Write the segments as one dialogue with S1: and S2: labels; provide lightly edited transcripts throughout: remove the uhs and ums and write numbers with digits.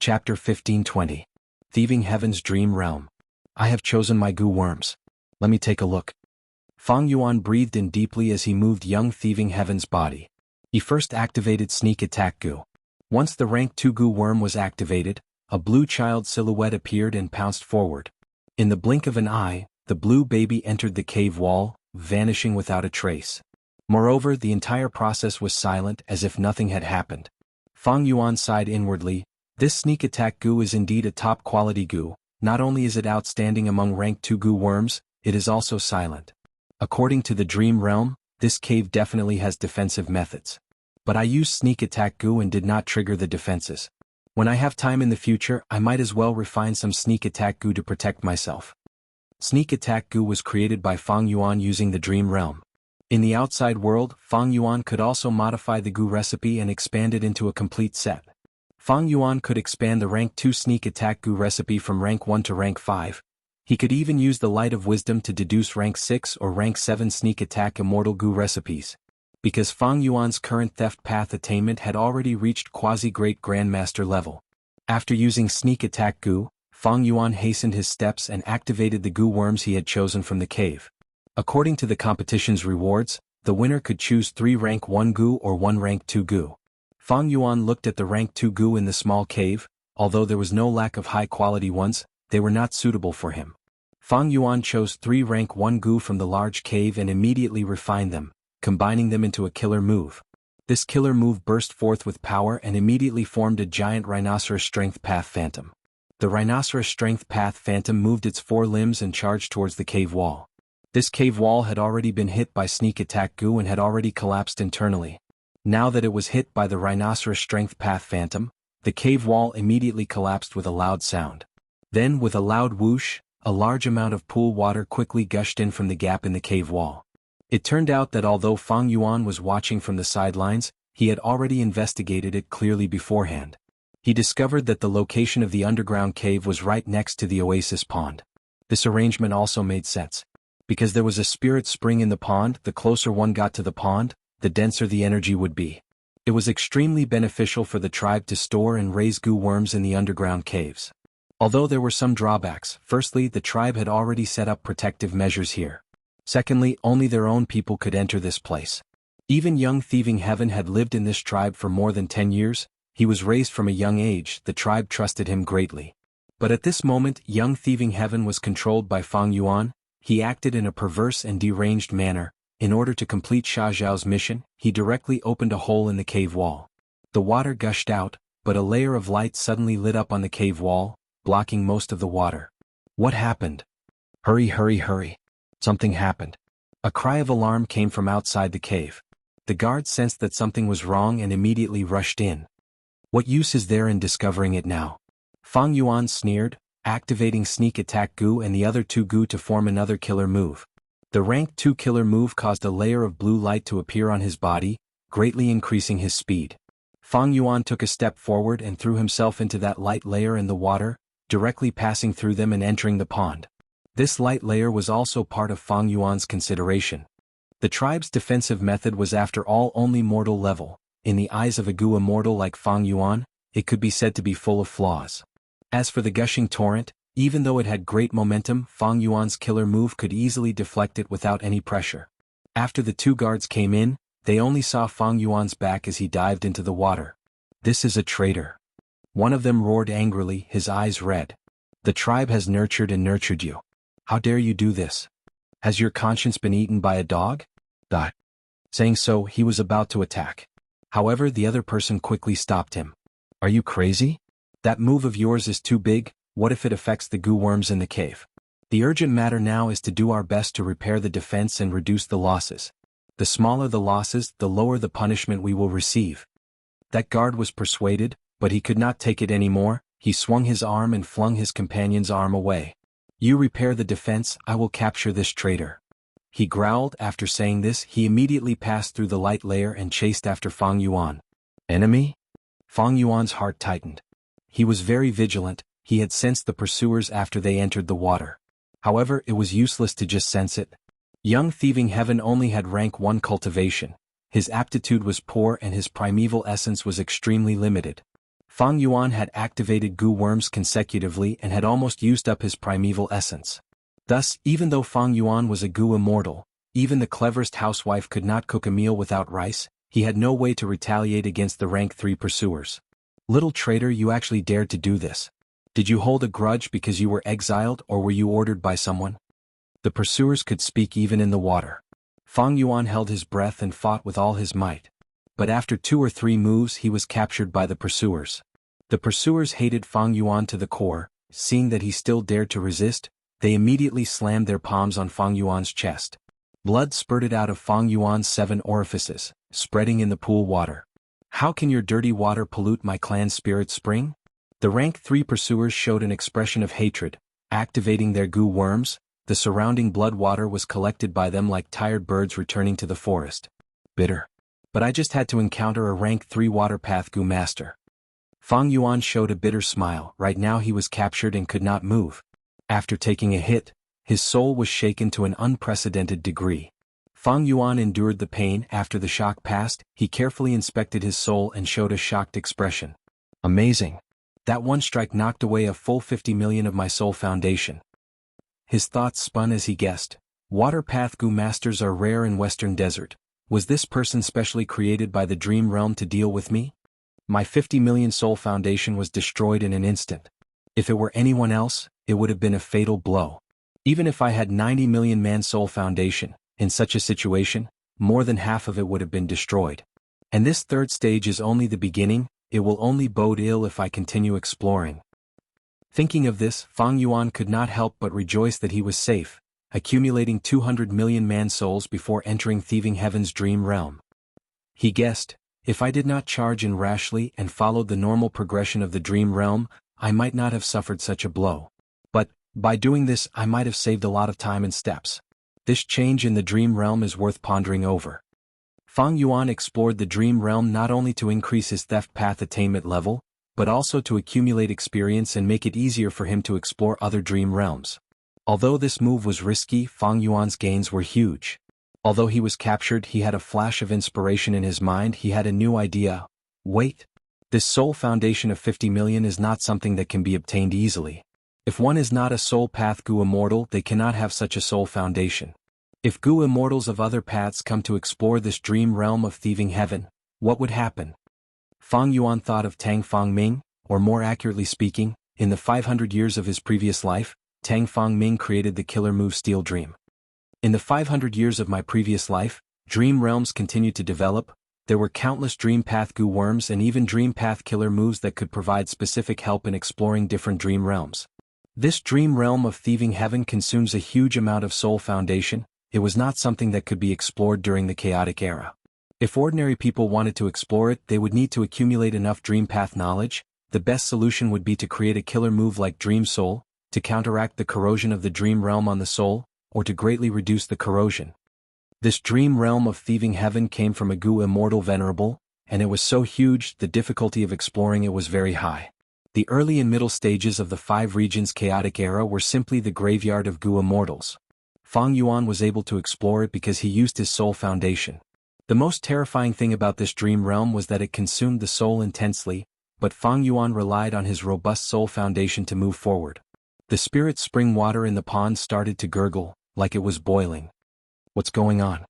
S1: Chapter 1520. Thieving Heaven's Dream Realm. I have chosen my goo worms. Let me take a look. Fang Yuan breathed in deeply as he moved young Thieving Heaven's body. He first activated Sneak Attack Goo. Once the rank 2 goo worm was activated, a blue child silhouette appeared and pounced forward. In the blink of an eye, the blue baby entered the cave wall, vanishing without a trace. Moreover, the entire process was silent as if nothing had happened. Fang Yuan sighed inwardly. This sneak attack goo is indeed a top-quality goo. Not only is it outstanding among rank 2 goo worms, it is also silent. According to the Dream Realm, this cave definitely has defensive methods. But I used sneak attack goo and did not trigger the defenses. When I have time in the future, I might as well refine some sneak attack goo to protect myself. Sneak attack goo was created by Fang Yuan using the Dream Realm. In the outside world, Fang Yuan could also modify the goo recipe and expand it into a complete set. Fang Yuan could expand the rank 2 sneak attack goo recipe from rank 1 to rank 5. He could even use the Light of Wisdom to deduce rank 6 or rank 7 sneak attack immortal goo recipes. Because Fang Yuan's current theft path attainment had already reached quasi-great grandmaster level. After using sneak attack goo, Fang Yuan hastened his steps and activated the goo worms he had chosen from the cave. According to the competition's rewards, the winner could choose 3 rank 1 goo or 1 rank 2 goo. Fang Yuan looked at the rank 2 goo in the small cave. Although there was no lack of high-quality ones, they were not suitable for him. Fang Yuan chose 3 rank 1 goo from the large cave and immediately refined them, combining them into a killer move. This killer move burst forth with power and immediately formed a giant rhinoceros strength path phantom. The rhinoceros strength path phantom moved its 4 limbs and charged towards the cave wall. This cave wall had already been hit by sneak attack goo and had already collapsed internally. Now that it was hit by the rhinoceros strength path phantom, the cave wall immediately collapsed with a loud sound. Then, with a loud whoosh, a large amount of pool water quickly gushed in from the gap in the cave wall. It turned out that although Fang Yuan was watching from the sidelines, he had already investigated it clearly beforehand. He discovered that the location of the underground cave was right next to the oasis pond. This arrangement also made sense. Because there was a spirit spring in the pond, the closer one got to the pond, the denser the energy would be. It was extremely beneficial for the tribe to store and raise goo worms in the underground caves. Although there were some drawbacks, firstly, the tribe had already set up protective measures here. Secondly, only their own people could enter this place. Even young Thieving Heaven had lived in this tribe for more than 10 years, he was raised from a young age, the tribe trusted him greatly. But at this moment, young Thieving Heaven was controlled by Fang Yuan. He acted in a perverse and deranged manner. In order to complete Xiao's mission, he directly opened a hole in the cave wall. The water gushed out, but a layer of light suddenly lit up on the cave wall, blocking most of the water. What happened? Hurry, hurry, hurry. Something happened. A cry of alarm came from outside the cave. The guards sensed that something was wrong and immediately rushed in. What use is there in discovering it now? Fang Yuan sneered, activating sneak attack goo and the other 2 goo to form another killer move. The rank 2 killer move caused a layer of blue light to appear on his body, greatly increasing his speed. Fang Yuan took a step forward and threw himself into that light layer in the water, directly passing through them and entering the pond. This light layer was also part of Fang Yuan's consideration. The tribe's defensive method was after all only mortal level. In the eyes of a goo immortal like Fang Yuan, it could be said to be full of flaws. As for the gushing torrent, even though it had great momentum, Fang Yuan's killer move could easily deflect it without any pressure. After the 2 guards came in, they only saw Fang Yuan's back as he dived into the water. This is a traitor. One of them roared angrily, his eyes red. The tribe has nurtured and nurtured you. How dare you do this? Has your conscience been eaten by a dog? Saying so, he was about to attack. However, the other person quickly stopped him. Are you crazy? That move of yours is too big. What if it affects the goo worms in the cave? The urgent matter now is to do our best to repair the defense and reduce the losses. The smaller the losses, the lower the punishment we will receive. That guard was persuaded, but he could not take it anymore. He swung his arm and flung his companion's arm away. You repair the defense, I will capture this traitor. He growled. After saying this, he immediately passed through the light layer and chased after Fang Yuan. Enemy? Fang Yuan's heart tightened. He was very vigilant. He had sensed the pursuers after they entered the water. However, it was useless to just sense it. Young Thieving Heaven only had rank 1 cultivation. His aptitude was poor and his primeval essence was extremely limited. Fang Yuan had activated goo worms consecutively and had almost used up his primeval essence. Thus, even though Fang Yuan was a goo immortal, even the cleverest housewife could not cook a meal without rice. He had no way to retaliate against the rank 3 pursuers. Little traitor, you actually dared to do this. Did you hold a grudge because you were exiled, or were you ordered by someone? The pursuers could speak even in the water. Fang Yuan held his breath and fought with all his might. But after 2 or 3 moves he was captured by the pursuers. The pursuers hated Fang Yuan to the core. Seeing that he still dared to resist, they immediately slammed their palms on Fang Yuan's chest. Blood spurted out of Fang Yuan's 7 orifices, spreading in the pool water. How can your dirty water pollute my clan's spirit spring? The rank 3 pursuers showed an expression of hatred, activating their goo worms. The surrounding blood water was collected by them like tired birds returning to the forest. Bitter. But I just had to encounter a rank 3 water path goo master. Fang Yuan showed a bitter smile. Right now he was captured and could not move. After taking a hit, his soul was shaken to an unprecedented degree. Fang Yuan endured the pain. After the shock passed, he carefully inspected his soul and showed a shocked expression. Amazing. That one strike knocked away a full 50 million of my soul foundation. His thoughts spun as he guessed. Water path goo masters are rare in Western Desert. Was this person specially created by the dream realm to deal with me? My 50 million soul foundation was destroyed in an instant. If it were anyone else, it would have been a fatal blow. Even if I had 90 million man soul foundation, in such a situation, more than half of it would have been destroyed. And this 3rd stage is only the beginning. It will only bode ill if I continue exploring. Thinking of this, Fang Yuan could not help but rejoice that he was safe, accumulating 200 million man souls before entering Thieving Heaven's dream realm. He guessed, if I did not charge in rashly and followed the normal progression of the dream realm, I might not have suffered such a blow. But, by doing this, I might have saved a lot of time and steps. This change in the dream realm is worth pondering over. Fang Yuan explored the dream realm not only to increase his theft path attainment level, but also to accumulate experience and make it easier for him to explore other dream realms. Although this move was risky, Fang Yuan's gains were huge. Although he was captured, he had a flash of inspiration in his mind. He had a new idea. Wait. This soul foundation of 50 million is not something that can be obtained easily. If one is not a soul path goo immortal, they cannot have such a soul foundation. If goo immortals of other paths come to explore this dream realm of Thieving Heaven, what would happen? Fang Yuan thought of Tang Fang Ming, or more accurately speaking, in the 500 years of his previous life, Tang Fang Ming created the killer move Steel Dream. In the 500 years of my previous life, dream realms continued to develop. There were countless dream path goo worms and even dream path killer moves that could provide specific help in exploring different dream realms. This dream realm of Thieving Heaven consumes a huge amount of soul foundation. It was not something that could be explored during the chaotic era. If ordinary people wanted to explore it, they would need to accumulate enough dream path knowledge. The best solution would be to create a killer move like Dream Soul, to counteract the corrosion of the dream realm on the soul, or to greatly reduce the corrosion. This dream realm of Thieving Heaven came from a goo immortal venerable, and it was so huge the difficulty of exploring it was very high. The early and middle stages of the 5 regions chaotic era were simply the graveyard of goo immortals. Fang Yuan was able to explore it because he used his soul foundation. The most terrifying thing about this dream realm was that it consumed the soul intensely, but Fang Yuan relied on his robust soul foundation to move forward. The spirit spring water in the pond started to gurgle, like it was boiling. What's going on?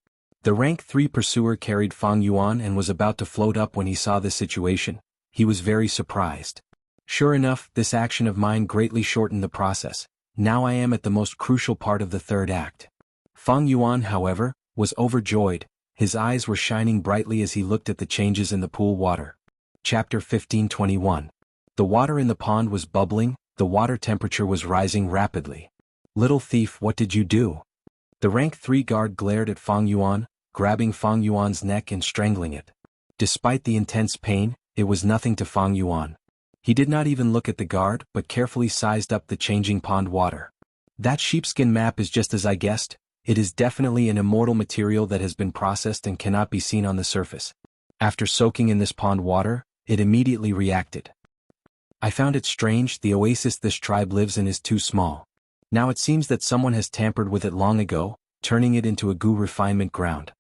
S1: The rank 3 pursuer carried Fang Yuan and was about to float up when he saw this situation. He was very surprised. Sure enough, this action of mine greatly shortened the process. Now I am at the most crucial part of the 3rd act. Fang Yuan, however, was overjoyed. His eyes were shining brightly as he looked at the changes in the pool water. Chapter 15:21. The water in the pond was bubbling, the water temperature was rising rapidly. Little thief, what did you do? The rank 3 guard glared at Fang Yuan, grabbing Fang Yuan's neck and strangling it. Despite the intense pain, it was nothing to Fang Yuan. He did not even look at the guard, but carefully sized up the changing pond water. That sheepskin map is just as I guessed. It is definitely an immortal material that has been processed and cannot be seen on the surface. After soaking in this pond water, it immediately reacted. I found it strange, the oasis this tribe lives in is too small. Now it seems that someone has tampered with it long ago, turning it into a goo refinement ground.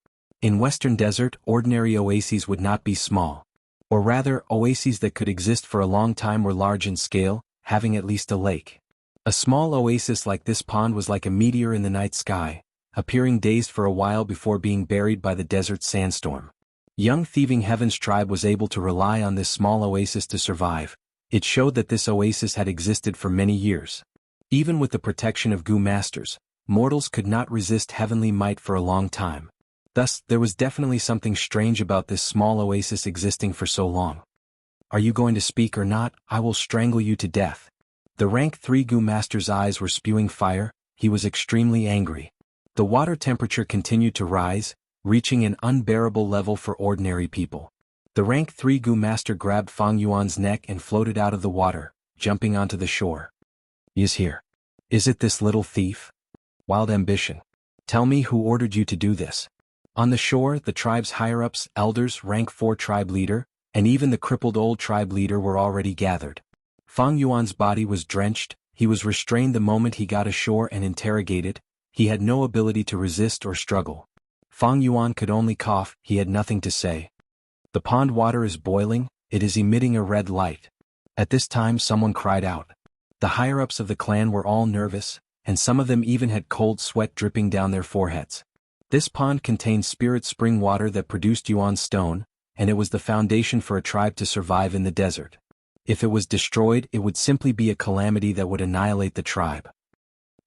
S1: In Western Desert, ordinary oases would not be small. Or rather, oases that could exist for a long time were large in scale, having at least a lake. A small oasis like this pond was like a meteor in the night sky, appearing dazed for a while before being buried by the desert sandstorm. Young Thieving Heaven's tribe was able to rely on this small oasis to survive. It showed that this oasis had existed for many years. Even with the protection of Gu Masters, mortals could not resist heavenly might for a long time. Thus, there was definitely something strange about this small oasis existing for so long. Are you going to speak or not? I will strangle you to death. The rank 3 Gu Master's eyes were spewing fire. He was extremely angry. The water temperature continued to rise, reaching an unbearable level for ordinary people. The rank 3 Gu Master grabbed Fang Yuan's neck and floated out of the water, jumping onto the shore. He is here. Is it this little thief? Wild ambition. Tell me who ordered you to do this. On the shore, the tribe's higher-ups, elders, rank 4 tribe leader, and even the crippled old tribe leader were already gathered. Fang Yuan's body was drenched. He was restrained the moment he got ashore and interrogated. He had no ability to resist or struggle. Fang Yuan could only cough. He had nothing to say. The pond water is boiling. It is emitting a red light. At this time someone cried out. The higher-ups of the clan were all nervous, and some of them even had cold sweat dripping down their foreheads. This pond contained spirit spring water that produced Yuan stone, and it was the foundation for a tribe to survive in the desert. If it was destroyed, it would simply be a calamity that would annihilate the tribe.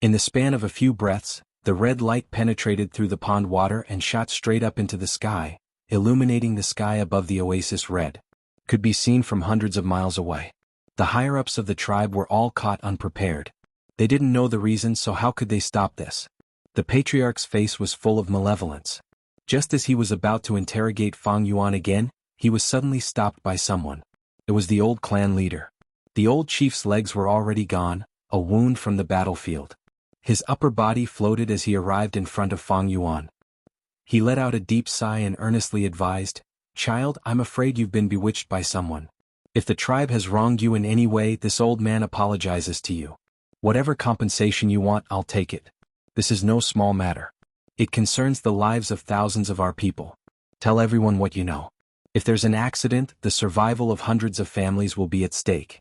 S1: In the span of a few breaths, the red light penetrated through the pond water and shot straight up into the sky, illuminating the sky above the oasis red. Could be seen from hundreds of miles away. The higher-ups of the tribe were all caught unprepared. They didn't know the reason, so how could they stop this? The patriarch's face was full of malevolence. Just as he was about to interrogate Fang Yuan again, he was suddenly stopped by someone. It was the old clan leader. The old chief's legs were already gone, a wound from the battlefield. His upper body floated as he arrived in front of Fang Yuan. He let out a deep sigh and earnestly advised, "Child, I'm afraid you've been bewitched by someone. If the tribe has wronged you in any way, this old man apologizes to you. Whatever compensation you want, I'll take it. This is no small matter. It concerns the lives of thousands of our people. Tell everyone what you know. If there's an accident, the survival of hundreds of families will be at stake."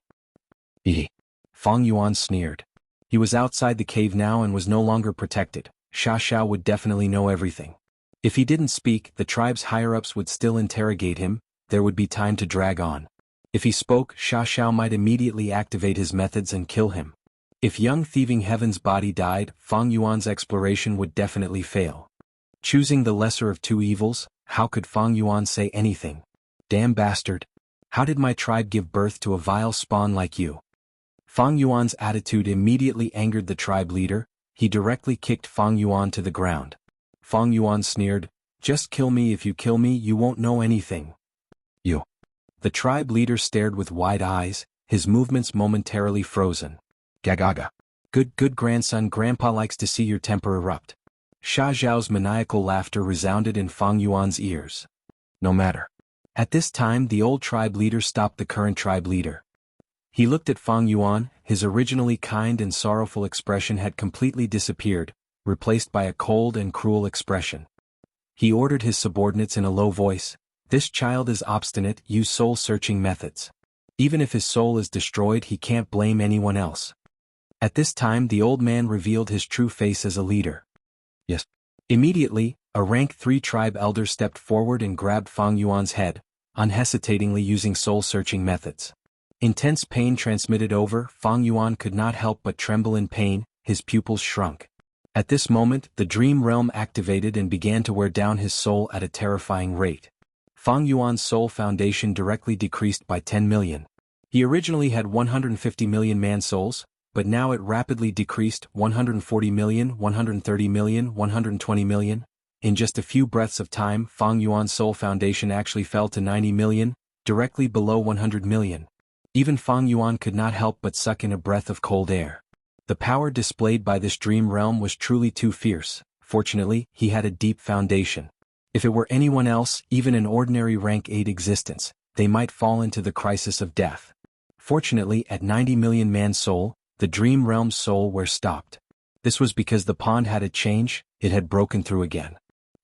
S1: Fang Yuan sneered. He was outside the cave now and was no longer protected. Xianxia would definitely know everything. If he didn't speak, the tribe's higher-ups would still interrogate him. There would be time to drag on. If he spoke, Xianxia might immediately activate his methods and kill him. If young Thieving Heaven's body died, Fang Yuan's exploration would definitely fail. Choosing the lesser of two evils, how could Fang Yuan say anything? Damn bastard. How did my tribe give birth to a vile spawn like you? Fang Yuan's attitude immediately angered the tribe leader. He directly kicked Fang Yuan to the ground. Fang Yuan sneered, "Just kill me. If you kill me, you won't know anything." You. The tribe leader stared with wide eyes, his movements momentarily frozen. Gagaga. Good grandson, Grandpa likes to see your temper erupt. Sha Zhao's maniacal laughter resounded in Fang Yuan's ears. No matter. At this time the old tribe leader stopped the current tribe leader. He looked at Fang Yuan. His originally kind and sorrowful expression had completely disappeared, replaced by a cold and cruel expression. He ordered his subordinates in a low voice, "This child is obstinate, use soul-searching methods. Even if his soul is destroyed, he can't blame anyone else." At this time the old man revealed his true face as a leader. Yes. Immediately, a rank 3 tribe elder stepped forward and grabbed Fang Yuan's head, unhesitatingly using soul-searching methods. Intense pain transmitted over. Fang Yuan could not help but tremble in pain, his pupils shrunk. At this moment, the dream realm activated and began to wear down his soul at a terrifying rate. Fang Yuan's soul foundation directly decreased by 10 million. He originally had 150 million man-souls, but now it rapidly decreased 140 million, 130 million, 120 million. In just a few breaths of time, Fang Yuan's soul foundation actually fell to 90 million, directly below 100 million. Even Fang Yuan could not help but suck in a breath of cold air. The power displayed by this dream realm was truly too fierce. Fortunately, he had a deep foundation. If it were anyone else, even an ordinary rank 8 existence, they might fall into the crisis of death. Fortunately, at 90 million man-soul, the dream realm's soul were stopped. This was because the pond had a change. It had broken through again.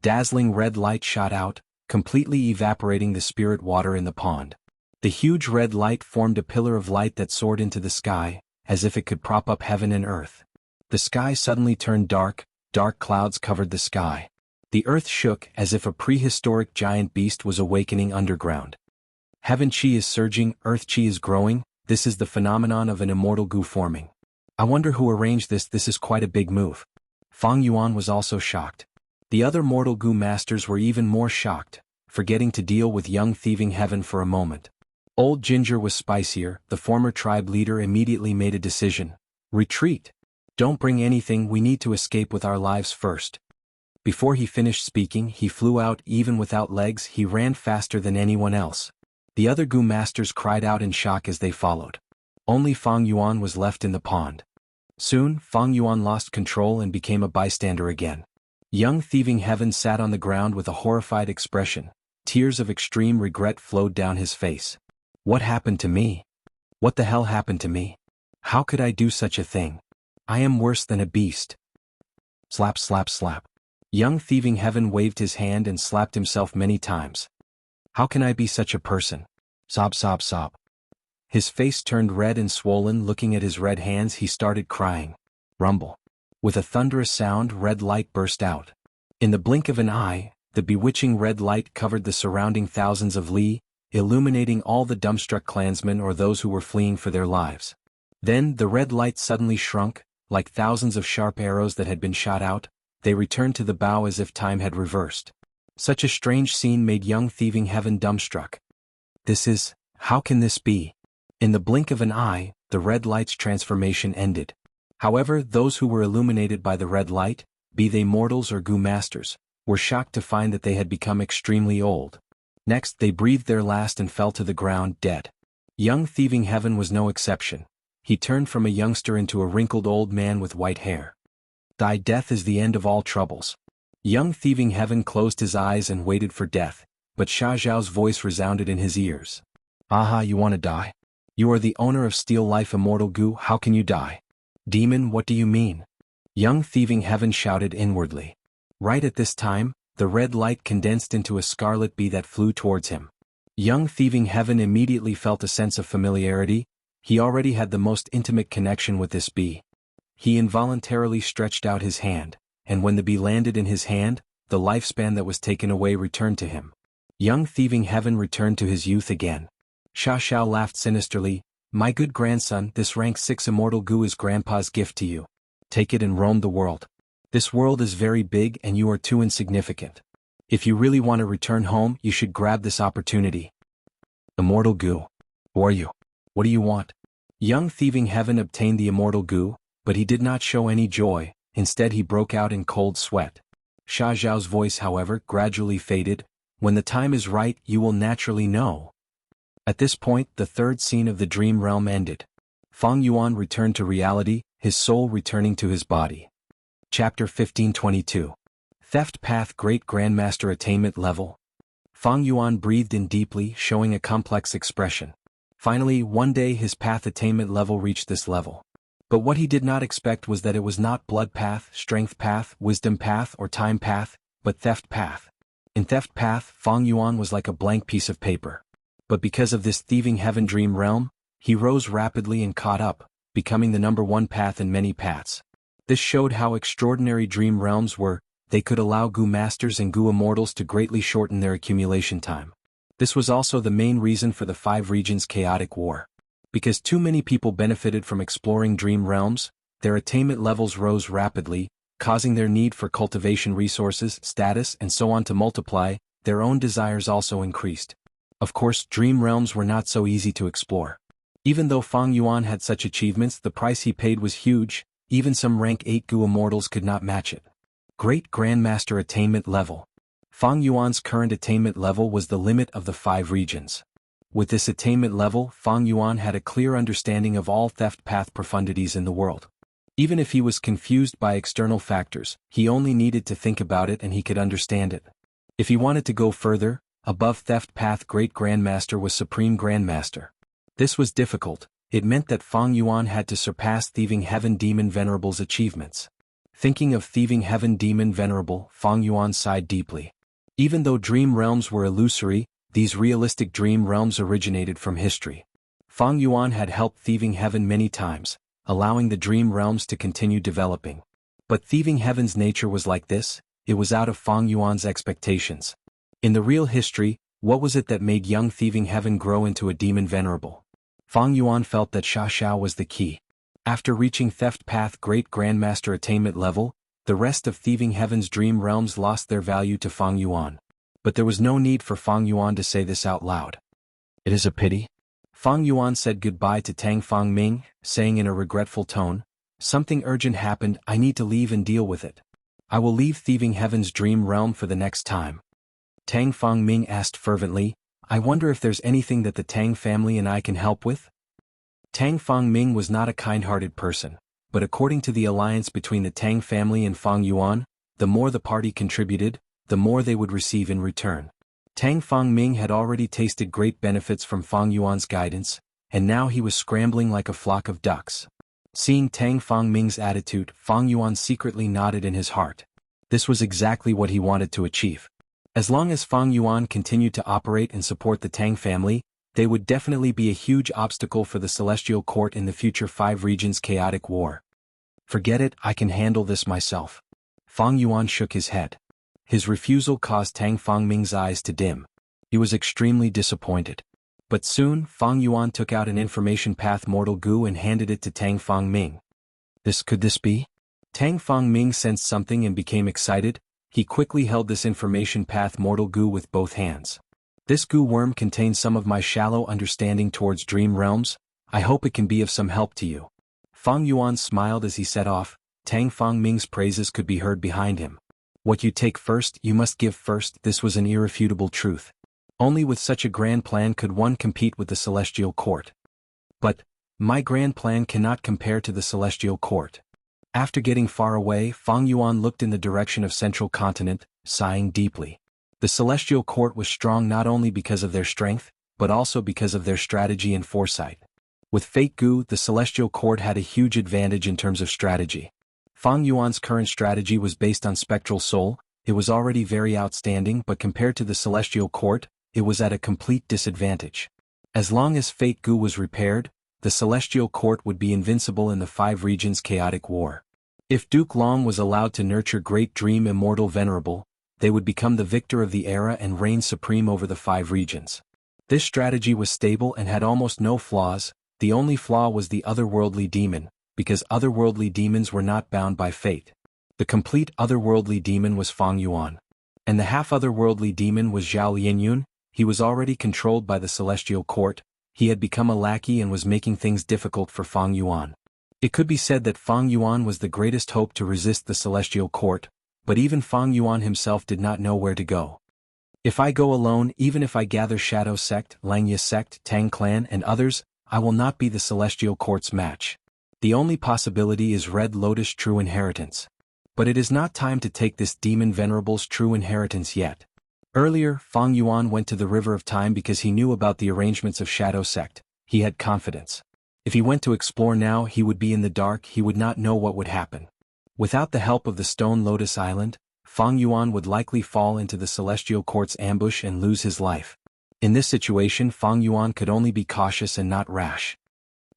S1: Dazzling red light shot out, completely evaporating the spirit water in the pond. The huge red light formed a pillar of light that soared into the sky, as if it could prop up heaven and earth. The sky suddenly turned dark, dark clouds covered the sky. The earth shook as if a prehistoric giant beast was awakening underground. Heaven chi is surging, earth chi is growing, this is the phenomenon of an immortal gu forming. I wonder who arranged this is quite a big move. Fang Yuan was also shocked. The other mortal gu masters were even more shocked, forgetting to deal with young thieving heaven for a moment. Old Ginger was spicier, the former tribe leader immediately made a decision. Retreat. Don't bring anything, we need to escape with our lives first. Before he finished speaking, he flew out. Even without legs, he ran faster than anyone else. The other gu masters cried out in shock as they followed. Only Fang Yuan was left in the pond. Soon, Fang Yuan lost control and became a bystander again. Young thieving heaven sat on the ground with a horrified expression. Tears of extreme regret flowed down his face. What happened to me? What the hell happened to me? How could I do such a thing? I am worse than a beast. Slap slap slap. Young thieving heaven waved his hand and slapped himself many times. How can I be such a person? Sob sob sob. His face turned red and swollen. Looking at his red hands, he started crying. Rumble. With a thunderous sound, red light burst out. In the blink of an eye, the bewitching red light covered the surrounding thousands of li, illuminating all the dumbstruck clansmen or those who were fleeing for their lives. Then the red light suddenly shrunk, like thousands of sharp arrows that had been shot out. They returned to the bow as if time had reversed. Such a strange scene made young thieving heaven dumbstruck. How can this be? In the blink of an eye, the red light's transformation ended. However, those who were illuminated by the red light, be they mortals or gu masters, were shocked to find that they had become extremely old. Next, they breathed their last and fell to the ground dead. Young thieving heaven was no exception. He turned from a youngster into a wrinkled old man with white hair. Thy death is the end of all troubles. Young thieving heaven closed his eyes and waited for death, but Xia Zhao's voice resounded in his ears. Aha, you want to die? You are the owner of Steel Life Immortal Gu, how can you die? Demon, what do you mean? Young thieving heaven shouted inwardly. Right at this time, the red light condensed into a scarlet bee that flew towards him. Young thieving heaven immediately felt a sense of familiarity. He already had the most intimate connection with this bee. He involuntarily stretched out his hand, and when the bee landed in his hand, the lifespan that was taken away returned to him. Young thieving heaven returned to his youth again. Xia Xiao laughed sinisterly. My good grandson, this rank 6 immortal gu is grandpa's gift to you. Take it and roam the world. This world is very big and you are too insignificant. If you really want to return home, you should grab this opportunity. Immortal gu. Who are you? What do you want? Young thieving heaven obtained the immortal gu, but he did not show any joy. Instead he broke out in cold sweat. Xia Zhao's voice, however, gradually faded. When the time is right, you will naturally know. At this point, the third scene of the dream realm ended. Fang Yuan returned to reality, his soul returning to his body. Chapter 1522. Theft Path Great Grandmaster Attainment Level. Fang Yuan breathed in deeply, showing a complex expression. Finally, one day his path attainment level reached this level. But what he did not expect was that it was not blood path, strength path, wisdom path, or time path, but theft path. In theft path, Fang Yuan was like a blank piece of paper. But because of this thieving heaven dream realm, he rose rapidly and caught up, becoming the #1 path in many paths. This showed how extraordinary dream realms were. They could allow gu masters and gu immortals to greatly shorten their accumulation time. This was also the main reason for the 5 regions' chaotic war. Because too many people benefited from exploring dream realms, their attainment levels rose rapidly, causing their need for cultivation resources, status, and so on to multiply. Their own desires also increased. Of course, dream realms were not so easy to explore. Even though Fang Yuan had such achievements, the price he paid was huge. Even some rank 8 gu immortals could not match it. Great Grandmaster Attainment Level. Fang Yuan's current attainment level was the limit of the 5 regions. With this attainment level, Fang Yuan had a clear understanding of all theft path profundities in the world. Even if he was confused by external factors, he only needed to think about it and he could understand it. If he wanted to go further, above theft path Great Grandmaster was Supreme Grandmaster. This was difficult. It meant that Fang Yuan had to surpass Thieving Heaven Demon Venerable's achievements. Thinking of Thieving Heaven Demon Venerable, Fang Yuan sighed deeply. Even though dream realms were illusory, These realistic dream realms originated from history. Fang Yuan had helped Thieving Heaven many times, allowing the dream realms to continue developing. But Thieving Heaven's nature was like this, it was out of Fang Yuan's expectations. In the real history, what was it that made young Thieving Heaven grow into a demon venerable? Fang Yuan felt that Xianxia was the key. After reaching Theft Path Great Grandmaster attainment level, the rest of Thieving Heaven's dream realms lost their value to Fang Yuan. But there was no need for Fang Yuan to say this out loud. It is a pity. Fang Yuan said goodbye to Tang Fangming, saying in a regretful tone, "Something urgent happened, I need to leave and deal with it. I will leave Thieving Heaven's dream realm for the next time." Tang Fangming asked fervently, "I wonder if there's anything that the Tang family and I can help with?" Tang Fangming was not a kind-hearted person, but according to the alliance between the Tang family and Fang Yuan, the more the party contributed, the more they would receive in return. Tang Fangming had already tasted great benefits from Fang Yuan's guidance, and now he was scrambling like a flock of ducks. Seeing Tang Fangming's attitude, Fang Yuan secretly nodded in his heart. This was exactly what he wanted to achieve. As long as Fang Yuan continued to operate and support the Tang family, they would definitely be a huge obstacle for the Celestial Court in the future 5 regions chaotic war. "Forget it, I can handle this myself." Fang Yuan shook his head. His refusal caused Tang Fangming's eyes to dim. He was extremely disappointed. But soon, Fang Yuan took out an information path Mortal Goo and handed it to Tang Fangming. Could this be? Tang Fangming sensed something and became excited. He quickly held this information path Mortal Goo with both hands. "This goo worm contains some of my shallow understanding towards dream realms. I hope it can be of some help to you." Fang Yuan smiled as he set off. Tang Fangming's praises could be heard behind him. "What you take first, you must give first." This was an irrefutable truth. Only with such a grand plan could one compete with the Celestial Court. "But, my grand plan cannot compare to the Celestial Court." After getting far away, Fang Yuan looked in the direction of Central Continent, sighing deeply. The Celestial Court was strong not only because of their strength, but also because of their strategy and foresight. With Fate Goo, the Celestial Court had a huge advantage in terms of strategy. Fang Yuan's current strategy was based on Spectral Soul. It was already very outstanding, but compared to the Celestial Court, it was at a complete disadvantage. As long as Fate Goo was repaired, the Celestial Court would be invincible in the 5 regions chaotic war. If Duke Long was allowed to nurture Great Dream Immortal Venerable, they would become the victor of the era and reign supreme over the 5 regions. This strategy was stable and had almost no flaws. The only flaw was the otherworldly demon, because otherworldly demons were not bound by fate. The complete otherworldly demon was Fang Yuan. And the half-otherworldly demon was Zhao Lianyun. He was already controlled by the Celestial Court. He had become a lackey and was making things difficult for Fang Yuan. It could be said that Fang Yuan was the greatest hope to resist the Celestial Court, but even Fang Yuan himself did not know where to go. "If I go alone, even if I gather Shadow Sect, Langya Sect, Tang Clan and others, I will not be the Celestial Court's match. The only possibility is Red Lotus True Inheritance. But it is not time to take this Demon Venerable's true inheritance yet." Earlier, Fang Yuan went to the River of Time because he knew about the arrangements of Shadow Sect. He had confidence. If he went to explore now, he would be in the dark, he would not know what would happen. Without the help of the Stone Lotus Island, Fang Yuan would likely fall into the Celestial Court's ambush and lose his life. In this situation, Fang Yuan could only be cautious and not rash.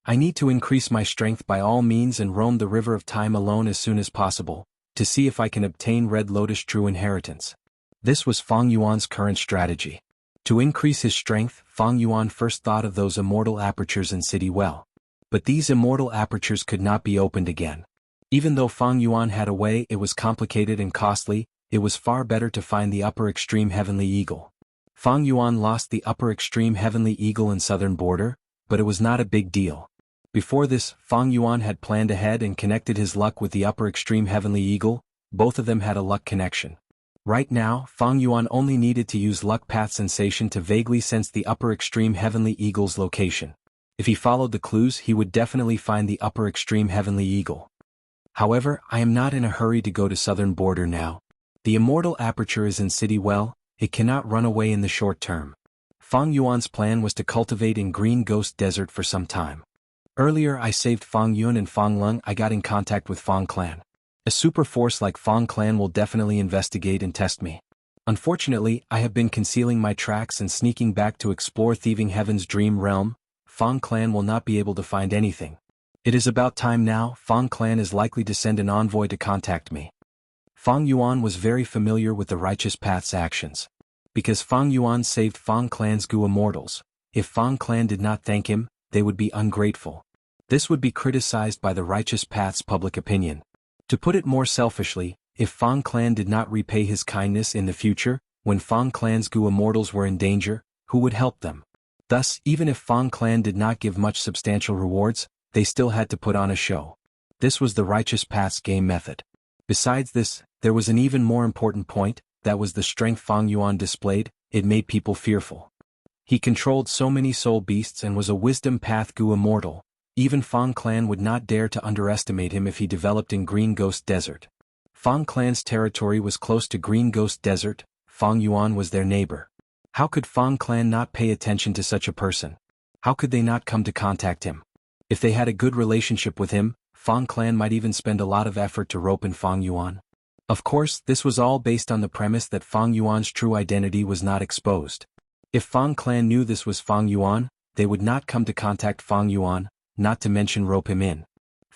S1: "I need to increase my strength by all means and roam the River of Time alone as soon as possible, to see if I can obtain Red Lotus True Inheritance." This was Fang Yuan's current strategy. To increase his strength, Fang Yuan first thought of those immortal apertures in City Well. But these immortal apertures could not be opened again. Even though Fang Yuan had a way, it was complicated and costly. It was far better to find the upper extreme Heavenly Eagle. Fang Yuan lost the upper extreme Heavenly Eagle in southern border, but it was not a big deal. Before this, Fang Yuan had planned ahead and connected his luck with the upper extreme Heavenly Eagle. Both of them had a luck connection. Right now, Fang Yuan only needed to use Luck Path Sensation to vaguely sense the upper extreme Heavenly Eagle's location. If he followed the clues, he would definitely find the upper extreme Heavenly Eagle. However, I am not in a hurry to go to southern border now. The immortal aperture is in City Well. It cannot run away in the short term. Fang Yuan's plan was to cultivate in Green Ghost Desert for some time. Earlier I saved Fang Yun and Fang Lung. I got in contact with Fang Clan. A super force like Fang Clan will definitely investigate and test me. Unfortunately, I have been concealing my tracks and sneaking back to explore Thieving Heaven's dream realm. Fang clan will not be able to find anything. It is about time now. Fang clan is likely to send an envoy to contact me. Fang Yuan was very familiar with the Righteous Path's actions. Because Fang Yuan saved Fang clan's Gu Immortals, if Fang clan did not thank him, they would be ungrateful. This would be criticized by the Righteous Path's public opinion. To put it more selfishly, if Fang clan did not repay his kindness in the future, when Fang clan's Gu Immortals were in danger, who would help them? Thus, even if Fang clan did not give much substantial rewards, they still had to put on a show. This was the Righteous Path's game method. Besides this, there was an even more important point, that was the strength Fang Yuan displayed. It made people fearful. He controlled so many soul beasts and was a wisdom path Gu Immortal. Even Fang clan would not dare to underestimate him if he developed in Green Ghost Desert. Fang clan's territory was close to Green Ghost Desert. Fang Yuan was their neighbor. How could Fang clan not pay attention to such a person? How could they not come to contact him? If they had a good relationship with him, Fang clan might even spend a lot of effort to rope in Fang Yuan. Of course, this was all based on the premise that Fang Yuan's true identity was not exposed. If Fang clan knew this was Fang Yuan, they would not come to contact Fang Yuan, not to mention rope him in.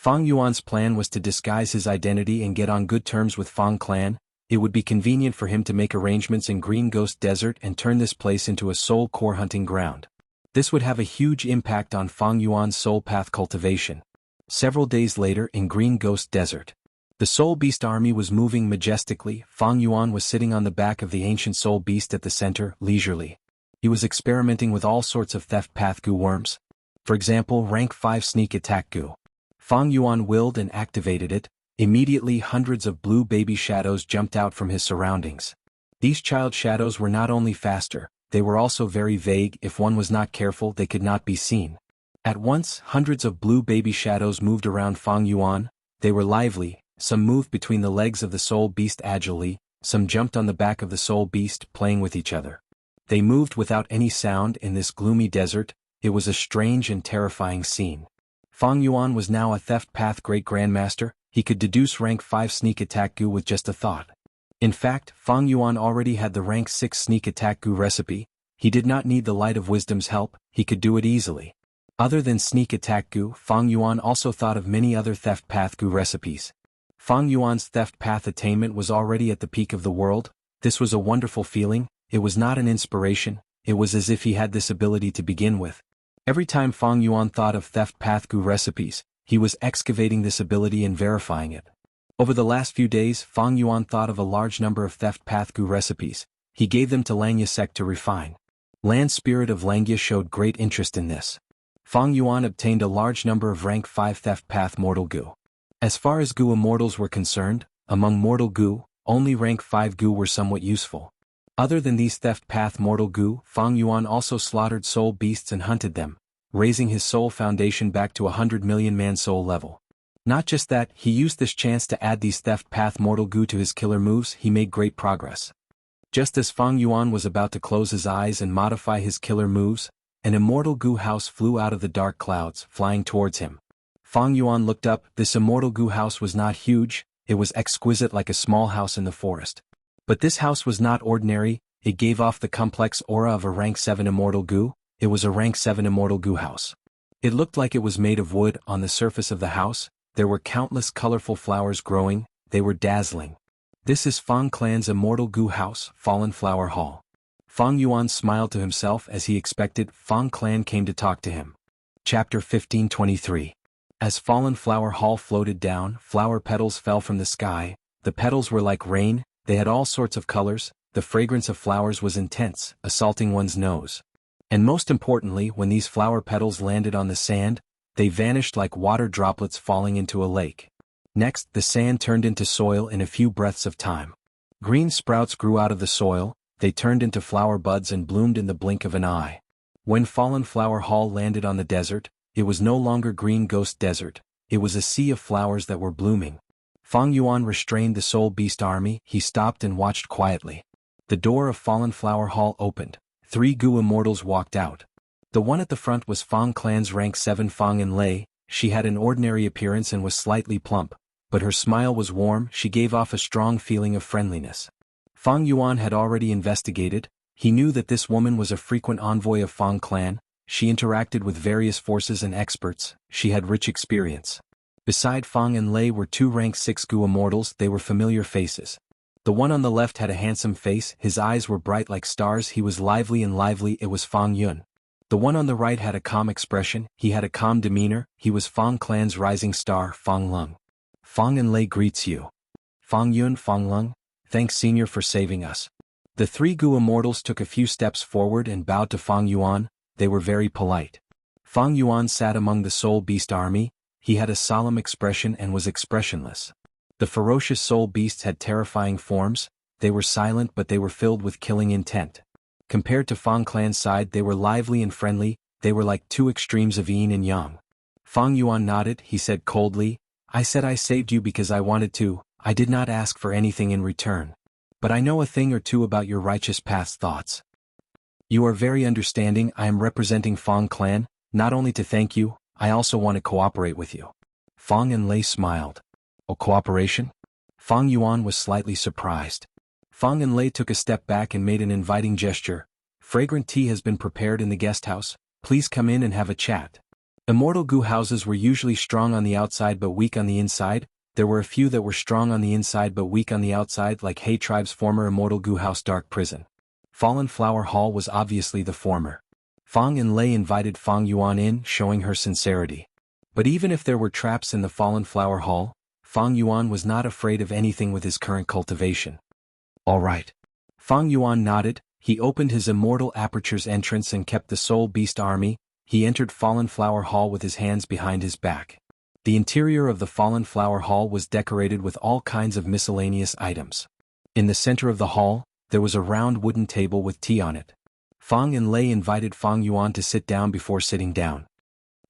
S1: Fang Yuan's plan was to disguise his identity and get on good terms with Fang clan. It would be convenient for him to make arrangements in Green Ghost Desert and turn this place into a soul core hunting ground. This would have a huge impact on Fang Yuan's soul path cultivation. Several days later in Green Ghost Desert, the Soul Beast army was moving majestically. Fang Yuan was sitting on the back of the ancient Soul Beast at the center, leisurely. He was experimenting with all sorts of theft path Gu worms. For example, rank 5 sneak attack Gu. Fang Yuan willed and activated it. Immediately hundreds of blue baby shadows jumped out from his surroundings. These child shadows were not only faster, they were also very vague. If one was not careful, they could not be seen. At once, hundreds of blue baby shadows moved around Fang Yuan. They were lively. Some moved between the legs of the Soul Beast agilely, some jumped on the back of the Soul Beast, playing with each other. They moved without any sound in this gloomy desert. It was a strange and terrifying scene. Fang Yuan was now a theft path great grandmaster. He could deduce rank 5 sneak attack Gu with just a thought. In fact, Fang Yuan already had the rank 6 sneak attack Gu recipe. He did not need the Light of Wisdom's help, he could do it easily. Other than sneak attack Gu, Fang Yuan also thought of many other theft path Gu recipes. Fang Yuan's theft path attainment was already at the peak of the world. This was a wonderful feeling. It was not an inspiration, it was as if he had this ability to begin with. Every time Fang Yuan thought of theft path Gu recipes, he was excavating this ability and verifying it. Over the last few days, Fang Yuan thought of a large number of theft path Gu recipes. He gave them to Langya sect to refine. Land Spirit of Langya showed great interest in this. Fang Yuan obtained a large number of rank 5 theft path mortal Gu. As far as Gu Immortals were concerned, among mortal Gu, only rank 5 Gu were somewhat useful. Other than these theft path mortal Gu, Fang Yuan also slaughtered soul beasts and hunted them, raising his soul foundation back to 100 million man soul level. Not just that, he used this chance to add these theft path mortal Gu to his killer moves. He made great progress. Just as Fang Yuan was about to close his eyes and modify his killer moves, an immortal Gu house flew out of the dark clouds, flying towards him. Fang Yuan looked up. This immortal Gu house was not huge, it was exquisite like a small house in the forest. But this house was not ordinary, it gave off the complex aura of a rank 7 immortal Gu. It was a rank 7 immortal Gu house. It looked like it was made of wood. On the surface of the house, there were countless colorful flowers growing, they were dazzling. This is Fang clan's immortal Gu house, Fallen Flower Hall. Fang Yuan smiled to himself as he expected. Fang clan came to talk to him. Chapter 1523. As Fallen Flower Hall floated down, flower petals fell from the sky. The petals were like rain, they had all sorts of colors. The fragrance of flowers was intense, assaulting one's nose. And most importantly, when these flower petals landed on the sand, they vanished like water droplets falling into a lake. Next, the sand turned into soil in a few breaths of time. Green sprouts grew out of the soil, they turned into flower buds and bloomed in the blink of an eye. When Fallen Flower Hall landed on the desert, it was no longer Green Ghost Desert, it was a sea of flowers that were blooming. Fang Yuan restrained the Soul Beast army. He stopped and watched quietly. The door of Fallen Flower Hall opened. 3 Gu Immortals walked out. The one at the front was Fang clan's rank 7 Fang and Lei. She had an ordinary appearance and was slightly plump, but her smile was warm. She gave off a strong feeling of friendliness. Fang Yuan had already investigated. He knew that this woman was a frequent envoy of Fang clan. She interacted with various forces and experts. She had rich experience. Beside Fang and Lei were two rank 6 Gu immortals. They were familiar faces. The one on the left had a handsome face, his eyes were bright like stars, he was lively. It was Fang Yun. The one on the right had a calm expression, he had a calm demeanor, he was Fang clan's rising star, Fang Lung. Fang and Lei greets you. Fang Yun, Fang Lung, thanks senior for saving us. The three Gu immortals took a few steps forward and bowed to Fang Yuan. They were very polite. Fang Yuan sat among the soul beast army. He had a solemn expression and was expressionless. The ferocious soul beasts had terrifying forms. They were silent but they were filled with killing intent. Compared to Fang clan's side, they were lively and friendly. They were like two extremes of yin and yang. Fang Yuan nodded. He said coldly, I said I saved you because I wanted to. I did not ask for anything in return. But I know a thing or two about your righteous past thoughts. You are very understanding. I am representing Fang clan, not only to thank you, I also want to cooperate with you. Fang and Lei smiled. Oh, cooperation? Fang Yuan was slightly surprised. Fang and Lei took a step back and made an inviting gesture. Fragrant tea has been prepared in the guest house. Please come in and have a chat. Immortal Gu houses were usually strong on the outside but weak on the inside. There were a few that were strong on the inside but weak on the outside, like He tribe's former Immortal Gu house dark prison. Fallen Flower Hall was obviously the former. Fang and Lei invited Fang Yuan in, showing her sincerity. But even if there were traps in the Fallen Flower Hall, Fang Yuan was not afraid of anything with his current cultivation. All right. Fang Yuan nodded. He opened his Immortal Aperture's entrance and kept the Soul Beast army. He entered Fallen Flower Hall with his hands behind his back. The interior of the Fallen Flower Hall was decorated with all kinds of miscellaneous items. In the center of the hall, there was a round wooden table with tea on it. Fang and Lei invited Fang Yuan to sit down before sitting down.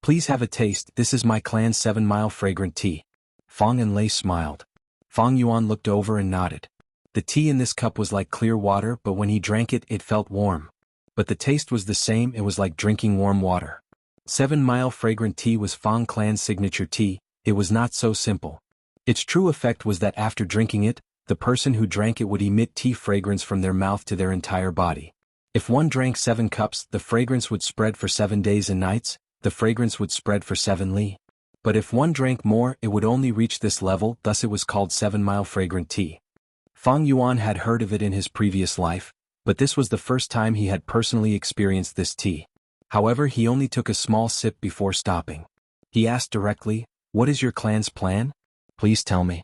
S1: Please have a taste. This is my clan's 7-mile fragrant tea. Fang and Lei smiled. Fang Yuan looked over and nodded. The tea in this cup was like clear water, but when he drank it, it felt warm. But the taste was the same, it was like drinking warm water. 7-mile fragrant tea was Fang clan's signature tea. It was not so simple. Its true effect was that after drinking it, the person who drank it would emit tea fragrance from their mouth to their entire body. If one drank 7 cups, the fragrance would spread for 7 days and nights, the fragrance would spread for 7 li. But if one drank more, it would only reach this level, thus it was called 7-mile fragrant tea. Fang Yuan had heard of it in his previous life, but this was the first time he had personally experienced this tea. However, he only took a small sip before stopping. He asked directly, what is your clan's plan? Please tell me.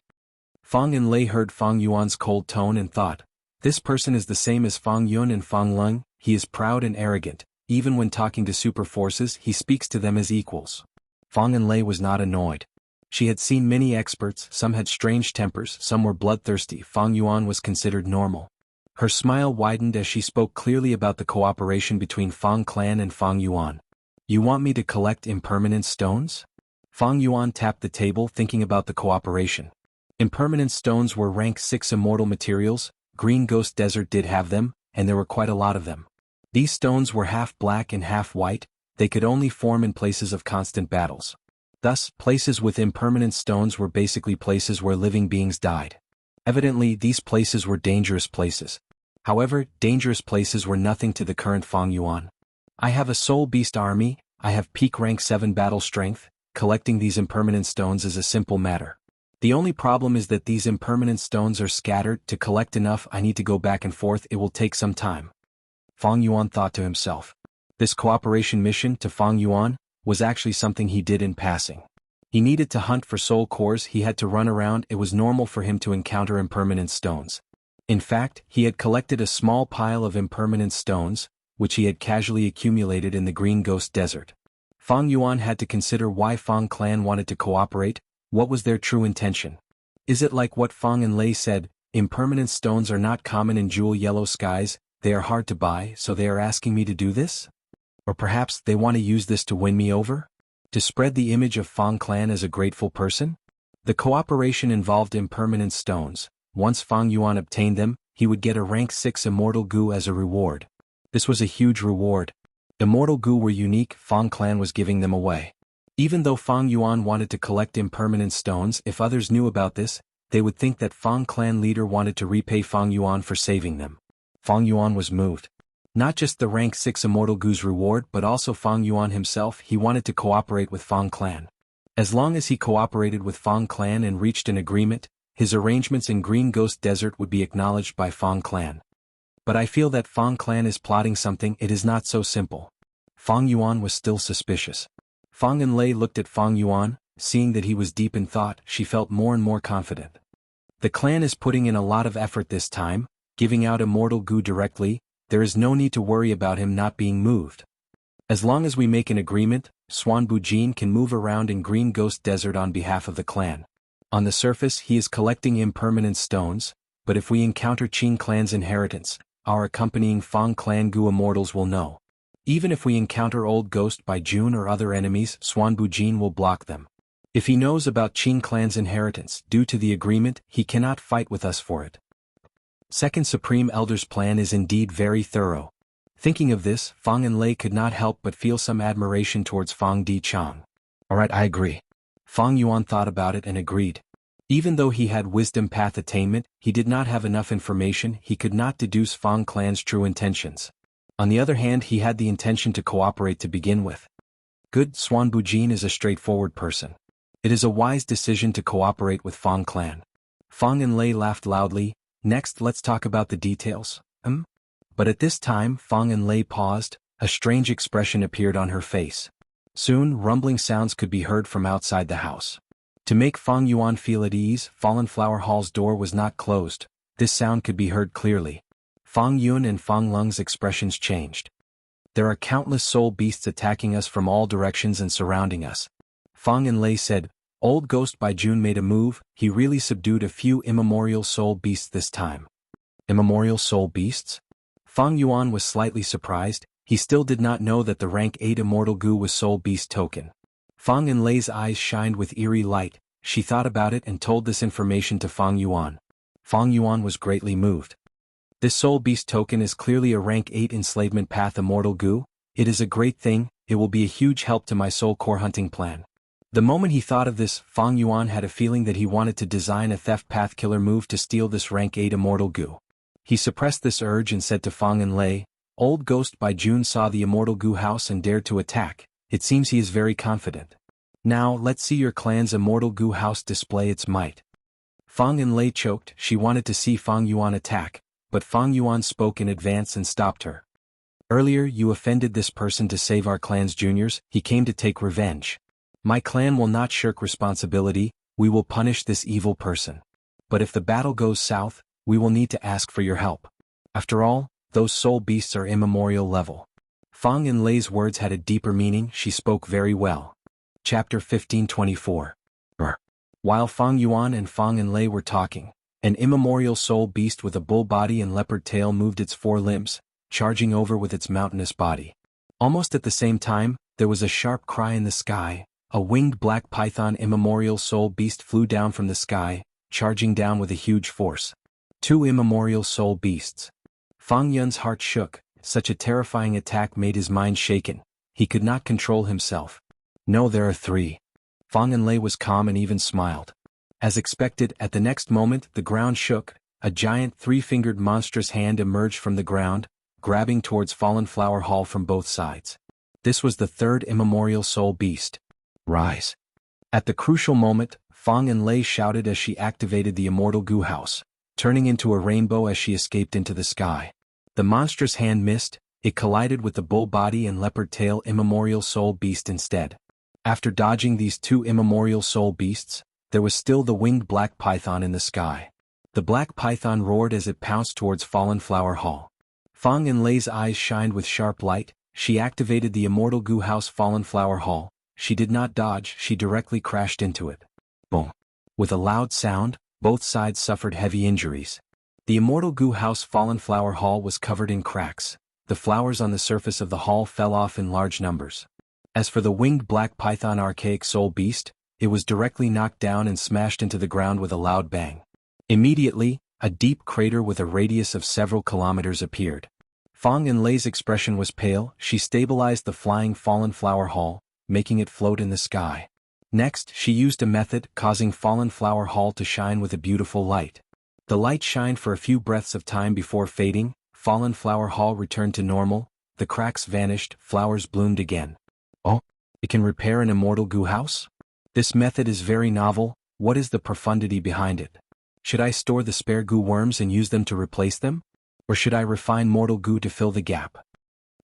S1: Fang and Lei heard Fang Yuan's cold tone and thought, this person is the same as Fang Yun and Fang Lung, he is proud and arrogant, even when talking to super forces he speaks to them as equals. Fang and Lei was not annoyed. She had seen many experts, some had strange tempers, some were bloodthirsty. Fang Yuan was considered normal. Her smile widened as she spoke clearly about the cooperation between Fang clan and Fang Yuan. You want me to collect impermanent stones? Fang Yuan tapped the table thinking about the cooperation. Impermanent stones were rank 6 immortal materials, Green Ghost Desert did have them, and there were quite a lot of them. These stones were half black and half white, they could only form in places of constant battles. Thus, places with impermanent stones were basically places where living beings died. Evidently, these places were dangerous places. However, dangerous places were nothing to the current Fang Yuan. I have a soul beast army, I have peak rank 7 battle strength, collecting these impermanent stones is a simple matter. The only problem is that these impermanent stones are scattered. To collect enough, I need to go back and forth, it will take some time. Fang Yuan thought to himself. This cooperation mission to Fang Yuan was actually something he did in passing. He needed to hunt for soul cores, he had to run around, it was normal for him to encounter impermanent stones. In fact, he had collected a small pile of impermanent stones, which he had casually accumulated in the Green Ghost Desert. Fang Yuan had to consider why Fang clan wanted to cooperate, what was their true intention. Is it like what Fang and Lei said, impermanent stones are not common in jewel yellow skies, they are hard to buy, so they are asking me to do this? Or perhaps they want to use this to win me over? To spread the image of Fang clan as a grateful person? The cooperation involved impermanent stones. Once Fang Yuan obtained them, he would get a rank 6 Immortal Gu as a reward. This was a huge reward. Immortal Gu were unique, Fang clan was giving them away. Even though Fang Yuan wanted to collect impermanent stones, if others knew about this, they would think that Fang clan leader wanted to repay Fang Yuan for saving them. Fang Yuan was moved. Not just the rank 6 Immortal Gu's reward but also Fang Yuan himself. He wanted to cooperate with Fang clan. As long as he cooperated with Fang clan and reached an agreement, his arrangements in Green Ghost Desert would be acknowledged by Fang clan. But I feel that Fang clan is plotting something. It is not so simple. Fang Yuan was still suspicious. Fang Enlei looked at Fang Yuan. Seeing that he was deep in thought, she felt more and more confident. The clan is putting in a lot of effort this time, giving out Immortal Gu directly. There is no need to worry about him not being moved. As long as we make an agreement, Xuan Bujin can move around in Green Ghost Desert on behalf of the clan. On the surface he is collecting impermanent stones, but if we encounter Qing clan's inheritance, our accompanying Fang clan Gu immortals will know. Even if we encounter Old Ghost by June or other enemies, Xuan Bujin will block them. If he knows about Qing clan's inheritance, due to the agreement, he cannot fight with us for it. Second Supreme Elder's plan is indeed very thorough. Thinking of this, Fang Enlei could not help but feel some admiration towards Fang Dichang. Alright, I agree. Fang Yuan thought about it and agreed. Even though he had wisdom path attainment, he did not have enough information. He could not deduce Fang clan's true intentions. On the other hand, he had the intention to cooperate to begin with. Good, Xuan Bujin is a straightforward person. It is a wise decision to cooperate with Fang clan. Fang Enlei laughed loudly. Next, let's talk about the details. But at this time, Fang Enlei paused. A strange expression appeared on her face. Soon, rumbling sounds could be heard from outside the house. To make Fang Yuan feel at ease, Fallen Flower Hall's door was not closed. This sound could be heard clearly. Fang Yun and Fang Lung's expressions changed. There are countless soul beasts attacking us from all directions and surrounding us. Fang Enlei said, Old Ghost by June made a move. He really subdued a few immemorial soul beasts this time. Immemorial soul beasts? Fang Yuan was slightly surprised. He still did not know that the rank 8 Immortal Gu was soul beast token. Fang Enlei's eyes shined with eerie light. She thought about it and told this information to Fang Yuan. Fang Yuan was greatly moved. This soul beast token is clearly a rank 8 enslavement path Immortal Gu. It is a great thing. It will be a huge help to my soul core hunting plan. The moment he thought of this, Fang Yuan had a feeling that he wanted to design a theft path killer move to steal this rank 8 Immortal Gu. He suppressed this urge and said to Fang Enlei, Old Ghost by June saw the Immortal Gu house and dared to attack. It seems he is very confident. Now, let's see your clan's Immortal Gu house display its might. Fang Enlei choked. She wanted to see Fang Yuan attack, but Fang Yuan spoke in advance and stopped her. Earlier you offended this person to save our clan's juniors. He came to take revenge. My clan will not shirk responsibility. We will punish this evil person. But if the battle goes south, we will need to ask for your help. After all, those soul beasts are immemorial level. Fang Enlei's words had a deeper meaning. She spoke very well. Chapter 1524. While Fang Yuan and Fang Enlei were talking, an immemorial soul beast with a bull body and leopard tail moved its 4 limbs, charging over with its mountainous body. Almost at the same time, there was a sharp cry in the sky. A winged black python immemorial soul beast flew down from the sky, charging down with a huge force. 2 immemorial soul beasts. Fang Yun's heart shook. Such a terrifying attack made his mind shaken. He could not control himself. No, there are 3. Fang Enlei was calm and even smiled. As expected, at the next moment, the ground shook. A giant 3-fingered monstrous hand emerged from the ground, grabbing towards Fallen Flower Hall from both sides. This was the 3rd immemorial soul beast. Rise. At the crucial moment, Fang Enlei shouted as she activated the Immortal Gu house, turning into a rainbow as she escaped into the sky. The monstrous hand missed. It collided with the bull body and leopard tail immemorial soul beast instead. After dodging these 2 immemorial soul beasts, there was still the winged black python in the sky. The black python roared as it pounced towards Fallen Flower Hall. Fang Enlei's eyes shined with sharp light. She activated the Immortal Gu house Fallen Flower Hall. She did not dodge, she directly crashed into it. Boom. With a loud sound, both sides suffered heavy injuries. The Immortal Gu house Fallen Flower Hall was covered in cracks. The flowers on the surface of the hall fell off in large numbers. As for the winged black python archaic soul beast, it was directly knocked down and smashed into the ground with a loud bang. Immediately, a deep crater with a radius of several kilometers appeared. Fang Enlei's expression was pale. She stabilized the flying Fallen Flower Hall, making it float in the sky. Next, she used a method causing Fallen Flower Hall to shine with a beautiful light. The light shined for a few breaths of time before fading. Fallen Flower Hall returned to normal, the cracks vanished, flowers bloomed again. Oh, it can repair an immortal goo house? This method is very novel. What is the profundity behind it? Should I store the spare goo worms and use them to replace them? Or should I refine mortal goo to fill the gap?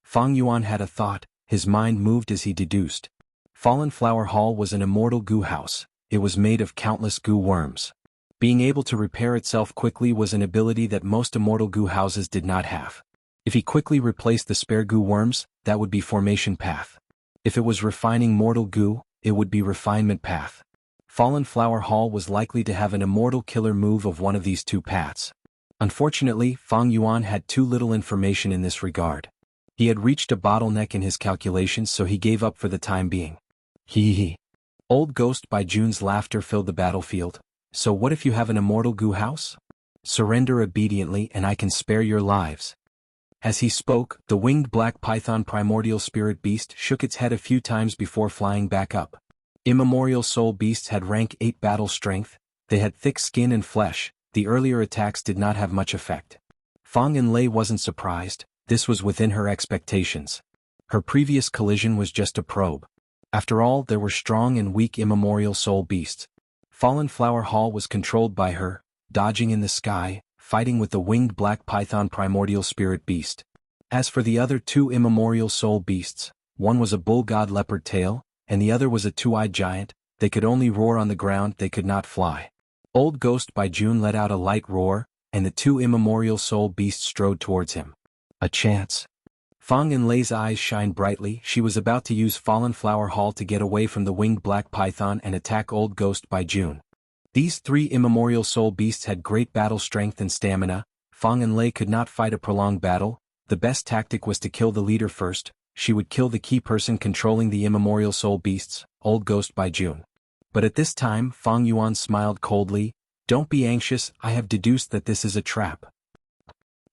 S1: Fang Yuan had a thought, his mind moved as he deduced. Fallen Flower Hall was an immortal goo house. It was made of countless goo worms. Being able to repair itself quickly was an ability that most immortal goo houses did not have. If he quickly replaced the spare goo worms, that would be formation path. If it was refining mortal goo, it would be refinement path. Fallen Flower Hall was likely to have an immortal killer move of one of these two paths. Unfortunately, Fang Yuan had too little information in this regard. He had reached a bottleneck in his calculations, so he gave up for the time being. Hee hee. Old Ghost by June's laughter filled the battlefield. So what if you have an immortal goo house? Surrender obediently and I can spare your lives. As he spoke, the winged black python primordial spirit beast shook its head a few times before flying back up. Immemorial soul beasts had rank 8 battle strength, they had thick skin and flesh, the earlier attacks did not have much effect. Fang Enlei wasn't surprised, this was within her expectations. Her previous collision was just a probe. After all, there were strong and weak immemorial soul beasts. Fallen Flower Hall was controlled by her, dodging in the sky, fighting with the winged black python primordial spirit beast. As for the other two immemorial soul beasts, one was a bull god leopard tail, and the other was a two-eyed giant. They could only roar on the ground, they could not fly. Old Ghost by June let out a light roar, and the two immemorial soul beasts strode towards him. A chance. Fang Enlei's eyes shined brightly. She was about to use Fallen Flower Hall to get away from the winged black python and attack Old Ghost by June. These three immemorial soul beasts had great battle strength and stamina. Fang Enlei could not fight a prolonged battle. The best tactic was to kill the leader first. She would kill the key person controlling the immemorial soul beasts, Old Ghost by June. But at this time, Fang Yuan smiled coldly. Don't be anxious, I have deduced that this is a trap.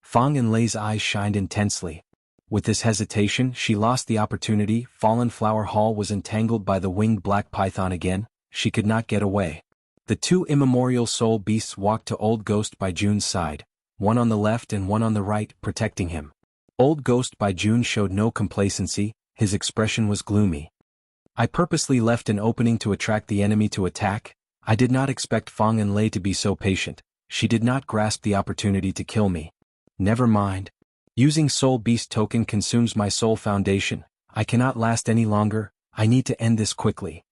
S1: Fang Enlei's eyes shined intensely. With this hesitation, she lost the opportunity. Fallen Flower Hall was entangled by the winged black python again. She could not get away. The two immemorial soul beasts walked to Old Ghost by June's side, one on the left and one on the right, protecting him. Old Ghost by June showed no complacency, his expression was gloomy. I purposely left an opening to attract the enemy to attack. I did not expect Fang Enlei to be so patient. She did not grasp the opportunity to kill me. Never mind. Using Soul Beast token consumes my soul foundation. I cannot last any longer, I need to end this quickly.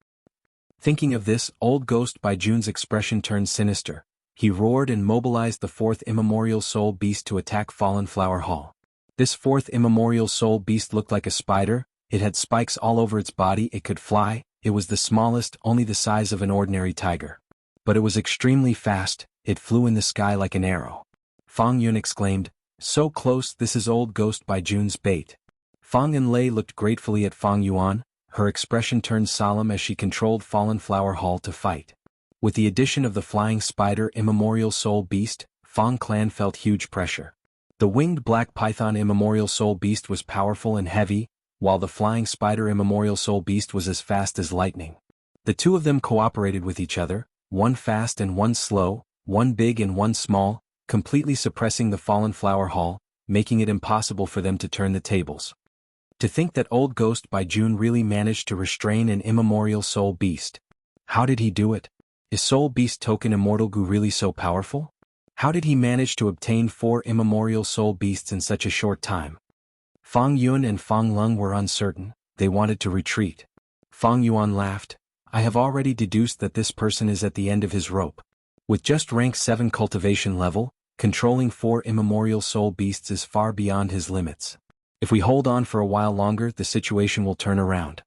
S1: Thinking of this, Old Ghost by June's expression turned sinister. He roared and mobilized the fourth immemorial soul beast to attack Fallen Flower Hall. This fourth immemorial soul beast looked like a spider, it had spikes all over its body, it could fly, it was the smallest, only the size of an ordinary tiger. But it was extremely fast, it flew in the sky like an arrow. Fang Yun exclaimed, so close, this is Old Ghost by June's bait. Fang Enlei looked gratefully at Fang Yuan, her expression turned solemn as she controlled Fallen Flower Hall to fight. With the addition of the flying spider immemorial soul beast, Fang clan felt huge pressure. The winged black python immemorial soul beast was powerful and heavy, while the flying spider immemorial soul beast was as fast as lightning. The two of them cooperated with each other, one fast and one slow, one big and one small, completely suppressing the Fallen Flower Hall, making it impossible for them to turn the tables. To think that Old Ghost by June really managed to restrain an immemorial soul beast. How did he do it? Is Soul Beast token Immortal Goo really so powerful? How did he manage to obtain 4 immemorial soul beasts in such a short time? Fang Yun and Fang Lung were uncertain, they wanted to retreat. Fang Yuan laughed, I have already deduced that this person is at the end of his rope. With just rank 7 cultivation level, controlling 4 immemorial soul beasts is far beyond his limits. If we hold on for a while longer, the situation will turn around.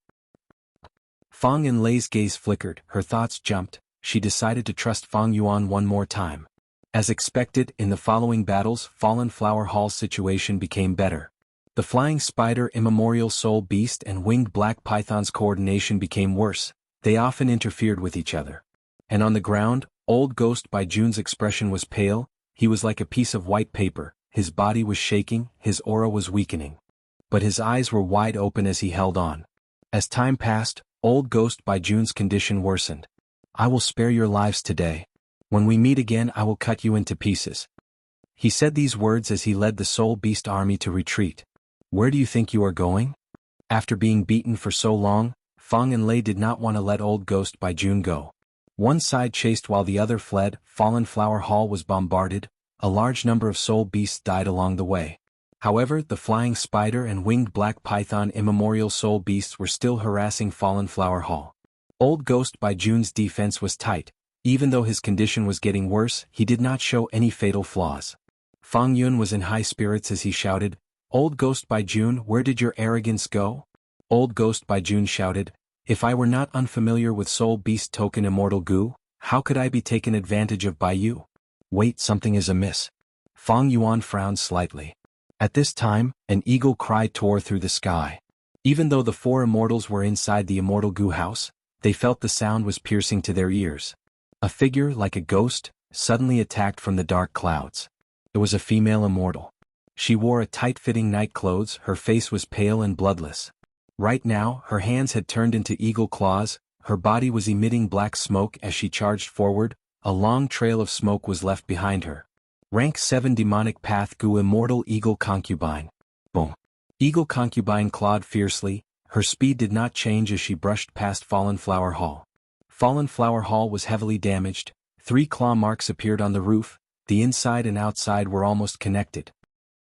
S1: Fang Enlei's gaze flickered, her thoughts jumped, she decided to trust Fang Yuan one more time. As expected, in the following battles, Fallen Flower Hall's situation became better. The flying spider immemorial soul beast and winged black python's coordination became worse, they often interfered with each other. And on the ground, Old Ghost by June's expression was pale, he was like a piece of white paper, his body was shaking, his aura was weakening. But his eyes were wide open as he held on. As time passed, Old Ghost by June's condition worsened. I will spare your lives today. When we meet again I will cut you into pieces. He said these words as he led the Soul Beast army to retreat. Where do you think you are going? After being beaten for so long, Fang and Lei did not want to let Old Ghost by June go. One side chased while the other fled. Fallen Flower Hall was bombarded. A large number of soul beasts died along the way. However, the flying spider and winged black python immemorial soul beasts were still harassing Fallen Flower Hall. Old Ghost by June's defense was tight. Even though his condition was getting worse, he did not show any fatal flaws. Fang Yun was in high spirits as he shouted, Old Ghost by June, where did your arrogance go? Old Ghost by June shouted, if I were not unfamiliar with Soul Beast token Immortal Goo, how could I be taken advantage of by you? Wait, something is amiss. Fang Yuan frowned slightly. At this time, an eagle cry tore through the sky. Even though the four immortals were inside the Immortal Goo house, they felt the sound was piercing to their ears. A figure like a ghost suddenly attacked from the dark clouds. It was a female immortal. She wore a tight-fitting night clothes, her face was pale and bloodless. Right now, her hands had turned into eagle claws, her body was emitting black smoke as she charged forward, a long trail of smoke was left behind her. Rank 7 Demonic Path Goo Immortal Eagle Concubine. Boom. Eagle Concubine clawed fiercely, her speed did not change as she brushed past Fallen Flower Hall. Fallen Flower Hall was heavily damaged, 3 claw marks appeared on the roof, the inside and outside were almost connected.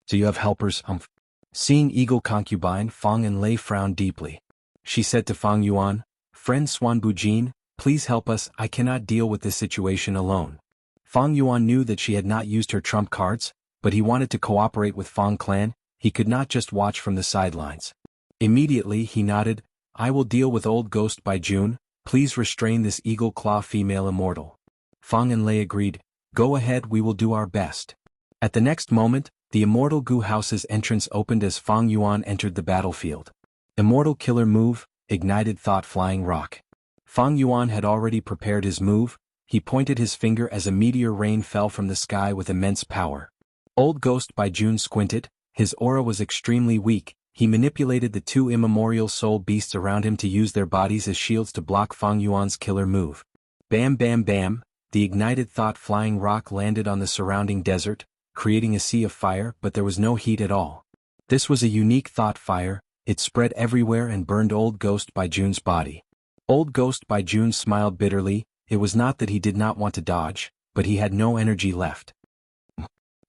S1: So you have helpers, humph. Seeing Eagle Concubine, Fang and Lei frowned deeply. She said to Fang Yuan, Friend Swan Bujin, please help us, I cannot deal with this situation alone. Fang Yuan knew that she had not used her trump cards, but he wanted to cooperate with Fang clan, he could not just watch from the sidelines. Immediately he nodded, I will deal with Old Ghost by June, please restrain this Eagle Claw female immortal. Fang and Lei agreed, go ahead, we will do our best. At the next moment, the Immortal Goo House's entrance opened as Fang Yuan entered the battlefield. Immortal Killer Move, Ignited Thought Flying Rock. Fang Yuan had already prepared his move, he pointed his finger as a meteor rain fell from the sky with immense power. Old Ghost by June squinted, his aura was extremely weak, he manipulated the 2 immemorial soul beasts around him to use their bodies as shields to block Fang Yuan's killer move. Bam bam bam, the Ignited Thought Flying Rock landed on the surrounding desert, creating a sea of fire, but there was no heat at all. This was a unique thought fire, it spread everywhere and burned Old Ghost by June's body. Old Ghost by June smiled bitterly, it was not that he did not want to dodge, but he had no energy left.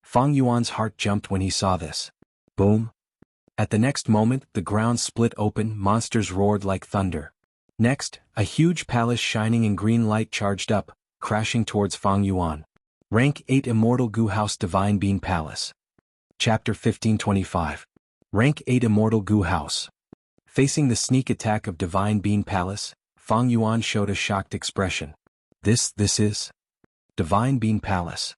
S1: Fang Yuan's heart jumped when he saw this. Boom. At the next moment, the ground split open, monsters roared like thunder. Next, a huge palace shining in green light charged up, crashing towards Fang Yuan. Rank 8 Immortal Goo House Divine Bean Palace. Chapter 1525. Rank 8 Immortal Goo House. Facing the sneak attack of Divine Bean Palace, Fang Yuan showed a shocked expression. This is Divine Bean Palace.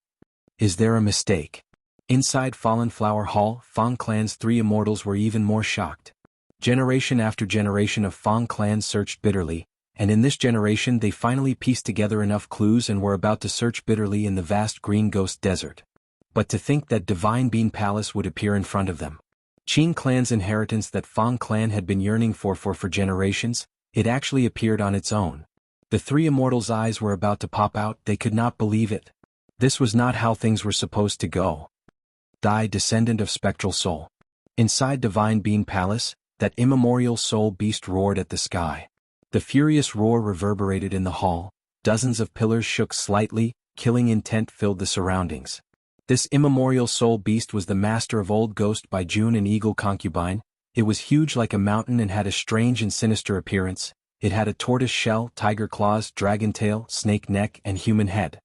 S1: Is there a mistake? Inside Fallen Flower Hall, Fang Clan's 3 immortals were even more shocked. Generation after generation of Fang Clan searched bitterly, and in this generation they finally pieced together enough clues and were about to search bitterly in the vast green ghost desert. But to think that Divine Bean Palace would appear in front of them. Qin Clan's inheritance that Fang Clan had been yearning for generations, it actually appeared on its own. The 3 immortals' eyes were about to pop out, they could not believe it. This was not how things were supposed to go. Die, descendant of spectral soul. Inside Divine Bean Palace, that immemorial soul beast roared at the sky. The furious roar reverberated in the hall, dozens of pillars shook slightly, killing intent filled the surroundings. This immemorial soul beast was the master of Old Ghost by June and Eagle Concubine. It was huge like a mountain and had a strange and sinister appearance. It had a tortoise shell, tiger claws, dragon tail, snake neck, and human head.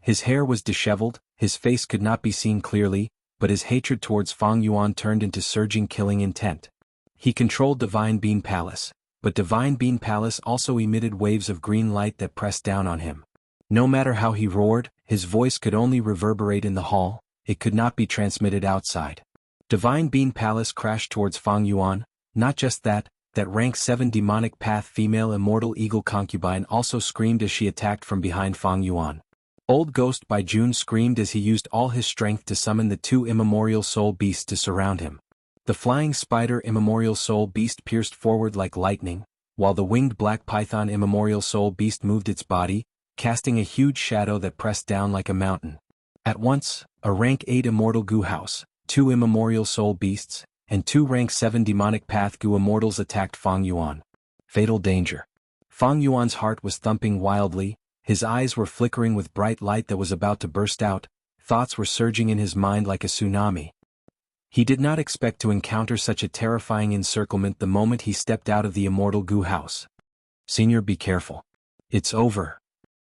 S1: His hair was disheveled, his face could not be seen clearly, but his hatred towards Fang Yuan turned into surging killing intent. He controlled Divine Bean Palace, but Divine Bean Palace also emitted waves of green light that pressed down on him. No matter how he roared, his voice could only reverberate in the hall, it could not be transmitted outside. Divine Bean Palace crashed towards Fang Yuan, not just that rank 7 Demonic Path female Immortal Eagle Concubine also screamed as she attacked from behind Fang Yuan. Old Ghost by June screamed as he used all his strength to summon the 2 immemorial soul beasts to surround him. The flying spider immemorial soul beast pierced forward like lightning, while the winged black python immemorial soul beast moved its body, casting a huge shadow that pressed down like a mountain. At once, a rank 8 immortal Gu house, 2 immemorial soul beasts, and 2 rank 7 demonic path Gu immortals attacked Fang Yuan. Fatal danger. Fang Yuan's heart was thumping wildly, his eyes were flickering with bright light that was about to burst out, thoughts were surging in his mind like a tsunami. He did not expect to encounter such a terrifying encirclement the moment he stepped out of the immortal Gu house. "Senior, be careful. It's over."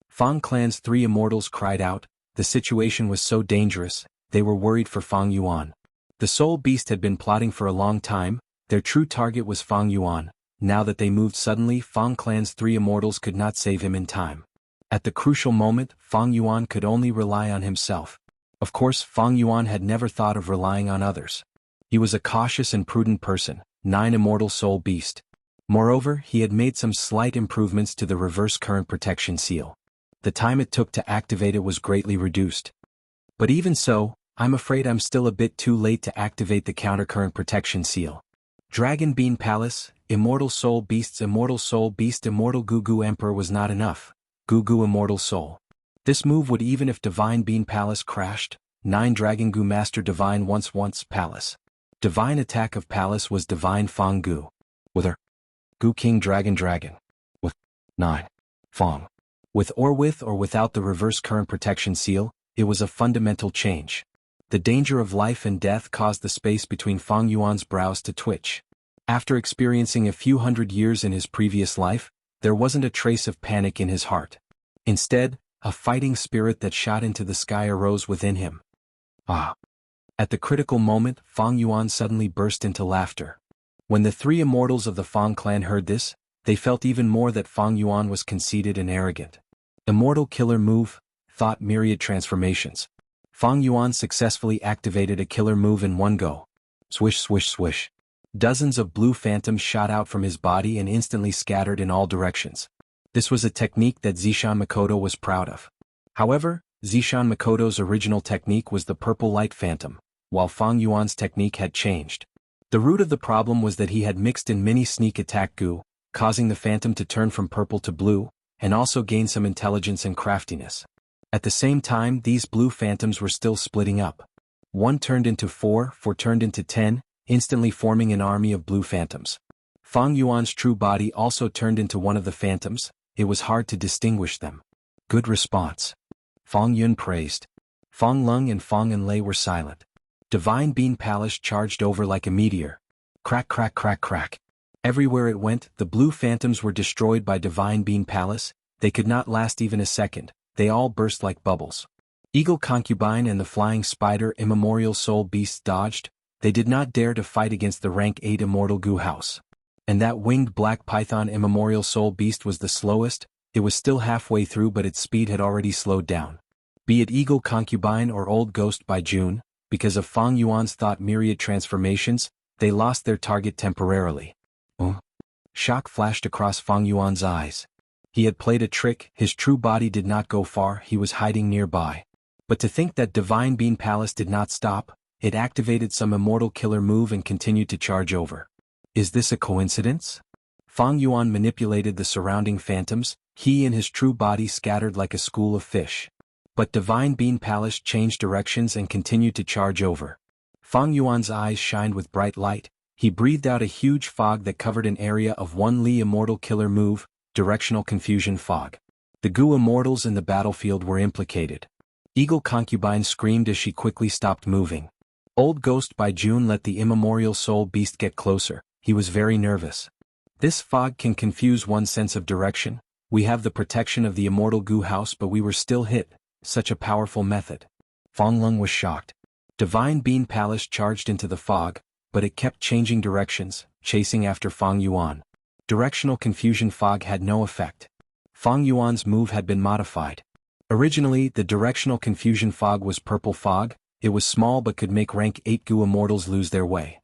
S1: Fang Clan's 3 immortals cried out. The situation was so dangerous, they were worried for Fang Yuan. The soul beast had been plotting for a long time, their true target was Fang Yuan. Now that they moved suddenly, Fang Clan's 3 immortals could not save him in time. At the crucial moment, Fang Yuan could only rely on himself. Of course, Fang Yuan had never thought of relying on others. He was a cautious and prudent person, 9 immortal soul beast. Moreover, he had made some slight improvements to the reverse current protection seal. The time it took to activate it was greatly reduced. But even so, I'm afraid I'm still a bit too late to activate the countercurrent protection seal. Dragon Bean Palace, Immortal Soul Beasts, Immortal Soul Beast, Immortal Gugu Emperor was not enough. Gugu Immortal Soul. This move would even if Divine Bean Palace crashed. 9 Dragon Gu Master Divine once Palace. Divine Attack of Palace was Divine Fang Gu. With her. Gu King Dragon. With 9. Fang. With or without the reverse current protection seal, it was a fundamental change. The danger of life and death caused the space between Fang Yuan's brows to twitch. After experiencing a few hundred years in his previous life, there wasn't a trace of panic in his heart. Instead, a fighting spirit that shot into the sky arose within him. Ah! At the critical moment, Fang Yuan suddenly burst into laughter. When the 3 immortals of the Fang clan heard this, they felt even more that Fang Yuan was conceited and arrogant. Immortal Killer Move, Thought Myriad Transformations. Fang Yuan successfully activated a killer move in one go. Swish swish swish. Dozens of blue phantoms shot out from his body and instantly scattered in all directions. This was a technique that Zishan Makoto was proud of. However, Zishan Makoto's original technique was the purple light phantom, while Fang Yuan's technique had changed. The root of the problem was that he had mixed in mini sneak attack Gu, causing the phantom to turn from purple to blue, and also gain some intelligence and craftiness. At the same time, these blue phantoms were still splitting up. 1 turned into 4 turned into 10, instantly forming an army of blue phantoms. Fang Yuan's true body also turned into one of the phantoms. It was hard to distinguish them. Good response. Fang Yun praised. Fang Lung and Fang Enlei were silent. Divine Bean Palace charged over like a meteor. Crack crack crack crack. Everywhere it went, the blue phantoms were destroyed by Divine Bean Palace. They could not last even a second. They all burst like bubbles. Eagle Concubine and the Flying Spider Immemorial Soul Beasts dodged. They did not dare to fight against the rank 8 Immortal Gu House. And that winged black python Immemorial Soul Beast was the slowest. It was still halfway through, but its speed had already slowed down. Be it Eagle Concubine or Old Ghost by June, because of Fang Yuan's thought myriad transformations, they lost their target temporarily. Shock flashed across Fang Yuan's eyes. He had played a trick. His true body did not go far, he was hiding nearby. But to think that Divine Bean Palace did not stop, it activated some immortal killer move and continued to charge over. Is this a coincidence? Fang Yuan manipulated the surrounding phantoms, he and his true body scattered like a school of fish. But Divine Bean Palace changed directions and continued to charge over. Fang Yuan's eyes shined with bright light. He breathed out a huge fog that covered an area of 1 Li immortal killer move, Directional Confusion Fog. The Gu immortals in the battlefield were implicated. Eagle Concubine screamed as she quickly stopped moving. Old Ghost by June let the immemorial soul beast get closer. He was very nervous. This fog can confuse one's sense of direction. We have the protection of the immortal Gu house, but we were still hit. Such a powerful method. Fang Lung was shocked. Divine Bean Palace charged into the fog, but it kept changing directions, chasing after Fang Yuan. Directional Confusion Fog had no effect. Fang Yuan's move had been modified. Originally, the Directional Confusion Fog was purple fog. It was small but could make rank 8 Gu immortals lose their way.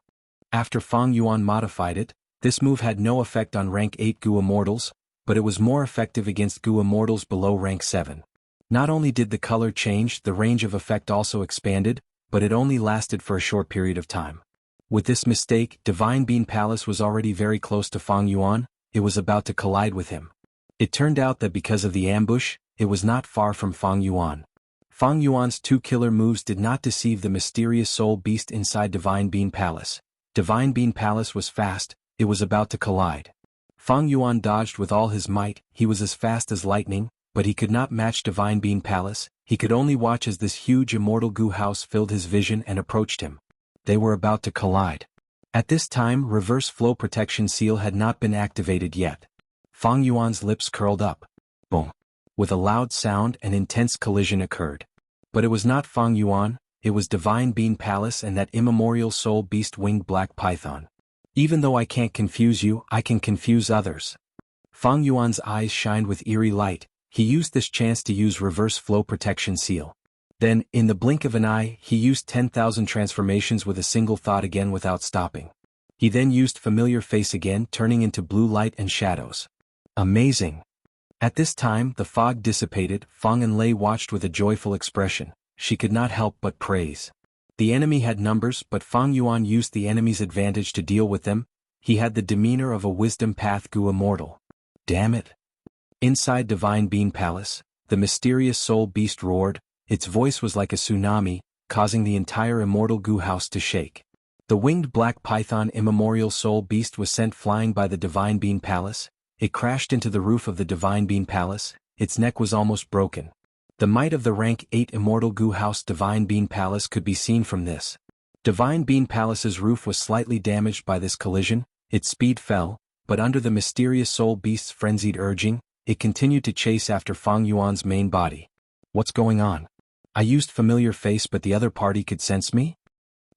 S1: After Fang Yuan modified it, this move had no effect on rank 8 Gu immortals, but it was more effective against Gu immortals below rank 7. Not only did the color change, the range of effect also expanded, but it only lasted for a short period of time. With this mistake, Divine Bean Palace was already very close to Fang Yuan. it was about to collide with him. It turned out that because of the ambush, it was not far from Fang Yuan. Fang Yuan's two killer moves did not deceive the mysterious soul beast inside Divine Bean Palace. Divine Bean Palace was fast, it was about to collide. Fang Yuan dodged with all his might, he was as fast as lightning, but he could not match Divine Bean Palace, he could only watch as this huge immortal goo house filled his vision and approached him. They were about to collide. At this time, reverse flow protection seal had not been activated yet. Fang Yuan's lips curled up. Boom. With a loud sound, an intense collision occurred. But it was not Fang Yuan, it was Divine Bean Palace and that immemorial soul beast winged black python. Even though I can't confuse you, I can confuse others. Fang Yuan's eyes shined with eerie light, he used this chance to use reverse flow protection seal. Then, in the blink of an eye, he used 10,000 transformations with a single thought again without stopping. He then used familiar face again, turning into blue light and shadows. Amazing! At this time, the fog dissipated, Fang and Lei watched with a joyful expression, she could not help but praise. The enemy had numbers, but Fang Yuan used the enemy's advantage to deal with them, he had the demeanor of a wisdom path Gu immortal. Damn it! Inside Divine Bean Palace, the mysterious soul beast roared, its voice was like a tsunami, causing the entire immortal goo house to shake. The winged black python immemorial soul beast was sent flying by the Divine Bean Palace, it crashed into the roof of the Divine Bean Palace, its neck was almost broken. The might of the rank 8 immortal goo house Divine Bean Palace could be seen from this. Divine Bean Palace's roof was slightly damaged by this collision, its speed fell, but under the mysterious soul beast's frenzied urging, it continued to chase after Fang Yuan's main body. What's going on? I used familiar face but the other party could sense me?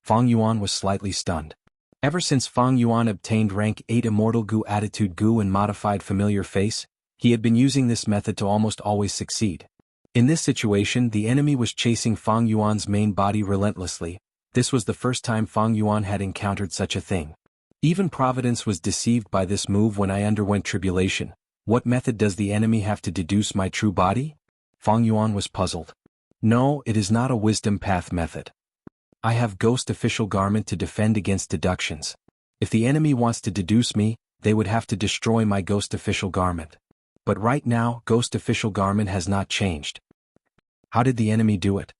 S1: Fang Yuan was slightly stunned. Ever since Fang Yuan obtained rank 8 Immortal Gu Attitude Gu and modified familiar face, he had been using this method to almost always succeed. In this situation the enemy was chasing Fang Yuan's main body relentlessly, this was the first time Fang Yuan had encountered such a thing. Even Providence was deceived by this move when I underwent tribulation. What method does the enemy have to deduce my true body? Fang Yuan was puzzled. No, it is not a wisdom path method. I have Ghost Official Garment to defend against deductions. If the enemy wants to deduce me, they would have to destroy my Ghost Official Garment. But right now, Ghost Official Garment has not changed. How did the enemy do it?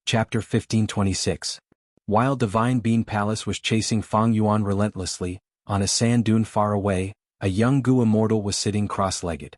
S1: Chapter 1526. While Divine Bean Palace was chasing Fang Yuan relentlessly, on a sand dune far away, a young Gu immortal was sitting cross-legged.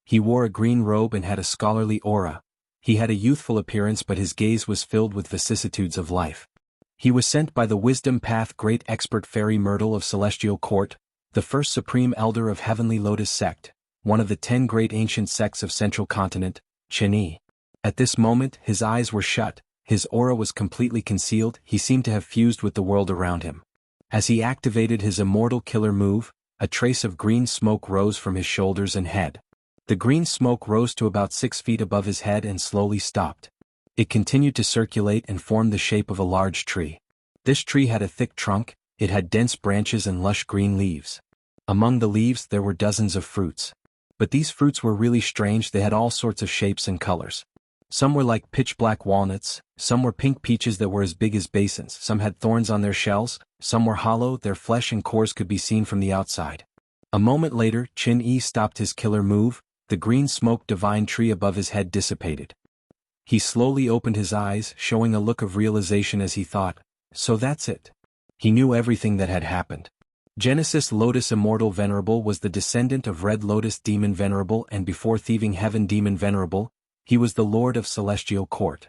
S1: He wore a green robe and had a scholarly aura. He had a youthful appearance but his gaze was filled with vicissitudes of life. He was sent by the Wisdom Path Great Expert Fairy Myrtle of Celestial Court, the first Supreme Elder of Heavenly Lotus Sect, one of the 10 great ancient sects of Central Continent, Chenyi. At this moment, his eyes were shut, his aura was completely concealed, he seemed to have fused with the world around him. As he activated his immortal killer move, a trace of green smoke rose from his shoulders and head. The green smoke rose to about 6 feet above his head and slowly stopped. It continued to circulate and formed the shape of a large tree. This tree had a thick trunk, it had dense branches and lush green leaves. Among the leaves there were dozens of fruits. But these fruits were really strange, they had all sorts of shapes and colors. Some were like pitch-black walnuts, some were pink peaches that were as big as basins, some had thorns on their shells, some were hollow, their flesh and cores could be seen from the outside. A moment later, Chenyi stopped his killer move, the green smoke divine tree above his head dissipated. He slowly opened his eyes, showing a look of realization as he thought, so that's it. He knew everything that had happened. Genesis Lotus Immortal Venerable was the descendant of Red Lotus Demon Venerable and before Thieving Heaven Demon Venerable, he was the Lord of Celestial Court.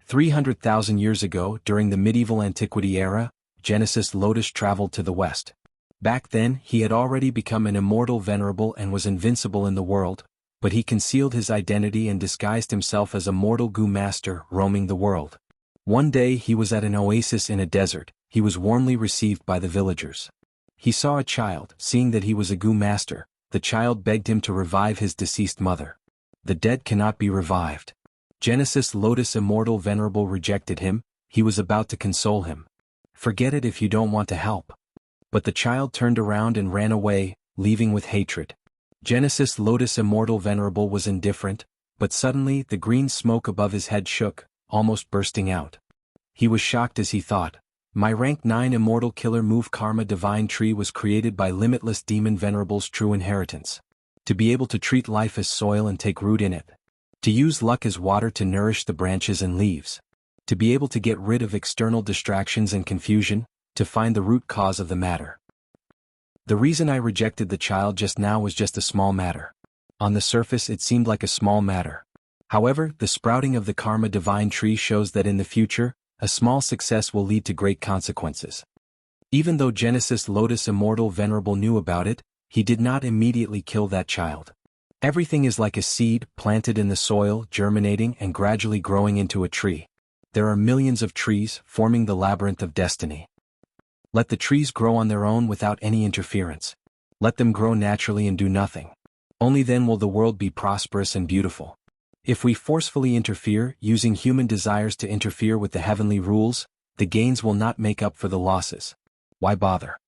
S1: 300,000 years ago, during the medieval antiquity era, Genesis Lotus traveled to the west. Back then, he had already become an immortal venerable and was invincible in the world, but he concealed his identity and disguised himself as a mortal Gu master roaming the world. One day he was at an oasis in a desert, he was warmly received by the villagers. He saw a child, seeing that he was a Gu master, the child begged him to revive his deceased mother. The dead cannot be revived. Genesis Lotus Immortal Venerable rejected him, he was about to console him. Forget it if you don't want to help. But the child turned around and ran away, leaving with hatred. Genesis Lotus Immortal Venerable was indifferent, but suddenly the green smoke above his head shook, almost bursting out. He was shocked as he thought, My rank 9 Immortal Killer Move Karma Divine Tree was created by Limitless Demon Venerable's true inheritance. To be able to treat life as soil and take root in it. To use luck as water to nourish the branches and leaves. To be able to get rid of external distractions and confusion, to find the root cause of the matter. The reason I rejected the child just now was just a small matter. On the surface it seemed like a small matter. However, the sprouting of the Karma Divine Tree shows that in the future, a small success will lead to great consequences. Even though Genesis Lotus Immortal Venerable knew about it, he did not immediately kill that child. Everything is like a seed, planted in the soil, germinating and gradually growing into a tree. There are millions of trees, forming the labyrinth of destiny. Let the trees grow on their own without any interference. Let them grow naturally and do nothing. Only then will the world be prosperous and beautiful. If we forcefully interfere, using human desires to interfere with the heavenly rules, the gains will not make up for the losses. Why bother?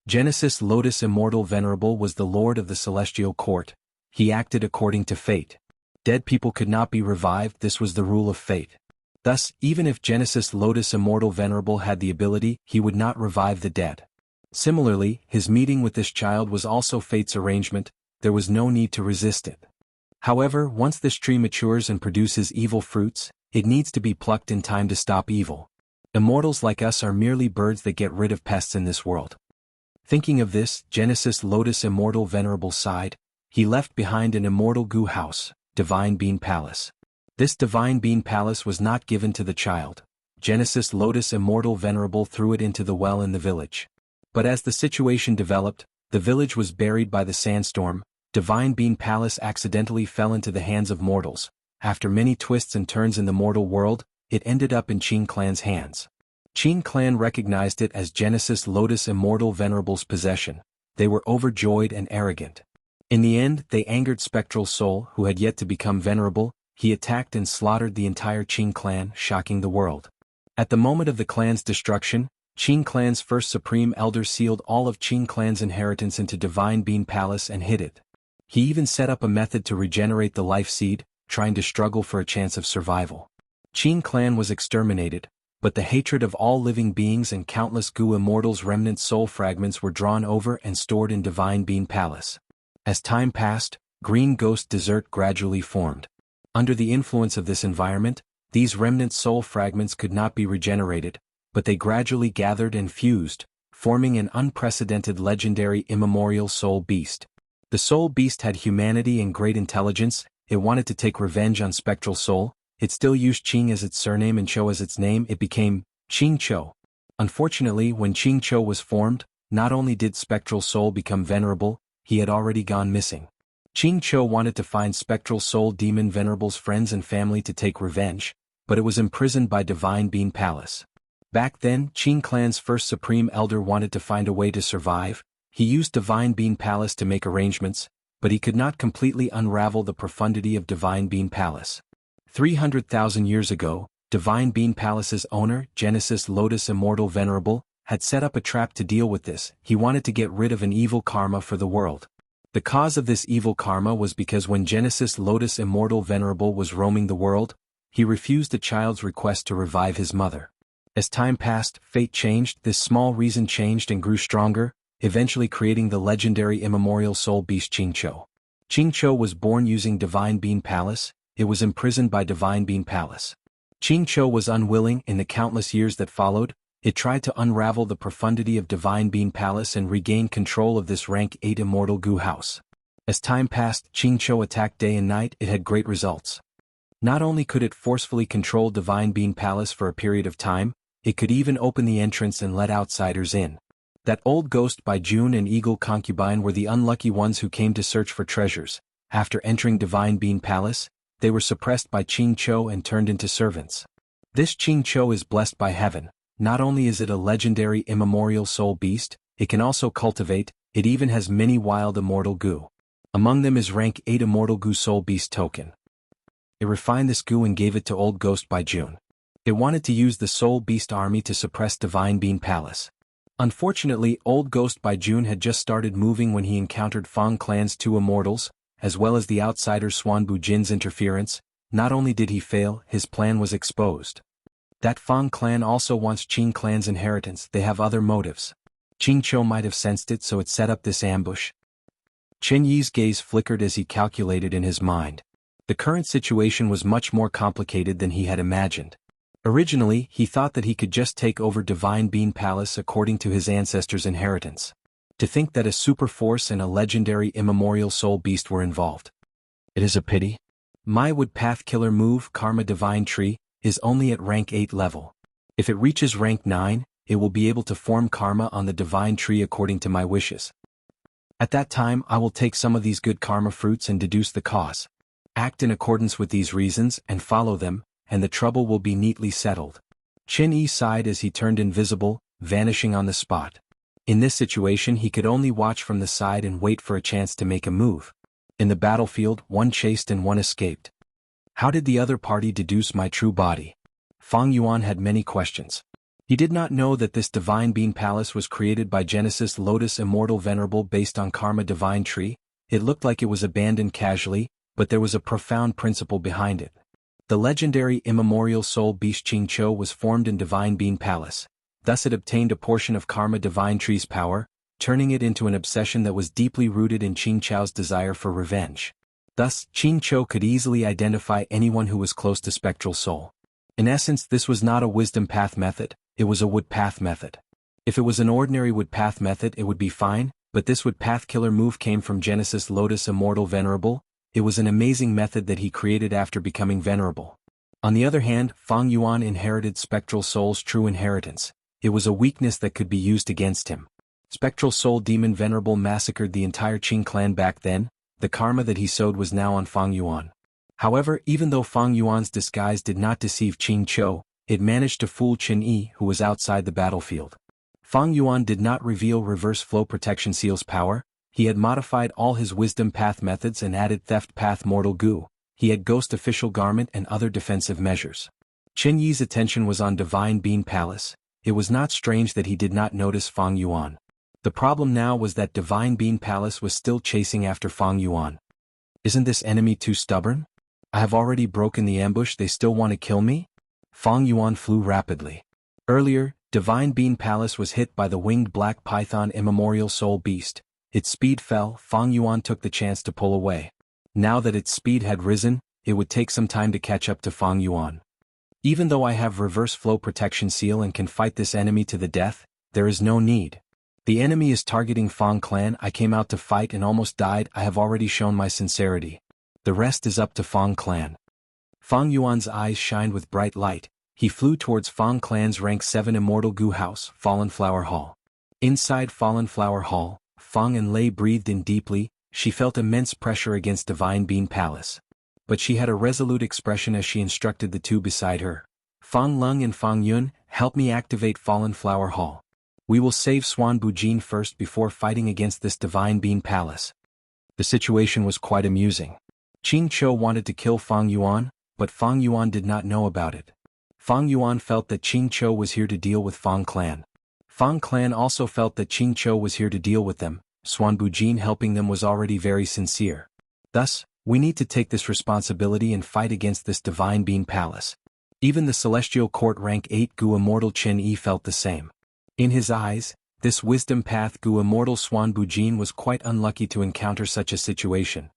S1: Genesis Lotus Immortal Venerable was the lord of the celestial court. He acted according to fate. Dead people could not be revived, this was the rule of fate. Thus, even if Genesis Lotus Immortal Venerable had the ability, he would not revive the dead. Similarly, his meeting with this child was also fate's arrangement, there was no need to resist it. However, once this tree matures and produces evil fruits, it needs to be plucked in time to stop evil. Immortals like us are merely birds that get rid of pests in this world. Thinking of this, Genesis Lotus Immortal Venerable sighed. He left behind an immortal goo house, Divine Bean Palace. This Divine Bean Palace was not given to the child. Genesis Lotus Immortal Venerable threw it into the well in the village. But as the situation developed, the village was buried by the sandstorm. Divine Bean Palace accidentally fell into the hands of mortals. After many twists and turns in the mortal world, it ended up in Qing Clan's hands. Qing Clan recognized it as Genesis Lotus Immortal Venerable's possession. They were overjoyed and arrogant. In the end, they angered Spectral Soul, who had yet to become venerable. He attacked and slaughtered the entire Qing Clan, shocking the world. At the moment of the clan's destruction, Qing Clan's first Supreme Elder sealed all of Qing Clan's inheritance into Divine Bean Palace and hid it. He even set up a method to regenerate the life seed, trying to struggle for a chance of survival. Qing Clan was exterminated, but the hatred of all living beings and countless Gu Immortals' remnant soul fragments were drawn over and stored in Divine Bean Palace. As time passed, Green Ghost Desert gradually formed. Under the influence of this environment, these remnant soul fragments could not be regenerated, but they gradually gathered and fused, forming an unprecedented legendary immemorial soul beast. The soul beast had humanity and great intelligence. It wanted to take revenge on Spectral Soul. It still used Qing as its surname and Chou as its name. It became Qing Chou. Unfortunately, when Qing Chou was formed, not only did Spectral Soul become venerable, he had already gone missing. Qing Chou wanted to find Spectral Soul Demon Venerable's friends and family to take revenge, but it was imprisoned by Divine Bean Palace. Back then, Qing Clan's first Supreme Elder wanted to find a way to survive. He used Divine Bean Palace to make arrangements, but he could not completely unravel the profundity of Divine Bean Palace. 300,000 years ago, Divine Bean Palace's owner, Genesis Lotus Immortal Venerable, had set up a trap to deal with this. He wanted to get rid of an evil karma for the world. The cause of this evil karma was because when Genesis Lotus Immortal Venerable was roaming the world, he refused a child's request to revive his mother. As time passed, fate changed. This small reason changed and grew stronger, eventually creating the legendary immemorial soul beast Qing Chou. Qing Chou was born using Divine Bean Palace. It was imprisoned by Divine Bean Palace. Qing Chou was unwilling. In the countless years that followed, it tried to unravel the profundity of Divine Bean Palace and regain control of this rank 8 immortal goo house. As time passed, Qing Chou attacked day and night. It had great results. Not only could it forcefully control Divine Bean Palace for a period of time, it could even open the entrance and let outsiders in. That old ghost by June and Eagle Concubine were the unlucky ones who came to search for treasures. After entering Divine Bean Palace, they were suppressed by Qing Chou and turned into servants. This Qing Chou is blessed by heaven. Not only is it a legendary immemorial soul beast, it can also cultivate. It even has many wild immortal goo. Among them is rank 8 immortal goo soul beast token. It refined this goo and gave it to old ghost by June. It wanted to use the soul beast army to suppress Divine Bean Palace. Unfortunately, old ghost by June had just started moving when he encountered Fang Clan's 2 immortals, as well as the outsider Swanbu Jin's interference. Not only did he fail, his plan was exposed. That Fang clan also wants Qing clan's inheritance. They have other motives. Qing Chou might have sensed it, so it set up this ambush. Chen Yi's gaze flickered as he calculated in his mind. The current situation was much more complicated than he had imagined. Originally, he thought that he could just take over Divine Bean Palace according to his ancestors' inheritance. To think that a super force and a legendary immemorial soul beast were involved. It is a pity. My wood path killer move, Karma Divine Tree, is only at rank 8 level. If it reaches rank 9, it will be able to form karma on the divine tree according to my wishes. At that time I will take some of these good karma fruits and deduce the cause. Act in accordance with these reasons and follow them, and the trouble will be neatly settled. Chen Yi sighed as he turned invisible, vanishing on the spot. In this situation he could only watch from the side and wait for a chance to make a move. In the battlefield, one chased and one escaped. How did the other party deduce my true body? Fang Yuan had many questions. He did not know that this Divine Bean Palace was created by Genesis Lotus Immortal Venerable based on Karma Divine Tree. It looked like it was abandoned casually, but there was a profound principle behind it. The legendary immemorial soul beast Qing Chou was formed in Divine Bean Palace. Thus it obtained a portion of Karma Divine Tree's power, turning it into an obsession that was deeply rooted in Qing Chou's desire for revenge. Thus, Qing Chou could easily identify anyone who was close to Spectral Soul. In essence, this was not a wisdom path method, it was a wood path method. If it was an ordinary wood path method it would be fine, but this wood path killer move came from Genesis Lotus Immortal Venerable. It was an amazing method that he created after becoming venerable. On the other hand, Fang Yuan inherited Spectral Soul's true inheritance. It was a weakness that could be used against him. Spectral Soul Demon Venerable massacred the entire Qing clan back then. The karma that he sowed was now on Fang Yuan. However, even though Fang Yuan's disguise did not deceive Qing Chou, it managed to fool Chen Yi, who was outside the battlefield. Fang Yuan did not reveal Reverse Flow Protection Seal's power. He had modified all his Wisdom Path methods and added Theft Path Mortal Goo. He had Ghost Official Garment and other defensive measures. Chen Yi's attention was on Divine Bean Palace. It was not strange that he did not notice Fang Yuan. The problem now was that Divine Bean Palace was still chasing after Fang Yuan. Isn't this enemy too stubborn? I have already broken the ambush, they still want to kill me? Fang Yuan flew rapidly. Earlier, Divine Bean Palace was hit by the winged black python immemorial soul beast. Its speed fell. Fang Yuan took the chance to pull away. Now that its speed had risen, it would take some time to catch up to Fang Yuan. Even though I have Reverse Flow Protection Seal and can fight this enemy to the death, there is no need. The enemy is targeting Fang clan. I came out to fight and almost died. I have already shown my sincerity. The rest is up to Fang clan. Fang Yuan's eyes shined with bright light. He flew towards Fang clan's rank 7 Immortal Goo House, Fallen Flower Hall. Inside Fallen Flower Hall, Fang and Lei breathed in deeply. She felt immense pressure against Divine Bean Palace. But she had a resolute expression as she instructed the two beside her. Fang Lung and Fang Yun, help me activate Fallen Flower Hall. We will save Swan Bujin first before fighting against this Divine Bean Palace. The situation was quite amusing. Qing Chou wanted to kill Fang Yuan, but Fang Yuan did not know about it. Fang Yuan felt that Qing Chou was here to deal with Fang clan. Fang clan also felt that Qing Chou was here to deal with them. Swan Bujin helping them was already very sincere. Thus, we need to take this responsibility and fight against this Divine Bean Palace. Even the Celestial Court rank 8 Gu Immortal Chen Yi felt the same. In his eyes, this Wisdom Path Gu Immortal Swan Bujin was quite unlucky to encounter such a situation.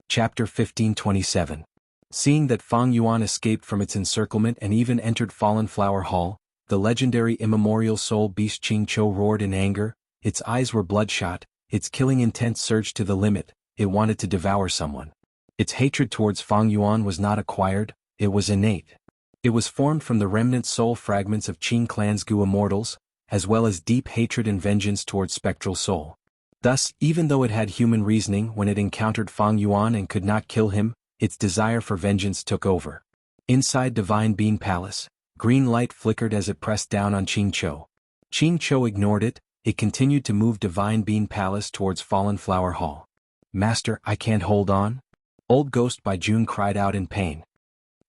S1: Chapter 1527. Seeing that Fang Yuan escaped from its encirclement and even entered Fallen Flower Hall, the legendary immemorial soul beast Qing Chou roared in anger. Its eyes were bloodshot, its killing intent surged to the limit. It wanted to devour someone. Its hatred towards Fang Yuan was not acquired, it was innate. It was formed from the remnant soul fragments of Qing clan's Gu Immortals, as well as deep hatred and vengeance towards Spectral Soul. Thus, even though it had human reasoning when it encountered Fang Yuan and could not kill him, its desire for vengeance took over. Inside Divine Bean Palace, green light flickered as it pressed down on Qing Chou. Qing Chou ignored it. It continued to move Divine Bean Palace towards Fallen Flower Hall. Master, I can't hold on? Old Ghost by June cried out in pain.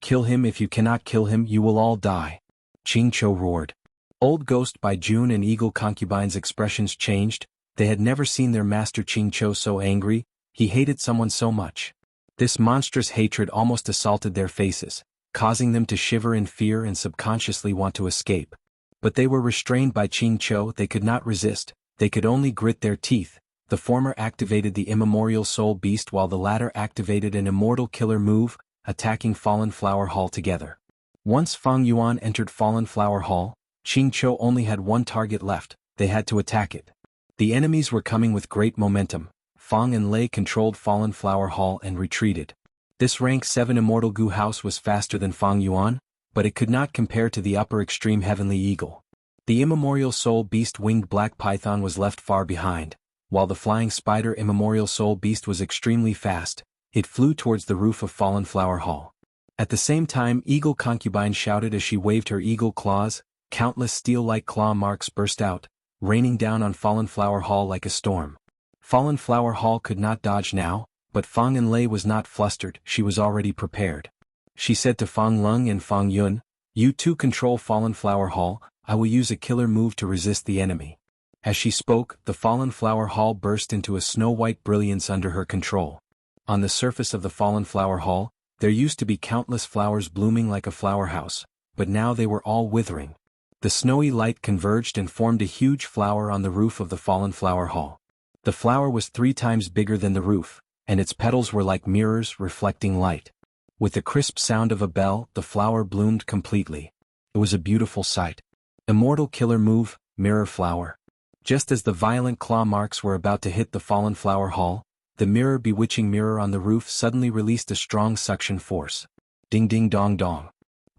S1: Kill him. If you cannot kill him, you will all die. Qing Chou roared. Old Ghost by June and Eagle Concubine's expressions changed. They had never seen their master Qing Chou so angry. He hated someone so much. This monstrous hatred almost assaulted their faces. causing them to shiver in fear and subconsciously want to escape. But they were restrained by Qingqiu. They could not resist, they could only grit their teeth. The former activated the immemorial soul beast while the latter activated an immortal killer move, attacking Fallen Flower Hall together. Once Fang Yuan entered Fallen Flower Hall, Qingqiu only had one target left, they had to attack it. The enemies were coming with great momentum. Fang and Lei controlled Fallen Flower Hall and retreated. This rank 7 Immortal Gu house was faster than Fang Yuan, but it could not compare to the upper extreme Heavenly Eagle. The immemorial soul beast Winged Black Python was left far behind, while the flying spider immemorial soul beast was extremely fast. It flew towards the roof of Fallen Flower Hall. At the same time, Eagle Concubine shouted as she waved her eagle claws. Countless steel-like claw marks burst out, raining down on Fallen Flower Hall like a storm. Fallen Flower Hall could not dodge now, but Fang and Lei was not flustered, she was already prepared. She said to Fang Lung and Fang Yun, "You two control Fallen Flower Hall, I will use a killer move to resist the enemy." As she spoke, the Fallen Flower Hall burst into a snow-white brilliance under her control. On the surface of the Fallen Flower Hall, there used to be countless flowers blooming like a flower house, but now they were all withering. The snowy light converged and formed a huge flower on the roof of the Fallen Flower Hall. The flower was 3 times bigger than the roof, and its petals were like mirrors reflecting light. With the crisp sound of a bell, the flower bloomed completely. It was a beautiful sight. Immortal killer move, Mirror Flower. Just as the violent claw marks were about to hit the Fallen Flower Hall, the bewitching mirror on the roof suddenly released a strong suction force. Ding ding dong dong.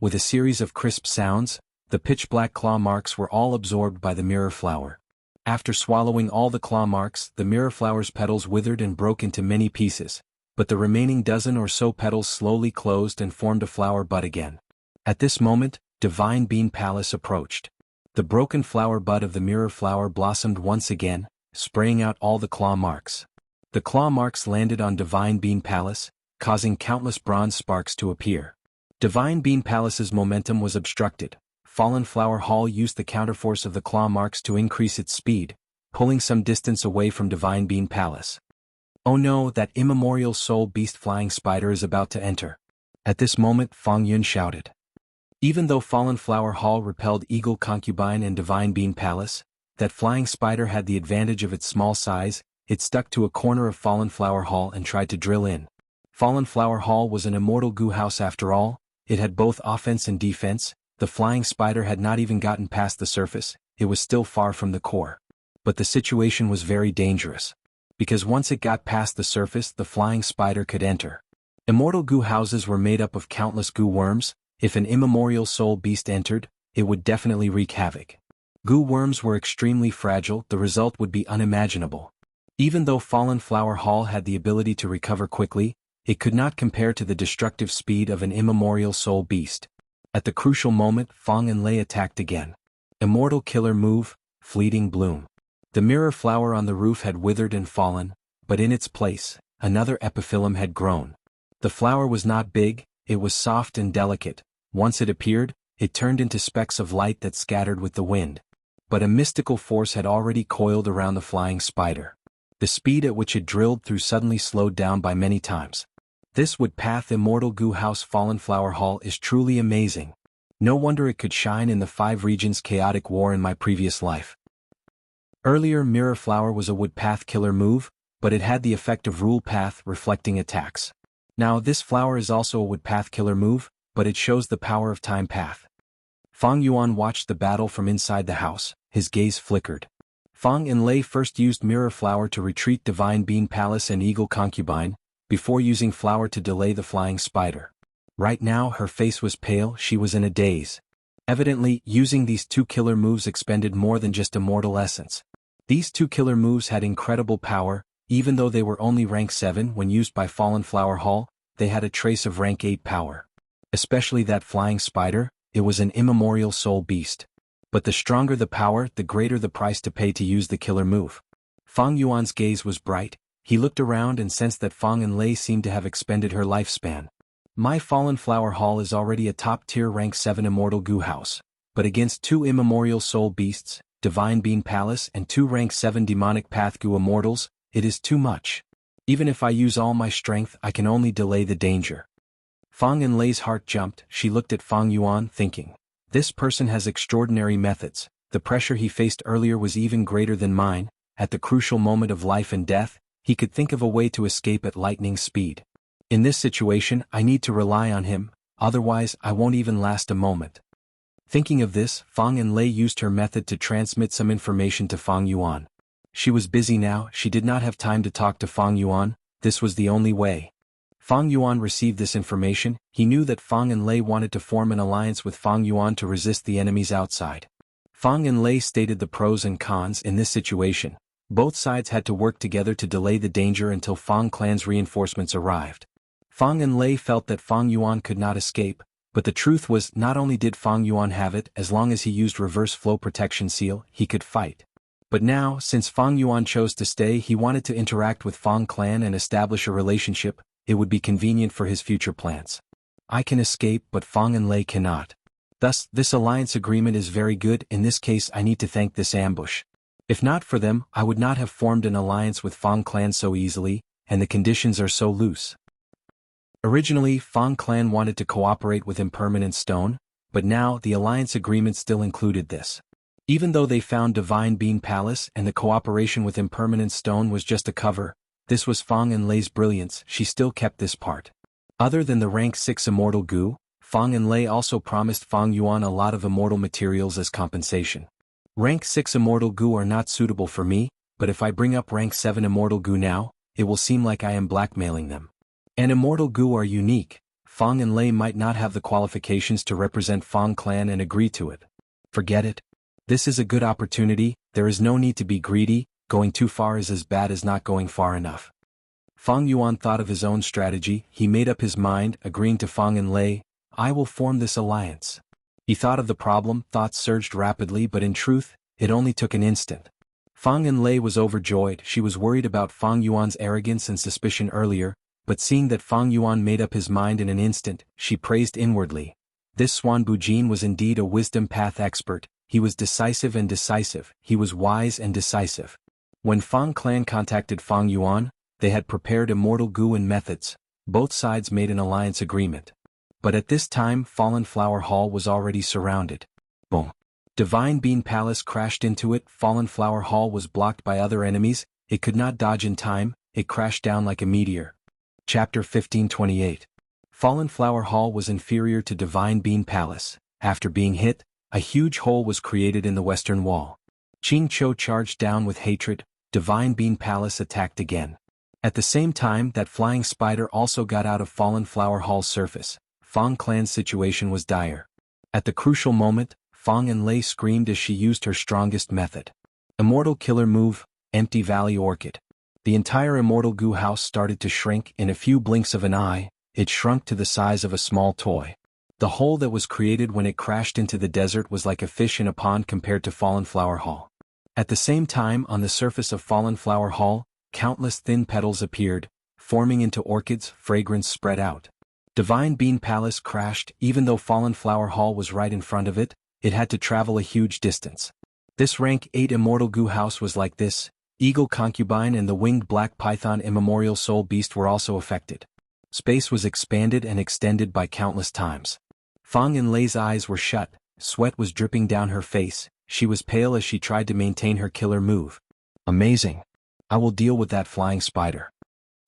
S1: With a series of crisp sounds, the pitch-black claw marks were all absorbed by the mirror flower. After swallowing all the claw marks, the mirror flower's petals withered and broke into many pieces, but the remaining dozen or so petals slowly closed and formed a flower bud again. At this moment, Divine Bean Palace approached. The broken flower bud of the mirror flower blossomed once again, spraying out all the claw marks. The claw marks landed on Divine Bean Palace, causing countless bronze sparks to appear. Divine Bean Palace's momentum was obstructed. Fallen Flower Hall used the counterforce of the claw marks to increase its speed, pulling some distance away from Divine Bean Palace. Oh no, that immemorial soul beast flying spider is about to enter. At this moment Fang Yun shouted. Even though Fallen Flower Hall repelled Eagle Concubine and Divine Bean Palace, that flying spider had the advantage of its small size. It stuck to a corner of Fallen Flower Hall and tried to drill in. Fallen Flower Hall was an immortal Gu house after all, it had both offense and defense. The flying spider had not even gotten past the surface, it was still far from the core. But the situation was very dangerous. Because once it got past the surface, the flying spider could enter. Immortal Gu houses were made up of countless Gu worms. If an immemorial soul beast entered, it would definitely wreak havoc. Gu worms were extremely fragile, the result would be unimaginable. Even though Fallen Flower Hall had the ability to recover quickly, it could not compare to the destructive speed of an immemorial soul beast. At the crucial moment, Fang and Lei attacked again. Immortal killer move, Fleeting Bloom. The mirror flower on the roof had withered and fallen, but in its place, another epiphyllum had grown. The flower was not big, it was soft and delicate. Once it appeared, it turned into specks of light that scattered with the wind. But a mystical force had already coiled around the flying spider. The speed at which it drilled through suddenly slowed down by many times. This wood path Immortal Gu House Fallen Flower Hall is truly amazing. No wonder it could shine in the 5 regions chaotic war in my previous life. Earlier Mirror Flower was a wood path killer move, but it had the effect of Rule Path reflecting attacks. Now this flower is also a wood path killer move, but it shows the power of Time Path. Fang Yuan watched the battle from inside the house, his gaze flickered. Fang and Lei first used Mirror Flower to retreat Divine Bean Palace and Eagle Concubine, before using Flower to delay the flying spider. Right now her face was pale, she was in a daze. Evidently, using these 2 killer moves expended more than just immortal essence. These 2 killer moves had incredible power, even though they were only rank 7 when used by Fallen Flower Hall, they had a trace of rank 8 power. Especially that flying spider, it was an immemorial soul beast. But the stronger the power, the greater the price to pay to use the killer move. Fang Yuan's gaze was bright. He looked around and sensed that Fang and Lei seemed to have expended her lifespan. My Fallen Flower Hall is already a top-tier rank 7 Immortal Gu house, but against 2 immemorial soul beasts, Divine Bean Palace and 2 rank 7 Demonic Path Gu immortals, it is too much. Even if I use all my strength, I can only delay the danger. Fang Enlei's heart jumped. She looked at Fang Yuan thinking, this person has extraordinary methods. The pressure he faced earlier was even greater than mine. At the crucial moment of life and death, he could think of a way to escape at lightning speed. In this situation, I need to rely on him, otherwise I won't even last a moment. Thinking of this, Fang Enlei used her method to transmit some information to Fang Yuan. She was busy now, she did not have time to talk to Fang Yuan. This was the only way. Fang Yuan received this information. He knew that Fang Enlei wanted to form an alliance with Fang Yuan to resist the enemies outside. Fang Enlei stated the pros and cons in this situation. Both sides had to work together to delay the danger until Fang clan's reinforcements arrived. Fang Enlei felt that Fang Yuan could not escape, but the truth was not only did Fang Yuan have it, as long as he used reverse flow protection seal, he could fight. But now, since Fang Yuan chose to stay, he wanted to interact with Fang clan and establish a relationship. It would be convenient for his future plans. I can escape, but Fang Enlei cannot. Thus, this alliance agreement is very good. In this case, I need to thank this ambush. If not for them, I would not have formed an alliance with Fang clan so easily, and the conditions are so loose. Originally, Fang clan wanted to cooperate with Impermanent Stone, but now the alliance agreement still included this. Even though they found Divine Bean Palace and the cooperation with Impermanent Stone was just a cover, this was Fang Enlei's brilliance. She still kept this part. Other than the rank 6 Immortal Gu, Fang Enlei also promised Fang Yuan a lot of immortal materials as compensation. Rank 6 Immortal Gu are not suitable for me, but if I bring up rank 7 Immortal Gu now, it will seem like I am blackmailing them. And Immortal Gu are unique. Fang Enlei might not have the qualifications to represent Fang clan and agree to it. Forget it. This is a good opportunity. There is no need to be greedy. Going too far is as bad as not going far enough. Fang Yuan thought of his own strategy. He made up his mind, agreeing to Fang Enlei. I will form this alliance. He thought of the problem. Thoughts surged rapidly, but in truth, it only took an instant. Fang Enlei was overjoyed. She was worried about Fang Yuan's arrogance and suspicion earlier, but seeing that Fang Yuan made up his mind in an instant, she praised inwardly. This Swan Bujin was indeed a wisdom path expert. He was decisive and decisive. He was wise and decisive. When Fang clan contacted Fang Yuan, they had prepared Immortal Gu and methods. Both sides made an alliance agreement. But at this time, Fallen Flower Hall was already surrounded. Boom. Divine Bean Palace crashed into it. Fallen Flower Hall was blocked by other enemies. It could not dodge in time. It crashed down like a meteor. Chapter 1528. Fallen Flower Hall was inferior to Divine Bean Palace. After being hit, a huge hole was created in the western wall. Qing Chou charged down with hatred. Divine Bean Palace attacked again. At the same time, that flying spider also got out of Fallen Flower Hall's surface. Fang clan's situation was dire. At the crucial moment, Fang Enlei screamed as she used her strongest method. Immortal Killer Move, Empty Valley Orchid. The entire Immortal Gu house started to shrink. In a few blinks of an eye, it shrunk to the size of a small toy. The hole that was created when it crashed into the desert was like a fish in a pond compared to Fallen Flower Hall. At the same time, on the surface of Fallen Flower Hall, countless thin petals appeared, forming into orchids. Fragrance spread out. Divine Bean Palace crashed. Even though Fallen Flower Hall was right in front of it, it had to travel a huge distance. This rank 8 Immortal Gu house was like this. Eagle Concubine and the winged black python Immemorial Soul Beast were also affected. Space was expanded and extended by countless times. Fang Enlei's eyes were shut. Sweat was dripping down her face. She was pale as she tried to maintain her killer move. Amazing. I will deal with that flying spider.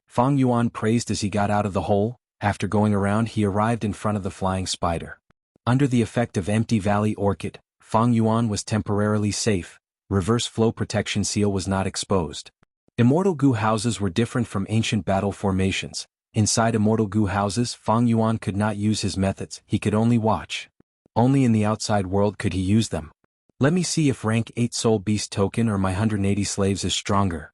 S1: Fang Yuan praised as he got out of the hole. After going around, he arrived in front of the flying spider. Under the effect of Empty Valley Orchid, Fang Yuan was temporarily safe. Reverse flow protection seal was not exposed. Immortal Gu houses were different from ancient battle formations. Inside Immortal Gu houses, Fang Yuan could not use his methods. He could only watch. Only in the outside world could he use them. Let me see if rank 8 Soul Beast token or my 180 slaves is stronger.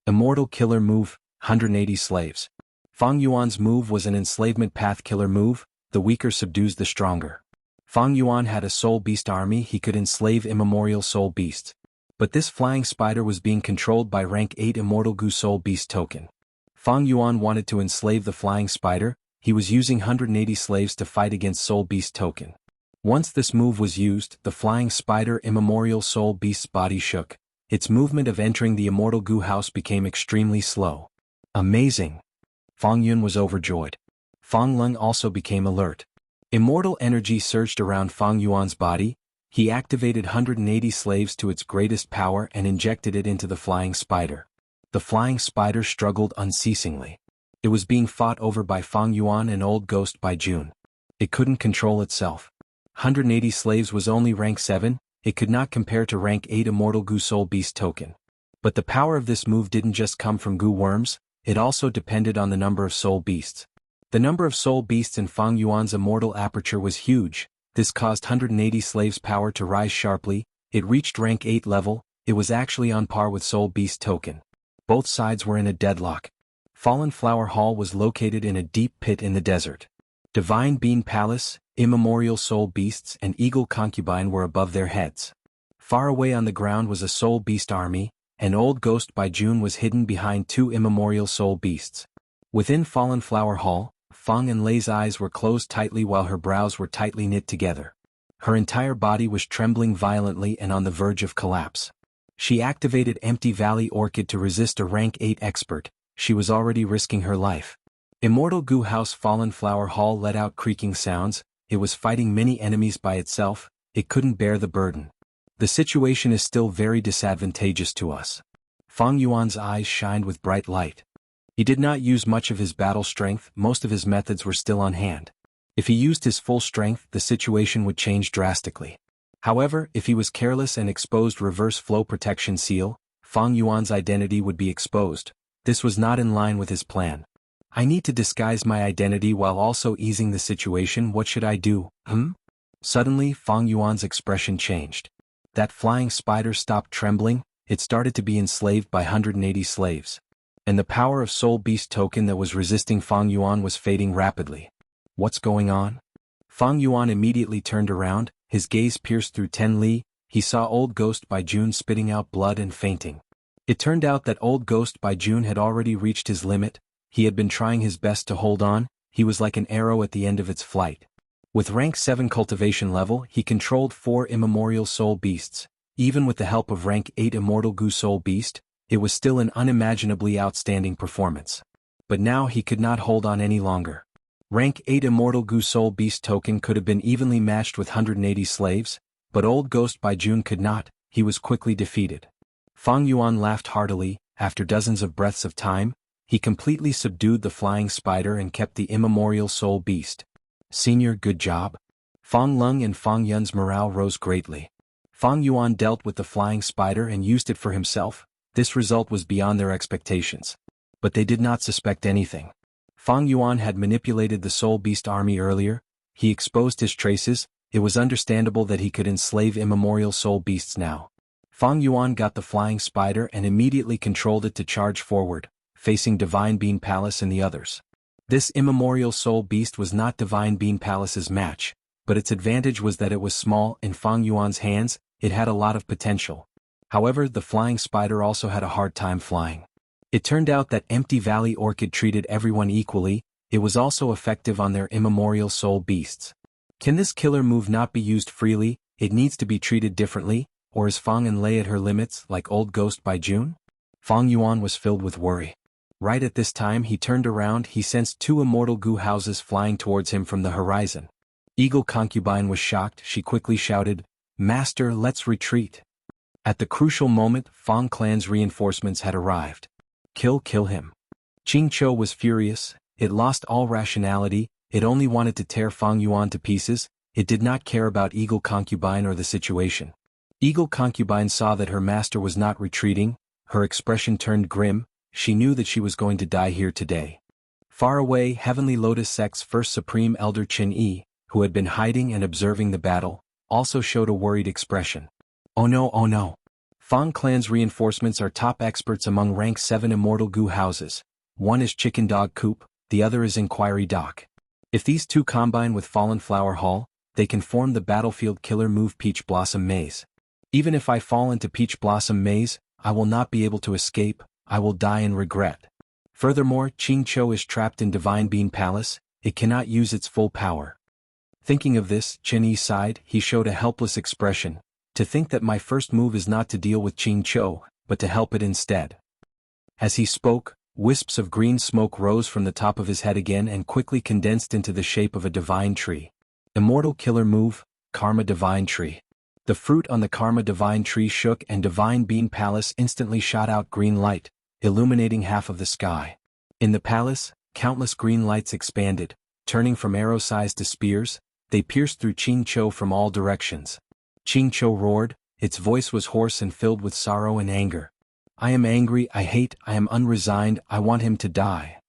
S1: Immortal Killer Move, 180 slaves. Fang Yuan's move was an enslavement path killer move. The weaker subdues the stronger. Fang Yuan had a Soul Beast army. He could enslave immemorial Soul Beasts. But this flying spider was being controlled by rank 8 Immortal Gu Soul Beast token. Fang Yuan wanted to enslave the flying spider. He was using 180 slaves to fight against Soul Beast token. Once this move was used, the flying spider Immemorial Soul Beast's body shook. Its movement of entering the Immortal Gu house became extremely slow. Amazing. Fang Yun was overjoyed. Fang Lung also became alert. Immortal energy surged around Fang Yuan's body. He activated 180 slaves to its greatest power and injected it into the flying spider. The flying spider struggled unceasingly. It was being fought over by Fang Yuan and Old Ghost by June. It couldn't control itself. 180 slaves was only rank 7, it could not compare to rank 8 Immortal Gu Soul Beast token. But the power of this move didn't just come from Gu worms, it also depended on the number of soul beasts. The number of soul beasts in Fang Yuan's immortal aperture was huge. This caused 180 slaves' power to rise sharply. It reached rank 8 level, it was actually on par with Soul Beast token. Both sides were in a deadlock. Fallen Flower Hall was located in a deep pit in the desert. Divine Bean Palace, immemorial soul beasts and Eagle Concubine were above their heads. Far away on the ground was a soul beast army, and Old Ghost by June was hidden behind 2 immemorial soul beasts. Within Fallen Flower Hall, Fang Enlei's eyes were closed tightly while her brows were tightly knit together. Her entire body was trembling violently and on the verge of collapse. She activated Empty Valley Orchid to resist a rank 8 expert. She was already risking her life. Immortal Gu House Fallen Flower Hall let out creaking sounds. It was fighting many enemies by itself. It couldn't bear the burden. The situation is still very disadvantageous to us. Fang Yuan's eyes shined with bright light. He did not use much of his battle strength, most of his methods were still on hand. If he used his full strength, the situation would change drastically. However, if he was careless and exposed reverse flow protection seal, Fang Yuan's identity would be exposed. This was not in line with his plan. I need to disguise my identity while also easing the situation. What should I do? Suddenly, Fang Yuan's expression changed. That flying spider stopped trembling, it started to be enslaved by 180 slaves. And the power of Soul Beast token that was resisting Fang Yuan was fading rapidly. What's going on? Fang Yuan immediately turned around, his gaze pierced through 10 li, he saw Old Ghost by June spitting out blood and fainting. It turned out that Old Ghost by June had already reached his limit, he had been trying his best to hold on, he was like an arrow at the end of its flight. With rank 7 cultivation level, he controlled 4 immemorial soul beasts. Even with the help of rank 8 Immortal Gu Soul Beast, it was still an unimaginably outstanding performance. But now he could not hold on any longer. Rank 8 Immortal Gu Soul Beast token could have been evenly matched with 180 slaves, but Old Ghost by June could not, he was quickly defeated. Fang Yuan laughed heartily. After dozens of breaths of time, he completely subdued the flying spider and kept the immemorial soul beast. Senior, good job. Fang Lung and Fang Yun's morale rose greatly. Fang Yuan dealt with the flying spider and used it for himself. This result was beyond their expectations. But they did not suspect anything. Fang Yuan had manipulated the Soul Beast army earlier, he exposed his traces, it was understandable that he could enslave immemorial soul beasts now. Fang Yuan got the flying spider and immediately controlled it to charge forward, facing Divine Bean Palace and the others. This immemorial soul beast was not Divine Bean Palace's match, but its advantage was that it was small. In Fang Yuan's hands, it had a lot of potential. However, the flying spider also had a hard time flying. It turned out that Empty Valley Orchid treated everyone equally, it was also effective on their immemorial soul beasts. Can this killer move not be used freely, it needs to be treated differently, or is Fang Enlei at her limits like Old Ghost by June? Fang Yuan was filled with worry. Right at this time he turned around, he sensed 2 immortal Gu houses flying towards him from the horizon. Eagle Concubine was shocked, she quickly shouted, "Master, let's retreat." At the crucial moment, Fang Clan's reinforcements had arrived. Kill him. Xianxia was furious, it lost all rationality, it only wanted to tear Fang Yuan to pieces, it did not care about Eagle Concubine or the situation. Eagle Concubine saw that her master was not retreating, her expression turned grim, she knew that she was going to die here today. Far away, Heavenly Lotus Sect's first Supreme Elder Qin Yi, who had been hiding and observing the battle, also showed a worried expression. Oh no. Fang Clan's reinforcements are top experts among rank 7 immortal Gu houses. One is Chicken Dog Coop, the other is Inquiry Dock. If these two combine with Fallen Flower Hall, they can form the battlefield killer move Peach Blossom Maze. Even if I fall into Peach Blossom Maze, I will not be able to escape, I will die in regret. Furthermore, Xianxia is trapped in Divine Bean Palace, it cannot use its full power. Thinking of this, Qin Yi sighed, he showed a helpless expression. To think that my first move is not to deal with Xianxia, but to help it instead. As he spoke, Wisps of green smoke rose from the top of his head again and quickly condensed into the shape of a divine tree. Immortal killer move, Karma Divine Tree. The fruit on the Karma Divine Tree shook and Divine Bean Palace instantly shot out green light, illuminating half of the sky. In the palace, countless green lights expanded, turning from arrow-sized to spears. They pierced through Qingqiu from all directions. Qingqiu roared, its voice was hoarse and filled with sorrow and anger. I am angry, I hate, I am unresigned, I want him to die.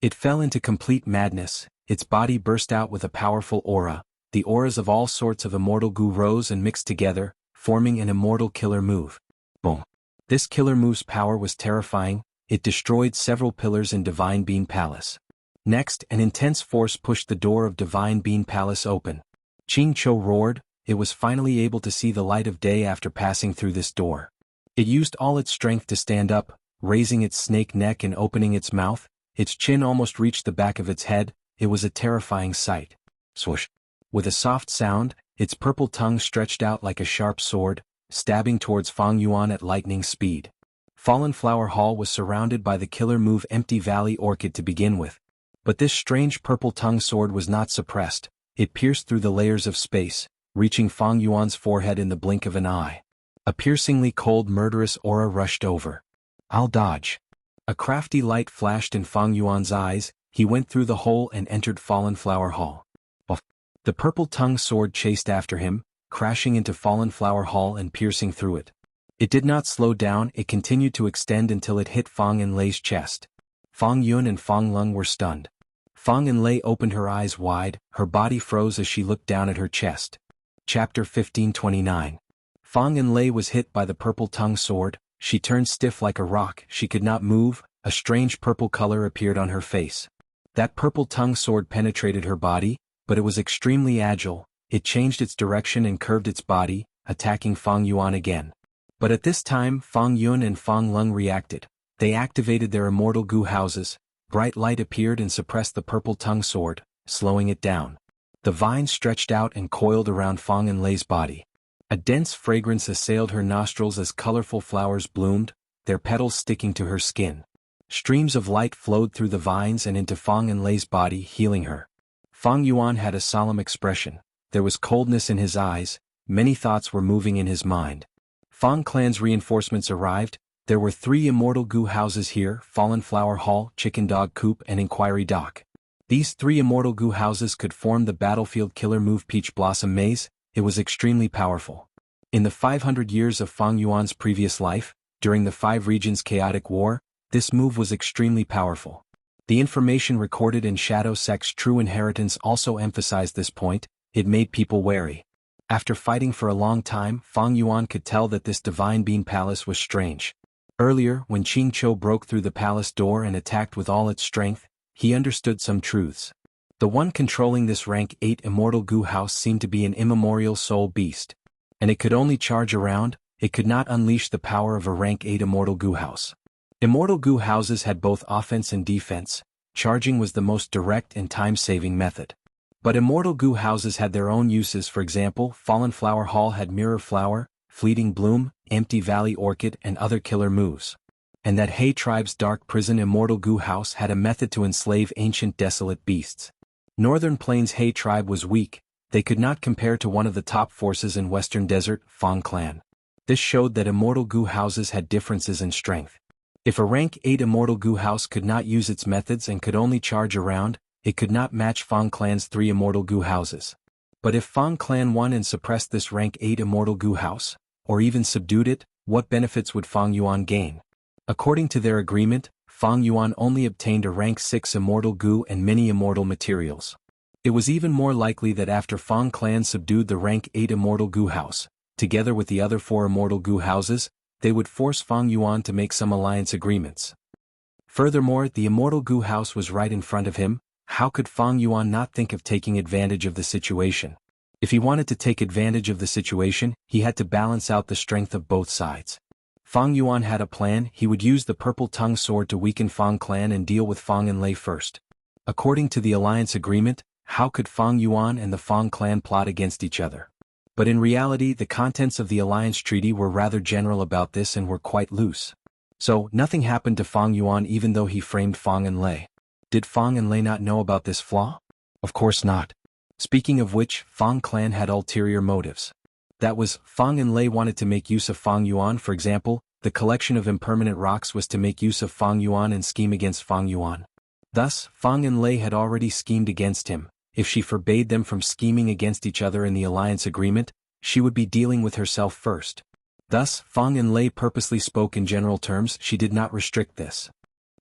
S1: It fell into complete madness, its body burst out with a powerful aura. The auras of all sorts of immortal goo rose and mixed together, forming an immortal killer move. Boom. This killer move's power was terrifying, it destroyed several pillars in Divine Bean Palace. Next, an intense force pushed the door of Divine Bean Palace open. Qingqiu roared, it was finally able to see the light of day after passing through this door. It used all its strength to stand up, raising its snake neck and opening its mouth. Its chin almost reached the back of its head. It was a terrifying sight. Swoosh. With a soft sound, its purple tongue stretched out like a sharp sword, stabbing towards Fang Yuan at lightning speed. Fallen Flower Hall was surrounded by the killer move Empty Valley Orchid to begin with. But this strange purple tongue sword was not suppressed. It pierced through the layers of space, reaching Fang Yuan's forehead in the blink of an eye. A piercingly cold murderous aura rushed over. I'll dodge. A crafty light flashed in Fang Yuan's eyes. He went through the hole and entered Fallen Flower Hall. The purple tongue sword chased after him, crashing into Fallen Flower Hall and piercing through it. It did not slow down, it continued to extend until it hit Fang Enlei's chest. Fang Yun and Fang Lung were stunned. Fang Enlei opened her eyes wide, her body froze as she looked down at her chest. Chapter 1529. Fang Enlei was hit by the purple tongue sword. She turned stiff like a rock, she could not move, a strange purple color appeared on her face. That purple tongue sword penetrated her body, but it was extremely agile. It changed its direction and curved its body, attacking Fang Yuan again. But at this time Fang Yun and Fang Lung reacted. They activated their immortal goo houses. Bright light appeared and suppressed the purple tongue sword, slowing it down. The vines stretched out and coiled around Fang Enlei's body. A dense fragrance assailed her nostrils as colorful flowers bloomed, their petals sticking to her skin. Streams of light flowed through the vines and into Fang Enlei's body, healing her. Fang Yuan had a solemn expression. There was coldness in his eyes, many thoughts were moving in his mind. Fang clan's reinforcements arrived. There were 3 immortal goo houses here: Fallen Flower Hall, Chicken Dog Coop and Inquiry Dock. These 3 immortal goo houses could form the battlefield killer move Peach Blossom Maze. It was extremely powerful. In the 500 years of Fang Yuan's previous life, during the 5 regions chaotic war, this move was extremely powerful. The information recorded in Shadow Sect's True Inheritance also emphasized this point. It made people wary. After fighting for a long time, Fang Yuan could tell that this Divine Bean Palace was strange. Earlier, when Qingqiu broke through the palace door and attacked with all its strength, he understood some truths. The one controlling this rank 8 immortal goo house seemed to be an immemorial soul beast. And it could only charge around, it could not unleash the power of a rank 8 immortal goo house. Immortal goo houses had both offense and defense. Charging was the most direct and time-saving method. But immortal goo houses had their own uses. For example, Fallen Flower Hall had Mirror Flower, Fleeting Bloom, Empty Valley Orchid and other killer moves. And that He tribe's Dark Prison immortal goo house had a method to enslave ancient desolate beasts. Northern Plains He tribe was weak. They could not compare to one of the top forces in Western Desert, Fang clan. This showed that immortal goo houses had differences in strength. If a rank 8 immortal goo house could not use its methods and could only charge around, it could not match Fang clan's 3 immortal goo houses. But if Fang clan won and suppressed this rank 8 immortal goo house, or even subdued it, what benefits would Fang Yuan gain? According to their agreement, Fang Yuan only obtained a rank 6 immortal goo and many immortal materials. It was even more likely that after Fang clan subdued the rank 8 immortal goo house, together with the other 4 immortal goo houses, they would force Fang Yuan to make some alliance agreements. Furthermore, the immortal goo house was right in front of him. How could Fang Yuan not think of taking advantage of the situation? If he wanted to take advantage of the situation, he had to balance out the strength of both sides. Fang Yuan had a plan. He would use the purple tongue sword to weaken Fang clan and deal with Fang Enlei first. According to the alliance agreement, how could Fang Yuan and the Fang clan plot against each other? But in reality, the contents of the alliance treaty were rather general about this and were quite loose. So, nothing happened to Fang Yuan even though he framed Fang and Lei. Did Fang and Lei not know about this flaw? Of course not. Speaking of which, Fang clan had ulterior motives. That was, Fang and Lei wanted to make use of Fang Yuan. For example, the collection of impermanent rocks was to make use of Fang Yuan and scheme against Fang Yuan. Thus, Fang and Lei had already schemed against him. If she forbade them from scheming against each other in the alliance agreement, she would be dealing with herself first. Thus, Fang and Lei purposely spoke in general terms. She did not restrict this.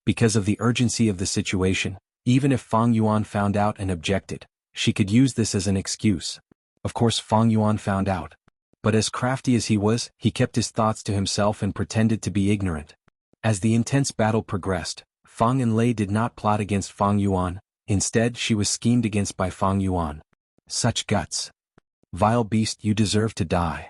S1: Because of the urgency of the situation, even if Fang Yuan found out and objected, she could use this as an excuse. Of course Fang Yuan found out. But as crafty as he was, he kept his thoughts to himself and pretended to be ignorant. As the intense battle progressed, Fang and Lei did not plot against Fang Yuan. Instead, she was schemed against by Fang Yuan. Such guts. Vile beast, you deserve to die.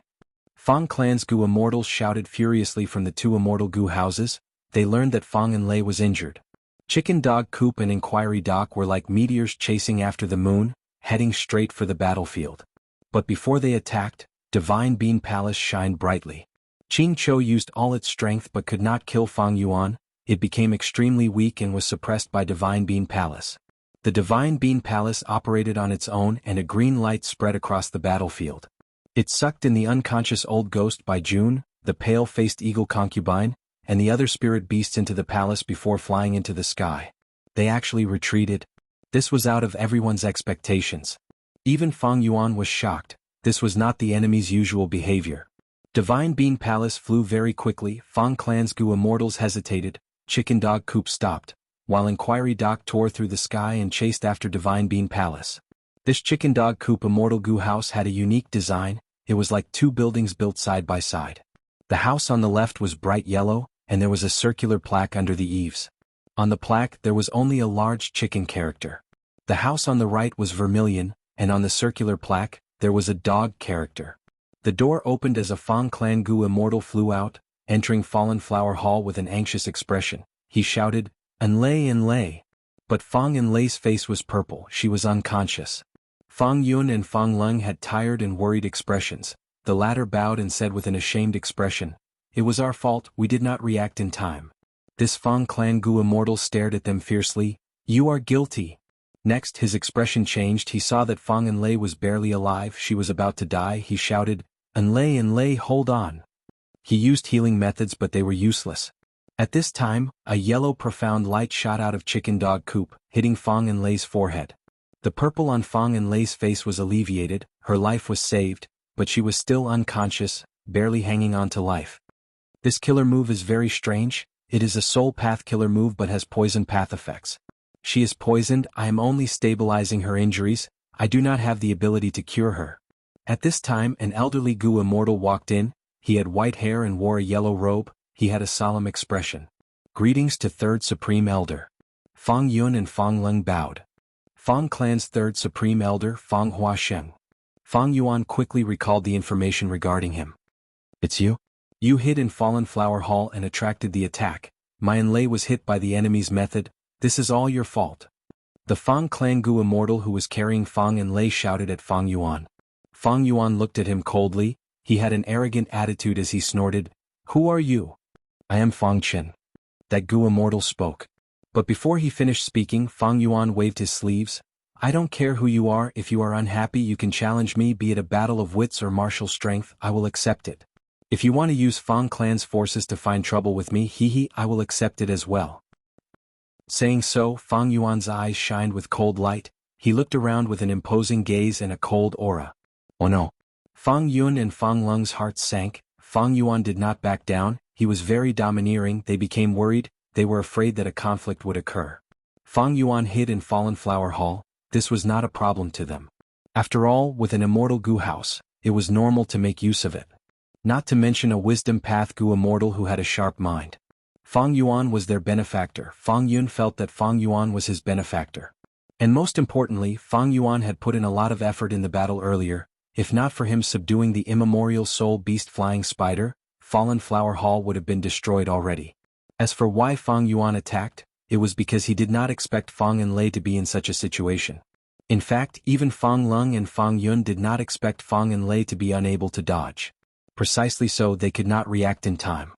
S1: Fang clan's Gu immortals shouted furiously from the two immortal Gu houses. They learned that Fang and Lei was injured. Chicken Dog Coop and Inquiry Doc were like meteors chasing after the moon, heading straight for the battlefield. But before they attacked, Divine Bean Palace shined brightly. Qing Chou used all its strength but could not kill Fang Yuan. It became extremely weak and was suppressed by Divine Bean Palace. The Divine Bean Palace operated on its own and a green light spread across the battlefield. It sucked in the unconscious old ghost Bai Jun, the pale-faced eagle concubine, and the other spirit beasts into the palace before flying into the sky. They actually retreated. This was out of everyone's expectations. Even Fang Yuan was shocked. This was not the enemy's usual behavior. Divine Bean Palace flew very quickly. Fang clan's Gu immortals hesitated. Chicken Dog Coop stopped, while Inquiry Doc tore through the sky and chased after Divine Bean Palace. This Chicken Dog Coop immortal Gu house had a unique design. It was like two buildings built side by side. The house on the left was bright yellow, and there was a circular plaque under the eaves. On the plaque there was only a large chicken character. The house on the right was vermilion, and on the circular plaque, there was a dog character. The door opened as a Fang clan Gu immortal flew out, entering Fallen Flower Hall with an anxious expression. He shouted, "Enlei." But Fang Enlei's face was purple. She was unconscious. Fang Yun and Fang Lung had tired and worried expressions. The latter bowed and said with an ashamed expression, "It was our fault, we did not react in time." This Fang clan Gu immortal stared at them fiercely. "You are guilty." Next his expression changed. He saw that Fang Enlei was barely alive. She was about to die. He shouted, Enlei, hold on." He used healing methods but they were useless. At this time, a yellow profound light shot out of Chicken Dog Coop, hitting Fang Enlei's forehead. The purple on Fang Enlei's face was alleviated. Her life was saved, but she was still unconscious, barely hanging on to life. This killer move is very strange. It is a soul path killer move but has poison path effects. She is poisoned. I am only stabilizing her injuries. I do not have the ability to cure her. At this time an elderly Gu immortal walked in. He had white hair and wore a yellow robe. He had a solemn expression. "Greetings to Third Supreme Elder." Fang Yun and Fang Lung bowed. Fang clan's Third Supreme Elder, Fang Hua Sheng. Fang Yuan quickly recalled the information regarding him. "It's you? You hid in Fallen Flower Hall and attracted the attack. My Enlei was hit by the enemy's method. This is all your fault." The Fang clan Gu immortal who was carrying Fang Enlei shouted at Fang Yuan. Fang Yuan looked at him coldly. He had an arrogant attitude as he snorted, "Who are you?" "I am Fang Chen." That Gu immortal spoke. But before he finished speaking, Fang Yuan waved his sleeves. "I don't care who you are. If you are unhappy you can challenge me, be it a battle of wits or martial strength. I will accept it. If you want to use Fang clan's forces to find trouble with me, I will accept it as well." Saying so, Fang Yuan's eyes shined with cold light. He looked around with an imposing gaze and a cold aura. "Oh no." Fang Yun and Fang Lung's hearts sank. Fang Yuan did not back down. He was very domineering. They became worried. They were afraid that a conflict would occur. Fang Yuan hid in Fallen Flower Hall. This was not a problem to them. After all, with an immortal Gu house, it was normal to make use of it. Not to mention a wisdom path Gu immortal who had a sharp mind. Fang Yuan was their benefactor. Fang Yun felt that Fang Yuan was his benefactor. And most importantly, Fang Yuan had put in a lot of effort in the battle earlier. If not for him subduing the immemorial soul beast Flying Spider, Fallen Flower Hall would have been destroyed already. As for why Fang Yuan attacked, it was because he did not expect Fang Enlei to be in such a situation. In fact, even Fang Lung and Fang Yun did not expect Fang Enlei to be unable to dodge. Precisely so, they could not react in time.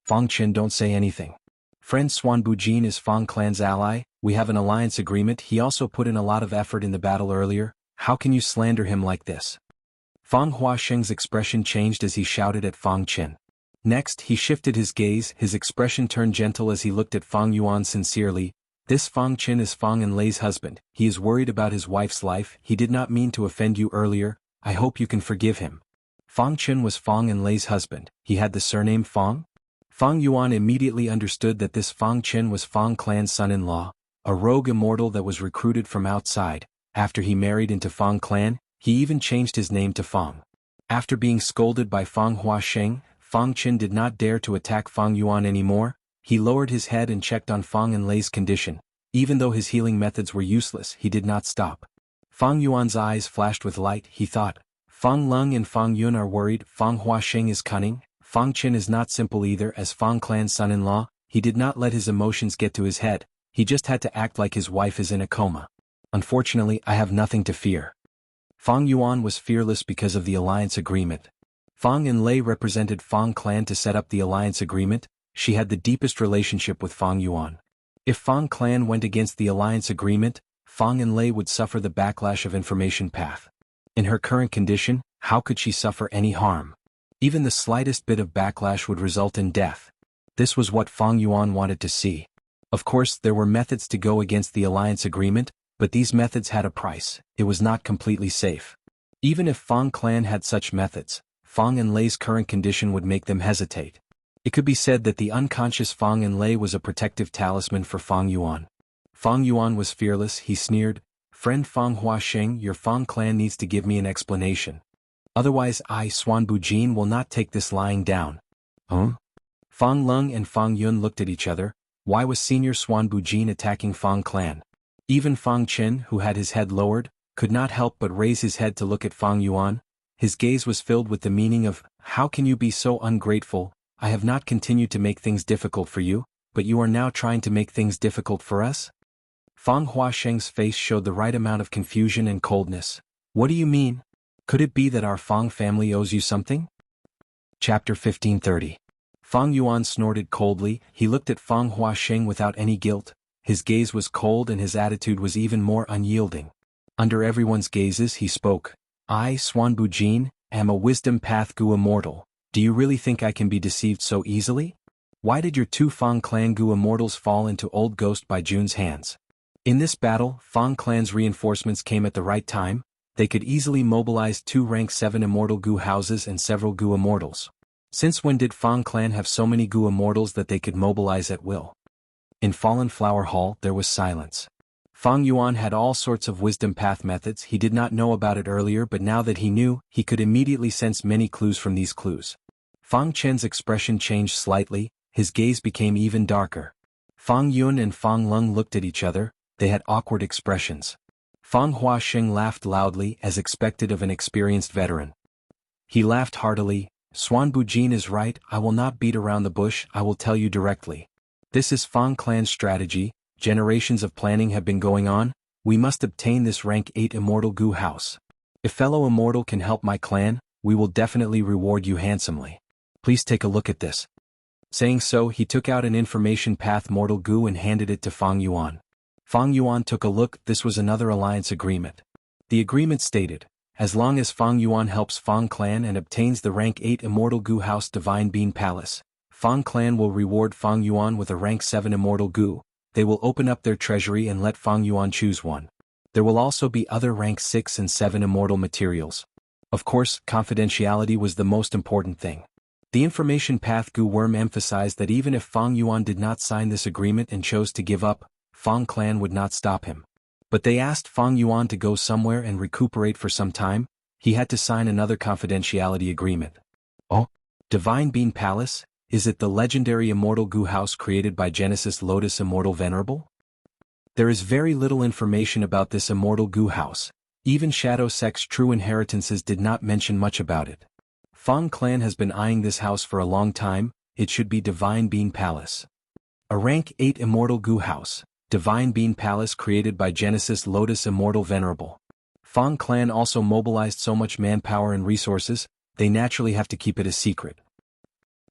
S1: Fang Qin, don't say anything. Friend Xuan Bujin is Fang clan's ally, we have an alliance agreement. He also put in a lot of effort in the battle earlier, how can you slander him like this? Fang Huasheng's expression changed as he shouted at Fang Qin. Next, he shifted his gaze, his expression turned gentle as he looked at Fang Yuan sincerely. This Fang Qin is Fang Enlei's husband, he is worried about his wife's life, he did not mean to offend you earlier, I hope you can forgive him. Fang Qin was Fang Enlei's husband, he had the surname Fang? Fang Yuan immediately understood that this Fang Qin was Fang clan's son-in-law, a rogue immortal that was recruited from outside. After he married into Fang clan, he even changed his name to Fang. After being scolded by Fang Huasheng, Fang Qin did not dare to attack Fang Yuan anymore, he lowered his head and checked on Fang Enlei's condition. Even though his healing methods were useless, he did not stop. Fang Yuan's eyes flashed with light, he thought. Fang Lung and Fang Yun are worried, Fang Huasheng is cunning, Fang Qin is not simple either. As Fang clan's son-in-law, he did not let his emotions get to his head, he just had to act like his wife is in a coma. Unfortunately, I have nothing to fear. Fang Yuan was fearless because of the alliance agreement. Fang Enlei represented Fang clan to set up the alliance agreement, she had the deepest relationship with Fang Yuan. If Fang clan went against the alliance agreement, Fang Enlei would suffer the backlash of information path. In her current condition, how could she suffer any harm? Even the slightest bit of backlash would result in death. This was what Fang Yuan wanted to see. Of course, there were methods to go against the alliance agreement, but these methods had a price, it was not completely safe. Even if Fang clan had such methods, Fang Enlei's current condition would make them hesitate. It could be said that the unconscious Fang Enlei was a protective talisman for Fang Yuan. Fang Yuan was fearless, he sneered, Friend Fang Huasheng, your Fang clan needs to give me an explanation. Otherwise I, Xuan Bujin, will not take this lying down. Fang Lung and Fang Yun looked at each other, why was senior Xuan Bujin attacking Fang clan? Even Fang Qin, who had his head lowered, could not help but raise his head to look at Fang Yuan. His gaze was filled with the meaning of, how can you be so ungrateful? I have not continued to make things difficult for you, but you are now trying to make things difficult for us? Fang Huasheng's face showed the right amount of confusion and coldness. What do you mean? Could it be that our Fang family owes you something? Chapter 1530. Fang Yuan snorted coldly, he looked at Fang Huasheng without any guilt, his gaze was cold and his attitude was even more unyielding. Under everyone's gazes he spoke, I, Xuan Bujin, am a wisdom path Gu Immortal, do you really think I can be deceived so easily? Why did your two Fang clan Gu Immortals fall into Old Ghost by Jun's hands? In this battle, Fang clan's reinforcements came at the right time, they could easily mobilize 2 rank 7 Immortal Gu houses and several Gu Immortals. Since when did Fang clan have so many Gu Immortals that they could mobilize at will? In Fallen Flower Hall there was silence. Fang Yuan had all sorts of wisdom path methods, he did not know about it earlier, but now that he knew, he could immediately sense many clues from these clues. Fang Chen's expression changed slightly, his gaze became even darker. Fang Yun and Fang Lung looked at each other, they had awkward expressions. Fang Huasheng laughed loudly, as expected of an experienced veteran. He laughed heartily, Xuan Bujin is right, I will not beat around the bush, I will tell you directly. This is Fang clan's strategy, generations of planning have been going on, we must obtain this rank 8 Immortal Gu house. If fellow Immortal can help my clan, we will definitely reward you handsomely. Please take a look at this. Saying so, he took out an information path Mortal Gu and handed it to Fang Yuan. Fang Yuan took a look, this was another alliance agreement. The agreement stated, as long as Fang Yuan helps Fang clan and obtains the rank 8 Immortal Gu house Divine Bean Palace, Fang clan will reward Fang Yuan with a rank 7 Immortal Gu, they will open up their treasury and let Fang Yuan choose one. There will also be other rank 6 and 7 immortal materials. Of course, confidentiality was the most important thing. The information path Gu Worm emphasized that even if Fang Yuan did not sign this agreement and chose to give up, Fang clan would not stop him. But they asked Fang Yuan to go somewhere and recuperate for some time, he had to sign another confidentiality agreement. Oh? Divine Bean Palace? Is it the legendary Immortal Gu house created by Genesis Lotus Immortal Venerable? There is very little information about this Immortal Gu house, even Shadow Sect's true inheritances did not mention much about it. Fang clan has been eyeing this house for a long time, it should be Divine Bean Palace. A rank 8 Immortal Gu house, Divine Bean Palace created by Genesis Lotus Immortal Venerable. Fang clan also mobilized so much manpower and resources, they naturally have to keep it a secret.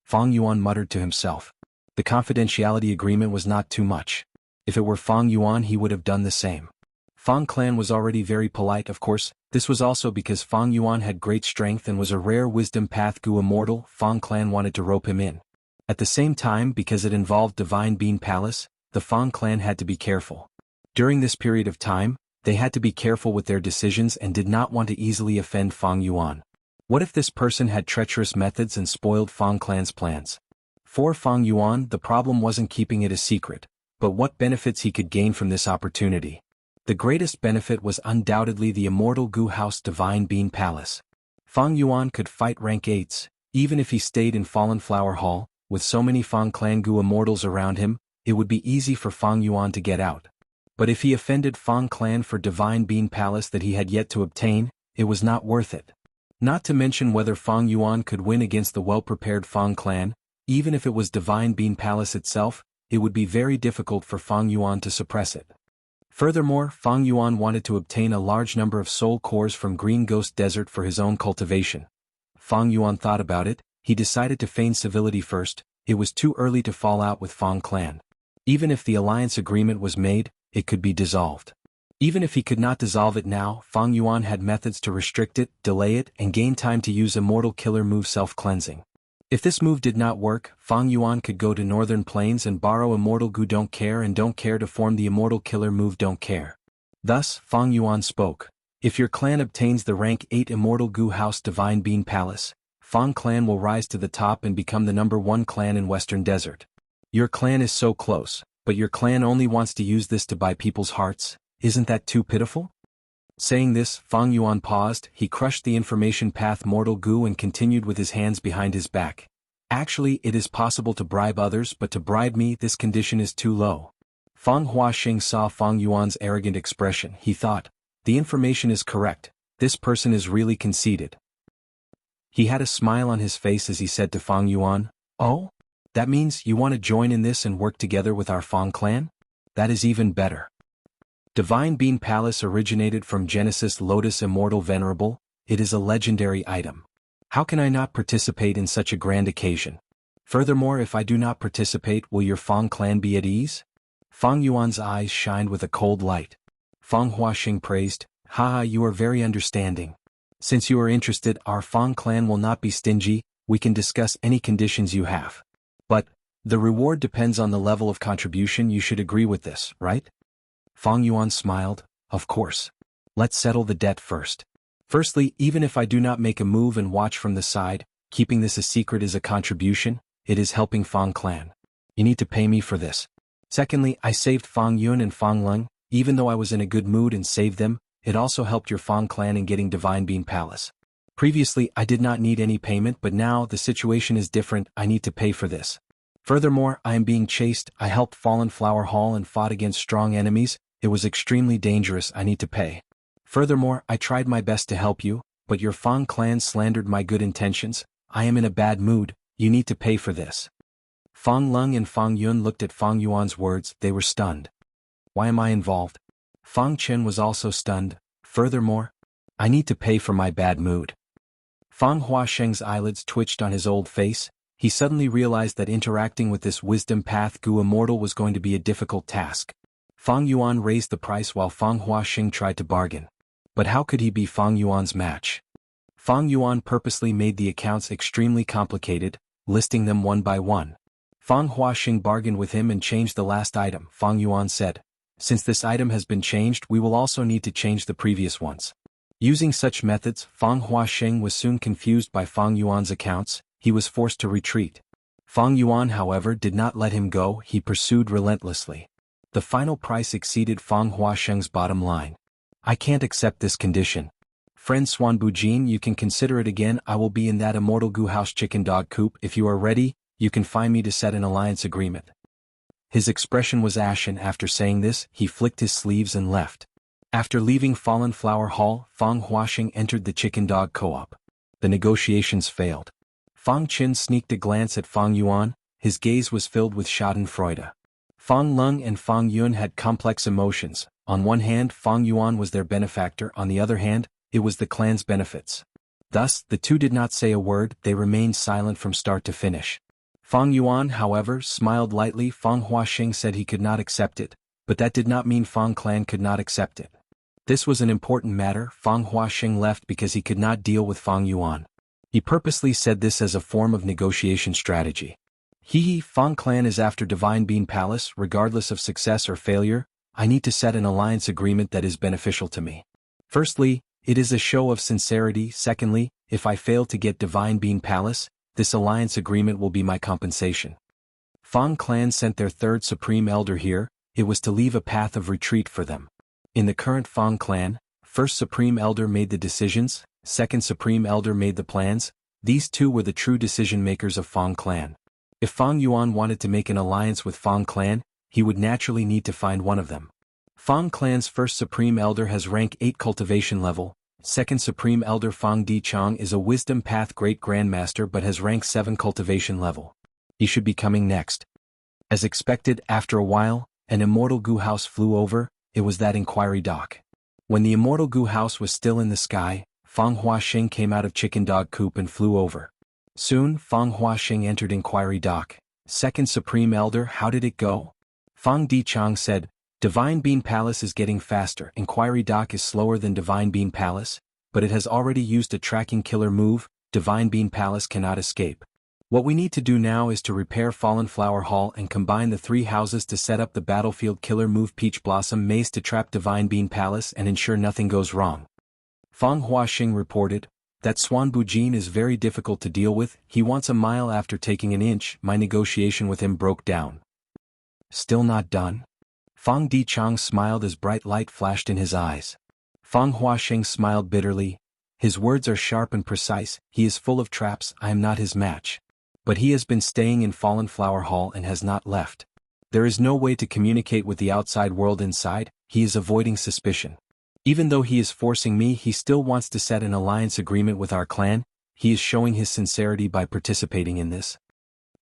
S1: Fang Yuan muttered to himself. The confidentiality agreement was not too much. If it were Fang Yuan, he would have done the same. Fang clan was already very polite, of course. This was also because Fang Yuan had great strength and was a rare wisdom path Gu Immortal. Fang clan wanted to rope him in. At the same time, because it involved Divine Bean Palace, the Fang clan had to be careful. During this period of time, they had to be careful with their decisions and did not want to easily offend Fang Yuan. What if this person had treacherous methods and spoiled Fang clan's plans? For Fang Yuan, the problem wasn't keeping it a secret, but what benefits he could gain from this opportunity. The greatest benefit was undoubtedly the Immortal Gu House Divine Bean Palace. Fang Yuan could fight rank 8s, even if he stayed in Fallen Flower Hall. With so many Fang Clan Gu Immortals around him, it would be easy for Fang Yuan to get out. But if he offended Fang Clan for Divine Bean Palace that he had yet to obtain, it was not worth it. Not to mention whether Fang Yuan could win against the well-prepared Fang Clan. Even if it was Divine Bean Palace itself, it would be very difficult for Fang Yuan to suppress it. Furthermore, Fang Yuan wanted to obtain a large number of soul cores from Green Ghost Desert for his own cultivation. Fang Yuan thought about it. He decided to feign civility first. It was too early to fall out with Fang Clan. Even if the alliance agreement was made, it could be dissolved. Even if he could not dissolve it now, Fang Yuan had methods to restrict it, delay it, and gain time to use Immortal Killer move Self-Cleansing. If this move did not work, Fang Yuan could go to Northern Plains and borrow Immortal Gu Don't Care and Don't Care to form the Immortal Killer move Don't Care. Thus, Fang Yuan spoke. If your clan obtains the rank 8 Immortal Gu House Divine Bean Palace, Fang clan will rise to the top and become the #1 clan in Western Desert. Your clan is so close, but your clan only wants to use this to buy people's hearts. Isn't that too pitiful? Saying this, Fang Yuan paused. He crushed the information path Mortal Gu and continued with his hands behind his back. Actually, it is possible to bribe others, but to bribe me, this condition is too low. Fang Huaxing saw Fang Yuan's arrogant expression. He thought, the information is correct. This person is really conceited. He had a smile on his face as he said to Fang Yuan, "Oh? That means you want to join in this and work together with our Fang clan? That is even better." Divine Bean Palace originated from Genesis Lotus Immortal Venerable. It is a legendary item. How can I not participate in such a grand occasion? Furthermore, if I do not participate, will your Fang clan be at ease? Fang Yuan's eyes shined with a cold light. Fang Huaxing praised, "Haha, you are very understanding. Since you are interested, our Fang clan will not be stingy. We can discuss any conditions you have. But the reward depends on the level of contribution. You should agree with this, right?" Fang Yuan smiled, "Of course. Let's settle the debt first. Firstly, even if I do not make a move and watch from the side, keeping this a secret is a contribution. It is helping Fang clan. You need to pay me for this. Secondly, I saved Fang Yun and Fang Lung. Even though I was in a good mood and saved them, it also helped your Fang clan in getting Divine Bean Palace. Previously, I did not need any payment, but now the situation is different. I need to pay for this. Furthermore, I am being chased. I helped Fallen Flower Hall and fought against strong enemies. It was extremely dangerous. I need to pay. Furthermore, I tried my best to help you, but your Fang clan slandered my good intentions. I am in a bad mood. You need to pay for this." Fang Lung and Fang Yun looked at Fang Yuan's words. They were stunned. Why am I involved? Fang Chen was also stunned. Furthermore, I need to pay for my bad mood. Fang Huaxing's eyelids twitched on his old face. He suddenly realized that interacting with this wisdom path Gu Immortal was going to be a difficult task. Fang Yuan raised the price while Fang Huaxing tried to bargain. But how could he be Fang Yuan's match? Fang Yuan purposely made the accounts extremely complicated, listing them one by one. Fang Huaxing bargained with him and changed the last item. Fang Yuan said, "Since this item has been changed, we will also need to change the previous ones." Using such methods, Fang Huaxing was soon confused by Fang Yuan's accounts. He was forced to retreat. Fang Yuan, however, did not let him go. He pursued relentlessly. The final price exceeded Fang Huaxing's bottom line. "I can't accept this condition. Friend Swan Bujin, you can consider it again. I will be in that Immortal Gu House chicken dog coop. If you are ready, you can find me to set an alliance agreement." His expression was ashen. After saying this, he flicked his sleeves and left. After leaving Fallen Flower Hall, Fang Huaxing entered the chicken dog co-op. The negotiations failed. Fang Qin sneaked a glance at Fang Yuan. His gaze was filled with schadenfreude. Fang Lung and Fang Yun had complex emotions. On one hand, Fang Yuan was their benefactor. On the other hand, it was the clan's benefits. Thus, the two did not say a word. They remained silent from start to finish. Fang Yuan, however, smiled lightly. Fang Huaxing said he could not accept it, but that did not mean Fang clan could not accept it. This was an important matter. Fang Huaxing left because he could not deal with Fang Yuan. He purposely said this as a form of negotiation strategy. Fang clan is after Divine Bean Palace. Regardless of success or failure, I need to set an alliance agreement that is beneficial to me. Firstly, it is a show of sincerity. Secondly, if I fail to get Divine Bean Palace, this alliance agreement will be my compensation. Fang clan sent their third supreme elder here. It was to leave a path of retreat for them. In the current Fang clan, first supreme elder made the decisions, second supreme elder made the plans. These two were the true decision makers of Fang clan. If Fang Yuan wanted to make an alliance with Fang clan, he would naturally need to find one of them. Fang clan's first supreme elder has rank 8 cultivation level. Second supreme elder Fang Dichang is a wisdom path great grandmaster but has rank 7 cultivation level. He should be coming next. As expected, after a while, an immortal Gu house flew over. It was that inquiry dock. When the immortal Gu house was still in the sky, Fang Huaxing came out of chicken dog coop and flew over. Soon, Fang Huaxing entered inquiry dock. Second supreme elder, how did it go? Fang Dichang said, Divine Bean Palace is getting faster. Inquiry dock is slower than Divine Bean Palace, but it has already used a tracking killer move. Divine Bean Palace cannot escape. What we need to do now is to repair Fallen Flower Hall and combine the 3 houses to set up the battlefield killer move Peach Blossom Maze to trap Divine Bean Palace and ensure nothing goes wrong. Fang Huaxing reported, that Swan Bujin is very difficult to deal with. He wants a mile after taking an inch. My negotiation with him broke down. Still not done? Fang Dichang smiled as bright light flashed in his eyes. Fang Huaxing smiled bitterly. His words are sharp and precise. He is full of traps. I am not his match. But he has been staying in Fallen Flower Hall and has not left. There is no way to communicate with the outside world inside. He is avoiding suspicion. Even though he is forcing me, he still wants to set an alliance agreement with our clan. He is showing his sincerity by participating in this.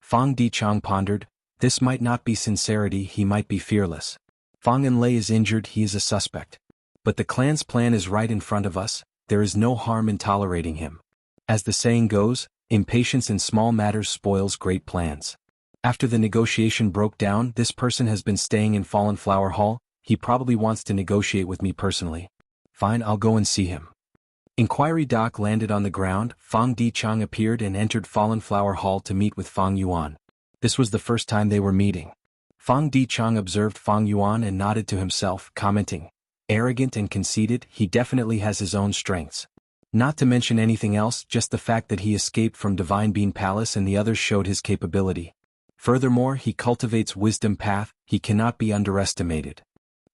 S1: Fang Dichang pondered, this might not be sincerity, he might be fearless. Fang Enlei is injured, he is a suspect. But the clan's plan is right in front of us, there is no harm in tolerating him. As the saying goes, impatience in small matters spoils great plans. After the negotiation broke down, this person has been staying in Fallen Flower Hall. He probably wants to negotiate with me personally. Fine, I'll go and see him. Inquiry dock landed on the ground. Fang Dichang appeared and entered Fallen Flower Hall to meet with Fang Yuan. This was the first time they were meeting. Fang Dichang observed Fang Yuan and nodded to himself, commenting, arrogant and conceited, he definitely has his own strengths. Not to mention anything else, just the fact that he escaped from Divine Bean Palace and the others showed his capability. Furthermore, he cultivates wisdom path, he cannot be underestimated.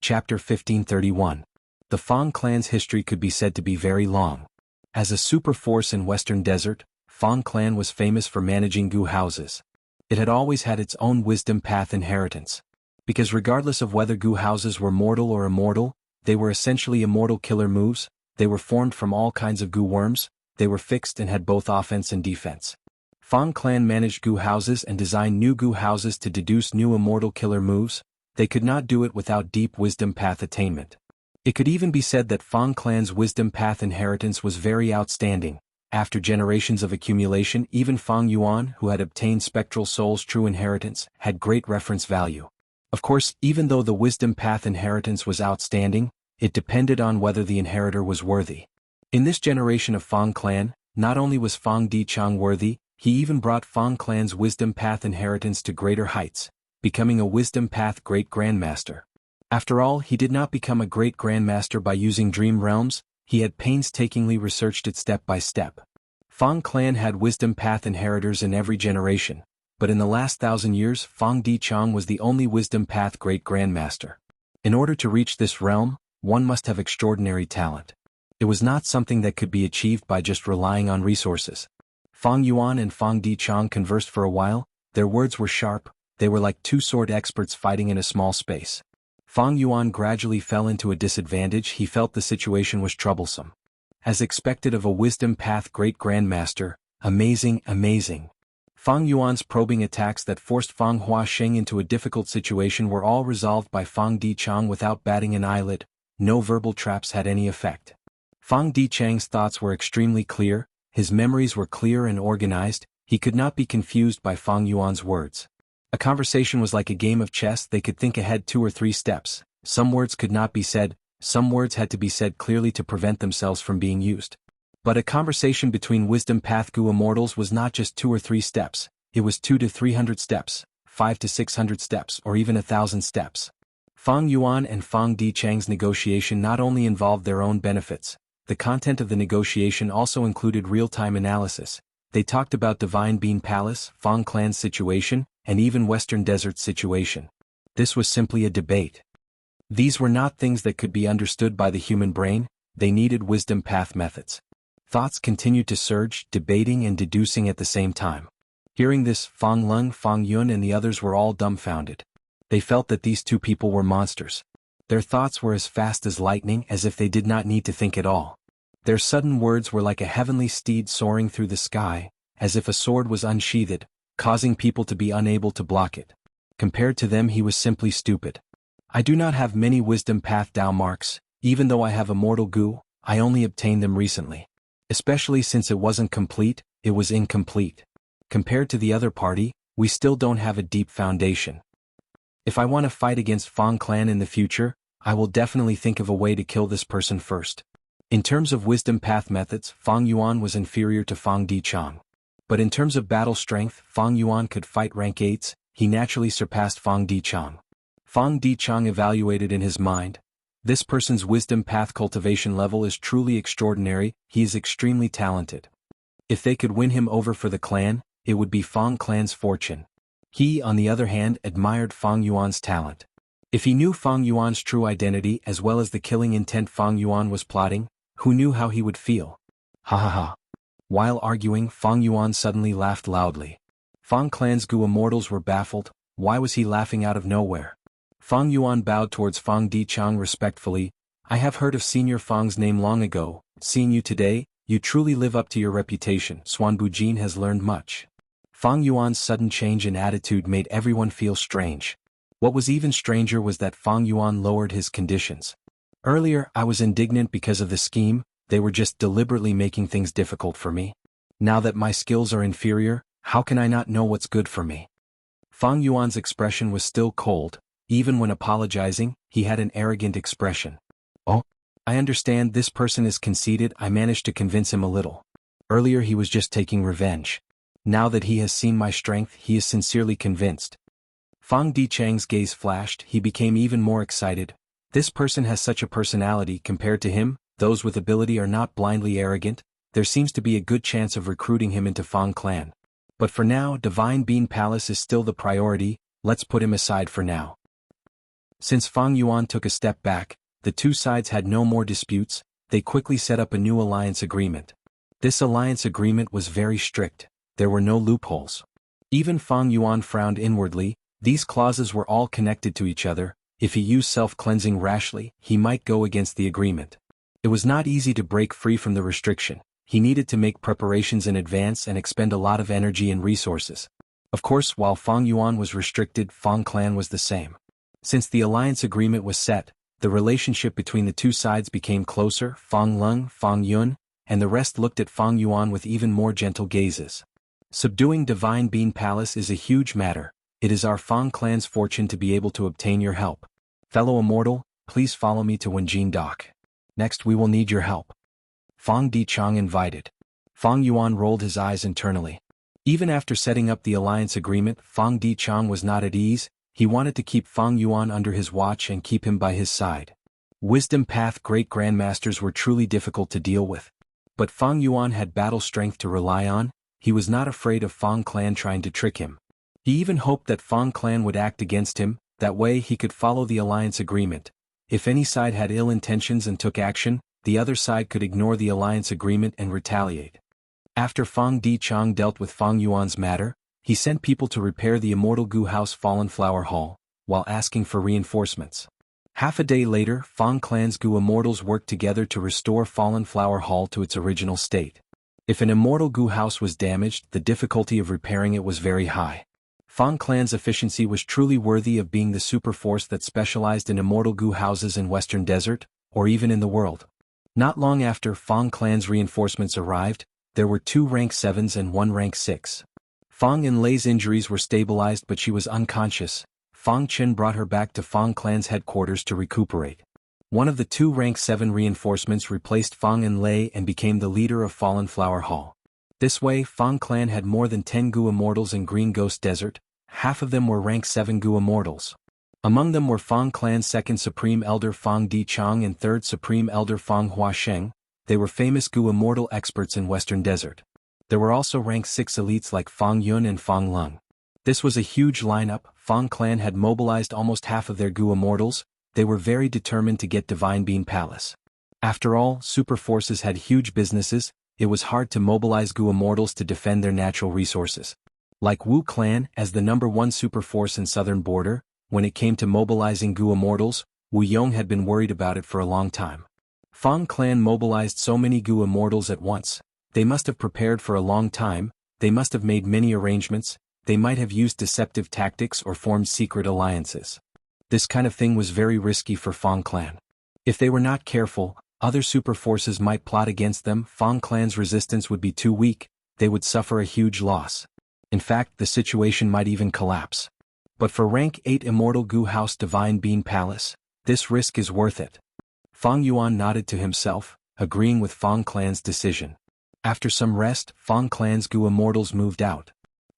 S1: Chapter 1531. The Fang clan's history could be said to be very long. As a super force in Western Desert, Fang clan was famous for managing Gu houses. It had always had its own wisdom path inheritance. Because regardless of whether Gu houses were mortal or immortal, they were essentially immortal killer moves. They were formed from all kinds of Gu worms, they were fixed and had both offense and defense. Fang clan managed Gu houses and designed new Gu houses to deduce new immortal killer moves. They could not do it without deep wisdom path attainment. It could even be said that Fang clan's wisdom path inheritance was very outstanding. After generations of accumulation, even Fang Yuan, who had obtained Spectral Soul's true inheritance, had great reference value. Of course, even though the wisdom path inheritance was outstanding, it depended on whether the inheritor was worthy. In this generation of Fang clan, not only was Fang Dichang worthy, he even brought Fang clan's wisdom path inheritance to greater heights, becoming a wisdom path great grandmaster. After all, he did not become a great grandmaster by using dream realms, he had painstakingly researched it step by step. Fang clan had wisdom path inheritors in every generation, but in the last 1,000 years Fang Dichang was the only wisdom path great grandmaster. In order to reach this realm, one must have extraordinary talent. It was not something that could be achieved by just relying on resources. Fang Yuan and Fang Dichang conversed for a while, their words were sharp, they were like two sword experts fighting in a small space. Fang Yuan gradually fell into a disadvantage, he felt the situation was troublesome. As expected of a wisdom path great grandmaster, amazing. Fang Yuan's probing attacks that forced Fang Huaxing into a difficult situation were all resolved by Fang Dichang without batting an eyelid, no verbal traps had any effect. Fang Dichang's thoughts were extremely clear, his memories were clear and organized, He could not be confused by Fang Yuan's words. A conversation was like a game of chess. They could think ahead 2 or 3 steps. Some words could not be said, some words had to be said clearly to prevent themselves from being used. But a conversation between wisdom path Gu immortals was not just 2 or 3 steps, it was 2 to 300 steps, 5 to 600 steps, or even 1,000 steps. Fang Yuan and Fang Dichang's negotiation not only involved their own benefits, the content of the negotiation also included real-time analysis. They talked about Divine Bean Palace, Fang Clan's situation, and even Western Desert's situation. This was simply a debate. These were not things that could be understood by the human brain, they needed wisdom path methods. Thoughts continued to surge, debating and deducing at the same time. Hearing this, Fang Lung, Fang Yun and the others were all dumbfounded. They felt that these 2 people were monsters. Their thoughts were as fast as lightning, as if they did not need to think at all. Their sudden words were like a heavenly steed soaring through the sky, as if a sword was unsheathed, causing people to be unable to block it. Compared to them he was simply stupid. I do not have many wisdom path Dao marks, even though I have immortal Gu, I only obtained them recently. Especially since it wasn't complete, it was incomplete. Compared to the other party, we still don't have a deep foundation. If I want to fight against Fang Clan in the future, I will definitely think of a way to kill this person first. In terms of wisdom path methods, Fang Yuan was inferior to Fang Dichang. But in terms of battle strength, Fang Yuan could fight rank 8s, he naturally surpassed Fang Dichang. Fang Dichang evaluated in his mind, this person's wisdom path cultivation level is truly extraordinary, he is extremely talented. If they could win him over for the clan, it would be Fang Clan's fortune. He, on the other hand, admired Fang Yuan's talent. If he knew Fang Yuan's true identity as well as the killing intent Fang Yuan was plotting, who knew how he would feel? Ha ha ha. While arguing, Fang Yuan suddenly laughed loudly. Fang Clan's Gu immortals were baffled, why was he laughing out of nowhere? Fang Yuan bowed towards Fang Dichang respectfully, I have heard of Senior Fang's name long ago, seeing you today, you truly live up to your reputation, Xuanbu Jin has learned much. Fang Yuan's sudden change in attitude made everyone feel strange. What was even stranger was that Fang Yuan lowered his conditions. Earlier I was indignant because of the scheme, they were just deliberately making things difficult for me. Now that my skills are inferior, how can I not know what's good for me? Fang Yuan's expression was still cold. Even when apologizing, he had an arrogant expression. Oh, I understand this person is conceited, I managed to convince him a little. Earlier he was just taking revenge. Now that he has seen my strength, he is sincerely convinced. Fang Dichang's gaze flashed, he became even more excited. This person has such a personality compared to him, those with ability are not blindly arrogant, there seems to be a good chance of recruiting him into Fang Clan. But for now, Divine Bean Palace is still the priority, let's put him aside for now. Since Fang Yuan took a step back, the 2 sides had no more disputes, they quickly set up a new alliance agreement. This alliance agreement was very strict, there were no loopholes. Even Fang Yuan frowned inwardly, these clauses were all connected to each other, if he used self-cleansing rashly, he might go against the agreement. It was not easy to break free from the restriction, he needed to make preparations in advance and expend a lot of energy and resources. Of course, while Fang Yuan was restricted, Fang Clan was the same. Since the alliance agreement was set, the relationship between the 2 sides became closer, Fang Lung, Fang Yun, and the rest looked at Fang Yuan with even more gentle gazes. Subduing Divine Bean Palace is a huge matter, it is our Fang Clan's fortune to be able to obtain your help. Fellow Immortal, please follow me to Wenjin Dock. Next we will need your help. Fang Dichang invited. Fang Yuan rolled his eyes internally. Even after setting up the alliance agreement, Fang Dichang was not at ease, he wanted to keep Fang Yuan under his watch and keep him by his side. Wisdom Path Great Grandmasters were truly difficult to deal with. But Fang Yuan had battle strength to rely on, he was not afraid of Fang Clan trying to trick him. He even hoped that Fang Clan would act against him, that way he could follow the alliance agreement. If any side had ill intentions and took action, the other side could ignore the alliance agreement and retaliate. After Fang Dichang dealt with Fang Yuan's matter, he sent people to repair the Immortal Gu House Fallen Flower Hall, while asking for reinforcements. Half a day later, Fang Clan's Gu Immortals worked together to restore Fallen Flower Hall to its original state. If an Immortal Gu House was damaged, the difficulty of repairing it was very high. Fang Clan's efficiency was truly worthy of being the super force that specialized in Immortal Gu houses in Western Desert, or even in the world. Not long after Fang Clan's reinforcements arrived, there were 2 rank 7s and 1 rank 6. Fang Enlei's injuries were stabilized but she was unconscious. Fang Chen brought her back to Fang Clan's headquarters to recuperate. One of the two rank 7 reinforcements replaced Fang Enlei and became the leader of Fallen Flower Hall. This way Fang Clan had more than 10 Gu Immortals in Green Ghost Desert, half of them were rank 7 Gu Immortals. Among them were Fang Clan's 2nd Supreme Elder Fang Dichang and 3rd Supreme Elder Fang Huasheng. They were famous Gu Immortal experts in Western Desert. There were also rank 6 elites like Fang Yun and Fang Lung. This was a huge lineup. Fang Clan had mobilized almost half of their Gu Immortals. They were very determined to get Divine Bean Palace. After all, super forces had huge businesses. It was hard to mobilize Gu Immortals to defend their natural resources. Like Wu Clan, as the #1 super force in southern border, when it came to mobilizing Gu Immortals, Wu Yong had been worried about it for a long time. Fang Clan mobilized so many Gu Immortals at once. They must have prepared for a long time, they must have made many arrangements, they might have used deceptive tactics or formed secret alliances. This kind of thing was very risky for Fang Clan. If they were not careful, other super forces might plot against them. Fang Clan's resistance would be too weak, they would suffer a huge loss. In fact, the situation might even collapse. But for rank 8 Immortal Gu House Divine Bean Palace, this risk is worth it. Fang Yuan nodded to himself, agreeing with Fang Clan's decision. After some rest, Fang Clan's Gu Immortals moved out.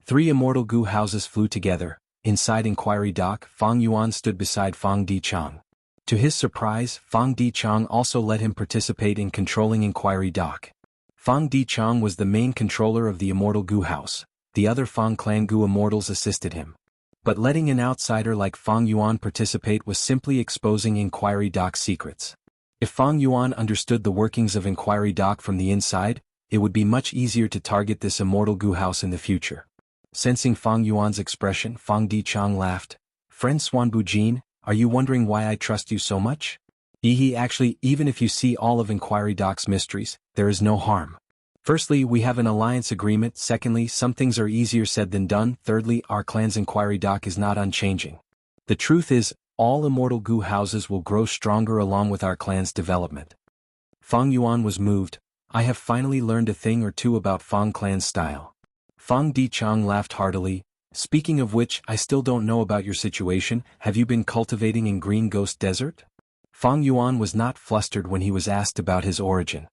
S1: 3 Immortal Gu houses flew together. Inside Inquiry Dock, Fang Yuan stood beside Fang Dichang. To his surprise, Fang Dichang also let him participate in controlling Inquiry Dock. Fang Dichang was the main controller of the Immortal Gu House. The other Fang Clan Gu Immortals assisted him. But letting an outsider like Fang Yuan participate was simply exposing Inquiry Dock's secrets. If Fang Yuan understood the workings of Inquiry Dock from the inside, it would be much easier to target this Immortal Gu House in the future. Sensing Fang Yuan's expression, Fang Dichang laughed. "Friend Xuanbu Jin, are you wondering why I trust you so much? Actually, even if you see all of Inquiry Dock's mysteries, there is no harm. Firstly, we have an alliance agreement. Secondly, some things are easier said than done. Thirdly, our clan's Inquiry Dock is not unchanging. The truth is, all Immortal Gu houses will grow stronger along with our clan's development." Fang Yuan was moved. "I have finally learned a thing or two about Fang Clan's style." Fang Dichang laughed heartily. "Speaking of which, I still don't know about your situation. Have you been cultivating in Green Ghost Desert?" Fang Yuan was not flustered when he was asked about his origin.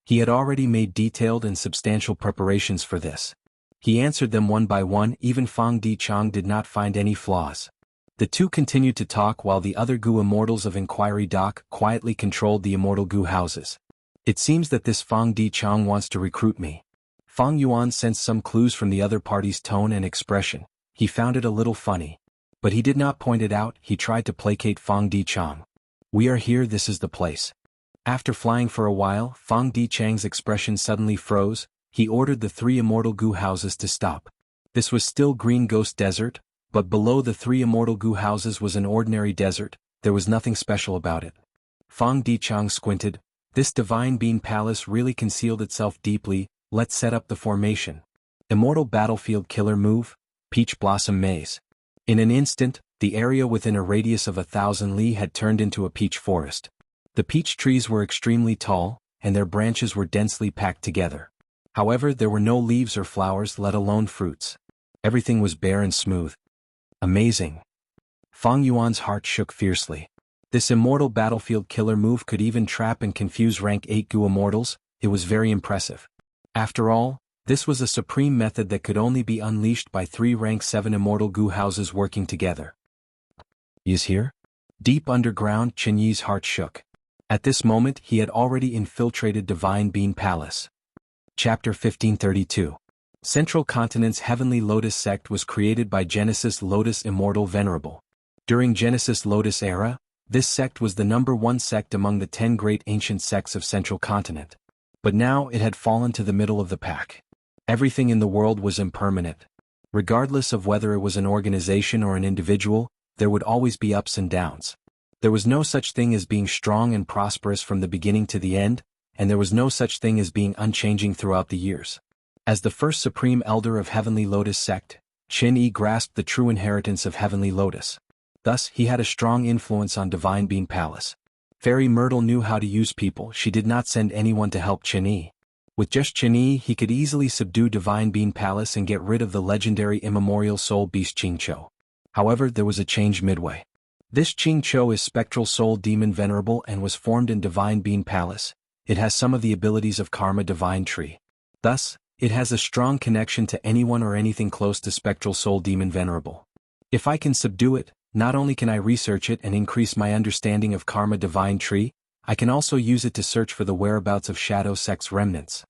S1: He had already made detailed and substantial preparations for this. He answered them one by one. Even Fang Dichang did not find any flaws. The two continued to talk while the other Gu Immortals of Inquiry Dock quietly controlled the Immortal Gu houses. "It seems that this Fang Dichang wants to recruit me." Fang Yuan sensed some clues from the other party's tone and expression. He found it a little funny. But he did not point it out. He tried to placate Fang Dichang. "We are here, this is the place." After flying for a while, Fang Dichang's expression suddenly froze. He ordered the 3 Immortal Gu houses to stop. This was still Green Ghost Desert, but below the 3 Immortal Gu houses was an ordinary desert. There was nothing special about it. Fang Dichang squinted. This Divine Bean Palace really concealed itself deeply. Let's set up the formation. Immortal Battlefield Killer Move, Peach Blossom Maze. In an instant, the area within a radius of 1,000 li had turned into a peach forest. The peach trees were extremely tall, and their branches were densely packed together. However, there were no leaves or flowers, let alone fruits. Everything was bare and smooth. Amazing. Fang Yuan's heart shook fiercely. This Immortal Battlefield Killer Move could even trap and confuse rank 8 Gu Immortals. It was very impressive. After all, this was a supreme method that could only be unleashed by 3 rank 7 Immortal Gu houses working together. "Is here?" Deep underground, Chen Yi's heart shook. At this moment he had already infiltrated Divine Bean Palace. Chapter 1532. Central Continent's Heavenly Lotus Sect was created by Genesis Lotus Immortal Venerable. During Genesis Lotus era, this sect was the #1 sect among the 10 great ancient sects of Central Continent. But now it had fallen to the middle of the pack. Everything in the world was impermanent. Regardless of whether it was an organization or an individual, there would always be ups and downs. There was no such thing as being strong and prosperous from the beginning to the end, and there was no such thing as being unchanging throughout the years. As the first Supreme Elder of Heavenly Lotus Sect, Chen Yi grasped the true inheritance of Heavenly Lotus. Thus, he had a strong influence on Divine Bean Palace. Fairy Myrtle knew how to use people. She did not send anyone to help Chen Yi. With just Qinyi, he could easily subdue Divine Bean Palace and get rid of the legendary immemorial soul beast Qingqiu. However, there was a change midway. This Qingqiu is spectral soul demon venerable and was formed in Divine Bean Palace. It has some of the abilities of Karma Divine Tree. Thus, it has a strong connection to anyone or anything close to spectral soul demon venerable. If I can subdue it, not only can I research it and increase my understanding of Karma Divine Tree, I can also use it to search for the whereabouts of Shadow Sect's remnants.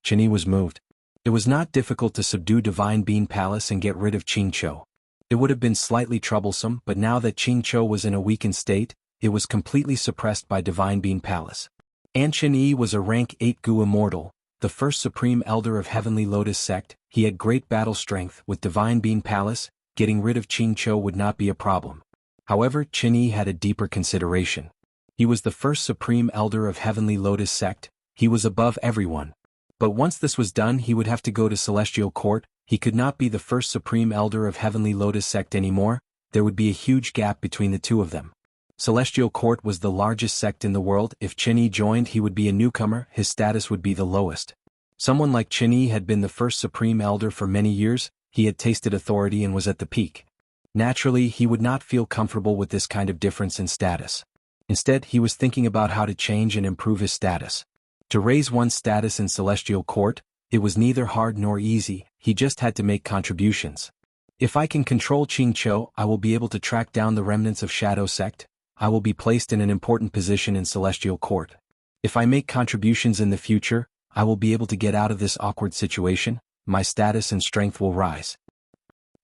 S1: Qinyi was moved. It was not difficult to subdue Divine Bean Palace and get rid of Qingqiu. It would have been slightly troublesome, but now that Qingqiu was in a weakened state, it was completely suppressed by Divine Bean Palace. And Qinyi was a rank 8 Gu Immortal, the first supreme elder of Heavenly Lotus Sect. He had great battle strength. With Divine Bean Palace, getting rid of Qingqiu would not be a problem. However, Qinyi had a deeper consideration. He was the first supreme elder of Heavenly Lotus Sect. He was above everyone. But once this was done, he would have to go to Celestial Court. He could not be the first supreme elder of Heavenly Lotus Sect anymore. There would be a huge gap between the two of them. Celestial Court was the largest sect in the world. If Qinyi joined, he would be a newcomer. His status would be the lowest. Someone like Qinyi had been the first supreme elder for many years. He had tasted authority and was at the peak. Naturally, he would not feel comfortable with this kind of difference in status. Instead, he was thinking about how to change and improve his status. To raise one's status in Celestial Court, it was neither hard nor easy. He just had to make contributions. If I can control Qingqiu, I will be able to track down the remnants of Shadow Sect. I will be placed in an important position in Celestial Court. If I make contributions in the future, I will be able to get out of this awkward situation. My status and strength will rise.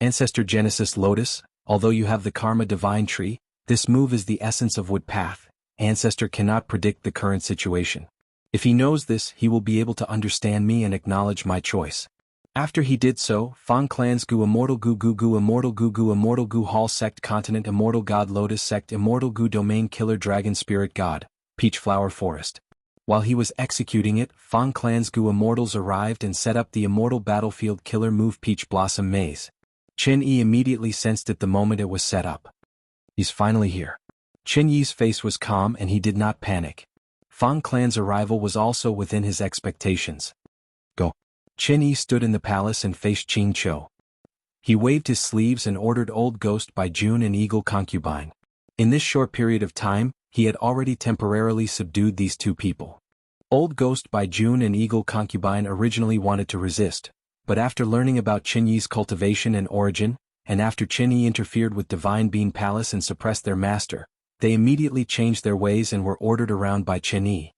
S1: Ancestor Genesis Lotus, although you have the Karma Divine Tree, this move is the essence of Wood Path. Ancestor cannot predict the current situation. If he knows this, he will be able to understand me and acknowledge my choice. After he did so, Fang Clans Gu Immortal Gu Gu Gu Immortal Gu Gu Immortal Gu Hall Sect Continent Immortal God Lotus Sect Immortal Gu Domain Killer Dragon Spirit God, Peach Flower Forest. While he was executing it, Fang Clans Gu Immortals arrived and set up the Immortal Battlefield Killer move Peach Blossom Maze. Qinyi immediately sensed it the moment it was set up. He's finally here. Qinyi's face was calm and he did not panic. Fang Clan's arrival was also within his expectations. Go. Qinyi stood in the palace and faced Qingqiu. He waved his sleeves and ordered Old Ghost by June and Eagle Concubine. In this short period of time, he had already temporarily subdued these two people. Old Ghost by June and Eagle Concubine originally wanted to resist, but after learning about Qinyi's cultivation and origin, and after Qinyi interfered with Divine Bean Palace and suppressed their master, they immediately changed their ways and were ordered around by Qinyi.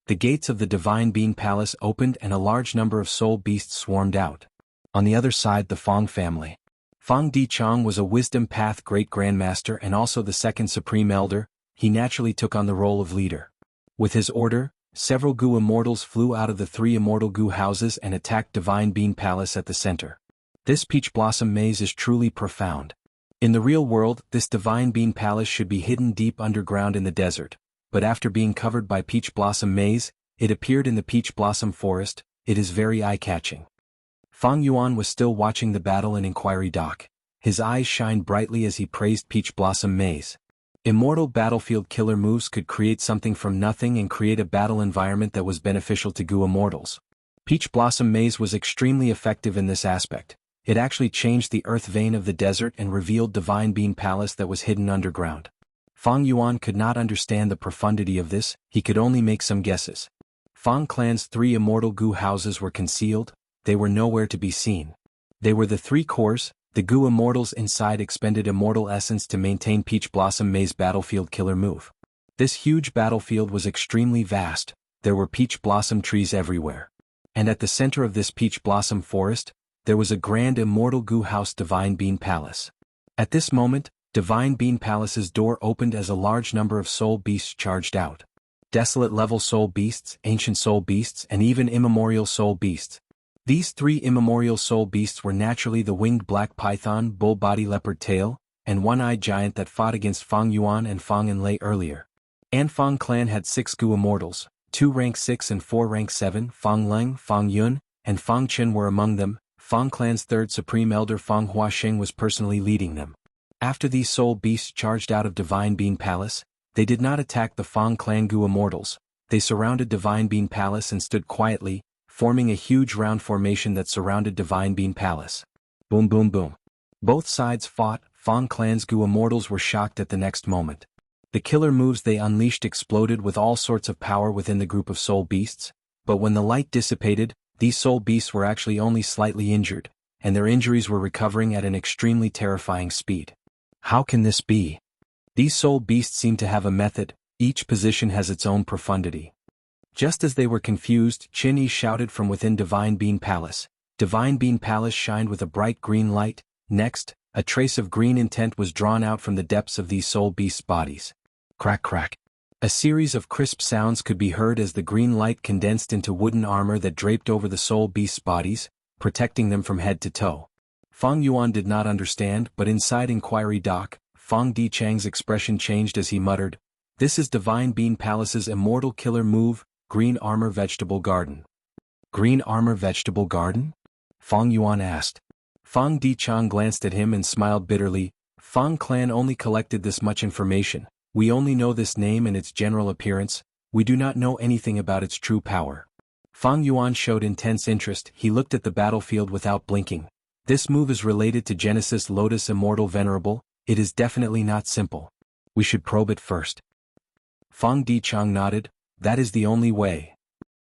S1: The gates of the Divine Bean Palace opened and a large number of soul beasts swarmed out. On the other side, the Fang family. Fang Dichang was a Wisdom Path Great Grandmaster and also the second Supreme Elder. He naturally took on the role of leader. With his order, several Gu Immortals flew out of the 3 Immortal Gu houses and attacked Divine Bean Palace at the center. This Peach Blossom Maze is truly profound. In the real world, this Divine Bean Palace should be hidden deep underground in the desert, but after being covered by Peach Blossom Maze, it appeared in the Peach Blossom Forest. It is very eye-catching. Fang Yuan was still watching the battle in Inquiry Dock. His eyes shined brightly as he praised Peach Blossom Maze. Immortal Battlefield Killer moves could create something from nothing and create a battle environment that was beneficial to Gu Immortals. Peach Blossom Maze was extremely effective in this aspect. It actually changed the earth vein of the desert and revealed Divine Bean Palace that was hidden underground. Fang Yuan could not understand the profundity of this, he could only make some guesses. Fang Clan's 3 Immortal Gu houses were concealed, they were nowhere to be seen. They were the 3 cores. The Gu Immortals inside expended immortal essence to maintain Peach Blossom Maze Battlefield Killer move. This huge battlefield was extremely vast, there were peach blossom trees everywhere. And at the center of this peach blossom forest, there was a grand Immortal Gu house Divine Bean Palace. At this moment, Divine Bean Palace's door opened as a large number of soul beasts charged out. Desolate level soul beasts, ancient soul beasts, and even immemorial soul beasts. These 3 immemorial soul beasts were naturally the winged black python, bull-body leopard tail, and one-eyed giant that fought against Fang Yuan and Fang Enlei earlier. And Fang Clan had 6 Gu Immortals, 2 rank 6 and 4 rank 7, Fang Leng, Fang Yun, and Fang Chen were among them. Fang Clan's 3rd Supreme Elder Fang Huaxing was personally leading them. After these soul beasts charged out of Divine Bean Palace, they did not attack the Fang Clan Gu Immortals, They surrounded Divine Bean Palace and stood quietly, forming a huge round formation that surrounded Divine Bean Palace. Boom boom boom. Both sides fought. Fang Clan's Gu Immortals were shocked at the next moment. The killer moves they unleashed exploded with all sorts of power within the group of soul beasts, but when the light dissipated, these soul beasts were actually only slightly injured, and their injuries were recovering at an extremely terrifying speed. How can this be? These soul beasts seem to have a method. Each position has its own profundity. Just as they were confused, Qin shouted from within Divine Bean Palace. Divine Bean Palace shined with a bright green light. Next, a trace of green intent was drawn out from the depths of these soul beasts' bodies. Crack crack. A series of crisp sounds could be heard as the green light condensed into wooden armor that draped over the soul beasts' bodies, protecting them from head to toe. Fang Yuan did not understand, but inside Inquiry Dock, Fang Dichang's expression changed as he muttered, "This is Divine Bean Palace's immortal killer move, Green Armor Vegetable Garden." Green Armor Vegetable Garden? Fang Yuan asked. Fang Dichang glanced at him and smiled bitterly. Fang Clan only collected this much information. We only know this name and its general appearance. We do not know anything about its true power. Fang Yuan showed intense interest. He looked at the battlefield without blinking. This move is related to Genesis Lotus Immortal Venerable. It is definitely not simple. We should probe it first. Fang Dichang nodded. That is the only way.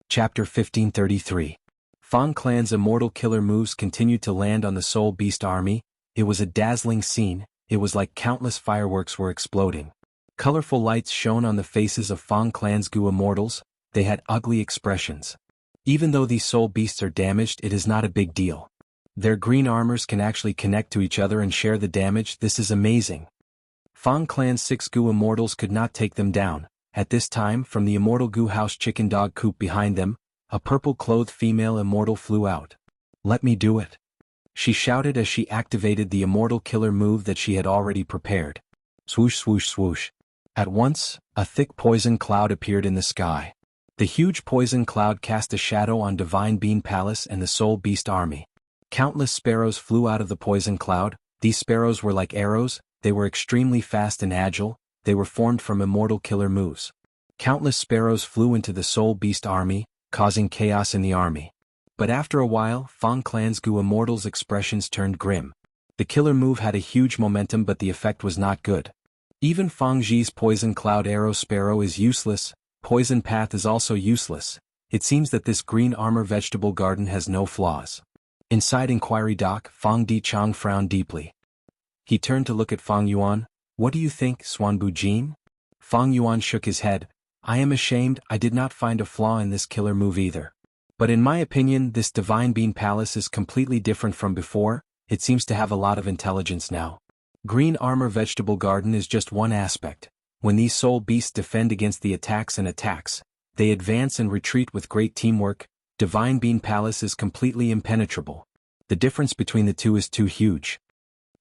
S1: Chapter 1533. Fang Clan's immortal killer moves continued to land on the Soul Beast army. It was a dazzling scene. It was like countless fireworks were exploding. Colorful lights shone on the faces of Fang Clan's Gu Immortals. They had ugly expressions. Even though these soul beasts are damaged, it is not a big deal. Their green armors can actually connect to each other and share the damage. This is amazing. Fang Clan's 6 Gu Immortals could not take them down. At this time, from the Immortal Gu House chicken dog coop behind them, a purple-clothed female immortal flew out. "Let me do it," she shouted as she activated the immortal killer move that she had already prepared. Swoosh swoosh swoosh. At once, a thick poison cloud appeared in the sky. The huge poison cloud cast a shadow on Divine Bean Palace and the Soul Beast army. Countless sparrows flew out of the poison cloud. These sparrows were like arrows. They were extremely fast and agile. They were formed from immortal killer moves. Countless sparrows flew into the Soul Beast army, causing chaos in the army. But after a while, Fang Clan's Gu Immortals' expressions turned grim. The killer move had a huge momentum, but the effect was not good. Even Fang Ji's Poison Cloud Arrow Sparrow is useless. Poison Path is also useless. It seems that this Green Armor Vegetable Garden has no flaws. Inside Inquiry Dock, Fang Dichang frowned deeply. He turned to look at Fang Yuan. "What do you think, Xuanbu Jin?" Fang Yuan shook his head. "I am ashamed. I did not find a flaw in this killer move either. But in my opinion, this Divine Bean Palace is completely different from before. It seems to have a lot of intelligence now. Green Armor Vegetable Garden is just one aspect. When these soul beasts defend against the attacks, they advance and retreat with great teamwork. Divine Bean Palace is completely impenetrable. The difference between the two is too huge."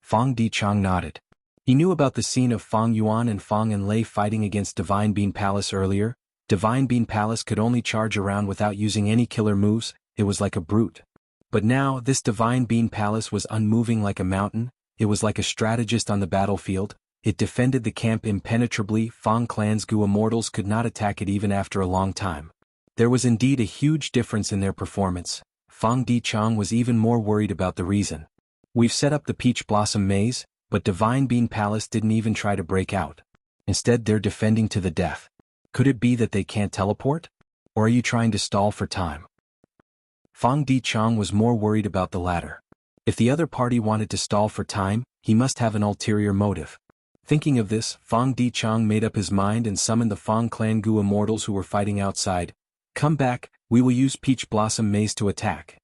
S1: Fang Dichang nodded. He knew about the scene of Fang Yuan and Fang Enlei fighting against Divine Bean Palace earlier. Divine Bean Palace could only charge around without using any killer moves. It was like a brute. But now, this Divine Bean Palace was unmoving like a mountain. It was like a strategist on the battlefield. It defended the camp impenetrably. Fang Clan's Gu Immortals could not attack it even after a long time. There was indeed a huge difference in their performance. Fang Dichang was even more worried about the reason. "We've set up the Peach Blossom Maze, but Divine Bean Palace didn't even try to break out. Instead, they're defending to the death. Could it be that they can't teleport? Or are you trying to stall for time?" Fang Dichang was more worried about the latter. If the other party wanted to stall for time, he must have an ulterior motive. Thinking of this, Fang Dichang made up his mind and summoned the Fang Clan Gu Immortals who were fighting outside. "Come back, we will use Peach Blossom Maze to attack."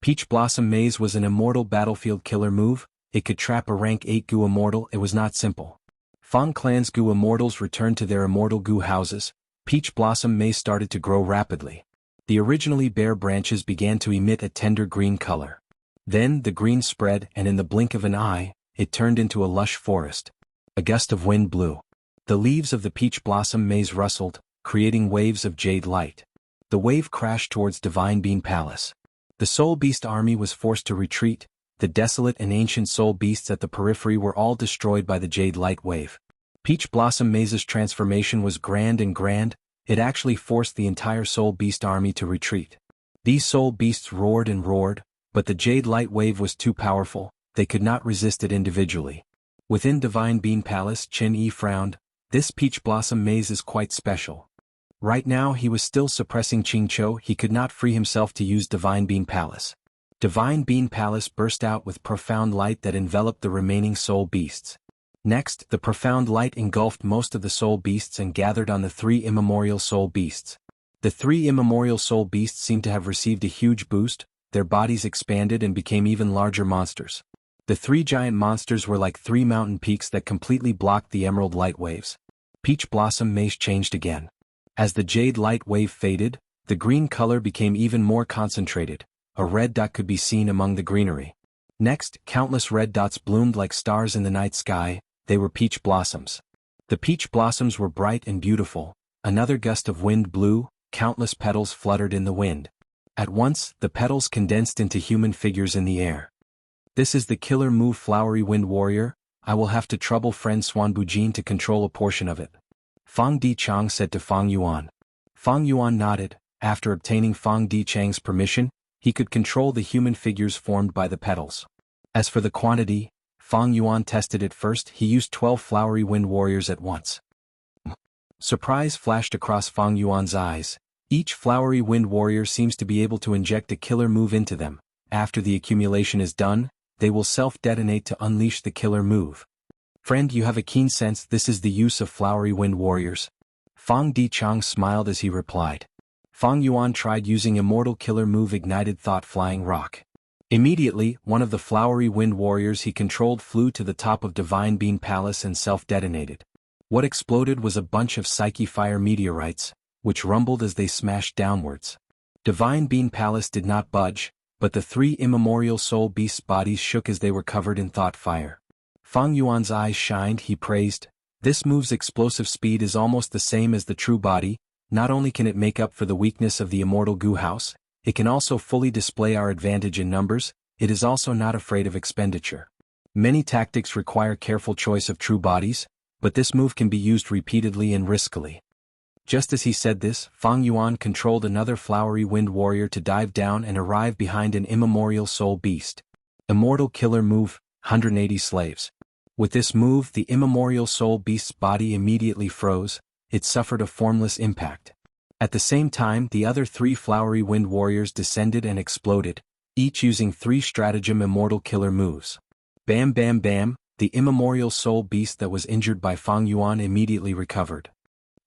S1: Peach Blossom Maze was an immortal battlefield killer move. It could trap a rank 8 Gu Immortal. It was not simple. Fang Clan's Gu Immortals returned to their immortal Gu houses. Peach Blossom Maze started to grow rapidly. The originally bare branches began to emit a tender green color. Then the green spread, and in the blink of an eye, it turned into a lush forest. A gust of wind blew. The leaves of the Peach Blossom Maze rustled, creating waves of jade light. The wave crashed towards Divine Bean Palace. The Soul Beast army was forced to retreat. The desolate and ancient soul beasts at the periphery were all destroyed by the jade light wave. Peach Blossom Maze's transformation was grand. It actually forced the entire soul beast army to retreat. These soul beasts roared and roared, but the jade light wave was too powerful, they could not resist it individually. Within Divine Bean Palace, Chen Yi frowned. This peach blossom maze is quite special. Right now he was still suppressing Qingqiu, he could not free himself to use Divine Bean Palace. Divine Bean Palace burst out with profound light that enveloped the remaining soul beasts. Next, the profound light engulfed most of the soul beasts and gathered on the three immemorial soul beasts. The three immemorial soul beasts seemed to have received a huge boost, their bodies expanded and became even larger monsters. The three giant monsters were like three mountain peaks that completely blocked the emerald light waves. Peach blossom maze changed again. As the jade light wave faded, the green color became even more concentrated. A red dot could be seen among the greenery. Next, countless red dots bloomed like stars in the night sky. They were peach blossoms. The peach blossoms were bright and beautiful. Another gust of wind blew, countless petals fluttered in the wind. At once, the petals condensed into human figures in the air. This is the killer move, Flowery Wind Warrior. I will have to trouble friend Swan Bujin to control a portion of it. Fang Dichang said to Fang Yuan. Fang Yuan nodded. After obtaining Fang Dichang's permission, he could control the human figures formed by the petals. As for the quantity, Fang Yuan tested it first. He used 12 Flowery Wind Warriors at once. Surprise flashed across Fang Yuan's eyes. Each Flowery Wind Warrior seems to be able to inject a killer move into them. After the accumulation is done, they will self-detonate to unleash the killer move. Friend, you have a keen sense. This is the use of Flowery Wind Warriors. Fang Dichang smiled as he replied. Fang Yuan tried using Immortal killer move Ignited Thought Flying Rock. Immediately, one of the Flowery Wind Warriors he controlled flew to the top of Divine Bean Palace and self-detonated. What exploded was a bunch of Psyche Fire meteorites, which rumbled as they smashed downwards. Divine Bean Palace did not budge, but the three immemorial soul beasts' bodies shook as they were covered in thought fire. Fang Yuan's eyes shined. He praised, "This move's explosive speed is almost the same as the true body. Not only can it make up for the weakness of the Immortal Gu House, it can also fully display our advantage in numbers. It is also not afraid of expenditure. Many tactics require careful choice of true bodies, but this move can be used repeatedly and riskily." Just as he said this, Fang Yuan controlled another Flowery Wind Warrior to dive down and arrive behind an immemorial soul beast. Immortal killer move, 180 slaves. With this move, the immemorial soul beast's body immediately froze. It suffered a formless impact. At the same time, the other three Flowery Wind Warriors descended and exploded, each using 3 stratagem Immortal killer moves. Bam bam bam, the immemorial soul beast that was injured by Fang Yuan immediately recovered.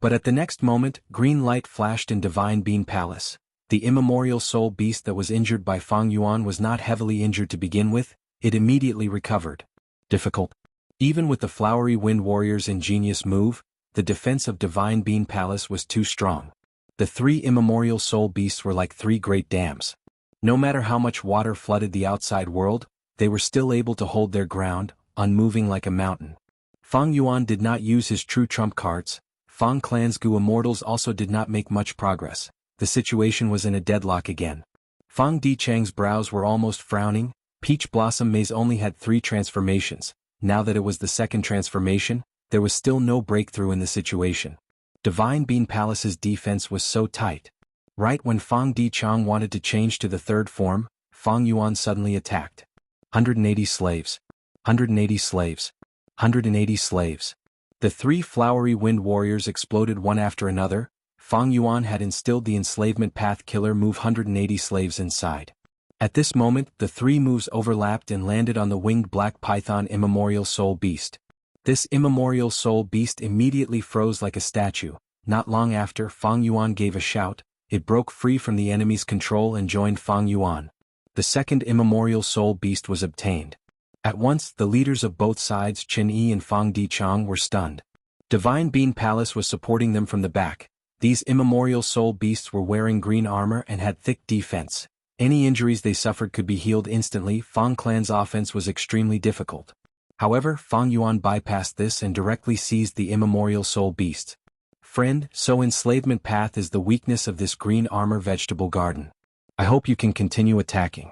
S1: But at the next moment, green light flashed in Divine Bean Palace. The immemorial soul beast that was injured by Fang Yuan was not heavily injured to begin with. It immediately recovered. Difficult. Even with the Flowery Wind Warrior's ingenious move, the defense of Divine Bean Palace was too strong. The 3 immemorial soul beasts were like 3 great dams. No matter how much water flooded the outside world, they were still able to hold their ground, unmoving like a mountain. Fang Yuan did not use his true trump cards. Fang Clan's Gu Immortals also did not make much progress. The situation was in a deadlock again. Fang Dichang's brows were almost frowning. Peach Blossom Maze only had 3 transformations. Now that it was the second transformation, there was still no breakthrough in the situation. Divine Bean Palace's defense was so tight. Right when Fang Dichang wanted to change to the third form, Fang Yuan suddenly attacked. 180 slaves. 180 slaves. 180 slaves. The 3 Flowery Wind Warriors exploded one after another. Fang Yuan had instilled the enslavement path killer move 180 slaves inside. At this moment, the 3 moves overlapped and landed on the winged black python immemorial soul beast. This immemorial soul beast immediately froze like a statue. Not long after, Fang Yuan gave a shout. It broke free from the enemy's control and joined Fang Yuan. The second immemorial soul beast was obtained. At once, the leaders of both sides, Chen Yi and Fang Dichang, were stunned. Divine Bean Palace was supporting them from the back. These immemorial soul beasts were wearing green armor and had thick defense. Any injuries they suffered could be healed instantly. Fang Clan's offense was extremely difficult. However, Fang Yuan bypassed this and directly seized the immemorial soul beasts. Friend, so enslavement path is the weakness of this green armor vegetable garden. I hope you can continue attacking.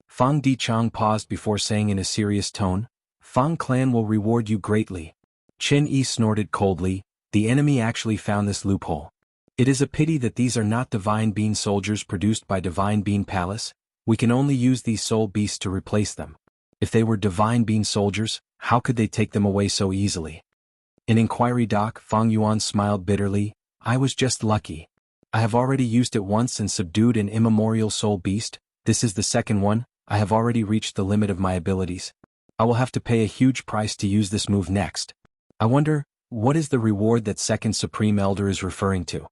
S1: Fang Dichang paused before saying in a serious tone, Fang Clan will reward you greatly. Chen Yi snorted coldly. The enemy actually found this loophole. It is a pity that these are not Divine Bean soldiers produced by Divine Bean Palace. We can only use these soul beasts to replace them. If they were Divine Bean soldiers, how could they take them away so easily? In Inquiry Doc, Fang Yuan smiled bitterly. I was just lucky. I have already used it once and subdued an immemorial soul beast. This is the second one. I have already reached the limit of my abilities. I will have to pay a huge price to use this move next. I wonder, what is the reward that Second Supreme Elder is referring to?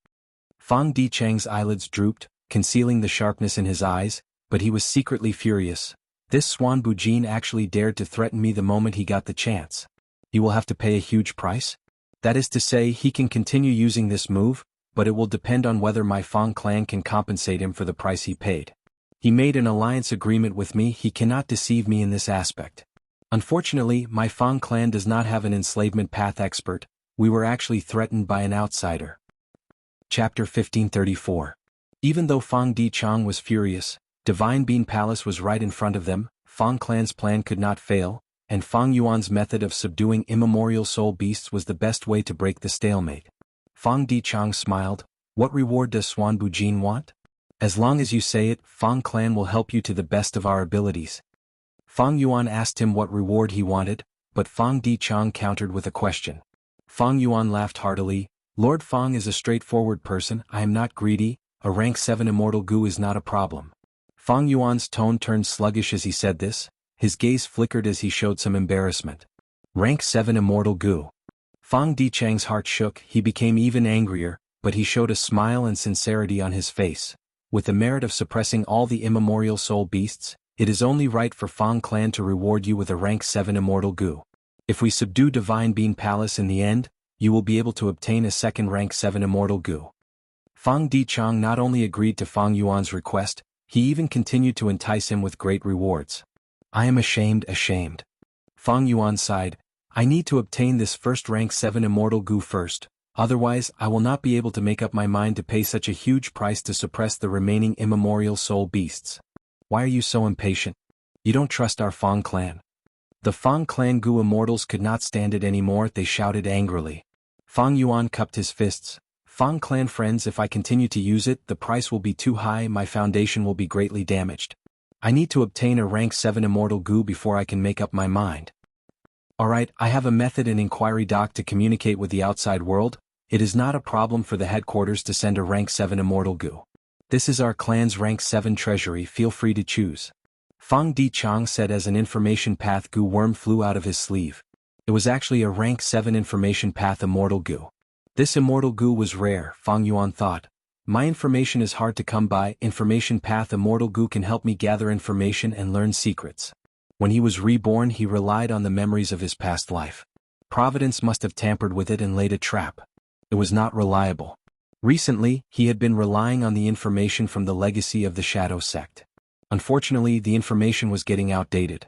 S1: Fang Dichang's eyelids drooped, concealing the sharpness in his eyes, but he was secretly furious. This Swan Bujin actually dared to threaten me the moment he got the chance. He will have to pay a huge price? That is to say, he can continue using this move, but it will depend on whether my Fang clan can compensate him for the price he paid. He made an alliance agreement with me. He cannot deceive me in this aspect. Unfortunately, my Fang clan does not have an enslavement path expert. We were actually threatened by an outsider. Chapter 1534. Even though Fang Dichang was furious, Divine Bean Palace was right in front of them. Fang clan's plan could not fail, and Fang Yuan's method of subduing immemorial soul beasts was the best way to break the stalemate. Fang Dichang smiled. What reward does Swan Bujin want? As long as you say it, Fang clan will help you to the best of our abilities. Fang Yuan asked him what reward he wanted, but Fang Dichang countered with a question. Fang Yuan laughed heartily. Lord Fang is a straightforward person. I am not greedy. A rank 7 immortal goo is not a problem. Fang Yuan's tone turned sluggish as he said this. His gaze flickered as he showed some embarrassment. Rank 7 immortal goo. Fang Dichang's heart shook. He became even angrier, but he showed a smile and sincerity on his face. With the merit of suppressing all the immemorial soul beasts, it is only right for Fang clan to reward you with a rank 7 immortal goo. If we subdue Divine Bean Palace in the end, you will be able to obtain a second rank 7 immortal goo. Fang Dichang not only agreed to Fang Yuan's request, he even continued to entice him with great rewards. I am ashamed. Fang Yuan sighed. I need to obtain this first rank 7 immortal goo first, otherwise I will not be able to make up my mind to pay such a huge price to suppress the remaining immemorial soul beasts. Why are you so impatient? You don't trust our Fang clan. The Fang clan goo immortals could not stand it anymore. They shouted angrily. Fang Yuan cupped his fists. Fang clan friends, if I continue to use it, the price will be too high. My foundation will be greatly damaged. I need to obtain a rank 7 immortal goo before I can make up my mind. Alright, I have a method in Inquiry Doc to communicate with the outside world. It is not a problem for the headquarters to send a rank 7 immortal goo. This is our clan's rank 7 treasury. Feel free to choose. Fang Dichang said as an information path goo worm flew out of his sleeve. It was actually a rank 7 information path immortal goo. This immortal goo was rare, Fang Yuan thought. My information is hard to come by. Information path immortal goo can help me gather information and learn secrets. When he was reborn, he relied on the memories of his past life. Providence must have tampered with it and laid a trap. It was not reliable. Recently, he had been relying on the information from the legacy of the Shadow Sect. Unfortunately, the information was getting outdated.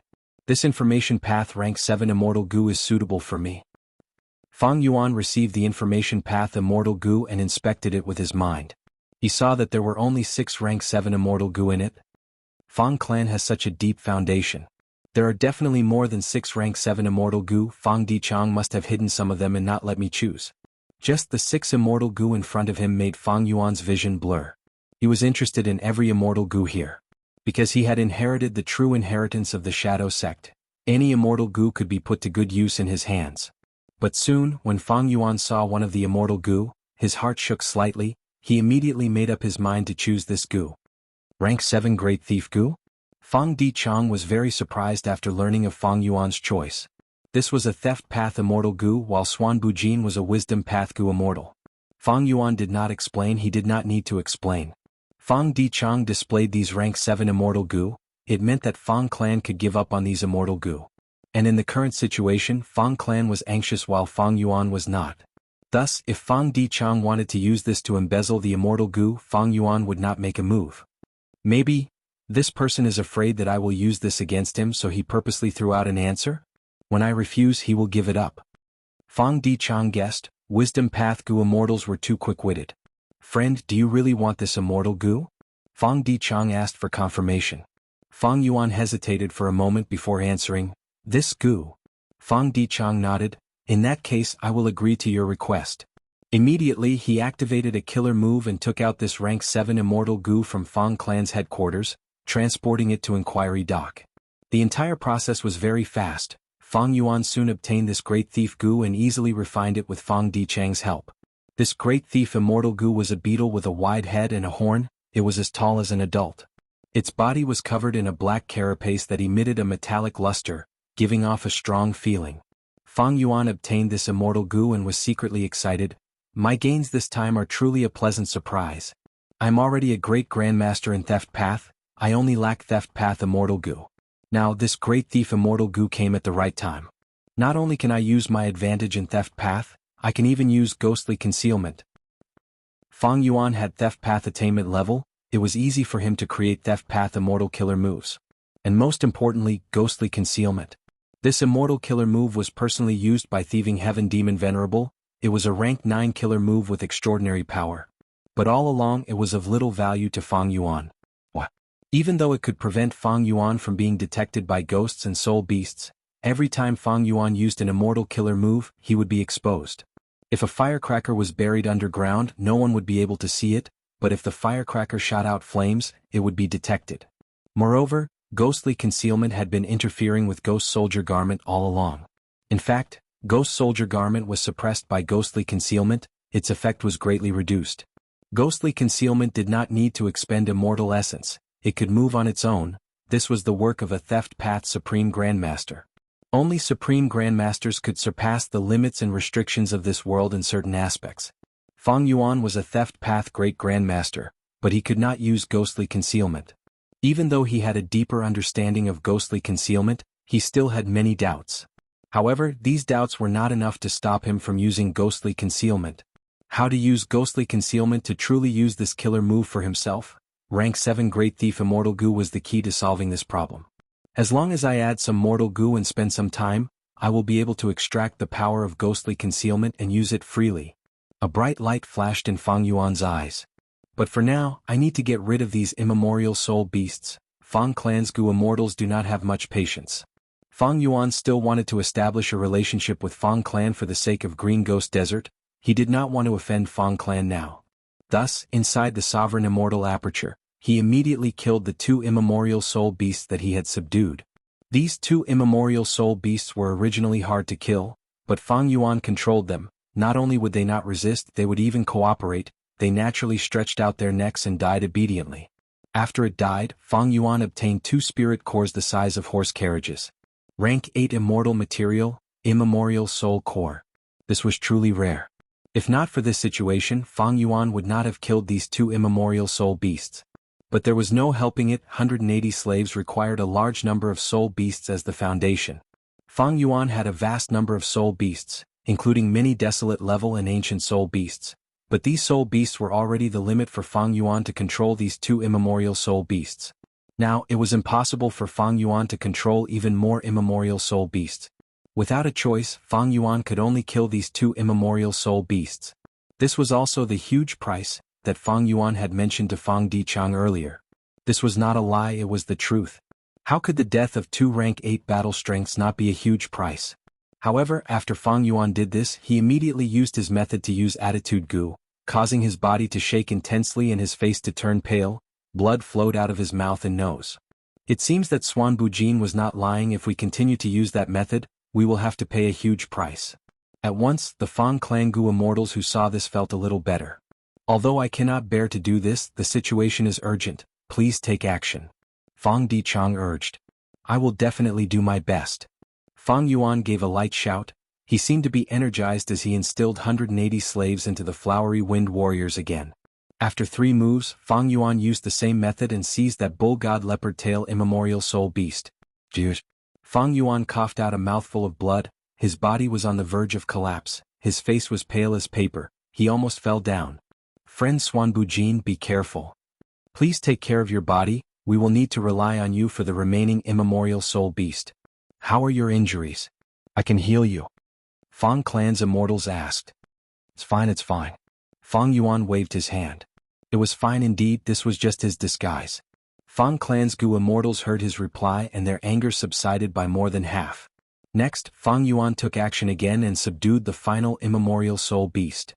S1: This information path rank 7 immortal goo is suitable for me. Fang Yuan received the information path immortal goo and inspected it with his mind. He saw that there were only 6 rank 7 immortal goo in it. Fang clan has such a deep foundation. There are definitely more than 6 rank 7 immortal goo. Fang Dichang must have hidden some of them and not let me choose. Just the 6 immortal goo in front of him made Fang Yuan's vision blur. He was interested in every immortal goo here. Because he had inherited the true inheritance of the Shadow Sect, any immortal goo could be put to good use in his hands. But soon, when Fang Yuan saw one of the immortal goo, his heart shook slightly. He immediately made up his mind to choose this goo. Rank 7 Great Thief Goo? Fang Dichang was very surprised after learning of Fang Yuan's choice. This was a theft path immortal goo, while Swan Bujin was a wisdom path goo immortal. Fang Yuan did not explain. He did not need to explain. Fang Dichang displayed these rank 7 immortal goo. It meant that Fang clan could give up on these immortal goo. And in the current situation, Fang clan was anxious while Fang Yuan was not. Thus, if Fang Dichang wanted to use this to embezzle the immortal goo, Fang Yuan would not make a move. Maybe, this person is afraid that I will use this against him, so he purposely threw out an answer? When I refuse, he will give it up. Fang Dichang guessed. Wisdom path goo immortals were too quick-witted. Friend, do you really want this immortal goo? Fang Dichang asked for confirmation. Fang Yuan hesitated for a moment before answering. This goo. Fang Dichang nodded. In that case, I will agree to your request. Immediately he activated a killer move and took out this rank 7 immortal goo from Fang clan's headquarters, transporting it to Inquiry Dock. The entire process was very fast. Fang Yuan soon obtained this great thief goo and easily refined it with Fang Dichang's help. This great thief immortal goo was a beetle with a wide head and a horn. It was as tall as an adult. Its body was covered in a black carapace that emitted a metallic luster, giving off a strong feeling. Fang Yuan obtained this immortal goo and was secretly excited. My gains this time are truly a pleasant surprise. I'm already a great grandmaster in Theft Path, I only lack Theft Path immortal goo. Now this great thief immortal goo came at the right time. Not only can I use my advantage in Theft Path, I can even use ghostly concealment. Fang Yuan had Theft Path attainment level, it was easy for him to create Theft Path immortal killer moves. And most importantly, ghostly concealment. This immortal killer move was personally used by Thieving Heaven Demon Venerable. It was a rank 9 killer move with extraordinary power. But all along it was of little value to Fang Yuan. What? Even though it could prevent Fang Yuan from being detected by ghosts and soul beasts, every time Fang Yuan used an immortal killer move, he would be exposed. If a firecracker was buried underground, no one would be able to see it, but if the firecracker shot out flames, it would be detected. Moreover, ghostly concealment had been interfering with Ghost Soldier Garment all along. In fact, Ghost Soldier Garment was suppressed by ghostly concealment, its effect was greatly reduced. Ghostly concealment did not need to expend immortal essence, it could move on its own. This was the work of a Theft Path Supreme Grandmaster. Only Supreme Grandmasters could surpass the limits and restrictions of this world in certain aspects. Fang Yuan was a Theft Path Great Grandmaster, but he could not use ghostly concealment. Even though he had a deeper understanding of ghostly concealment, he still had many doubts. However, these doubts were not enough to stop him from using ghostly concealment. How to use ghostly concealment to truly use this killer move for himself? Rank 7 Great Thief Immortal Goo was the key to solving this problem. As long as I add some mortal goo and spend some time, I will be able to extract the power of ghostly concealment and use it freely. A bright light flashed in Fang Yuan's eyes. But for now, I need to get rid of these immemorial soul beasts. Fang Clan's Goo Immortals do not have much patience. Fang Yuan still wanted to establish a relationship with Fang Clan for the sake of Green Ghost Desert. He did not want to offend Fang Clan now. Thus, inside the Sovereign Immortal Aperture, he immediately killed the 2 immemorial soul beasts that he had subdued. These 2 immemorial soul beasts were originally hard to kill, but Fang Yuan controlled them. Not only would they not resist, they would even cooperate. They naturally stretched out their necks and died obediently. After it died, Fang Yuan obtained 2 spirit cores the size of horse carriages. Rank 8 Immortal Material, Immemorial Soul Core. This was truly rare. If not for this situation, Fang Yuan would not have killed these 2 immemorial soul beasts. But there was no helping it, 180 slaves required a large number of soul beasts as the foundation. Fang Yuan had a vast number of soul beasts, including many desolate level and ancient soul beasts. But these soul beasts were already the limit for Fang Yuan to control these 2 immemorial soul beasts. Now, it was impossible for Fang Yuan to control even more immemorial soul beasts. Without a choice, Fang Yuan could only kill these 2 immemorial soul beasts. This was also the huge price that Fang Yuan had mentioned to Fang Dichang earlier. This was not a lie, it was the truth. How could the death of 2 rank 8 battle strengths not be a huge price? However, after Fang Yuan did this, he immediately used his method to use attitude goo, causing his body to shake intensely and his face to turn pale. Blood flowed out of his mouth and nose. It seems that Swan Bujin was not lying. If we continue to use that method, we will have to pay a huge price. At once, the Fang Clan Goo Immortals who saw this felt a little better. Although I cannot bear to do this, the situation is urgent, please take action. Fang Dichang urged. I will definitely do my best. Fang Yuan gave a light shout. He seemed to be energized as he instilled 180 slaves into the Flowery Wind Warriors again. After 3 moves, Fang Yuan used the same method and seized that Bull God Leopard Tail Immemorial Soul Beast. Dude. Fang Yuan coughed out a mouthful of blood. His body was on the verge of collapse. His face was pale as paper. He almost fell down. Friend Swan Bujin, be careful. Please take care of your body. We will need to rely on you for the remaining immemorial soul beast. How are your injuries? I can heal you. Fang Clan's immortals asked. It's fine. Fang Yuan waved his hand. It was fine indeed, this was just his disguise. Fang Clan's Goo Immortals heard his reply and their anger subsided by more than half. Next, Fang Yuan took action again and subdued the final immemorial soul beast.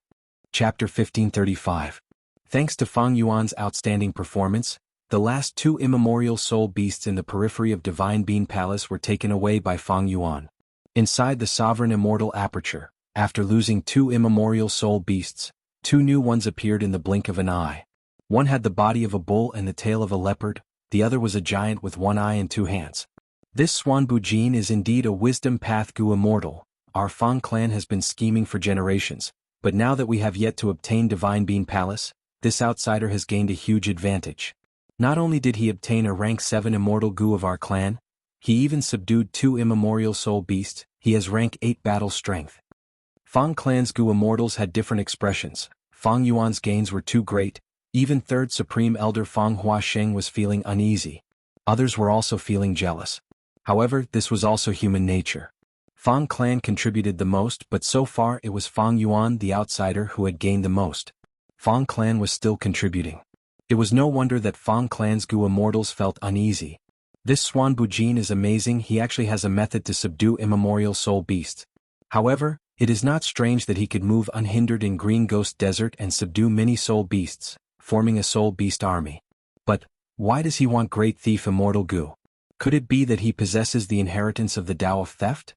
S1: Chapter 1535. Thanks to Fang Yuan's outstanding performance, the last two immemorial soul beasts in the periphery of Divine Bean Palace were taken away by Fang Yuan. Inside the sovereign immortal aperture, after losing two immemorial soul beasts, two new ones appeared in the blink of an eye. One had the body of a bull and the tail of a leopard, the other was a giant with one eye and two hands. This Swan Bujin is indeed a wisdom path Gu Immortal. Our Fang clan has been scheming for generations, but now that we have yet to obtain Divine Bean Palace, this outsider has gained a huge advantage. Not only did he obtain a rank 7 immortal Gu of our clan, he even subdued two immemorial soul beasts. He has rank 8 battle strength. Fang clan's Gu immortals had different expressions. Fang Yuan's gains were too great, even third supreme elder Fang Huasheng was feeling uneasy. Others were also feeling jealous. However, this was also human nature. Fang clan contributed the most, but so far it was Fang Yuan the outsider who had gained the most. Fang clan was still contributing. It was no wonder that Fang clan's Gu immortals felt uneasy. This Swan Bujin is amazing. He actually has a method to subdue immemorial soul beasts. However, it is not strange that he could move unhindered in Green Ghost Desert and subdue many soul beasts, forming a soul beast army. But why does he want Great Thief Immortal Gu? Could it be that he possesses the inheritance of the Tao of Theft?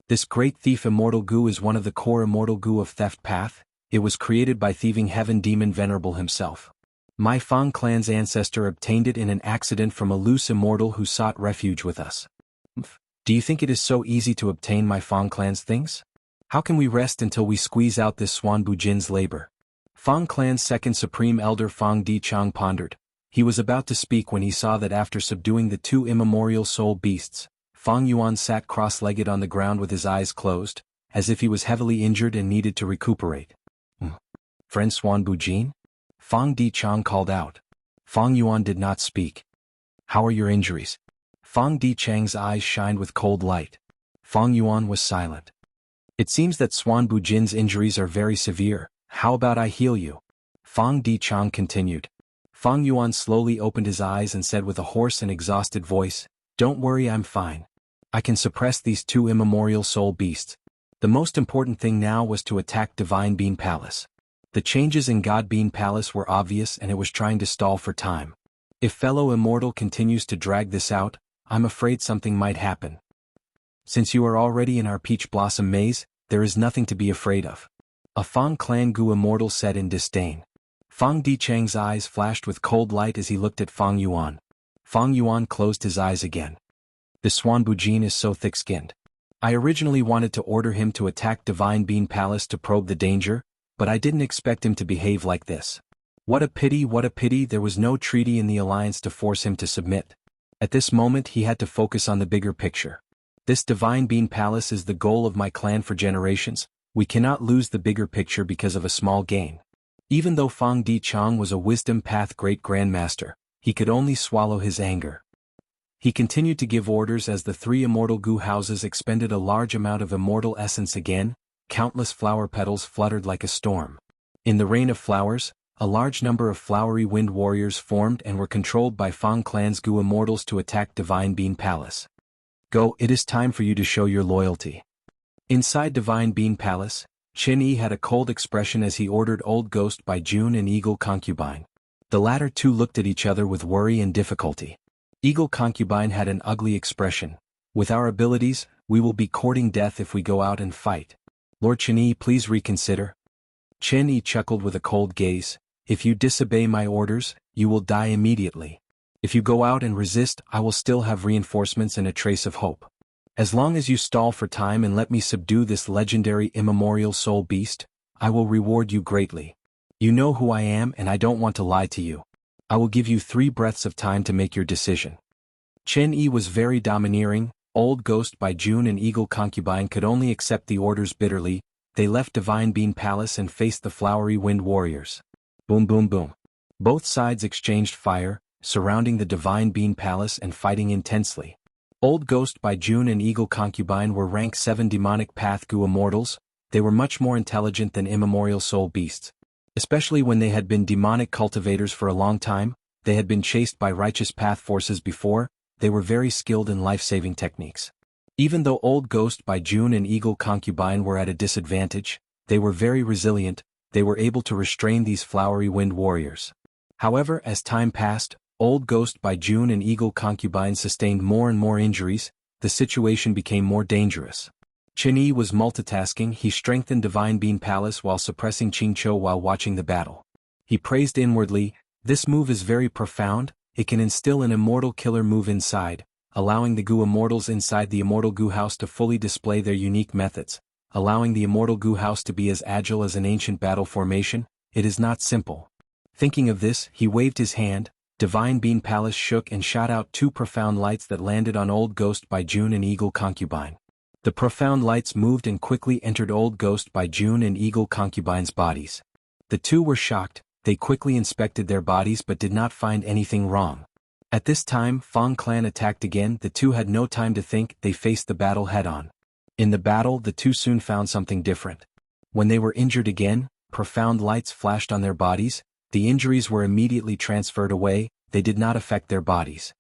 S1: This Great Thief Immortal Gu is one of the core Immortal Gu of Theft path. It was created by Thieving Heaven Demon Venerable himself. My Fang clan's ancestor obtained it in an accident from a loose immortal who sought refuge with us. Do you think it is so easy to obtain my Fang clan's things? How can we rest until we squeeze out this Swan Bujin's labor? Fang clan's second supreme elder Fang Di Chang pondered. He was about to speak when he saw that after subduing the two immemorial soul beasts, Fang Yuan sat cross-legged on the ground with his eyes closed, as if he was heavily injured and needed to recuperate. Friend Swan Bujin? Fang Di Chang called out. Fang Yuan did not speak. How are your injuries? Fang Di Chang's eyes shined with cold light. Fang Yuan was silent. It seems that Swan Bujin's injuries are very severe. How about I heal you? Fang Di Chang continued. Fang Yuan slowly opened his eyes and said with a hoarse and exhausted voice, Don't worry, I'm fine. I can suppress these two immemorial soul beasts. The most important thing now was to attack Divine Bean Palace. The changes in God Bean Palace were obvious and it was trying to stall for time. If fellow Immortal continues to drag this out, I'm afraid something might happen. Since you are already in our Peach Blossom Maze, there is nothing to be afraid of. A Fang clan Gu Immortal said in disdain. Fang Di Chang's eyes flashed with cold light as he looked at Fang Yuan. Fang Yuan closed his eyes again. This Swan Bujin is so thick-skinned. I originally wanted to order him to attack Divine Bean Palace to probe the danger, but I didn't expect him to behave like this. What a pity, there was no treaty in the alliance to force him to submit. At this moment he had to focus on the bigger picture. This Divine Bean Palace is the goal of my clan for generations. We cannot lose the bigger picture because of a small gain. Even though Fang Di Chang was a Wisdom Path Great Grandmaster, he could only swallow his anger. He continued to give orders as the three immortal Gu houses expended a large amount of immortal essence again. Countless flower petals fluttered like a storm. In the rain of flowers, a large number of flowery wind warriors formed and were controlled by Fang clan's Gu immortals to attack Divine Bean Palace. Go, it is time for you to show your loyalty. Inside Divine Bean Palace, Qin Yi had a cold expression as he ordered Old Ghost by June and Eagle Concubine. The latter two looked at each other with worry and difficulty. Eagle Concubine had an ugly expression. With our abilities, we will be courting death if we go out and fight. Lord Qin Yi, please reconsider. Qin Yi chuckled with a cold gaze. If you disobey my orders, you will die immediately. If you go out and resist, I will still have reinforcements and a trace of hope. As long as you stall for time and let me subdue this legendary immemorial soul beast, I will reward you greatly. You know who I am and I don't want to lie to you. I will give you 3 breaths of time to make your decision. Qin Yi was very domineering. Old Ghost by June and Eagle Concubine could only accept the orders bitterly. They left Divine Bean Palace and faced the flowery wind warriors. Boom boom boom. Both sides exchanged fire, surrounding the Divine Bean Palace and fighting intensely. Old Ghost by June and Eagle Concubine were rank 7 demonic path Gu immortals. They were much more intelligent than immemorial soul beasts. Especially when they had been demonic cultivators for a long time, they had been chased by righteous path forces before, they were very skilled in life-saving techniques. Even though Old Ghost by June and Eagle Concubine were at a disadvantage, they were very resilient. they were able to restrain these flowery wind warriors. However, as time passed, Old Ghost by June and Eagle Concubine sustained more and more injuries. The situation became more dangerous. Qin Yi was multitasking. He strengthened Divine Bean Palace while suppressing Qingqiu while watching the battle. He praised inwardly, "This move is very profound. It can instill an immortal killer move inside, allowing the Gu Immortals inside the Immortal Gu House to fully display their unique methods, allowing the Immortal Gu House to be as agile as an ancient battle formation. It is not simple." Thinking of this, he waved his hand. Divine Bean Palace shook and shot out two profound lights that landed on Old Ghost by June and Eagle Concubine. The profound lights moved and quickly entered Old Ghost by June and Eagle Concubine's bodies. The two were shocked. They quickly inspected their bodies but did not find anything wrong. At this time, Fang clan attacked again. The two had no time to think. They faced the battle head-on. In the battle, the two soon found something different. When they were injured again, profound lights flashed on their bodies. The injuries were immediately transferred away. They did not affect their bodies.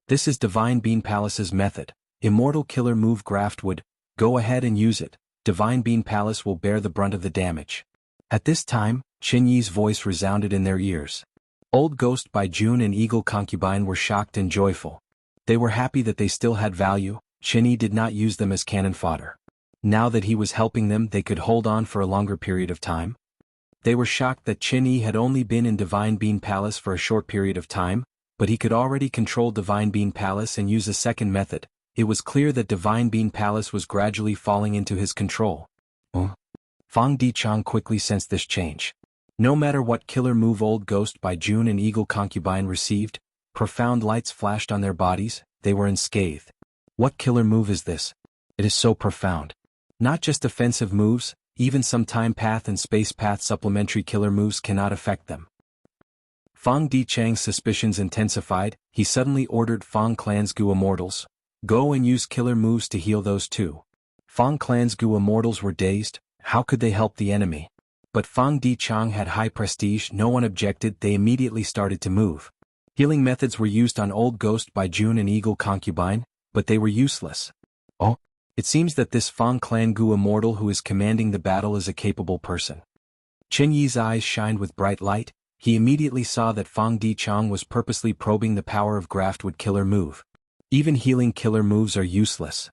S1: This is Divine Bean Palace's method. Immortal killer move Graftwood. Go ahead and use it. Divine Bean Palace will bear the brunt of the damage. At this time, Qin Yi's voice resounded in their ears. Old Ghost by June and Eagle Concubine were shocked and joyful. They were happy that they still had value. Qin Yi did not use them as cannon fodder. Now that he was helping them, they could hold on for a longer period of time. They were shocked that Qin Yi had only been in Divine Bean Palace for a short period of time, but he could already control Divine Bean Palace and use a second method. It was clear that Divine Bean Palace was gradually falling into his control. Fang Dichang quickly sensed this change. No matter what killer move Old Ghost by June and Eagle Concubine received, profound lights flashed on their bodies. They were unscathed. What killer move is this? It is so profound. Not just offensive moves, even some time path and space path supplementary killer moves cannot affect them. Fang Dichang's suspicions intensified. He suddenly ordered Fang Clan's Gu Immortals, "Go and use killer moves to heal those two." Fang Clan's Gu Immortals were dazed. How could they help the enemy? But Fang Dichang had high prestige. No one objected. They immediately started to move. Healing methods were used on Old Ghost by June and Eagle Concubine, but they were useless. It seems that this Fang Clan Gu Immortal who is commanding the battle is a capable person. Qin Yi's eyes shined with bright light. He immediately saw that Fang Dichang was purposely probing the power of Graftwood killer move. Even healing killer moves are useless.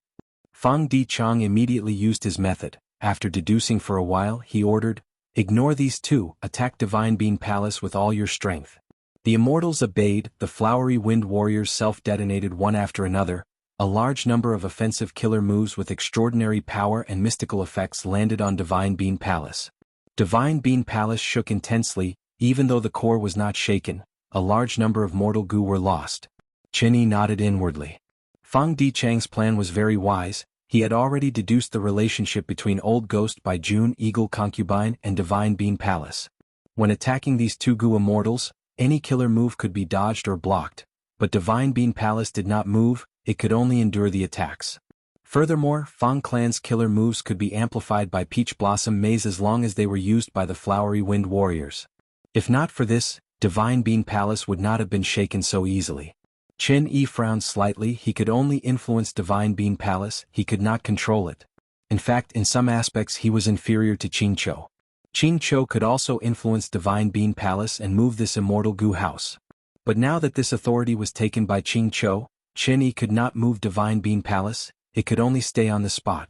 S1: Fang Dichang immediately used his method. After deducing for a while, he ordered, "Ignore these two. Attack Divine Bean Palace with all your strength." The Immortals obeyed. The flowery wind warriors self-detonated one after another. A large number of offensive killer moves with extraordinary power and mystical effects landed on Divine Bean Palace. Divine Bean Palace shook intensely. Even though the core was not shaken, a large number of mortal Gu were lost. Qin Yi nodded inwardly. Fang Dichang's plan was very wise. He had already deduced the relationship between Old Ghost by June, Eagle Concubine, and Divine Bean Palace. When attacking these two Gu Immortals, any killer move could be dodged or blocked, but Divine Bean Palace did not move. It could only endure the attacks. Furthermore, Fang Clan's killer moves could be amplified by Peach Blossom Maze as long as they were used by the Flowery Wind Warriors. If not for this, Divine Bean Palace would not have been shaken so easily. Qin Yi frowned slightly. He could only influence Divine Bean Palace. He could not control it. In fact, in some aspects he was inferior to Qingqiu. Qingqiu could also influence Divine Bean Palace and move this immortal Gu house. But now that this authority was taken by Qingqiu, Qin Yi could not move Divine Bean Palace. It could only stay on the spot.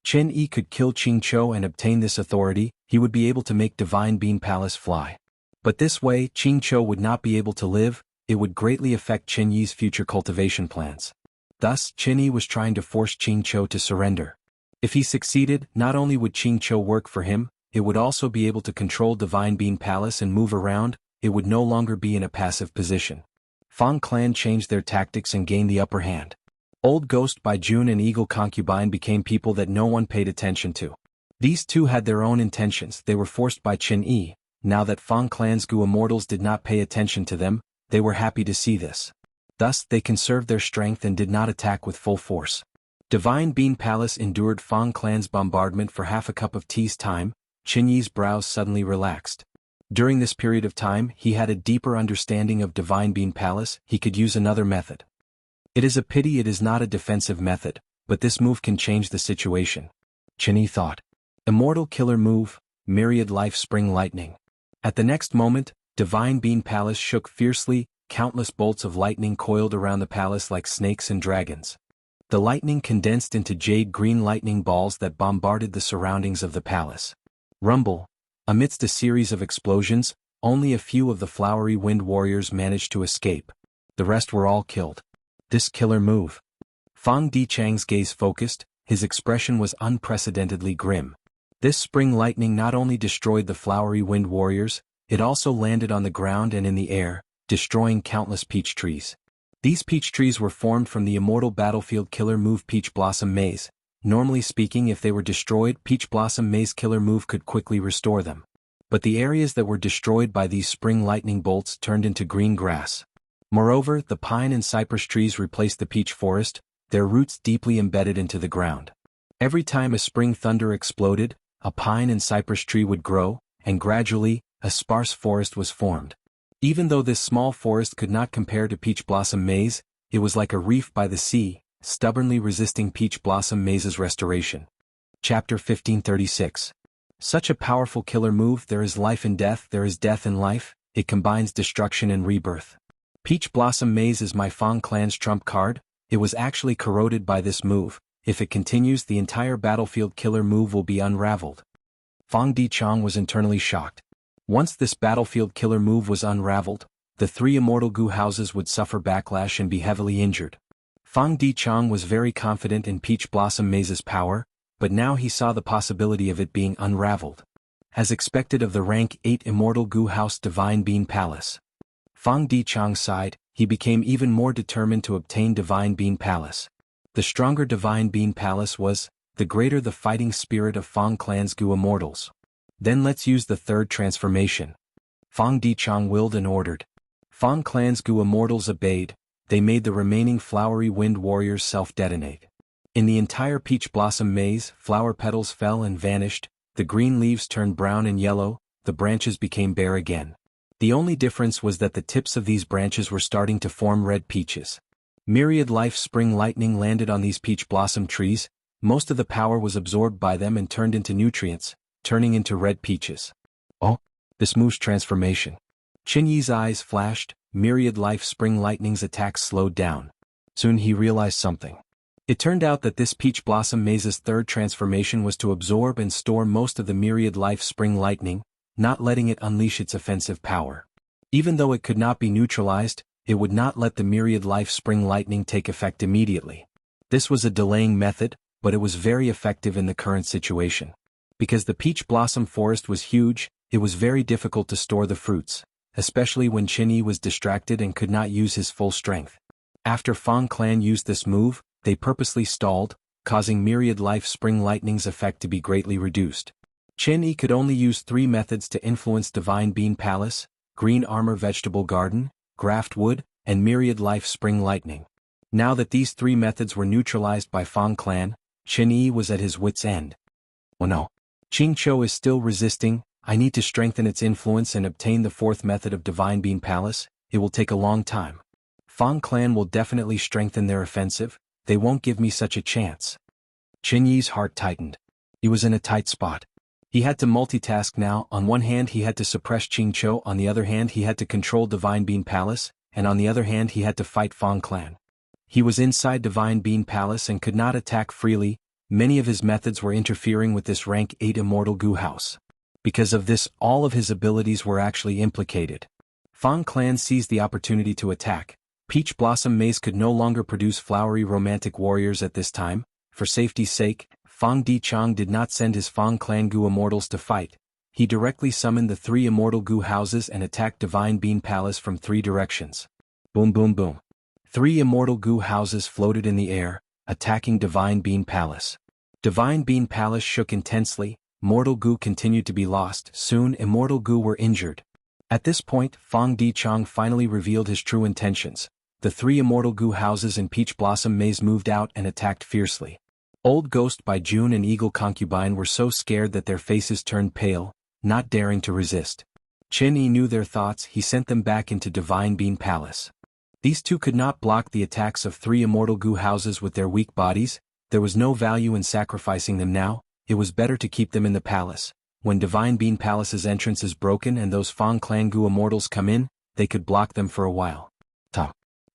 S1: Qin Yi could kill Qingqiu and obtain this authority. He would be able to make Divine Bean Palace fly. But this way, Qingqiu would not be able to live. It would greatly affect Qin Yi's future cultivation plans. Thus, Qin Yi was trying to force Qingqiu to surrender. If he succeeded, not only would Qingqiu work for him, it would also be able to control Divine Bean Palace and move around. It would no longer be in a passive position. Fang Clan changed their tactics and gained the upper hand. Old Ghost by June and Eagle Concubine became people that no one paid attention to. These two had their own intentions. They were forced by Qin Yi. Now that Fang Clan's Gu Immortals did not pay attention to them, they were happy to see this. Thus, they conserved their strength and did not attack with full force. Divine Bean Palace endured Fang Clan's bombardment for half a cup of tea's time. Qin Yi's brows suddenly relaxed. During this period of time, he had a deeper understanding of Divine Bean Palace. He could use another method. It is a pity it is not a defensive method, but this move can change the situation. Qin Yi thought. Immortal killer move. myriad life spring lightning. At the next moment, Divine Bean Palace shook fiercely, countless bolts of lightning coiled around the palace like snakes and dragons. The lightning condensed into jade-green lightning balls that bombarded the surroundings of the palace. Rumble. Amidst a series of explosions, only a few of the flowery wind warriors managed to escape. The rest were all killed. This killer move. Fang Dichang's gaze focused, his expression was unprecedentedly grim. This spring lightning not only destroyed the flowery wind warriors, it also landed on the ground and in the air, destroying countless peach trees. These peach trees were formed from the immortal battlefield killer move Peach Blossom Maze. Normally speaking, if they were destroyed, Peach Blossom Maze killer move could quickly restore them. But the areas that were destroyed by these spring lightning bolts turned into green grass. Moreover, the pine and cypress trees replaced the peach forest, their roots deeply embedded into the ground. Every time a spring thunder exploded, a pine and cypress tree would grow, and gradually, a sparse forest was formed. Even though this small forest could not compare to Peach Blossom Maze, it was like a reef by the sea, stubbornly resisting Peach Blossom Maze's restoration. Chapter 1536. Such a powerful killer move. There is life in death, there is death in life, it combines destruction and rebirth. Peach Blossom Maze is my Fang clan's trump card. It was actually corroded by this move. If it continues, the entire battlefield killer move will be unraveled. Fang Dichang was internally shocked. Once this battlefield killer move was unraveled, the three Immortal Gu houses would suffer backlash and be heavily injured. Fang Dichang was very confident in Peach Blossom Maze's power, but now he saw the possibility of it being unraveled. As expected of the rank 8 Immortal Gu House Divine Bean Palace. Fang Dichang sighed, he became even more determined to obtain Divine Bean Palace. The stronger Divine Bean Palace was, the greater the fighting spirit of Fang Clan's Gu Immortals. Then let's use the third transformation. Fang Dichang willed and ordered. Fang Clan's Gu Immortals obeyed, they made the remaining flowery wind warriors self-detonate. In the entire Peach Blossom Maze, flower petals fell and vanished, the green leaves turned brown and yellow, the branches became bare again. The only difference was that the tips of these branches were starting to form red peaches. Myriad life spring lightning landed on these peach blossom trees, most of the power was absorbed by them and turned into nutrients, turning into red peaches. Oh, this moves transformation. Qin Yi's eyes flashed, myriad life spring lightning's attacks slowed down. Soon he realized something. It turned out that this Peach Blossom Maze's third transformation was to absorb and store most of the myriad life spring lightning, not letting it unleash its offensive power. Even though it could not be neutralized, it would not let the myriad life spring lightning take effect immediately. This was a delaying method, but it was very effective in the current situation. Because the peach blossom forest was huge, it was very difficult to store the fruits, especially when Qin Yi was distracted and could not use his full strength. After Fang Clan used this move, they purposely stalled, causing myriad life spring lightning's effect to be greatly reduced. Qin Yi could only use 3 methods to influence Divine Bean Palace: Green Armor Vegetable Garden, Graft Wood, and Myriad Life Spring Lightning. Now that these 3 methods were neutralized by Fang Clan, Qin Yi was at his wit's end. Oh no. Qingqiu is still resisting, I need to strengthen its influence and obtain the 4th method of Divine Bean Palace, it will take a long time. Fang Clan will definitely strengthen their offensive, they won't give me such a chance. Qin Yi's heart tightened. He was in a tight spot. He had to multitask now. On one hand he had to suppress Qingqiu, on the other hand he had to control Divine Bean Palace, and on the other hand he had to fight Fang Clan. He was inside Divine Bean Palace and could not attack freely. Many of his methods were interfering with this rank 8 Immortal Gu house. Because of this, all of his abilities were actually implicated. Fang Clan seized the opportunity to attack. Peach Blossom Maze could no longer produce flowery romantic warriors at this time. For safety's sake, Fang Dichang did not send his Fang Clan Gu Immortals to fight. He directly summoned the 3 Immortal Gu houses and attacked Divine Bean Palace from 3 directions. Boom boom boom. 3 Immortal Gu houses floated in the air, attacking Divine Bean Palace. Divine Bean Palace shook intensely, Mortal Gu continued to be lost, soon Immortal Gu were injured. At this point, Fang Dichang finally revealed his true intentions. The 3 Immortal Gu houses in Peach Blossom Maze moved out and attacked fiercely. Old Ghost by June and Eagle Concubine were so scared that their faces turned pale, not daring to resist. Qin Yi knew their thoughts, he sent them back into Divine Bean Palace. These 2 could not block the attacks of 3 Immortal Gu houses with their weak bodies, there was no value in sacrificing them now, it was better to keep them in the palace. when Divine Bean Palace's entrance is broken and those Fang Clan Gu Immortals come in, they could block them for a while.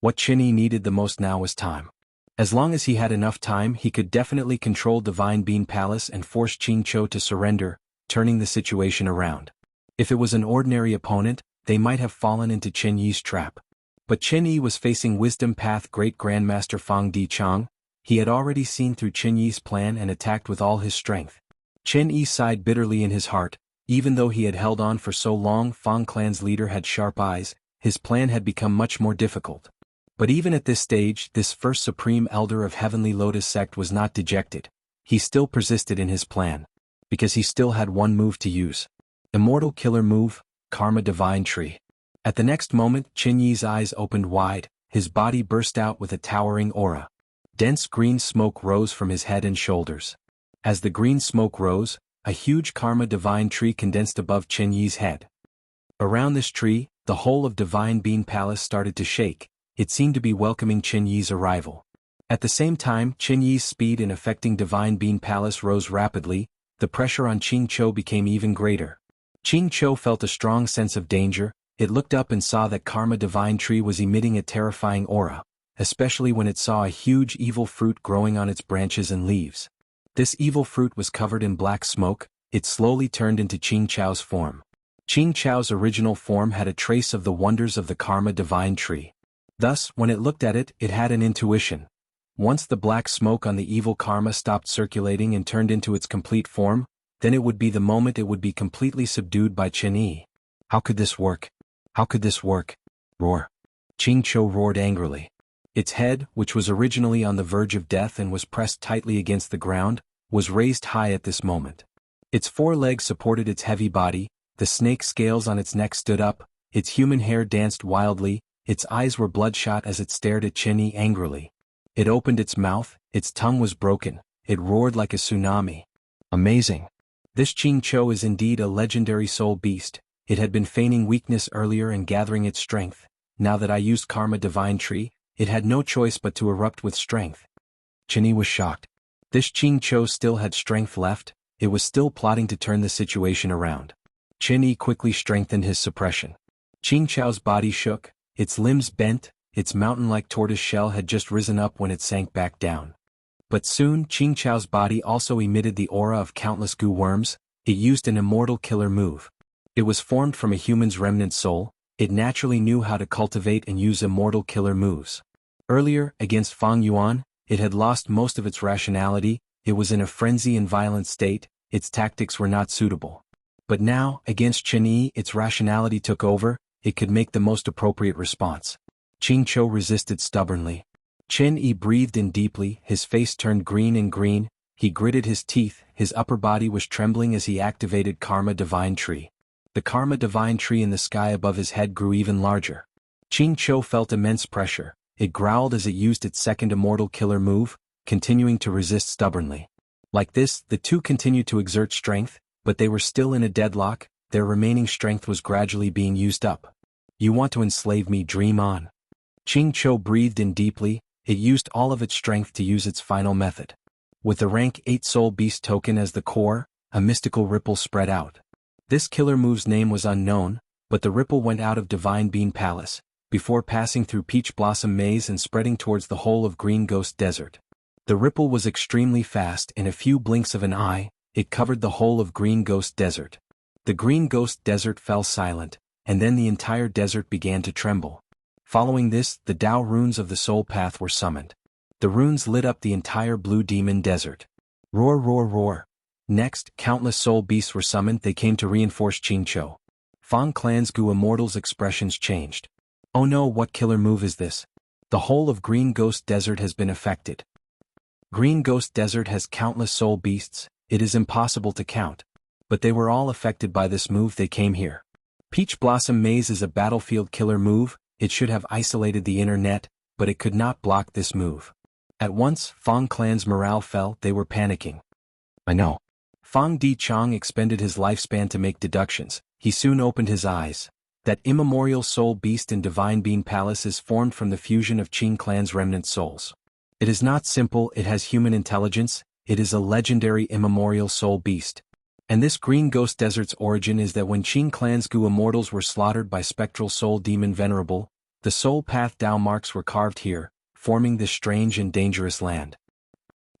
S1: What Qin Yi needed the most now was time. As long as he had enough time, he could definitely control Divine Bean Palace and force Qingqiu to surrender, turning the situation around. If it was an ordinary opponent, they might have fallen into Qin Yi's trap. But Qin Yi was facing Wisdom Path Great Grandmaster Fang Dichang. He had already seen through Qin Yi's plan and attacked with all his strength. Qin Yi sighed bitterly in his heart. Even though he had held on for so long, Fang Clan's leader had sharp eyes. His plan had become much more difficult. But even at this stage, this first supreme elder of Heavenly Lotus sect was not dejected. He still persisted in his plan. Because he still had one move to use. Immortal killer move, Karma Divine Tree. At the next moment, Qin Yi's eyes opened wide, his body burst out with a towering aura. Dense green smoke rose from his head and shoulders. As the green smoke rose, a huge Karma Divine Tree condensed above Qin Yi's head. Around this tree, the whole of Divine Bean Palace started to shake. It seemed to be welcoming Qin Yi's arrival. At the same time, Qin Yi's speed in affecting Divine Bean Palace rose rapidly. The pressure on Qingqiu became even greater. Qingqiu felt a strong sense of danger. It looked up and saw that Karma Divine Tree was emitting a terrifying aura, especially when it saw a huge evil fruit growing on its branches and leaves. This evil fruit was covered in black smoke. It slowly turned into Qingqiu's form. Qingqiu's original form had a trace of the wonders of the Karma Divine Tree. Thus, when it looked at it, it had an intuition. Once the black smoke on the evil karma stopped circulating and turned into its complete form, then it would be the moment it would be completely subdued by Qin Yi. How could this work? How could this work? Roar. Qingqiu roared angrily. Its head, which was originally on the verge of death and was pressed tightly against the ground, was raised high at this moment. Its four legs supported its heavy body, the snake scales on its neck stood up, its human hair danced wildly, its eyes were bloodshot as it stared at Qin Yi angrily. It opened its mouth, its tongue was broken, it roared like a tsunami. Amazing. This Qingqiu is indeed a legendary soul beast. It had been feigning weakness earlier and gathering its strength. Now that I used Karma Divine Tree, it had no choice but to erupt with strength. Qin Yi was shocked. This Qingqiu still had strength left. It was still plotting to turn the situation around. Qin Yi quickly strengthened his suppression. Qingqiu's body shook, its limbs bent, its mountain-like tortoise shell had just risen up when it sank back down. But soon Qingqiu's body also emitted the aura of countless goo worms. It used an immortal killer move. It was formed from a human's remnant soul. It naturally knew how to cultivate and use immortal killer moves. Earlier, against Fang Yuan, it had lost most of its rationality. It was in a frenzy and violent state. Its tactics were not suitable. But now, against Qin Yi, its rationality took over. It could make the most appropriate response. Qingqiu resisted stubbornly. Qin Yi breathed in deeply, his face turned green and green, he gritted his teeth, his upper body was trembling as he activated Karma Divine Tree. The Karma Divine Tree in the sky above his head grew even larger. Qingqiu felt immense pressure. It growled as it used its second immortal killer move, continuing to resist stubbornly. Like this, the two continued to exert strength, but they were still in a deadlock. Their remaining strength was gradually being used up. You want to enslave me? Dream on. Qingqiu breathed in deeply. It used all of its strength to use its final method. With the rank 8 Soul Beast token as the core, a mystical ripple spread out. This killer move's name was unknown, but the ripple went out of Divine Bean Palace, before passing through Peach Blossom Maze and spreading towards the whole of Green Ghost Desert. The ripple was extremely fast. In a few blinks of an eye, it covered the whole of Green Ghost Desert. The Green Ghost Desert fell silent, and then the entire desert began to tremble. Following this, the Tao runes of the Soul Path were summoned. The runes lit up the entire Blue Demon Desert. Roar, roar, roar. Next, countless soul beasts were summoned. They came to reinforce Qingqiu. Fang Clan's Gu Immortals' expressions changed. Oh no, what killer move is this? The whole of Green Ghost Desert has been affected. Green Ghost Desert has countless soul beasts. It is impossible to count. But they were all affected by this move. They came here. Peach Blossom Maze is a battlefield killer move. It should have isolated the inner net, but it could not block this move. At once, Fang Clan's morale fell. They were panicking. I know. Fang Dichang expended his lifespan to make deductions. He soon opened his eyes. That immemorial soul beast in Divine Bean Palace is formed from the fusion of Qing Clan's remnant souls. It is not simple. It has human intelligence. It is a legendary immemorial soul beast. And this green ghost desert's origin is that when Qing clan's Gu immortals were slaughtered by spectral soul demon venerable, the soul path Dao marks were carved here, forming this strange and dangerous land.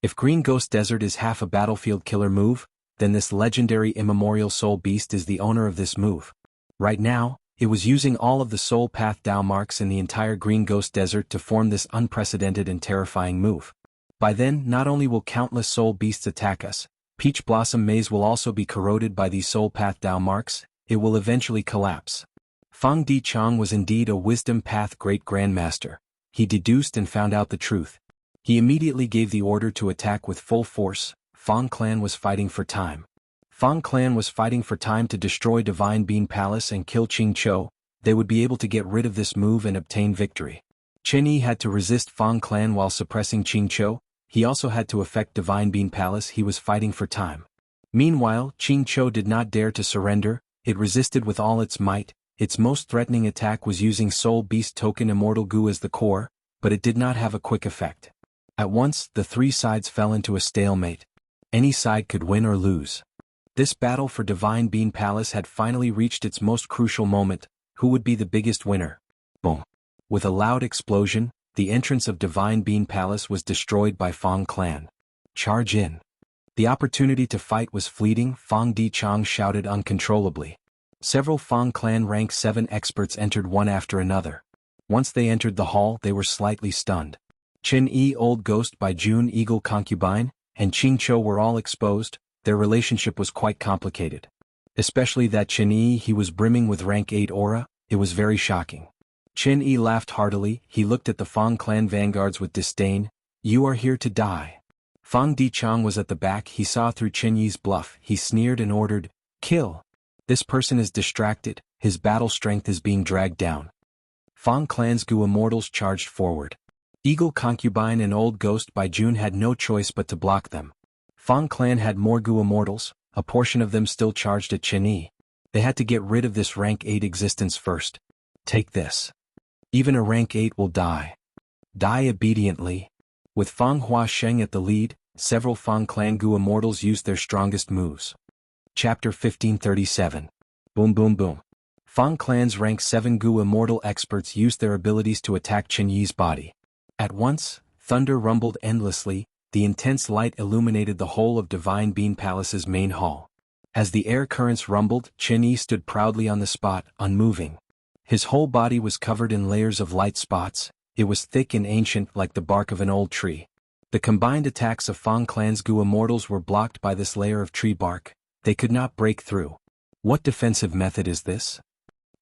S1: If Green Ghost Desert is half a battlefield killer move, then this legendary immemorial soul beast is the owner of this move. Right now, it was using all of the soul path Dao marks in the entire Green Ghost Desert to form this unprecedented and terrifying move. By then, not only will countless soul beasts attack us, Peach Blossom Maze will also be corroded by these soul path Dao marks, it will eventually collapse. Fang Di Chang was indeed a wisdom path great grandmaster. He deduced and found out the truth. He immediately gave the order to attack with full force. Fang clan was fighting for time. Fang clan was fighting for time to destroy Divine Bean Palace and kill Qing Chou. They would be able to get rid of this move and obtain victory. Chen Yi had to resist Fang clan while suppressing Qing Chou. He also had to affect Divine Bean Palace. He was fighting for time. Meanwhile, Qing Chou did not dare to surrender. It resisted with all its might. Its most threatening attack was using Soul Beast token Immortal Gu as the core, but it did not have a quick effect. At once, the three sides fell into a stalemate. Any side could win or lose. This battle for Divine Bean Palace had finally reached its most crucial moment. Who would be the biggest winner? Boom. With a loud explosion, the entrance of Divine Bean Palace was destroyed by Fang clan. Charge in. The opportunity to fight was fleeting. Fang Di Chang shouted uncontrollably. Several Fang clan rank 7 experts entered one after another. Once they entered the hall, they were slightly stunned. Chen Yi, Old Ghost by June Eagle Concubine, and Qing Chou were all exposed. Their relationship was quite complicated. Especially that Chen Yi, he was brimming with rank 8 aura, it was very shocking. Chen Yi laughed heartily. He looked at the Fang clan vanguards with disdain. You are here to die. Fang Di Chang was at the back. He saw through Chen Yi's bluff. He sneered and ordered, kill. This person is distracted. His battle strength is being dragged down. Fang clan's Gu immortals charged forward. Eagle Concubine and Old Ghost by June had no choice but to block them. Fang clan had more Gu immortals, a portion of them still charged at Chen Yi. They had to get rid of this rank 8 existence first. Take this. Even a rank 8 will die. Die obediently. With Fang Hua Sheng at the lead, several Fang clan Gu immortals used their strongest moves. Chapter 1537. Boom boom boom. Fang clan's rank 7 Gu immortal experts used their abilities to attack Chen Yi's body. At once, thunder rumbled endlessly. The intense light illuminated the whole of Divine Bean Palace's main hall. As the air currents rumbled, Chen Yi stood proudly on the spot, unmoving. His whole body was covered in layers of light spots. It was thick and ancient like the bark of an old tree. The combined attacks of Fang clan's Gu immortals were blocked by this layer of tree bark. They could not break through. What defensive method is this?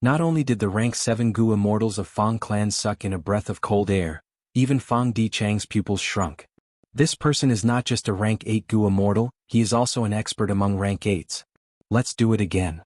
S1: Not only did the rank 7 Gu immortals of Fang clan suck in a breath of cold air, even Fang Di Chang's pupils shrunk. This person is not just a rank 8 Gu immortal, he is also an expert among rank 8s. Let's do it again.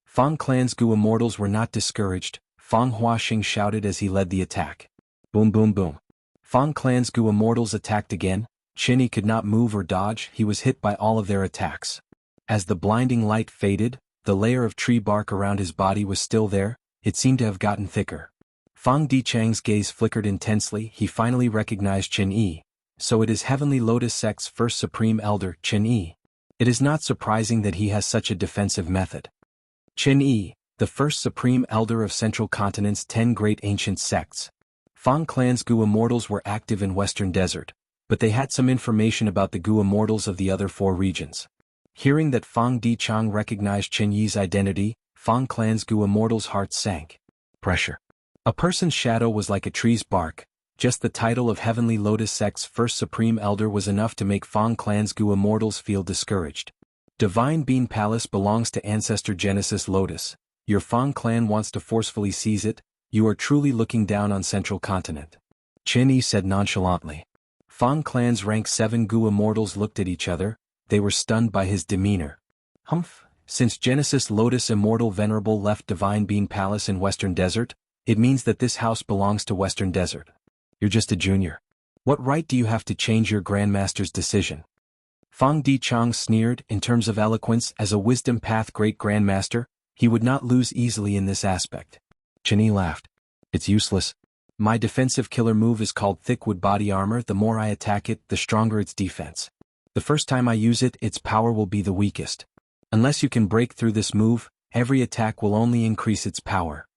S1: Fang clan's Gu immortals were not discouraged. Fang Huaxing shouted as he led the attack. Boom boom boom. Fang clan's Gu immortals attacked again. Chen Yi could not move or dodge. He was hit by all of their attacks. As the blinding light faded, the layer of tree bark around his body was still there. It seemed to have gotten thicker. Fang Di Chang's gaze flickered intensely. He finally recognized Chen Yi. So it is Heavenly Lotus Sect's first Supreme Elder, Chen Yi. It is not surprising that he has such a defensive method. Chen Yi, the first Supreme Elder of Central Continent's 10 great ancient sects. Fang clan's Gu immortals were active in Western Desert, but they had some information about the Gu immortals of the other 4 regions. Hearing that Fang Di Chang recognized Chen Yi's identity, Fang clan's Gu immortals' hearts sank. Pressure. A person's shadow was like a tree's bark. Just the title of Heavenly Lotus Sect's first Supreme Elder was enough to make Fang clan's Gu immortals feel discouraged. Divine Bean Palace belongs to Ancestor Genesis Lotus. Your Fang clan wants to forcefully seize it. You are truly looking down on Central Continent. Chen Yi said nonchalantly. Fang clan's rank 7 Gu immortals looked at each other. They were stunned by his demeanor. Humph. Since Genesis Lotus Immortal Venerable left Divine Bean Palace in Western Desert, it means that this house belongs to Western Desert. You're just a junior. What right do you have to change your Grandmaster's decision? Fang Di Chang sneered. In terms of eloquence, as a wisdom path great Grandmaster, he would not lose easily in this aspect. Chen Yi laughed. It's useless. My defensive killer move is called Thickwood Body Armor. The more I attack it, the stronger its defense. The first time I use it, its power will be the weakest. Unless you can break through this move, every attack will only increase its power.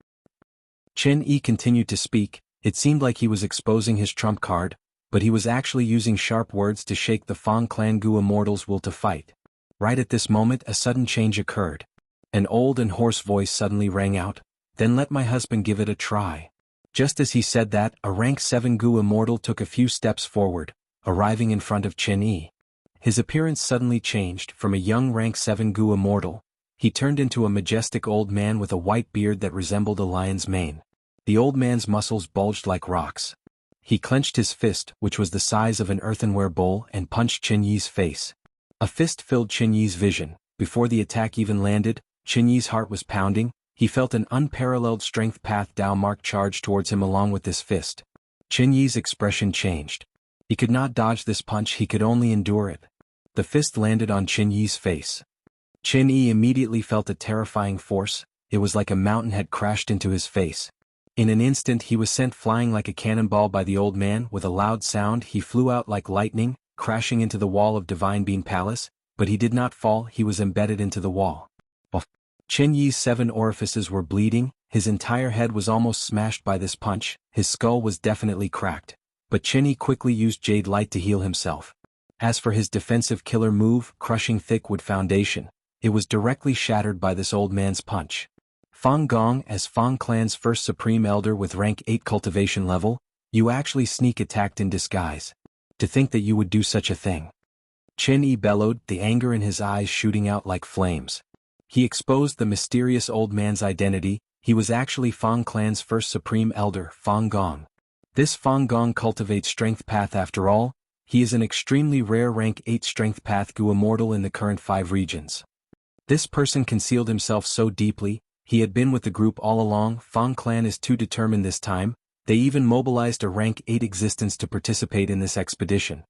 S1: Chen Yi continued to speak. It seemed like he was exposing his trump card, but he was actually using sharp words to shake the Fang Clan Gu Immortals' will to fight. Right at this moment a sudden change occurred. An old and hoarse voice suddenly rang out, "Then let my husband give it a try." Just as he said that, a rank 7 Gu Immortal took a few steps forward, arriving in front of Chen Yi. His appearance suddenly changed. From a young rank 7 Gu Immortal, he turned into a majestic old man with a white beard that resembled a lion's mane. The old man's muscles bulged like rocks. He clenched his fist, which was the size of an earthenware bowl, and punched Chen Yi's face. A fist filled Chen Yi's vision. Before the attack even landed, Chen Yi's heart was pounding. He felt an unparalleled strength path Dao mark charge towards him along with this fist. Chen Yi's expression changed. He could not dodge this punch, he could only endure it. The fist landed on Chen Yi's face. Chen Yi immediately felt a terrifying force. It was like a mountain had crashed into his face. In an instant he was sent flying like a cannonball by the old man. With a loud sound he flew out like lightning, crashing into the wall of Divine Bean Palace, but he did not fall, he was embedded into the wall. Chen Yi's 7 orifices were bleeding, his entire head was almost smashed by this punch, his skull was definitely cracked. But Chen Yi quickly used Jade Light to heal himself. As for his defensive killer move, crushing thick wood foundation, it was directly shattered by this old man's punch. Fang Gong, as Fang Clan's first Supreme Elder with rank 8 cultivation level, you actually sneak attacked in disguise. To think that you would do such a thing. Chen Yi bellowed, the anger in his eyes shooting out like flames. He exposed the mysterious old man's identity. He was actually Fang Clan's first Supreme Elder, Fang Gong. This Fang Gong cultivates Strength Path after all. He is an extremely rare rank 8 Strength Path Gu Immortal in the current 5 regions. This person concealed himself so deeply, he had been with the group all along. Fang Clan is too determined this time. They even mobilized a rank 8 existence to participate in this expedition.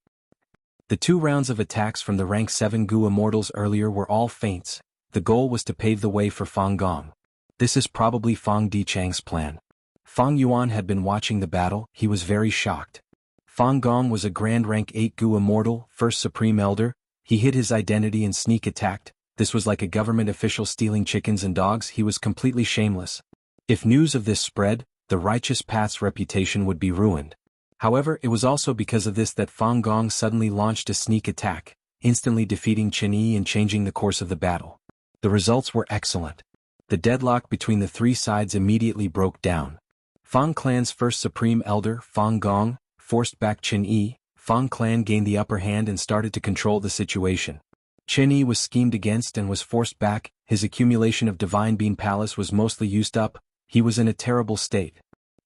S1: The 2 rounds of attacks from the rank 7 Gu Immortals earlier were all feints. The goal was to pave the way for Fang Gong. This is probably Fang Dichang's plan. Fang Yuan had been watching the battle, he was very shocked. Fang Gong was a grand rank 8 Gu Immortal, first Supreme Elder. He hid his identity and sneak attacked. This was like a government official stealing chickens and dogs. He was completely shameless. If news of this spread, the Righteous Path's reputation would be ruined. However, it was also because of this that Fang Gong suddenly launched a sneak attack, instantly defeating Chen Yi and changing the course of the battle. The results were excellent. The deadlock between the 3 sides immediately broke down. Fang Clan's first Supreme Elder, Fang Gong, forced back Chen Yi. Fang Clan gained the upper hand and started to control the situation. Chen Yi was schemed against and was forced back. His accumulation of Divine Bean Palace was mostly used up. He was in a terrible state.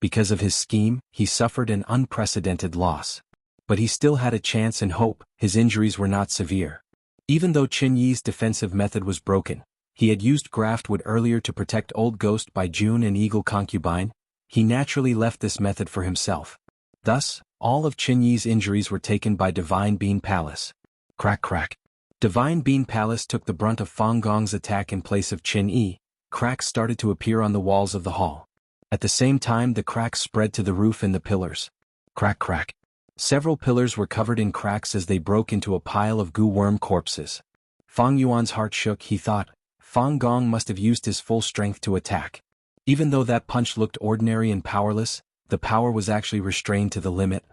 S1: Because of his scheme, he suffered an unprecedented loss. But he still had a chance and hope. His injuries were not severe. Even though Chen Yi's defensive method was broken, he had used Graftwood earlier to protect Old Ghost by June and Eagle Concubine. He naturally left this method for himself. Thus, all of Chen Yi's injuries were taken by Divine Bean Palace. Crack crack. Divine Bean Palace took the brunt of Fang Gong's attack in place of Chen Yi. Cracks started to appear on the walls of the hall. At the same time the cracks spread to the roof and the pillars. Crack crack. Several pillars were covered in cracks as they broke into a pile of goo worm corpses. Fang Yuan's heart shook. He thought, Fang Gong must have used his full strength to attack. Even though that punch looked ordinary and powerless, the power was actually restrained to the limit.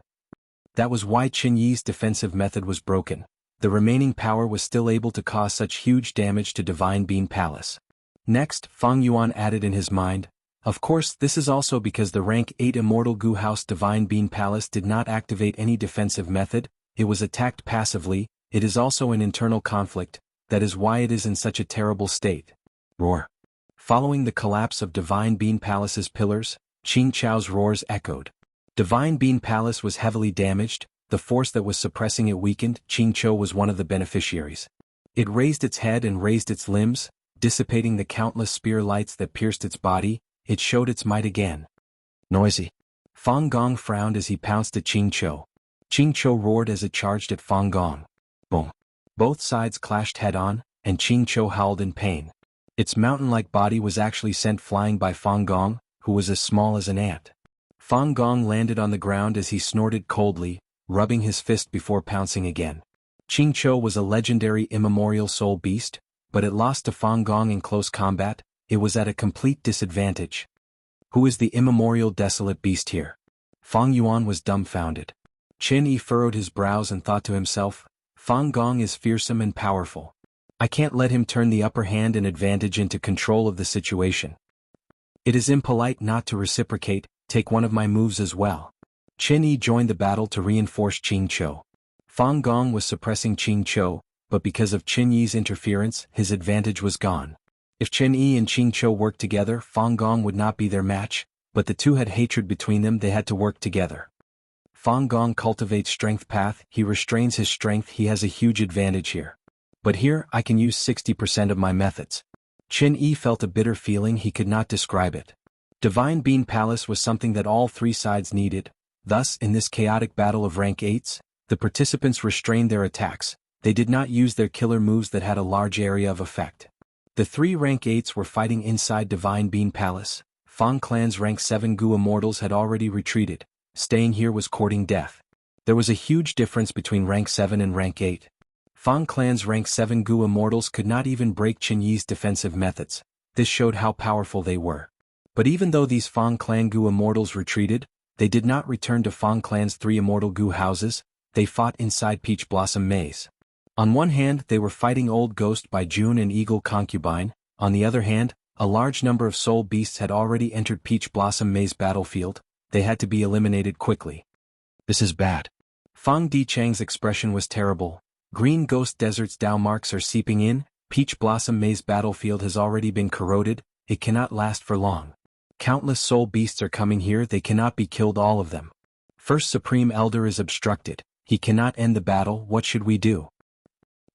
S1: That was why Chen Yi's defensive method was broken. The remaining power was still able to cause such huge damage to Divine Bean Palace. Next, Fang Yuan added in his mind, of course this is also because the rank 8 Immortal Gu House Divine Bean Palace did not activate any defensive method, it was attacked passively. It is also an internal conflict, that is why it is in such a terrible state. Roar. Following the collapse of Divine Bean Palace's pillars, Qing Chao's roars echoed. Divine Bean Palace was heavily damaged, the force that was suppressing it weakened. Qing Chou was one of the beneficiaries. It raised its head and raised its limbs, dissipating the countless spear lights that pierced its body. It showed its might again. Noisy. Fang Gong frowned as he pounced at Qing Chou. Qing Chou roared as it charged at Fang Gong. Boom. Both sides clashed head-on, and Qing Chou howled in pain. Its mountain-like body was actually sent flying by Fang Gong, who was as small as an ant. Fang Gong landed on the ground as he snorted coldly, rubbing his fist before pouncing again. Qing Chou was a legendary immemorial soul beast, but it lost to Fang Gong in close combat. It was at a complete disadvantage. Who is the immemorial desolate beast here? Fang Yuan was dumbfounded. Qin Yi furrowed his brows and thought to himself, Fang Gong is fearsome and powerful. I can't let him turn the upper hand and advantage into control of the situation. It is impolite not to reciprocate, take one of my moves as well. Qin Yi joined the battle to reinforce Qing Chou. Fang Gong was suppressing Qing Chou, but because of Qin Yi's interference, his advantage was gone. If Qin Yi and Qing Chou worked together, Fang Gong would not be their match, but the two had hatred between them, they had to work together. Fang Gong cultivates strength path, he restrains his strength, he has a huge advantage here. But here, I can use 60% of my methods. Qin Yi felt a bitter feeling, he could not describe it. Divine Bean Palace was something that all three sides needed, thus, in this chaotic battle of rank 8s, the participants restrained their attacks, they did not use their killer moves that had a large area of effect. The three rank 8s were fighting inside Divine Bean Palace. Fang Clan's rank 7 Gu Immortals had already retreated, staying here was courting death. There was a huge difference between rank 7 and rank 8. Fang Clan's rank 7 Gu Immortals could not even break Qin Yi's defensive methods, this showed how powerful they were. But even though these Fang Clan Gu Immortals retreated, they did not return to Fang Clan's 3 immortal Gu houses, they fought inside Peach Blossom Maze. On one hand they were fighting Old Ghost by June and Eagle Concubine, on the other hand, a large number of soul beasts had already entered Peach Blossom Maze battlefield, they had to be eliminated quickly. This is bad. Fang Dichang's expression was terrible. Green Ghost Desert's Dao marks are seeping in, Peach Blossom Maze battlefield has already been corroded, it cannot last for long. Countless soul beasts are coming here, they cannot be killed all of them. First Supreme Elder is obstructed, he cannot end the battle, what should we do?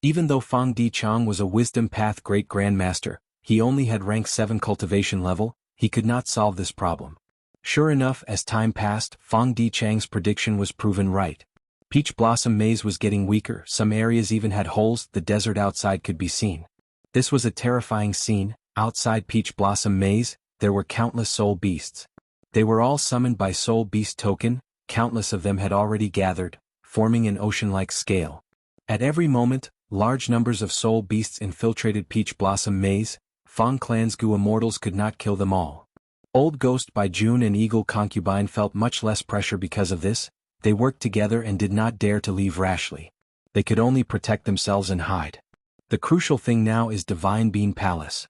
S1: Even though Fang Dichang was a Wisdom Path Great Grandmaster, he only had rank 7 cultivation level, he could not solve this problem. Sure enough, as time passed, Fang Dichang's prediction was proven right. Peach Blossom Maze was getting weaker, some areas even had holes, the desert outside could be seen. This was a terrifying scene, outside Peach Blossom Maze, there were countless soul beasts. They were all summoned by Soul Beast Token, countless of them had already gathered, forming an ocean-like scale. At every moment, large numbers of soul beasts infiltrated Peach Blossom Maze, Fang Clan's Gu Immortals could not kill them all. Old Ghost by June and Eagle Concubine felt much less pressure because of this, they worked together and did not dare to leave rashly. They could only protect themselves and hide. The crucial thing now is Divine Bean Palace.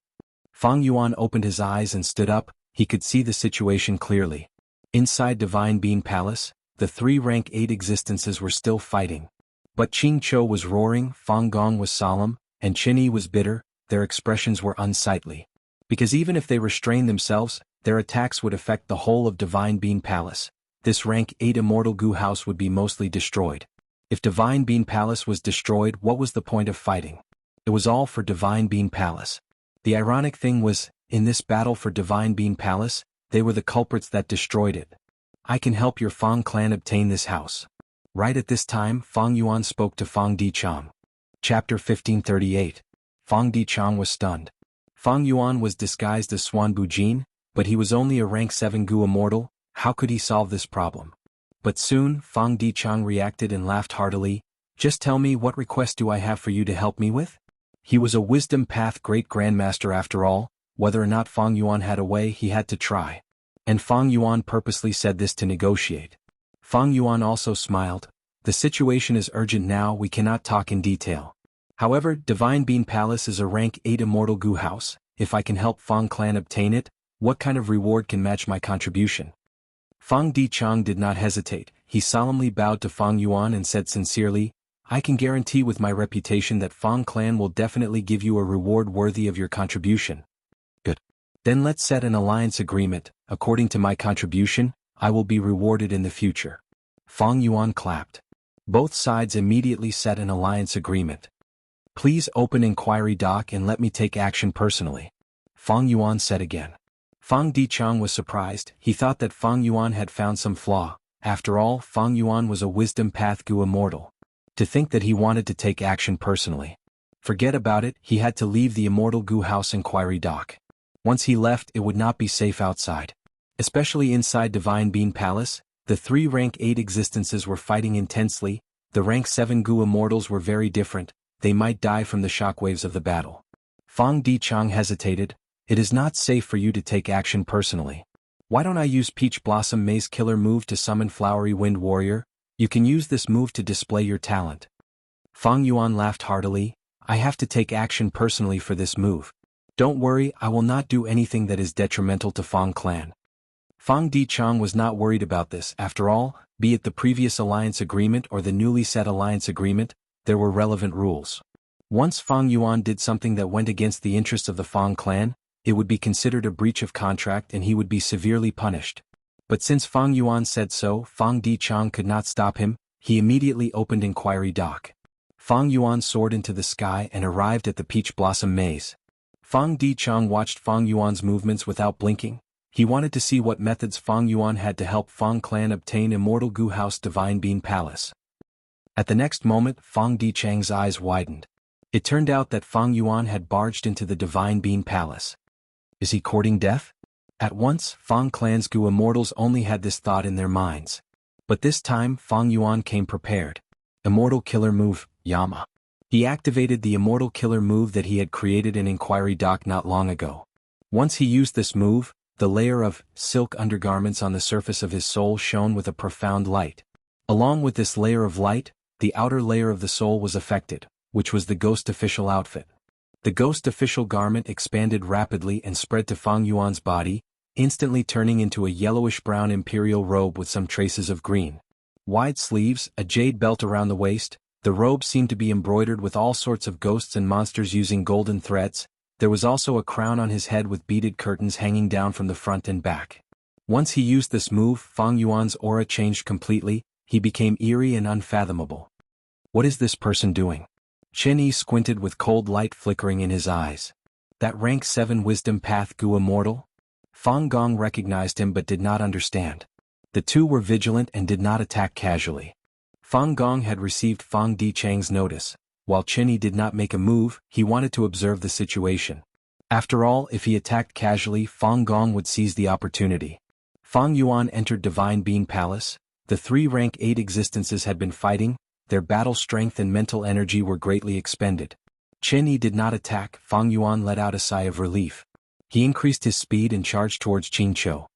S1: Fang Yuan opened his eyes and stood up, he could see the situation clearly. Inside Divine Bean Palace, the 3 rank 8 existences were still fighting. But Qing Chou was roaring, Fang Gong was solemn, and Qin Yi was bitter, their expressions were unsightly. Because even if they restrained themselves, their attacks would affect the whole of Divine Bean Palace. This rank 8 immortal Gu house would be mostly destroyed. If Divine Bean Palace was destroyed, what was the point of fighting? It was all for Divine Bean Palace. The ironic thing was, in this battle for Divine Bean Palace, they were the culprits that destroyed it. I can help your Fang clan obtain this house. Right at this time, Fang Yuan spoke to Fang Dichang. Chapter 1538. Fang Dichang was stunned. Fang Yuan was disguised as Swan Bujin, but he was only a rank 7 Gu Immortal, how could he solve this problem? But soon, Fang Dichang reacted and laughed heartily, just tell me what request do I have for you to help me with? He was a Wisdom Path Great Grandmaster after all, whether or not Fang Yuan had a way he had to try. And Fang Yuan purposely said this to negotiate. Fang Yuan also smiled, the situation is urgent now, we cannot talk in detail. However, Divine Bean Palace is a rank 8 immortal Gu house, if I can help Fang clan obtain it, what kind of reward can match my contribution? Fang Dichang did not hesitate, he solemnly bowed to Fang Yuan and said sincerely, I can guarantee with my reputation that Fang clan will definitely give you a reward worthy of your contribution. Good. Then let's set an alliance agreement, according to my contribution, I will be rewarded in the future. Fang Yuan clapped. Both sides immediately set an alliance agreement. Please open inquiry doc and let me take action personally. Fang Yuan said again. Fang Dichang was surprised, he thought that Fang Yuan had found some flaw, after all Fang Yuan was a Wisdom Path Gu Immortal. To think that he wanted to take action personally. Forget about it, he had to leave the Immortal Gu House inquiry dock. Once he left it would not be safe outside. Especially inside Divine Bean Palace, the 3 rank 8 existences were fighting intensely, the rank 7 Gu Immortals were very different, they might die from the shockwaves of the battle. Fang Dichang hesitated. It is not safe for you to take action personally. Why don't I use Peach Blossom Maze Killer move to summon Flowery Wind Warrior? You can use this move to display your talent. Fang Yuan laughed heartily. I have to take action personally for this move. Don't worry, I will not do anything that is detrimental to Fang clan. Fang Dichang was not worried about this. After all, be it the previous alliance agreement or the newly set alliance agreement, there were relevant rules. Once Fang Yuan did something that went against the interests of the Fang clan, it would be considered a breach of contract and he would be severely punished. But since Fang Yuan said so, Fang Dichang could not stop him. He immediately opened Inquiry Dock. Fang Yuan soared into the sky and arrived at the Peach Blossom Maze. Fang Dichang watched Fang Yuan's movements without blinking. He wanted to see what methods Fang Yuan had to help Fang clan obtain Immortal Gu House Divine Bean Palace. At the next moment, Fang Dichang's eyes widened. It turned out that Fang Yuan had barged into the Divine Bean Palace. Is he courting death? At once, Fang clan's Gu Immortals only had this thought in their minds. But this time, Fang Yuan came prepared. Immortal Killer Move, Yama. He activated the Immortal Killer move that he had created in Inquiry Dock not long ago. Once he used this move, the layer of silk undergarments on the surface of his soul shone with a profound light. Along with this layer of light, the outer layer of the soul was affected, which was the Ghost Official outfit. The Ghost Official garment expanded rapidly and spread to Fang Yuan's body, instantly turning into a yellowish-brown imperial robe with some traces of green. Wide sleeves, a jade belt around the waist, the robe seemed to be embroidered with all sorts of ghosts and monsters using golden threads. There was also a crown on his head with beaded curtains hanging down from the front and back. Once he used this move, Fang Yuan's aura changed completely. He became eerie and unfathomable. What is this person doing? Chen Yi squinted with cold light flickering in his eyes. That rank 7 wisdom path Gu Immortal? Fang Gong recognized him but did not understand. The two were vigilant and did not attack casually. Fang Gong had received Fang Dichang's notice. While Chen Yi did not make a move, he wanted to observe the situation. After all, if he attacked casually, Fang Gong would seize the opportunity. Fang Yuan entered Divine Bean Palace. The 3 rank 8 existences had been fighting. Their battle strength and mental energy were greatly expended. Chen Yi did not attack. Fang Yuan let out a sigh of relief. He increased his speed and charged towards Qingqiu.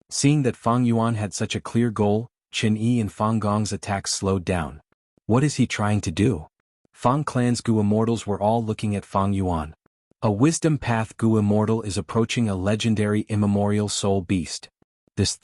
S1: Seeing that Fang Yuan had such a clear goal, Chen Yi and Fang Gong's attacks slowed down. What is he trying to do? Fang clan's Gu Immortals were all looking at Fang Yuan. A Wisdom Path Gu Immortal is approaching a legendary immemorial soul beast. This.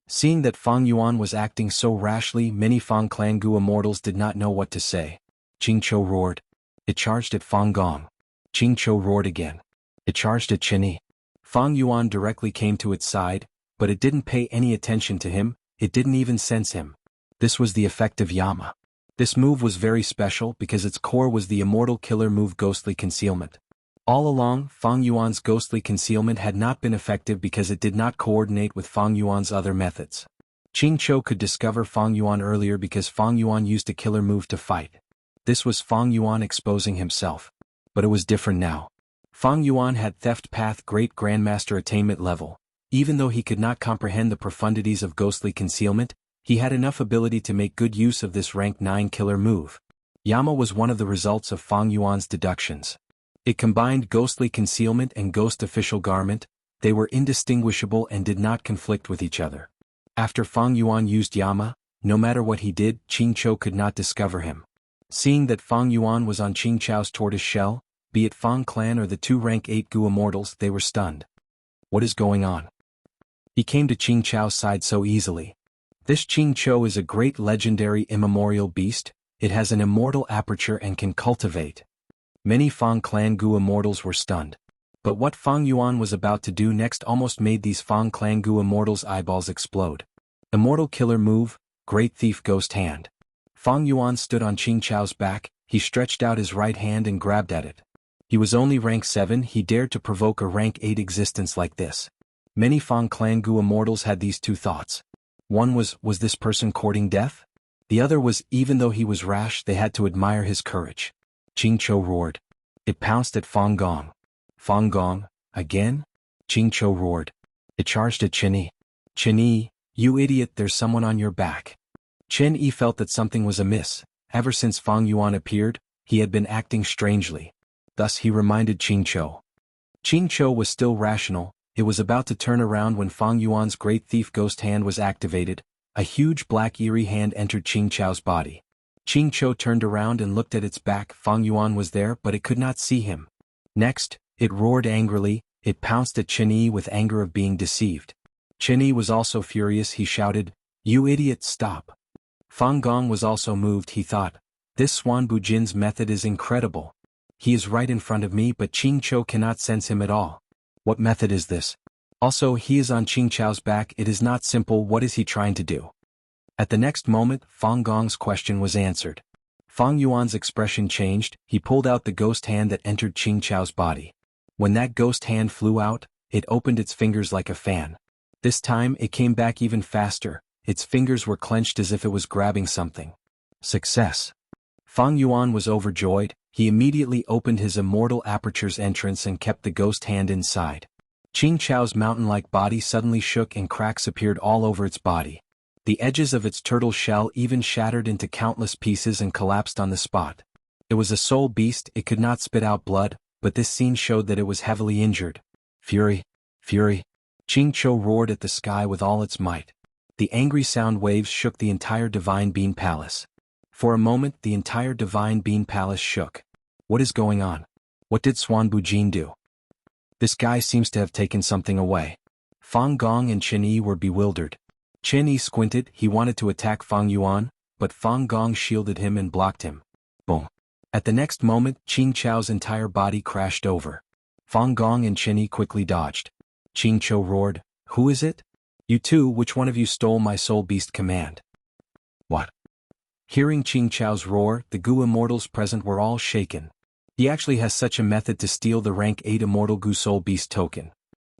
S1: Seeing that Fang Yuan was acting so rashly, many Fang clan Gu Immortals did not know what to say. Qingqiu roared. It charged at Fang Gong. Qingqiu roared again. It charged at Chen Yi. Fang Yuan directly came to its side, but it didn't pay any attention to him. It didn't even sense him. This was the effect of Yama. This move was very special because its core was the Immortal Killer move Ghostly Concealment. All along, Fang Yuan's Ghostly Concealment had not been effective because it did not coordinate with Fang Yuan's other methods. Qingqiu could discover Fang Yuan earlier because Fang Yuan used a killer move to fight. This was Fang Yuan exposing himself. But it was different now. Fang Yuan had Theft Path Great Grandmaster Attainment level. Even though he could not comprehend the profundities of Ghostly Concealment, he had enough ability to make good use of this rank 9 killer move. Yama was one of the results of Fang Yuan's deductions. It combined Ghostly Concealment and Ghost Official Garment. They were indistinguishable and did not conflict with each other. After Fang Yuan used Yama, no matter what he did, Qingqiu could not discover him. Seeing that Fang Yuan was on Qingqiu's tortoise shell, be it Fang clan or the 2 rank 8 Gu Immortals, they were stunned. What is going on? He came to Qingqiu's side so easily. This Qingqiu is a great legendary immemorial beast. It has an immortal aperture and can cultivate. Many Fang clan Gu Immortals were stunned. But what Fang Yuan was about to do next almost made these Fang clan Gu Immortals' eyeballs explode. Immortal Killer move, Great Thief Ghost Hand. Fang Yuan stood on Qingqiu's back. He stretched out his right hand and grabbed at it. He was only rank 7. He dared to provoke a rank 8 existence like this. Many Fang clan Gu Immortals had these two thoughts. One was this person courting death? The other was, even though he was rash, they had to admire his courage. Qingqiu roared. It pounced at Fang Gong. Fang Gong, again? Qingqiu roared. It charged at Chen Yi. Chen Yi, you idiot, there's someone on your back. Chen Yi felt that something was amiss. Ever since Fang Yuan appeared, he had been acting strangely. Thus he reminded Qingqiu. Qingqiu was still rational. It was about to turn around when Fang Yuan's great thief ghost hand was activated. A huge black eerie hand entered Qingqiu's body. Qingqiu turned around and looked at its back. Fang Yuan was there, but it could not see him. Next, it roared angrily. It pounced at Chen Yi with anger of being deceived. Chen Yi was also furious. He shouted, "You idiot, stop!" Fang Gong was also moved. He thought, "This Swan Bujin's method is incredible. He is right in front of me, but Qingqiu cannot sense him at all. What method is this? Also, he is on Qingqiu's back. It is not simple. What is he trying to do?" At the next moment, Fang Gong's question was answered. Fang Yuan's expression changed. He pulled out the ghost hand that entered Qingqiu's body. When that ghost hand flew out, it opened its fingers like a fan. This time, it came back even faster. Its fingers were clenched as if it was grabbing something. Success. Fang Yuan was overjoyed. He immediately opened his immortal aperture's entrance and kept the ghost hand inside. Qingqiu's mountain-like body suddenly shook and cracks appeared all over its body. The edges of its turtle shell even shattered into countless pieces and collapsed on the spot. It was a soul beast. It could not spit out blood, but this scene showed that it was heavily injured. Fury! Fury! Qingqiu roared at the sky with all its might. The angry sound waves shook the entire Divine Bean Palace. For a moment, the entire Divine Bean Palace shook. What is going on? What did Swan Bujin do? This guy seems to have taken something away. Fang Gong and Chen Yi were bewildered. Chen Yi squinted. He wanted to attack Fang Yuan, but Fang Gong shielded him and blocked him. Boom. At the next moment, Qingqiu's entire body crashed over. Fang Gong and Chen Yi quickly dodged. Qingqiu roared, "Who is it? You two, which one of you stole my soul beast command?" What? Hearing Qingqiu's roar, the Gu immortals present were all shaken. He actually has such a method to steal the rank 8 immortal Gu soul beast token.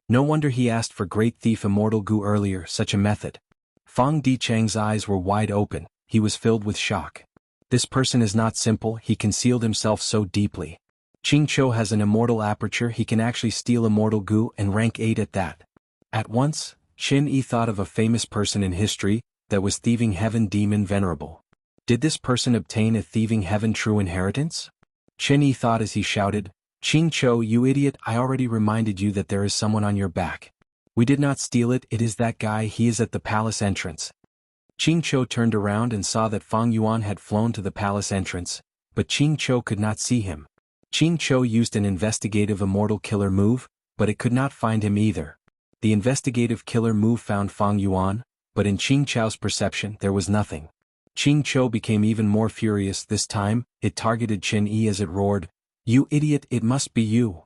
S1: No wonder he asked for Great Thief Immortal Gu earlier. Such a method. Fang Dicheng's eyes were wide open. He was filled with shock. This person is not simple. He concealed himself so deeply. Qingqiu has an immortal aperture. He can actually steal immortal Gu and rank 8 at that. At once, Chen Yi thought of a famous person in history, that was Thieving Heaven Demon Venerable. Did this person obtain a Thieving Heaven true inheritance? Chen Yi thought as he shouted, "Qingqiu, you idiot, I already reminded you that there is someone on your back. We did not steal it. It is that guy. He is at the palace entrance." Qingqiu turned around and saw that Fang Yuan had flown to the palace entrance, but Qingqiu could not see him. Qingqiu used an investigative immortal killer move, but it could not find him either. The investigative killer move found Fang Yuan, but in Qingqiu's perception there was nothing. Qingqiu became even more furious. This time, it targeted Chen Yi as it roared, "You idiot, it must be you.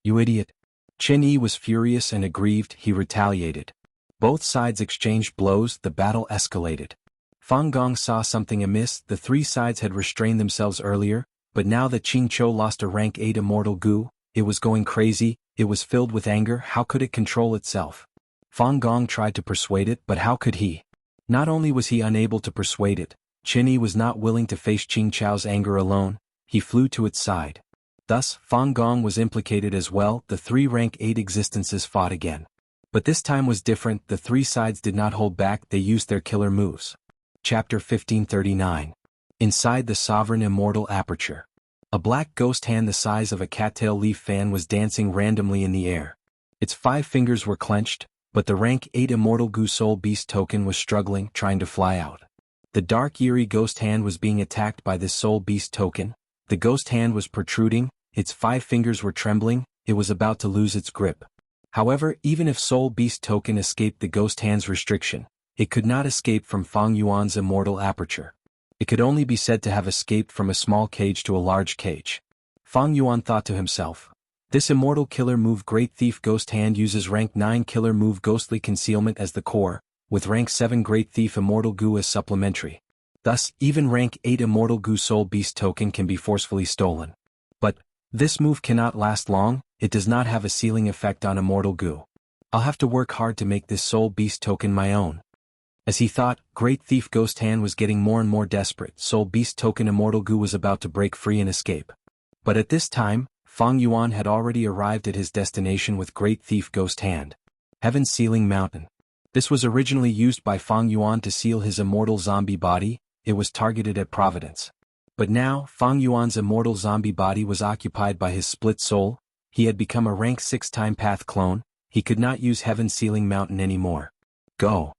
S1: You idiot." Chen Yi was furious and aggrieved. He retaliated. Both sides exchanged blows. The battle escalated. Fang Gong saw something amiss. The three sides had restrained themselves earlier, but now that Qingqiu lost a rank 8 immortal Gu, it was going crazy. It was filled with anger. How could it control itself? Fang Gong tried to persuade it, but how could he? Not only was he unable to persuade it, Chen Yi was not willing to face Qingqiu's anger alone. He flew to its side. Thus, Fang Gong was implicated as well. The three rank 8 existences fought again. But this time was different. The three sides did not hold back. They used their killer moves. Chapter 1539. Inside the Sovereign Immortal Aperture. A black ghost hand the size of a cattail leaf fan was dancing randomly in the air. Its 5 fingers were clenched, but the rank 8 Immortal Gu Soul Beast token was struggling, trying to fly out. The dark eerie ghost hand was being attacked by this Soul Beast token. The ghost hand was protruding, its 5 fingers were trembling, it was about to lose its grip. However, even if Soul Beast token escaped the ghost hand's restriction, it could not escape from Fang Yuan's immortal aperture. It could only be said to have escaped from a small cage to a large cage. Fang Yuan thought to himself, "This immortal killer move Great Thief Ghost Hand uses rank 9 killer move Ghostly Concealment as the core, with rank 7 Great Thief Immortal Gu as supplementary. Thus, even rank 8 Immortal Gu Soul Beast token can be forcefully stolen. But this move cannot last long. It does not have a ceiling effect on Immortal Gu. I'll have to work hard to make this Soul Beast token my own." As he thought, Great Thief Ghost Hand was getting more and more desperate. Soul Beast token Immortal Gu was about to break free and escape. But at this time, Fang Yuan had already arrived at his destination with Great Thief Ghost Hand. Heaven Sealing Mountain. This was originally used by Fang Yuan to seal his immortal zombie body. It was targeted at Providence. But now, Fang Yuan's immortal zombie body was occupied by his split soul. He had become a rank 6-time path clone. He could not use Heaven Sealing Mountain anymore. Go.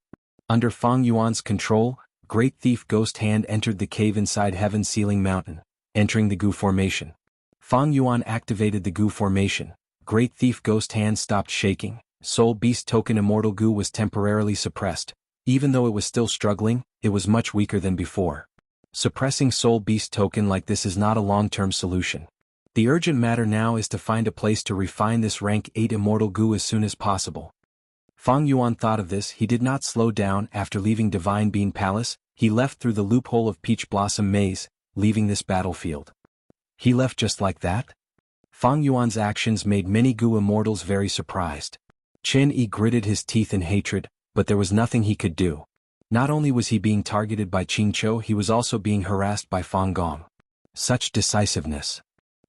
S1: Under Fang Yuan's control, Great Thief Ghost Hand entered the cave inside Heaven Sealing Mountain, entering the Gu formation. Fang Yuan activated the Gu formation. Great Thief Ghost Hand stopped shaking. Soul Beast Token Immortal Gu was temporarily suppressed. Even though it was still struggling, it was much weaker than before. Suppressing Soul Beast Token like this is not a long-term solution. The urgent matter now is to find a place to refine this rank 8 Immortal Gu as soon as possible. Fang Yuan thought of this. He did not slow down. After leaving Divine Bean Palace, he left through the loophole of Peach Blossom Maze, leaving this battlefield. He left just like that? Fang Yuan's actions made many Gu immortals very surprised. Chen Yi gritted his teeth in hatred, but there was nothing he could do. Not only was he being targeted by Qingqiu, he was also being harassed by Fang Gong. Such decisiveness.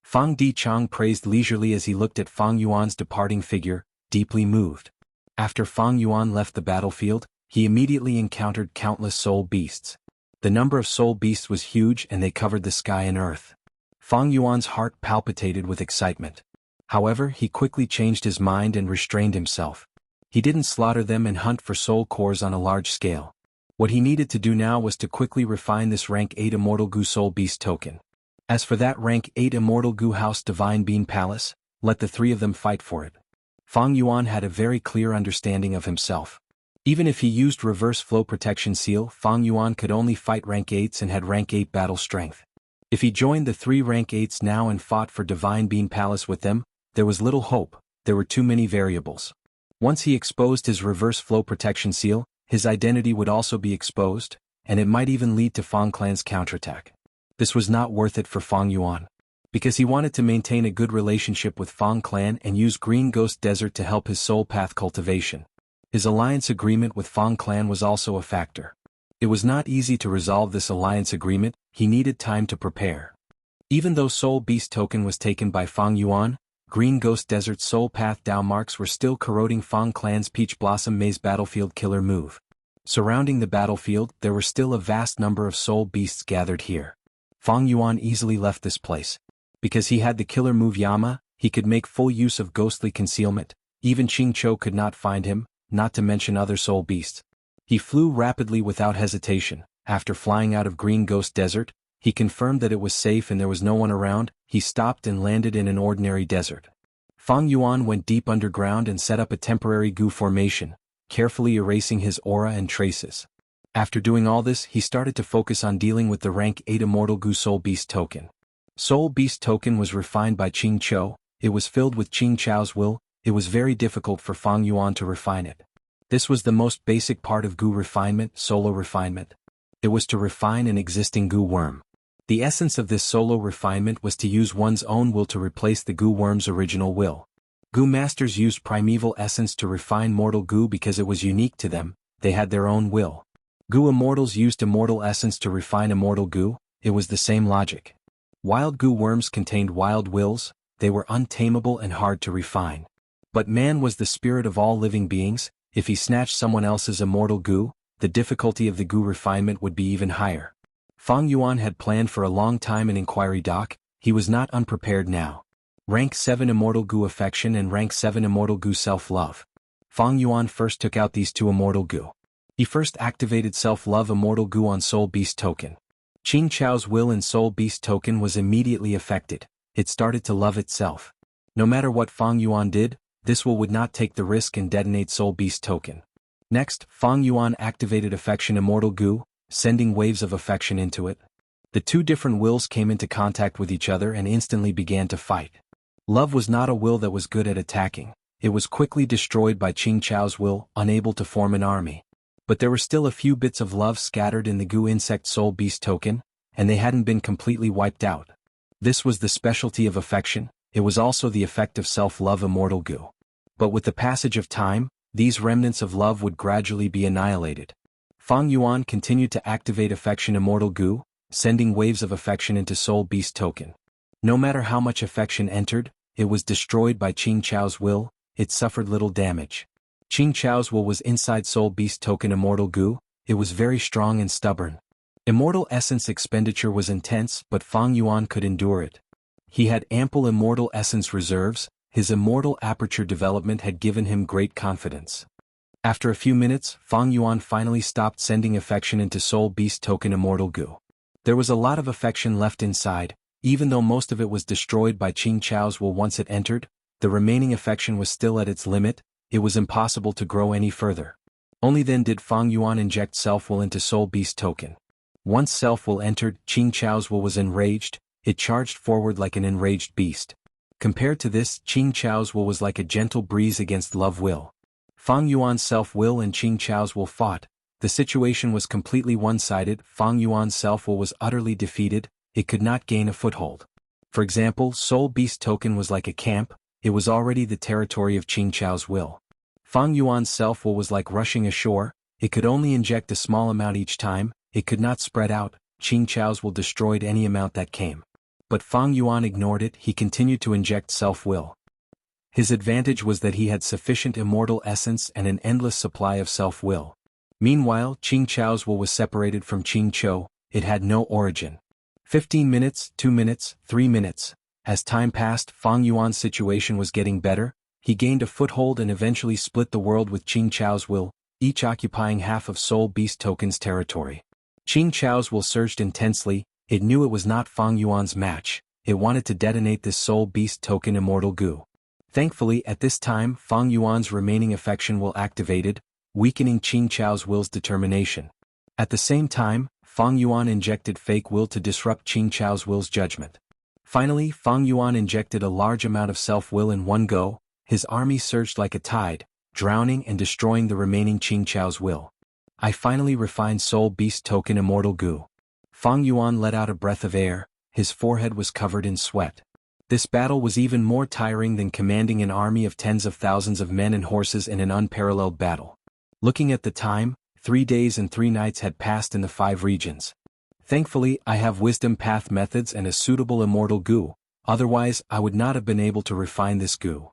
S1: Fang Dichang praised leisurely as he looked at Fang Yuan's departing figure, deeply moved. After Fang Yuan left the battlefield, he immediately encountered countless soul beasts. The number of soul beasts was huge and they covered the sky and earth. Fang Yuan's heart palpitated with excitement. However, he quickly changed his mind and restrained himself. He didn't slaughter them and hunt for soul cores on a large scale. What he needed to do now was to quickly refine this rank 8 Immortal Gu Soul Beast token. As for that rank 8 Immortal Gu House Divine Bean Palace, let the three of them fight for it. Fang Yuan had a very clear understanding of himself. Even if he used Reverse Flow Protection Seal, Fang Yuan could only fight rank 8s and had rank 8 battle strength. If he joined the 3 rank 8s now and fought for Divine Bean Palace with them, there was little hope. There were too many variables. Once he exposed his Reverse Flow Protection Seal, his identity would also be exposed, and it might even lead to Fang Clan's counterattack. This was not worth it for Fang Yuan. Because he wanted to maintain a good relationship with Fang Clan and use Green Ghost Desert to help his soul path cultivation. His alliance agreement with Fang Clan was also a factor. It was not easy to resolve this alliance agreement. He needed time to prepare. Even though Soul Beast Token was taken by Fang Yuan, Green Ghost Desert's Soul Path Dao marks were still corroding Fang Clan's Peach Blossom Maze battlefield killer move. Surrounding the battlefield, there were still a vast number of soul beasts gathered here. Fang Yuan easily left this place. Because he had the killer move Yama, he could make full use of ghostly concealment. Even Qingqiu could not find him, not to mention other soul beasts. He flew rapidly without hesitation. After flying out of Green Ghost Desert, he confirmed that it was safe and there was no one around. He stopped and landed in an ordinary desert. Fang Yuan went deep underground and set up a temporary Gu formation, carefully erasing his aura and traces. After doing all this, he started to focus on dealing with the rank 8 Immortal Gu Soul Beast token. Soul Beast token was refined by Qingqiu. It was filled with Qingqiu's will. It was very difficult for Fang Yuan to refine it. This was the most basic part of Gu refinement, solo refinement. It was to refine an existing Gu worm. The essence of this solo refinement was to use one's own will to replace the Gu worm's original will. Gu masters used primeval essence to refine mortal Gu because it was unique to them. They had their own will. Gu immortals used immortal essence to refine immortal Gu. It was the same logic. Wild Gu worms contained wild wills. They were untamable and hard to refine. But man was the spirit of all living beings. If he snatched someone else's immortal Gu, the difficulty of the Gu refinement would be even higher. Fang Yuan had planned for a long time an inquiry dock. He was not unprepared now. Rank 7 Immortal Gu Affection and Rank 7 Immortal Gu Self-Love. Fang Yuan first took out these 2 Immortal Gu. He first activated Self-Love Immortal Gu on Soul Beast Token. Qingqiu's will in Soul Beast Token was immediately affected. It started to love itself. No matter what Fang Yuan did, this will would not take the risk and detonate Soul Beast Token. Next, Fang Yuan activated Affection Immortal Gu, sending waves of affection into it. The 2 different wills came into contact with each other and instantly began to fight. Love was not a will that was good at attacking. It was quickly destroyed by Qingqiu's will, unable to form an army. But there were still a few bits of love scattered in the Gu Insect Soul Beast Token, and they hadn't been completely wiped out. This was the specialty of affection. It was also the effect of self-love Immortal Gu. But with the passage of time, these remnants of love would gradually be annihilated. Fang Yuan continued to activate Affection Immortal Gu, sending waves of affection into Soul Beast Token. No matter how much affection entered, it was destroyed by Qingqiu's will. It suffered little damage. Qingqiu's will was inside Soul Beast Token Immortal Gu. It was very strong and stubborn. Immortal essence expenditure was intense, but Fang Yuan could endure it. He had ample immortal essence reserves, his immortal aperture development had given him great confidence. After a few minutes, Fang Yuan finally stopped sending affection into Soul Beast Token Immortal Goo. There was a lot of affection left inside, even though most of it was destroyed by Qing Chao's will once it entered, the remaining affection was still at its limit, it was impossible to grow any further. Only then did Fang Yuan inject self-will into Soul Beast Token. Once self-will entered, Qing Chao's will was enraged, it charged forward like an enraged beast. Compared to this, Qing Chao's will was like a gentle breeze against love will. Fang Yuan's self-will and Qing Chao's will fought. The situation was completely one-sided. Fang Yuan's self-will was utterly defeated, it could not gain a foothold. For example, Soul Beast Token was like a camp, it was already the territory of Qing Chao's will. Fang Yuan's self-will was like rushing ashore, it could only inject a small amount each time, it could not spread out, Qing Chao's will destroyed any amount that came. But Fang Yuan ignored it, he continued to inject self-will. His advantage was that he had sufficient immortal essence and an endless supply of self-will. Meanwhile, Qing Chao's will was separated from Qing Chou, it had no origin. 15 minutes, 2 minutes, 3 minutes. As time passed, Fang Yuan's situation was getting better, he gained a foothold and eventually split the world with Qing Chao's will, each occupying half of Soul Beast Token's territory. Qing Chao's will surged intensely, it knew it was not Fang Yuan's match, it wanted to detonate this Soul Beast Token Immortal Goo. Thankfully, at this time, Fang Yuan's remaining affection will activated, weakening Qing Chao's will's determination. At the same time, Fang Yuan injected fake will to disrupt Qing Chao's will's judgment. Finally, Fang Yuan injected a large amount of self-will in one go, his army surged like a tide, drowning and destroying the remaining Qing Chao's will. I finally refined Soul Beast Token Immortal Goo. Fang Yuan let out a breath of air, his forehead was covered in sweat. This battle was even more tiring than commanding an army of tens of thousands of men and horses in an unparalleled battle. Looking at the time, 3 days and 3 nights had passed in the 5 regions. Thankfully, I have wisdom path methods and a suitable immortal goo, otherwise I would not have been able to refine this goo.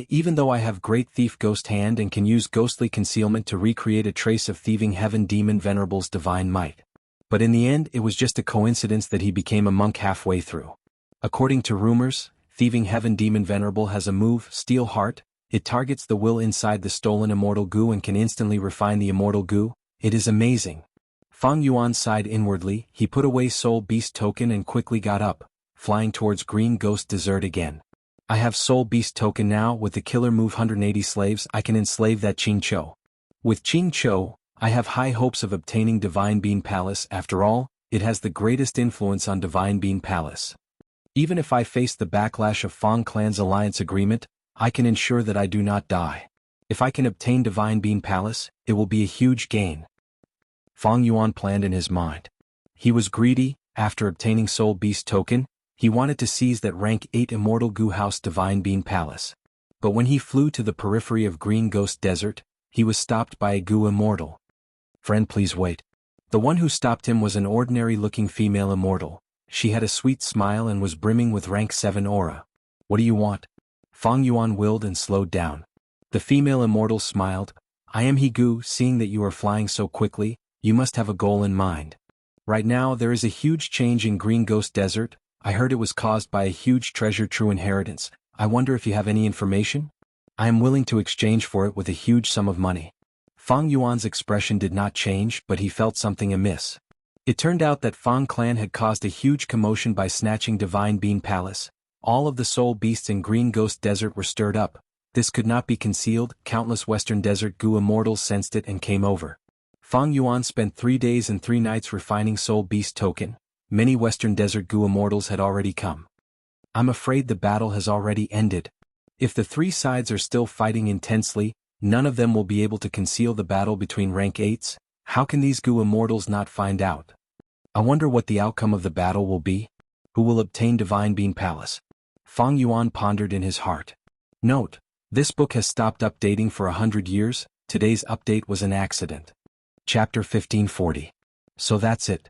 S1: Even though I have great thief ghost hand and can use ghostly concealment to recreate a trace of thieving heaven demon venerable's divine might. But in the end it was just a coincidence that he became a monk halfway through. According to rumors, thieving heaven demon venerable has a move, Steel Heart, it targets the will inside the stolen immortal goo and can instantly refine the immortal goo, it is amazing. Fang Yuan sighed inwardly, he put away Soul Beast Token and quickly got up, flying towards Green Ghost Desert again. I have Soul Beast Token now, with the killer move 180 slaves I can enslave that Qing Chou. With Qing Chou, I have high hopes of obtaining Divine Bean Palace. After all, it has the greatest influence on Divine Bean Palace. Even if I face the backlash of Fang Clan's alliance agreement, I can ensure that I do not die. If I can obtain Divine Bean Palace, it will be a huge gain. Fang Yuan planned in his mind. He was greedy, after obtaining Soul Beast Token, he wanted to seize that rank 8 Immortal Goo House Divine Bean Palace. But when he flew to the periphery of Green Ghost Desert, he was stopped by a Goo Immortal. Friend, please wait. The one who stopped him was an ordinary-looking female immortal. She had a sweet smile and was brimming with rank 7 aura. What do you want? Fang Yuan willed and slowed down. The female immortal smiled. I am He Goo, seeing that you are flying so quickly, you must have a goal in mind. Right now there is a huge change in Green Ghost Desert, I heard it was caused by a huge treasure true inheritance, I wonder if you have any information? I am willing to exchange for it with a huge sum of money. Fang Yuan's expression did not change, but he felt something amiss. It turned out that Fang Clan had caused a huge commotion by snatching Divine Bean Palace. All of the soul beasts in Green Ghost Desert were stirred up. This could not be concealed, countless Western Desert Goo Immortals sensed it and came over. Fang Yuan spent 3 days and 3 nights refining Soul Beast Token. Many Western Desert Goo Immortals had already come. I'm afraid the battle has already ended. If the 3 sides are still fighting intensely, none of them will be able to conceal the battle between rank 8s. How can these Goo Immortals not find out? I wonder what the outcome of the battle will be. Who will obtain Divine Bean Palace? Fang Yuan pondered in his heart. Note: this book has stopped updating for 100 years, today's update was an accident. Chapter 1540. So that's it.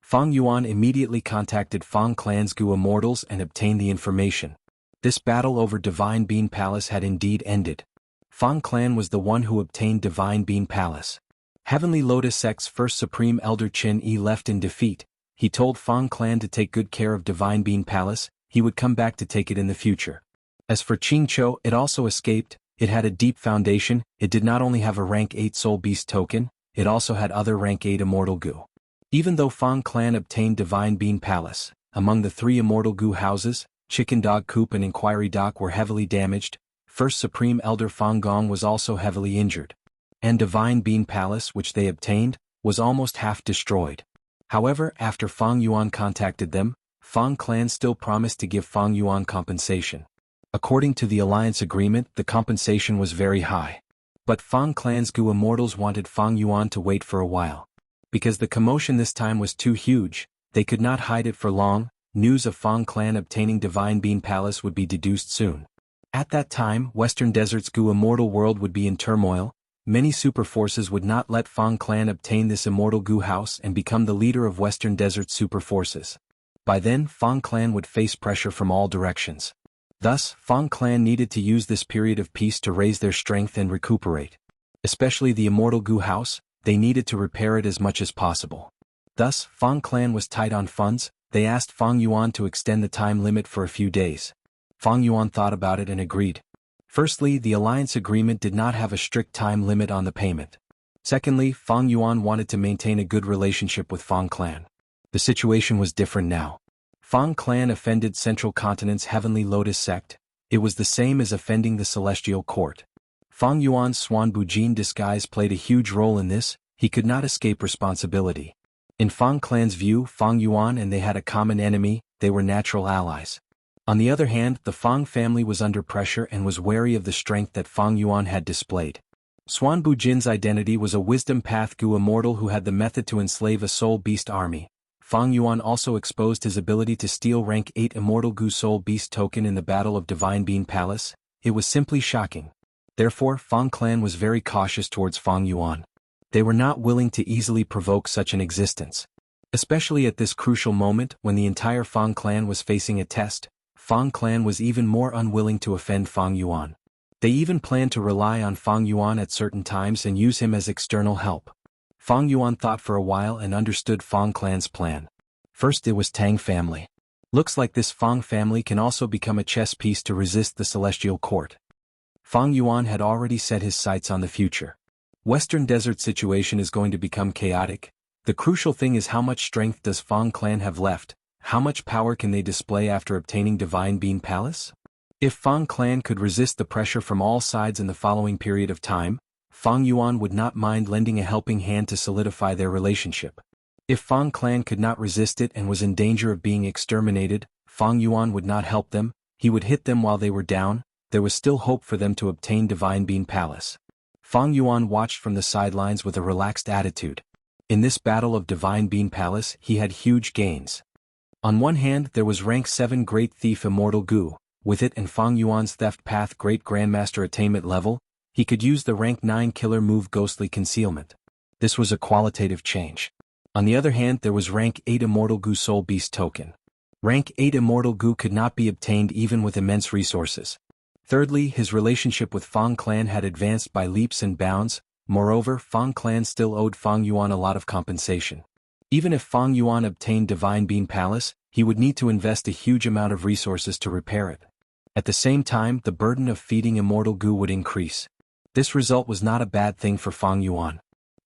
S1: Fang Yuan immediately contacted Fang Clan's Goo Immortals and obtained the information. This battle over Divine Bean Palace had indeed ended. Fang Clan was the one who obtained Divine Bean Palace. Heavenly Lotus sect's first Supreme Elder Qin Yi left in defeat. He told Fang clan to take good care of Divine Bean Palace, he would come back to take it in the future. As for Qingqiu, it also escaped. It had a deep foundation. It did not only have a rank 8 Soul Beast token, it also had other rank 8 Immortal Gu. Even though Fang clan obtained Divine Bean Palace, among the 3 Immortal Gu houses, Chicken Dog Coop and Inquiry Dock were heavily damaged. First Supreme Elder Fang Gong was also heavily injured. And Divine Bean Palace, which they obtained, was almost half destroyed. However, after Fang Yuan contacted them, Fang clan still promised to give Fang Yuan compensation. According to the alliance agreement, the compensation was very high. But Fang clan's Gu immortals wanted Fang Yuan to wait for a while. Because the commotion this time was too huge, they could not hide it for long. News of Fang clan obtaining Divine Bean Palace would be deduced soon. At that time, Western Desert's Gu immortal world would be in turmoil. Many super forces would not let Fang clan obtain this immortal Gu house and become the leader of Western Desert super forces. By then, Fang clan would face pressure from all directions. Thus, Fang clan needed to use this period of peace to raise their strength and recuperate. Especially the immortal Gu house, they needed to repair it as much as possible. Thus, Fang clan was tight on funds. They asked Fang Yuan to extend the time limit for a few days. Fang Yuan thought about it and agreed. Firstly, the alliance agreement did not have a strict time limit on the payment. Secondly, Fang Yuan wanted to maintain a good relationship with Fang clan. The situation was different now. Fang clan offended Central Continent's Heavenly Lotus sect. It was the same as offending the Celestial Court. Fang Yuan's Swan Bujin disguise played a huge role in this. He could not escape responsibility. In Fang clan's view, Fang Yuan and they had a common enemy. They were natural allies. On the other hand, the Fang family was under pressure and was wary of the strength that Fang Yuan had displayed. Swan Bujin's identity was a wisdom path Gu immortal who had the method to enslave a soul beast army. Fang Yuan also exposed his ability to steal rank 8 immortal Gu soul beast token in the Battle of Divine Bean Palace. It was simply shocking. Therefore, Fang clan was very cautious towards Fang Yuan. They were not willing to easily provoke such an existence. Especially at this crucial moment when the entire Fang clan was facing a test, Fang clan was even more unwilling to offend Fang Yuan. They even planned to rely on Fang Yuan at certain times and use him as external help. Fang Yuan thought for a while and understood Fang clan's plan. First it was Tang family. Looks like this Fang family can also become a chess piece to resist the Celestial Court. Fang Yuan had already set his sights on the future. Western Desert situation is going to become chaotic. The crucial thing is how much strength does Fang clan have left, how much power can they display after obtaining Divine Bean Palace? If Fang clan could resist the pressure from all sides in the following period of time, Fang Yuan would not mind lending a helping hand to solidify their relationship. If Fang clan could not resist it and was in danger of being exterminated, Fang Yuan would not help them, he would hit them while they were down. There was still hope for them to obtain Divine Bean Palace. Fang Yuan watched from the sidelines with a relaxed attitude. In this battle of Divine Bean Palace, he had huge gains. On one hand, there was rank 7 Great Thief Immortal Gu. With it and Fang Yuan's Theft Path Great Grandmaster attainment level, he could use the rank 9 killer move Ghostly Concealment. This was a qualitative change. On the other hand, there was rank 8 Immortal Gu Soul Beast token. Rank 8 Immortal Gu could not be obtained even with immense resources. Thirdly, his relationship with Fang clan had advanced by leaps and bounds. Moreover, Fang clan still owed Fang Yuan a lot of compensation. Even if Fang Yuan obtained Divine Bean Palace, he would need to invest a huge amount of resources to repair it. At the same time, the burden of feeding Immortal Gu would increase. This result was not a bad thing for Fang Yuan.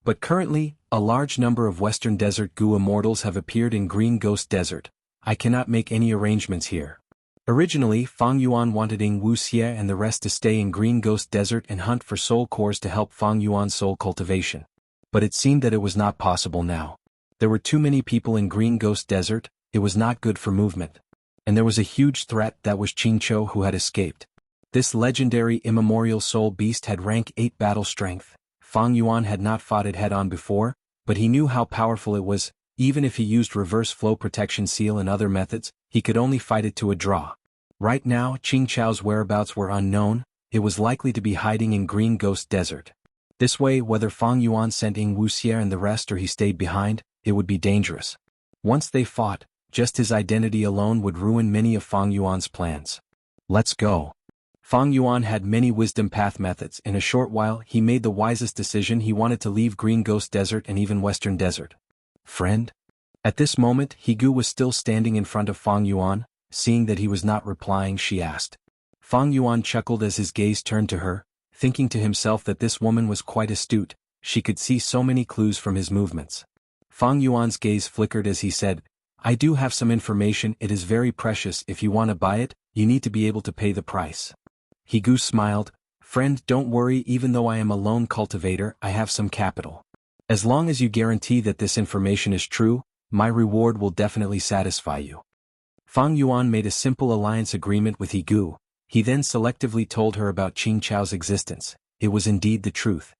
S1: But currently, a large number of Western Desert Gu immortals have appeared in Green Ghost Desert. I cannot make any arrangements here. Originally, Fang Yuan wanted Wuxia and the rest to stay in Green Ghost Desert and hunt for soul cores to help Fang Yuan's soul cultivation. But it seemed that it was not possible now. There were too many people in Green Ghost Desert, it was not good for movement. And there was a huge threat that was Qingqiu who had escaped. This legendary immemorial soul beast had rank 8 battle strength. Fang Yuan had not fought it head-on before, but he knew how powerful it was. Even if he used reverse flow protection seal and other methods, he could only fight it to a draw. Right now, Qingqiu's whereabouts were unknown. It was likely to be hiding in Green Ghost Desert. This way, whether Fang Yuan sent Wuxia and the rest or he stayed behind, it would be dangerous. Once they fought, just his identity alone would ruin many of Fang Yuan's plans. Let's go. Fang Yuan had many wisdom path methods. In a short while he made the wisest decision. He wanted to leave Green Ghost Desert and even Western Desert. Friend? At this moment, Gu was still standing in front of Fang Yuan. Seeing that he was not replying, she asked. Fang Yuan chuckled as his gaze turned to her, thinking to himself that this woman was quite astute. She could see so many clues from his movements. Fang Yuan's gaze flickered as he said, I do have some information. It is very precious. If you want to buy it, you need to be able to pay the price. Gu smiled. Friend, don't worry, even though I am a lone cultivator, I have some capital. As long as you guarantee that this information is true, my reward will definitely satisfy you. Fang Yuan made a simple alliance agreement with Gu. He then selectively told her about Qing Chao's existence. It was indeed the truth.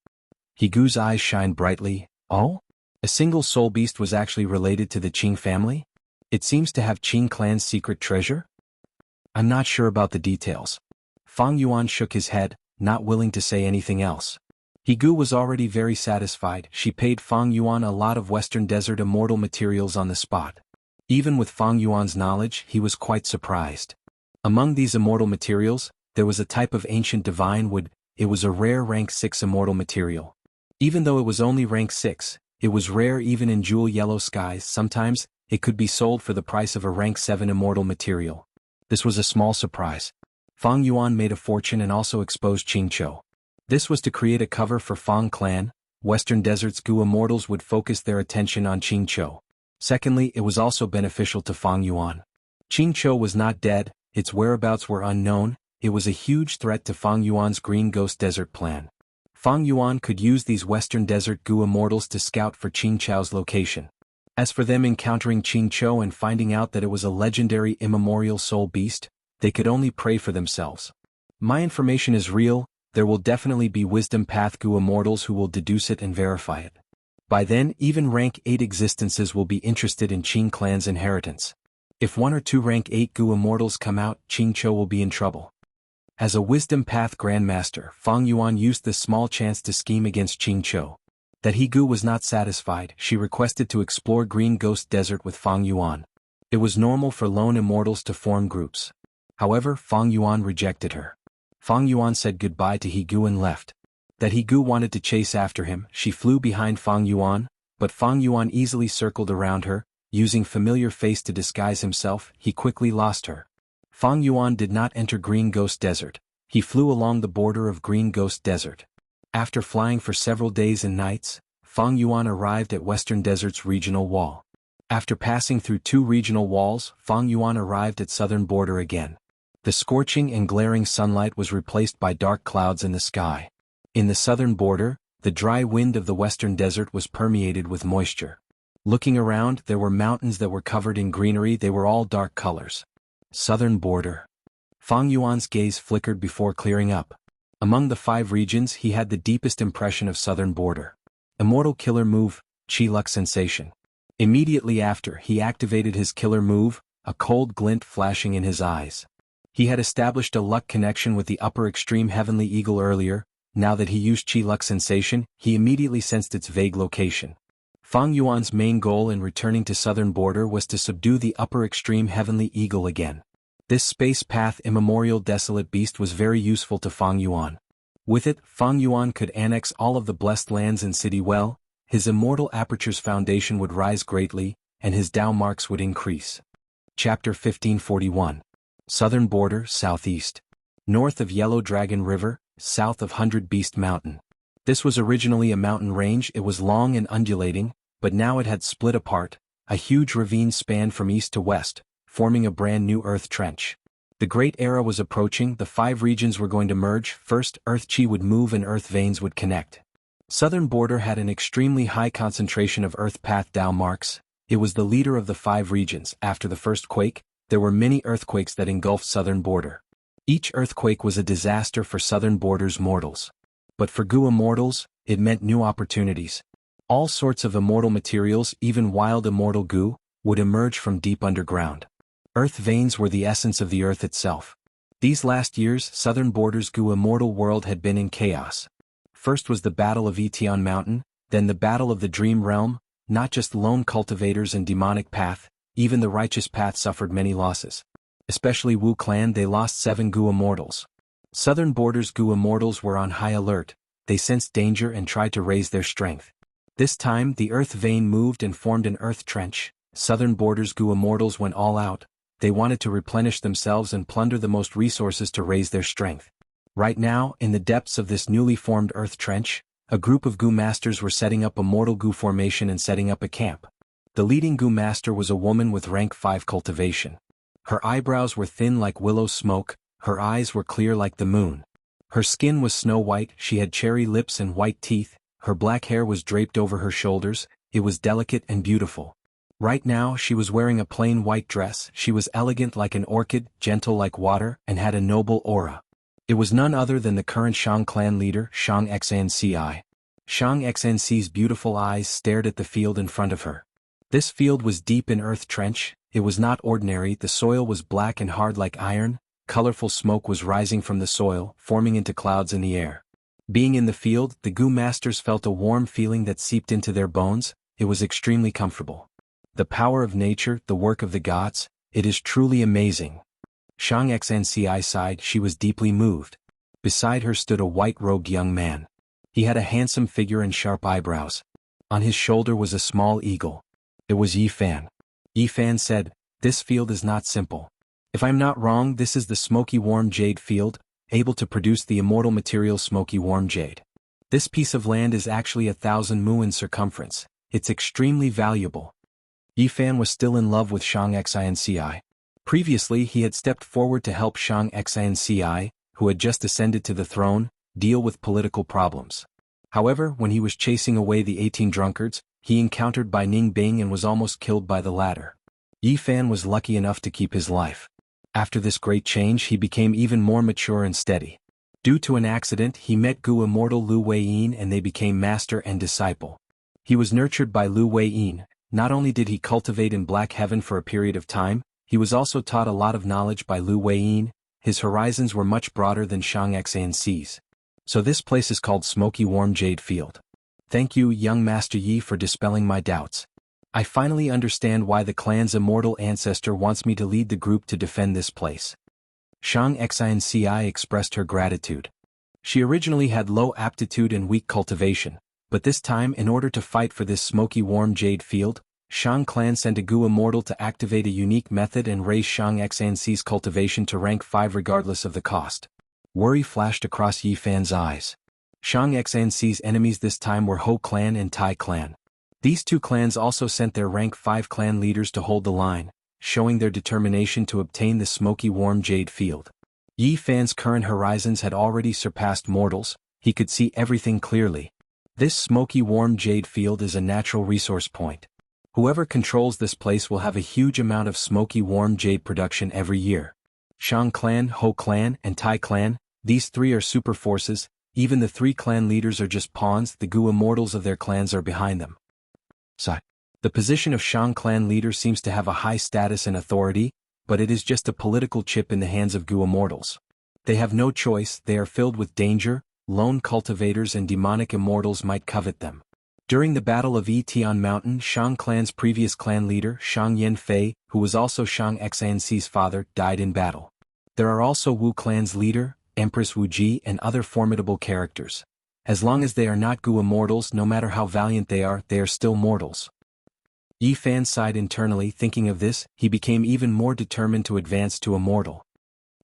S1: Gu's eyes shined brightly. Oh? A single soul beast was actually related to the Qing family? It seems to have Qing clan's secret treasure? I'm not sure about the details. Fang Yuan shook his head, not willing to say anything else. Gu was already very satisfied. She paid Fang Yuan a lot of Western Desert immortal materials on the spot. Even with Fang Yuan's knowledge, he was quite surprised. Among these immortal materials, there was a type of ancient divine wood. It was a rare rank 6 immortal material. Even though it was only rank 6, it was rare even in jewel yellow skies. Sometimes, it could be sold for the price of a rank 7 immortal material. This was a small surprise. Fang Yuan made a fortune and also exposed Qingqiu. This was to create a cover for Fang clan. Western Desert's Gu immortals would focus their attention on Qingqiu. Secondly, it was also beneficial to Fang Yuan. Qingqiu was not dead, its whereabouts were unknown. It was a huge threat to Fang Yuan's Green Ghost Desert plan. Fang Yuan could use these Western Desert Gu immortals to scout for Qingqiu's location. As for them encountering Qingqiu and finding out that it was a legendary immemorial soul beast, they could only pray for themselves. My information is real. There will definitely be wisdom path Gu immortals who will deduce it and verify it. By then, even rank 8 existences will be interested in Qing clan's inheritance. If 1 or 2 rank 8 Gu immortals come out, Qingqiu will be in trouble. As a wisdom path grandmaster, Fang Yuan used this small chance to scheme against Qingqiu. That Gu was not satisfied, she requested to explore Green Ghost Desert with Fang Yuan. It was normal for lone immortals to form groups. However, Fang Yuan rejected her. Fang Yuan said goodbye to Gu and left. That Gu wanted to chase after him, she flew behind Fang Yuan, but Fang Yuan easily circled around her, using familiar face to disguise himself. He quickly lost her. Fang Yuan did not enter Green Ghost Desert. He flew along the border of Green Ghost Desert. After flying for several days and nights, Fang Yuan arrived at Western Desert's regional wall. After passing through 2 regional walls, Fang Yuan arrived at southern border again. The scorching and glaring sunlight was replaced by dark clouds in the sky. In the southern border, the dry wind of the Western Desert was permeated with moisture. Looking around, there were mountains that were covered in greenery. They were all dark colors. Southern border. Fang Yuan's gaze flickered before clearing up. Among the 5 regions, he had the deepest impression of southern border. Immortal killer move, Qi Luck sensation. Immediately after, he activated his killer move, a cold glint flashing in his eyes. He had established a luck connection with the upper extreme heavenly eagle earlier. Now that he used Qi Luck sensation, he immediately sensed its vague location. Fang Yuan's main goal in returning to southern border was to subdue the upper extreme heavenly eagle again. This space path immemorial desolate beast was very useful to Fang Yuan. With it, Fang Yuan could annex all of the blessed lands and city well, his immortal aperture's foundation would rise greatly, and his Dao marks would increase. Chapter 1541. Southern border, southeast. North of Yellow Dragon River, south of 100 Beast Mountain. This was originally a mountain range. It was long and undulating, but now it had split apart. A huge ravine spanned from east to west, forming a brand new earth trench. The Great Era was approaching. The 5 regions were going to merge. First, Earth Qi would move and Earth veins would connect. Southern border had an extremely high concentration of Earth Path Dao marks. It was the leader of the 5 regions. After the first quake, there were many earthquakes that engulfed southern border. Each earthquake was a disaster for southern border's mortals. But for Gu immortals, it meant new opportunities. All sorts of immortal materials, even wild immortal Gu, would emerge from deep underground. Earth veins were the essence of the earth itself. These last years, southern border's Gu immortal world had been in chaos. First was the Battle of Etion Mountain, then the Battle of the Dream Realm. Not just lone cultivators and demonic path, even the righteous path suffered many losses. Especially Wu clan, they lost 7 Gu immortals. Southern Borders Gu Immortals were on high alert, they sensed danger and tried to raise their strength. This time the earth vein moved and formed an earth trench. Southern Borders Gu Immortals went all out, they wanted to replenish themselves and plunder the most resources to raise their strength. Right now, in the depths of this newly formed earth trench, a group of Gu masters were setting up a mortal Gu formation and setting up a camp. The leading Gu master was a woman with rank 5 cultivation. Her eyebrows were thin like willow smoke, her eyes were clear like the moon. Her skin was snow white, she had cherry lips and white teeth, her black hair was draped over her shoulders, it was delicate and beautiful. Right now she was wearing a plain white dress, she was elegant like an orchid, gentle like water, and had a noble aura. It was none other than the current Shang clan leader, Xianxia. Xianxia's beautiful eyes stared at the field in front of her. This field was deep in earth trench, it was not ordinary, the soil was black and hard like iron, colorful smoke was rising from the soil, forming into clouds in the air. Being in the field, the Gu masters felt a warm feeling that seeped into their bones, it was extremely comfortable. The power of nature, the work of the gods, it is truly amazing. Xianxia sighed, she was deeply moved. Beside her stood a white-robed young man. He had a handsome figure and sharp eyebrows. On his shoulder was a small eagle. It was Yi Fan. Yi Fan said, "This field is not simple. If I'm not wrong, this is the smoky warm jade field, able to produce the immortal material smoky warm jade. This piece of land is actually 1,000 mu in circumference. It's extremely valuable." Yi Fan was still in love with Xianxia. Previously he had stepped forward to help Xianxia, who had just ascended to the throne, deal with political problems. However, when he was chasing away the 18 drunkards, he encountered Bai Ningbing and was almost killed by the latter. Yi Fan was lucky enough to keep his life. After this great change he became even more mature and steady. Due to an accident he met Gu Immortal Lu Weiyin and they became master and disciple. He was nurtured by Lu Weiyin. Not only did he cultivate in Black Heaven for a period of time, he was also taught a lot of knowledge by Lu Weiyin. His horizons were much broader than Xianxia's. So this place is called Smoky Warm Jade Field. Thank you, young Master Yi, for dispelling my doubts. I finally understand why the clan's immortal ancestor wants me to lead the group to defend this place. Xianxia expressed her gratitude. She originally had low aptitude and weak cultivation, but this time in order to fight for this smoky warm jade field, Shang clan sent a Gu Immortal to activate a unique method and raise Xianxia's cultivation to rank 5 regardless of the cost. Worry flashed across Yi Fan's eyes. Xianxia's enemies this time were Ho clan and Tai clan. These two clans also sent their rank 5 clan leaders to hold the line, showing their determination to obtain the smoky warm jade field. Yi Fan's current horizons had already surpassed mortals, he could see everything clearly. This smoky warm jade field is a natural resource point. Whoever controls this place will have a huge amount of smoky warm jade production every year. Shang clan, Ho clan, and Tai clan, these three are super forces, even the 3 clan leaders are just pawns, the Gu Immortals of their clans are behind them. The position of Shang clan leader seems to have a high status and authority, but it is just a political chip in the hands of Gu Immortals. They have no choice, they are filled with danger, lone cultivators and demonic immortals might covet them. During the Battle of Yitian Mountain, Shang clan's previous clan leader, Shang Yanfei, who was also Xianxia's father, died in battle. There are also Wu clan's leader, Empress Wu Ji and other formidable characters. As long as they are not Gu Immortals, no matter how valiant they are still mortals. Yi Fan sighed internally. Thinking of this, he became even more determined to advance to Immortal.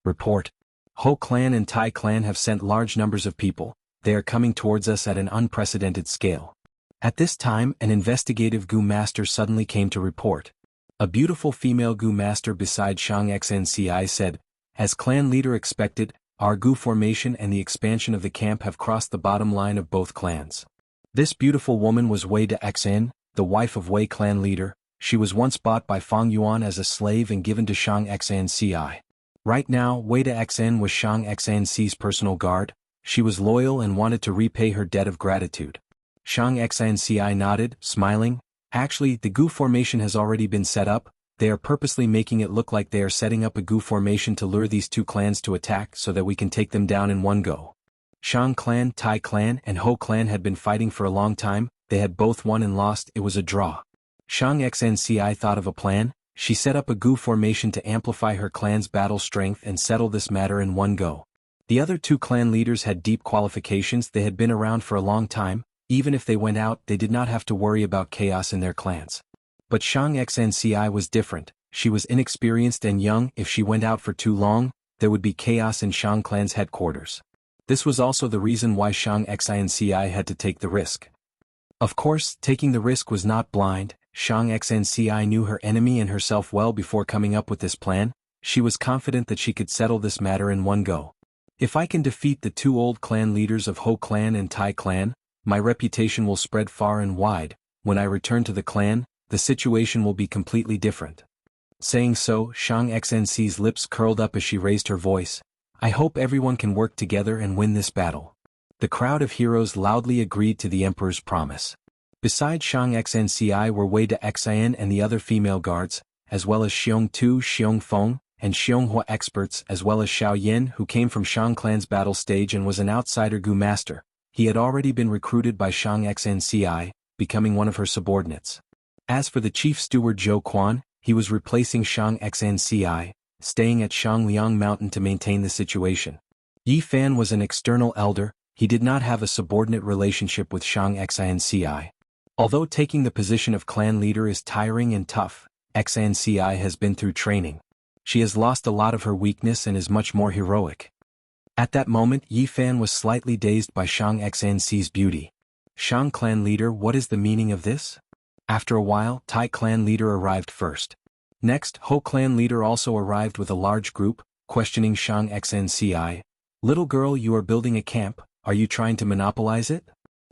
S1: Report. Ho clan and Tai clan have sent large numbers of people, they are coming towards us at an unprecedented scale. At this time, an investigative Gu master suddenly came to report. A beautiful female Gu master beside Xianxia said, "As clan leader expected, our Gu formation and the expansion of the camp have crossed the bottom line of both clans." This beautiful woman was Wei de Xn, the wife of Wei clan leader. She was once bought by Fang Yuan as a slave and given to Xianxia. Right now, Wei de Xn was Xianxia's personal guard. She was loyal and wanted to repay her debt of gratitude. Xianxia nodded, smiling. Actually, the Gu formation has already been set up. They are purposely making it look like they are setting up a Gu formation to lure these 2 clans to attack so that we can take them down in one go. Shang clan, Tai clan, and Ho clan had been fighting for a long time, they had both won and lost, it was a draw. Xianxia thought of a plan, she set up a Gu formation to amplify her clan's battle strength and settle this matter in one go. The other two clan leaders had deep qualifications, they had been around for a long time, even if they went out they did not have to worry about chaos in their clans. But Xianxia was different, she was inexperienced and young, if she went out for too long, there would be chaos in Xiang clan's headquarters. This was also the reason why Xianxia had to take the risk. Of course, taking the risk was not blind. Xianxia knew her enemy and herself well before coming up with this plan. She was confident that she could settle this matter in one go. If I can defeat the two old clan leaders of Ho clan and Tai clan, my reputation will spread far and wide. When I return to the clan, the situation will be completely different. Saying so, Xianxia's lips curled up as she raised her voice. I hope everyone can work together and win this battle. The crowd of heroes loudly agreed to the emperor's promise. Beside Xianxia were Wei de Xian and the other female guards, as well as Xiongtu, Xiongfeng, and Xianghua experts, as well as Xiao Yin, who came from Xiang clan's battle stage and was an outsider Gu master. He had already been recruited by Xianxia, becoming one of her subordinates. As for the chief steward Zhou Quan, he was replacing Xianxia, staying at Xiangliang Mountain to maintain the situation. Yi Fan was an external elder. He did not have a subordinate relationship with Xianxia. Although taking the position of clan leader is tiring and tough, Xianxia has been through training. She has lost a lot of her weakness and is much more heroic. At that moment Yi Fan was slightly dazed by Xianxia's beauty. Xiang clan leader, what is the meaning of this? After a while, Tai clan leader arrived first. Next, Ho clan leader also arrived with a large group, questioning Xianxia. Little girl, you are building a camp. Are you trying to monopolize it?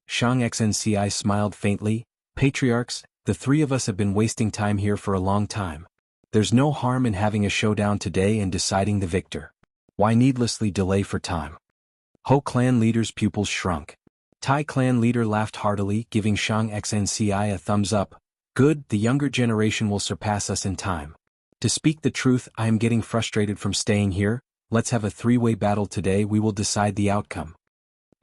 S1: Xianxia smiled faintly. Patriarchs, the three of us have been wasting time here for a long time. There's no harm in having a showdown today and deciding the victor. Why needlessly delay for time? Ho clan leader's pupils shrunk. Tai clan leader laughed heartily, giving Xianxia a thumbs up. Good, the younger generation will surpass us in time. To speak the truth, I am getting frustrated from staying here. Let's have a three-way battle today, we will decide the outcome.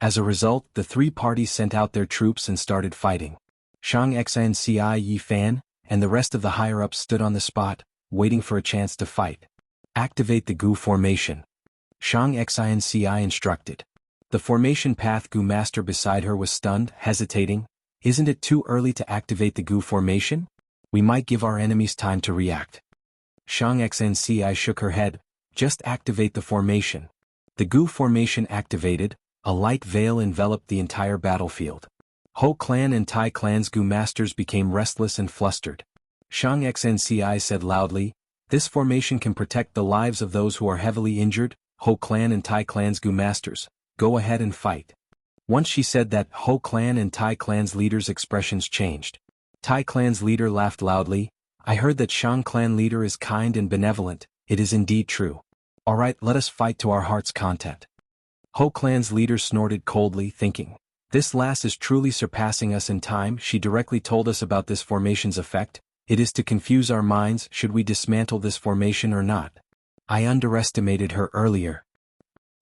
S1: As a result, the three parties sent out their troops and started fighting. Xianxia, Yi Fan, and the rest of the higher-ups stood on the spot, waiting for a chance to fight. Activate the Gu formation. Xianxia instructed. The formation path Gu master beside her was stunned, hesitating. Isn't it too early to activate the Gu formation? We might give our enemies time to react. Xianxia shook her head. Just activate the formation. The Gu formation activated. A light veil enveloped the entire battlefield. Ho clan and Tai clan's Gu masters became restless and flustered. Xianxia said loudly, this formation can protect the lives of those who are heavily injured. Ho clan and Tai clan's Gu masters, go ahead and fight. Once she said that, Ho clan and Tai clan's leaders' expressions changed. Tai clan's leader laughed loudly. I heard that Xiang clan leader is kind and benevolent. It is indeed true. Alright, let us fight to our heart's content. Ho clan's leader snorted coldly, thinking, this lass is truly surpassing us in time. She directly told us about this formation's effect. It is to confuse our minds. Should we dismantle this formation or not? I underestimated her earlier.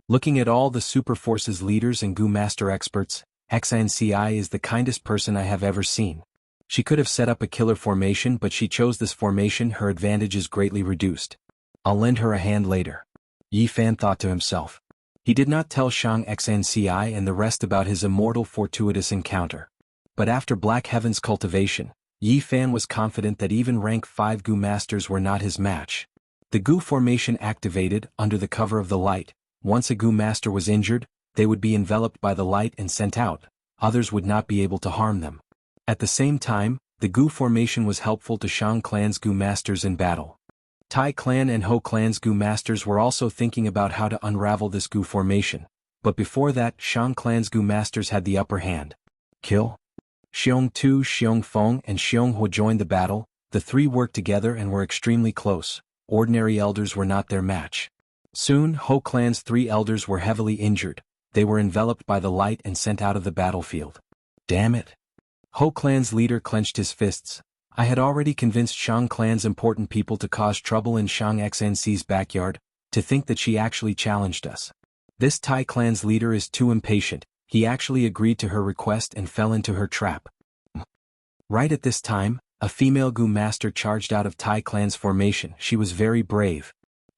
S1: Looking at all the super forces leaders and Gu master experts, Xianxia is the kindest person I have ever seen. She could have set up a killer formation, but she chose this formation. Her advantage is greatly reduced. I'll lend her a hand later. Yi Fan thought to himself. He did not tell Xianxia and the rest about his immortal fortuitous encounter. But after Black Heaven's cultivation, Yi Fan was confident that even rank 5 Gu masters were not his match. The Gu formation activated, under the cover of the light. Once a Gu master was injured, they would be enveloped by the light and sent out. Others would not be able to harm them. At the same time, the Gu formation was helpful to Xiang clan's Gu masters in battle. Tai clan and Ho clan's Gu masters were also thinking about how to unravel this Gu formation, but before that Xiang clan's Gu masters had the upper hand. Kill? Xiongtu, Xiongfeng and Xianghua joined the battle. The three worked together and were extremely close. Ordinary elders were not their match. Soon Ho clan's 3 elders were heavily injured. They were enveloped by the light and sent out of the battlefield. Damn it! Ho clan's leader clenched his fists. I had already convinced Xiang clan's important people to cause trouble in Xianx's backyard. To think that she actually challenged us. This Tai clan's leader is too impatient. He actually agreed to her request and fell into her trap. Right at this time, a female Gu master charged out of Tai clan's formation. She was very brave.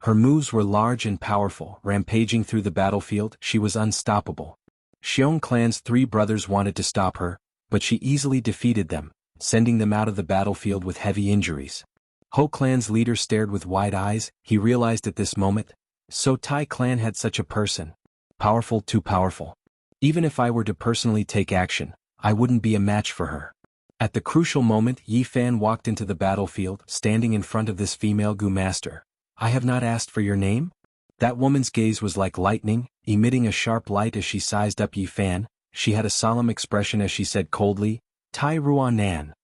S1: Her moves were large and powerful, rampaging through the battlefield. She was unstoppable. Xiong clan's 3 brothers wanted to stop her, but she easily defeated them, sending them out of the battlefield with heavy injuries. Ho clan's leader stared with wide eyes. He realized at this moment, so Tai clan had such a person. Powerful, too powerful. Even if I were to personally take action, I wouldn't be a match for her. At the crucial moment, Yi Fan walked into the battlefield, standing in front of this female Gu master. I have not asked for your name? That woman's gaze was like lightning, emitting a sharp light as she sized up Yi Fan. She had a solemn expression as she said coldly, Tai Ruan Nan.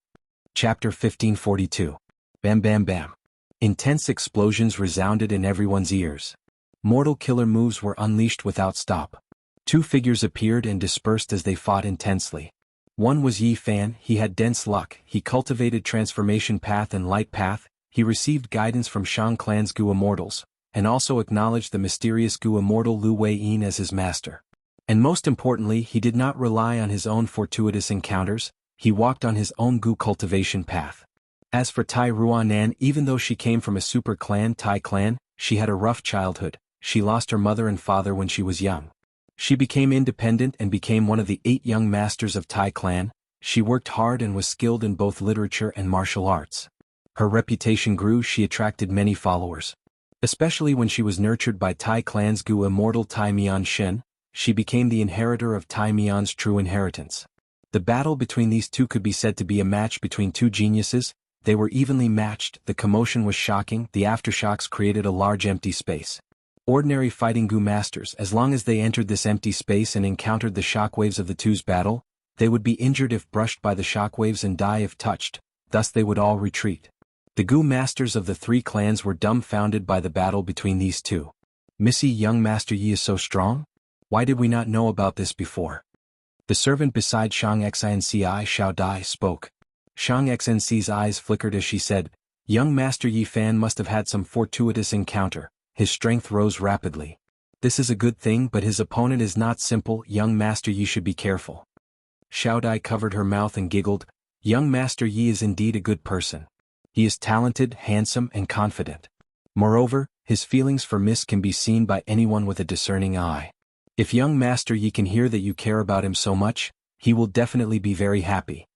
S1: Chapter 1542. Bam bam bam. Intense explosions resounded in everyone's ears. Mortal killer moves were unleashed without stop. 2 figures appeared and dispersed as they fought intensely. One was Yi Fan. He had dense luck. He cultivated Transformation Path and Light Path. He received guidance from Shang clan's Gu Immortals, and also acknowledged the mysterious Gu Immortal Lu Wei-yin as his master. And most importantly, he did not rely on his own fortuitous encounters. He walked on his own Gu cultivation path. As for Tai Ruanan, even though she came from a super clan, Tai clan, she had a rough childhood. She lost her mother and father when she was young. She became independent and became one of the 8 young masters of Tai clan. She worked hard and was skilled in both literature and martial arts. Her reputation grew. She attracted many followers. Especially when she was nurtured by Tai clan's Gu Immortal Tai Mian Shen, she became the inheritor of Tai Mian's true inheritance. The battle between these 2 could be said to be a match between 2 geniuses. They were evenly matched. The commotion was shocking. The aftershocks created a large empty space. Ordinary fighting Gu masters, as long as they entered this empty space and encountered the shockwaves of the 2's battle, they would be injured if brushed by the shockwaves and die if touched, thus they would all retreat. The Gu masters of the 3 clans were dumbfounded by the battle between these 2. Missy, young Master Yi is so strong? Why did we not know about this before? The servant beside Xianxia Xiao Dai spoke. Xianxia's eyes flickered as she said, young Master Yi Fan must have had some fortuitous encounter. His strength rose rapidly. This is a good thing, but his opponent is not simple. Young Master Yi should be careful. Xiao Dai covered her mouth and giggled. Young Master Yi is indeed a good person. He is talented, handsome, and confident. Moreover, his feelings for Miss can be seen by anyone with a discerning eye. If young Master Yi can hear that you care about him so much, he will definitely be very happy.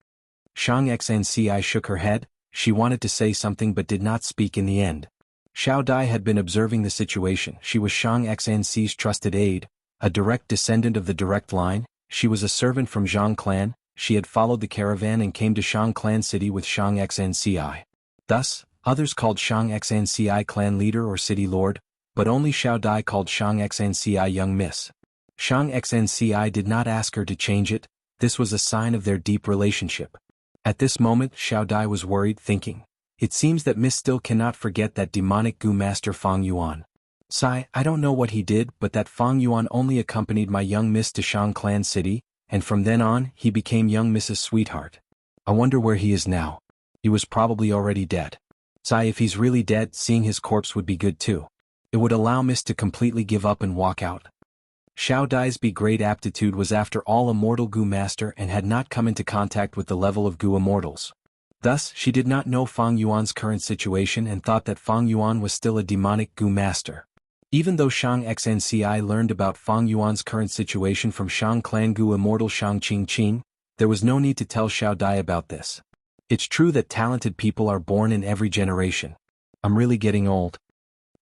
S1: Xianxia shook her head. She wanted to say something but did not speak in the end. Xiao Dai had been observing the situation. She was Xianxi's trusted aide, a direct descendant of the direct line. She was a servant from Zhang clan. She had followed the caravan and came to Shang clan city with Xianxi. Thus, others called Xianxi clan leader or city lord, but only Xiao Dai called Xianxi young miss. Xianxi did not ask her to change it. This was a sign of their deep relationship. At this moment, Xiao Dai was worried, thinking, it seems that Miss still cannot forget that demonic Gu master Fang Yuan. Sai, I don't know what he did, but that Fang Yuan only accompanied my young miss to Shang clan city, and from then on, he became young Miss's sweetheart. I wonder where he is now. He was probably already dead. Sai, if he's really dead, seeing his corpse would be good too. It would allow Miss to completely give up and walk out. Xiao Dai's great aptitude was after all immortal Gu master and had not come into contact with the level of Gu immortals. Thus, she did not know Fang Yuan's current situation and thought that Fang Yuan was still a demonic Gu master. Even though Xianxi learned about Fang Yuan's current situation from Shang clan Gu immortal Shang Qingqing, there was no need to tell Xiao Dai about this. It's true that talented people are born in every generation. I'm really getting old.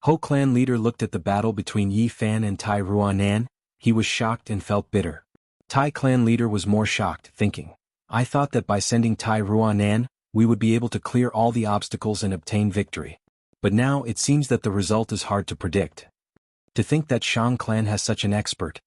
S1: Ho clan leader looked at the battle between Yi Fan and Tai Ruanan. He was shocked and felt bitter. Tai clan leader was more shocked, thinking, I thought that by sending Tai Ruanan, we would be able to clear all the obstacles and obtain victory. But now it seems that the result is hard to predict. To think that Shang clan has such an expert.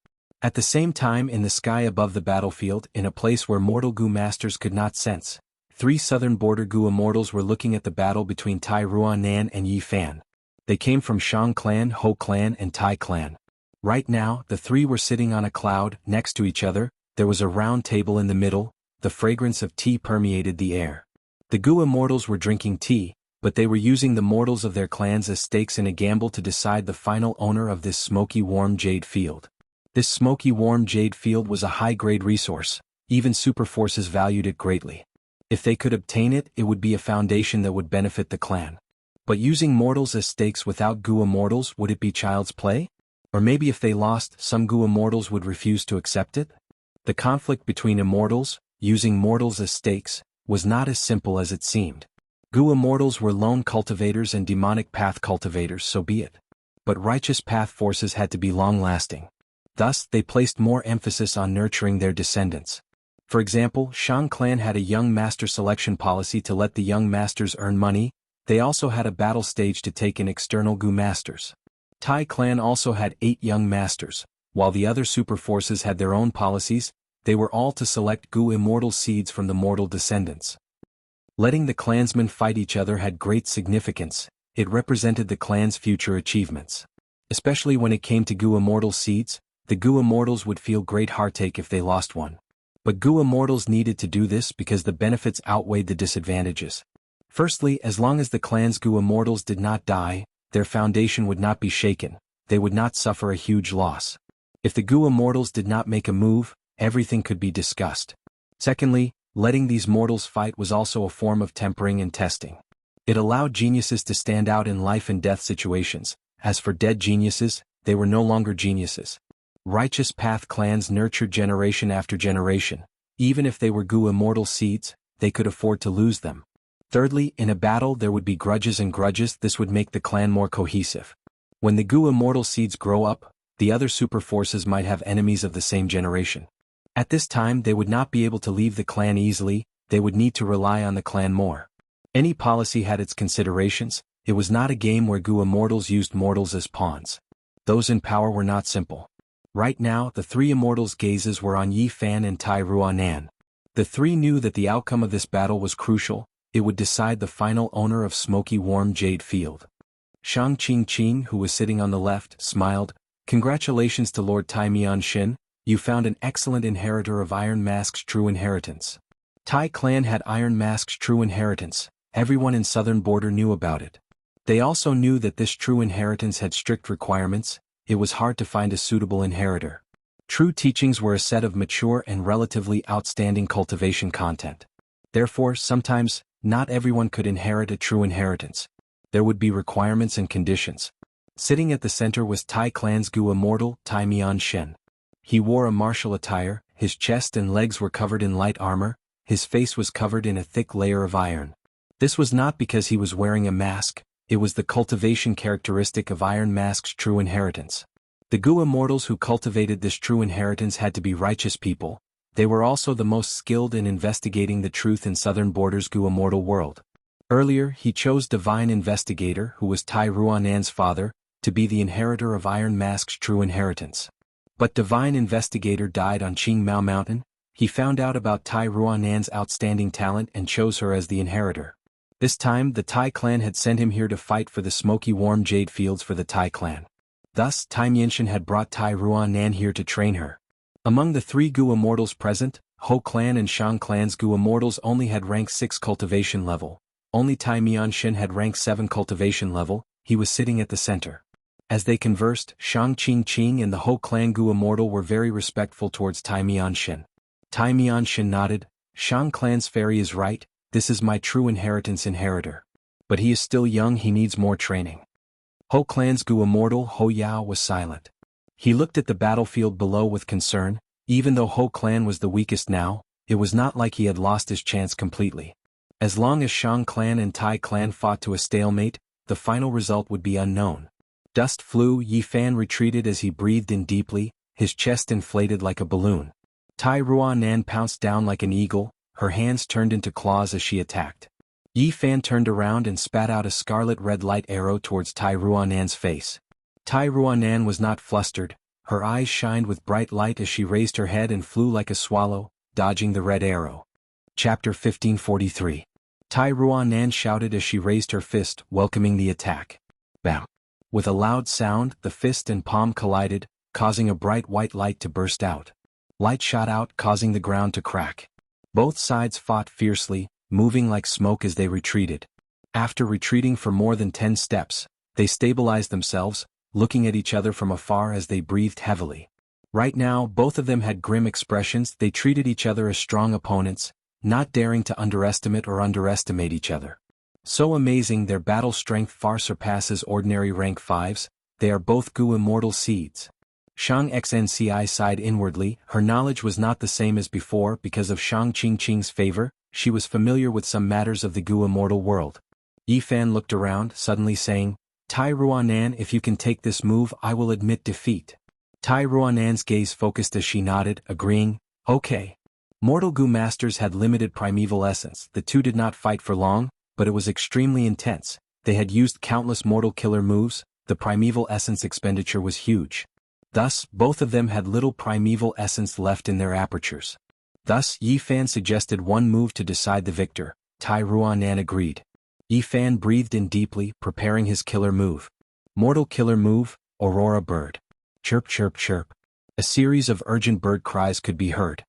S1: At the same time, in the sky above the battlefield, in a place where mortal Gu masters could not sense, 3 southern border Gu immortals were looking at the battle between Tai Ruanan and Yi Fan. They came from Shang clan, Ho clan, and Tai clan. Right now, the 3 were sitting on a cloud, next to each other. There was a round table in the middle. The fragrance of tea permeated the air. The Gu immortals were drinking tea, but they were using the mortals of their clans as stakes in a gamble to decide the final owner of this smoky warm jade field. This smoky warm jade field was a high-grade resource. Even super forces valued it greatly. If they could obtain it, it would be a foundation that would benefit the clan. But using mortals as stakes without Gu Immortals, would it be child's play? Or maybe if they lost, some Gu Immortals would refuse to accept it? The conflict between Immortals, using mortals as stakes, was not as simple as it seemed. Gu Immortals were lone cultivators and demonic path cultivators, so be it. But righteous path forces had to be long-lasting. Thus, they placed more emphasis on nurturing their descendants. For example, Shang clan had a young master selection policy to let the young masters earn money. They also had a battle stage to take in external Gu masters. Tai clan also had 8 young masters, while the other super forces had their own policies. They were all to select Gu immortal seeds from the mortal descendants. Letting the clansmen fight each other had great significance. It represented the clan's future achievements. Especially when it came to Gu immortal seeds, the Gu immortals would feel great heartache if they lost one. But Gu immortals needed to do this because the benefits outweighed the disadvantages. Firstly, as long as the clan's Gu immortals did not die, their foundation would not be shaken. They would not suffer a huge loss. If the Gu immortals did not make a move, everything could be discussed. Secondly, letting these mortals fight was also a form of tempering and testing. It allowed geniuses to stand out in life and death situations. As for dead geniuses, they were no longer geniuses. Righteous path clans nurtured generation after generation. Even if they were Gu immortal seeds, they could afford to lose them. Thirdly, in a battle there would be grudges and grudges. This would make the clan more cohesive. When the Gu immortal seeds grow up, the other super forces might have enemies of the same generation. At this time they would not be able to leave the clan easily. They would need to rely on the clan more. Any policy had its considerations. It was not a game where Gu immortals used mortals as pawns. Those in power were not simple. Right now, the 3 immortals' gazes were on Yi Fan and Tai Ruanan. The 3 knew that the outcome of this battle was crucial. It would decide the final owner of Smoky Warm Jade Field. Shang Qing, who was sitting on the left, smiled. Congratulations to Lord Tai Mianshin, you found an excellent inheritor of Iron Mask's true inheritance. Tai clan had Iron Mask's true inheritance. Everyone in southern border knew about it. They also knew that this true inheritance had strict requirements. It was hard to find a suitable inheritor. True teachings were a set of mature and relatively outstanding cultivation content. Therefore, sometimes, not everyone could inherit a true inheritance. There would be requirements and conditions. Sitting at the center was Tai clan's Gu immortal, Tai Mianshin. He wore a martial attire, his chest and legs were covered in light armor, his face was covered in a thick layer of iron. This was not because he was wearing a mask, it was the cultivation characteristic of Iron Mask's true inheritance. The Gu immortals who cultivated this true inheritance had to be righteous people. They were also the most skilled in investigating the truth in southern border's Gu immortal world. Earlier, he chose Divine Investigator, who was Tai Ruanan's father, to be the inheritor of Iron Mask's true inheritance. But Divine Investigator died on Qingmao Mountain. He found out about Tai Ruanan's outstanding talent and chose her as the inheritor. This time, the Tai clan had sent him here to fight for the Smoky Warm Jade Fields for the Tai clan. Thus, Tai Mianshin had brought Tai Ruanan here to train her. Among the 3 Gu immortals present, Ho clan and Shang clan's Gu immortals only had rank 6 cultivation level. Only Tai Mianshin had rank 7 cultivation level. He was sitting at the center. As they conversed, Shang Qing and the Ho clan Gu immortal were very respectful towards Tai Mianshin. Tai Mianshin nodded. Shang clan's fairy is right. This is my true inheritor. But he is still young, he needs more training. Ho clan's Gu immortal Ho Yao was silent. He looked at the battlefield below with concern. Even though Ho clan was the weakest now, it was not like he had lost his chance completely. As long as Shang clan and Tai clan fought to a stalemate, the final result would be unknown. Dust flew. Yi Fan retreated as he breathed in deeply, his chest inflated like a balloon. Tai Ruanan pounced down like an eagle, her hands turned into claws as she attacked. Yi Fan turned around and spat out a scarlet red light arrow towards Tai Ruanan's face. Tai Ruanan was not flustered, her eyes shined with bright light as she raised her head and flew like a swallow, dodging the red arrow. Chapter 1543. Tai Ruanan shouted as she raised her fist, welcoming the attack. Bam! With a loud sound, the fist and palm collided, causing a bright white light to burst out. Light shot out, causing the ground to crack. Both sides fought fiercely, moving like smoke as they retreated. After retreating for more than 10 steps, they stabilized themselves, looking at each other from afar as they breathed heavily. Right now, both of them had grim expressions. They treated each other as strong opponents, not daring to underestimate each other. So amazing their battle strength far surpasses ordinary rank 5s, they are both Gu immortal seeds. Xianxia sighed inwardly, her knowledge was not the same as before because of Shang Qingqing's favor, she was familiar with some matters of the Gu immortal world. Yifan looked around, suddenly saying, Tai Ruanan, if you can take this move I will admit defeat. Tai Ruanan's gaze focused as she nodded, agreeing, okay. Mortal Gu masters had limited primeval essence, the two did not fight for long, but it was extremely intense, they had used countless mortal killer moves, the primeval essence expenditure was huge. Thus, both of them had little primeval essence left in their apertures. Thus, Yifan suggested one move to decide the victor, Tai Ruanan agreed. Yifan breathed in deeply, preparing his killer move. Mortal killer move, Aurora Bird. Chirp chirp chirp. A series of urgent bird cries could be heard.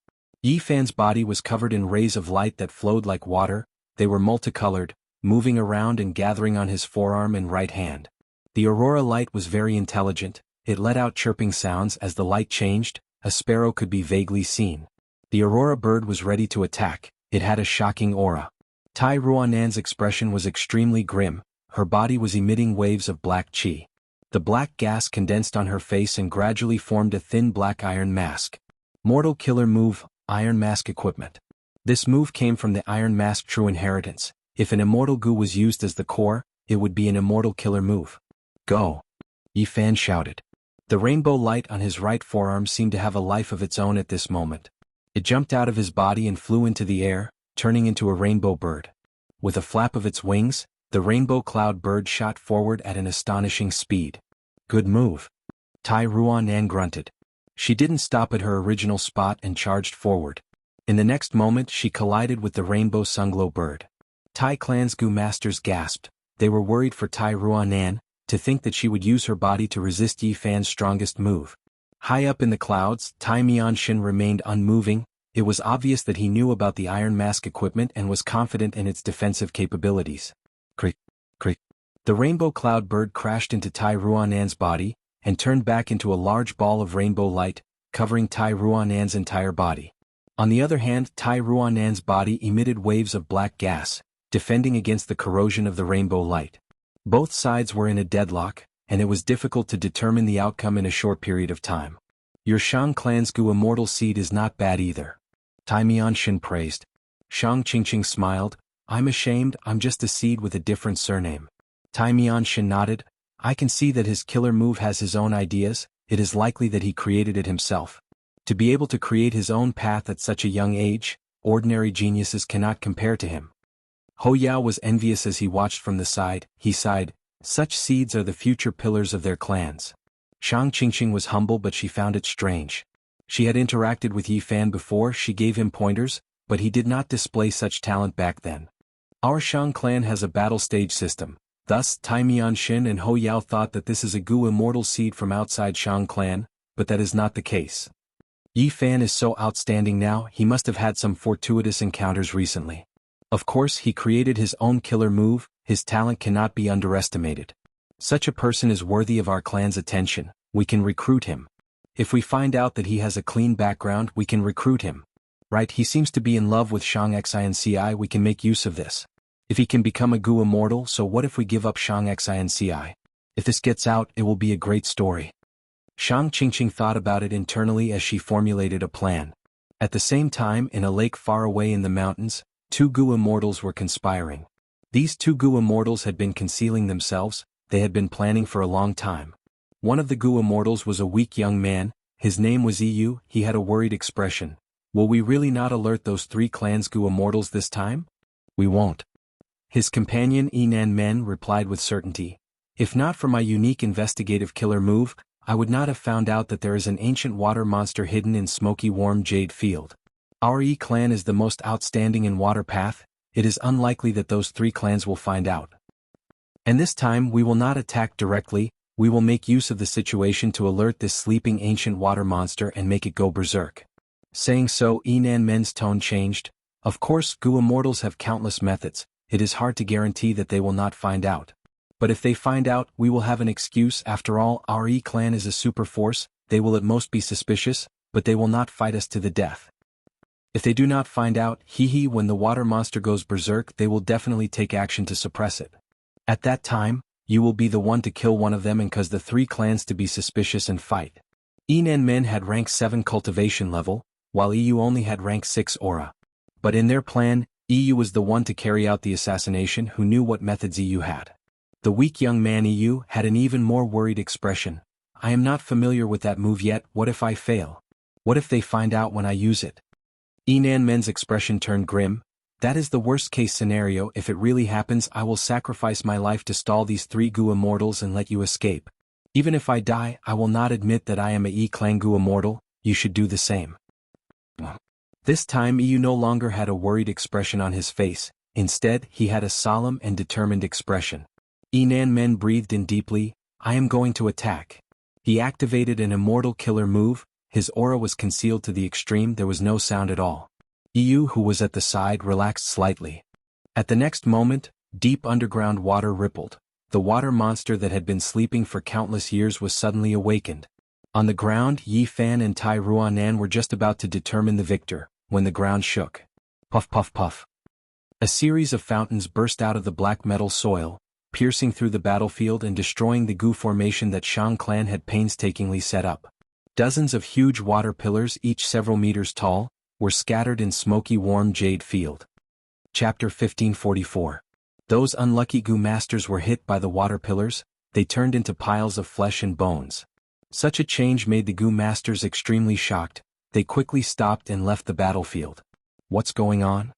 S1: Yifan's body was covered in rays of light that flowed like water, they were multicolored, moving around and gathering on his forearm and right hand. The aurora light was very intelligent, it let out chirping sounds as the light changed, a sparrow could be vaguely seen. The aurora bird was ready to attack, it had a shocking aura. Tai Ruanan's expression was extremely grim, her body was emitting waves of black qi. The black gas condensed on her face and gradually formed a thin black iron mask. Mortal killer move, Iron Mask equipment. This move came from the Iron Mask true inheritance. If an immortal Gu was used as the core, it would be an immortal killer move. Go! Yifan shouted. The rainbow light on his right forearm seemed to have a life of its own at this moment. It jumped out of his body and flew into the air, turning into a rainbow bird. With a flap of its wings, the rainbow cloud bird shot forward at an astonishing speed. Good move. Tai Ruanan grunted. She didn't stop at her original spot and charged forward. In the next moment she collided with the rainbow sunglow bird. Tai Clan's Gu masters gasped, they were worried for Tai Ruanan, to think that she would use her body to resist Yifan's strongest move. High up in the clouds, Tai Mianshin remained unmoving, it was obvious that he knew about the Iron Mask equipment and was confident in its defensive capabilities. Crick, crick. The rainbow cloud bird crashed into Tai Ruanan's body, and turned back into a large ball of rainbow light, covering Tai Ruanan's entire body. On the other hand, Tai Ruanan's body emitted waves of black gas, defending against the corrosion of the rainbow light. Both sides were in a deadlock, and it was difficult to determine the outcome in a short period of time. Your Shang clan's Gu immortal seed is not bad either. Tai Mianshin praised. Shang Qingqing smiled, I'm ashamed, I'm just a seed with a different surname. Tai Mianshin nodded, I can see that his killer move has his own ideas, it is likely that he created it himself. To be able to create his own path at such a young age, ordinary geniuses cannot compare to him. Ho Yao was envious as he watched from the side, he sighed, such seeds are the future pillars of their clans. Shang Qingqing was humble but she found it strange. She had interacted with Yifan before, she gave him pointers, but he did not display such talent back then. Our Shang clan has a battle stage system. Thus, Tai Mianshin and Ho Yao thought that this is a Gu immortal seed from outside Shang clan, but that is not the case. Yifan is so outstanding now, he must have had some fortuitous encounters recently. Of course, he created his own killer move, his talent cannot be underestimated. Such a person is worthy of our clan's attention, we can recruit him. If we find out that he has a clean background, we can recruit him. Right, he seems to be in love with Xianxia, we can make use of this. If he can become a Gu immortal, so what if we give up Xianxia? If this gets out, it will be a great story. Shang Qingqing thought about it internally as she formulated a plan. At the same time, in a lake far away in the mountains, two Gu immortals were conspiring. These two Gu immortals had been concealing themselves, they had been planning for a long time. One of the Gu immortals was a weak young man, his name was Yu, he had a worried expression. Will we really not alert those three clans Gu immortals this time? We won't. His companion Enan Men replied with certainty. If not for my unique investigative killer move, I would not have found out that there is an ancient water monster hidden in smoky warm jade field. Our clan is the most outstanding in water path, it is unlikely that those three clans will find out. And this time we will not attack directly, we will make use of the situation to alert this sleeping ancient water monster and make it go berserk. Saying so, Enan Men's tone changed. Of course, Gu immortals have countless methods, it is hard to guarantee that they will not find out. But if they find out, we will have an excuse. After all, our clan is a super force, they will at most be suspicious, but they will not fight us to the death. If they do not find out, when the water monster goes berserk, they will definitely take action to suppress it. At that time, you will be the one to kill one of them and cause the 3 clans to be suspicious and fight. Enan men had rank 7 cultivation level, while EU only had rank 6 aura. But in their plan, EU was the one to carry out the assassination who knew what methods EU had. The weak young man EU had an even more worried expression. I am not familiar with that move yet, what if I fail? What if they find out when I use it? Enan men's expression turned grim. That is the worst case scenario. If it really happens, I will sacrifice my life to stall these 3 Gu immortals and let you escape. Even if I die, I will not admit that I am a E-clan Gu immortal. You should do the same. This time EU no longer had a worried expression on his face. Instead, he had a solemn and determined expression. Enan men breathed in deeply. I am going to attack. He activated an immortal killer move. His aura was concealed to the extreme, there was no sound at all. EU, who was at the side, relaxed slightly. At the next moment, deep underground water rippled. The water monster that had been sleeping for countless years was suddenly awakened. On the ground, Yi Fan and Tai Ruanan were just about to determine the victor, when the ground shook. Puff puff puff. A series of fountains burst out of the black metal soil, piercing through the battlefield and destroying the Gu formation that Shang clan had painstakingly set up. Dozens of huge water pillars, each several meters tall, were scattered in smoky warm jade field. Chapter 1544. Those unlucky Gu masters were hit by the water pillars, they turned into piles of flesh and bones. Such a change made the Gu masters extremely shocked, they quickly stopped and left the battlefield. What's going on?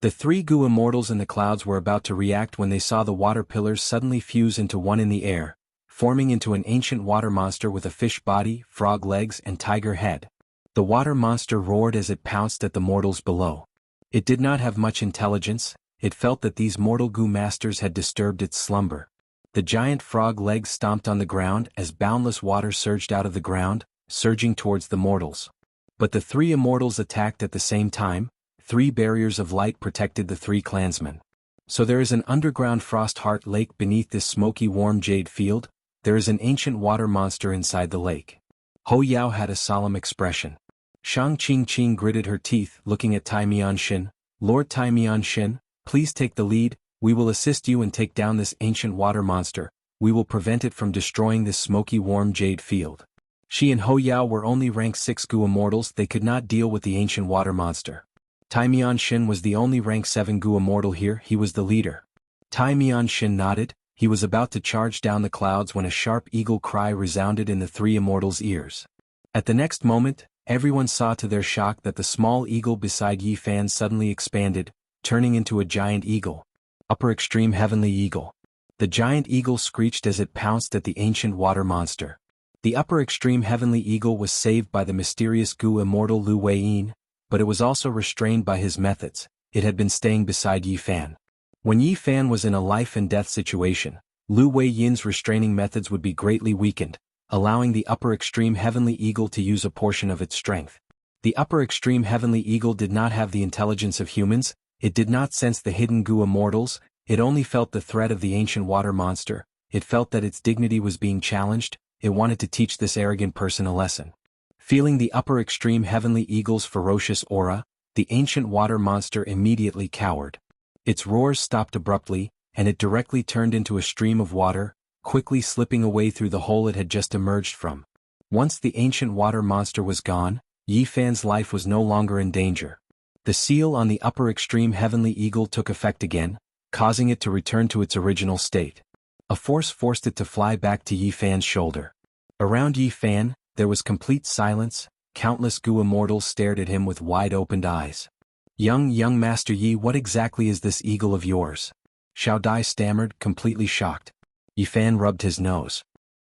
S1: The 3 Gu immortals in the clouds were about to react when they saw the water pillars suddenly fuse into one in the air, forming into an ancient water monster with a fish body, frog legs and tiger head. The water monster roared as it pounced at the mortals below. It did not have much intelligence, it felt that these mortal Gu masters had disturbed its slumber. The giant frog legs stomped on the ground as boundless water surged out of the ground, surging towards the mortals. But the 3 immortals attacked at the same time. 3 barriers of light protected the 3 clansmen. So there is an underground frost heart lake beneath this smoky warm jade field. There is an ancient water monster inside the lake. Ho Yao had a solemn expression. Shang Qingqing gritted her teeth, looking at Tai Mianshin. Lord Tai Mianshin, please take the lead, we will assist you and take down this ancient water monster, we will prevent it from destroying this smoky warm jade field. She and Ho Yao were only rank 6 Gu immortals, they could not deal with the ancient water monster. Tai Mianshin was the only rank 7 Gu immortal here, he was the leader. Tai Mianshin nodded. He was about to charge down the clouds when a sharp eagle cry resounded in the 3 immortals' ears. At the next moment, everyone saw to their shock that the small eagle beside Yi Fan suddenly expanded, turning into a giant eagle. Upper extreme heavenly eagle. The giant eagle screeched as it pounced at the ancient water monster. The upper extreme heavenly eagle was saved by the mysterious Gu immortal Lu Weiyin, but it was also restrained by his methods. It had been staying beside Yi Fan. When Yi Fan was in a life-and-death situation, Lu Weiyin's restraining methods would be greatly weakened, allowing the upper extreme heavenly eagle to use a portion of its strength. The upper extreme heavenly eagle did not have the intelligence of humans, it did not sense the hidden Gu immortals, it only felt the threat of the ancient water monster, it felt that its dignity was being challenged, it wanted to teach this arrogant person a lesson. Feeling the upper extreme heavenly eagle's ferocious aura, the ancient water monster immediately cowered. Its roars stopped abruptly, and it directly turned into a stream of water, quickly slipping away through the hole it had just emerged from. Once the ancient water monster was gone, Yi Fan's life was no longer in danger. The seal on the upper extreme heavenly eagle took effect again, causing it to return to its original state. A force forced it to fly back to Yi Fan's shoulder. Around Yi Fan, there was complete silence, countless Gu immortals stared at him with wide-opened eyes. Young Master Yi, what exactly is this eagle of yours? Xiao Dai stammered, completely shocked. Yi Fan rubbed his nose.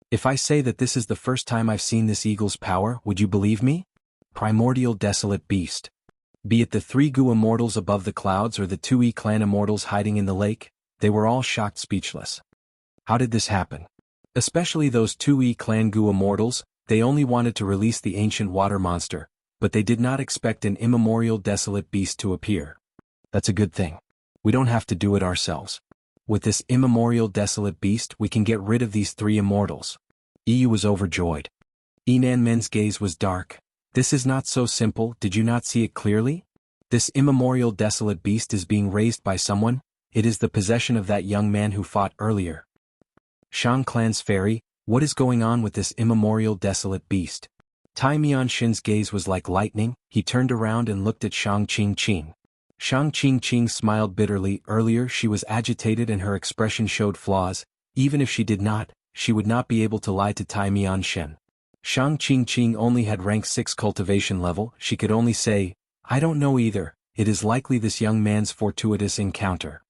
S1: If I say that this is the first time I've seen this eagle's power, would you believe me? Primordial desolate beast. Be it the 3 Gu immortals above the clouds or the 2 E clan immortals hiding in the lake, they were all shocked speechless. How did this happen? Especially those 2 E clan Gu immortals, they only wanted to release the ancient water monster, but they did not expect an immemorial desolate beast to appear. That's a good thing. We don't have to do it ourselves. With this immemorial desolate beast we can get rid of these 3 immortals. EU was overjoyed. Enan Men's gaze was dark. This is not so simple, did you not see it clearly? This immemorial desolate beast is being raised by someone. It is the possession of that young man who fought earlier. Shang clan's fairy, what is going on with this immemorial desolate beast? Tai Mianxin's gaze was like lightning. He turned around and looked at Shang Qingqing. Shang Qingqing smiled bitterly. Earlier she was agitated and her expression showed flaws. Even if she did not, she would not be able to lie to Tai Mianxin. Shang Qingqing only had rank 6 cultivation level. She could only say, I don't know either. It is likely this young man's fortuitous encounter.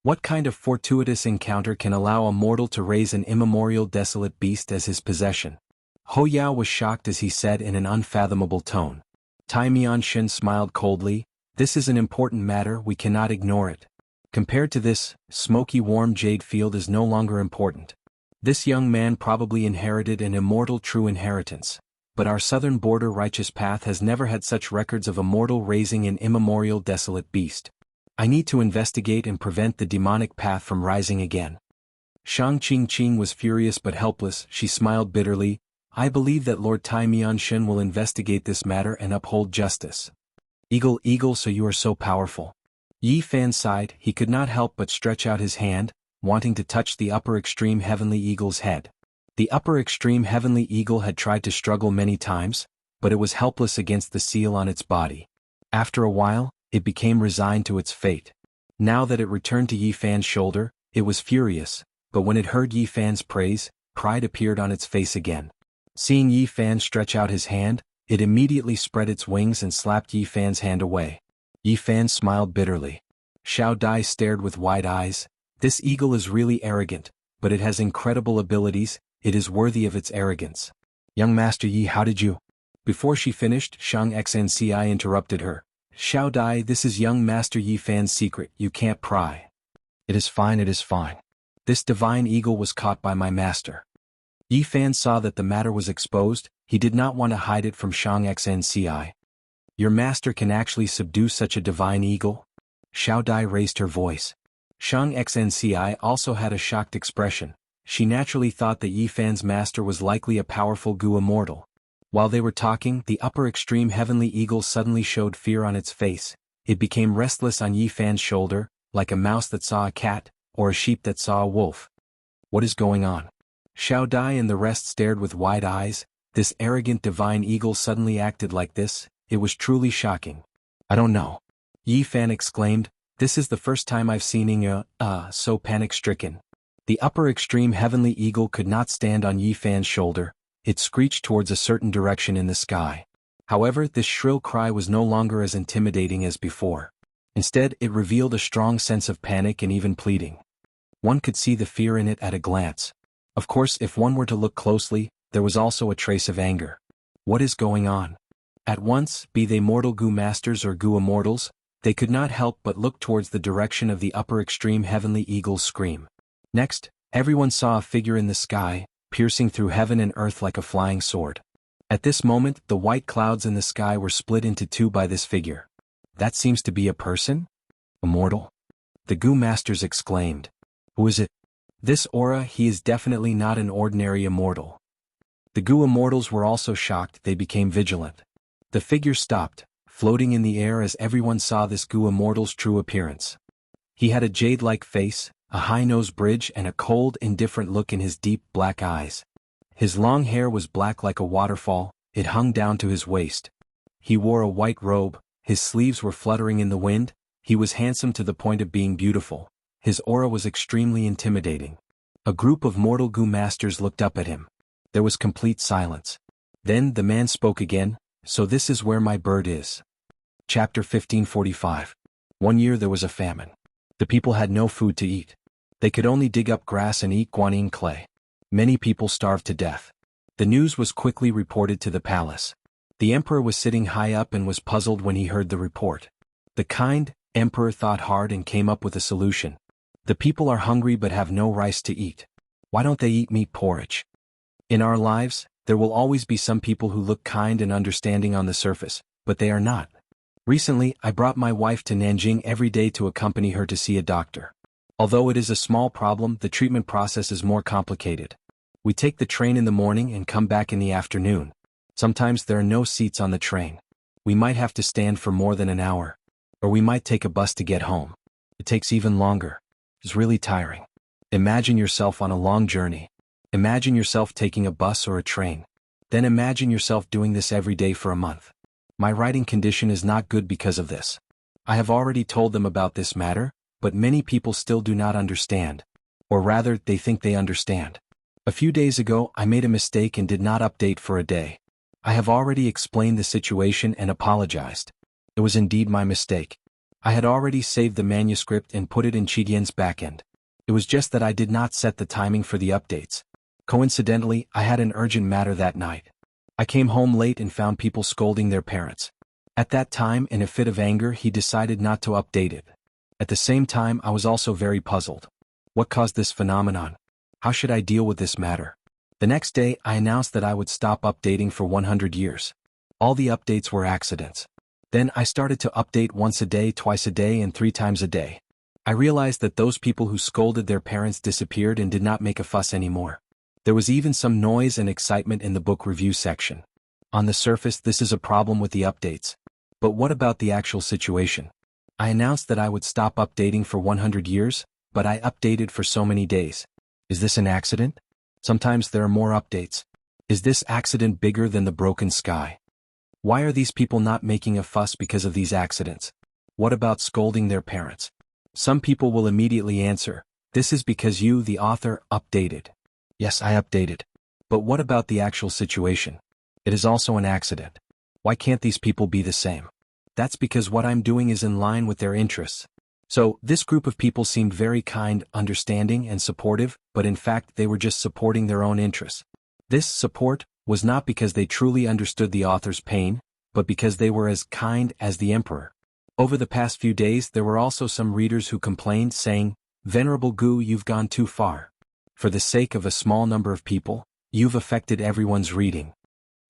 S1: What kind of fortuitous encounter can allow a mortal to raise an immemorial desolate beast as his possession? Ho Yao was shocked as he said in an unfathomable tone. Tai Mianxin smiled coldly. This is an important matter, we cannot ignore it. Compared to this, smoky warm jade field is no longer important. This young man probably inherited an immortal true inheritance. But our southern border righteous path has never had such records of a mortal raising an immemorial desolate beast. I need to investigate and prevent the demonic path from rising again. Shang Qingqing was furious but helpless. She smiled bitterly. I believe that Lord Tai Mianxin will investigate this matter and uphold justice. Eagle, so you are so powerful. Yi Fan sighed. He could not help but stretch out his hand, wanting to touch the upper extreme heavenly eagle's head. The upper extreme heavenly eagle had tried to struggle many times, but it was helpless against the seal on its body. After a while, it became resigned to its fate. Now that it returned to Yi Fan's shoulder, it was furious, but when it heard Yi Fan's praise, pride appeared on its face again. Seeing Yi Fan stretch out his hand, it immediately spread its wings and slapped Yi Fan's hand away. Yi Fan smiled bitterly. Xiao Dai stared with wide eyes. This eagle is really arrogant, but it has incredible abilities. It is worthy of its arrogance. Young Master Yi, how did you? Before she finished, Xianxia interrupted her. Xiao Dai, this is young Master Yi Fan's secret, you can't pry. It is fine. This divine eagle was caught by my master. Yi Fan saw that the matter was exposed. He did not want to hide it from Xianxia. Your master can actually subdue such a divine eagle? Xiao Dai raised her voice. Xianxia also had a shocked expression. She naturally thought that Yi Fan's master was likely a powerful Gu immortal. While they were talking, the upper extreme heavenly eagle suddenly showed fear on its face. It became restless on Yi Fan's shoulder, like a mouse that saw a cat, or a sheep that saw a wolf. What is going on? Xiao Dai and the rest stared with wide eyes. This arrogant divine eagle suddenly acted like this. It was truly shocking. I don't know. Yi Fan exclaimed, this is the first time I've seen Ing so panic-stricken. The upper extreme heavenly eagle could not stand on Yi Fan's shoulder. It screeched towards a certain direction in the sky. However, this shrill cry was no longer as intimidating as before. Instead, it revealed a strong sense of panic and even pleading. One could see the fear in it at a glance. Of course, if one were to look closely, there was also a trace of anger. What is going on? At once, be they mortal Gu masters or Gu immortals, they could not help but look towards the direction of the upper extreme heavenly eagle's scream. Next, everyone saw a figure in the sky, piercing through heaven and earth like a flying sword. At this moment, the white clouds in the sky were split into two by this figure. That seems to be a person? Immortal? The Gu masters exclaimed. Who is it? This aura, he is definitely not an ordinary immortal. The Gu immortals were also shocked. They became vigilant. The figure stopped, floating in the air as everyone saw this Gu immortal's true appearance. He had a jade-like face, a high nose bridge and a cold, indifferent look in his deep black eyes. His long hair was black like a waterfall. It hung down to his waist. He wore a white robe, his sleeves were fluttering in the wind. He was handsome to the point of being beautiful. His aura was extremely intimidating. A group of mortal Gu masters looked up at him. There was complete silence. Then the man spoke again. So this is where my bird is. Chapter 1545. One year there was a famine. The people had no food to eat. They could only dig up grass and eat guanyin clay. Many people starved to death. The news was quickly reported to the palace. The emperor was sitting high up and was puzzled when he heard the report. The kind emperor thought hard and came up with a solution. The people are hungry but have no rice to eat. Why don't they eat meat porridge? In our lives, there will always be some people who look kind and understanding on the surface, but they are not. Recently, I brought my wife to Nanjing every day to accompany her to see a doctor. Although it is a small problem, the treatment process is more complicated. We take the train in the morning and come back in the afternoon. Sometimes there are no seats on the train. We might have to stand for more than an hour. Or we might take a bus to get home. It takes even longer. It's really tiring. Imagine yourself on a long journey. Imagine yourself taking a bus or a train. Then imagine yourself doing this every day for a month. My writing condition is not good because of this. I have already told them about this matter, but many people still do not understand. Or rather, they think they understand. A few days ago, I made a mistake and did not update for a day. I have already explained the situation and apologized. It was indeed my mistake. I had already saved the manuscript and put it in Qidian's backend. It was just that I did not set the timing for the updates. Coincidentally, I had an urgent matter that night. I came home late and found people scolding their parents. At that time, in a fit of anger, he decided not to update it. At the same time, I was also very puzzled. What caused this phenomenon? How should I deal with this matter? The next day, I announced that I would stop updating for 100 years. All the updates were accidents. Then I started to update once a day, twice a day, and 3 times a day. I realized that those people who scolded their parents disappeared and did not make a fuss anymore. There was even some noise and excitement in the book review section. On the surface, this is a problem with the updates. But what about the actual situation? I announced that I would stop updating for 100 years, but I updated for so many days. Is this an accident? Sometimes there are more updates. Is this accident bigger than the broken sky? Why are these people not making a fuss because of these accidents? What about scolding their parents? Some people will immediately answer, this is because you, the author, updated. Yes, I updated. But what about the actual situation? It is also an accident. Why can't these people be the same? That's because what I'm doing is in line with their interests. So, this group of people seemed very kind, understanding, and supportive, but in fact they were just supporting their own interests. This support was not because they truly understood the author's pain, but because they were as kind as the emperor. Over the past few days there were also some readers who complained, saying, "Venerable Gu, you've gone too far. For the sake of a small number of people, you've affected everyone's reading.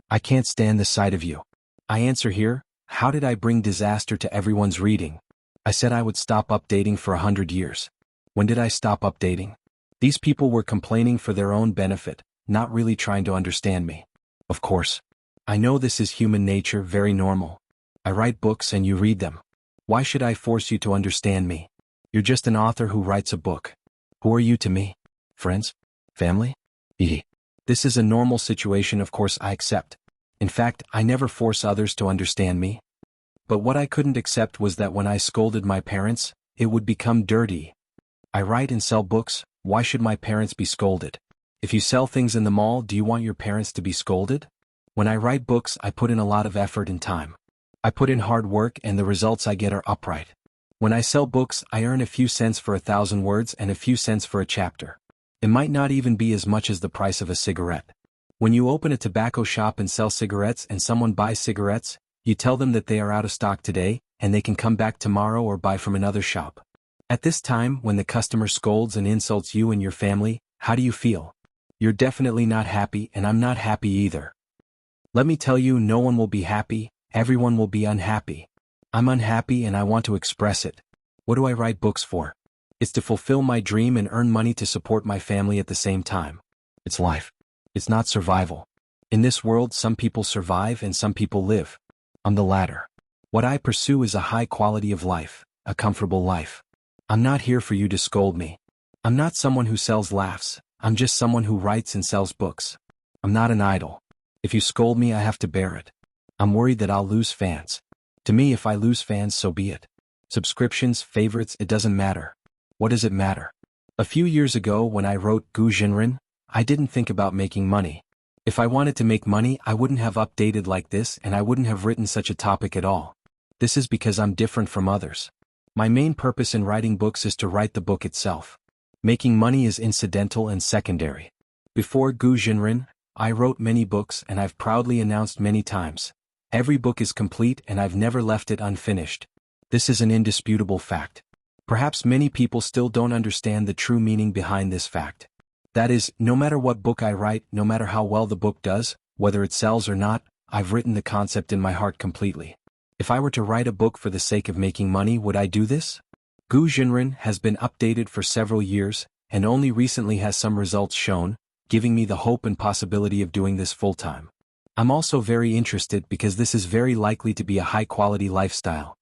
S1: I can't stand the sight of you." I answer here, how did I bring disaster to everyone's reading? I said I would stop updating for 100 years. When did I stop updating? These people were complaining for their own benefit, not really trying to understand me. Of course. I know this is human nature, very normal. I write books and you read them. Why should I force you to understand me? You're just an author who writes a book. Who are you to me? Friends? Family? This is a normal situation, of course I accept. In fact, I never force others to understand me. But what I couldn't accept was that when I scolded my parents, it would become dirty. I write and sell books, why should my parents be scolded? If you sell things in the mall, do you want your parents to be scolded? When I write books, I put in a lot of effort and time. I put in hard work and the results I get are upright. When I sell books, I earn a few cents for 1,000 words and a few cents for a chapter. It might not even be as much as the price of a cigarette. When you open a tobacco shop and sell cigarettes and someone buys cigarettes, you tell them that they are out of stock today, and they can come back tomorrow or buy from another shop. At this time, when the customer scolds and insults you and your family, how do you feel? You're definitely not happy, and I'm not happy either. Let me tell you, no one will be happy, everyone will be unhappy. I'm unhappy and I want to express it. What do I write books for? It's to fulfill my dream and earn money to support my family at the same time. It's life. It's not survival. In this world, some people survive and some people live. I'm the latter. What I pursue is a high quality of life, a comfortable life. I'm not here for you to scold me. I'm not someone who sells laughs, I'm just someone who writes and sells books. I'm not an idol. If you scold me, I have to bear it. I'm worried that I'll lose fans. To me, if I lose fans, so be it. Subscriptions, favorites, it doesn't matter. What does it matter? A few years ago when I wrote Gu Jinren, I didn't think about making money. If I wanted to make money, I wouldn't have updated like this and I wouldn't have written such a topic at all. This is because I'm different from others. My main purpose in writing books is to write the book itself. Making money is incidental and secondary. Before Gu Jinren, I wrote many books and I've proudly announced many times. Every book is complete and I've never left it unfinished. This is an indisputable fact. Perhaps many people still don't understand the true meaning behind this fact. That is, no matter what book I write, no matter how well the book does, whether it sells or not, I've written the concept in my heart completely. If I were to write a book for the sake of making money, would I do this? Gu Jinren has been updated for several years, and only recently has some results shown, giving me the hope and possibility of doing this full-time. I'm also very interested because this is very likely to be a high-quality lifestyle.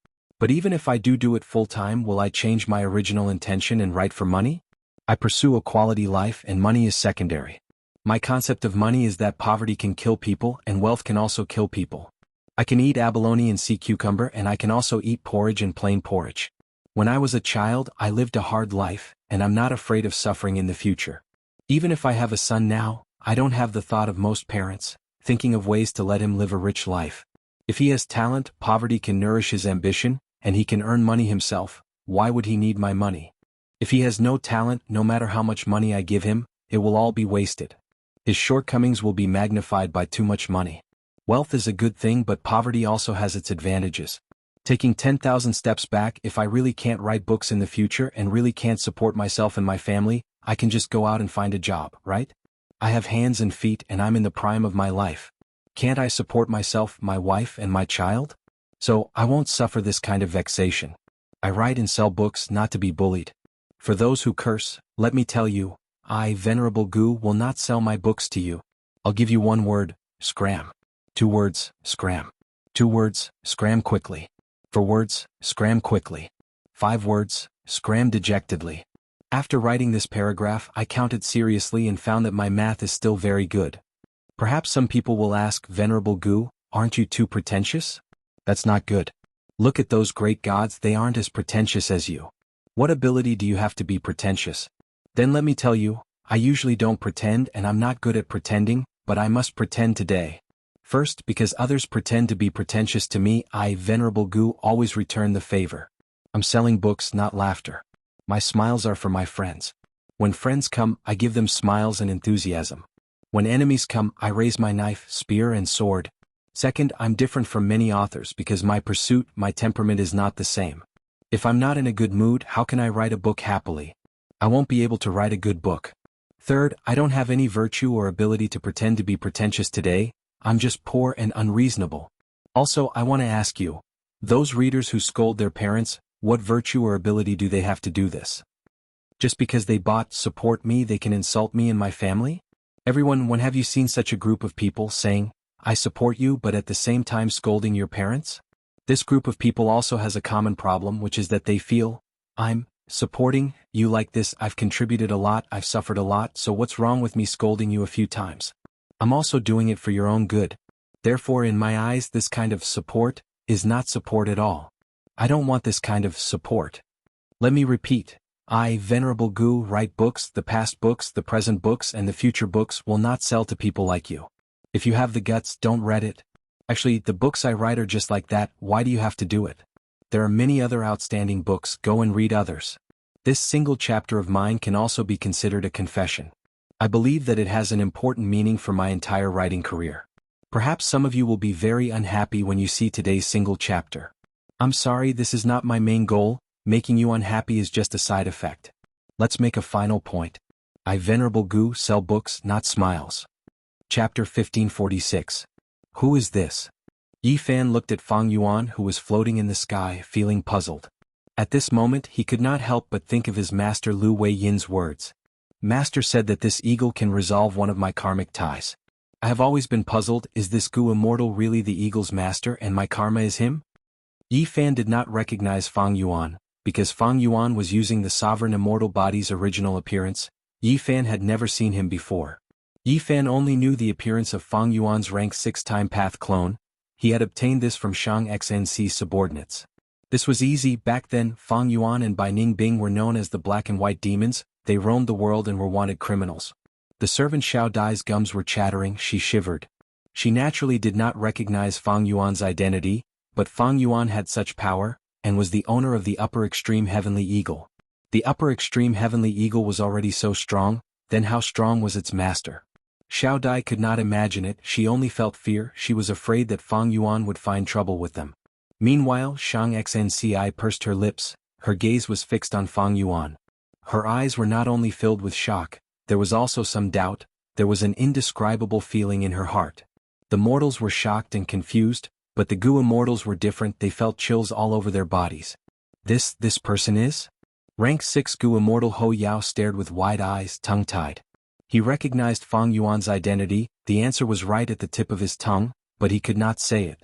S1: But even if I do it full-time, will I change my original intention and write for money? I pursue a quality life and money is secondary. My concept of money is that poverty can kill people and wealth can also kill people. I can eat abalone and sea cucumber and I can also eat porridge and plain porridge. When I was a child, I lived a hard life, and I'm not afraid of suffering in the future. Even if I have a son now, I don't have the thought of most parents, thinking of ways to let him live a rich life. If he has talent, poverty can nourish his ambition, and he can earn money himself. Why would he need my money? If he has no talent, no matter how much money I give him, it will all be wasted. His shortcomings will be magnified by too much money. Wealth is a good thing, but poverty also has its advantages. Taking 10,000 steps back, if I really can't write books in the future and really can't support myself and my family, I can just go out and find a job, right? I have hands and feet and I'm in the prime of my life. Can't I support myself, my wife, and my child? So, I won't suffer this kind of vexation. I write and sell books not to be bullied. For those who curse, let me tell you, I, Venerable Gu, will not sell my books to you. I'll give you one word, scram. 2 words, scram. 2 words, scram quickly. 4 words, scram quickly. 5 words, scram dejectedly. After writing this paragraph, I counted seriously and found that my math is still very good. Perhaps some people will ask, Venerable Gu, aren't you too pretentious? That's not good. Look at those great gods, they aren't as pretentious as you. What ability do you have to be pretentious? Then let me tell you, I usually don't pretend and I'm not good at pretending, but I must pretend today. First, because others pretend to be pretentious to me, I, Venerable Gu, always return the favor. I'm selling books, not laughter. My smiles are for my friends. When friends come, I give them smiles and enthusiasm. When enemies come, I raise my knife, spear and sword. Second, I'm different from many authors because my pursuit, my temperament is not the same. If I'm not in a good mood, how can I write a book happily? I won't be able to write a good book. Third, I don't have any virtue or ability to pretend to be pretentious today. I'm just poor and unreasonable. Also, I want to ask you, those readers who scold their parents, what virtue or ability do they have to do this? Just because they support me, they can insult me and my family? Everyone, when have you seen such a group of people saying, I support you, but at the same time scolding your parents? This group of people also has a common problem, which is that they feel, I'm supporting you like this, I've contributed a lot, I've suffered a lot, so what's wrong with me scolding you a few times? I'm also doing it for your own good. Therefore, in my eyes, this kind of support is not support at all. I don't want this kind of support. Let me repeat. I, Venerable Gu, write books, the past books, the present books, and the future books will not sell to people like you. If you have the guts, don't read it. Actually, the books I write are just like that, why do you have to do it? There are many other outstanding books, go and read others. This single chapter of mine can also be considered a confession. I believe that it has an important meaning for my entire writing career. Perhaps some of you will be very unhappy when you see today's single chapter. I'm sorry, this is not my main goal, making you unhappy is just a side effect. Let's make a final point. I, Venerable Gu, sell books, not smiles. Chapter 1546. Who is this? Yi Fan looked at Fang Yuan, who was floating in the sky, feeling puzzled. At this moment, he could not help but think of his master Lu Wei Yin's words. Master said that this eagle can resolve one of my karmic ties. I have always been puzzled, is this Gu Immortal really the eagle's master and my karma is him? Yi Fan did not recognize Fang Yuan, because Fang Yuan was using the sovereign immortal body's original appearance. Yi Fan had never seen him before. Yi Fan only knew the appearance of Fang Yuan's rank 6-time path clone. He had obtained this from Xianxia's subordinates. This was easy, back then Fang Yuan and Bai Ningbing were known as the Black and White Demons, they roamed the world and were wanted criminals. The servant Xiao Dai's gums were chattering, she shivered. She naturally did not recognize Fang Yuan's identity, but Fang Yuan had such power, and was the owner of the upper extreme heavenly eagle. The upper extreme heavenly eagle was already so strong, then how strong was its master? Xiao Dai could not imagine it, she only felt fear, she was afraid that Fang Yuan would find trouble with them. Meanwhile, Xianxia pursed her lips, her gaze was fixed on Fang Yuan. Her eyes were not only filled with shock, there was also some doubt, there was an indescribable feeling in her heart. The mortals were shocked and confused, but the Gu immortals were different, they felt chills all over their bodies. This person is? Rank 6 Gu immortal Ho Yao stared with wide eyes, tongue-tied. He recognized Fang Yuan's identity, the answer was right at the tip of his tongue, but he could not say it.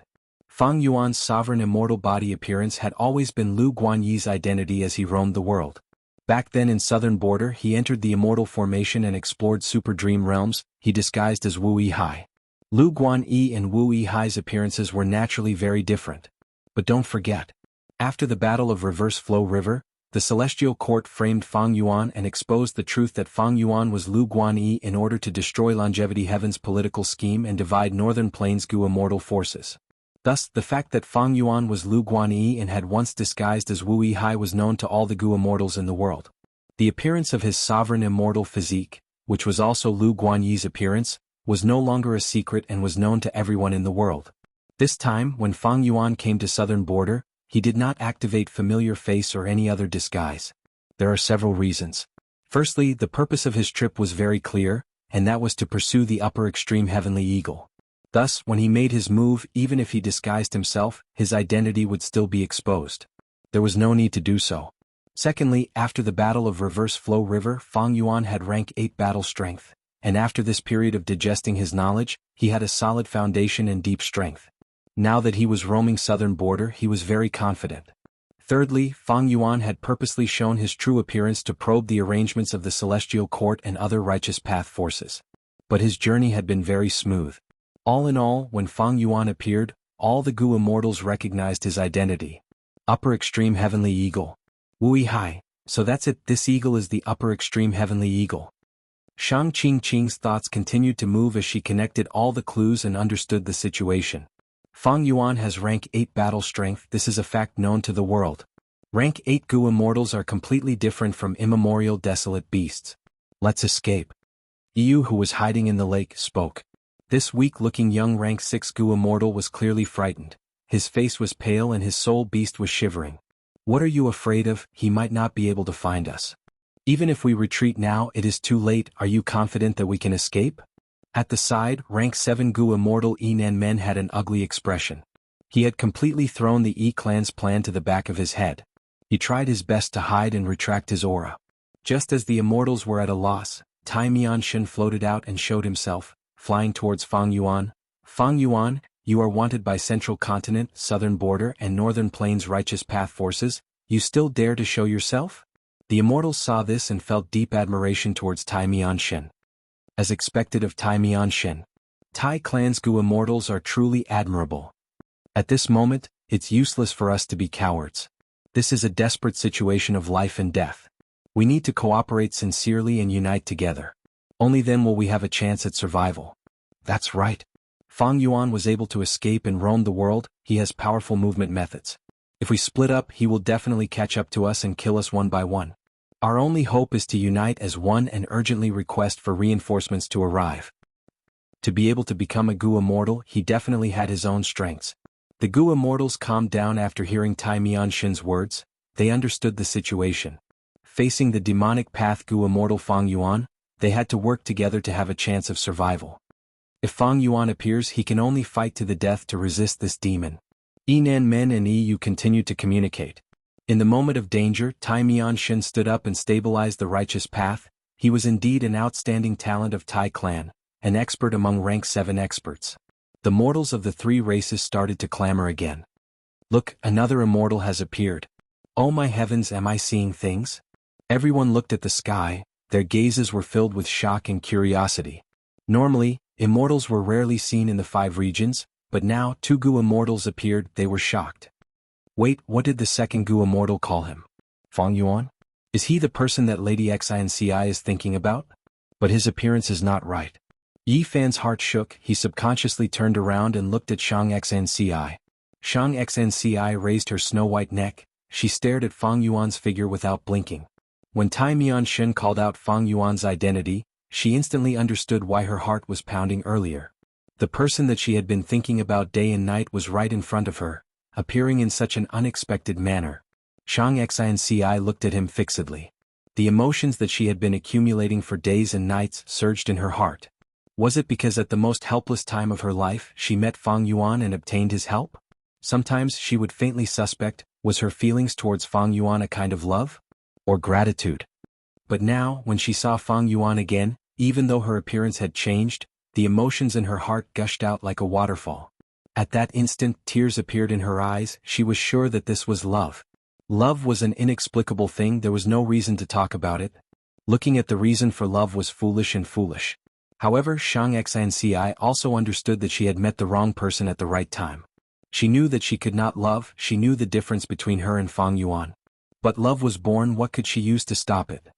S1: Fang Yuan's sovereign immortal body appearance had always been Lu Guanyi's identity as he roamed the world. Back then in Southern Border he entered the Immortal formation and explored Super Dream Realms, he disguised as Wu Yihai. Lu Guanyi and Wu Yihai's appearances were naturally very different. But don't forget. After the Battle of Reverse Flow River, the Celestial Court framed Fang Yuan and exposed the truth that Fang Yuan was Lu Guanyi in order to destroy Longevity Heaven's political scheme and divide Northern Plains Gu immortal forces. Thus, the fact that Fang Yuan was Lu Guanyi and had once disguised as Wu Yihai was known to all the Gu immortals in the world. The appearance of his sovereign immortal physique, which was also Lu Guanyi's appearance, was no longer a secret and was known to everyone in the world. This time, when Fang Yuan came to Southern Border, he did not activate familiar face or any other disguise. There are several reasons. Firstly, the purpose of his trip was very clear, and that was to pursue the upper extreme heavenly eagle. Thus, when he made his move, even if he disguised himself, his identity would still be exposed. There was no need to do so. Secondly, after the Battle of Reverse Flow River, Fang Yuan had rank 8 battle strength, and after this period of digesting his knowledge, he had a solid foundation and deep strength. Now that he was roaming Southern Border, he was very confident. Thirdly, Fang Yuan had purposely shown his true appearance to probe the arrangements of the Celestial Court and other righteous path forces. But his journey had been very smooth. All in all, when Fang Yuan appeared, all the Gu immortals recognized his identity. Upper Extreme Heavenly Eagle. Wu Yihai, so that's it, this eagle is the Upper Extreme Heavenly Eagle. Shang Qingqing's thoughts continued to move as she connected all the clues and understood the situation. Fang Yuan has rank 8 battle strength, this is a fact known to the world. Rank 8 Gu immortals are completely different from immemorial desolate beasts. Let's escape. Yu, who was hiding in the lake, spoke. This weak-looking young rank 6 Gu immortal was clearly frightened. His face was pale and his soul beast was shivering. What are you afraid of? He might not be able to find us. Even if we retreat now, it is too late. Are you confident that we can escape? At the side, rank 7 Gu immortal Enan Men had an ugly expression. He had completely thrown the E-clan's plan to the back of his head. He tried his best to hide and retract his aura. Just as the immortals were at a loss, Tai Mianshan floated out and showed himself, flying towards Fang Yuan. Fang Yuan, you are wanted by Central Continent, Southern Border and Northern Plains Righteous Path forces. You still dare to show yourself? The immortals saw this and felt deep admiration towards Tai Mianshan. As expected of Tai Mianshan, Tai clan's Gu immortals are truly admirable. At this moment, it's useless for us to be cowards. This is a desperate situation of life and death. We need to cooperate sincerely and unite together. Only then will we have a chance at survival. That's right. Fang Yuan was able to escape and roam the world, he has powerful movement methods. If we split up, he will definitely catch up to us and kill us one by one. Our only hope is to unite as one and urgently request for reinforcements to arrive. To be able to become a Gu immortal, he definitely had his own strengths. The Gu immortals calmed down after hearing Tai Mianshan's words. They understood the situation. Facing the demonic path Gu immortal Fang Yuan, they had to work together to have a chance of survival. If Fang Yuan appears, he can only fight to the death to resist this demon. Enan Men and Yu continued to communicate. In the moment of danger, Tai Mianshan stood up and stabilized the righteous path. He was indeed an outstanding talent of Tai clan, an expert among rank 7 experts. The mortals of the 3 races started to clamor again. Look, another immortal has appeared. Oh my heavens, am I seeing things? Everyone looked at the sky, their gazes were filled with shock and curiosity. Normally, immortals were rarely seen in the 5 regions, but now 2 Gu immortals appeared, they were shocked. Wait, what did the second Gu immortal call him? Fang Yuan? Is he the person that Lady Xianxia is thinking about? But his appearance is not right. Yi Fan's heart shook, he subconsciously turned around and looked at Xianxia. Xianxia raised her snow-white neck, she stared at Fang Yuan's figure without blinking. When Tai Mianshan called out Fang Yuan's identity, she instantly understood why her heart was pounding earlier. The person that she had been thinking about day and night was right in front of her, appearing in such an unexpected manner. Xianxia looked at him fixedly. The emotions that she had been accumulating for days and nights surged in her heart. Was it because at the most helpless time of her life she met Fang Yuan and obtained his help? Sometimes she would faintly suspect, was her feelings towards Fang Yuan a kind of love? Or gratitude? But now, when she saw Fang Yuan again, even though her appearance had changed, the emotions in her heart gushed out like a waterfall. At that instant, tears appeared in her eyes. She was sure that this was love. Love was an inexplicable thing, there was no reason to talk about it. Looking at the reason for love was foolish and foolish. However, Xianxia also understood that she had met the wrong person at the right time. She knew that she could not love, she knew the difference between her and Fang Yuan. But love was born, what could she use to stop it?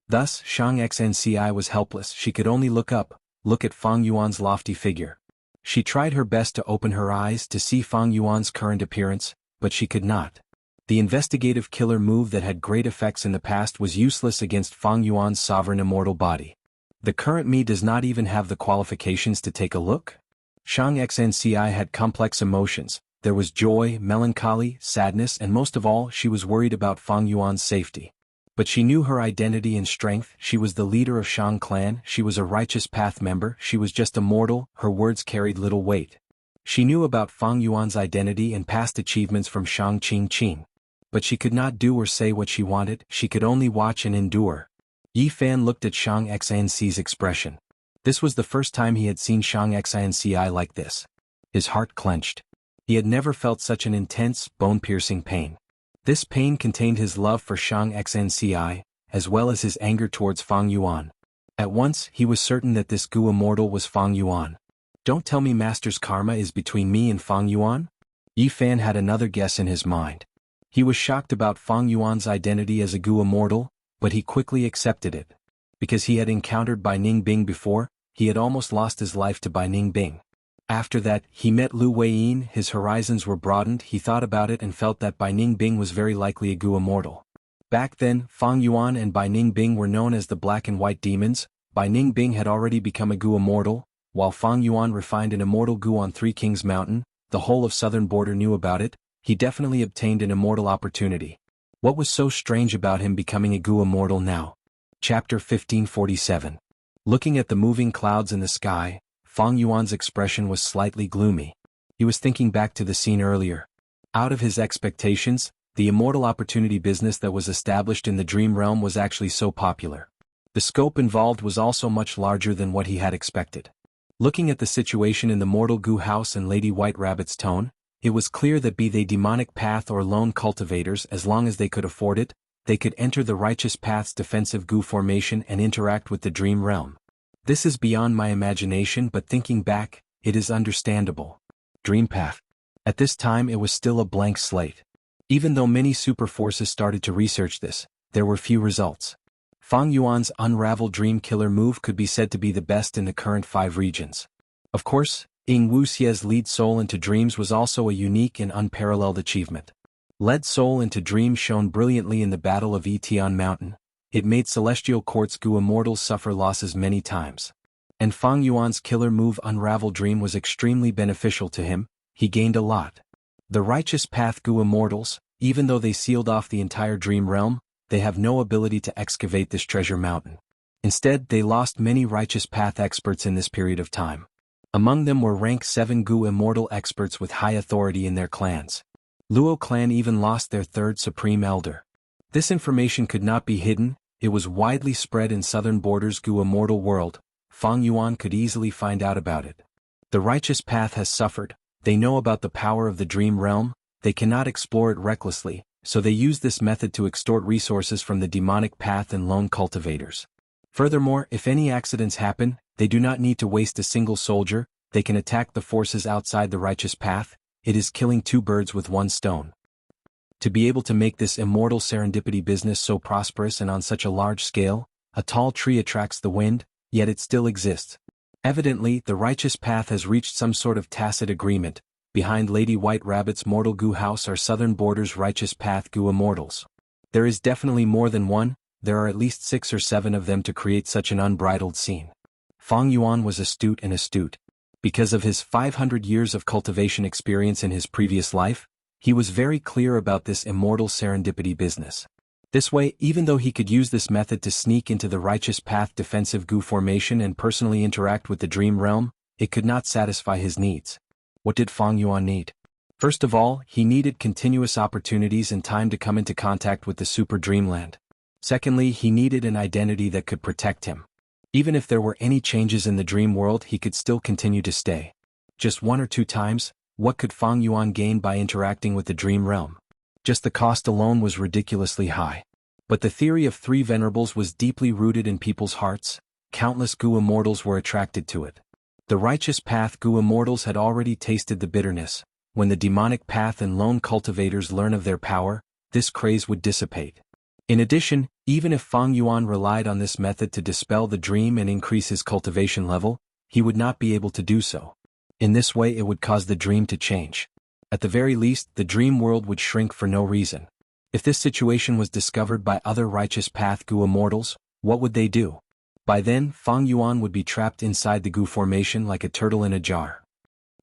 S1: Thus, Xianxia was helpless, she could only look up, look at Fang Yuan's lofty figure. She tried her best to open her eyes to see Fang Yuan's current appearance, but she could not. The investigative killer move that had great effects in the past was useless against Fang Yuan's sovereign immortal body. The current me does not even have the qualifications to take a look? Xianxia had complex emotions, there was joy, melancholy, sadness, and most of all she was worried about Fang Yuan's safety. But she knew her identity and strength, she was the leader of Shang clan, she was a righteous path member, she was just a mortal, her words carried little weight. She knew about Fang Yuan's identity and past achievements from Shang Qing. But she could not do or say what she wanted, she could only watch and endure. Yi Fan looked at Xianxia's expression. This was the first time he had seen Xianxia like this. His heart clenched. He had never felt such an intense, bone-piercing pain. This pain contained his love for Xianxia, as well as his anger towards Fang Yuan. At once, he was certain that this Gu Immortal was Fang Yuan. Don't tell me Master's karma is between me and Fang Yuan? Yi Fan had another guess in his mind. He was shocked about Fang Yuan's identity as a Gu Immortal, but he quickly accepted it. Because he had encountered Bai Ningbing before, he had almost lost his life to Bai Ningbing. After that, he met Lu Weiyin, his horizons were broadened, he thought about it and felt that Bai Ningbing was very likely a Gu Immortal. Back then, Fang Yuan and Bai Ningbing were known as the Black and White Demons. Bai Ningbing had already become a Gu Immortal, while Fang Yuan refined an immortal Gu on Three Kings Mountain. The whole of southern border knew about it. He definitely obtained an immortal opportunity. What was so strange about him becoming a Gu Immortal now? Chapter 1547. Looking at the moving clouds in the sky, Fang Yuan's expression was slightly gloomy. He was thinking back to the scene earlier. Out of his expectations, the immortal opportunity business that was established in the dream realm was actually so popular. The scope involved was also much larger than what he had expected. Looking at the situation in the Mortal Gu House and Lady White Rabbit's tone, it was clear that be they demonic path or lone cultivators, as long as they could afford it, they could enter the righteous path's defensive Gu formation and interact with the dream realm. This is beyond my imagination, but thinking back, it is understandable. Dream path. At this time it was still a blank slate. Even though many super forces started to research this, there were few results. Fang Yuan's unraveled dream killer move could be said to be the best in the current 5 regions. Of course, Wuxia's lead soul into dreams was also a unique and unparalleled achievement. Lead soul into dreams shone brilliantly in the Battle of Yitian Mountain. It made Celestial Court's Gu Immortals suffer losses many times. And Fang Yuan's killer move Unravel Dream was extremely beneficial to him, he gained a lot. The Righteous Path Gu Immortals, even though they sealed off the entire dream realm, they have no ability to excavate this treasure mountain. Instead, they lost many Righteous Path experts in this period of time. Among them were rank 7 Gu Immortal experts with high authority in their clans. Luo clan even lost their 3rd Supreme Elder. This information could not be hidden, it was widely spread in southern borders Gu Immortal world. Fang Yuan could easily find out about it. The Righteous Path has suffered, they know about the power of the dream realm, they cannot explore it recklessly, so they use this method to extort resources from the demonic path and lone cultivators. Furthermore, if any accidents happen, they do not need to waste a single soldier, they can attack the forces outside the Righteous Path. It is killing 2 birds with 1 stone. To be able to make this immortal serendipity business so prosperous and on such a large scale, a tall tree attracts the wind, yet it still exists. Evidently, the Righteous Path has reached some sort of tacit agreement. Behind Lady White Rabbit's Mortal Gu House are southern borders Righteous Path Gu Immortals. There is definitely more than one, there are at least 6 or 7 of them to create such an unbridled scene. Fang Yuan was astute. Because of his 500 years of cultivation experience in his previous life, he was very clear about this immortal serendipity business. This way, even though he could use this method to sneak into the Righteous Path defensive Gu formation and personally interact with the dream realm, it could not satisfy his needs. What did Fang Yuan need? First of all, he needed continuous opportunities and time to come into contact with the Super Dreamland. Secondly, he needed an identity that could protect him. Even if there were any changes in the dream world, he could still continue to stay. Just 1 or 2 times, What could Fang Yuan gain by interacting with the dream realm? Just the cost alone was ridiculously high. But the theory of three venerables was deeply rooted in people's hearts. Countless Gu immortals were attracted to it. The righteous path Gu immortals had already tasted the bitterness. When the demonic path and lone cultivators learn of their power, this craze would dissipate. In addition, even if Fang Yuan relied on this method to dispel the dream and increase his cultivation level, he would not be able to do so. In this way it would cause the dream to change. At the very least, the dream world would shrink for no reason. If this situation was discovered by other righteous path Gu immortals, what would they do? By then, Fang Yuan would be trapped inside the Gu formation like a turtle in a jar.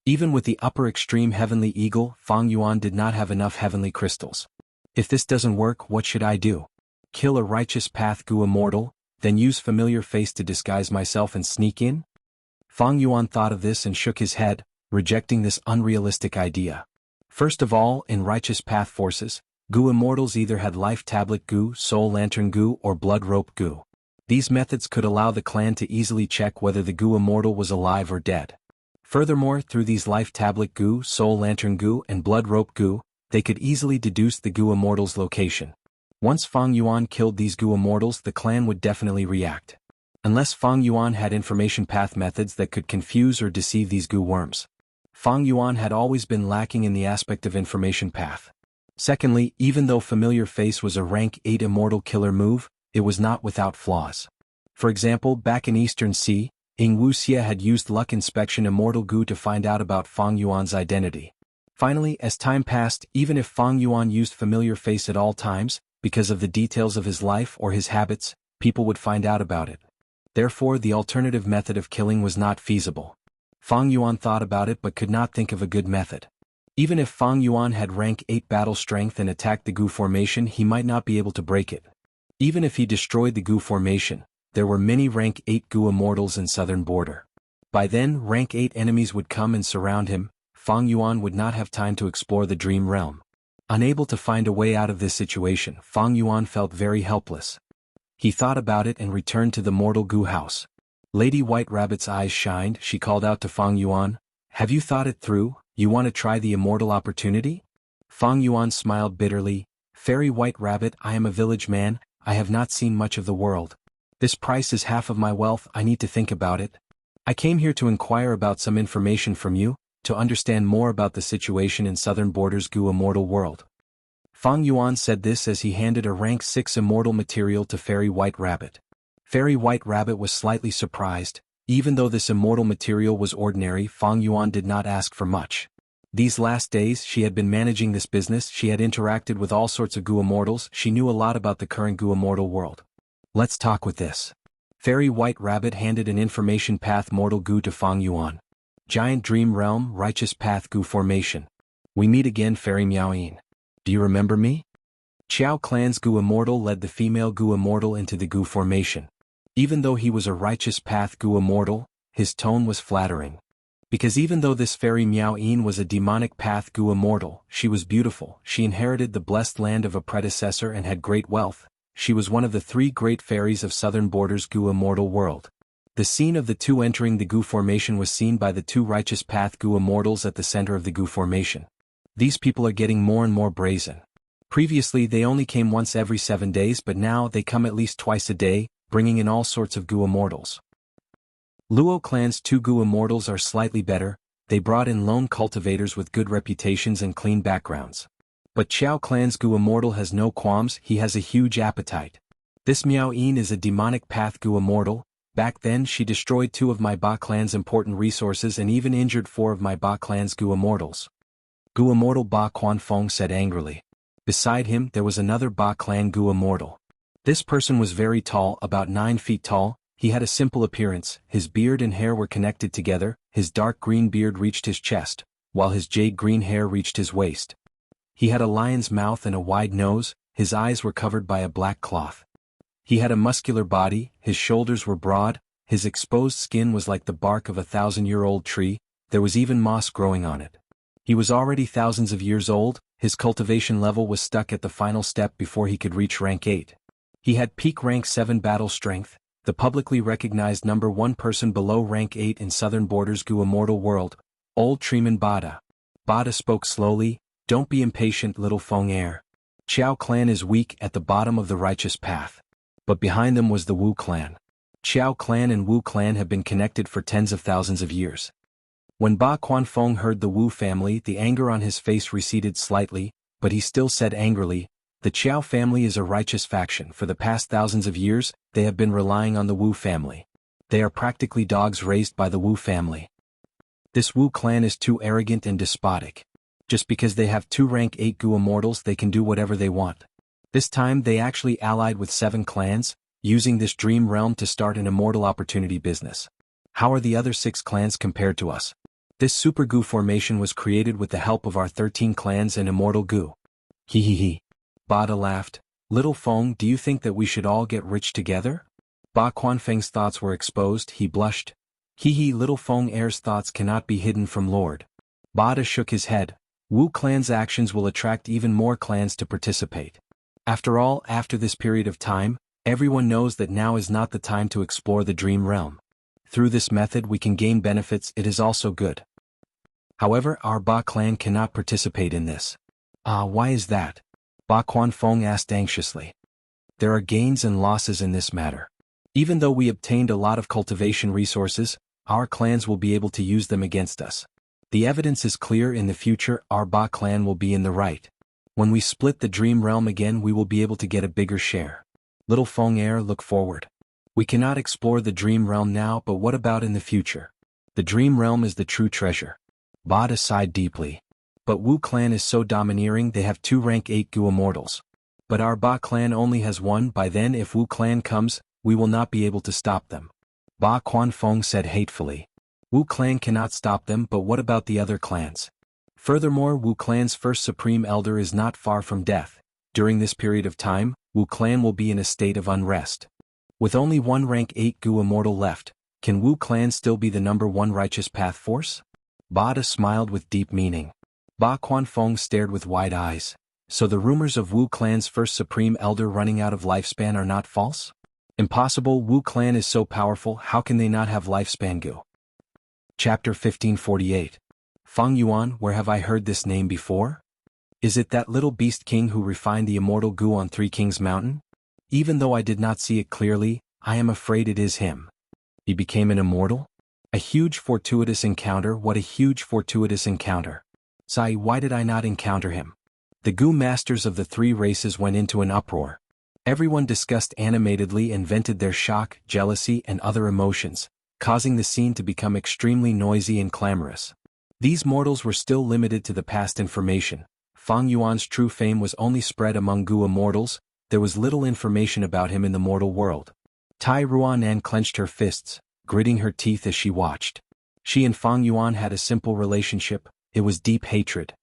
S1: Even with the upper extreme heavenly eagle, Fang Yuan did not have enough heavenly crystals. If this doesn't work, what should I do? Kill a righteous path Gu immortal, then use familiar face to disguise myself and sneak in? Fang Yuan thought of this and shook his head, rejecting this unrealistic idea. First of all, in righteous path forces, Gu immortals either had life tablet Gu, soul lantern Gu, or blood rope Gu. These methods could allow the clan to easily check whether the Gu immortal was alive or dead. Furthermore, through these life tablet Gu, soul lantern Gu, and blood rope Gu, they could easily deduce the Gu immortal's location. Once Fang Yuan killed these Gu immortals, the clan would definitely react. Unless Fang Yuan had information path methods that could confuse or deceive these Gu worms. Fang Yuan had always been lacking in the aspect of information path. Secondly, even though Familiar Face was a rank 8 immortal killer move, it was not without flaws. For example, back in Eastern Sea, Wuxia had used Luck Inspection Immortal Gu to find out about Fang Yuan's identity. Finally, as time passed, even if Fang Yuan used Familiar Face at all times, because of the details of his life or his habits, people would find out about it. Therefore, the alternative method of killing was not feasible. Fang Yuan thought about it but could not think of a good method. Even if Fang Yuan had rank 8 battle strength and attacked the Gu formation, he might not be able to break it. Even if he destroyed the Gu formation, there were many rank 8 Gu immortals in southern border. By then, rank 8 enemies would come and surround him. Fang Yuan would not have time to explore the dream realm. Unable to find a way out of this situation, Fang Yuan felt very helpless. He thought about it and returned to the mortal Gu house. Lady White Rabbit's eyes shined. She called out to Fang Yuan, "Have you thought it through? You want to try the immortal opportunity?" Fang Yuan smiled bitterly. "Fairy White Rabbit, I am a village man, I have not seen much of the world. This price is half of my wealth, I need to think about it. I came here to inquire about some information from you, to understand more about the situation in southern borders Gu immortal world." Fang Yuan said this as he handed a rank 6 immortal material to Fairy White Rabbit. Fairy White Rabbit was slightly surprised. Even though this immortal material was ordinary, Fang Yuan did not ask for much. These last days she had been managing this business, she had interacted with all sorts of Gu immortals, she knew a lot about the current Gu immortal world. "Let's talk with this." Fairy White Rabbit handed an information path mortal Gu to Fang Yuan. "Giant Dream Realm, Righteous Path Gu Formation. We meet again, Fairy Miaoyin. Do you remember me?" Qiao Clan's Gu immortal led the female Gu immortal into the Gu formation. Even though he was a righteous path Gu immortal, his tone was flattering. Because even though this Fairy Miaoyin was a demonic path Gu immortal, she was beautiful, she inherited the blessed land of a predecessor and had great wealth, she was one of the 3 great fairies of southern borders Gu immortal world. The scene of the two entering the Gu formation was seen by the 2 righteous path Gu immortals at the center of the Gu formation. These people are getting more and more brazen. Previously they only came once every 7 days, but now they come at least twice a day, bringing in all sorts of Gu immortals. Luo Clan's 2 Gu immortals are slightly better, they brought in lone cultivators with good reputations and clean backgrounds. But Qiao Clan's Gu immortal has no qualms, he has a huge appetite. This Miaoyin is a demonic path Gu immortal. Back then she destroyed 2 of my Ba clan's important resources and even injured 4 of my Ba clan's Gu immortals. Gu immortal Ba Quanfeng said angrily. Beside him there was another Ba clan Gu immortal. This person was very tall, about 9 feet tall, he had a simple appearance, his beard and hair were connected together, his dark green beard reached his chest, while his jade green hair reached his waist. He had a lion's mouth and a wide nose, his eyes were covered by a black cloth. He had a muscular body, his shoulders were broad, his exposed skin was like the bark of a 1,000-year-old tree, there was even moss growing on it. He was already thousands of years old, his cultivation level was stuck at the final step before he could reach rank 8. He had peak rank 7 battle strength, the publicly recognized number 1 person below rank 8 in southern borders Gu immortal world, Old Treeman Bada. Bada spoke slowly, "Don't be impatient, little Feng heir. Qiao clan is weak at the bottom of the righteous path. But behind them was the Wu clan. Qiao clan and Wu clan have been connected for tens of thousands of years." When Ba Quanfeng heard the Wu family, the anger on his face receded slightly, but he still said angrily, "The Qiao family is a righteous faction. For the past thousands of years, they have been relying on the Wu family. They are practically dogs raised by the Wu family. This Wu clan is too arrogant and despotic. Just because they have 2 rank 8 Gu immortals, they can do whatever they want. This time they actually allied with 7 clans, using this dream realm to start an immortal opportunity business. How are the other 6 clans compared to us? This Super Gu formation was created with the help of our 13 clans and Immortal Gu." He. Bada laughed. "Little Feng, do you think that we should all get rich together?" Ba Quanfeng's thoughts were exposed. He blushed. Little Feng heir's thoughts cannot be hidden from Lord." Bada shook his head. "Wu clan's actions will attract even more clans to participate. After all, after this period of time, everyone knows that now is not the time to explore the dream realm. Through this method we can gain benefits. It is also good. However, our Ba clan cannot participate in this." Why is that?" Ba Quanfeng asked anxiously. "There are gains and losses in this matter. Even though we obtained a lot of cultivation resources, our clans will be able to use them against us. The evidence is clear. In the future, our Ba clan will be in the right. When we split the dream realm again, we will be able to get a bigger share. Little Feng heir, look forward. We cannot explore the dream realm now, but what about in the future? The dream realm is the true treasure." Bada sighed deeply. "But Wu clan is so domineering. They have 2 rank 8 Gu immortals. But our Ba clan only has 1. By then, if Wu clan comes, we will not be able to stop them." Ba Quanfeng said hatefully. "Wu clan cannot stop them, but what about the other clans? Furthermore, Wu clan's first supreme elder is not far from death. During this period of time, Wu clan will be in a state of unrest. With only 1 rank 8 Gu immortal left, can Wu clan still be the number 1 righteous path force?" Bada smiled with deep meaning. Ba Quanfeng stared with wide eyes. "So the rumors of Wu clan's first supreme elder running out of lifespan are not false? Impossible. Wu clan is so powerful. How can they not have lifespan? Gu." Chapter 1548. Feng Yuan, where have I heard this name before? Is it that little beast king who refined the immortal Gu on Three Kings Mountain? Even though I did not see it clearly, I am afraid it is him. He became an immortal? A huge fortuitous encounter. What a huge fortuitous encounter. Sai, why did I not encounter him? The Gu masters of the 3 races went into an uproar. Everyone discussed animatedly and vented their shock, jealousy, and other emotions, causing the scene to become extremely noisy and clamorous. These mortals were still limited to the past information. Feng Yuan's true fame was only spread among Gu immortals. There was little information about him in the mortal world. Tai Ruanan clenched her fists, gritting her teeth as she watched. She and Feng Yuan had a simple relationship. It was deep hatred.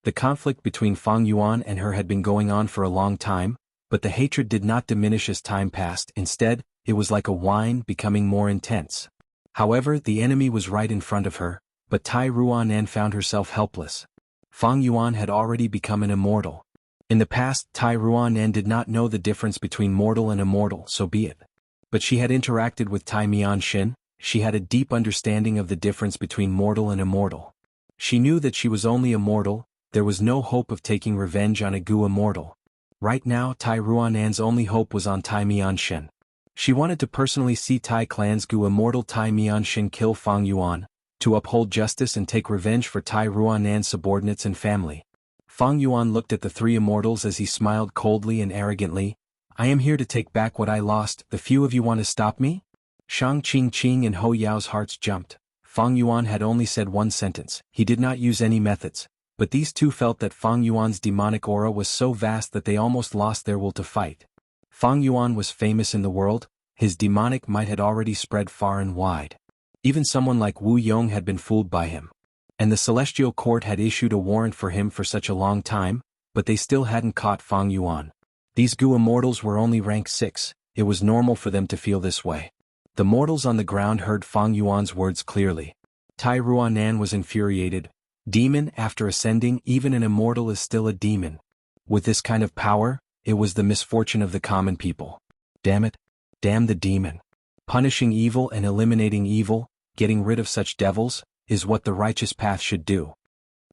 S1: The conflict between Feng Yuan and her had been going on for a long time, but the hatred did not diminish as time passed. Instead, it was like a wine, becoming more intense. However, the enemy was right in front of her, but Tai Ruanan found herself helpless. Feng Yuan had already become an immortal. In the past, Tai Ruanan did not know the difference between mortal and immortal, so be it. But she had interacted with Tai Mianshin. She had a deep understanding of the difference between mortal and immortal. She knew that she was only a mortal. There was no hope of taking revenge on a Gu immortal. Right now, Tai Ruanan's only hope was on Tai Mianshin. She wanted to personally see Tai clan's Gu immortal Tai Mianshin kill Feng Yuan, to uphold justice and take revenge for Tai Ruanan's subordinates and family. Feng Yuan looked at the 3 immortals as he smiled coldly and arrogantly. "I am here to take back what I lost. The few of you want to stop me?" Shang Qing and Ho Yao's hearts jumped. Feng Yuan had only said 1 sentence. He did not use any methods. But these 2 felt that Feng Yuan's demonic aura was so vast that they almost lost their will to fight. Feng Yuan was famous in the world. His demonic might had already spread far and wide. Even someone like Wu Yong had been fooled by him. And the Celestial Court had issued a warrant for him for such a long time, but they still hadn't caught Feng Yuan. These Gu immortals were only rank 6. It was normal for them to feel this way. The mortals on the ground heard Feng Yuan's words clearly. Tai Ruanan was infuriated. Demon, after ascending, even an immortal is still a demon. With this kind of power, it was the misfortune of the common people. Damn it. Damn the demon. Punishing evil and eliminating evil, getting rid of such devils, is what the righteous path should do.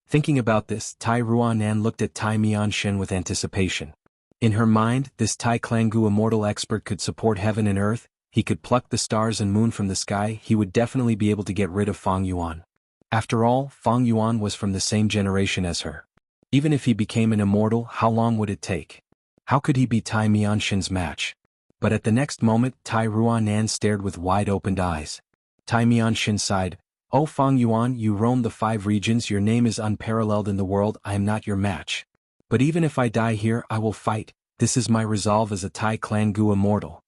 S1: Thinking about this, Tai Ruanan looked at Tai Mianshen with anticipation. In her mind, this Tai Klangu immortal expert could support heaven and earth, he could pluck the stars and moon from the sky, he would definitely be able to get rid of Fang Yuan. After all, Fang Yuan was from the same generation as her. Even if he became an immortal, how long would it take? How could he be Tai Mianshen's match? But at the next moment, Tai Ruanan stared with wide-opened eyes. Tai Mianshen sighed, "Oh Fang Yuan, you roam the 5 regions, your name is unparalleled in the world, I am not your match. But even if I die here, I will fight, this is my resolve as a Tai Klangu immortal.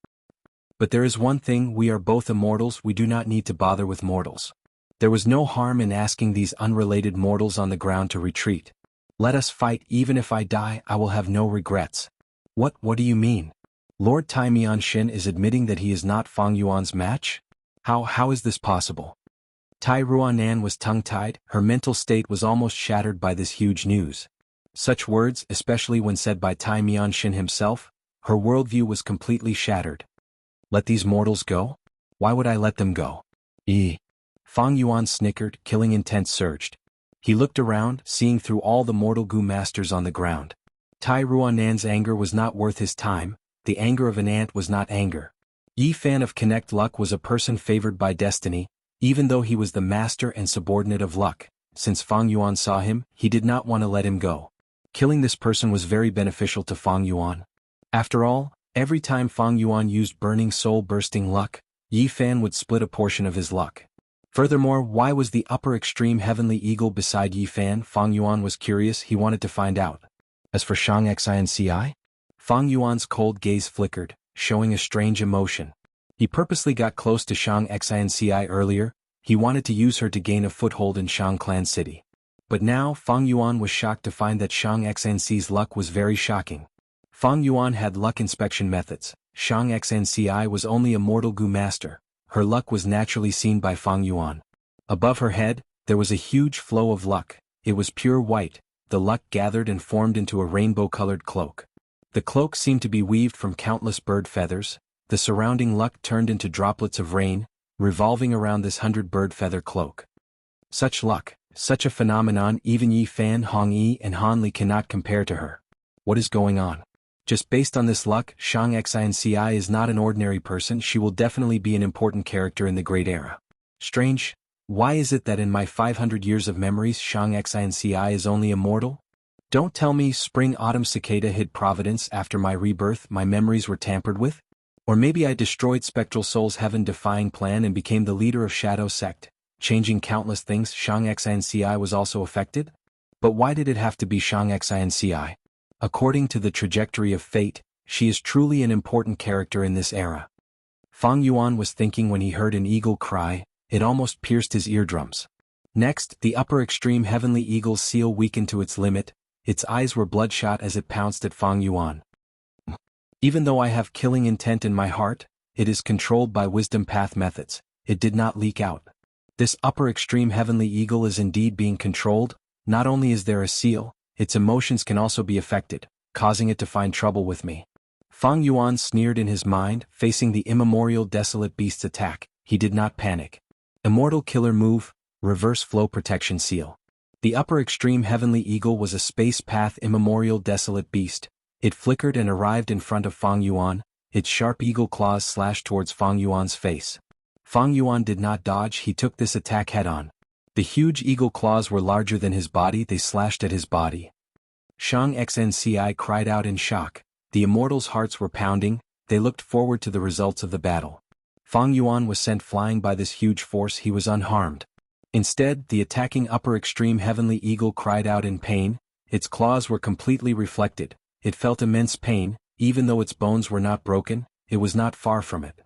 S1: But there is one thing, we are both immortals, we do not need to bother with mortals." There was no harm in asking these unrelated mortals on the ground to retreat. "Let us fight, even if I die, I will have no regrets." What do you mean? Lord Tai Mianshen is admitting that he is not Fang Yuan's match? How is this possible? Tai Ruanan was tongue-tied, her mental state was almost shattered by this huge news. Such words, especially when said by Tai Mianshen himself, her worldview was completely shattered. Let these mortals go? Why would I let them go? Fang Yuan snickered, killing intent surged. He looked around, seeing through all the mortal Gu masters on the ground. Tai Ruanan's anger was not worth his time, the anger of an ant was not anger. Yi Fan of Connect Luck was a person favored by destiny, even though he was the master and subordinate of luck. Since Fang Yuan saw him, he did not want to let him go. Killing this person was very beneficial to Fang Yuan. After all, every time Fang Yuan used burning soul-bursting luck, Yi Fan would split a portion of his luck. Furthermore, why was the upper extreme heavenly eagle beside Yi Fan? Fang Yuan was curious, he wanted to find out. As for Xianxia, Fang Yuan's cold gaze flickered, showing a strange emotion. He purposely got close to Xianxia earlier, he wanted to use her to gain a foothold in Shang Clan City. But now Fang Yuan was shocked to find that Xianxia's luck was very shocking. Fang Yuan had luck inspection methods, Xianxia was only a mortal Gu master, her luck was naturally seen by Fang Yuan. Above her head, there was a huge flow of luck, it was pure white, the luck gathered and formed into a rainbow-colored cloak. The cloak seemed to be weaved from countless bird feathers, the surrounding luck turned into droplets of rain, revolving around this 100-bird feather cloak. Such luck, such a phenomenon even Yi Fan, Hong Yi and Han Li cannot compare to her. What is going on? Just based on this luck, Xianxia is not an ordinary person, she will definitely be an important character in the Great Era. Strange. Why is it that in my 500 years of memories Xianxia is only immortal? Don't tell me spring-autumn cicada hid providence after my rebirth, my memories were tampered with? Or maybe I destroyed Spectral Soul's heaven-defying plan and became the leader of Shadow Sect, changing countless things. Xianxia was also affected? But why did it have to be Xianxia? According to the trajectory of fate, she is truly an important character in this era. Fang Yuan was thinking when he heard an eagle cry, it almost pierced his eardrums. Next, the upper extreme heavenly eagle's seal weakened to its limit, its eyes were bloodshot as it pounced at Fang Yuan. Even though I have killing intent in my heart, it is controlled by wisdom path methods, it did not leak out. This upper extreme heavenly eagle is indeed being controlled, not only is there a seal, its emotions can also be affected, causing it to find trouble with me. Fang Yuan sneered in his mind, facing the immemorial desolate beast's attack, he did not panic. Immortal killer move, reverse flow protection seal. The upper extreme heavenly eagle was a space path immemorial desolate beast. It flickered and arrived in front of Fang Yuan, its sharp eagle claws slashed towards Fang Yuan's face. Fang Yuan did not dodge, he took this attack head-on. The huge eagle claws were larger than his body, they slashed at his body. Xianxia cried out in shock, the immortals' hearts were pounding, they looked forward to the results of the battle. Fang Yuan was sent flying by this huge force, he was unharmed. Instead, the attacking upper extreme heavenly eagle cried out in pain, its claws were completely reflected, it felt immense pain, even though its bones were not broken, it was not far from it.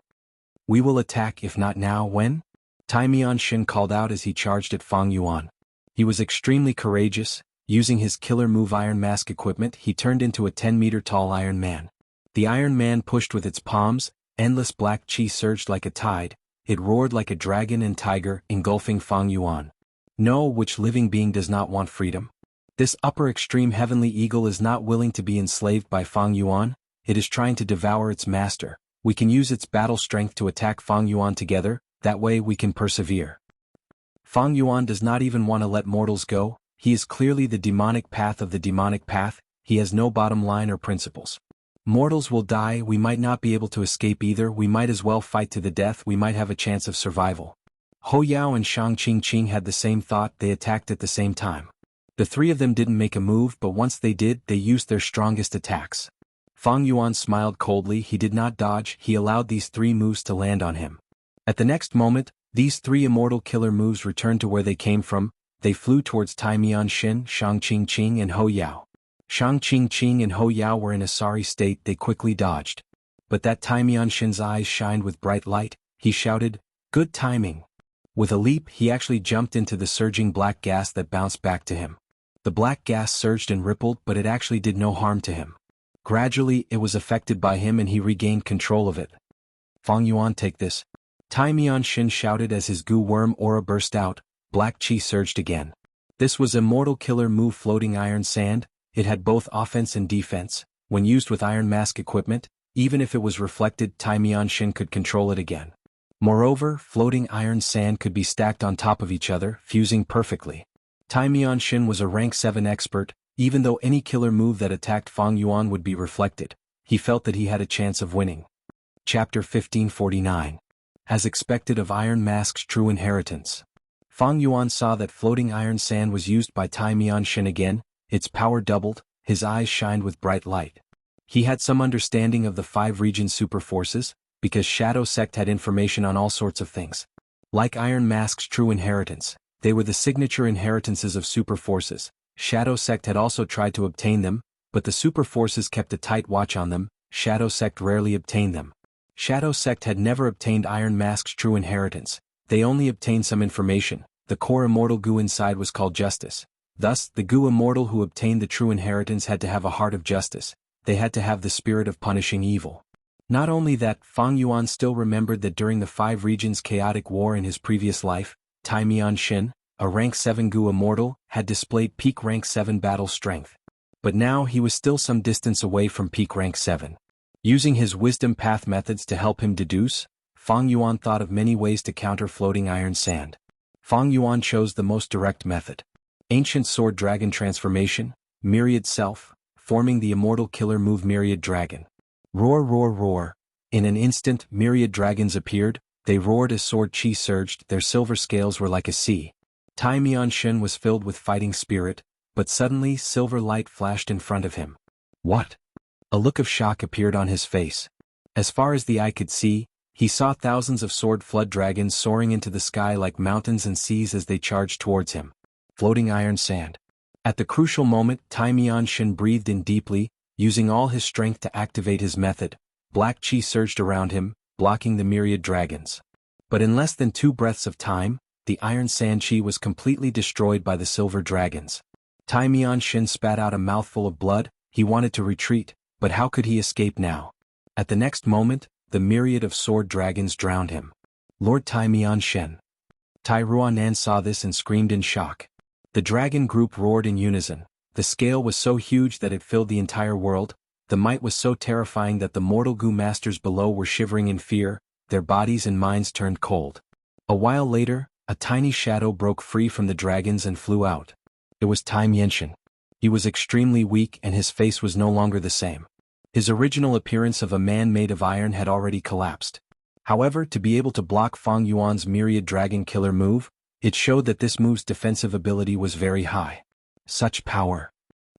S1: We will attack, if not now, when? Tai Mianshen called out as he charged at Fang Yuan. He was extremely courageous, using his killer move Iron Mask equipment he turned into a 10-meter tall Iron Man. The Iron Man pushed with its palms, endless black chi surged like a tide, it roared like a dragon and tiger, engulfing Fang Yuan. No, which living being does not want freedom? This upper extreme heavenly eagle is not willing to be enslaved by Fang Yuan, it is trying to devour its master. We can use its battle strength to attack Fang Yuan together, that way we can persevere. Fang Yuan does not even want to let mortals go, he is clearly the demonic path of the demonic path, he has no bottom line or principles. Mortals will die, we might not be able to escape either, we might as well fight to the death, we might have a chance of survival. Hou Yao and Shang Qingqing had the same thought, they attacked at the same time. The three of them didn't make a move, but once they did, they used their strongest attacks. Fang Yuan smiled coldly, he did not dodge, he allowed these three moves to land on him. At the next moment, these three immortal killer moves returned to where they came from, they flew towards Tai Mianxin, Shang Qingqing and Hou Yao. Shang Qingqing and Hou Yao were in a sorry state, they quickly dodged. But that Tai Mianxin's eyes shined with bright light, he shouted, "Good timing." With a leap, he actually jumped into the surging black gas that bounced back to him. The black gas surged and rippled, but it actually did no harm to him. Gradually, it was affected by him and he regained control of it. "Fang Yuan, take this." Tai Mianxin shouted as his goo worm aura burst out, black chi surged again. This was Immortal Killer Move Floating Iron Sand, it had both offense and defense. When used with Iron Mask equipment, even if it was reflected, Tai Mianxin could control it again. Moreover, floating iron sand could be stacked on top of each other, fusing perfectly. Tai Mianxin was a rank 7 expert, even though any killer move that attacked Fang Yuan would be reflected, he felt that he had a chance of winning. Chapter 1549. As expected of Iron Mask's true inheritance. Fang Yuan saw that floating iron sand was used by Tai Mianxin again, its power doubled, his eyes shined with bright light. He had some understanding of the 5 region super forces, because Shadow Sect had information on all sorts of things. Like Iron Mask's true inheritance, they were the signature inheritances of super forces. Shadow Sect had also tried to obtain them, but the super forces kept a tight watch on them, Shadow Sect rarely obtained them. Shadow Sect had never obtained Iron Mask's true inheritance, they only obtained some information. The core immortal goo inside was called justice. Thus, the goo immortal who obtained the true inheritance had to have a heart of justice, they had to have the spirit of punishing evil. Not only that, Fang Yuan still remembered that during the 5 regions chaotic war in his previous life, Tai Mianxin, a rank 7 goo immortal, had displayed peak rank 7 battle strength. But now he was still some distance away from peak rank 7. Using his wisdom path methods to help him deduce, Fang Yuan thought of many ways to counter floating iron sand. Fang Yuan chose the most direct method. Ancient Sword Dragon Transformation, Myriad Self, forming the immortal killer move Myriad Dragon. Roar, roar, roar. In an instant, myriad dragons appeared, they roared as sword chi surged, their silver scales were like a sea. Tai Mianxin was filled with fighting spirit, but suddenly silver light flashed in front of him. What? A look of shock appeared on his face. As far as the eye could see, he saw thousands of sword flood dragons soaring into the sky like mountains and seas as they charged towards him. Floating iron sand. At the crucial moment, Tai Mianxin breathed in deeply, using all his strength to activate his method. Black chi surged around him, blocking the myriad dragons. But in less than 2 breaths of time, the iron sand chi was completely destroyed by the silver dragons. Tai Mianxin spat out a mouthful of blood, he wanted to retreat, but how could he escape now? At the next moment, the myriad of sword dragons drowned him. Lord Tai Mianxin. Tai Ruanan saw this and screamed in shock. The dragon group roared in unison. The scale was so huge that it filled the entire world, the might was so terrifying that the mortal goo masters below were shivering in fear, their bodies and minds turned cold. A while later, a tiny shadow broke free from the dragons and flew out. It was Tai Mianxin. He was extremely weak and his face was no longer the same. His original appearance of a man made of iron had already collapsed. However, to be able to block Fang Yuan's myriad dragon killer move, it showed that this move's defensive ability was very high. Such power.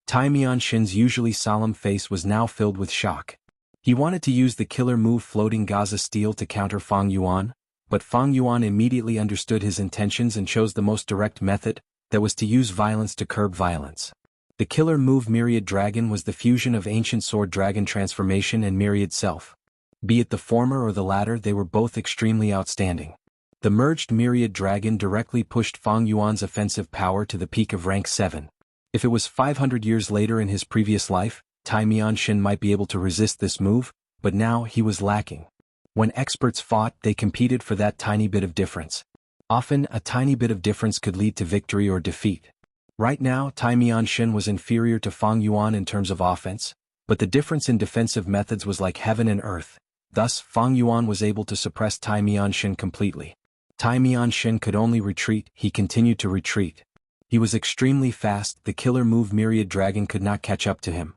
S1: Tai Mianxin's usually solemn face was now filled with shock. He wanted to use the killer move Floating Gaza Steel to counter Fang Yuan, but Fang Yuan immediately understood his intentions and chose the most direct method, that was to use violence to curb violence. The killer move Myriad Dragon was the fusion of Ancient Sword Dragon Transformation and Myriad Self. Be it the former or the latter, they were both extremely outstanding. The merged Myriad Dragon directly pushed Fang Yuan's offensive power to the peak of rank 7. If it was 500 years later in his previous life, Tai Mianxin might be able to resist this move, but now he was lacking. When experts fought, they competed for that tiny bit of difference. Often, a tiny bit of difference could lead to victory or defeat. Right now, Tai Mianxin was inferior to Fang Yuan in terms of offense, but the difference in defensive methods was like heaven and earth. Thus, Fang Yuan was able to suppress Tai Mianxin completely. Tai Mianxin could only retreat, he continued to retreat. He was extremely fast, the killer move Myriad Dragon could not catch up to him.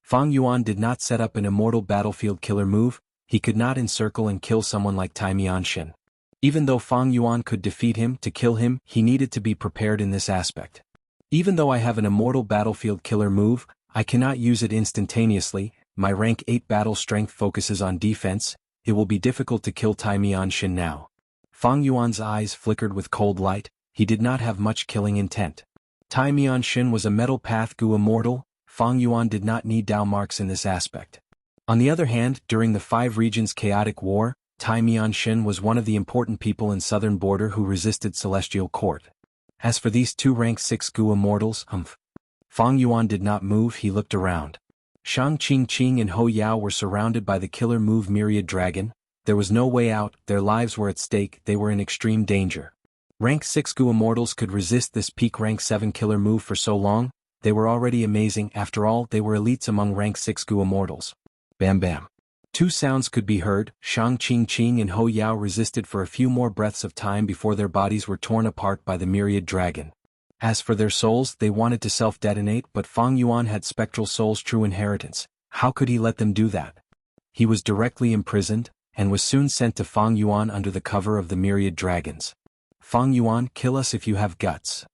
S1: Fang Yuan did not set up an immortal battlefield killer move, he could not encircle and kill someone like Tai Mianxin. Even though Fang Yuan could defeat him, to kill him, he needed to be prepared in this aspect. Even though I have an immortal battlefield killer move, I cannot use it instantaneously, my rank 8 battle strength focuses on defense, it will be difficult to kill Tai Mianxin now. Fang Yuan's eyes flickered with cold light, he did not have much killing intent. Tai Mianxin was a metal path Gu immortal, Fang Yuan did not need Dao marks in this aspect. On the other hand, during the 5 regions chaotic war, Tai Mianxin was one of the important people in southern border who resisted Celestial Court. As for these 2 rank 6 Gu immortals, Fang Yuan did not move, he looked around. Shang Qingqing and Ho Yao were surrounded by the killer move Myriad Dragon, there was no way out, their lives were at stake, they were in extreme danger. Rank 6 Gu immortals could resist this peak rank 7 killer move for so long, they were already amazing, after all they were elites among rank 6 Gu immortals. Bam bam. 2 sounds could be heard, Shang Qingqing and Ho Yao resisted for a few more breaths of time before their bodies were torn apart by the Myriad Dragon. As for their souls, they wanted to self-detonate, but Fang Yuan had spectral souls' true inheritance, how could he let them do that? He was directly imprisoned, and was soon sent to Fang Yuan under the cover of the Myriad Dragons. Fang Yuan, kill us if you have guts.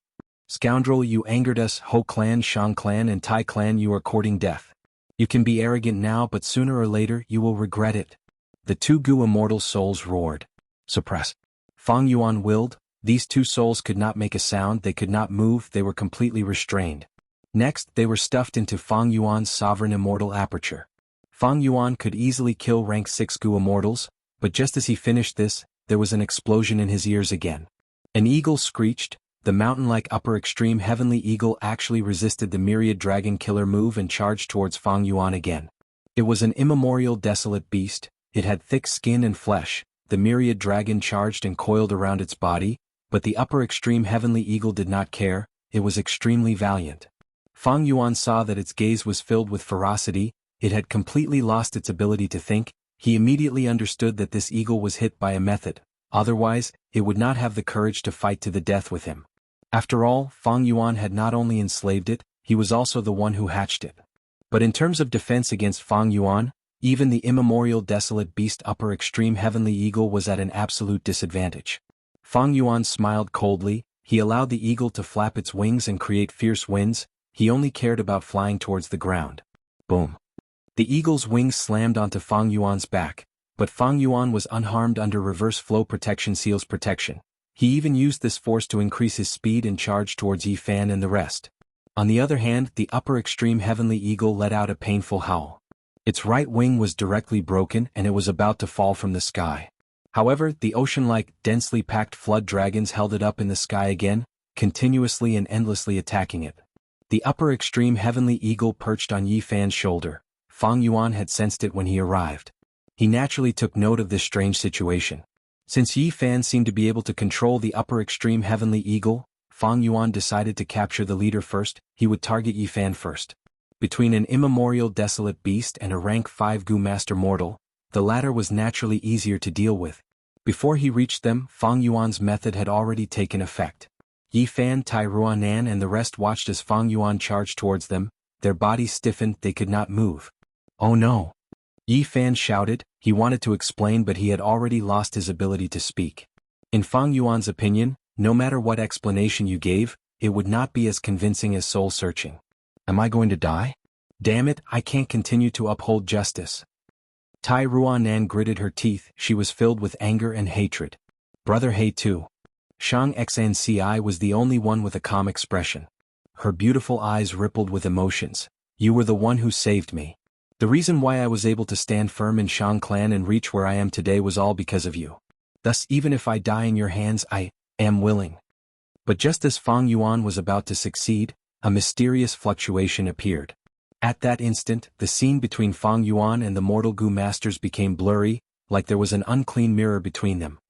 S1: Scoundrel, you angered us, Ho clan, Shang clan and Tai clan, you are courting death. You can be arrogant now, but sooner or later you will regret it. The 2 Gu immortal souls roared. Suppress. Fang Yuan willed, these 2 souls could not make a sound, they could not move, they were completely restrained. Next, they were stuffed into Fang Yuan's sovereign immortal aperture. Fang Yuan could easily kill rank 6 Gu immortals, but just as he finished this, there was an explosion in his ears again. An eagle screeched, the mountain-like upper extreme heavenly eagle actually resisted the Myriad Dragon killer move and charged towards Fang Yuan again. It was an immemorial desolate beast, it had thick skin and flesh, the Myriad Dragon charged and coiled around its body, but the upper extreme heavenly eagle did not care, it was extremely valiant. Fang Yuan saw that its gaze was filled with ferocity, it had completely lost its ability to think, he immediately understood that this eagle was hit by a method. Otherwise, it would not have the courage to fight to the death with him. After all, Fang Yuan had not only enslaved it, he was also the one who hatched it. But in terms of defense against Fang Yuan, even the immemorial desolate beast upper extreme heavenly eagle was at an absolute disadvantage. Fang Yuan smiled coldly, he allowed the eagle to flap its wings and create fierce winds, he only cared about flying towards the ground. Boom. The eagle's wings slammed onto Fang Yuan's back, but Fang Yuan was unharmed under reverse flow protection seal's protection. He even used this force to increase his speed and charge towards Yi Fan and the rest. On the other hand, the upper extreme heavenly eagle let out a painful howl. Its right wing was directly broken and it was about to fall from the sky. However, the ocean-like, densely packed flood dragons held it up in the sky again, continuously and endlessly attacking it. The upper extreme heavenly eagle perched on Yi Fan's shoulder. Fang Yuan had sensed it when he arrived. He naturally took note of this strange situation. Since Yi Fan seemed to be able to control the upper extreme heavenly eagle, Fang Yuan decided to capture the leader first, he would target Yi Fan first. Between an immemorial desolate beast and a rank 5 Gu master mortal, the latter was naturally easier to deal with. Before he reached them, Fang Yuan's method had already taken effect. Yi Fan, Tai Ruanan and the rest watched as Fang Yuan charged towards them, their bodies stiffened, they could not move. Oh no! Yi Fan shouted, he wanted to explain but he had already lost his ability to speak. In Fang Yuan's opinion, no matter what explanation you gave, it would not be as convincing as soul-searching. Am I going to die? Damn it, I can't continue to uphold justice. Tai Ruanan gritted her teeth, she was filled with anger and hatred. Brother He too. Xianxia was the only one with a calm expression. Her beautiful eyes rippled with emotions. You were the one who saved me. The reason why I was able to stand firm in Shang clan and reach where I am today was all because of you. Thus even if I die in your hands I am willing. But just as Fang Yuan was about to succeed, a mysterious fluctuation appeared. At that instant, the scene between Fang Yuan and the mortal Gu masters became blurry, like there was an unclean mirror between them.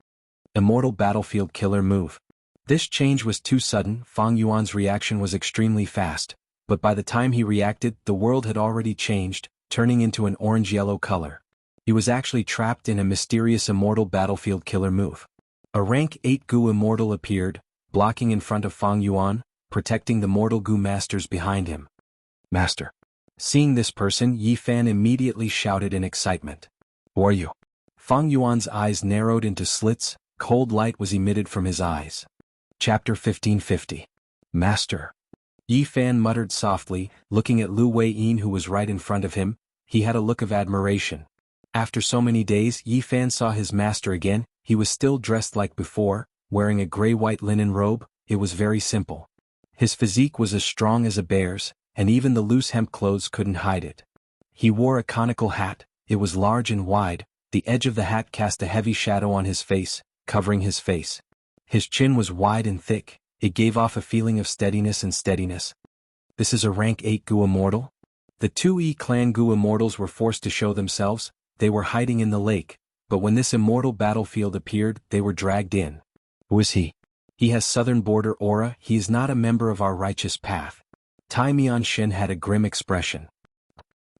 S1: Immortal battlefield killer move. This change was too sudden, Fang Yuan's reaction was extremely fast, but by the time he reacted, the world had already changed, turning into an orange-yellow color. He was actually trapped in a mysterious immortal battlefield killer move. A rank 8 Gu immortal appeared, blocking in front of Fang Yuan, protecting the mortal Gu masters behind him. Master. Seeing this person, Yi Fan immediately shouted in excitement. Who are you? Fang Yuan's eyes narrowed into slits, cold light was emitted from his eyes. Chapter 1550. Master. Yi Fan muttered softly, looking at Lu Weiyin who was right in front of him. He had a look of admiration. After so many days, Yi Fan saw his master again. He was still dressed like before, wearing a gray-white linen robe. It was very simple. His physique was as strong as a bear's, and even the loose hemp clothes couldn't hide it. He wore a conical hat. It was large and wide. The edge of the hat cast a heavy shadow on his face, covering his face. His chin was wide and thick. It gave off a feeling of steadiness and steadiness. This is a rank 8 Gu Immortal? The two Yi clan Gu Immortals were forced to show themselves. They were hiding in the lake, but when this immortal battlefield appeared, they were dragged in. Who is he? He has southern border aura. He is not a member of our righteous path. Tai Mianshin had a grim expression.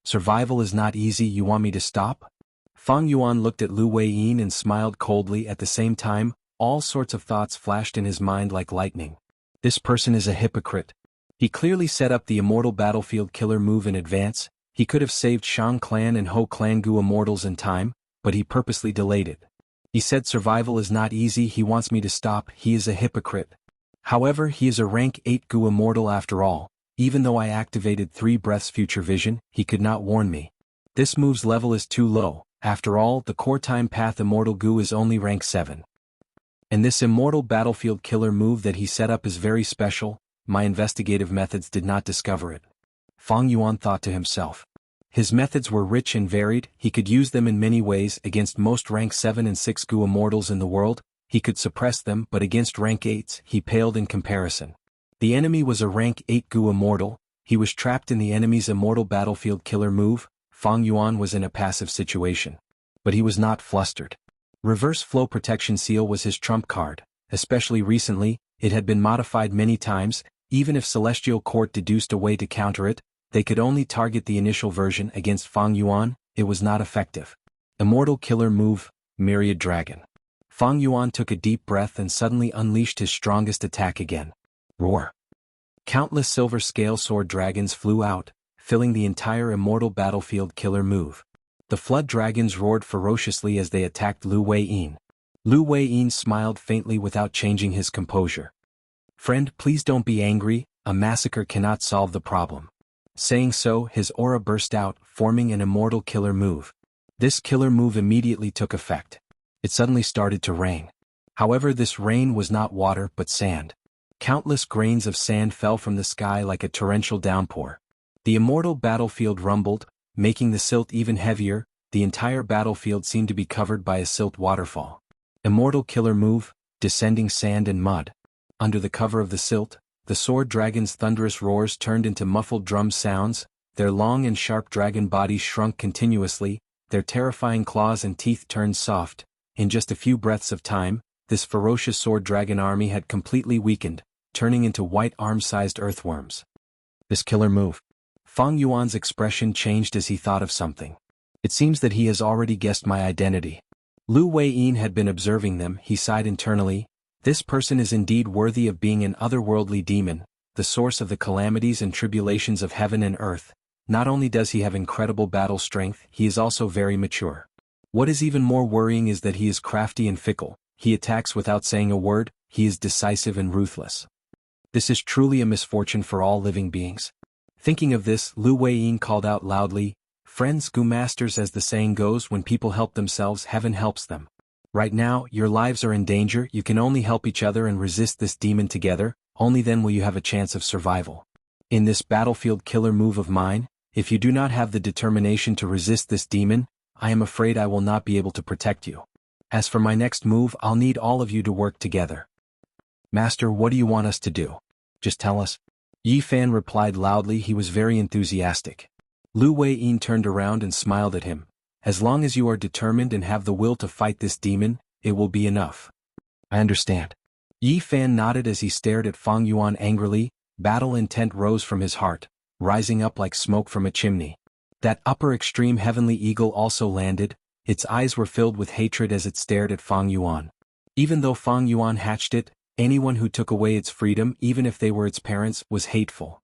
S1: Survival is not easy. You want me to stop? Fang Yuan looked at Lu Weiyin and smiled coldly. At the same time, all sorts of thoughts flashed in his mind like lightning. This person is a hypocrite. He clearly set up the immortal battlefield killer move in advance. He could have saved Shang clan and Ho clan Gu Immortals in time, but he purposely delayed it. He said survival is not easy. He wants me to stop. He is a hypocrite. However, he is a rank 8 Gu Immortal after all. Even though I activated 3 breaths future vision, he could not warn me. This move's level is too low. After all, the core time path Immortal Gu is only rank 7. And this immortal battlefield killer move that he set up is very special. My investigative methods did not discover it. Fang Yuan thought to himself. His methods were rich and varied. He could use them in many ways. Against most rank 7 and 6 Gu Immortals in the world, he could suppress them, but against rank 8s, he paled in comparison. The enemy was a rank 8 Gu Immortal. He was trapped in the enemy's immortal battlefield killer move. Fang Yuan was in a passive situation. But he was not flustered. Reverse Flow Protection Seal was his trump card. Especially recently, it had been modified many times. Even if Celestial Court deduced a way to counter it, they could only target the initial version. Against Fang Yuan, it was not effective. Immortal Killer Move, Myriad Dragon. Fang Yuan took a deep breath and suddenly unleashed his strongest attack again. Roar. Countless silver scale sword dragons flew out, filling the entire immortal battlefield killer move. The flood dragons roared ferociously as they attacked Lu Weiyin. Lu Weiyin smiled faintly without changing his composure. Friend, please don't be angry, a massacre cannot solve the problem. Saying so, his aura burst out, forming an immortal killer move. This killer move immediately took effect. It suddenly started to rain. However, this rain was not water but sand. Countless grains of sand fell from the sky like a torrential downpour. The immortal battlefield rumbled, making the silt even heavier. The entire battlefield seemed to be covered by a silt waterfall. Immortal killer move, descending sand and mud. Under the cover of the silt, the sword dragon's thunderous roars turned into muffled drum sounds. Their long and sharp dragon bodies shrunk continuously, their terrifying claws and teeth turned soft. In just a few breaths of time, this ferocious sword dragon army had completely weakened, turning into white arm-sized earthworms. This killer move. Fang Yuan's expression changed as he thought of something. It seems that he has already guessed my identity. Lu Weiyin had been observing them. He sighed internally. This person is indeed worthy of being an otherworldly demon, the source of the calamities and tribulations of heaven and earth. Not only does he have incredible battle strength, he is also very mature. What is even more worrying is that he is crafty and fickle. He attacks without saying a word. He is decisive and ruthless. This is truly a misfortune for all living beings. Thinking of this, Lu Weiyin called out loudly, "Friends, Gu Masters, as the saying goes, when people help themselves, heaven helps them. Right now, your lives are in danger. You can only help each other and resist this demon together. Only then will you have a chance of survival. In this battlefield killer move of mine, if you do not have the determination to resist this demon, I am afraid I will not be able to protect you. As for my next move, I'll need all of you to work together." "Master, what do you want us to do? Just tell us." Yi Fan replied loudly. He was very enthusiastic. Lu Weiyin turned around and smiled at him. "As long as you are determined and have the will to fight this demon, it will be enough." "I understand." Yi Fan nodded as he stared at Fang Yuan angrily. Battle intent rose from his heart, rising up like smoke from a chimney. That upper extreme heavenly eagle also landed. Its eyes were filled with hatred as it stared at Fang Yuan. Even though Fang Yuan hatched it, Anyone who took away its freedom, even if they were its parents, was hateful.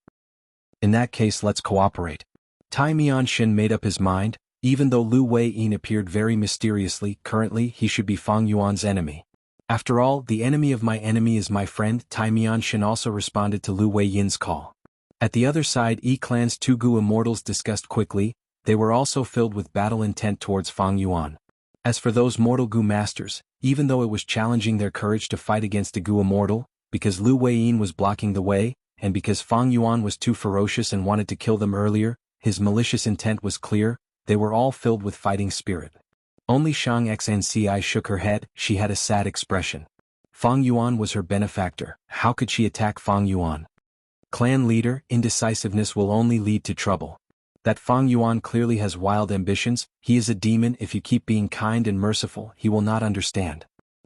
S1: In that case, let's cooperate. Tai Mianshin made up his mind. Even though Lu Weiyin appeared very mysteriously, currently he should be Fang Yuan's enemy. After all, the enemy of my enemy is my friend. Tai Mianshin also responded to Lu Weiyin's call. At the other side, Yi-clan's two Gu immortals discussed quickly. They were also filled with battle intent towards Fang Yuan. As for those mortal Gu masters, even though it was challenging their courage to fight against a Gu immortal, because Lu Weiyin was blocking the way, and because Fang Yuan was too ferocious and wanted to kill them earlier, his malicious intent was clear. They were all filled with fighting spirit. Only Xianxia shook her head. She had a sad expression. Fang Yuan was her benefactor. How could she attack Fang Yuan? Clan leader, indecisiveness will only lead to trouble. That Fang Yuan clearly has wild ambitions. He is a demon. If you keep being kind and merciful, he will not understand.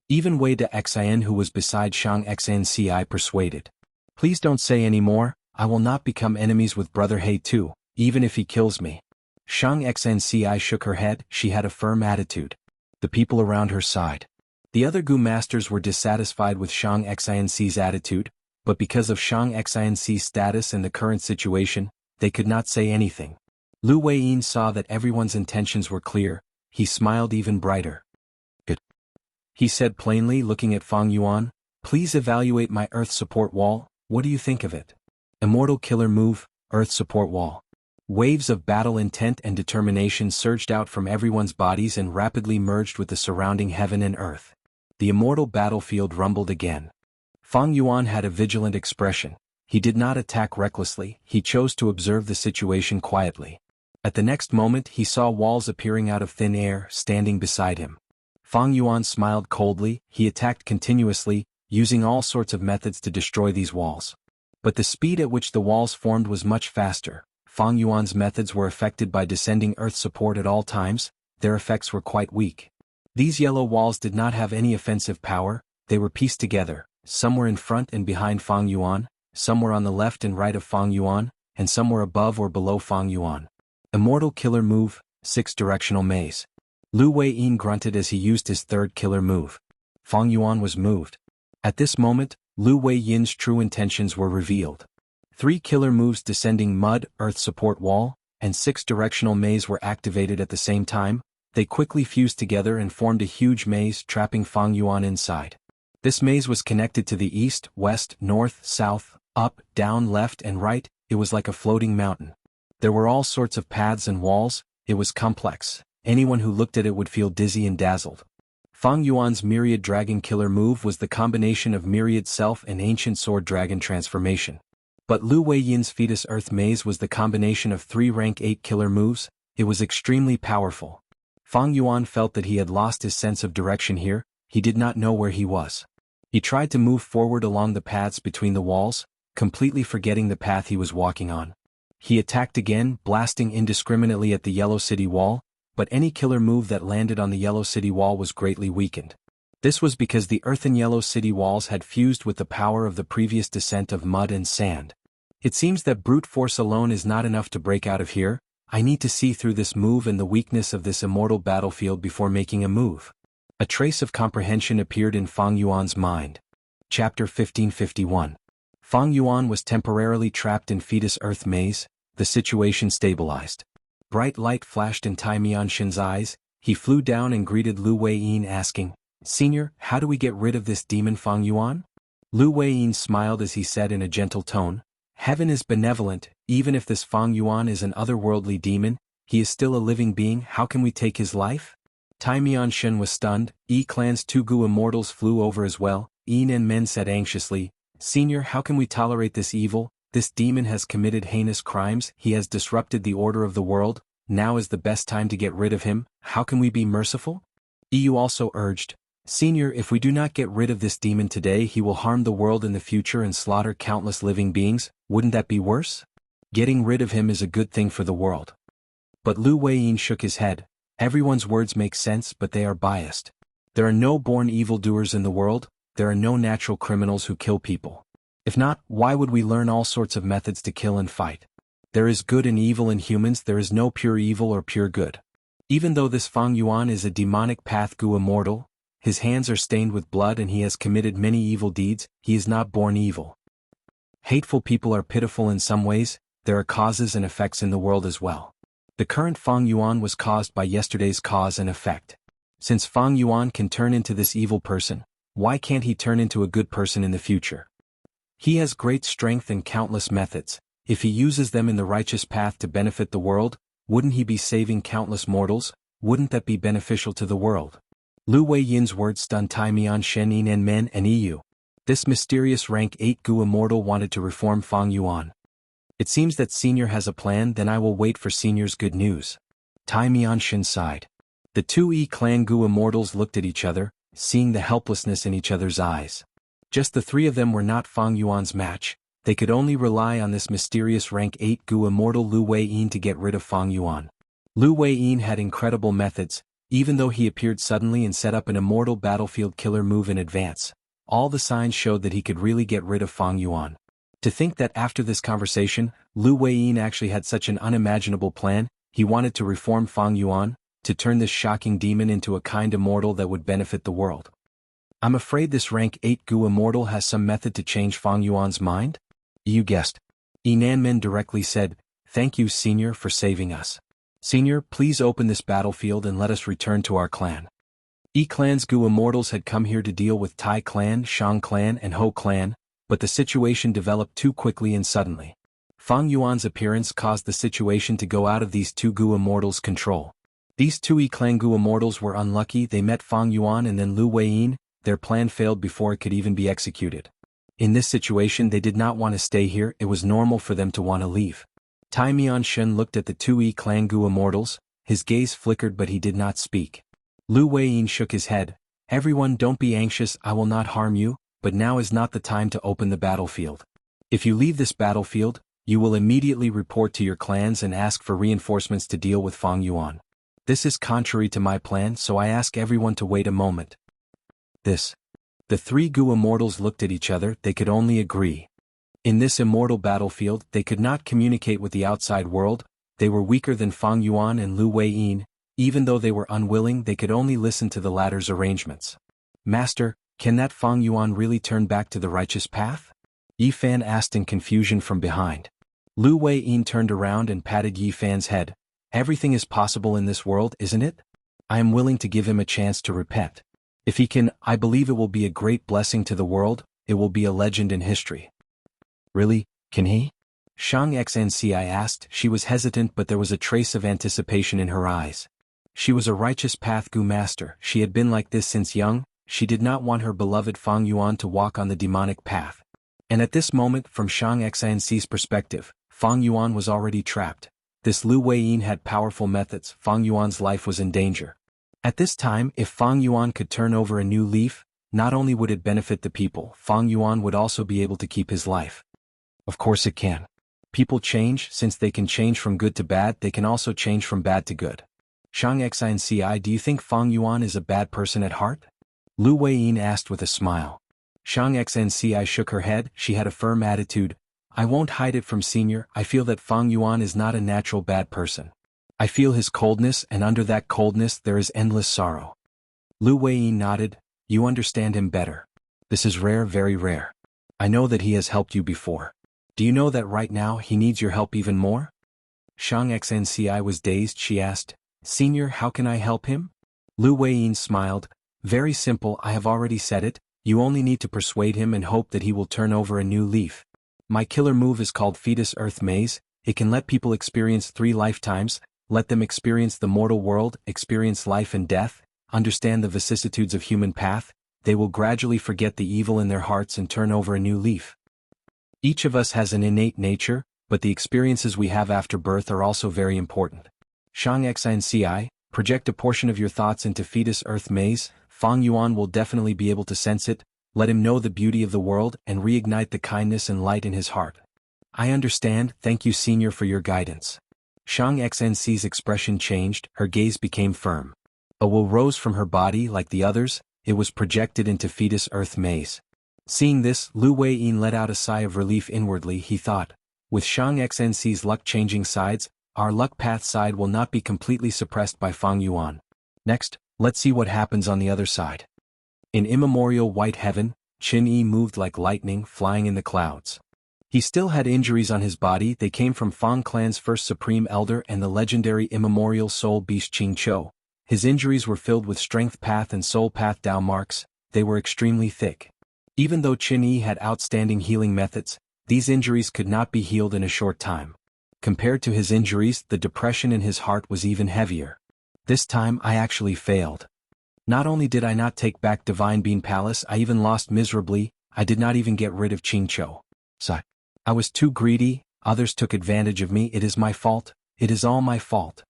S1: Even Wei de Xian, who was beside Xianxia, persuaded. Please don't say any more. I will not become enemies with Brother He too, even if he kills me. Xianxia shook her head. She had a firm attitude. The people around her sighed. The other Gu masters were dissatisfied with Xianxia's attitude, but because of Xianxia's status and the current situation, they could not say anything. Lu Weiyin saw that everyone's intentions were clear. He smiled even brighter. Good. He said plainly, looking at Fang Yuan, please evaluate my Earth support wall. What do you think of it? Immortal killer move, Earth support wall. Waves of battle intent and determination surged out from everyone's bodies and rapidly merged with the surrounding heaven and earth. The immortal battlefield rumbled again. Fang Yuan had a vigilant expression. He did not attack recklessly. He chose to observe the situation quietly. At the next moment, he saw walls appearing out of thin air, standing beside him. Fang Yuan smiled coldly. He attacked continuously, using all sorts of methods to destroy these walls. But the speed at which the walls formed was much faster. Fang Yuan's methods were affected by descending earth support at all times. Their effects were quite weak. These yellow walls did not have any offensive power. They were pieced together. Some were in front and behind Fang Yuan, some were on the left and right of Fang Yuan, and some were above or below Fang Yuan. Immortal killer move, 6-directional maze. Lu Weiyin grunted as he used his third killer move. Fang Yuan was moved. At this moment, Lu Weiyin's true intentions were revealed. 3 killer moves descending mud, earth support wall, and 6-directional maze were activated at the same time. They quickly fused together and formed a huge maze, trapping Fang Yuan inside. This maze was connected to the east, west, north, south, up, down, left and right. It was like a floating mountain. There were all sorts of paths and walls. It was complex. Anyone who looked at it would feel dizzy and dazzled. Fang Yuan's Myriad Dragon killer move was the combination of Myriad Self and Ancient Sword Dragon transformation. But Lu Weiyin's Fetus Earth Maze was the combination of 3 rank 8 killer moves. It was extremely powerful. Fang Yuan felt that he had lost his sense of direction here. He did not know where he was. He tried to move forward along the paths between the walls, completely forgetting the path he was walking on. He attacked again, blasting indiscriminately at the Yellow City Wall, but any killer move that landed on the Yellow City Wall was greatly weakened. This was because the earthen Yellow City walls had fused with the power of the previous descent of mud and sand. It seems that brute force alone is not enough to break out of here. I need to see through this move and the weakness of this immortal battlefield before making a move. A trace of comprehension appeared in Fang Yuan's mind. Chapter 1551. Fang Yuan was temporarily trapped in Fetus Earth Maze. The situation stabilized. Bright light flashed in Tai Mianshin's eyes. He flew down and greeted Lu Weiyin, asking, "Senior, how do we get rid of this demon Fang Yuan?" Lu Weiyin smiled as he said in a gentle tone, "Heaven is benevolent. Even if this Fang Yuan is an otherworldly demon, he is still a living being. How can we take his life?" Tai Mianshin was stunned. Yi-clan's 2 Gu immortals flew over as well. Yin and Men said anxiously, "Senior, how can we tolerate this evil? This demon has committed heinous crimes. He has disrupted the order of the world. Now is the best time to get rid of him. How can we be merciful?" Yu also urged, "Senior, if we do not get rid of this demon today, he will harm the world in the future and slaughter countless living beings. Wouldn't that be worse? Getting rid of him is a good thing for the world." But Lu Weiyin shook his head. Everyone's words make sense, but they are biased. There are no born evildoers in the world. There are no natural criminals who kill people. If not, why would we learn all sorts of methods to kill and fight? There is good and evil in humans. There is no pure evil or pure good. Even though this Fang Yuan is a demonic path Gu immortal, his hands are stained with blood and he has committed many evil deeds, he is not born evil. Hateful people are pitiful in some ways, there are causes and effects in the world as well. The current Fang Yuan was caused by yesterday's cause and effect. Since Fang Yuan can turn into this evil person, why can't he turn into a good person in the future? He has great strength and countless methods. If he uses them in the righteous path to benefit the world, wouldn't he be saving countless mortals? Wouldn't that be beneficial to the world? Lu Weiyin's words stunned Tai Mian Shen Yin Men and Yu. This mysterious rank 8 Gu Immortal wanted to reform Fang Yuan. It seems that Senior has a plan, then I will wait for Senior's good news. Tai Mian Shen sighed. The two clan Gu Immortals looked at each other, seeing the helplessness in each other's eyes. Just the three of them were not Fang Yuan's match, they could only rely on this mysterious rank 8 Gu Immortal Lu Weiyin to get rid of Fang Yuan. Lu Weiyin had incredible methods, even though he appeared suddenly and set up an immortal battlefield killer move in advance. All the signs showed that he could really get rid of Fang Yuan. To think that after this conversation, Lu Weiyin actually had such an unimaginable plan, he wanted to reform Fang Yuan, to turn this shocking demon into a kind immortal that would benefit the world. I'm afraid this rank 8 Gu Immortal has some method to change Fang Yuan's mind? You guessed. Nanmen directly said, "Thank you, Senior, for saving us. Senior, please open this battlefield and let us return to our clan." Clan's Gu Immortals had come here to deal with Tai clan, Shang clan and Ho clan, but the situation developed too quickly and suddenly. Fang Yuan's appearance caused the situation to go out of these two Gu Immortals' control. These two clan Gu Immortals were unlucky, they met Fang Yuan and then Lu Weiyin, their plan failed before it could even be executed. In this situation they did not want to stay here, it was normal for them to want to leave. Tai Mian Shen looked at the two clan Gu Immortals, his gaze flickered but he did not speak. Lu Weiyin shook his head. "Everyone, don't be anxious, I will not harm you, but now is not the time to open the battlefield. If you leave this battlefield, you will immediately report to your clans and ask for reinforcements to deal with Fang Yuan. This is contrary to my plan, so I ask everyone to wait a moment." The three Gu Immortals looked at each other, they could only agree. In this immortal battlefield, they could not communicate with the outside world, they were weaker than Fang Yuan and Lu Weiyin, even though they were unwilling they could only listen to the latter's arrangements. "Master, can that Fang Yuan really turn back to the righteous path?" Yi Fan asked in confusion from behind. Lu Weiyin turned around and patted Yi Fan's head. "Everything is possible in this world, isn't it? I am willing to give him a chance to repent. If he can, I believe it will be a great blessing to the world, it will be a legend in history." "Really, can he?" Xianxia asked, she was hesitant but there was a trace of anticipation in her eyes. She was a righteous path Gu master, she had been like this since young, she did not want her beloved Fang Yuan to walk on the demonic path. And at this moment, from Xianxia's perspective, Fang Yuan was already trapped. This Lu Weiyin had powerful methods, Fang Yuan's life was in danger. At this time, if Fang Yuan could turn over a new leaf, not only would it benefit the people, Fang Yuan would also be able to keep his life. Of course it can. People change, since they can change from good to bad, they can also change from bad to good. Xianxia, do you think Fang Yuan is a bad person at heart? Lu Weiyin asked with a smile. Xianxia shook her head, she had a firm attitude. "I won't hide it from Senior, I feel that Fang Yuan is not a natural bad person. I feel his coldness and under that coldness there is endless sorrow." Lu Weiyin nodded. "You understand him better. This is rare, very rare. I know that he has helped you before. Do you know that right now he needs your help even more?" Xianxia was dazed, she asked, "Senior, how can I help him?" Lu Weiyin smiled. "Very simple, I have already said it, you only need to persuade him and hope that he will turn over a new leaf. My killer move is called Fetus Earth Maze, it can let people experience 3 lifetimes, let them experience the mortal world, experience life and death, understand the vicissitudes of human path, they will gradually forget the evil in their hearts and turn over a new leaf. Each of us has an innate nature, but the experiences we have after birth are also very important. Xianxia, project a portion of your thoughts into Fetus Earth Maze, Fang Yuan will definitely be able to sense it, let him know the beauty of the world and reignite the kindness and light in his heart." "I understand, thank you Senior for your guidance." Xianxia's expression changed, her gaze became firm. A will rose from her body like the others, it was projected into Fetus Earth Maze. Seeing this, Lu Weiyin let out a sigh of relief inwardly, he thought. With Xianxia's luck changing sides, our luck path side will not be completely suppressed by Fang Yuan. Next, let's see what happens on the other side. In immemorial white heaven, Qin Yi moved like lightning flying in the clouds. He still had injuries on his body. They came from Fang clan's first supreme elder and the legendary immemorial soul beast Qingqiu. His injuries were filled with strength path and soul path Dao marks. They were extremely thick. Even though Qin Yi had outstanding healing methods, these injuries could not be healed in a short time. Compared to his injuries, the depression in his heart was even heavier. This time I actually failed. Not only did I not take back Divine Bean Palace, I even lost miserably. I did not even get rid of Qingqiu. I was too greedy, others took advantage of me. It is my fault, it is all my fault.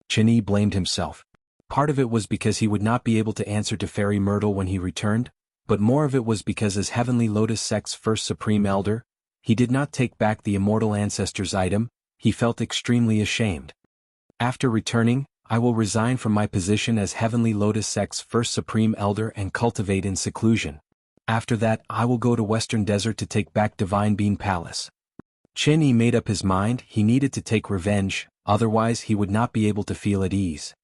S1: Qin Yi blamed himself. Part of it was because he would not be able to answer to Fairy Myrtle when he returned, but more of it was because as Heavenly Lotus Sect's first supreme elder, he did not take back the immortal ancestor's item. He felt extremely ashamed. After returning, I will resign from my position as Heavenly Lotus Sect's first supreme elder and cultivate in seclusion. After that, I will go to Western Desert to take back Divine Bean Palace. Qin Yi made up his mind. He needed to take revenge, otherwise he would not be able to feel at ease.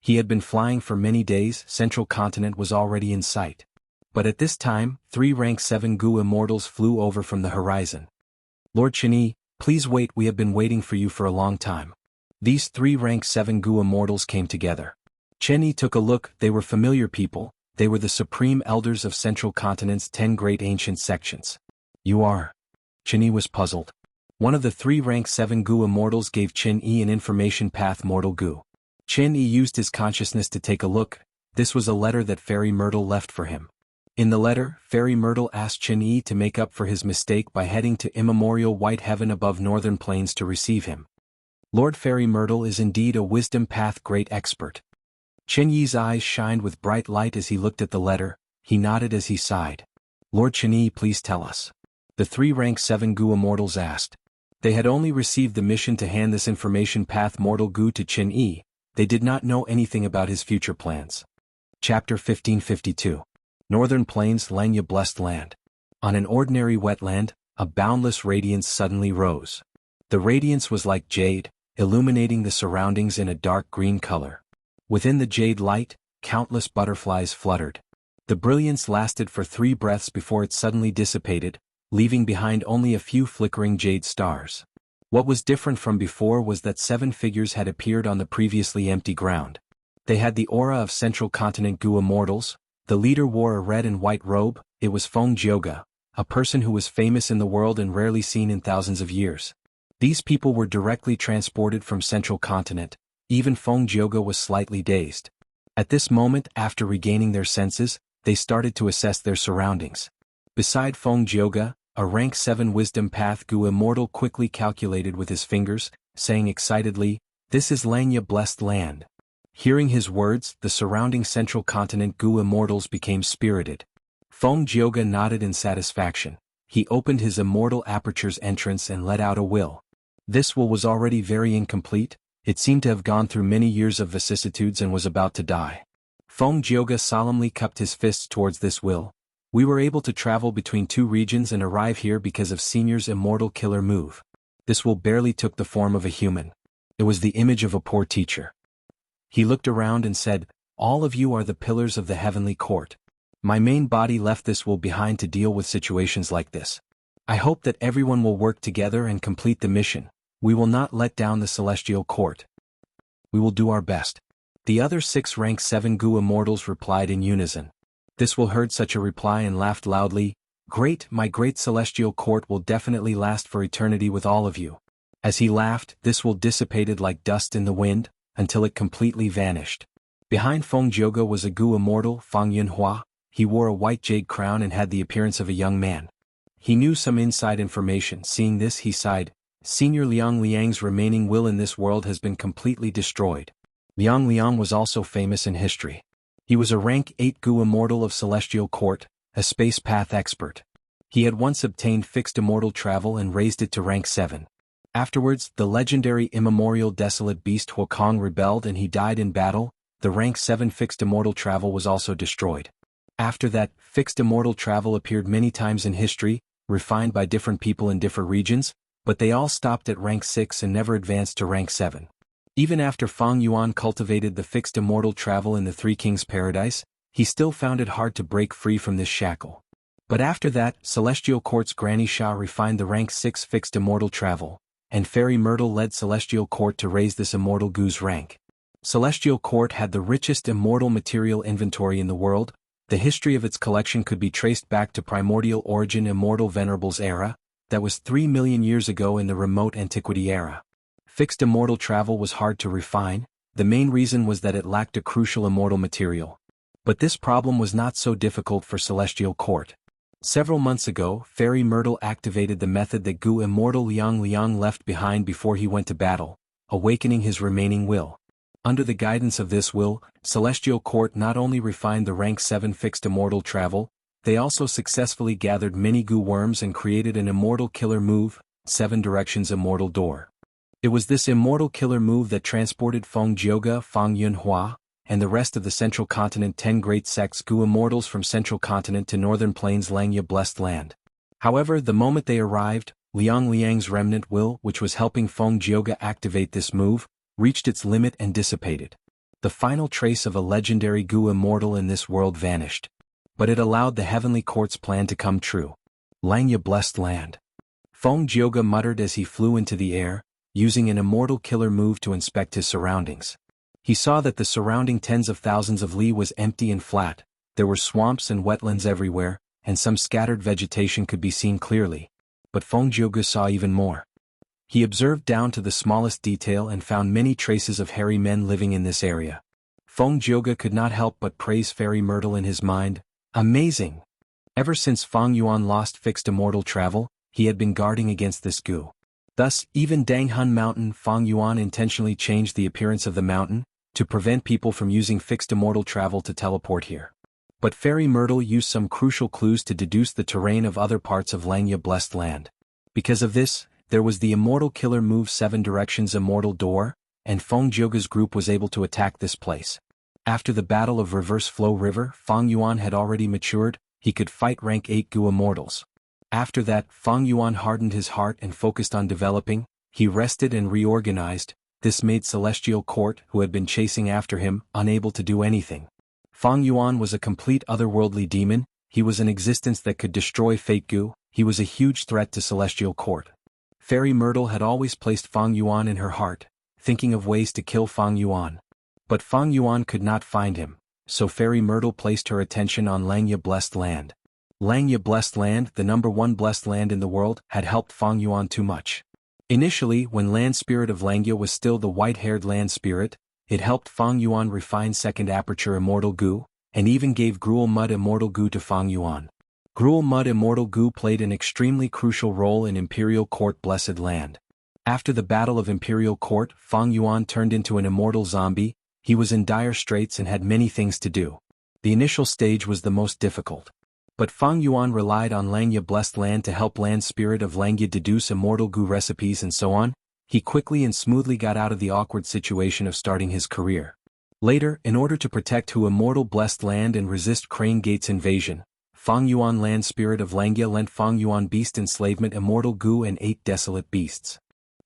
S1: He had been flying for many days. Central Continent was already in sight. But at this time, 3 rank 7 Gu immortals flew over from the horizon. Lord Qin Yi, please wait, we have been waiting for you for a long time. These 3 rank 7 Gu immortals came together. Qin Yi took a look. They were familiar people. They were the supreme elders of Central Continent's 10 great ancient sections. You are? Qin Yi was puzzled. One of the 3 rank 7 Gu immortals gave Qin Yi an information path. Mortal Gu. Qin Yi used his consciousness to take a look. This was a letter that Fairy Myrtle left for him. In the letter, Fairy Myrtle asked Qin Yi to make up for his mistake by heading to immemorial white heaven above northern plains to receive him. Lord Fairy Myrtle is indeed a wisdom path great expert. Qin Yi's eyes shined with bright light as he looked at the letter. He nodded as he sighed. Lord Qin Yi, please tell us. The 3 rank 7 Gu immortals asked. They had only received the mission to hand this information path Mortal Gu to Qin Yi. They did not know anything about his future plans. Chapter 1552. Northern Plains, Lanya Blessed Land. On an ordinary wetland, a boundless radiance suddenly rose. The radiance was like jade, illuminating the surroundings in a dark green color. Within the jade light, countless butterflies fluttered. The brilliance lasted for 3 breaths before it suddenly dissipated, leaving behind only a few flickering jade stars. What was different from before was that 7 figures had appeared on the previously empty ground. They had the aura of Central Continent Gu immortals. The leader wore a red and white robe. It was Feng Jioge, a person who was famous in the world and rarely seen in thousands of years. These people were directly transported from Central Continent. Even Feng Jioge was slightly dazed. At this moment, after regaining their senses, they started to assess their surroundings. Beside Feng Jioge, a rank 7 wisdom path Gu immortal quickly calculated with his fingers, saying excitedly, "This is Lanya Blessed Land." Hearing his words, the surrounding Central Continent Gu immortals became spirited. Feng Jioge nodded in satisfaction. He opened his immortal aperture's entrance and let out a will. This will was already very incomplete. It seemed to have gone through many years of vicissitudes and was about to die. Feng Jioge solemnly cupped his fists towards this will. We were able to travel between 2 regions and arrive here because of Senior's immortal killer move. This will barely took the form of a human. It was the image of a poor teacher. He looked around and said, "All of you are the pillars of the heavenly court. My main body left this will behind to deal with situations like this. I hope that everyone will work together and complete the mission. We will not let down the celestial court. We will do our best." The other 6 rank 7 Gu immortals replied in unison. This will heard such a reply and laughed loudly. "Great, my great celestial court will definitely last for eternity with all of you." As he laughed, this will dissipated like dust in the wind, until it completely vanished. Behind Feng Jioge was a Gu immortal, Fang Yunhua. He wore a white jade crown and had the appearance of a young man. He knew some inside information. Seeing this, he sighed. Senior Liang Liang's remaining will in this world has been completely destroyed. Liang Liang was also famous in history. He was a rank 8 Gu immortal of Celestial Court, a space path expert. He had once obtained fixed immortal travel and raised it to rank 7. Afterwards, the legendary immemorial desolate beast Huokong rebelled and he died in battle. The rank 7 fixed immortal travel was also destroyed. After that, fixed immortal travel appeared many times in history, refined by different people in different regions, but they all stopped at rank 6 and never advanced to rank 7. Even after Fang Yuan cultivated the fixed immortal travel in the Three Kings Paradise, he still found it hard to break free from this shackle. But after that, Celestial Court's Granny Sha refined the rank 6 fixed immortal travel, and Fairy Myrtle led Celestial Court to raise this immortal Gu's rank. Celestial Court had the richest immortal material inventory in the world. The history of its collection could be traced back to primordial origin Immortal Venerables era, that was 3 million years ago in the remote antiquity era. Fixed immortal travel was hard to refine, the main reason was that it lacked a crucial immortal material. But this problem was not so difficult for Celestial Court. Several months ago, Fairy Myrtle activated the method that Gu Immortal Liang left behind before he went to battle, awakening his remaining will. Under the guidance of this will, Celestial Court not only refined the rank 7 fixed immortal travel, they also successfully gathered many Gu worms and created an immortal killer move, 7 Directions Immortal Door. It was this immortal killer move that transported Feng Jioge, Feng Yunhua, and the rest of the Central Continent 10 great sects Gu immortals from Central Continent to Northern Plains Langya Blessed Land. However, the moment they arrived, Liang's remnant will, which was helping Feng Jioge activate this move, reached its limit and dissipated. The final trace of a legendary Gu immortal in this world vanished. But it allowed the Heavenly Court's plan to come true. Langya Blessed Land. Feng Jioge muttered as he flew into the air, using an immortal killer move to inspect his surroundings. He saw that the surrounding tens of thousands of li was empty and flat, there were swamps and wetlands everywhere, and some scattered vegetation could be seen clearly. But Feng Jioge saw even more. He observed down to the smallest detail and found many traces of hairy men living in this area. Feng Jioge could not help but praise Fairy Myrtle in his mind. Amazing! Ever since Feng Yuan lost fixed immortal travel, he had been guarding against this Gu. Thus, even Danghun Mountain Feng Yuan intentionally changed the appearance of the mountain, to prevent people from using fixed immortal travel to teleport here. But Fairy Myrtle used some crucial clues to deduce the terrain of other parts of Langya Blessed Land. Because of this, there was the immortal killer move 7 Directions Immortal Door, and Feng Jioge's group was able to attack this place. After the Battle of Reverse Flow River, Feng Yuan had already matured, he could fight rank 8 Gu immortals. After that, Feng Yuan hardened his heart and focused on developing, he rested and reorganized. This made Celestial Court, who had been chasing after him, unable to do anything. Feng Yuan was a complete otherworldly demon, he was an existence that could destroy Fate Gu, he was a huge threat to Celestial Court. Fairy Myrtle had always placed Feng Yuan in her heart, thinking of ways to kill Feng Yuan. But Feng Yuan could not find him, so Fairy Myrtle placed her attention on Langya Blessed Land. Langya Blessed Land, the number 1 blessed land in the world, had helped Feng Yuan too much. Initially, when Land Spirit of Langya was still the white-haired Land Spirit, it helped Feng Yuan refine Second Aperture Immortal Gu, and even gave Gruel Mud Immortal Gu to Feng Yuan. Gruel Mud Immortal Gu played an extremely crucial role in Imperial Court Blessed Land. After the Battle of Imperial Court, Feng Yuan turned into an immortal zombie, he was in dire straits and had many things to do. The initial stage was the most difficult. But Feng Yuan relied on Langya Blessed Land to help Land Spirit of Langya deduce immortal Gu recipes and so on. He quickly and smoothly got out of the awkward situation of starting his career. Later, in order to protect Hu Immortal Blessed Land and resist Crane Gate's invasion, Feng Yuan Land Spirit of Langya lent Feng Yuan Beast Enslavement Immortal Gu and 8 Desolate Beasts.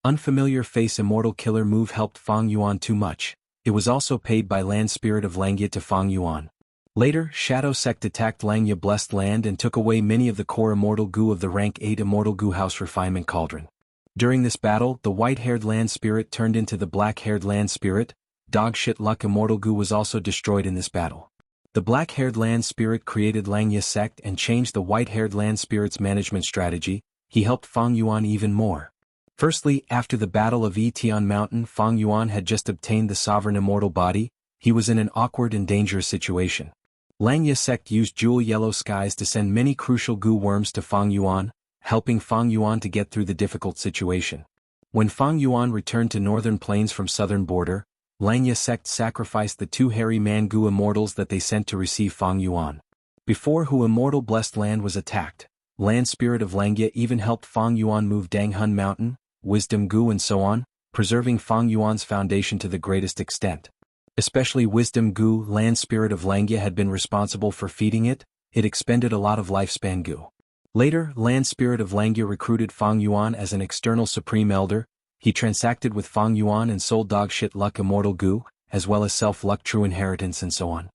S1: Unfamiliar Face Immortal Killer move helped Feng Yuan too much, it was also paid by Land Spirit of Langya to Feng Yuan. Later, Shadow Sect attacked Langya Blessed Land and took away many of the core Immortal Gu of the rank 8 Immortal Gu House Refinement Cauldron. During this battle, the white-haired Land Spirit turned into the black-haired Land Spirit. Dogshit Luck Immortal Gu was also destroyed in this battle. The black-haired Land Spirit created Langya Sect and changed the white-haired Land Spirit's management strategy, he helped Feng Yuan even more. Firstly, after the Battle of Yitian Mountain, Feng Yuan had just obtained the Sovereign Immortal Body, he was in an awkward and dangerous situation. Langya Sect used Jewel Yellow Skies to send many crucial Gu worms to Feng Yuan, helping Feng Yuan to get through the difficult situation. When Feng Yuan returned to Northern Plains from southern border, Langya Sect sacrificed the 2 hairy man Gu immortals that they sent to receive Feng Yuan. Before Hu Immortal Blessed Land was attacked, Land Spirit of Langya even helped Feng Yuan move Danghun Mountain, Wisdom Gu and so on, preserving Feng Yuan's foundation to the greatest extent. Especially Wisdom Gu, Land Spirit of Langya had been responsible for feeding it, it expended a lot of lifespan Gu. Later, Land Spirit of Langya recruited Feng Yuan as an external Supreme Elder, he transacted with Feng Yuan and sold Dogshit Luck Immortal Gu, as well as Self Luck True Inheritance and so on.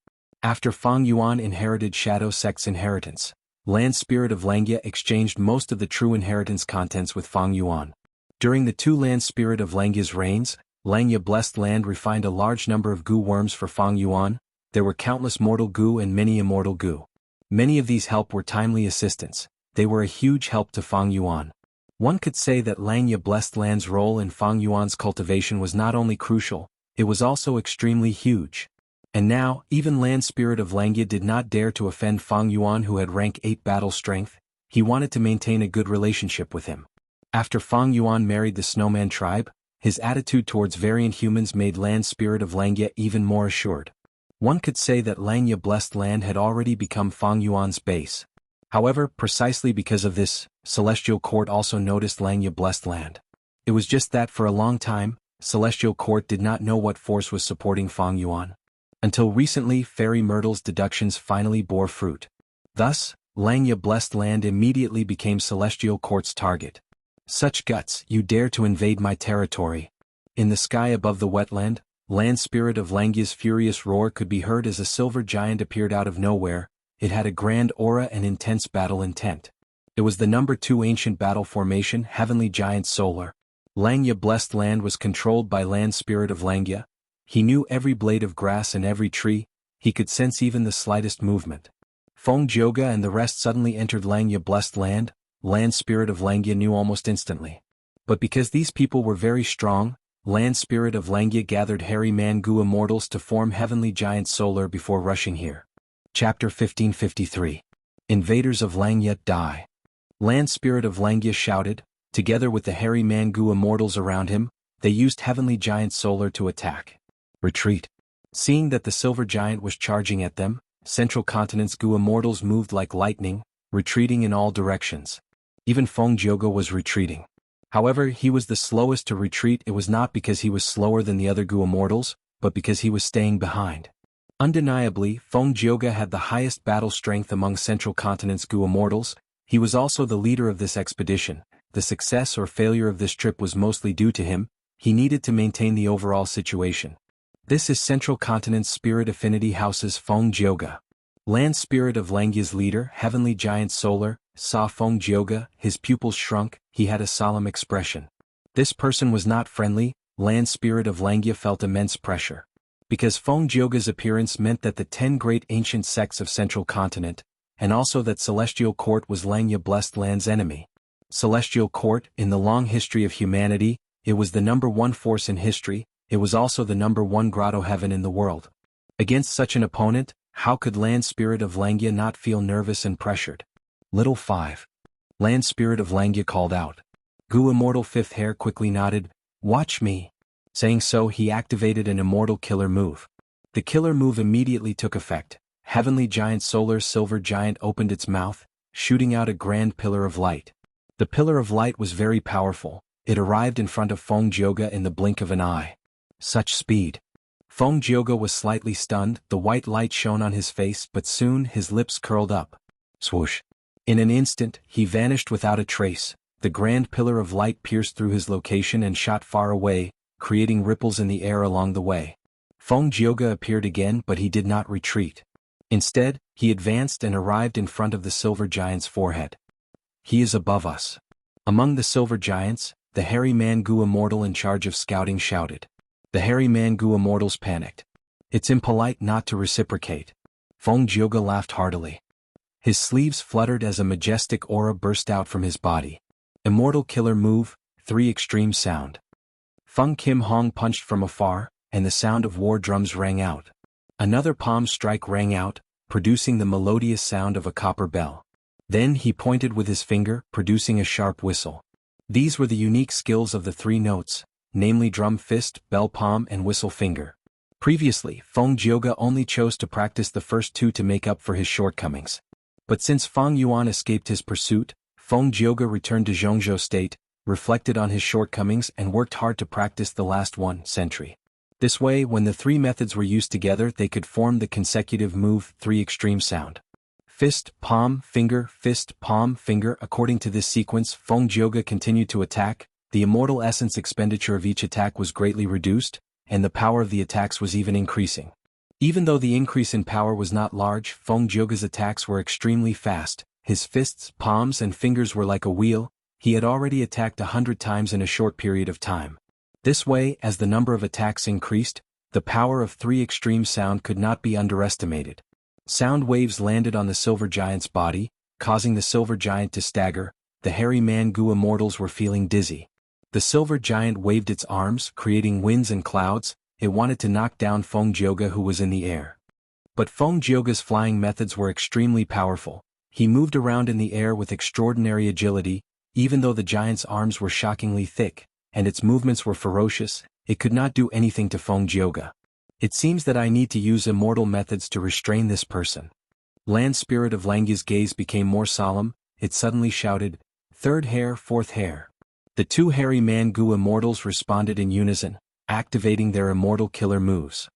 S1: After Fang Yuan inherited Shadow Sect's inheritance, Land Spirit of Langia exchanged most of the true inheritance contents with Fang Yuan. During the two Land Spirit of Langia's reigns, Langia Blessed Land refined a large number of goo worms for Fang Yuan. There were countless mortal goo and many immortal goo. Many of these help were timely assistance. They were a huge help to Fang Yuan. One could say that Langia Blessed Land's role in Fang Yuan's cultivation was not only crucial, it was also extremely huge. And now, even Land Spirit of Langia did not dare to offend Fang Yuan, who had rank 8 battle strength. He wanted to maintain a good relationship with him. After Fang Yuan married the Snowman tribe, his attitude towards variant humans made Land Spirit of Langia even more assured. One could say that Langia Blessed Land had already become Fang Yuan's base. However, precisely because of this, Celestial Court also noticed Langia Blessed Land. It was just that for a long time, Celestial Court did not know what force was supporting Fang Yuan. Until recently, Fairy Myrtle's deductions finally bore fruit. Thus, Langia Blessed Land immediately became Celestial Court's target. Such guts, you dare to invade my territory. In the sky above the wetland, Land Spirit of Langia's furious roar could be heard as a silver giant appeared out of nowhere. It had a grand aura and intense battle intent. It was the number 2 ancient battle formation, Heavenly Giant Solar. Langia Blessed Land was controlled by Land Spirit of Langia. He knew every blade of grass and every tree. He could sense even the slightest movement. Feng Jioga and the rest suddenly entered Langia Blessed Land. Land Spirit of Langia knew almost instantly. But because these people were very strong, Land Spirit of Langia gathered Hairy Man Gu Immortals to form Heavenly Giant Solar before rushing here. Chapter 1553. Invaders of Langia die. Land Spirit of Langia shouted. Together with the Hairy Man Gu Immortals around him, they used Heavenly Giant Solar to attack. Retreat. Seeing that the Silver Giant was charging at them, Central Continent's Gu Immortals moved like lightning, retreating in all directions. Even Feng Jioga was retreating. However, he was the slowest to retreat. It was not because he was slower than the other Gu Immortals, but because he was staying behind. Undeniably, Feng Jioga had the highest battle strength among Central Continent's Gu Immortals. He was also the leader of this expedition. The success or failure of this trip was mostly due to him. He needed to maintain the overall situation. This is Central Continent's Spirit Affinity House's Feng Jioga. Land Spirit of Langia's leader, Heavenly Giant Solar, saw Feng Jioga. His pupils shrunk. He had a solemn expression. This person was not friendly. Land Spirit of Langia felt immense pressure. Because Feng Jioga's appearance meant that the 10 great ancient sects of Central Continent, and also that Celestial Court was Langia Blessed Land's enemy. Celestial Court, in the long history of humanity, it was the number 1 force in history. It was also the number 1 grotto heaven in the world. Against such an opponent, how could Land Spirit of Langia not feel nervous and pressured? Little 5. Land Spirit of Langia called out. Gu Immortal Fifth Hair quickly nodded. Watch me. Saying so, he activated an Immortal Killer move. The killer move immediately took effect. Heavenly Giant Solar Silver Giant opened its mouth, shooting out a grand pillar of light. The pillar of light was very powerful. It arrived in front of Feng Jioga in the blink of an eye. Such speed. Feng Jioga was slightly stunned. The white light shone on his face, but soon his lips curled up. Swoosh. In an instant, he vanished without a trace. The grand pillar of light pierced through his location and shot far away, creating ripples in the air along the way. Feng Jioga appeared again, but he did not retreat. Instead, he advanced and arrived in front of the Silver Giant's forehead. He is above us. Among the Silver Giants, the Hairy Man Gu Immortal in charge of scouting shouted. The Hairy Man Gu Immortals panicked. It's impolite not to reciprocate. Feng Jioga laughed heartily. His sleeves fluttered as a majestic aura burst out from his body. Immortal Killer Move, 3 Extreme Sound. Feng Kim Hong punched from afar, and the sound of war drums rang out. Another palm strike rang out, producing the melodious sound of a copper bell. Then he pointed with his finger, producing a sharp whistle. These were the unique skills of the 3 notes, namely drum fist, bell palm and whistle finger. Previously, Feng Jioga only chose to practice the first 2 to make up for his shortcomings. But since Fang Yuan escaped his pursuit, Feng Jioga returned to Jianghu state, reflected on his shortcomings and worked hard to practice the last one, sentry. This way, when the 3 methods were used together, they could form the consecutive move, 3 Extreme Sound. Fist, palm, finger, fist, palm, finger. According to this sequence, Feng Jioga continued to attack. The immortal essence expenditure of each attack was greatly reduced, and the power of the attacks was even increasing. Even though the increase in power was not large, Feng Jioge's attacks were extremely fast. His fists, palms and fingers were like a wheel. He had already attacked 100 times in a short period of time. This way, as the number of attacks increased, the power of 3 extreme sound could not be underestimated. Sound waves landed on the silver giant's body, causing the silver giant to stagger. The hairy man-gu immortals were feeling dizzy. The silver giant waved its arms, creating winds and clouds. It wanted to knock down Feng Jioge, who was in the air. But Feng Jioge's flying methods were extremely powerful. He moved around in the air with extraordinary agility. Even though the giant's arms were shockingly thick, and its movements were ferocious, it could not do anything to Feng Jioge. It seems that I need to use immortal methods to restrain this person. Land Spirit of Langya's gaze became more solemn. It suddenly shouted, "Third hair, fourth hair." The 2 hairy man-gu immortals responded in unison, activating their immortal killer moves.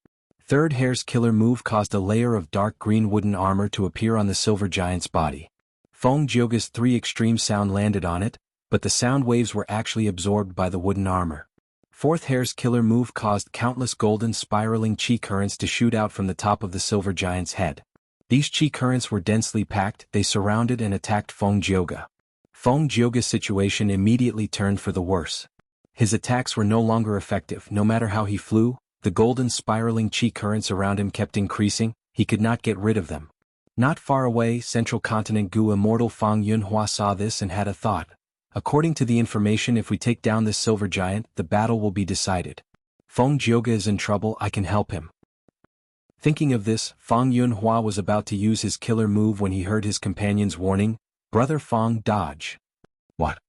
S1: Third hair's killer move caused a layer of dark green wooden armor to appear on the silver giant's body. Feng Jioge's 3 extreme sound landed on it, but the sound waves were actually absorbed by the wooden armor. Fourth hair's killer move caused countless golden spiraling chi currents to shoot out from the top of the silver giant's head. These chi currents were densely packed. They surrounded and attacked Feng Jioge. Feng Jioge's situation immediately turned for the worse. His attacks were no longer effective. No matter how he flew, the golden spiraling chi currents around him kept increasing. He could not get rid of them. Not far away, Central Continent Gu Immortal Fang Yunhua saw this and had a thought. According to the information, if we take down this silver giant, the battle will be decided. Feng Jioge is in trouble. I can help him. Thinking of this, Fang Yunhua was about to use his killer move when he heard his companion's warning, "Brother Fang, dodge." What?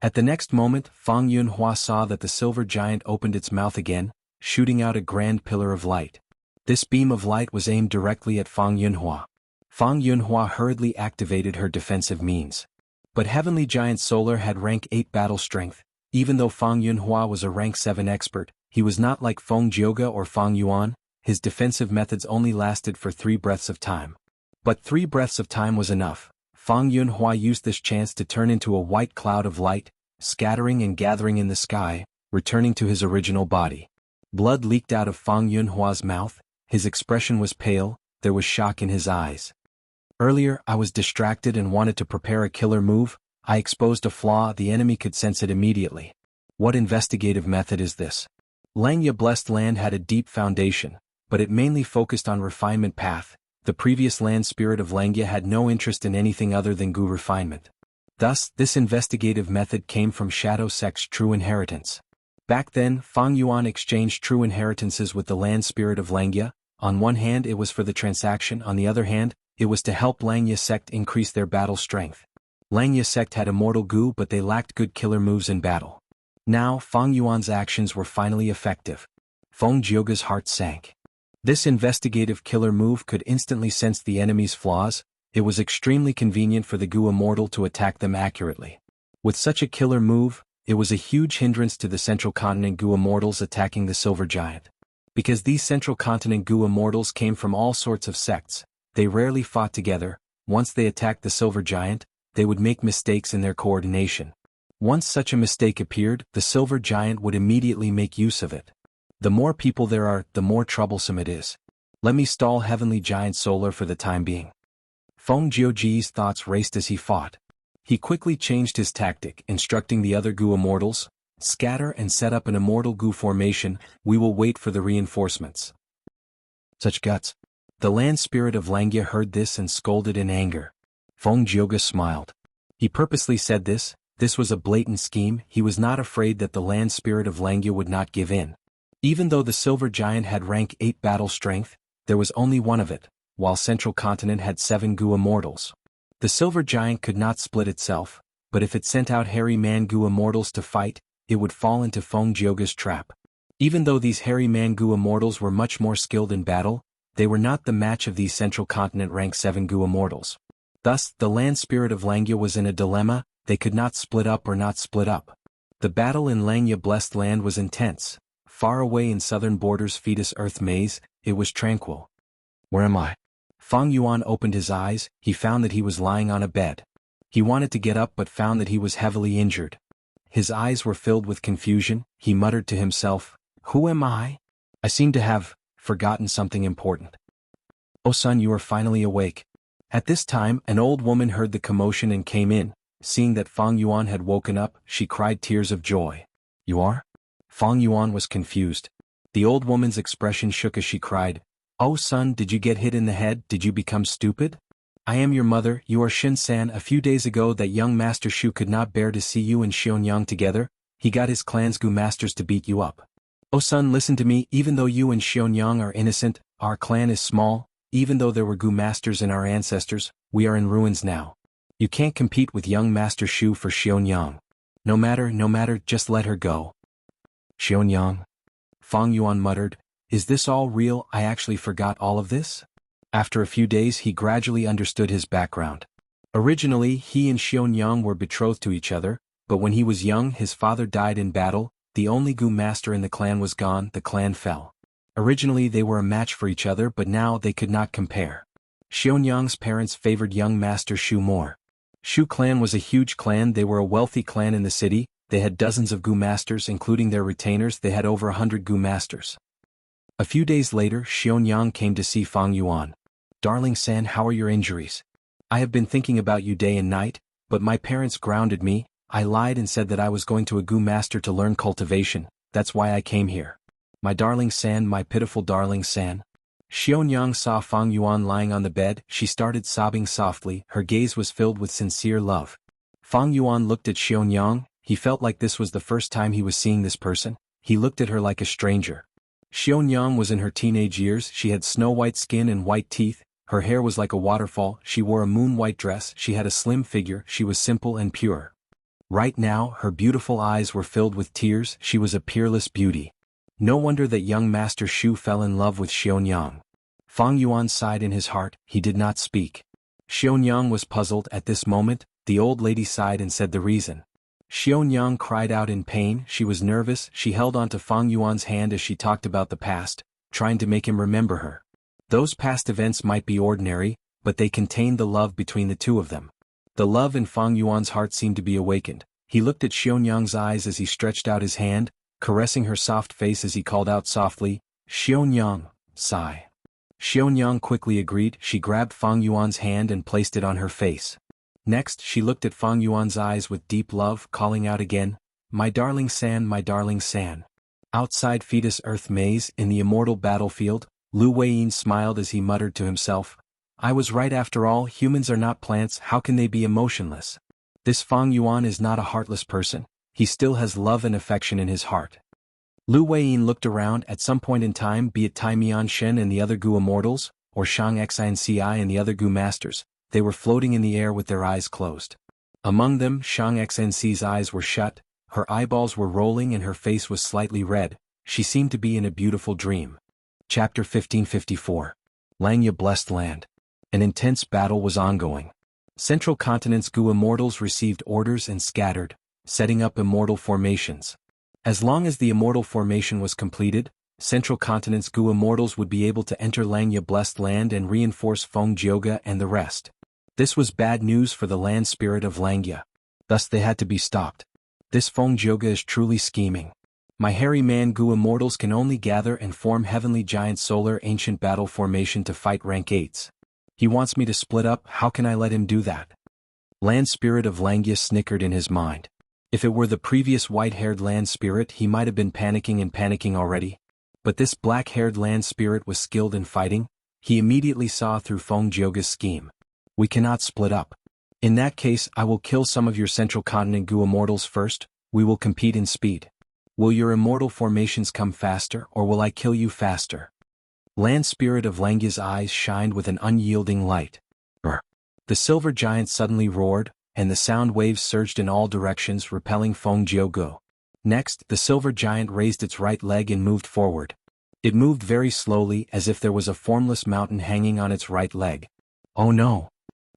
S1: At the next moment, Fang Yunhua saw that the silver giant opened its mouth again, shooting out a grand pillar of light. This beam of light was aimed directly at Fang Yunhua. Fang Yunhua hurriedly activated her defensive means. But Heavenly Giant Solar had rank 8 battle strength. Even though Fang Yunhua was a rank 7 expert, he was not like Feng Jioge or Fang Yuan. His defensive methods only lasted for 3 breaths of time. But 3 breaths of time was enough. Fang Yunhua used this chance to turn into a white cloud of light, scattering and gathering in the sky, returning to his original body. Blood leaked out of Fang Yunhua's mouth. His expression was pale. There was shock in his eyes. Earlier, I was distracted and wanted to prepare a killer move. I exposed a flaw. The enemy could sense it immediately. What investigative method is this? Langya Blessed Land had a deep foundation, but it mainly focused on refinement path. The previous land spirit of Langya had no interest in anything other than Gu refinement. Thus, this investigative method came from Shadow Sect's true inheritance. Back then, Fang Yuan exchanged true inheritances with the land spirit of Langya. On one hand, it was for the transaction. On the other hand, it was to help Langya Sect increase their battle strength. Langya Sect had immortal Gu, but they lacked good killer moves in battle. Now, Fang Yuan's actions were finally effective. Feng Jioge's heart sank. This investigative killer move could instantly sense the enemy's flaws. It was extremely convenient for the Gu Immortal to attack them accurately. With such a killer move, it was a huge hindrance to the Central Continent Gu Immortals attacking the Silver Giant. Because these Central Continent Gu Immortals came from all sorts of sects, they rarely fought together. Once they attacked the Silver Giant, they would make mistakes in their coordination. Once such a mistake appeared, the Silver Giant would immediately make use of it. The more people there are, the more troublesome it is. Let me stall Heavenly Giant Solar for the time being. Feng Jioge's thoughts raced as he fought. He quickly changed his tactic, instructing the other Gu Immortals, "Scatter and set up an immortal Gu formation. We will wait for the reinforcements." Such guts. The land spirit of Langya heard this and scolded in anger. Feng Jioge smiled. He purposely said this. This was a blatant scheme. He was not afraid that the land spirit of Langya would not give in. Even though the Silver Giant had rank 8 battle strength, there was only one of it, while Central Continent had 7 Gu Immortals. The Silver Giant could not split itself, but if it sent out hairy man Gu Immortals to fight, it would fall into Feng Jioge's trap. Even though these hairy man Gu Immortals were much more skilled in battle, they were not the match of these Central Continent rank 7 Gu Immortals. Thus, the land spirit of Langya was in a dilemma. They could not split up or not split up. The battle in Langya Blessed Land was intense. Far away in southern borders Fetus Earth Maze, it was tranquil. Where am I? Fang Yuan opened his eyes. He found that he was lying on a bed. He wanted to get up but found that he was heavily injured. His eyes were filled with confusion. He muttered to himself, "Who am I? I seem to have forgotten something important." "Oh son, you are finally awake." At this time, an old woman heard the commotion and came in. Seeing that Fang Yuan had woken up, she cried tears of joy. "You are?" Fang Yuan was confused. The old woman's expression shook as she cried, "Oh son, did you get hit in the head? Did you become stupid? I am your mother, you are Xin-san. A few days ago that young Master Shu could not bear to see you and Xianxia together. He got his clan's Gu masters to beat you up. Oh son, listen to me, even though you and Xianxia are innocent, our clan is small, even though there were Gu masters in our ancestors, we are in ruins now. You can't compete with young Master Shu for Xianxia. No matter, just let her go." "Xianxia?" Fang Yuan muttered, "Is this all real? I actually forgot all of this?" After a few days he gradually understood his background. Originally he and Xianxia were betrothed to each other, but when he was young his father died in battle, the only Gu master in the clan was gone, the clan fell. Originally they were a match for each other, but now they could not compare. Xianxia's parents favored young Master Shu more. Shu clan was a huge clan, they were a wealthy clan in the city, they had dozens of Gu masters including their retainers, they had over 100 Gu masters. A few days later Xianxia came to see Fang Yuan. "Darling San, how are your injuries? I have been thinking about you day and night, but my parents grounded me. I lied and said that I was going to a Gu master to learn cultivation, that's why I came here. My darling San, my pitiful darling San." Xianxia saw Fang Yuan lying on the bed, she started sobbing softly, her gaze was filled with sincere love. Fang Yuan looked at Xianxia, he felt like this was the first time he was seeing this person, he looked at her like a stranger. Xianxia was in her teenage years, she had snow-white skin and white teeth, her hair was like a waterfall, she wore a moon-white dress, she had a slim figure, she was simple and pure. Right now, her beautiful eyes were filled with tears, she was a peerless beauty. No wonder that young Master Shu fell in love with Xianxia. Fang Yuan sighed in his heart, he did not speak. Xianxia was puzzled at this moment, the old lady sighed and said the reason. Xianxia cried out in pain, she was nervous, she held onto Fang Yuan's hand as she talked about the past, trying to make him remember her. Those past events might be ordinary, but they contained the love between the two of them. The love in Fang Yuan's heart seemed to be awakened. He looked at Xianxia's eyes as he stretched out his hand, caressing her soft face as he called out softly, "Xianxia, sigh." Xianxia quickly agreed, she grabbed Fang Yuan's hand and placed it on her face. Next she looked at Fang Yuan's eyes with deep love, calling out again, "My darling San, my darling San." Outside Fetus Earth Maze, in the Immortal battlefield, Lu Weiyin smiled as he muttered to himself, "I was right after all, humans are not plants, how can they be emotionless? This Fang Yuan is not a heartless person, he still has love and affection in his heart." Lu Weiyin looked around, at some point in time, be it Tai Mianshen and the other Gu Immortals, or Xianxia and the other Gu Masters, they were floating in the air with their eyes closed. Among them, Xianxia's eyes were shut, her eyeballs were rolling and her face was slightly red, she seemed to be in a beautiful dream. Chapter 1554. Xianxia Blessed Land. An intense battle was ongoing. Central Continent's Gu Immortals received orders and scattered, setting up immortal formations. As long as the immortal formation was completed, Central Continent's Gu Immortals would be able to enter Xianxia Blessed Land and reinforce Fengjioge and the rest. This was bad news for the land spirit of Xianxia. Thus they had to be stopped. This Fengjioge is truly scheming. My hairy man Gu Immortals can only gather and form Heavenly Giant Solar Ancient Battle Formation to fight rank 8s. He wants me to split up, how can I let him do that? Land Spirit of Xianxia snickered in his mind. If it were the previous white-haired land spirit he might have been panicking already. But this black-haired land spirit was skilled in fighting, he immediately saw through Fengjioge's scheme. We cannot split up. In that case I will kill some of your Central Continent Gu Immortals first, we will compete in speed. Will your immortal formations come faster or will I kill you faster? Land Spirit of Xianxia's eyes shined with an unyielding light. The silver giant suddenly roared, and the sound waves surged in all directions repelling Fengjioge. Next, the silver giant raised its right leg and moved forward. It moved very slowly as if there was a formless mountain hanging on its right leg. Oh no!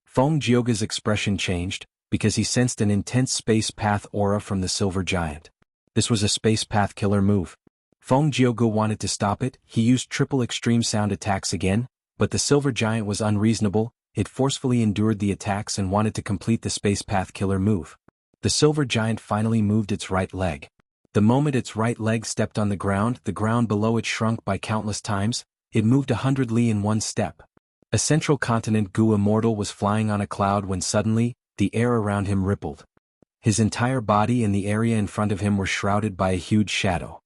S1: Fengjioge's expression changed, because he sensed an intense space path aura from the silver giant. This was a space path killer move. Fengjioge wanted to stop it, he used triple extreme sound attacks again, but the silver giant was unreasonable, it forcefully endured the attacks and wanted to complete the space path killer move. The silver giant finally moved its right leg. The moment its right leg stepped on the ground below it shrunk by countless times, it moved 100 li in one step. A central continent Gu Immortal was flying on a cloud when suddenly, the air around him rippled. His entire body and the area in front of him were shrouded by a huge shadow.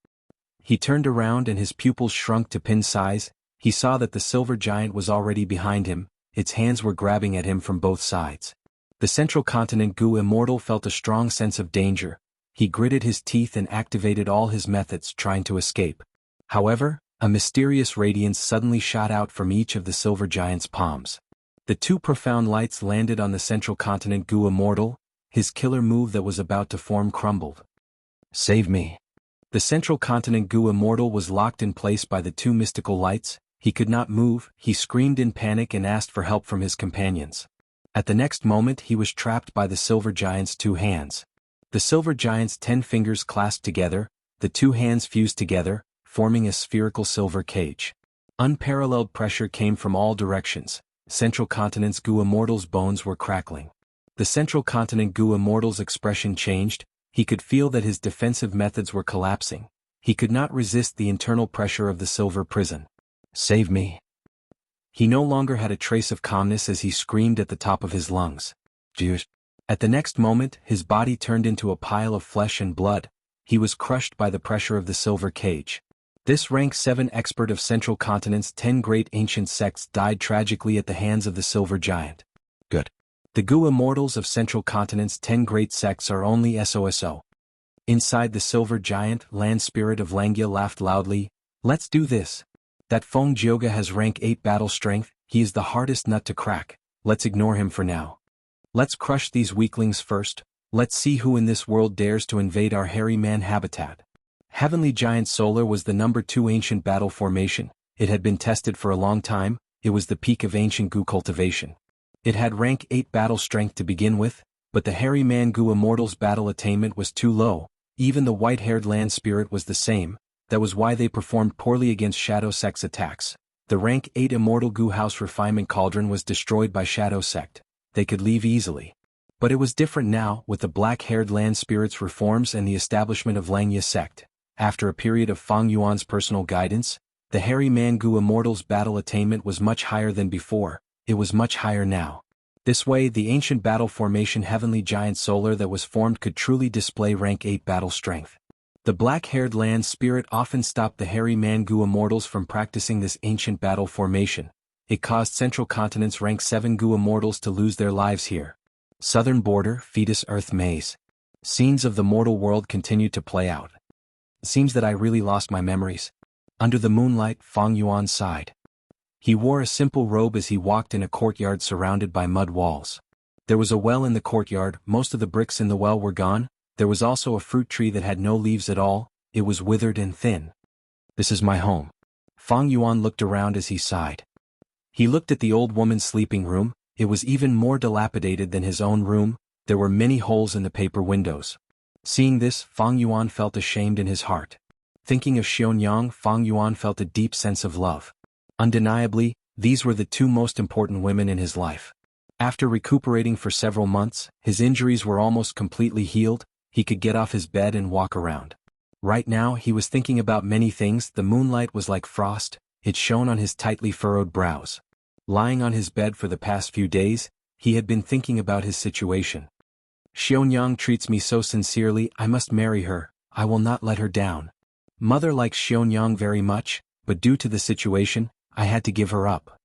S1: He turned around and his pupils shrunk to pin size. He saw that the silver giant was already behind him, its hands were grabbing at him from both sides. The central continent Gu Immortal felt a strong sense of danger. He gritted his teeth and activated all his methods trying to escape. However, a mysterious radiance suddenly shot out from each of the silver giant's palms. The two profound lights landed on the central continent Gu Immortal. His killer move that was about to form crumbled. Save me. The central continent Gu Immortal was locked in place by the two mystical lights. He could not move. He screamed in panic and asked for help from his companions. At the next moment he was trapped by the silver giant's two hands. The silver giant's 10 fingers clasped together, the two hands fused together, forming a spherical silver cage. Unparalleled pressure came from all directions. Central continent's Gu Immortal's bones were crackling. The central continent Gu Immortal's expression changed. He could feel that his defensive methods were collapsing. He could not resist the internal pressure of the silver prison. Save me. He no longer had a trace of calmness as he screamed at the top of his lungs. Jeez. At the next moment, his body turned into a pile of flesh and blood. He was crushed by the pressure of the silver cage. This rank 7 expert of Central Continent's 10 great ancient sects died tragically at the hands of the silver giant. Good. The Gu Immortals of Central Continent's 10 great sects are only SOSO. Inside the silver giant, land spirit of Langya laughed loudly. Let's do this. That Feng Jioga has rank 8 battle strength, he is the hardest nut to crack. Let's ignore him for now. Let's crush these weaklings first. Let's see who in this world dares to invade our hairy man habitat. Heavenly Giant Solar was the number 2 ancient battle formation. It had been tested for a long time. It was the peak of ancient Gu cultivation. It had rank 8 battle strength to begin with, but the hairy man Gu Immortal's battle attainment was too low. Even the white-haired land spirit was the same. That was why they performed poorly against Shadow Sect's attacks. The rank 8 Immortal Gu House Refinement Cauldron was destroyed by Shadow Sect. They could leave easily. But it was different now, with the black-haired land spirit's reforms and the establishment of Langya Sect. After a period of Fang Yuan's personal guidance, the hairy man Gu Immortal's battle attainment was much higher than before. It was much higher now. This way, the ancient battle formation Heavenly Giant Solar that was formed could truly display rank 8 battle strength. The black-haired land spirit often stopped the hairy man Gu Immortals from practicing this ancient battle formation. It caused Central Continent's rank 7 Gu Immortals to lose their lives here. Southern border, Fetus Earth Maze. Scenes of the mortal world continued to play out. It seems that I really lost my memories. Under the moonlight, Fang Yuan sighed. He wore a simple robe as he walked in a courtyard surrounded by mud walls. There was a well in the courtyard. Most of the bricks in the well were gone. There was also a fruit tree that had no leaves at all. It was withered and thin. This is my home. Fang Yuan looked around as he sighed. He looked at the old woman's sleeping room. It was even more dilapidated than his own room. There were many holes in the paper windows. Seeing this, Fang Yuan felt ashamed in his heart. Thinking of Xianxia, Fang Yuan felt a deep sense of love. Undeniably, these were the 2 most important women in his life. After recuperating for several months, his injuries were almost completely healed. He could get off his bed and walk around. Right now he was thinking about many things. The moonlight was like frost. It shone on his tightly furrowed brows. Lying on his bed for the past few days, he had been thinking about his situation. Xianxia treats me so sincerely. I must marry her. I will not let her down. Mother likes Xianxia very much, but due to the situation, I had to give her up.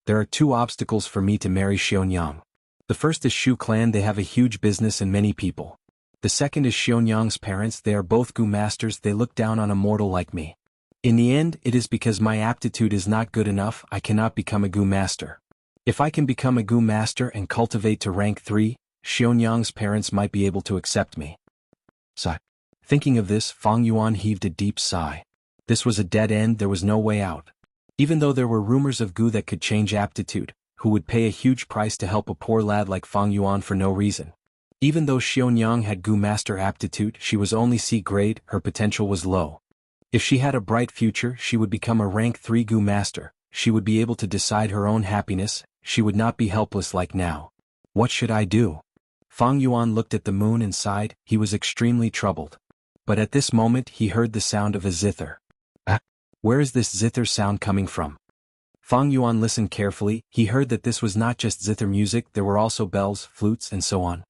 S1: There are 2 obstacles for me to marry Xianxia. The first is Shu clan. They have a huge business and many people. The second is Xianxia's parents. They are both Gu masters. They look down on a mortal like me. In the end, it is because my aptitude is not good enough. I cannot become a Gu master. If I can become a Gu master and cultivate to rank 3, Xianxia's parents might be able to accept me. Sigh. Thinking of this, Fang Yuan heaved a deep sigh. This was a dead end. There was no way out. Even though there were rumors of Gu that could change aptitude, who would pay a huge price to help a poor lad like Fang Yuan for no reason. Even though Xianxia had Gu master aptitude, she was only C grade. Her potential was low. If she had a bright future, she would become a rank 3 Gu master. She would be able to decide her own happiness. She would not be helpless like now. What should I do? Fang Yuan looked at the moon and sighed. He was extremely troubled. But at this moment he heard the sound of a zither. Where is this zither sound coming from? Fang Yuan listened carefully. He heard that this was not just zither music, there were also bells, flutes, and so on.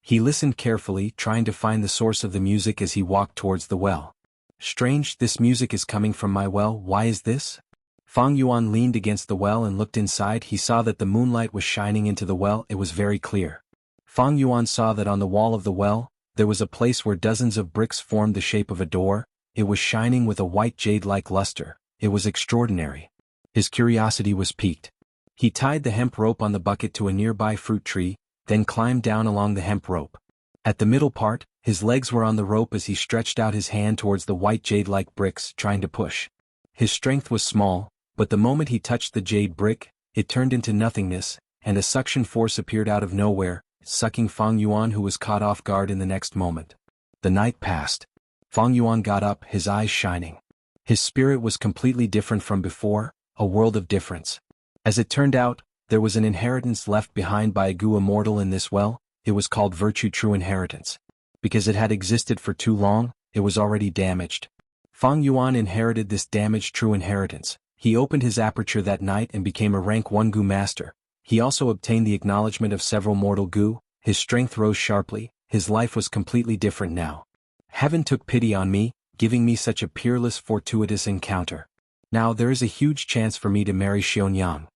S1: He listened carefully, trying to find the source of the music as he walked towards the well. Strange, this music is coming from my well, why is this? Fang Yuan leaned against the well and looked inside. He saw that the moonlight was shining into the well, it was very clear. Fang Yuan saw that on the wall of the well, there was a place where dozens of bricks formed the shape of a door. It was shining with a white jade-like luster. It was extraordinary. His curiosity was piqued. He tied the hemp rope on the bucket to a nearby fruit tree, then climbed down along the hemp rope. At the middle part, his legs were on the rope as he stretched out his hand towards the white jade-like bricks, trying to push. His strength was small, but the moment he touched the jade brick, it turned into nothingness, and a suction force appeared out of nowhere, sucking Fang Yuan, who was caught off guard in the next moment. The night passed. Fang Yuan got up, his eyes shining. His spirit was completely different from before, a world of difference. As it turned out, there was an inheritance left behind by a Gu Immortal in this well. It was called Virtue True Inheritance. Because it had existed for too long, it was already damaged. Fang Yuan inherited this damaged true inheritance. He opened his aperture that night and became a rank 1 Gu master. He also obtained the acknowledgement of several mortal Gu. His strength rose sharply. His life was completely different now. Heaven took pity on me, giving me such a peerless, fortuitous encounter. Now there is a huge chance for me to marry Xianxia.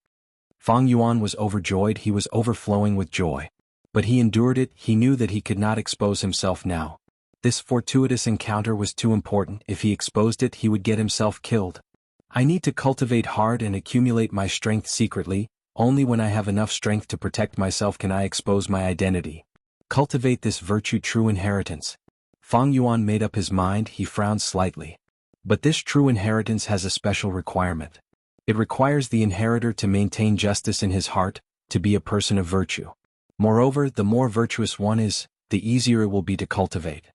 S1: Fang Yuan was overjoyed, he was overflowing with joy. But he endured it, he knew that he could not expose himself now. This fortuitous encounter was too important, if he exposed it he would get himself killed. I need to cultivate hard and accumulate my strength secretly, only when I have enough strength to protect myself can I expose my identity. Cultivate this virtue true inheritance. Fang Yuan made up his mind, he frowned slightly. But this true inheritance has a special requirement. It requires the inheritor to maintain justice in his heart, to be a person of virtue. Moreover, the more virtuous one is, the easier it will be to cultivate.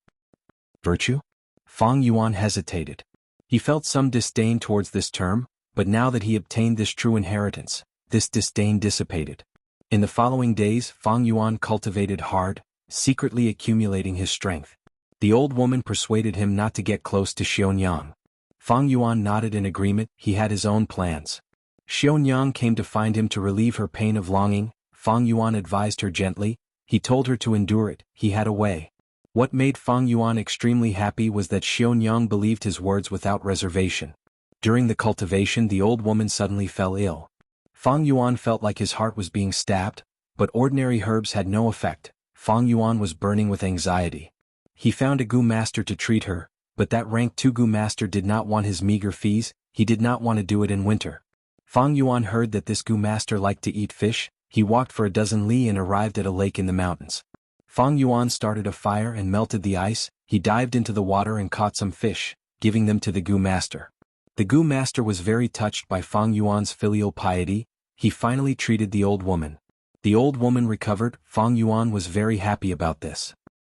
S1: Virtue? Fang Yuan hesitated. He felt some disdain towards this term, but now that he obtained this true inheritance, this disdain dissipated. In the following days, Fang Yuan cultivated hard, secretly accumulating his strength. The old woman persuaded him not to get close to Xianxia. Fang Yuan nodded in agreement, he had his own plans. Xianxia came to find him to relieve her pain of longing. Fang Yuan advised her gently, he told her to endure it, he had a way. What made Fang Yuan extremely happy was that Xianxia believed his words without reservation. During the cultivation the old woman suddenly fell ill. Fang Yuan felt like his heart was being stabbed, but ordinary herbs had no effect. Fang Yuan was burning with anxiety. He found a Gu master to treat her, but that rank 2 Gu master did not want his meager fees, he did not want to do it in winter. Fang Yuan heard that this Gu master liked to eat fish. He walked for a dozen li and arrived at a lake in the mountains. Fang Yuan started a fire and melted the ice. He dived into the water and caught some fish, giving them to the Gu master. The Gu master was very touched by Fang Yuan's filial piety. He finally treated the old woman. The old woman recovered. Fang Yuan was very happy about this.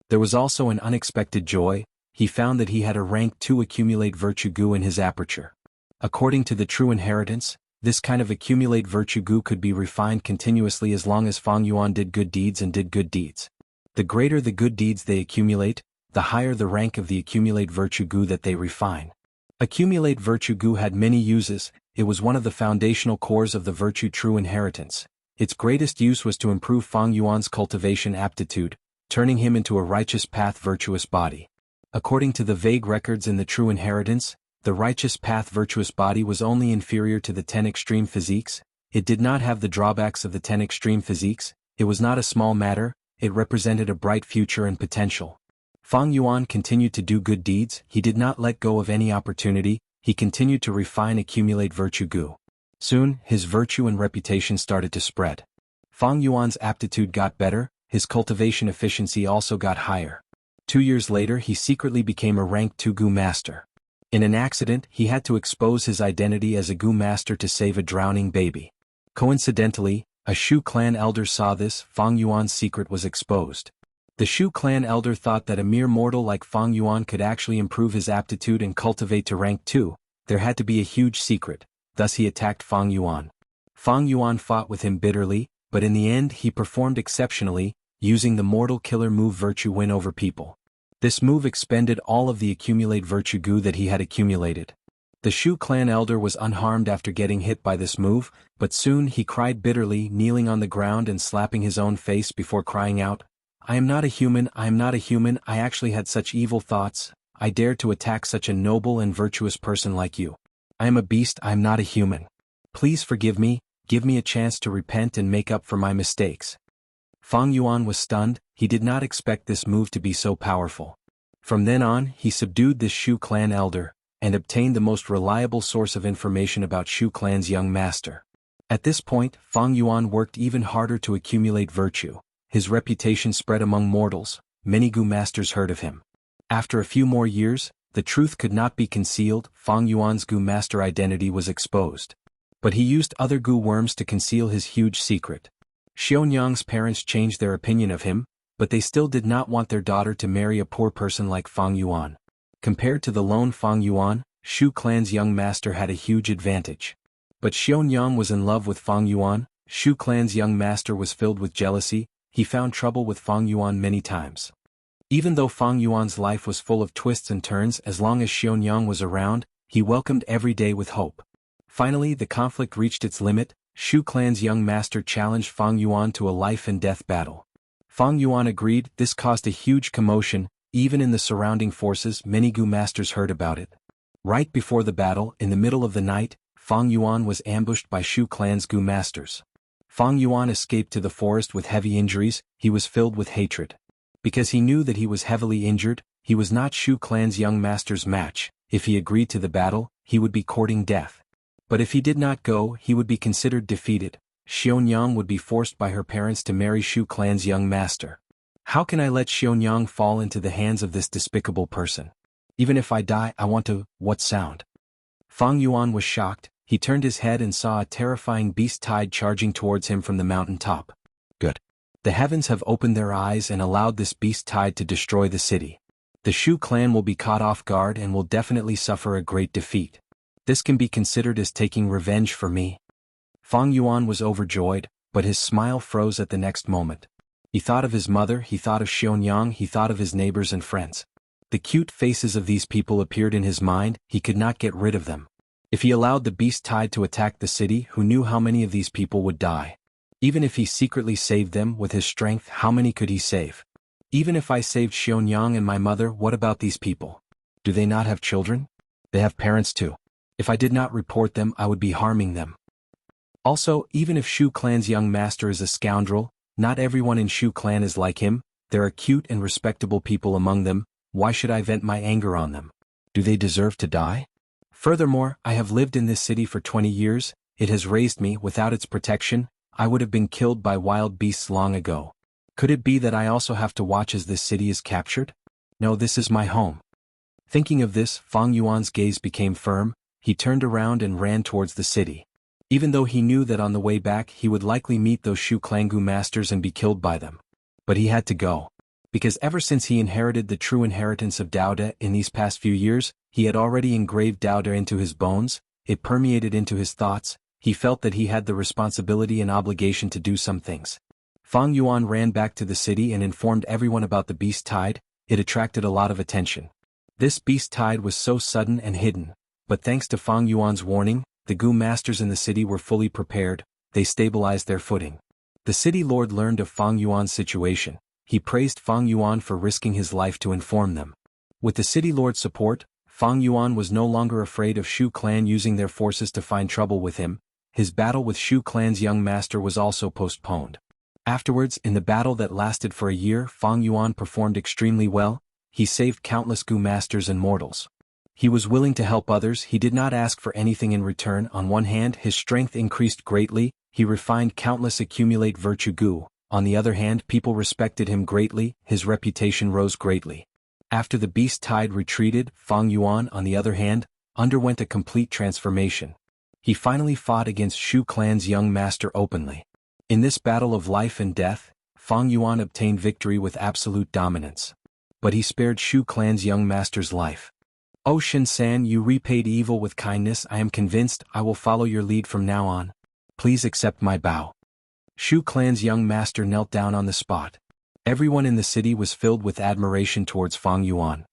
S1: There was also an unexpected joy. He found that he had a rank 2 accumulate virtue Gu in his aperture. According to the true inheritance, this kind of accumulate virtue Gu could be refined continuously as long as Fang Yuan did good deeds and did good deeds. The greater the good deeds they accumulate, the higher the rank of the accumulate virtue Gu that they refine. Accumulate virtue Gu had many uses. It was one of the foundational cores of the virtue true inheritance. Its greatest use was to improve Fang Yuan's cultivation aptitude, turning him into a righteous path virtuous body. According to the vague records in the true inheritance, the righteous path virtuous body was only inferior to the 10 extreme physiques. It did not have the drawbacks of the 10 extreme physiques. It was not a small matter, it represented a bright future and potential. Fang Yuan continued to do good deeds, he did not let go of any opportunity, he continued to refine accumulate virtue Gu. Soon, his virtue and reputation started to spread. Fang Yuan's aptitude got better, his cultivation efficiency also got higher. 2 years later he secretly became a rank 2 Gu master. In an accident, he had to expose his identity as a Gu master to save a drowning baby. Coincidentally, a Shu clan elder saw this. Fang Yuan's secret was exposed. The Shu clan elder thought that a mere mortal like Fang Yuan could actually improve his aptitude and cultivate to rank 2. There had to be a huge secret, thus he attacked Fang Yuan. Fang Yuan fought with him bitterly, but in the end he performed exceptionally, using the mortal killer move virtue win over people. This move expended all of the accumulate virtue Gu that he had accumulated. The Shu clan elder was unharmed after getting hit by this move, but soon he cried bitterly, kneeling on the ground and slapping his own face before crying out, "I am not a human, I am not a human, I actually had such evil thoughts, I dared to attack such a noble and virtuous person like you. I am a beast, I am not a human. Please forgive me, give me a chance to repent and make up for my mistakes." Fang Yuan was stunned, he did not expect this move to be so powerful. From then on, he subdued this Shu clan elder, and obtained the most reliable source of information about Shu clan's young master. At this point, Fang Yuan worked even harder to accumulate virtue. His reputation spread among mortals, many Gu masters heard of him. After a few more years, the truth could not be concealed, Fang Yuan's Gu master identity was exposed. But he used other Gu worms to conceal his huge secret. Xianxia's parents changed their opinion of him, but they still did not want their daughter to marry a poor person like Fang Yuan. Compared to the lone Fang Yuan, Shu clan's young master had a huge advantage. But Xianxia was in love with Fang Yuan. Shu clan's young master was filled with jealousy, he found trouble with Fang Yuan many times. Even though Fang Yuan's life was full of twists and turns, as long as Xianxia was around, he welcomed every day with hope. Finally, the conflict reached its limit. Shu clan's young master challenged Fang Yuan to a life-and-death battle. Fang Yuan agreed. This caused a huge commotion. Even in the surrounding forces, many Gu masters heard about it. Right before the battle, in the middle of the night, Fang Yuan was ambushed by Shu clan's Gu masters. Fang Yuan escaped to the forest with heavy injuries. He was filled with hatred. Because he knew that he was heavily injured, he was not Shu clan's young master's match. If he agreed to the battle, he would be courting death. But if he did not go, he would be considered defeated. Xianxia would be forced by her parents to marry Shu clan's young master. How can I let Xianxia fall into the hands of this despicable person? Even if I die, I want to. What sound? Fang Yuan was shocked. He turned his head and saw a terrifying beast tide charging towards him from the mountain top. Good. The heavens have opened their eyes and allowed this beast tide to destroy the city. The Shu clan will be caught off guard and will definitely suffer a great defeat. This can be considered as taking revenge for me. Fang Yuan was overjoyed, but his smile froze at the next moment. He thought of his mother, he thought of Xianxia, he thought of his neighbors and friends. The cute faces of these people appeared in his mind, he could not get rid of them. If he allowed the beast tide to attack the city, who knew how many of these people would die? Even if he secretly saved them with his strength, how many could he save? Even if I saved Xianxia and my mother, what about these people? Do they not have children? They have parents too. If I did not report them, I would be harming them. Also, even if Shu clan's young master is a scoundrel, not everyone in Shu clan is like him. There are cute and respectable people among them. Why should I vent my anger on them? Do they deserve to die? Furthermore, I have lived in this city for 20 years, it has raised me. Without its protection, I would have been killed by wild beasts long ago. Could it be that I also have to watch as this city is captured? No, this is my home. Thinking of this, Fang Yuan's gaze became firm. He turned around and ran towards the city. Even though he knew that on the way back he would likely meet those Shu clan Gu masters and be killed by them. But he had to go. Because ever since he inherited the true inheritance of Daoda in these past few years, he had already engraved Daoda into his bones, it permeated into his thoughts, he felt that he had the responsibility and obligation to do some things. Fang Yuan ran back to the city and informed everyone about the beast tide. It attracted a lot of attention. This beast tide was so sudden and hidden, but thanks to Fang Yuan's warning, the Gu masters in the city were fully prepared, they stabilized their footing. The city lord learned of Fang Yuan's situation. He praised Fang Yuan for risking his life to inform them. With the city lord's support, Fang Yuan was no longer afraid of Shu clan using their forces to find trouble with him. His battle with Shu clan's young master was also postponed. Afterwards, in the battle that lasted for a year, Fang Yuan performed extremely well. He saved countless Gu masters and mortals. He was willing to help others, he did not ask for anything in return. On one hand, his strength increased greatly, he refined countless accumulate virtue Gu. On the other hand, people respected him greatly, his reputation rose greatly. After the beast tide retreated, Fang Yuan, on the other hand, underwent a complete transformation. He finally fought against Shu clan's young master openly. In this battle of life and death, Fang Yuan obtained victory with absolute dominance. But he spared Shu clan's young master's life. "Oh Shin-san, you repaid evil with kindness. I am convinced I will follow your lead from now on. Please accept my bow." Shu clan's young master knelt down on the spot. Everyone in the city was filled with admiration towards Fang Yuan.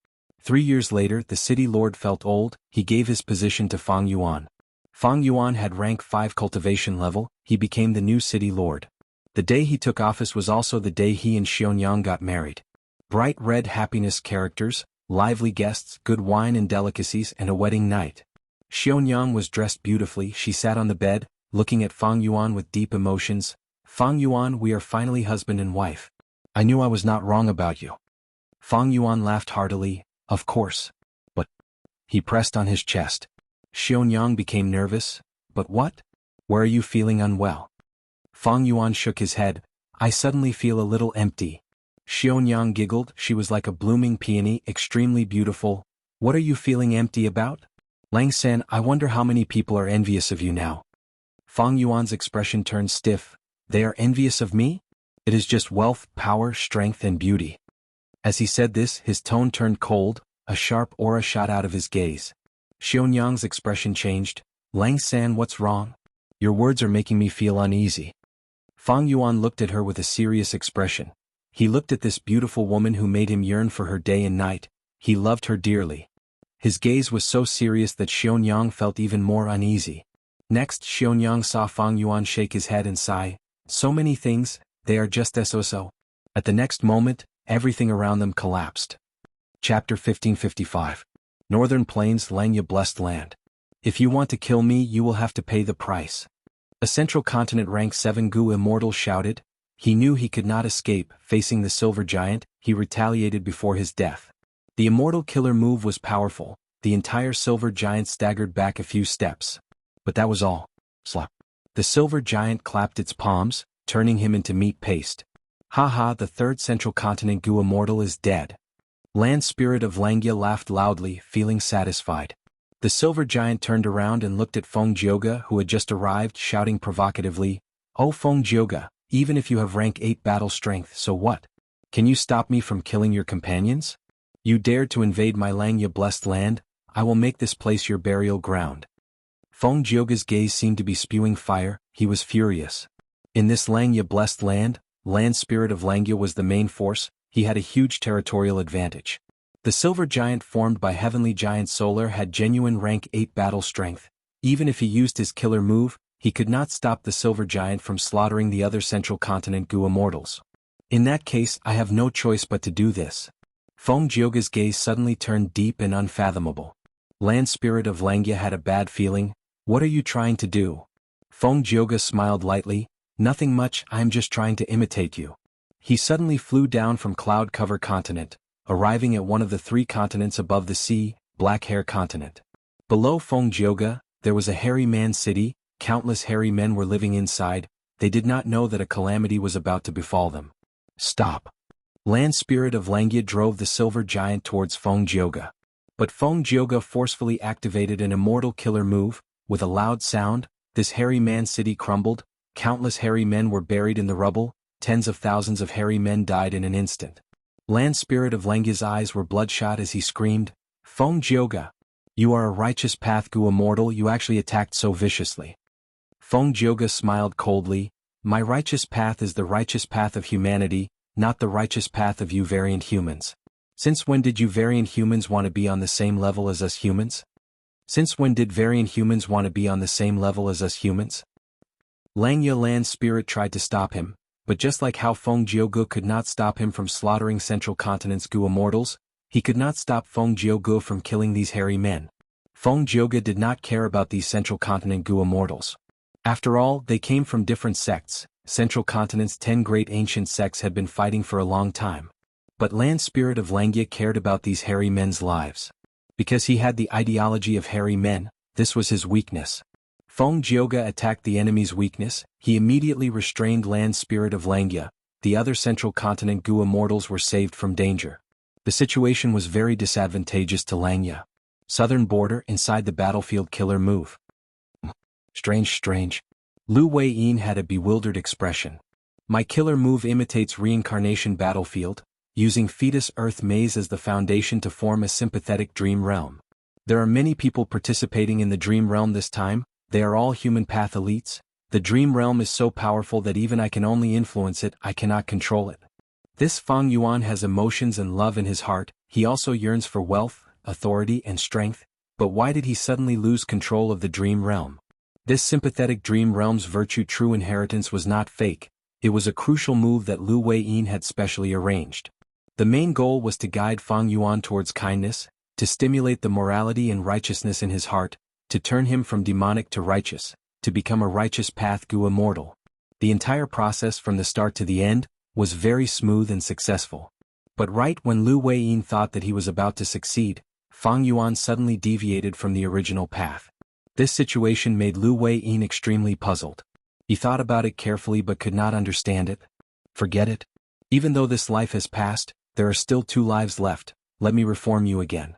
S1: 3 years later, the city lord felt old. He gave his position to Fang Yuan. Fang Yuan had rank 5 cultivation level. He became the new city lord. The day he took office was also the day he and Xianxia got married. Bright red happiness characters, lively guests, good wine and delicacies, and a wedding night. Xianxia was dressed beautifully. She sat on the bed, looking at Fang Yuan with deep emotions. Fang Yuan, we are finally husband and wife. I knew I was not wrong about you. Fang Yuan laughed heartily. Of course. But he pressed on his chest. Xianxia became nervous. But what? Where are you feeling unwell? Fang Yuan shook his head. I suddenly feel a little empty. Xianxia giggled. She was like a blooming peony, extremely beautiful. What are you feeling empty about? Lang-san, I wonder how many people are envious of you now. Fang Yuan's expression turned stiff. They are envious of me? It is just wealth, power, strength, and beauty. As he said this, his tone turned cold, a sharp aura shot out of his gaze. Xianxia's expression changed. Lang-san, what's wrong? Your words are making me feel uneasy. Fang Yuan looked at her with a serious expression. He looked at this beautiful woman who made him yearn for her day and night. He loved her dearly. His gaze was so serious that Xianxia felt even more uneasy. Next, Xianxia saw Fang Yuan shake his head and sigh. So many things, they are just so. At the next moment, everything around them collapsed. Chapter 1555. Northern Plains, Xianxia blessed land. If you want to kill me, you will have to pay the price. A Central Continent rank 7 Gu Immortal shouted. He knew he could not escape. Facing the silver giant, he retaliated before his death. The Immortal killer move was powerful. The entire silver giant staggered back a few steps. But that was all. Slap. The silver giant clapped its palms, turning him into meat paste. Haha, the third Central Continent Gu Immortal is dead. Land Spirit of Xianxia laughed loudly, feeling satisfied. The silver giant turned around and looked at Feng Jioge, who had just arrived, shouting provocatively, Oh Feng Jioge, even if you have rank 8 battle strength, so what? Can you stop me from killing your companions? You dared to invade my Xianxia blessed land? I will make this place your burial ground. Feng Jioge's gaze seemed to be spewing fire. He was furious. In this Xianxia blessed land, Land Spirit of Xianxia was the main force. He had a huge territorial advantage. The silver giant formed by Heavenly Giant Solar had genuine rank 8 battle strength. Even if he used his killer move, he could not stop the silver giant from slaughtering the other Central Continent Gu Immortals. In that case, I have no choice but to do this. Feng Jioge's gaze suddenly turned deep and unfathomable. Land Spirit of Xianxia had a bad feeling. What are you trying to do? Feng Jioge smiled lightly. Nothing much, I am just trying to imitate you. He suddenly flew down from Cloud Cover Continent, arriving at one of the 3 continents above the sea, Black Hair Continent. Below Feng Jioge, there was a hairy man city. Countless hairy men were living inside. They did not know that a calamity was about to befall them. Stop. Land Spirit of Xianxia drove the silver giant towards Feng Jioge. But Feng Jioge forcefully activated an immortal killer move. With a loud sound, this hairy man city crumbled. Countless hairy men were buried in the rubble. Tens of thousands of hairy men died in an instant. Land Spirit of Xianxia's eyes were bloodshot as he screamed, Feng Jioge, you are a righteous path Gu Immortal, you actually attacked so viciously. Feng Jioge smiled coldly, my righteous path is the righteous path of humanity, not the righteous path of you variant humans. Since when did you variant humans want to be on the same level as us humans? Since when did variant humans want to be on the same level as us humans? Xianxia Land Spirit tried to stop him. But just like how Feng Jioge could not stop him from slaughtering Central Continent's Gu Immortals, he could not stop Feng Jioge from killing these hairy men. Feng Jioge did not care about these Central Continent Gu Immortals. After all, they came from different sects. Central Continent's 10 great ancient sects had been fighting for a long time. But Land Spirit of Xianxia cared about these hairy men's lives. Because he had the ideology of hairy men, this was his weakness. Feng Jioge attacked the enemy's weakness. He immediately restrained Land Spirit of Xianxia. The other Central Continent Gu Immortals were saved from danger. The situation was very disadvantageous to Xianxia. Southern border inside the battlefield killer move. Strange. Lu Weiyin had a bewildered expression. My killer move imitates reincarnation battlefield, using fetus Earth maze as the foundation to form a sympathetic dream realm. There are many people participating in the dream realm this time. They are all human path elites. The dream realm is so powerful that even I can only influence it, I cannot control it. This Fang Yuan has emotions and love in his heart. he also yearns for wealth, authority and strength, but why did he suddenly lose control of the dream realm? This sympathetic dream realm's virtue true inheritance was not fake, it was a crucial move that Lu Weiyin had specially arranged. The main goal was to guide Fang Yuan towards kindness, to stimulate the morality and righteousness in his heart, to turn him from demonic to righteous, to become a righteous path Gu Immortal. The entire process from the start to the end was very smooth and successful. But right when Lu Weiyin thought that he was about to succeed, Fang Yuan suddenly deviated from the original path. This situation made Lu Weiyin extremely puzzled. He thought about it carefully but could not understand it. Forget it. Even though this life has passed, there are still 2 lives left, let me reform you again.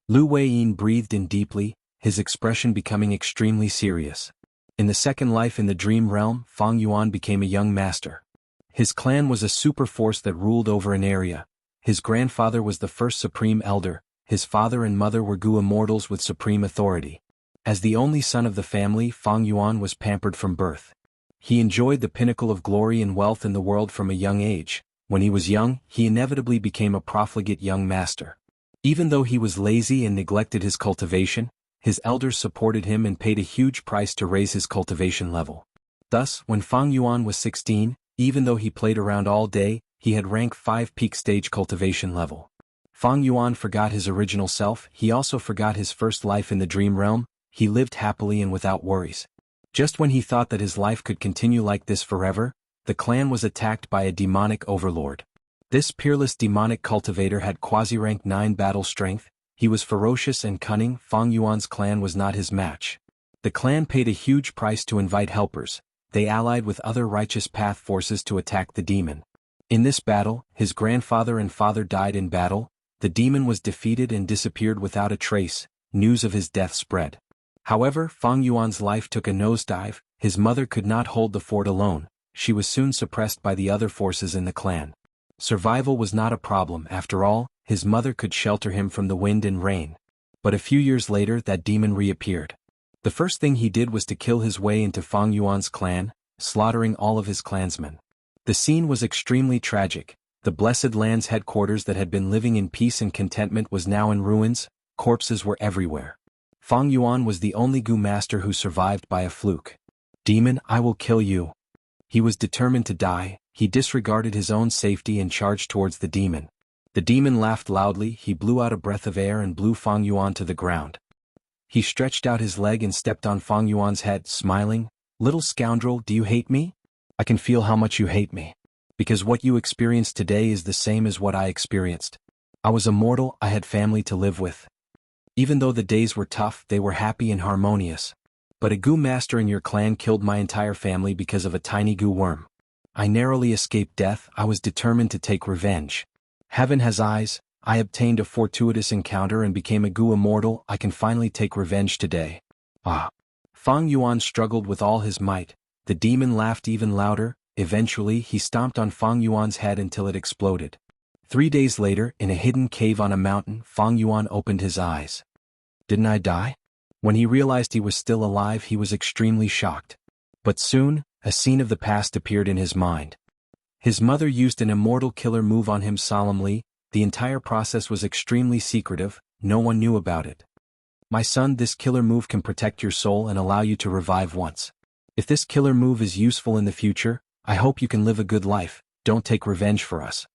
S1: Lu Weiyin breathed in deeply, his expression becoming extremely serious. In the second life in the dream realm, Fang Yuan became a young master. His clan was a super force that ruled over an area. His grandfather was the first supreme elder, his father and mother were Gu Immortals with supreme authority. As the only son of the family, Fang Yuan was pampered from birth. He enjoyed the pinnacle of glory and wealth in the world from a young age. When he was young, he inevitably became a profligate young master. Even though he was lazy and neglected his cultivation, his elders supported him and paid a huge price to raise his cultivation level. Thus, when Fang Yuan was 16, even though he played around all day, he had rank 5 peak stage cultivation level. Fang Yuan forgot his original self, he also forgot his first life in the dream realm, he lived happily and without worries. Just when he thought that his life could continue like this forever, the clan was attacked by a demonic overlord. This peerless demonic cultivator had quasi-rank 9 battle strength, he was ferocious and cunning, Fang Yuan's clan was not his match. The clan paid a huge price to invite helpers, they allied with other righteous path forces to attack the demon. In this battle, his grandfather and father died in battle, the demon was defeated and disappeared without a trace, news of his death spread. However, Fang Yuan's life took a nosedive, his mother could not hold the fort alone, she was soon suppressed by the other forces in the clan. Survival was not a problem after all, his mother could shelter him from the wind and rain. But a few years later that demon reappeared. The first thing he did was to kill his way into Fang Yuan's clan, slaughtering all of his clansmen. The scene was extremely tragic, the blessed land's headquarters that had been living in peace and contentment was now in ruins, corpses were everywhere. Fang Yuan was the only Gu master who survived by a fluke. Demon, I will kill you. He was determined to die, he disregarded his own safety and charged towards the demon. The demon laughed loudly, he blew out a breath of air and blew Fang Yuan to the ground. He stretched out his leg and stepped on Fang Yuan's head, smiling, "Little scoundrel, do you hate me? I can feel how much you hate me. Because what you experienced today is the same as what I experienced. I was immortal, I had family to live with. Even though the days were tough, they were happy and harmonious. But a Gu master in your clan killed my entire family because of a tiny Gu worm. I narrowly escaped death, I was determined to take revenge. Heaven has eyes, I obtained a fortuitous encounter and became a Gu immortal, I can finally take revenge today." Ah! Fang Yuan struggled with all his might, the demon laughed even louder, eventually he stomped on Fang Yuan's head until it exploded. 3 days later, in a hidden cave on a mountain, Fang Yuan opened his eyes. Didn't I die? When he realized he was still alive, he was extremely shocked. But soon, a scene of the past appeared in his mind. His mother used an immortal killer move on him solemnly, the entire process was extremely secretive, no one knew about it. "My son, this killer move can protect your soul and allow you to revive once. If this killer move is useful in the future, I hope you can live a good life, don't take revenge for us."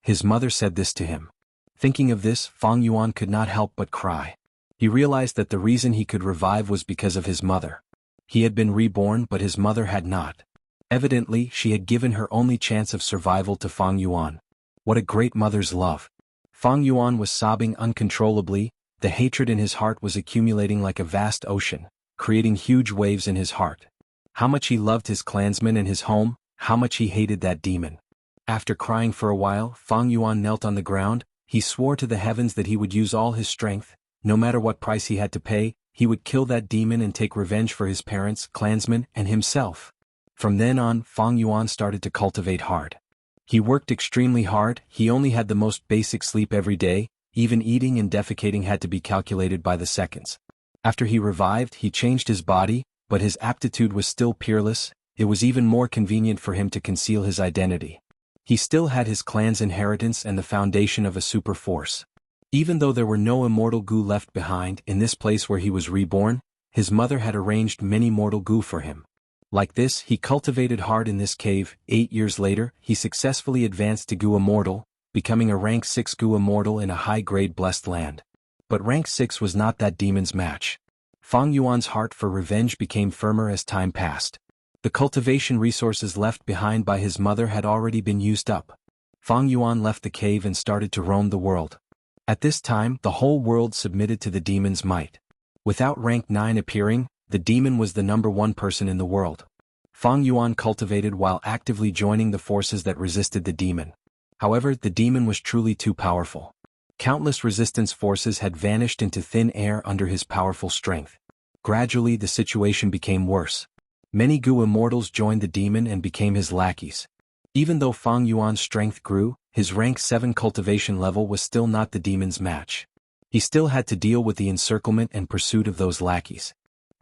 S1: His mother said this to him. Thinking of this, Fang Yuan could not help but cry. He realized that the reason he could revive was because of his mother. He had been reborn but his mother had not. Evidently, she had given her only chance of survival to Fang Yuan. What a great mother's love. Fang Yuan was sobbing uncontrollably, the hatred in his heart was accumulating like a vast ocean, creating huge waves in his heart. How much he loved his clansmen and his home, how much he hated that demon. After crying for a while, Fang Yuan knelt on the ground, he swore to the heavens that he would use all his strength, no matter what price he had to pay, he would kill that demon and take revenge for his parents, clansmen, and himself. From then on, Fang Yuan started to cultivate hard. He worked extremely hard, he only had the most basic sleep every day, even eating and defecating had to be calculated by the seconds. After he revived, he changed his body, but his aptitude was still peerless, it was even more convenient for him to conceal his identity. He still had his clan's inheritance and the foundation of a super force. Even though there were no immortal goo left behind in this place where he was reborn, his mother had arranged many mortal goo for him. Like this, he cultivated hard in this cave. 8 years later, he successfully advanced to Goo Immortal, becoming a rank 6 Goo Immortal in a high-grade blessed land. But rank 6 was not that demon's match. Fang Yuan's heart for revenge became firmer as time passed. The cultivation resources left behind by his mother had already been used up. Fang Yuan left the cave and started to roam the world. At this time, the whole world submitted to the demon's might. Without rank 9 appearing, the demon was the #1 person in the world. Fang Yuan cultivated while actively joining the forces that resisted the demon. However, the demon was truly too powerful. Countless resistance forces had vanished into thin air under his powerful strength. Gradually, the situation became worse. Many Goo Immortals joined the demon and became his lackeys. Even though Fang Yuan's strength grew, his rank 7 cultivation level was still not the demon's match. He still had to deal with the encirclement and pursuit of those lackeys.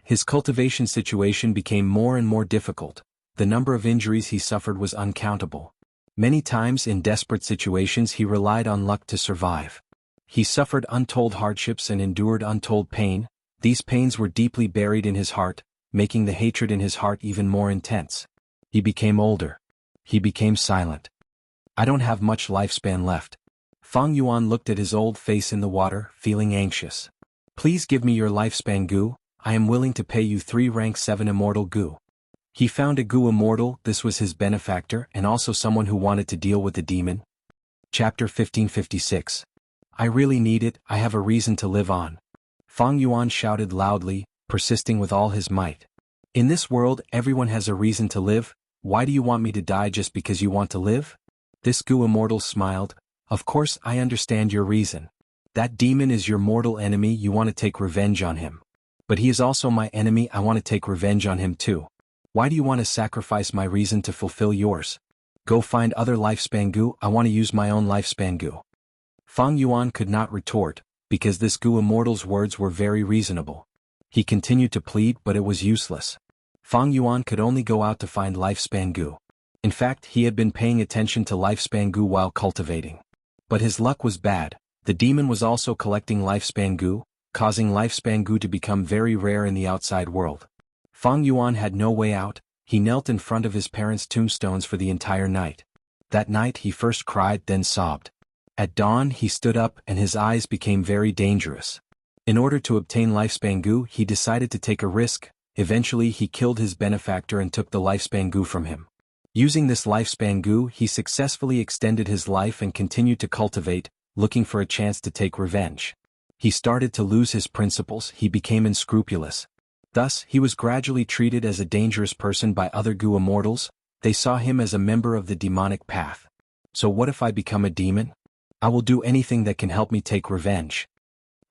S1: His cultivation situation became more and more difficult. The number of injuries he suffered was uncountable. Many times in desperate situations he relied on luck to survive. He suffered untold hardships and endured untold pain. These pains were deeply buried in his heart, making the hatred in his heart even more intense. He became older. He became silent. I don't have much lifespan left. Fang Yuan looked at his old face in the water, feeling anxious. Please give me your lifespan goo. I am willing to pay you 3 rank 7 immortal goo. He found a Goo Immortal. This was his benefactor and also someone who wanted to deal with the demon. Chapter 1556. I really need it, I have a reason to live on. Fang Yuan shouted loudly, persisting with all his might. In this world, everyone has a reason to live. Why do you want me to die just because you want to live? This Goo Immortal smiled. Of course I understand your reason. That demon is your mortal enemy, you want to take revenge on him. But he is also my enemy, I want to take revenge on him too. Why do you want to sacrifice my reason to fulfill yours? Go find other lifespan goo, I want to use my own lifespan goo. Fang Yuan could not retort, because this Goo Immortal's words were very reasonable. He continued to plead, but it was useless. Fang Yuan could only go out to find lifespan goo. In fact, he had been paying attention to lifespan goo while cultivating. But his luck was bad. The demon was also collecting lifespan goo, causing lifespan goo to become very rare in the outside world. Fang Yuan had no way out. He knelt in front of his parents' tombstones for the entire night. That night he first cried, then sobbed. At dawn he stood up and his eyes became very dangerous. In order to obtain lifespan goo, he decided to take a risk. Eventually he killed his benefactor and took the lifespan goo from him. Using this lifespan goo, he successfully extended his life and continued to cultivate, looking for a chance to take revenge. He started to lose his principles, he became unscrupulous. Thus, he was gradually treated as a dangerous person by other Goo Immortals. They saw him as a member of the demonic path. So what if I become a demon? I will do anything that can help me take revenge.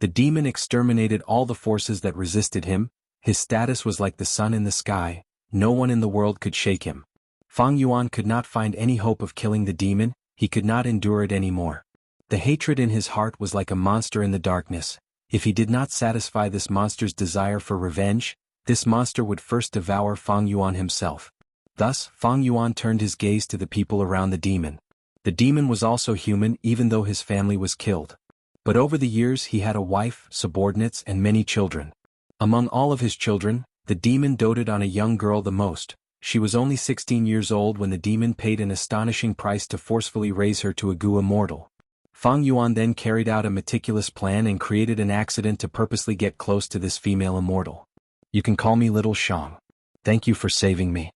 S1: The demon exterminated all the forces that resisted him. His status was like the sun in the sky. No one in the world could shake him. Fang Yuan could not find any hope of killing the demon. He could not endure it anymore. The hatred in his heart was like a monster in the darkness. If he did not satisfy this monster's desire for revenge, this monster would first devour Fang Yuan himself. Thus, Fang Yuan turned his gaze to the people around the demon. The demon was also human, even though his family was killed. But over the years he had a wife, subordinates, and many children. Among all of his children, the demon doted on a young girl the most. She was only 16 years old when the demon paid an astonishing price to forcefully raise her to a Goo Immortal. Fang Yuan then carried out a meticulous plan and created an accident to purposely get close to this female immortal. You can call me Little Xiang. Thank you for saving me.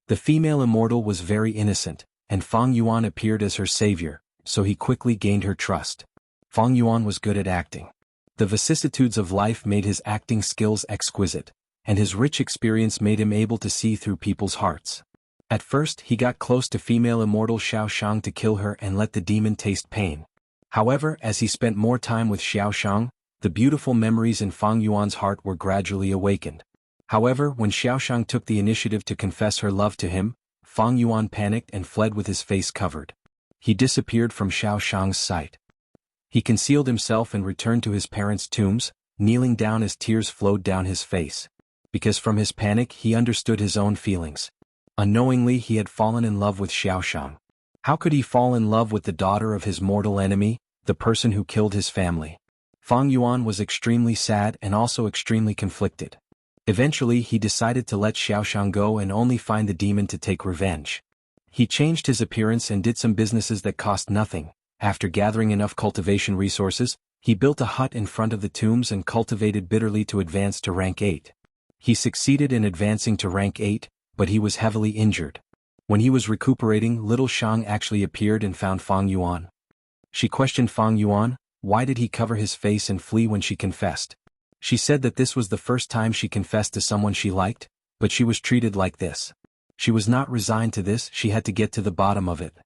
S1: The female immortal was very innocent, and Fang Yuan appeared as her savior, so he quickly gained her trust. Fang Yuan was good at acting. The vicissitudes of life made his acting skills exquisite, and his rich experience made him able to see through people's hearts. At first he got close to female immortal Xiaoshang to kill her and let the demon taste pain. However, as he spent more time with Xiaoshang, the beautiful memories in Fang Yuan's heart were gradually awakened. However, when Xiaoshang took the initiative to confess her love to him, Fang Yuan panicked and fled with his face covered. He disappeared from Xiaoshang's sight. He concealed himself and returned to his parents' tombs, kneeling down as tears flowed down his face. Because from his panic he understood his own feelings. Unknowingly he had fallen in love with Xiaoshang. How could he fall in love with the daughter of his mortal enemy? the person who killed his family. Fang Yuan was extremely sad and also extremely conflicted. Eventually he decided to let Xiaoxiang go and only find the demon to take revenge. He changed his appearance and did some businesses that cost nothing. After gathering enough cultivation resources, he built a hut in front of the tombs and cultivated bitterly to advance to rank 8. He succeeded in advancing to rank 8, but he was heavily injured. When he was recuperating, little Shang actually appeared and found Fang Yuan. She questioned Fang Yuan, why did he cover his face and flee when she confessed? She said that this was the first time she confessed to someone she liked, but she was treated like this. She was not resigned to this, she had to get to the bottom of it.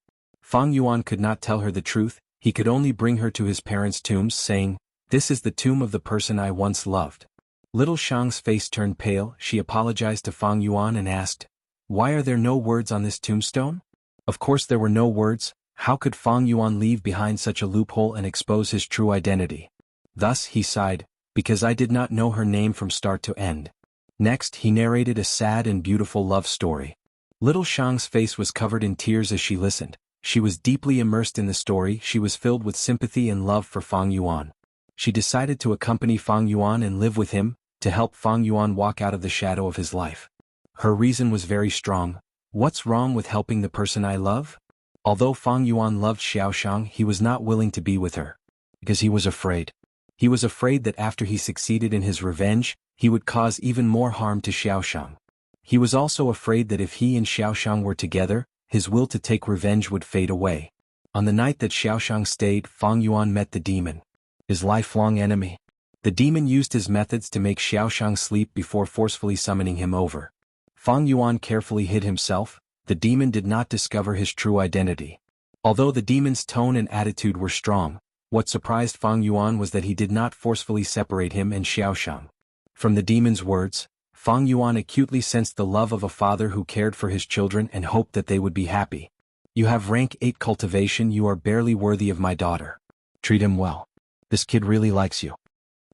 S1: Fang Yuan could not tell her the truth, he could only bring her to his parents' tombs saying, "This is the tomb of the person I once loved." Little Shang's face turned pale, she apologized to Fang Yuan and asked, "Why are there no words on this tombstone?" Of course there were no words, how could Fang Yuan leave behind such a loophole and expose his true identity? Thus he sighed, "Because I did not know her name from start to end." Next he narrated a sad and beautiful love story. Little Shang's face was covered in tears as she listened. She was deeply immersed in the story, she was filled with sympathy and love for Fang Yuan. She decided to accompany Fang Yuan and live with him, to help Fang Yuan walk out of the shadow of his life. Her reason was very strong. What's wrong with helping the person I love? Although Fang Yuan loved Xiaoxiang, he was not willing to be with her. Because he was afraid. He was afraid that after he succeeded in his revenge, he would cause even more harm to Xiaoxiang. He was also afraid that if he and Xiaoxiang were together, his will to take revenge would fade away. On the night that Xiaoxiang stayed, Fang Yuan met the demon. His lifelong enemy. The demon used his methods to make Xiaoxiang sleep before forcefully summoning him over. Fang Yuan carefully hid himself, the demon did not discover his true identity. Although the demon's tone and attitude were strong, what surprised Fang Yuan was that he did not forcefully separate him and Xiaoxiang. From the demon's words, Fang Yuan acutely sensed the love of a father who cared for his children and hoped that they would be happy. "You have rank 8 cultivation, you are barely worthy of my daughter. Treat him well. This kid really likes you."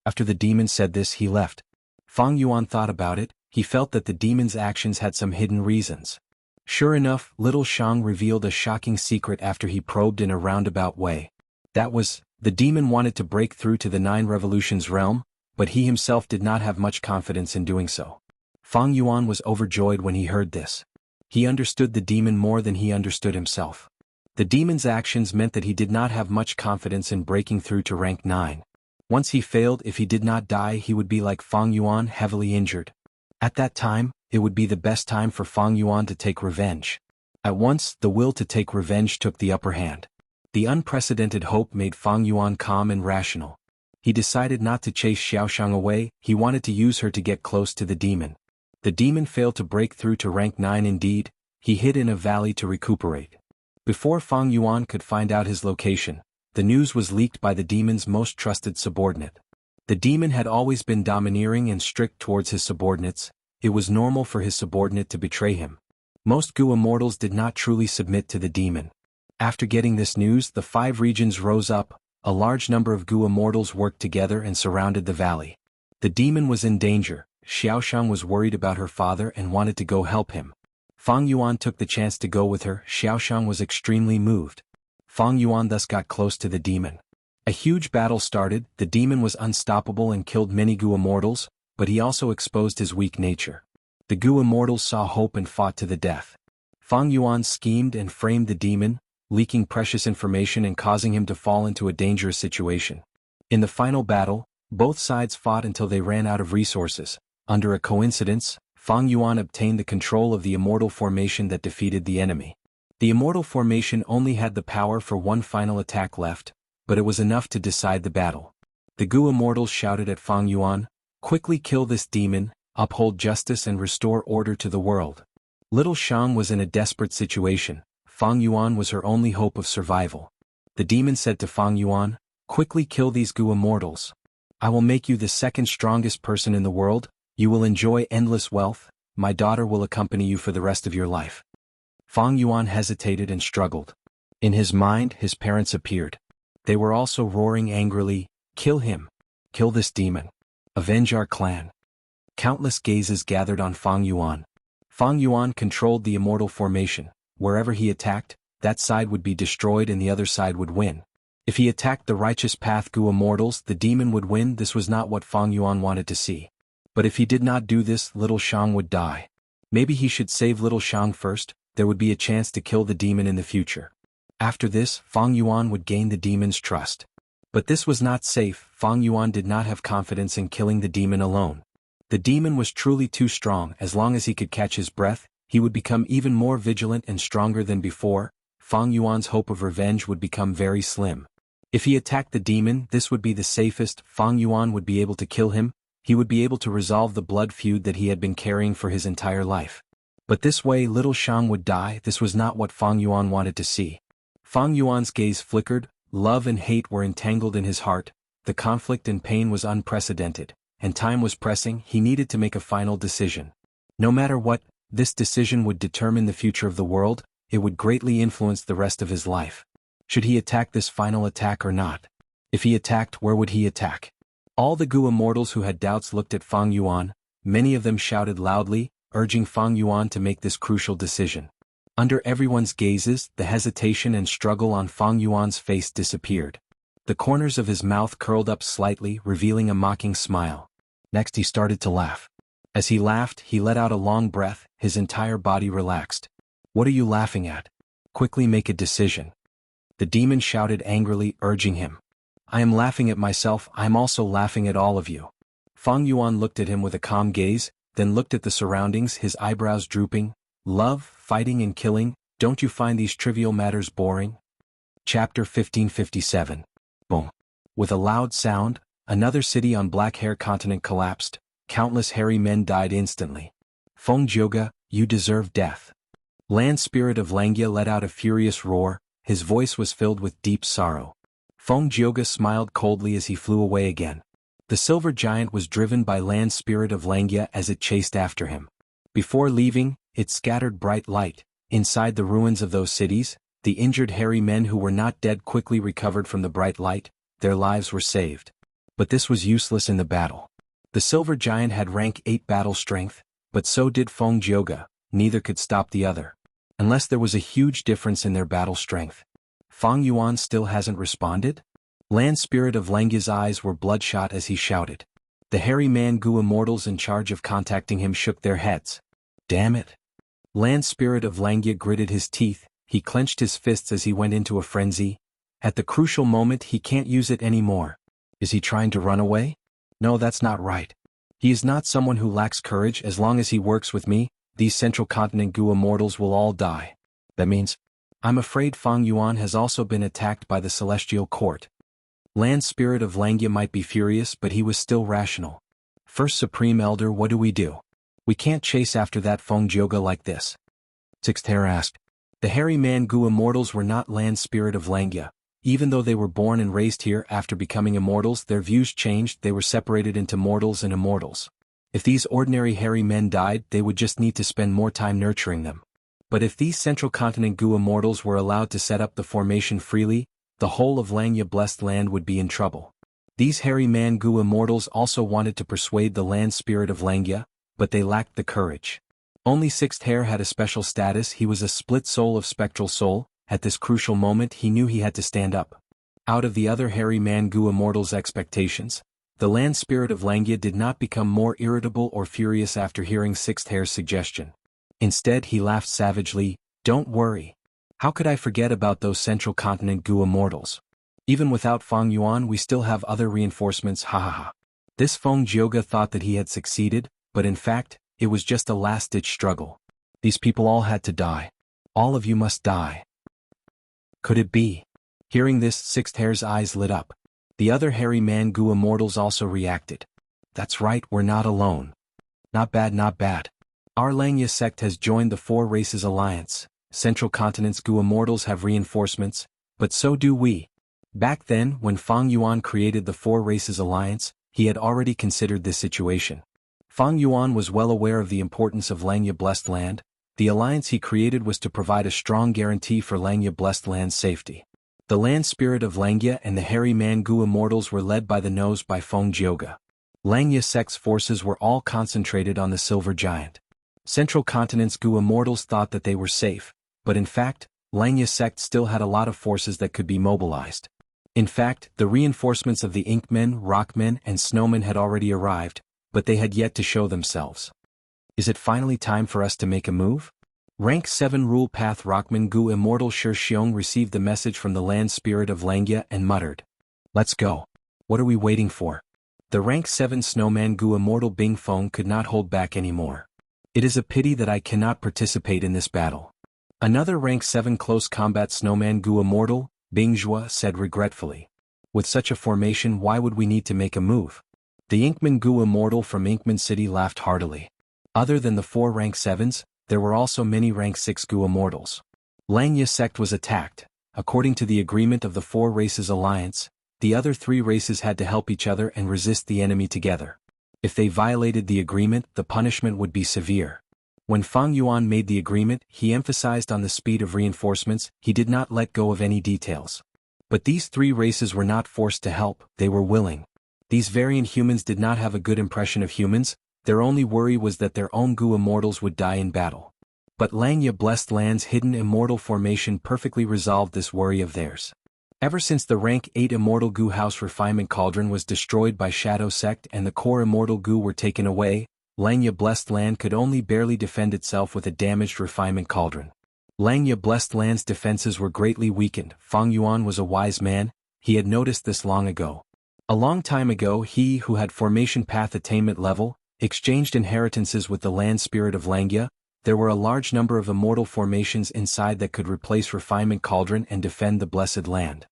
S1: After the demon said this, he left. Fang Yuan thought about it, he felt that the demon's actions had some hidden reasons. Sure enough, little Shang revealed a shocking secret after he probed in a roundabout way. That was, the demon wanted to break through to the 9 Revolutions realm, but he himself did not have much confidence in doing so. Fang Yuan was overjoyed when he heard this. He understood the demon more than he understood himself. The demon's actions meant that he did not have much confidence in breaking through to rank 9. Once he failed, if he did not die, he would be like Fang Yuan, heavily injured. At that time, it would be the best time for Fang Yuan to take revenge. At once, the will to take revenge took the upper hand. The unprecedented hope made Fang Yuan calm and rational. He decided not to chase Xiaoxiang away, he wanted to use her to get close to the demon. The demon failed to break through to rank 9 indeed, he hid in a valley to recuperate. Before Fang Yuan could find out his location, the news was leaked by the demon's most trusted subordinate. The demon had always been domineering and strict towards his subordinates, it was normal for his subordinate to betray him. Most Gu immortals did not truly submit to the demon. After getting this news, the 5 regions rose up, a large number of Gu immortals worked together and surrounded the valley. The demon was in danger. Xiaoxiang was worried about her father and wanted to go help him. Fang Yuan took the chance to go with her, Xiaoxiang was extremely moved. Fang Yuan thus got close to the demon. A huge battle started, the demon was unstoppable and killed many Gu immortals, but he also exposed his weak nature. The Gu immortals saw hope and fought to the death. Fang Yuan schemed and framed the demon, leaking precious information and causing him to fall into a dangerous situation. In the final battle, both sides fought until they ran out of resources. Under a coincidence, Fang Yuan obtained the control of the Immortal formation that defeated the enemy. The Immortal formation only had the power for one final attack left, but it was enough to decide the battle. The Gu immortals shouted at Fang Yuan, "Quickly kill this demon, uphold justice and restore order to the world." Little Shang was in a desperate situation, Fang Yuan was her only hope of survival. The demon said to Fang Yuan, "Quickly kill these Gu immortals. I will make you the second strongest person in the world, you will enjoy endless wealth, my daughter will accompany you for the rest of your life." Fang Yuan hesitated and struggled. In his mind, his parents appeared. They were also roaring angrily, "Kill him! Kill this demon! Avenge our clan!" Countless gazes gathered on Fang Yuan. Fang Yuan controlled the Immortal formation. Wherever he attacked, that side would be destroyed and the other side would win. If he attacked the righteous path Gu Immortals, the demon would win. This was not what Fang Yuan wanted to see. But if he did not do this, little Xiang would die. Maybe he should save little Xiang first, there would be a chance to kill the demon in the future. After this, Fang Yuan would gain the demon's trust. But this was not safe. Fang Yuan did not have confidence in killing the demon alone. The demon was truly too strong. As long as he could catch his breath, he would become even more vigilant and stronger than before. Fang Yuan's hope of revenge would become very slim. If he attacked the demon, this would be the safest. Fang Yuan would be able to kill him. He would be able to resolve the blood feud that he had been carrying for his entire life. But this way little Xiang would die. This was not what Fang Yuan wanted to see. Fang Yuan's gaze flickered. Love and hate were entangled in his heart. The conflict and pain was unprecedented, and time was pressing. He needed to make a final decision. No matter what, this decision would determine the future of the world. It would greatly influence the rest of his life. Should he attack this final attack or not? If he attacked, where would he attack? All the Gu Immortals who had doubts looked at Fang Yuan. Many of them shouted loudly, urging Fang Yuan to make this crucial decision. Under everyone's gazes, the hesitation and struggle on Fang Yuan's face disappeared. The corners of his mouth curled up slightly, revealing a mocking smile. Next he started to laugh. As he laughed, he let out a long breath. His entire body relaxed. What are you laughing at? Quickly make a decision. The demon shouted angrily, urging him. I am laughing at myself. I am also laughing at all of you. Fang Yuan looked at him with a calm gaze, then looked at the surroundings, his eyebrows drooping. Love, fighting and killing, don't you find these trivial matters boring? Chapter 1557. Boom. With a loud sound, another city on Black Hair Continent collapsed. Countless hairy men died instantly. Feng Jioge, you deserve death. Land Spirit of Langya let out a furious roar. His voice was filled with deep sorrow. Feng Jioge smiled coldly as he flew away again. The silver giant was driven by Land Spirit of Langya as it chased after him. Before leaving, it scattered bright light. Inside the ruins of those cities, the injured hairy men who were not dead quickly recovered from the bright light. Their lives were saved. But this was useless in the battle. The silver giant had rank 8 battle strength, but so did Feng Jioge. Neither could stop the other. Unless there was a huge difference in their battle strength. Fang Yuan still hasn't responded? Land Spirit of Langya's eyes were bloodshot as he shouted. The hairy man Gu Immortals in charge of contacting him shook their heads. Damn it. Land Spirit of Langya gritted his teeth. He clenched his fists as he went into a frenzy. At the crucial moment he can't use it anymore. Is he trying to run away? No, that's not right. He is not someone who lacks courage. As long as he works with me, these Central Continent Gu Immortals will all die. That means, I'm afraid Fang Yuan has also been attacked by the Celestial Court. Land Spirit of Langya might be furious, but he was still rational. First Supreme Elder, what do? We can't chase after that Feng Jioge like this. Sixth Hair asked. The hairy man Gu Immortals were not Land Spirit of Langya. Even though they were born and raised here, after becoming immortals their views changed. They were separated into mortals and immortals. If these ordinary hairy men died, they would just need to spend more time nurturing them. But if these Central Continent Gu Immortals were allowed to set up the formation freely, the whole of Langya blessed land would be in trouble. These hairy man Gu Immortals also wanted to persuade the Land Spirit of Langya, but they lacked the courage. Only Sixth Hair had a special status. He was a split soul of spectral soul. At this crucial moment he knew he had to stand up. Out of the other hairy man Gu Immortals' expectations, the Land Spirit of Langya did not become more irritable or furious after hearing Sixth Hair's suggestion. Instead he laughed savagely. Don't worry. How could I forget about those Central Continent Gu Immortals? Even without Fang Yuan we still have other reinforcements, ha ha ha. This Feng Jioge thought that he had succeeded, but in fact, it was just a last-ditch struggle. These people all had to die. All of you must die. Could it be? Hearing this, Sixth Hair's eyes lit up. The other hairy man Gu Immortals also reacted. That's right, we're not alone. Not bad, not bad. Our Langya sect has joined the Four Races Alliance. Central Continent's Gu Immortals have reinforcements, but so do we. Back then, when Fang Yuan created the Four Races Alliance, he had already considered this situation. Fang Yuan was well aware of the importance of Langya Blessed Land. The alliance he created was to provide a strong guarantee for Langya Blessed Land's safety. The Land Spirit of Langya and the hairy man Gu Immortals were led by the nose by Feng Jioge. Langya sect's forces were all concentrated on the Silver Giant. Central Continent's Gu Immortals thought that they were safe, but in fact, Langya sect still had a lot of forces that could be mobilized. In fact, the reinforcements of the Inkmen, Rockmen, and Snowmen had already arrived, but they had yet to show themselves. Is it finally time for us to make a move? Rank 7 Rule Path Rockman Gu Immortal Shi Xiong received the message from the land spirit of Xianxia and muttered. Let's go. What are we waiting for? The rank 7 Snowman Gu Immortal Bing Feng could not hold back anymore. It is a pity that I cannot participate in this battle. Another rank 7 Close Combat Snowman Gu Immortal, Bing Zhua said regretfully. With such a formation, why would we need to make a move? The Inkman Gu Immortal from Inkman City laughed heartily. Other than the 4 rank 7s, there were also many rank 6 Gu Immortals. Xianxia sect was attacked. According to the agreement of the 4 races alliance, the other 3 races had to help each other and resist the enemy together. If they violated the agreement, the punishment would be severe. When Fang Yuan made the agreement, he emphasized on the speed of reinforcements, he did not let go of any details. But these 3 races were not forced to help, they were willing. These variant humans did not have a good impression of humans, their only worry was that their own Gu Immortals would die in battle. But Xianxia Blessed Land's hidden immortal formation perfectly resolved this worry of theirs. Ever since the rank 8 Immortal Gu House Refinement Cauldron was destroyed by Shadow Sect and the core Immortal Gu were taken away, Xianxia Blessed Land could only barely defend itself with a damaged Refinement Cauldron. Xianxia Blessed Land's defenses were greatly weakened. Fang Yuan was a wise man, he had noticed this long ago. A long time ago he who had Formation Path attainment level, exchanged inheritances with the land spirit of Xianxia. There were a large number of immortal formations inside that could replace Refinement Cauldron and defend the Blessed Land.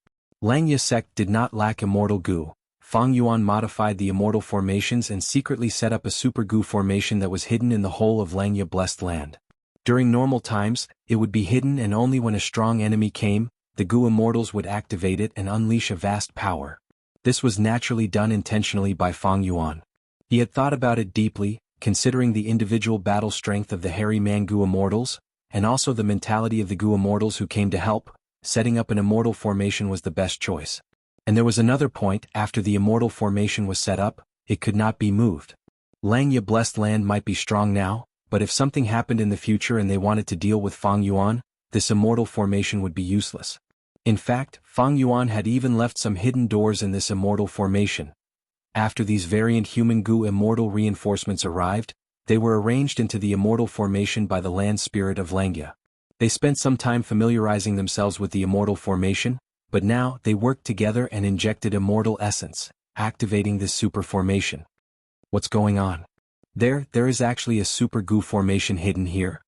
S1: Xianxia sect did not lack immortal Gu. Fang Yuan modified the immortal formations and secretly set up a super Gu formation that was hidden in the whole of Xianxia Blessed Land. During normal times, it would be hidden and only when a strong enemy came, the Gu Immortals would activate it and unleash a vast power. This was naturally done intentionally by Fang Yuan. He had thought about it deeply, considering the individual battle strength of the hairy man Gu Immortals, and also the mentality of the Gu Immortals who came to help. Setting up an immortal formation was the best choice. And there was another point, after the immortal formation was set up, it could not be moved. Xianxia Blessed Land might be strong now, but if something happened in the future and they wanted to deal with Fang Yuan, this immortal formation would be useless. In fact, Fang Yuan had even left some hidden doors in this immortal formation. After these variant human Gu immortal reinforcements arrived, they were arranged into the immortal formation by the land spirit of Xianxia. They spent some time familiarizing themselves with the immortal formation, but now they worked together and injected immortal essence, activating this super formation. What's going on? There is actually a super Gu formation hidden here.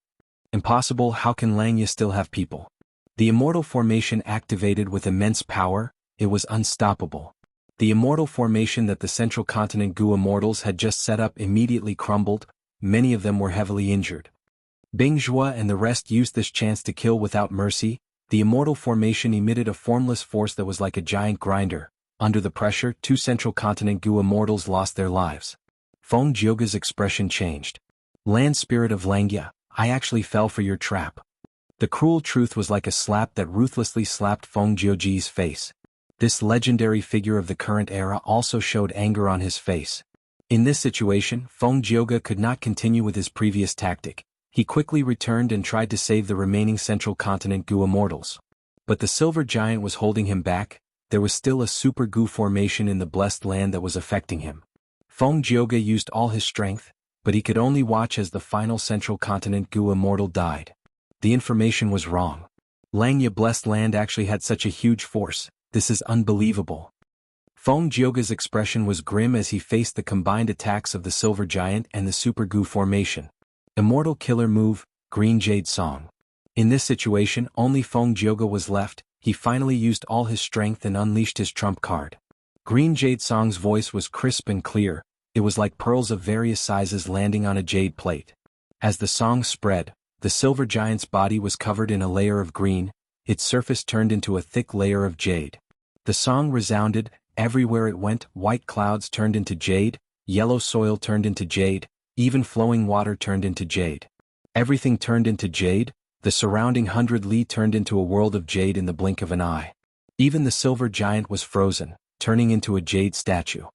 S1: Impossible, how can Xianxia still have people? The immortal formation activated with immense power, it was unstoppable. The immortal formation that the central continent Gu Immortals had just set up immediately crumbled, many of them were heavily injured. Bing Zhua and the rest used this chance to kill without mercy. The immortal formation emitted a formless force that was like a giant grinder. Under the pressure, 2 central continent Gu Immortals lost their lives. Feng Jioga's expression changed. Land spirit of Xianxia, I actually fell for your trap. The cruel truth was like a slap that ruthlessly slapped Feng Jioji's face. This legendary figure of the current era also showed anger on his face. In this situation, Feng Jioga could not continue with his previous tactic. He quickly returned and tried to save the remaining central continent Gu Immortals. But the silver giant was holding him back. There was still a super Gu formation in the blessed land that was affecting him. Feng Jioga used all his strength, but he could only watch as the final central continent Gu Immortal died. The information was wrong. Xianxia Blessed Land actually had such a huge force. This is unbelievable. Feng Jioga's expression was grim as he faced the combined attacks of the silver giant and the super Gu formation. Immortal killer move, Green Jade Song. In this situation, only Feng Jioga was left. He finally used all his strength and unleashed his trump card. Green Jade Song's voice was crisp and clear. It was like pearls of various sizes landing on a jade plate. As the song spread, the silver giant's body was covered in a layer of green. Its surface turned into a thick layer of jade. The song resounded, everywhere it went, white clouds turned into jade, yellow soil turned into jade, even flowing water turned into jade. Everything turned into jade, the surrounding 100 li turned into a world of jade in the blink of an eye. Even the silver giant was frozen, turning into a jade statue.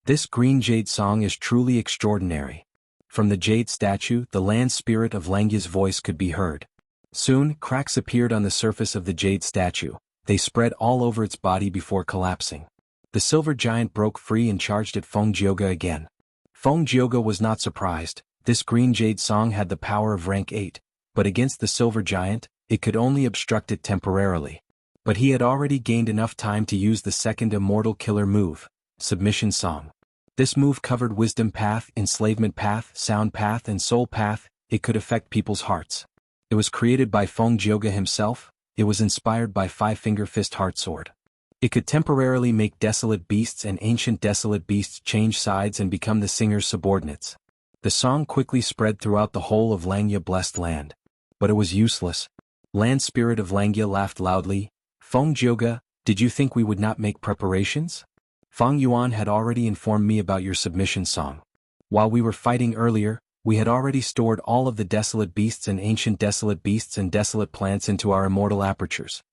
S1: This green jade song is truly extraordinary. From the jade statue, the land spirit of Xianxia's voice could be heard. Soon, cracks appeared on the surface of the jade statue. they spread all over its body before collapsing. The silver giant broke free and charged at Feng Jioge again. Feng Jioge was not surprised. This green jade song had the power of rank 8, but against the silver giant, it could only obstruct it temporarily. But he had already gained enough time to use the second immortal killer move, Submission Song. This move covered Wisdom Path, Enslavement Path, Sound Path and Soul Path. It could affect people's hearts. It was created by Feng Jioge himself. It was inspired by Five-Finger Fist Heart Sword. It could temporarily make desolate beasts and ancient desolate beasts change sides and become the singer's subordinates. The song quickly spread throughout the whole of Xianxia blessed land. But it was useless. Land spirit of Xianxia laughed loudly. Feng Jioge, did you think we would not make preparations? Feng Yuan had already informed me about your submission song. While we were fighting earlier, we had already stored all of the desolate beasts and ancient desolate beasts and desolate plants into our immortal apertures.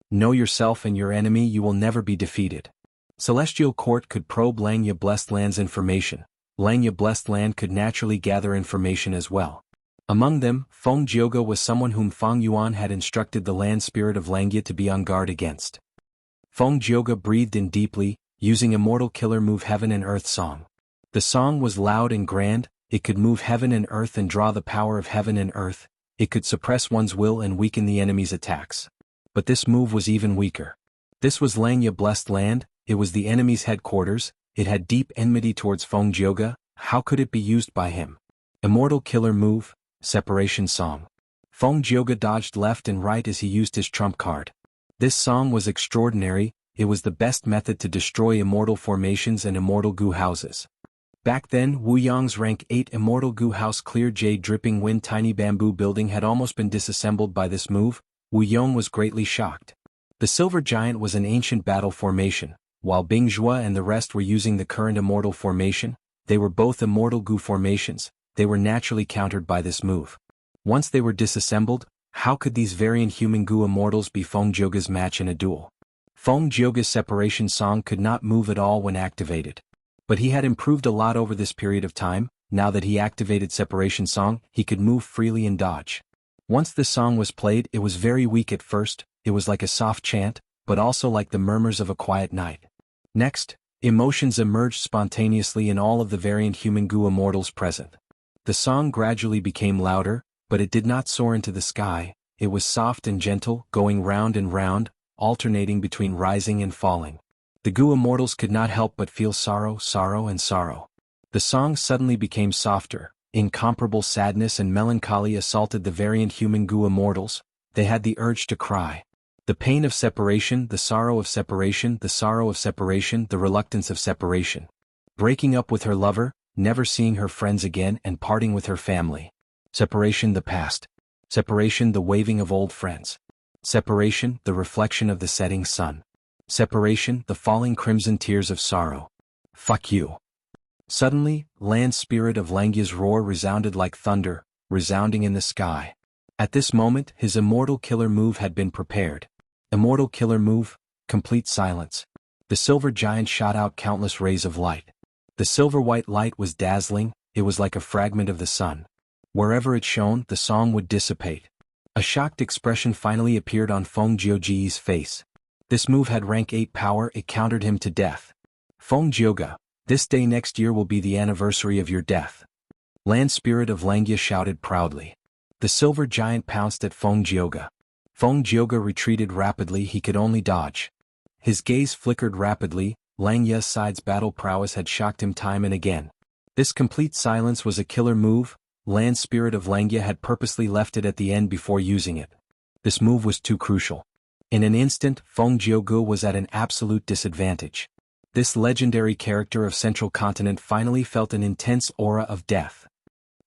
S1: Know yourself and your enemy, you will never be defeated. Celestial Court could probe Xianxia blessed land's information. Xianxia blessed land could naturally gather information as well. Among them, Feng Jioge was someone whom Feng Yuan had instructed the land spirit of Xianxia to be on guard against. Feng Jioge breathed in deeply, using immortal killer move Heaven and Earth Song. The song was loud and grand. It could move heaven and earth and draw the power of heaven and earth. It could suppress one's will and weaken the enemy's attacks. But this move was even weaker. This was Xianxia blessed land. It was the enemy's headquarters. It had deep enmity towards Feng Jioge. How could it be used by him? Immortal killer move, Separation Song. Feng Jioge dodged left and right as he used his trump card. This song was extraordinary. It was the best method to destroy immortal formations and immortal goo houses. Back then, Wu Yang's rank 8 immortal goo house clear jade dripping wind tiny bamboo building had almost been disassembled by this move. Wu Yang was greatly shocked. The silver giant was an ancient battle formation, while Bing Zhua and the rest were using the current immortal formation. They were both immortal goo formations. They were naturally countered by this move. Once they were disassembled, how could these variant human goo immortals be Feng Jioge's match in a duel? Feng Jioge's separation song could not move at all when activated. But he had improved a lot over this period of time. Now that he activated separation song, he could move freely and dodge. Once the song was played, it was very weak at first. It was like a soft chant, but also like the murmurs of a quiet night. Next, emotions emerged spontaneously in all of the variant human goo immortals present. The song gradually became louder, but it did not soar into the sky. It was soft and gentle, going round and round, alternating between rising and falling. The goo immortals could not help but feel sorrow, sorrow and sorrow. The song suddenly became softer. Incomparable sadness and melancholy assaulted the variant human goo immortals. They had the urge to cry. The pain of separation, the sorrow of separation, the sorrow of separation, the reluctance of separation. Breaking up with her lover, never seeing her friends again and parting with her family. Separation, the past. Separation, the waving of old friends. Separation, the reflection of the setting sun. Separation, the falling crimson tears of sorrow. Fuck you. Suddenly, land spirit of Xianxia's roar resounded like thunder, resounding in the sky. At this moment, his immortal killer move had been prepared. Immortal killer move, complete silence. The silver giant shot out countless rays of light. The silver-white light was dazzling. It was like a fragment of the sun. Wherever it shone, the song would dissipate. A shocked expression finally appeared on Feng Jioge's face. This move had rank 8 power. It countered him to death. Feng Jioge, this day next year will be the anniversary of your death. Land spirit of Xianxia shouted proudly. The silver giant pounced at Feng Jioge. Feng Jioge retreated rapidly. He could only dodge. His gaze flickered rapidly. Xianxia's side's battle prowess had shocked him time and again. This complete silence was a killer move. Land spirit of Xianxia had purposely left it at the end before using it. This move was too crucial. In an instant, Feng Jioge was at an absolute disadvantage. This legendary character of Central Continent finally felt an intense aura of death.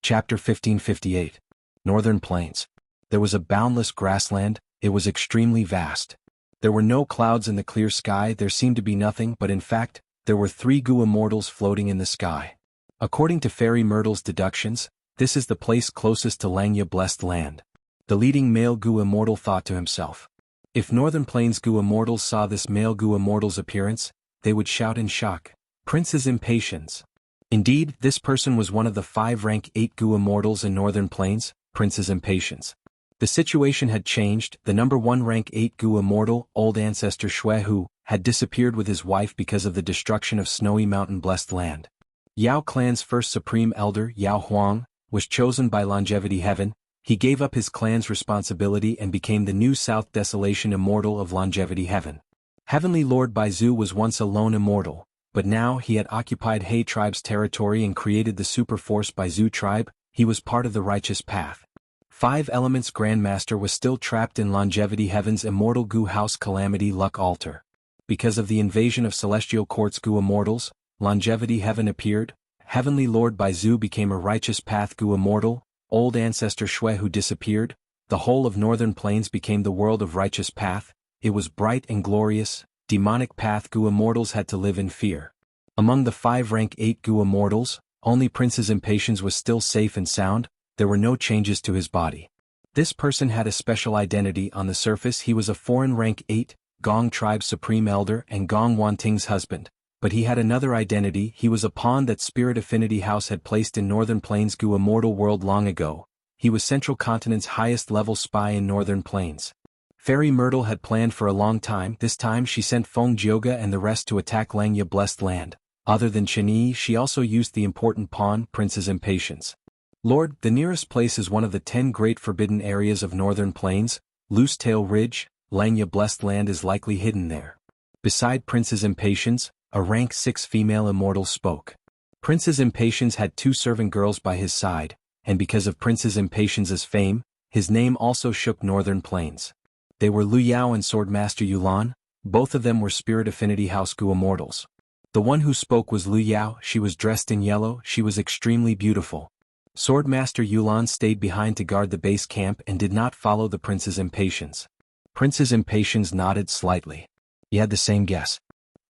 S1: Chapter 1558. Northern Plains. There was a boundless grassland. It was extremely vast. There were no clouds in the clear sky. There seemed to be nothing, but in fact, there were 3 goo immortals floating in the sky. According to Fairy Myrtle's deductions, this is the place closest to Xianxia blessed land. The leading male goo immortal thought to himself. If Northern Plains goo immortals saw this male goo immortal's appearance, they would shout in shock, "Prince's impatience." Indeed, this person was one of the 5 rank 8 goo immortals in Northern Plains, Prince's impatience. The situation had changed. The number 1 rank 8 Gu Immortal, old ancestor Shui Hu, had disappeared with his wife because of the destruction of Snowy Mountain blessed land. Yao clan's first supreme elder, Yao Huang, was chosen by Longevity Heaven. He gave up his clan's responsibility and became the new South Desolation Immortal of Longevity Heaven. Heavenly Lord Baizu was once a lone immortal, but now he had occupied He tribe's territory and created the super force Baizu tribe. He was part of the righteous path. 5 Elements Grandmaster was still trapped in Longevity Heaven's Immortal Gu House Calamity Luck Altar. Because of the invasion of Celestial Court's Gu Immortals, Longevity Heaven appeared. Heavenly Lord Baizu became a righteous path Gu Immortal. Old ancestor Shui Hu disappeared. The whole of Northern Plains became the world of righteous path. It was bright and glorious. Demonic path Gu Immortals had to live in fear. Among the 5 rank 8 Gu Immortals, only Prince's Impatience was still safe and sound. There were no changes to his body. This person had a special identity. On the surface he was a foreign rank 8, Gong tribe's supreme elder and Gong Wanting's husband. But he had another identity. He was a pawn that Spirit Affinity House had placed in Northern Plains Gu Immortal world long ago. He was Central Continent's highest level spy in Northern Plains. Fairy Myrtle had planned for a long time. This time she sent Feng Jioga and the rest to attack Langya blessed land. Other than Chenyi, she also used the important pawn, Prince's Impatience. Lord, the nearest place is one of the 10 great forbidden areas of Northern Plains. Loosetail Ridge, Langya blessed land is likely hidden there. Beside Prince's Impatience, a rank 6 female immortal spoke. Prince's Impatience had 2 servant girls by his side, and because of Prince's Impatience's fame, his name also shook Northern Plains. They were Lu Yao and Swordmaster Yulan. Both of them were Spirit Affinity House Gu Immortals. The one who spoke was Lu Yao. She was dressed in yellow. She was extremely beautiful. Swordmaster Yulan stayed behind to guard the base camp and did not follow the Prince's Impatience. Prince's Impatience nodded slightly. He had the same guess.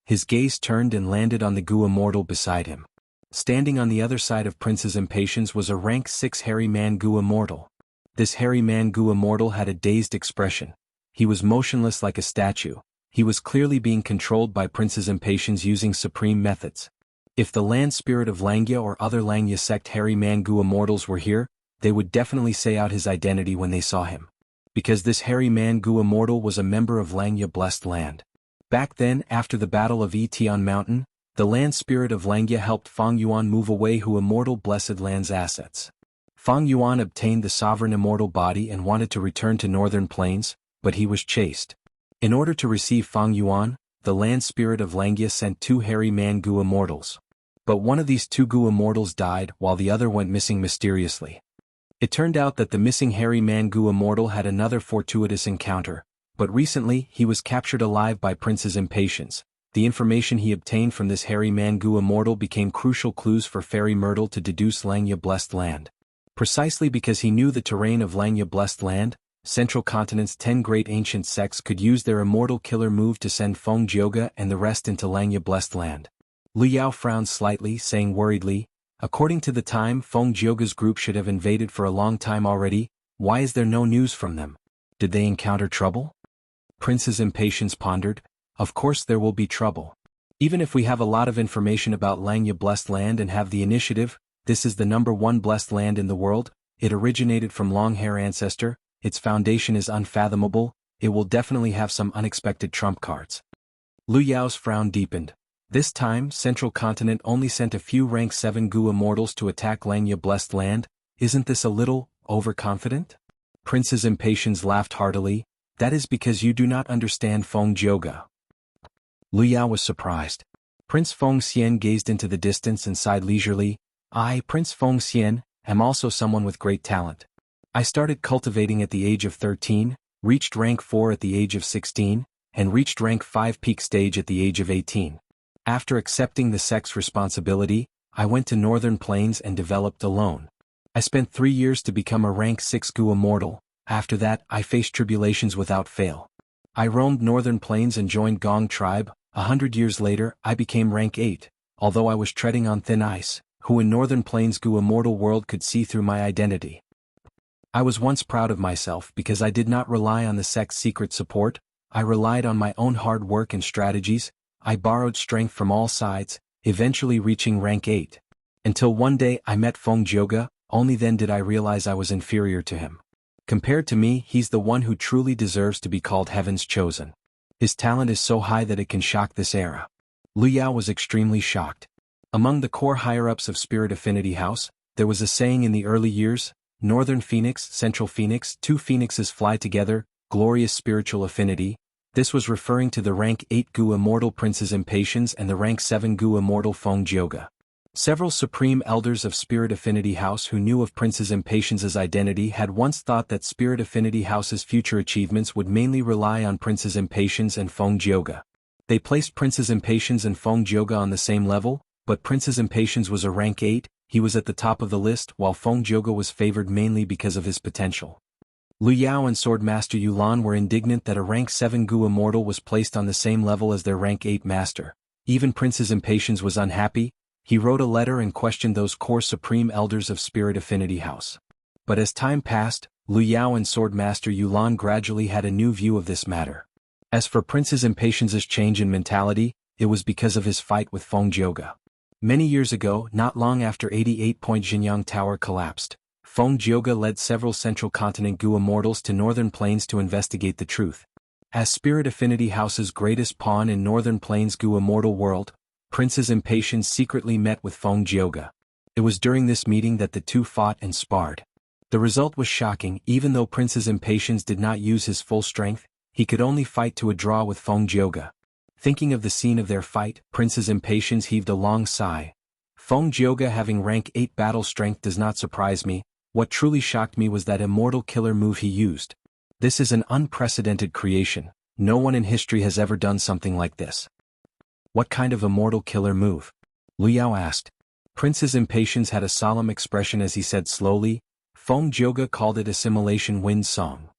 S1: His gaze turned and landed on the Gu Immortal beside him. Standing on the other side of Prince's Impatience was a rank 6 hairy man Gu Immortal. This hairy man Gu Immortal had a dazed expression. He was motionless like a statue. He was clearly being controlled by Prince's Impatience using supreme methods. If the land spirit of Langya or other Langya sect hairy man Gu Immortals were here, they would definitely say out his identity when they saw him. Because this hairy man Gu Immortal was a member of Langya blessed land. Back then, after the Battle of Etion Mountain, the land spirit of Langya helped Feng Yuan move away Hu Immortal blessed land's assets. Feng Yuan obtained the sovereign immortal body and wanted to return to Northern Plains, but he was chased. In order to receive Feng Yuan, the land spirit of Langya sent 2 hairy man Gu Immortals. But one of these 2 Gu Immortals died while the other went missing mysteriously. It turned out that the missing hairy man Gu Immortal had another fortuitous encounter, but recently he was captured alive by Prince's Impatience. The information he obtained from this hairy man Gu Immortal became crucial clues for Fairy Myrtle to deduce Langya blessed land. Precisely because he knew the terrain of Langya blessed land, Central Continent's 10 great ancient sects could use their immortal killer move to send Feng Jioga and the rest into Langya blessed land. Lu Yao frowned slightly, saying worriedly, according to the time Feng Jioga's group should have invaded for a long time already. Why is there no news from them? Did they encounter trouble? Prince's Impatience pondered. Of course there will be trouble. Even if we have a lot of information about Langya blessed land and have the initiative, this is the number 1 blessed land in the world. It originated from long-hair ancestor. Its foundation is unfathomable. It will definitely have some unexpected trump cards. Lu Yao's frown deepened. This time, Central Continent only sent a few rank 7 Gu Immortals to attack Langya blessed land. Isn't this a little overconfident? Prince's Impatience laughed heartily. That is because you do not understand Feng Jioga. Lu Yao was surprised. Prince Feng Xian gazed into the distance and sighed leisurely. I, Prince Feng Xian, am also someone with great talent. I started cultivating at the age of 13, reached rank 4 at the age of 16, and reached rank 5 peak stage at the age of 18. After accepting the sect's responsibility, I went to Northern Plains and developed alone. I spent 3 years to become a rank 6 Gu Immortal. After that, I faced tribulations without fail. I roamed Northern Plains and joined Gong tribe. 100 years later, I became rank 8, although I was treading on thin ice. Who in Northern Plains Gu Immortal world could see through my identity? I was once proud of myself because I did not rely on the sect's secret support. I relied on my own hard work and strategies. I borrowed strength from all sides, eventually reaching rank 8. Until one day I met Feng Jioga. Only then did I realize I was inferior to him. Compared to me, he's the one who truly deserves to be called Heaven's Chosen. His talent is so high that it can shock this era. Lu Yao was extremely shocked. Among the core higher-ups of Spirit Affinity House, there was a saying in the early years, Northern Phoenix, Central Phoenix, two phoenixes fly together, glorious spiritual affinity. This was referring to the rank 8 Gu Immortal Princess Impatience and the rank 7 Gu Immortal Feng Jioge. Several supreme elders of Spirit Affinity House who knew of Princess Impatience's identity had once thought that Spirit Affinity House's future achievements would mainly rely on Princess Impatience and Feng Jioge. They placed Princess Impatience and Feng Jioge on the same level, but Princess Impatience was a rank 8, he was at the top of the list, while Feng Jioge was favored mainly because of his potential. Lu Yao and Sword Master Yulan were indignant that a rank 7 Gu Immortal was placed on the same level as their rank 8 master. Even Princess Impatience was unhappy. He wrote a letter and questioned those core supreme elders of Spirit Affinity House. But as time passed, Lu Yao and Sword Master Yulan gradually had a new view of this matter. As for Princess Impatience's change in mentality, it was because of his fight with Feng Jioge. Many years ago, not long after 88-point Xinyang Tower collapsed, Feng Jioge led several Central Continent Gu Immortals to Northern Plains to investigate the truth. As Spirit Affinity House's greatest pawn in Northern Plains Gu Immortal world, Princess Impatience secretly met with Feng Jioge. It was during this meeting that the two fought and sparred. The result was shocking. Even though Princess Impatience did not use his full strength, he could only fight to a draw with Feng Jioge. Thinking of the scene of their fight, Princess Impatience heaved a long sigh. Feng Jioge having rank 8 battle strength does not surprise me. What truly shocked me was that immortal killer move he used. This is an unprecedented creation. No one in history has ever done something like this. What kind of immortal killer move? Lu Yao asked. Princess Impatience had a solemn expression as he said slowly, Feng Jioge called it Assimilation Wind Song.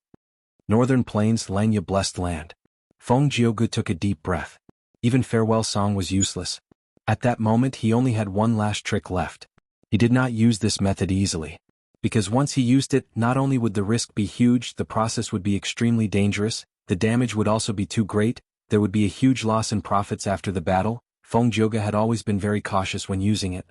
S1: Northern Plains, Lanya Blessed Land. Feng Jioge took a deep breath. Even Farewell Song was useless. At that moment he only had one last trick left. He did not use this method easily. Because once he used it, not only would the risk be huge, the process would be extremely dangerous, the damage would also be too great, there would be a huge loss in profits after the battle. Feng Jioge had always been very cautious when using it.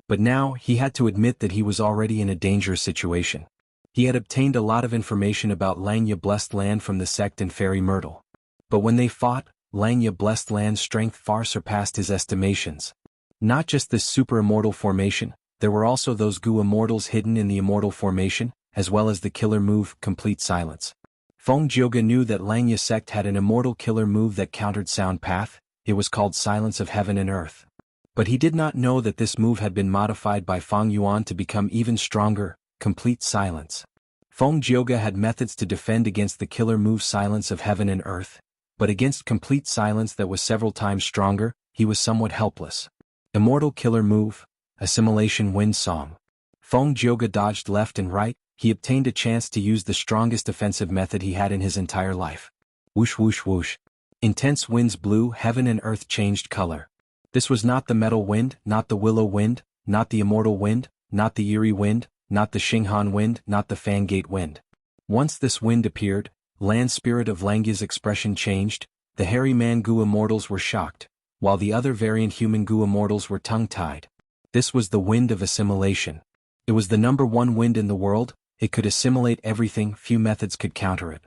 S1: But now, he had to admit that he was already in a dangerous situation. He had obtained a lot of information about Lanya Blessed Land from the sect and Fairy Myrtle. But when they fought, Lanya Blessed Land's strength far surpassed his estimations. Not just this super immortal formation, there were also those Gu Immortals hidden in the immortal formation, as well as the killer move, Complete Silence. Feng Jioge knew that Lanya sect had an immortal killer move that countered Sound Path. It was called Silence of Heaven and Earth. But he did not know that this move had been modified by Feng Yuan to become even stronger, Complete Silence. Feng Jioge had methods to defend against the killer move Silence of Heaven and Earth, but against Complete Silence that was several times stronger, he was somewhat helpless. Immortal killer move, Assimilation Wind Song. Feng Jioge dodged left and right. He obtained a chance to use the strongest defensive method he had in his entire life. Whoosh whoosh whoosh. Intense winds blew, heaven and earth changed color. This was not the metal wind, not the willow wind, not the immortal wind, not the eerie wind, not the Xinghan wind, not the Fangate wind. Once this wind appeared, land spirit of Langya's expression changed, the hairy man Gu Immortals were shocked, while the other variant human Gu Immortals were tongue-tied. This was the wind of assimilation. It was the #1 wind in the world. It could assimilate everything, few methods could counter it.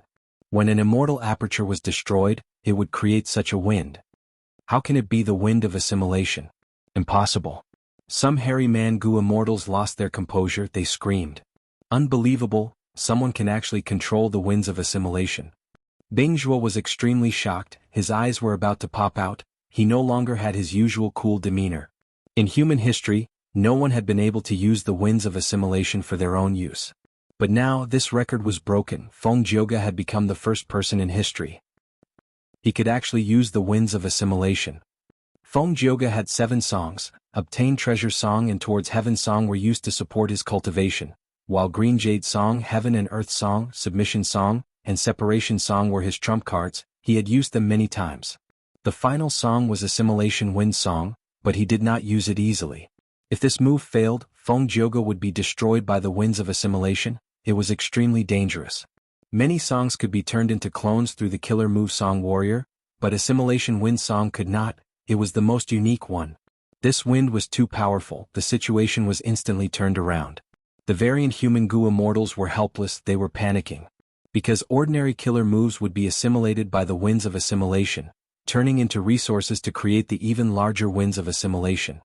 S1: When an immortal aperture was destroyed, it would create such a wind. How can it be the wind of assimilation? Impossible. Some hairy man Gu Immortals lost their composure, they screamed. Unbelievable, someone can actually control the winds of assimilation. Bingzhuo was extremely shocked, his eyes were about to pop out, he no longer had his usual cool demeanor. In human history, no one had been able to use the winds of assimilation for their own use. But now this record was broken. Feng Jioge had become the first person in history. He could actually use the winds of assimilation. Feng Jioge had 7 songs. Obtain Treasure Song and Towards Heaven Song were used to support his cultivation, while Green Jade Song, Heaven and Earth Song, Submission Song, and Separation Song were his trump cards. He had used them many times. The final song was Assimilation Wind Song, but he did not use it easily. If this move failed, Feng Jioge would be destroyed by the winds of assimilation. It was extremely dangerous. Many songs could be turned into clones through the killer move Song Warrior, but Assimilation Wind Song could not. It was the most unique one. This wind was too powerful, the situation was instantly turned around. The variant human Gu immortals were helpless, they were panicking. Because ordinary killer moves would be assimilated by the winds of assimilation, turning into resources to create the even larger winds of assimilation.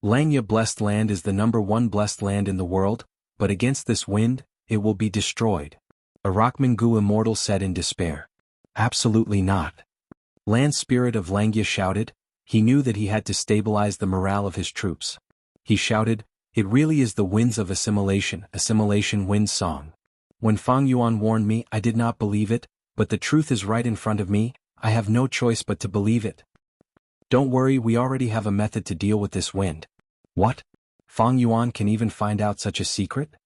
S1: Langya blessed land is the #1 blessed land in the world, but against this wind, it will be destroyed. Arakman Gu immortal said in despair. Absolutely not. Land spirit of Langya shouted. He knew that he had to stabilize the morale of his troops. He shouted, it really is the winds of assimilation wind song. When Fang Yuan warned me, I did not believe it, but the truth is right in front of me, I have no choice but to believe it. Don't worry, we already have a method to deal with this wind. What? Fang Yuan can even find out such a secret?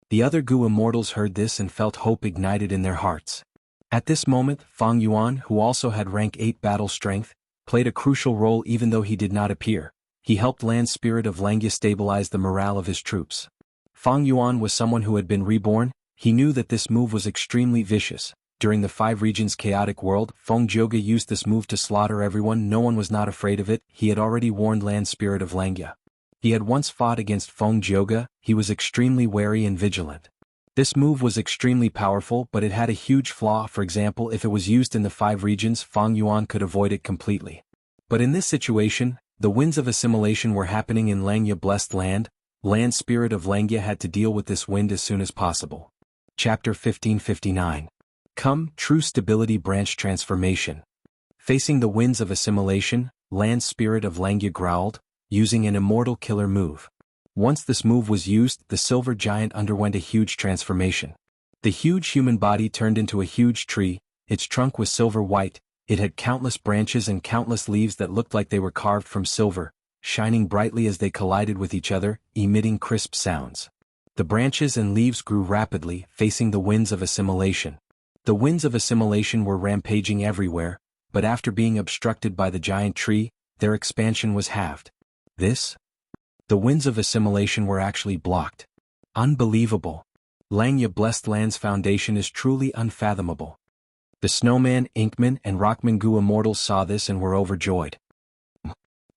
S1: The other Gu immortals heard this and felt hope ignited in their hearts. At this moment, Fang Yuan, who also had rank 8 battle strength, played a crucial role even though he did not appear. He helped Land Spirit of Langya stabilize the morale of his troops. Fang Yuan was someone who had been reborn. He knew that this move was extremely vicious. During the 5 regions chaotic world, Feng Jioge used this move to slaughter everyone. No one was not afraid of it. He had already warned Land Spirit of Langya. He had once fought against Feng Jioge. He was extremely wary and vigilant. This move was extremely powerful, but it had a huge flaw. For example, if it was used in the 5 regions, Fang Yuan could avoid it completely. But in this situation, the winds of assimilation were happening in Langya blessed land. Land Spirit of Langya had to deal with this wind as soon as possible. Chapter 1559. Come, True Stability Branch Transformation. Facing the winds of assimilation, Land Spirit of Langya growled, using an immortal killer move. Once this move was used, the silver giant underwent a huge transformation. The huge human body turned into a huge tree. Its trunk was silver white. It had countless branches and countless leaves that looked like they were carved from silver, shining brightly as they collided with each other, emitting crisp sounds. The branches and leaves grew rapidly, facing the winds of assimilation. The winds of assimilation were rampaging everywhere, but after being obstructed by the giant tree, their expansion was halved. The winds of assimilation were actually blocked. Unbelievable. Langya blessed land's foundation is truly unfathomable. The Snowman, Inkman, and Rockman Gu immortals saw this and were overjoyed.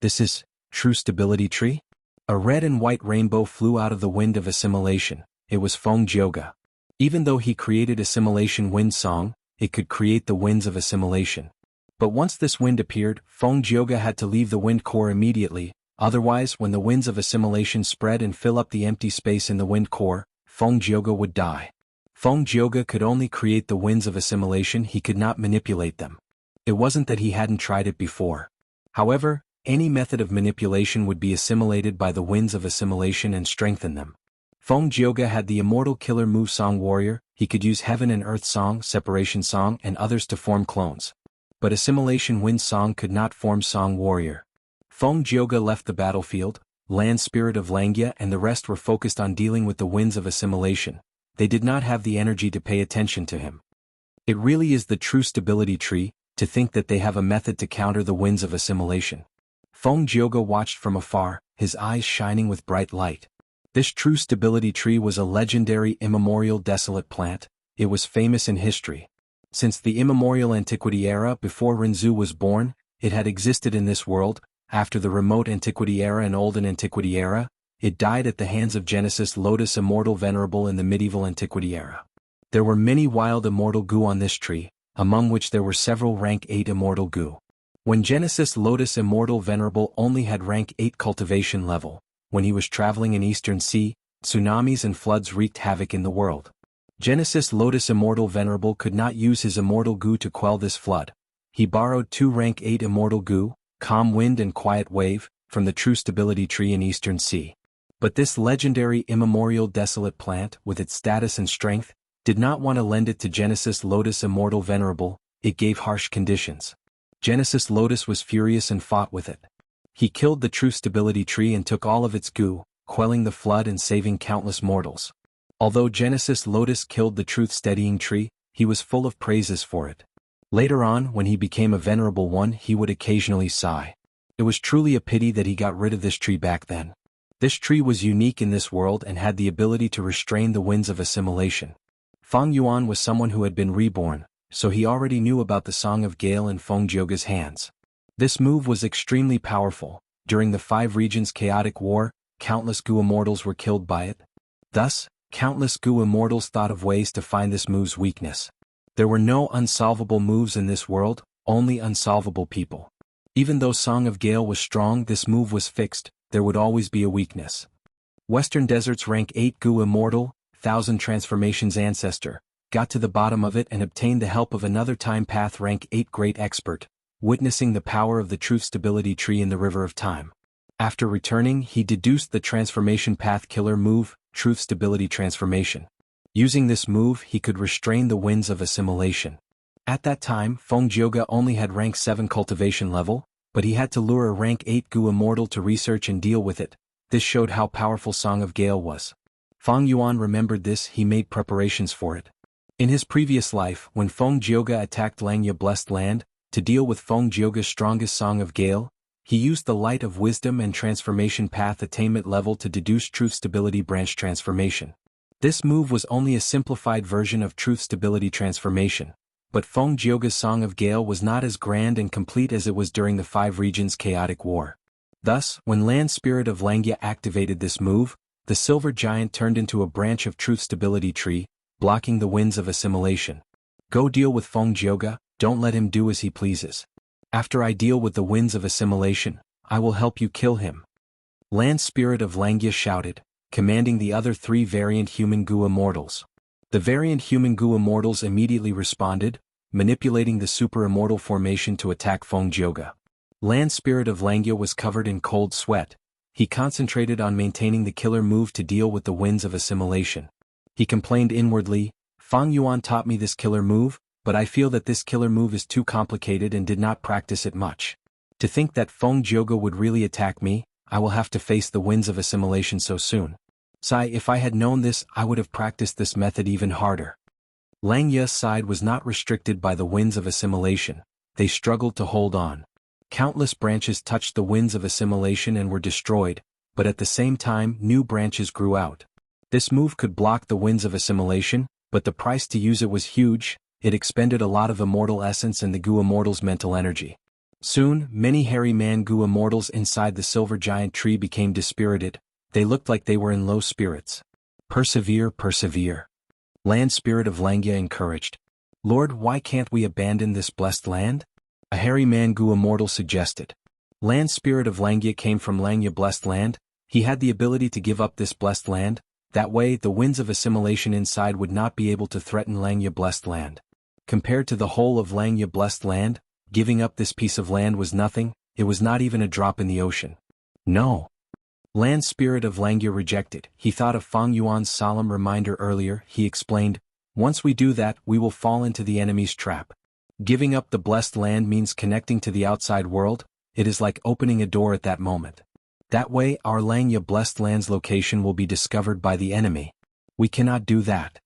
S1: This is True Stability Tree? A red and white rainbow flew out of the wind of assimilation. It was Feng Jioge. Even though he created assimilation wind song, it could create the winds of assimilation. But once this wind appeared, Feng Jioge had to leave the wind core immediately. Otherwise, when the winds of assimilation spread and fill up the empty space in the wind core, Feng Jioge would die. Feng Jioge could only create the winds of assimilation, he could not manipulate them. It wasn't that he hadn't tried it before. However, any method of manipulation would be assimilated by the winds of assimilation and strengthen them. Feng Jioge had the immortal killer move Song Warrior. He could use Heaven and Earth Song, Separation Song, and others to form clones. But Assimilation Wind Song could not form Song Warrior. Feng Jioge left the battlefield. Land Spirit of Langya and the rest were focused on dealing with the winds of assimilation. They did not have the energy to pay attention to him. It really is the True Stability Tree, to think that they have a method to counter the winds of assimilation. Feng Jioge watched from afar, his eyes shining with bright light. This True Stability Tree was a legendary immemorial desolate plant. It was famous in history. Since the immemorial antiquity era before Renzu was born, it had existed in this world. After the remote antiquity era and olden antiquity era, it died at the hands of Genesis Lotus Immortal Venerable in the medieval antiquity era. There were many wild immortal Gu on this tree, among which there were several rank 8 immortal Gu. When Genesis Lotus Immortal Venerable only had rank 8 cultivation level, when he was traveling in Eastern Sea, tsunamis and floods wreaked havoc in the world. Genesis Lotus Immortal Venerable could not use his immortal Gu to quell this flood. He borrowed 2 rank 8 immortal Gu, Calm Wind and Quiet Wave, from the True Stability Tree in Eastern Sea. But this legendary immemorial desolate plant, with its status and strength, did not want to lend it to Genesis Lotus Immortal Venerable. It gave harsh conditions. Genesis Lotus was furious and fought with it. He killed the True Stability Tree and took all of its Gu, quelling the flood and saving countless mortals. Although Genesis Lotus killed the Truth Steadying Tree, he was full of praises for it. Later on, when he became a venerable one, he would occasionally sigh. It was truly a pity that he got rid of this tree back then. This tree was unique in this world and had the ability to restrain the winds of assimilation. Feng Yuan was someone who had been reborn, so he already knew about the Song of Gale in Feng Jioge's hands. This move was extremely powerful. During the 5 regions chaotic war, countless Gu immortals were killed by it. Thus, Countless Gu immortals thought of ways to find this move's weakness. There were no unsolvable moves in this world, only unsolvable people. Even though Song of Gale was strong, this move was fixed, there would always be a weakness. Western Desert's rank 8 Gu Immortal, 1000 Transformations Ancestor, got to the bottom of it and obtained the help of another Time Path rank 8 Great Expert, witnessing the power of the Truth Stability Tree in the River of Time. After returning, he deduced the Transformation Path killer move, Truth Stability Transformation. Using this move, he could restrain the winds of assimilation. At that time, Feng Jioge only had rank 7 cultivation level, but he had to lure a rank 8 Gu Immortal to research and deal with it. This showed how powerful Song of Gale was. Feng Yuan remembered this, he made preparations for it. In his previous life, when Feng Jioge attacked Langya Blessed Land, to deal with Feng Jioge's strongest Song of Gale, he used the Light of Wisdom and Transformation Path attainment level to deduce Truth Stability Branch Transformation. This move was only a simplified version of Truth Stability Transformation, but Feng Jioge's Song of Gale was not as grand and complete as it was during the 5 regions chaotic war. Thus, when Land Spirit of Langya activated this move, the Silver Giant turned into a branch of Truth Stability Tree, blocking the winds of assimilation. Go deal with Feng Jioge, don't let him do as he pleases. After I deal with the winds of assimilation, I will help you kill him. Land Spirit of Langya shouted, commanding the other 3 variant human Gu immortals. The variant human Gu immortals immediately responded, manipulating the super immortal formation to attack Feng Jioge. Land Spirit of Langya was covered in cold sweat. He concentrated on maintaining the killer move to deal with the winds of assimilation. He complained inwardly, Feng Yuan taught me this killer move, but I feel that this killer move is too complicated and did not practice it much. To think that Feng Jioge would really attack me, I will have to face the winds of assimilation so soon. Sigh, if I had known this, I would have practiced this method even harder. Langya's side was not restricted by the winds of assimilation, they struggled to hold on. Countless branches touched the winds of assimilation and were destroyed, but at the same time new branches grew out. This move could block the winds of assimilation, but the price to use it was huge, it expended a lot of immortal essence and the Gu Immortals' mental energy. Soon, many hairy man Gu Immortals inside the Silver Giant tree became dispirited, they looked like they were in low spirits. Persevere, persevere. Land Spirit of Langya encouraged. Lord, why can't we abandon this blessed land? A hairy man Gu Immortal suggested. Land Spirit of Langya came from Langya Blessed Land, he had the ability to give up this blessed land, that way the winds of assimilation inside would not be able to threaten Langya Blessed Land. Compared to the whole of Langya Blessed Land, giving up this piece of land was nothing, it was not even a drop in the ocean. No. Land Spirit of Langya rejected, he thought of Feng Yuan's solemn reminder earlier, he explained, once we do that, we will fall into the enemy's trap. Giving up the blessed land means connecting to the outside world, it is like opening a door at that moment. That way our Langya Blessed Land's location will be discovered by the enemy. We cannot do that.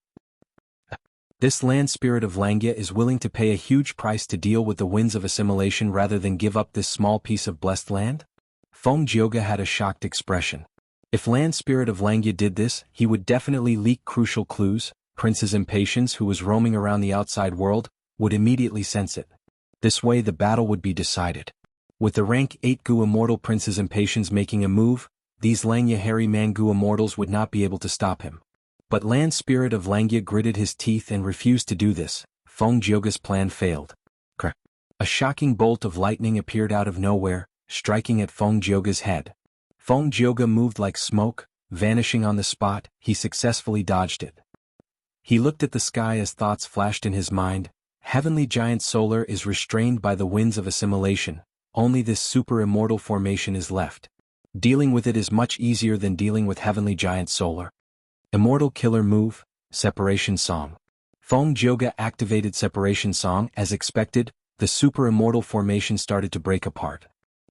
S1: This Land Spirit of Langya is willing to pay a huge price to deal with the winds of assimilation rather than give up this small piece of blessed land? Feng Jioge had a shocked expression. If Land Spirit of Langya did this, he would definitely leak crucial clues. Prince's Impatience, who was roaming around the outside world, would immediately sense it. This way the battle would be decided. With the rank 8 Gu Immortal Prince's Impatience making a move, these Langya hairy man Gu Immortals would not be able to stop him. But Land Spirit of Langya gritted his teeth and refused to do this. Feng Jioge's plan failed. A shocking bolt of lightning appeared out of nowhere, striking at Feng Jioge's head. Feng Jioge moved like smoke, vanishing on the spot, he successfully dodged it. He looked at the sky as thoughts flashed in his mind. Heavenly Giant Solar is restrained by the winds of assimilation, only this super immortal formation is left. Dealing with it is much easier than dealing with Heavenly Giant Solar. Immortal Killer Move, Separation Song. Feng Jioge activated Separation Song as expected, the super immortal formation started to break apart.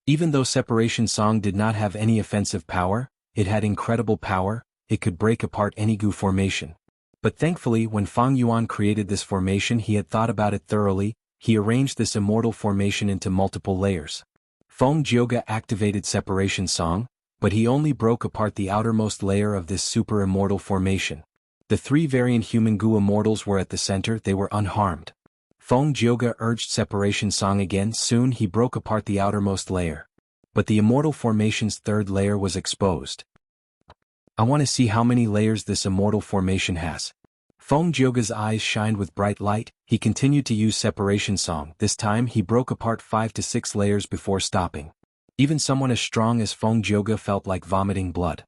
S1: Even though Separation Song did not have any offensive power, it had incredible power, it could break apart any Gu formation. But thankfully when Feng Yuan created this formation he had thought about it thoroughly, he arranged this immortal formation into multiple layers. Feng Jioge activated Separation Song, but he only broke apart the outermost layer of this super immortal formation. The 3 variant human Gu immortals were at the center, they were unharmed. Feng Jioge urged Separation Song again, soon he broke apart the outermost layer. But the immortal formation's 3rd layer was exposed. I want to see how many layers this immortal formation has. Feng Jioge's eyes shined with bright light. He continued to use separation song. This time he broke apart 5 to 6 layers before stopping. Even someone as strong as Feng Jioge felt like vomiting blood.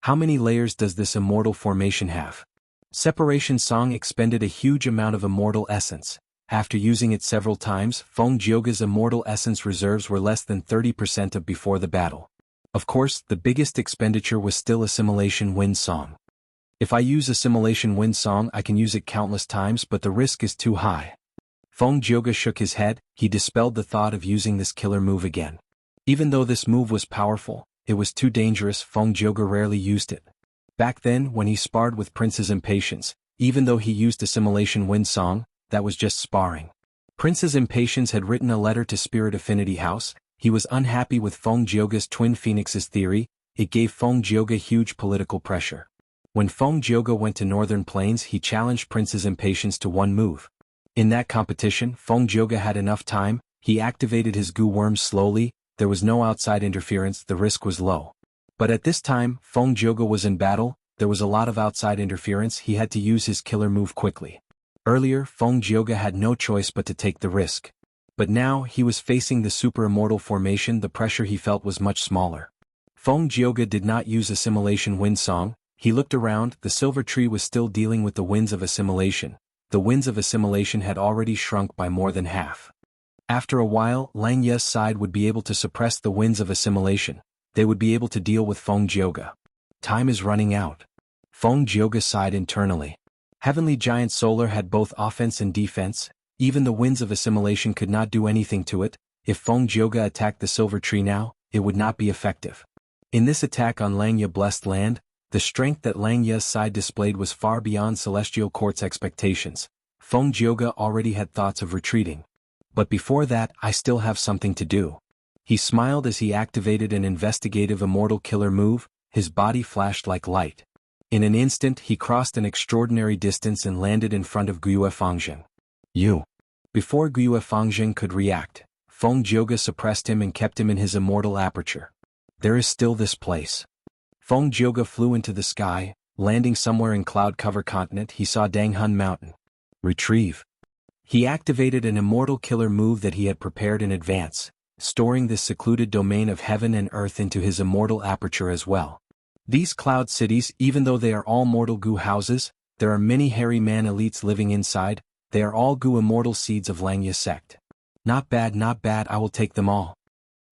S1: How many layers does this immortal formation have? Separation song expended a huge amount of immortal essence. After using it several times, Feng Jioge's immortal essence reserves were less than 30% of before the battle. Of course, the biggest expenditure was still Assimilation Wind Song. If I use Assimilation Wind Song, I can use it countless times, but the risk is too high. Feng Jioge shook his head. He dispelled the thought of using this killer move again. Even though this move was powerful, it was too dangerous. Feng Jioge rarely used it. Back then, when he sparred with Prince's Impatience, even though he used Assimilation Wind Song, that was just sparring. Prince's Impatience had written a letter to Spirit Affinity House. He was unhappy with Feng Jioge's Twin Phoenixes theory. It gave Feng Jioge huge political pressure. When Feng Jioge went to Northern Plains, he challenged Prince's Impatience to one move. In that competition, Feng Jioge had enough time. He activated his goo worms slowly. There was no outside interference. The risk was low. But at this time, Feng Jioge was in battle. There was a lot of outside interference. He had to use his killer move quickly. Earlier, Feng Jioge had no choice but to take the risk. But now, he was facing the super immortal formation. The pressure he felt was much smaller. Feng Jioge did not use Assimilation Wind Song. He looked around. The silver tree was still dealing with the winds of assimilation. The winds of assimilation had already shrunk by more than half. After a while, Lang Ye's side would be able to suppress the winds of assimilation. They would be able to deal with Feng Jioge. Time is running out. Feng Jioge sighed internally. Heavenly Giant Solar had both offense and defense. Even the winds of assimilation could not do anything to it. If Feng Jioge attacked the silver tree now, it would not be effective. In this attack on Lang Ye blessed land, the strength that Lang Ye's side displayed was far beyond Celestial Court's expectations. Feng Jioge already had thoughts of retreating. But before that, I still have something to do. He smiled as he activated an investigative immortal killer move. His body flashed like light. In an instant, he crossed an extraordinary distance and landed in front of Guiyue Fangzheng. You. Before Guiyue Fangzheng could react, Feng Jioge suppressed him and kept him in his immortal aperture. There is still this place. Feng Jioge flew into the sky, landing somewhere in Cloud Cover Continent. He saw Danghun Mountain. Retrieve. He activated an immortal killer move that he had prepared in advance, storing this secluded domain of heaven and earth into his immortal aperture as well. These cloud cities, even though they are all mortal goo houses, there are many hairy man elites living inside. They are all goo immortal seeds of Lang Ye sect. Not bad, not bad. I will take them all.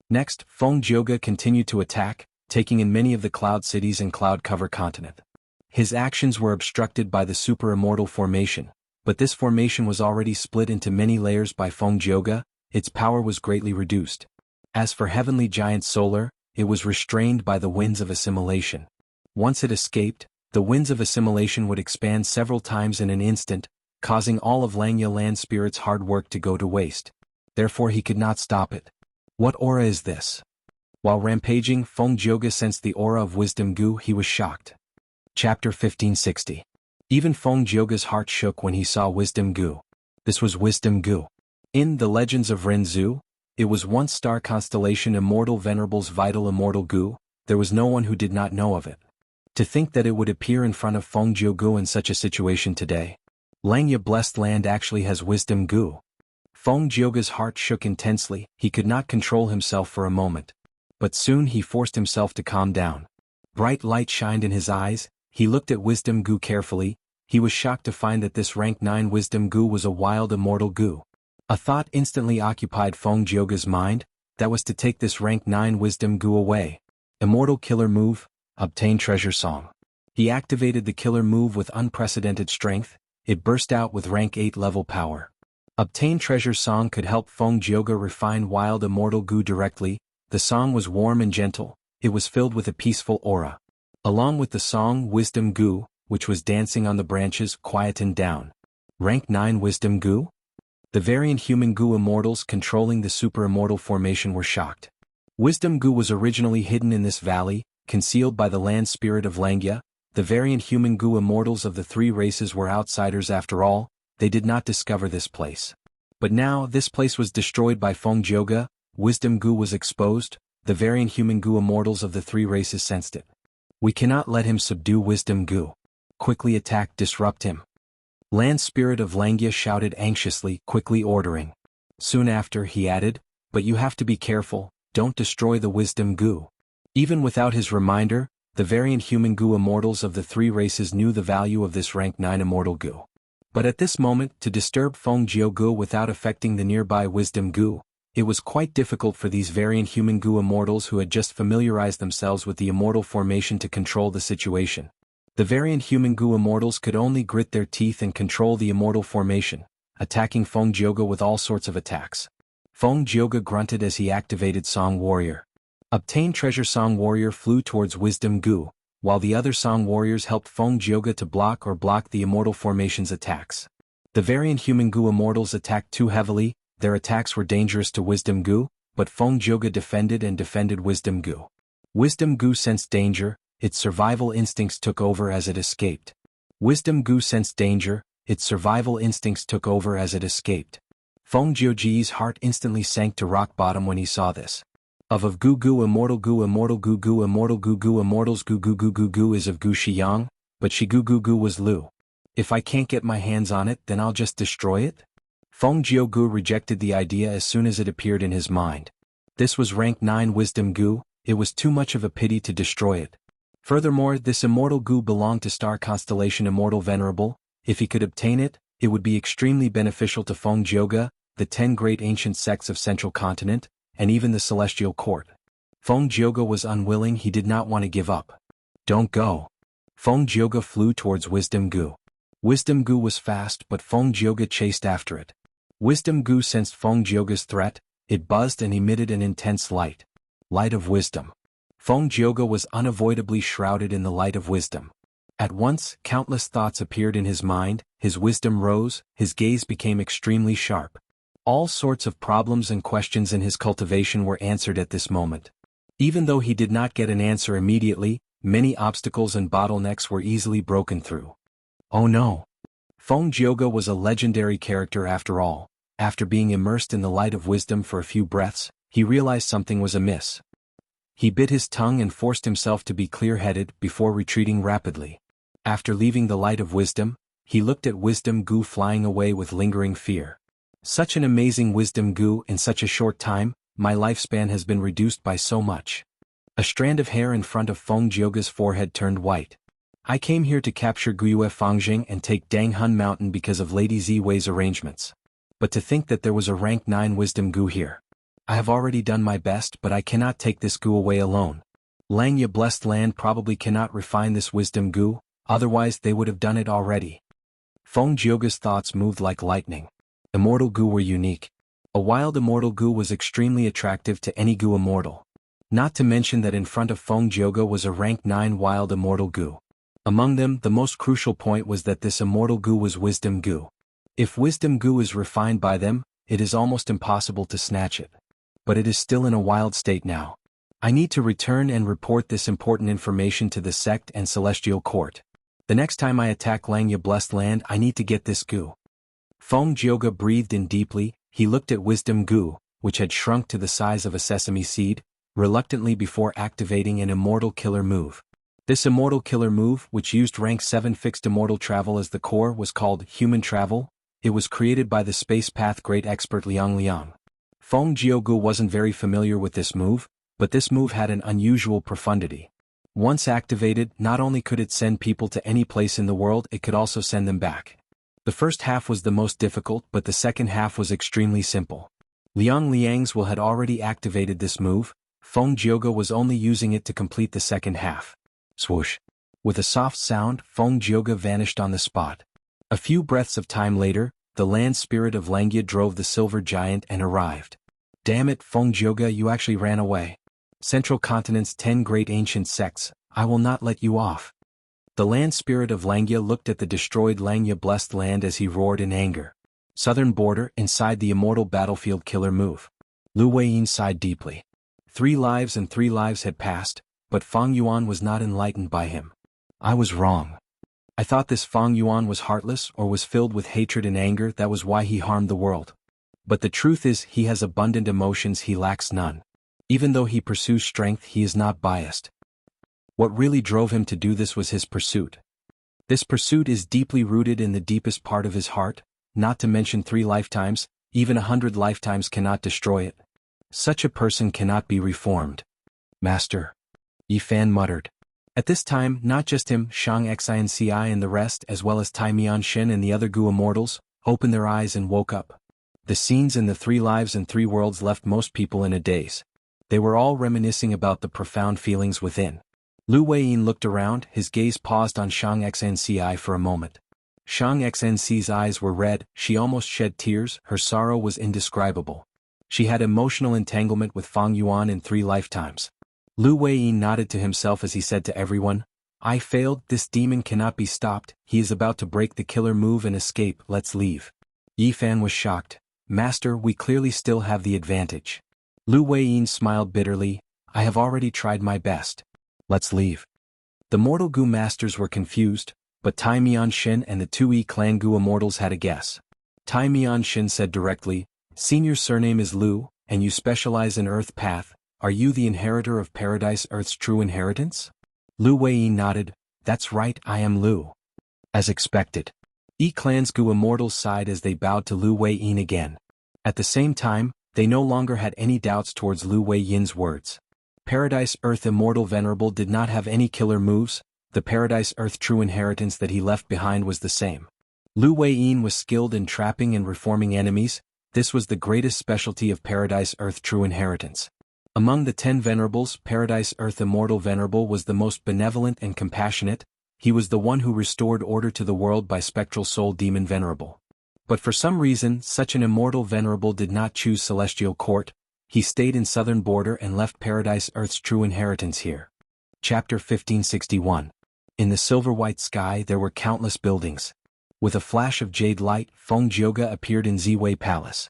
S1: Next, Feng Jioge continued to attack, taking in many of the cloud cities and Cloud Cover Continent. His actions were obstructed by the super immortal formation, but this formation was already split into many layers by Feng Jioge. Its power was greatly reduced. As for Heavenly Giant Solar, it was restrained by the winds of assimilation. Once it escaped, the winds of assimilation would expand several times in an instant, causing all of Lang Ye land spirit's hard work to go to waste. Therefore he could not stop it. What aura is this? While rampaging, Feng Jioge sensed the aura of wisdom goo. He was shocked. Chapter 1560. Even Feng Jioge's heart shook when he saw wisdom goo. This was wisdom goo. In The Legends of Renzu, it was once star constellation Immortal Venerable's vital immortal goo. There was no one who did not know of it. To think that it would appear in front of Feng Jioge in such a situation today. Lang Ye blessed land actually has wisdom goo. Feng Jioge's heart shook intensely. He could not control himself for a moment. But soon he forced himself to calm down. Bright light shined in his eyes. He looked at wisdom goo carefully. He was shocked to find that this rank 9 wisdom goo was a wild immortal goo. A thought instantly occupied Feng Jioge's mind. That was to take this rank 9 wisdom goo away. Immortal killer move, obtain treasure song. He activated the killer move with unprecedented strength. It burst out with rank 8 level power. Obtain treasure song could help Feng Jioge refine wild immortal goo directly. The song was warm and gentle. It was filled with a peaceful aura. Along with the song, wisdom goo, which was dancing on the branches, quietened down. Rank 9 wisdom goo? The variant human goo immortals controlling the super immortal formation were shocked. Wisdom goo was originally hidden in this valley, concealed by the land spirit of Lang Ye. The variant human goo immortals of the 3 races were outsiders after all. They did not discover this place. But now, this place was destroyed by Feng Jioge. Wisdom goo was exposed. The variant human goo immortals of the 3 races sensed it. We cannot let him subdue wisdom Gu. Quickly attack, disrupt him. Land Spirit of Xianxia shouted anxiously, quickly ordering. Soon after, he added, but you have to be careful, don't destroy the wisdom Gu. Even without his reminder, the variant human Gu immortals of the three races knew the value of this rank 9 immortal Gu. But at this moment, to disturb Feng Jiu Gu without affecting the nearby wisdom Gu, it was quite difficult for these variant human Gu immortals who had just familiarized themselves with the immortal formation to control the situation. The variant human Gu immortals could only grit their teeth and control the immortal formation, attacking Feng Jiuge with all sorts of attacks. Feng Jiuge grunted as he activated Song Warrior. Obtain Treasure. Song Warrior flew towards Wisdom Gu, while the other Song Warriors helped Feng Jiuge to block the immortal formation's attacks. The variant human Gu immortals attacked too heavily, their attacks were dangerous to Wisdom Gu, but Feng Jiuge defended Wisdom Gu. Wisdom Gu sensed danger, its survival instincts took over as it escaped. Wisdom Gu sensed danger, its survival instincts took over as it escaped. Feng Jiuji's heart instantly sank to rock bottom when he saw this. Of Gu Gu immortal Gu immortal Gu Gu immortal Gu Gu immortals Gu Gu Gu Gu Gu is of Gu Xiang, but Shi Gu Gu Gu was Lu. If I can't get my hands on it, then I'll just destroy it? Feng Jiugu rejected the idea as soon as it appeared in his mind. This was rank 9 wisdom Gu, it was too much of a pity to destroy it. Furthermore, this immortal Gu belonged to star constellation Immortal Venerable. If he could obtain it, it would be extremely beneficial to Feng Jiuge, the 10 great ancient sects of Central Continent, and even the Celestial Court. Feng Jiuge was unwilling, he did not want to give up. Don't go. Feng Jiuge flew towards Wisdom Gu. Wisdom Gu was fast, but Feng Jiuge chased after it. Wisdom Gu sensed Feng Jiuge's threat, it buzzed and emitted an intense light. Light of wisdom. Feng Jiuge was unavoidably shrouded in the light of wisdom. At once, countless thoughts appeared in his mind, his wisdom rose, his gaze became extremely sharp. All sorts of problems and questions in his cultivation were answered at this moment. Even though he did not get an answer immediately, many obstacles and bottlenecks were easily broken through. Oh no! Feng Jiuge was a legendary character after all. After being immersed in the light of wisdom for a few breaths, he realized something was amiss. He bit his tongue and forced himself to be clear-headed before retreating rapidly. After leaving the light of wisdom, he looked at Wisdom Gu flying away with lingering fear. Such an amazing Wisdom Gu in such a short time, my lifespan has been reduced by so much. A strand of hair in front of Feng Jiuge's forehead turned white. I came here to capture Guyue Fangjing and take Danghun Mountain because of Lady Ziwei's arrangements. But to think that there was a rank 9 Wisdom Gu here. I have already done my best, but I cannot take this Gu away alone. Xianxia Blessed Land probably cannot refine this Wisdom Gu, otherwise they would have done it already. Feng Jiuge's thoughts moved like lightning. Immortal Gu were unique. A wild immortal Gu was extremely attractive to any Gu immortal. Not to mention that in front of Feng Jiuge was a rank 9 wild immortal Gu. Among them, the most crucial point was that this immortal Gu was Wisdom Gu. If Wisdom Gu is refined by them, it is almost impossible to snatch it. But it is still in a wild state now. I need to return and report this important information to the sect and Celestial Court. The next time I attack Xianxia Blessed Land, I need to get this Gu. Feng Jiuge breathed in deeply, he looked at Wisdom Gu, which had shrunk to the size of a sesame seed, reluctantly before activating an immortal killer move. This immortal killer move, which used rank 7 fixed immortal travel as the core, was called Human Travel. It was created by the Space Path great expert Liang. Feng Jiuge wasn't very familiar with this move, but this move had an unusual profundity. Once activated, not only could it send people to any place in the world, it could also send them back. The first half was the most difficult, but the second half was extremely simple. Liang's will had already activated this move, Feng Jiuge was only using it to complete the second half. Swoosh! With a soft sound, Feng Jiuge vanished on the spot. A few breaths of time later, the land spirit of Xianxia drove the silver giant and arrived. Damn it, Feng Jiuge, you actually ran away. Central Continent's 10 great ancient sects, I will not let you off. The land spirit of Xianxia looked at the destroyed Xianxia Blessed Land as he roared in anger. Southern border, inside the immortal battlefield killer move. Lu Weiyin sighed deeply. 3 lives and 3 lives had passed, but Feng Yuan was not enlightened by him. I was wrong. I thought this Feng Yuan was heartless or was filled with hatred and anger, that was why he harmed the world. But the truth is he has abundant emotions, he lacks none. Even though he pursues strength, he is not biased. What really drove him to do this was his pursuit. This pursuit is deeply rooted in the deepest part of his heart, not to mention 3 lifetimes, even 100 lifetimes cannot destroy it. Such a person cannot be reformed. Master. Yi Fan muttered. At this time, not just him, Xianxia and the rest, as well as Tai Mianshin and the other Gu Immortals, opened their eyes and woke up. The scenes in the 3 lives and 3 worlds left most people in a daze. They were all reminiscing about the profound feelings within. Lu Weiyin looked around, his gaze paused on Xianxia for a moment. Xianxia's eyes were red, she almost shed tears, her sorrow was indescribable. She had emotional entanglement with Fang Yuan in 3 lifetimes. Lu Weiyin nodded to himself as he said to everyone, I failed, this demon cannot be stopped, he is about to break the killer move and escape, let's leave. Yi Fan was shocked. Master, we clearly still have the advantage. Lu Weiyin smiled bitterly, I have already tried my best. Let's leave. The mortal Gu masters were confused, but Tai Mianshin and the 2 Yi clan Gu Immortals had a guess. Tai Mianshin said directly, Senior surname is Lu, and you specialize in Earth Path, are you the inheritor of Paradise Earth's true inheritance? Lu Weiyin nodded, that's right, I am Lu. As expected. Yi clan's Gu Immortals sighed as they bowed to Lu Weiyin again. At the same time, they no longer had any doubts towards Lu Weiyin's words. Paradise Earth Immortal Venerable did not have any killer moves, the Paradise Earth true inheritance that he left behind was the same. Lu Weiyin was skilled in trapping and reforming enemies, this was the greatest specialty of Paradise Earth true inheritance. Among the 10 venerables, Paradise Earth Immortal Venerable was the most benevolent and compassionate, he was the one who restored order to the world by Spectral Soul Demon Venerable. But for some reason, such an Immortal Venerable did not choose Celestial Court, he stayed in Southern Border and left Paradise Earth's true inheritance here. Chapter 1561. In the silver-white sky there were countless buildings. With a flash of jade light, Feng Jioge appeared in Ziwei Palace.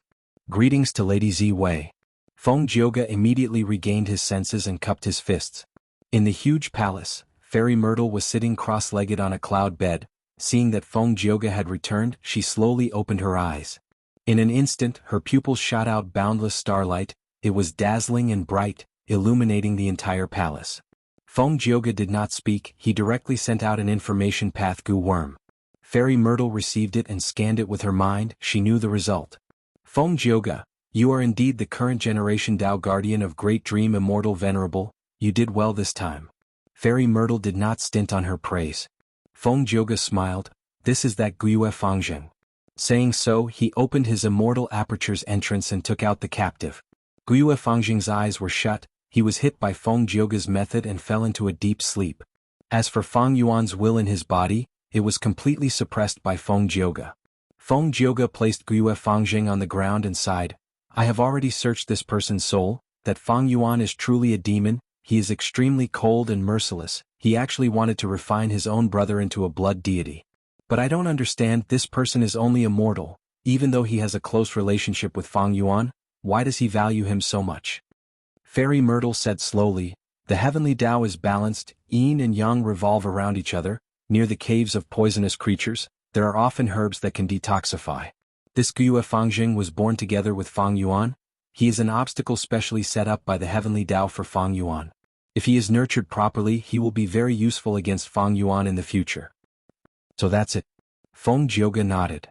S1: Greetings to Lady Ziwei. Feng Jioge immediately regained his senses and cupped his fists. In the huge palace, Fairy Myrtle was sitting cross-legged on a cloud bed. Seeing that Feng Jioge had returned, she slowly opened her eyes. In an instant, her pupils shot out boundless starlight, it was dazzling and bright, illuminating the entire palace. Feng Jioge did not speak, he directly sent out an information path Gu worm. Fairy Myrtle received it and scanned it with her mind, she knew the result. Feng Jioge, you are indeed the current generation Tao Guardian of Great Dream Immortal Venerable, you did well this time. Fairy Myrtle did not stint on her praise. Feng Jioge smiled, this is that Guiyue Fangjing. Saying so, he opened his immortal aperture's entrance and took out the captive. Guiyue Fangjing's eyes were shut, he was hit by Feng Jioge's method and fell into a deep sleep. As for Fang Yuan's will in his body, it was completely suppressed by Feng Jioge. Feng Jioge placed Guiyue Fangjing on the ground and sighed, I have already searched this person's soul, that Fang Yuan is truly a demon, he is extremely cold and merciless, he actually wanted to refine his own brother into a blood deity. But I don't understand, this person is only immortal, even though he has a close relationship with Fang Yuan, why does he value him so much? Fairy Myrtle said slowly, the heavenly Tao is balanced, yin and yang revolve around each other, near the caves of poisonous creatures, there are often herbs that can detoxify. This Guiyue Fangjing was born together with Fang Yuan, he is an obstacle specially set up by the heavenly Tao for Fang Yuan. If he is nurtured properly, he will be very useful against Fang Yuan in the future. So that's it. Feng Jioge nodded.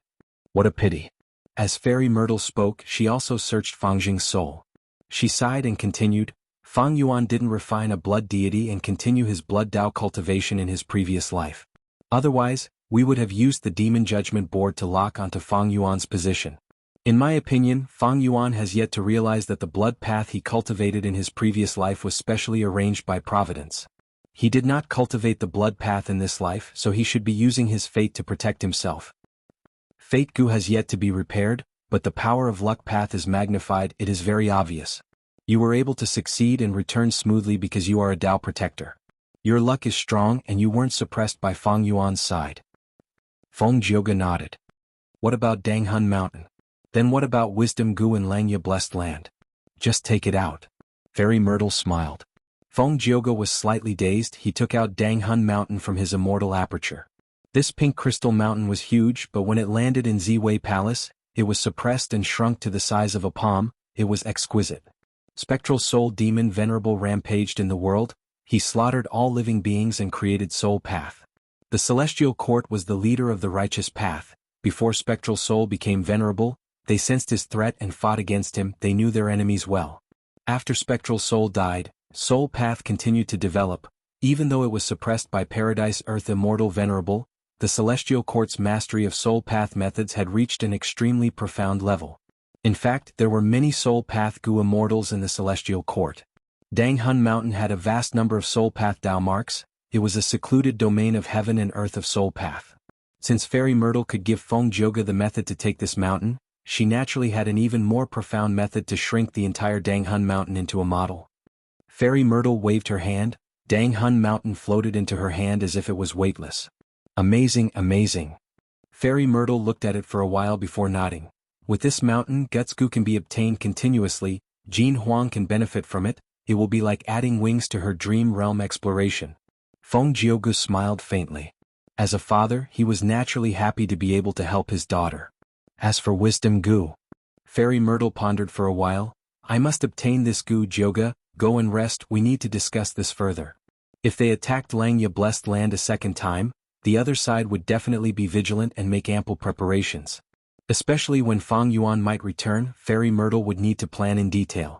S1: What a pity. As Fairy Myrtle spoke, she also searched Fangjing's soul. She sighed and continued, Fang Yuan didn't refine a blood deity and continue his blood Tao cultivation in his previous life. Otherwise, we would have used the Demon Judgment Board to lock onto Fang Yuan's position. In my opinion, Fang Yuan has yet to realize that the blood path he cultivated in his previous life was specially arranged by Providence. He did not cultivate the blood path in this life, so he should be using his fate to protect himself. Fate Gu has yet to be repaired, but the power of luck path is magnified, it is very obvious. You were able to succeed and return smoothly because you are a Tao protector. Your luck is strong and you weren't suppressed by Fang Yuan's side. Feng Jioge nodded. What about Danghun Mountain? Then what about Wisdom Gu and Langya Blessed Land? Just take it out. Fairy Myrtle smiled. Feng Jioge was slightly dazed, he took out Danghun Mountain from his immortal aperture. This pink crystal mountain was huge, but when it landed in Ziwei Palace, it was suppressed and shrunk to the size of a palm, it was exquisite. Spectral Soul Demon Venerable rampaged in the world, he slaughtered all living beings and created Soul Path. The Celestial Court was the leader of the righteous path. Before Spectral Soul became venerable, they sensed his threat and fought against him. They knew their enemies well. After Spectral Soul died, Soul Path continued to develop. Even though it was suppressed by Paradise Earth Immortal Venerable, the Celestial Court's mastery of Soul Path methods had reached an extremely profound level. In fact, there were many Soul Path Gu Immortals in the Celestial Court. Danghun Mountain had a vast number of Soul Path Dao marks. It was a secluded domain of heaven and earth of Soul Path. Since Fairy Myrtle could give Feng Jioge the method to take this mountain, she naturally had an even more profound method to shrink the entire Danghun Mountain into a model. Fairy Myrtle waved her hand. Danghun Mountain floated into her hand as if it was weightless. Amazing, amazing. Fairy Myrtle looked at it for a while before nodding. With this mountain, Gutsgu can be obtained continuously. Jin Huang can benefit from it. It will be like adding wings to her dream realm exploration. Feng Jioge smiled faintly. As a father, he was naturally happy to be able to help his daughter. As for Wisdom Gu, Fairy Myrtle pondered for a while. I must obtain this Gu Jioge. Go and rest. We need to discuss this further. If they attacked Langya Blessed Land a second time, the other side would definitely be vigilant and make ample preparations. Especially when Feng Yuan might return, Fairy Myrtle would need to plan in detail.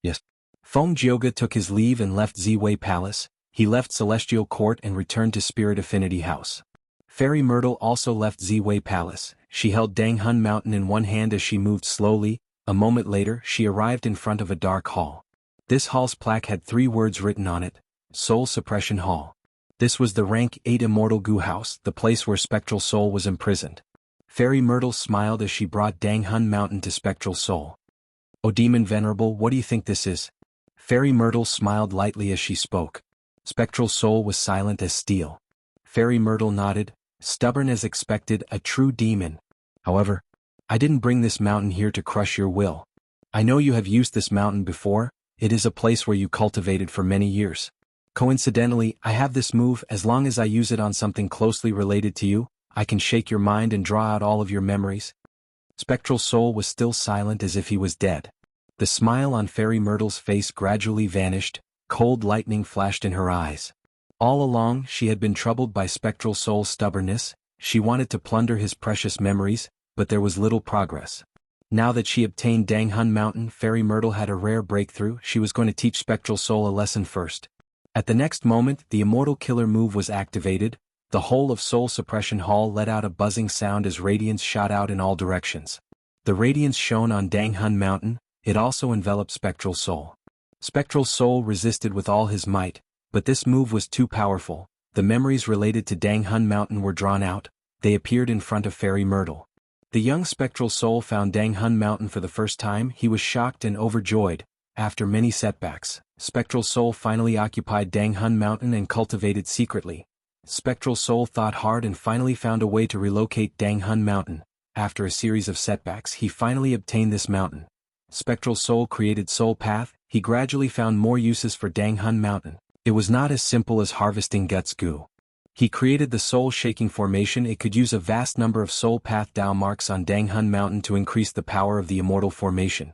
S1: Yes. Feng Jioge took his leave and left Ziwei Palace. He left Celestial Court and returned to Spirit Affinity House. Fairy Myrtle also left Ziwei Palace. She held Danghun Mountain in one hand as she moved slowly. A moment later, she arrived in front of a dark hall. This hall's plaque had 3 words written on it: Soul Suppression Hall. This was the rank 8 Immortal Gu House, the place where Spectral Soul was imprisoned. Fairy Myrtle smiled as she brought Danghun Mountain to Spectral Soul. O Demon Venerable, what do you think this is? Fairy Myrtle smiled lightly as she spoke. Spectral Soul was silent as steel. Fairy Myrtle nodded, stubborn as expected, a true demon. However, I didn't bring this mountain here to crush your will. I know you have used this mountain before. It is a place where you cultivated for many years. Coincidentally, I have this move. As long as I use it on something closely related to you, I can shake your mind and draw out all of your memories. Spectral Soul was still silent as if he was dead. The smile on Fairy Myrtle's face gradually vanished. Cold lightning flashed in her eyes. All along, she had been troubled by Spectral Soul's stubbornness. She wanted to plunder his precious memories, but there was little progress. Now that she obtained Danghun Mountain, Fairy Myrtle had a rare breakthrough. She was going to teach Spectral Soul a lesson first. At the next moment, the Immortal Killer move was activated. The whole of Soul Suppression Hall let out a buzzing sound as radiance shot out in all directions. The radiance shone on Danghun Mountain. It also enveloped Spectral Soul. Spectral Soul resisted with all his might, but this move was too powerful. The memories related to Danghun Mountain were drawn out. They appeared in front of Fairy Myrtle. The young Spectral Soul found Danghun Mountain for the first time. He was shocked and overjoyed. After many setbacks, Spectral Soul finally occupied Danghun Mountain and cultivated secretly. Spectral Soul thought hard and finally found a way to relocate Danghun Mountain. After a series of setbacks, he finally obtained this mountain. Spectral Soul created Soul Path. He gradually found more uses for Danghun Mountain. It was not as simple as harvesting Guts Gu. He created the Soul Shaking Formation. It could use a vast number of Soul Path Dao marks on Danghun Mountain to increase the power of the Immortal Formation.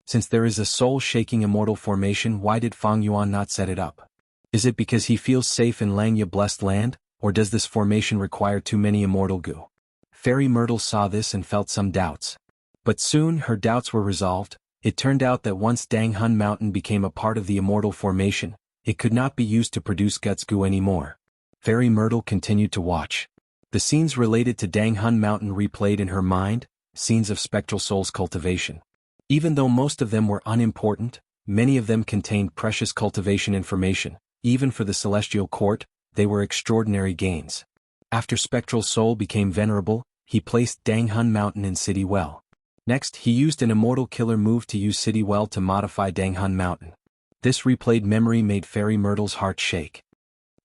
S1: Since there is a Soul Shaking Immortal Formation, why did Feng Yuan not set it up? Is it because he feels safe in Langya Blessed Land, or does this formation require too many Immortal Gu? Fairy Myrtle saw this and felt some doubts. But soon her doubts were resolved. It turned out that once Danghun Mountain became a part of the Immortal Formation, it could not be used to produce Guts Gu anymore. Fairy Myrtle continued to watch. The scenes related to Danghun Mountain replayed in her mind, scenes of Spectral Soul's cultivation. Even though most of them were unimportant, many of them contained precious cultivation information. Even for the Celestial Court, they were extraordinary gains. After Spectral Soul became venerable, he placed Danghun Mountain in City Well. Next, he used an Immortal Killer move to use City Well to modify Danghun Mountain. This replayed memory made Fairy Myrtle's heart shake.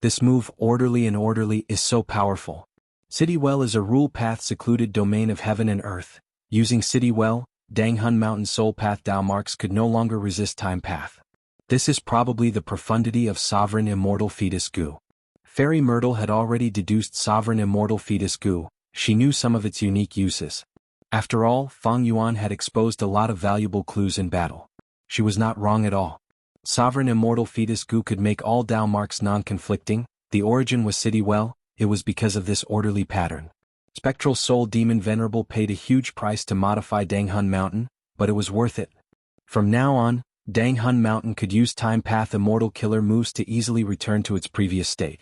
S1: This move, orderly and orderly, is so powerful. City Well is a rule path secluded domain of heaven and earth. Using City Well, Danghun Mountain Soul Path Dao marks could no longer resist Time Path. This is probably the profundity of Sovereign Immortal Fetus Gu. Fairy Myrtle had already deduced Sovereign Immortal Fetus Gu. She knew some of its unique uses. After all, Feng Yuan had exposed a lot of valuable clues in battle. She was not wrong at all. Sovereign immortal fetus Gu could make all Dao marks non-conflicting. The origin was city well, it was because of this orderly pattern. Spectral Soul Demon Venerable paid a huge price to modify Danghun Mountain, but it was worth it. From now on, Danghun Mountain could use Time Path Immortal Killer moves to easily return to its previous state.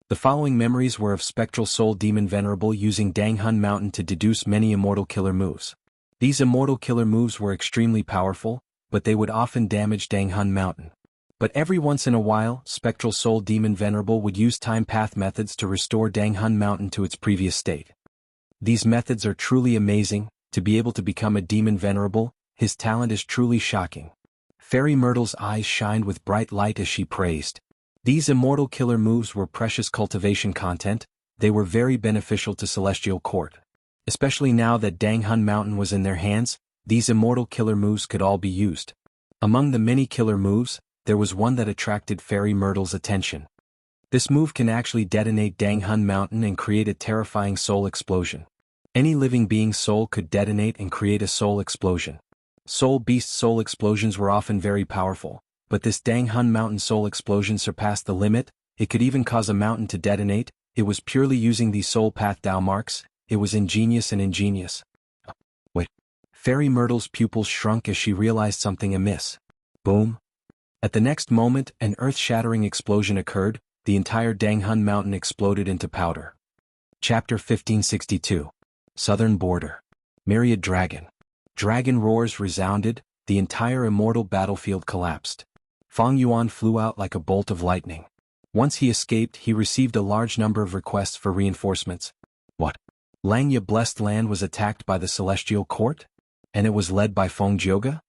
S1: The following memories were of Spectral Soul Demon Venerable using Danghun Mountain to deduce many Immortal Killer moves. These Immortal Killer moves were extremely powerful, but they would often damage Danghun Mountain. But every once in a while, Spectral Soul Demon Venerable would use Time Path methods to restore Danghun Mountain to its previous state. These methods are truly amazing. To be able to become a Demon Venerable, his talent is truly shocking. Fairy Myrtle's eyes shined with bright light as she praised. These Immortal Killer moves were precious cultivation content. They were very beneficial to Celestial Court. Especially now that Danghun Mountain was in their hands, these Immortal Killer moves could all be used. Among the many killer moves, there was one that attracted Fairy Myrtle's attention. This move can actually detonate Danghun Mountain and create a terrifying soul explosion. Any living being's soul could detonate and create a soul explosion. Soul Beast soul explosions were often very powerful, but this Danghun Mountain soul explosion surpassed the limit. It could even cause a mountain to detonate. It was purely using these soul path Dao marks. It was ingenious and ingenious. Wait. Fairy Myrtle's pupils shrunk as she realized something amiss. Boom. At the next moment, an earth-shattering explosion occurred. The entire Danghun Mountain exploded into powder. Chapter 1562. Southern Border. Myriad Dragon. Dragon roars resounded. The entire immortal battlefield collapsed. Fang Yuan flew out like a bolt of lightning. Once he escaped, he received a large number of requests for reinforcements. What? Langya Blessed Land was attacked by the Celestial Court? And it was led by Feng Jioge?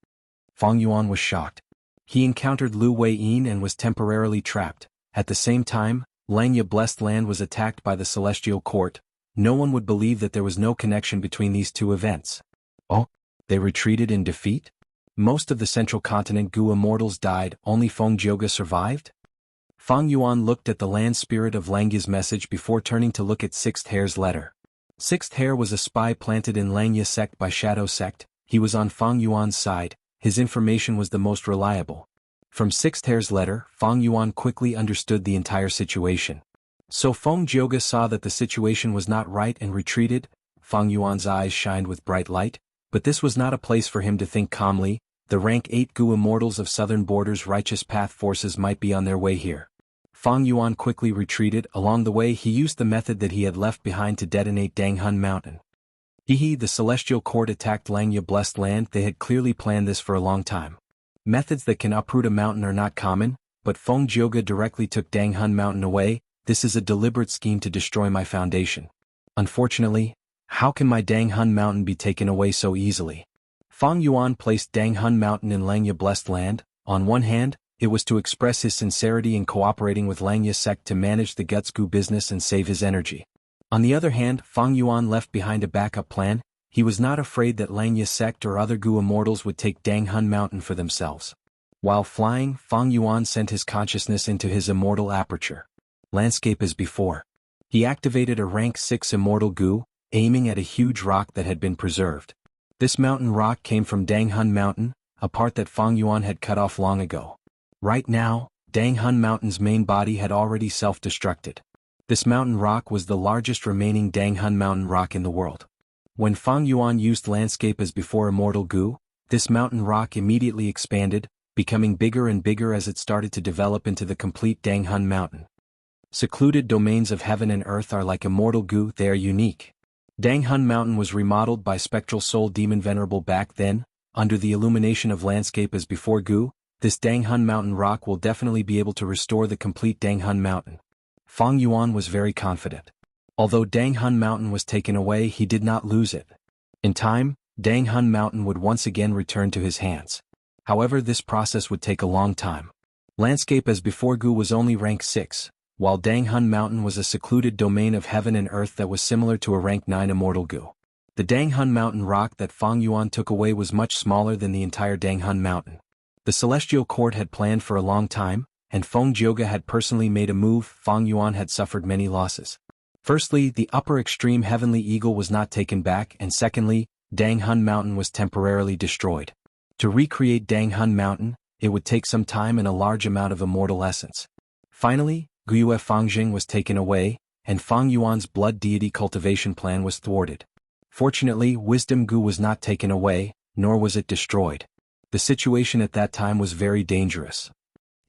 S1: Fang Yuan was shocked. He encountered Lu Weiyin and was temporarily trapped. At the same time, Langya Blessed Land was attacked by the Celestial Court. No one would believe that there was no connection between these two events. Oh, they retreated in defeat? Most of the central continent Gu immortals died, only Feng Jioge survived? Fang Yuan looked at the land spirit of Langya's message before turning to look at Sixth Hair's letter. Sixth Hair was a spy planted in Langya sect by Shadow Sect. He was on Fang Yuan's side. His information was the most reliable. From Sixth Hair's letter, Fang Yuan quickly understood the entire situation. So Feng Jioge saw that the situation was not right and retreated. Fang Yuan's eyes shined with bright light, but this was not a place for him to think calmly. The rank 8 Gu immortals of Southern Border's righteous path forces might be on their way here. Fang Yuan quickly retreated. Along the way he used the method that he had left behind to detonate Danghun Mountain. The Celestial Court attacked Langya Blessed Land. They had clearly planned this for a long time. Methods that can uproot a mountain are not common, but Feng Jioge directly took Danghun Mountain away. This is a deliberate scheme to destroy my foundation. Unfortunately, how can my Danghun Mountain be taken away so easily? Fang Yuan placed Danghun Mountain in Langya Blessed Land. On one hand, it was to express his sincerity in cooperating with Langya sect to manage the Guts Gu business and save his energy. On the other hand, Fang Yuan left behind a backup plan. He was not afraid that Langya sect or other Gu immortals would take Danghun Mountain for themselves. While flying, Fang Yuan sent his consciousness into his immortal aperture. Landscape as before. He activated a rank 6 immortal Gu, aiming at a huge rock that had been preserved. This mountain rock came from Danghun Mountain, a part that Fang Yuan had cut off long ago. Right now, Danghun Mountain's main body had already self-destructed. This mountain rock was the largest remaining Danghun Mountain rock in the world. When Fang Yuan used landscape as before immortal Gu, this mountain rock immediately expanded, becoming bigger and bigger as it started to develop into the complete Danghun Mountain. Secluded domains of heaven and earth are like immortal Gu, they are unique. Danghun Mountain was remodeled by Spectral Soul Demon Venerable back then. Under the illumination of landscape as before Gu, this Danghun Mountain rock will definitely be able to restore the complete Danghun Mountain. Fang Yuan was very confident. Although Danghun Mountain was taken away, he did not lose it. In time, Danghun Mountain would once again return to his hands. However, this process would take a long time. Landscape as before Gu was only rank 6, while Danghun Mountain was a secluded domain of heaven and earth that was similar to a rank 9 immortal Gu. The Danghun Mountain rock that Fang Yuan took away was much smaller than the entire Danghun Mountain. The Celestial Court had planned for a long time, and Feng Jioge had personally made a move. Fang Yuan had suffered many losses. Firstly, the upper extreme Heavenly Eagle was not taken back, and secondly, Danghun Mountain was temporarily destroyed. To recreate Danghun Mountain, it would take some time and a large amount of immortal essence. Finally, Guyue Fangjing was taken away, and Fang Yuan's blood deity cultivation plan was thwarted. Fortunately, Wisdom Gu was not taken away, nor was it destroyed. The situation at that time was very dangerous.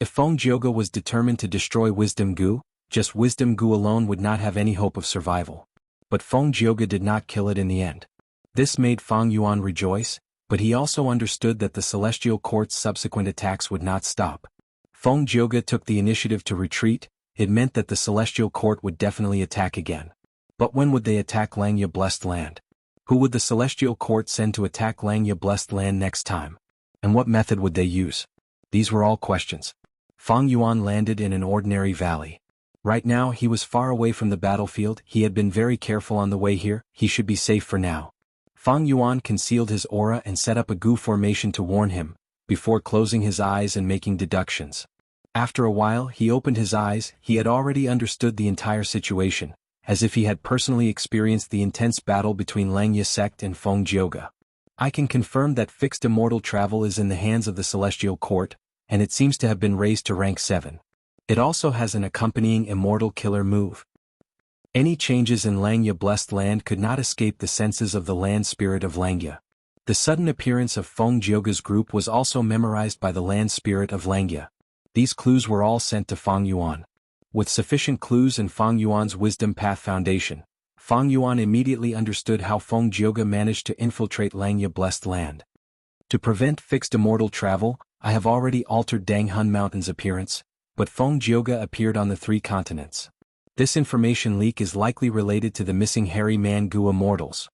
S1: If Feng Jioge was determined to destroy Wisdom Gu, just Wisdom Gu alone would not have any hope of survival. But Feng Jioge did not kill it in the end. This made Fang Yuan rejoice, but he also understood that the Celestial Court's subsequent attacks would not stop. Feng Jioge took the initiative to retreat. It meant that the Celestial Court would definitely attack again. But when would they attack Langya Blessed Land? Who would the Celestial Court send to attack Langya Blessed Land next time? And what method would they use? These were all questions. Fang Yuan landed in an ordinary valley. Right now he was far away from the battlefield. He had been very careful on the way here. He should be safe for now. Fang Yuan concealed his aura and set up a Gu formation to warn him, before closing his eyes and making deductions. After a while he opened his eyes. He had already understood the entire situation, as if he had personally experienced the intense battle between Langya sect and Feng Jioge. I can confirm that fixed immortal travel is in the hands of the Celestial Court, and it seems to have been raised to rank 7. It also has an accompanying immortal killer move. Any changes in Langya Blessed Land could not escape the senses of the land spirit of Langya. The sudden appearance of Feng Jioge's group was also memorized by the land spirit of Langya. These clues were all sent to Fang Yuan. With sufficient clues and Fang Yuan's wisdom path foundation, Fang Yuan immediately understood how Feng Jioge managed to infiltrate Langya Blessed Land. To prevent fixed immortal travel, I have already altered Danghun Mountain's appearance, but Feng Jioge appeared on the 3 continents. This information leak is likely related to the missing hairy man Gu immortals.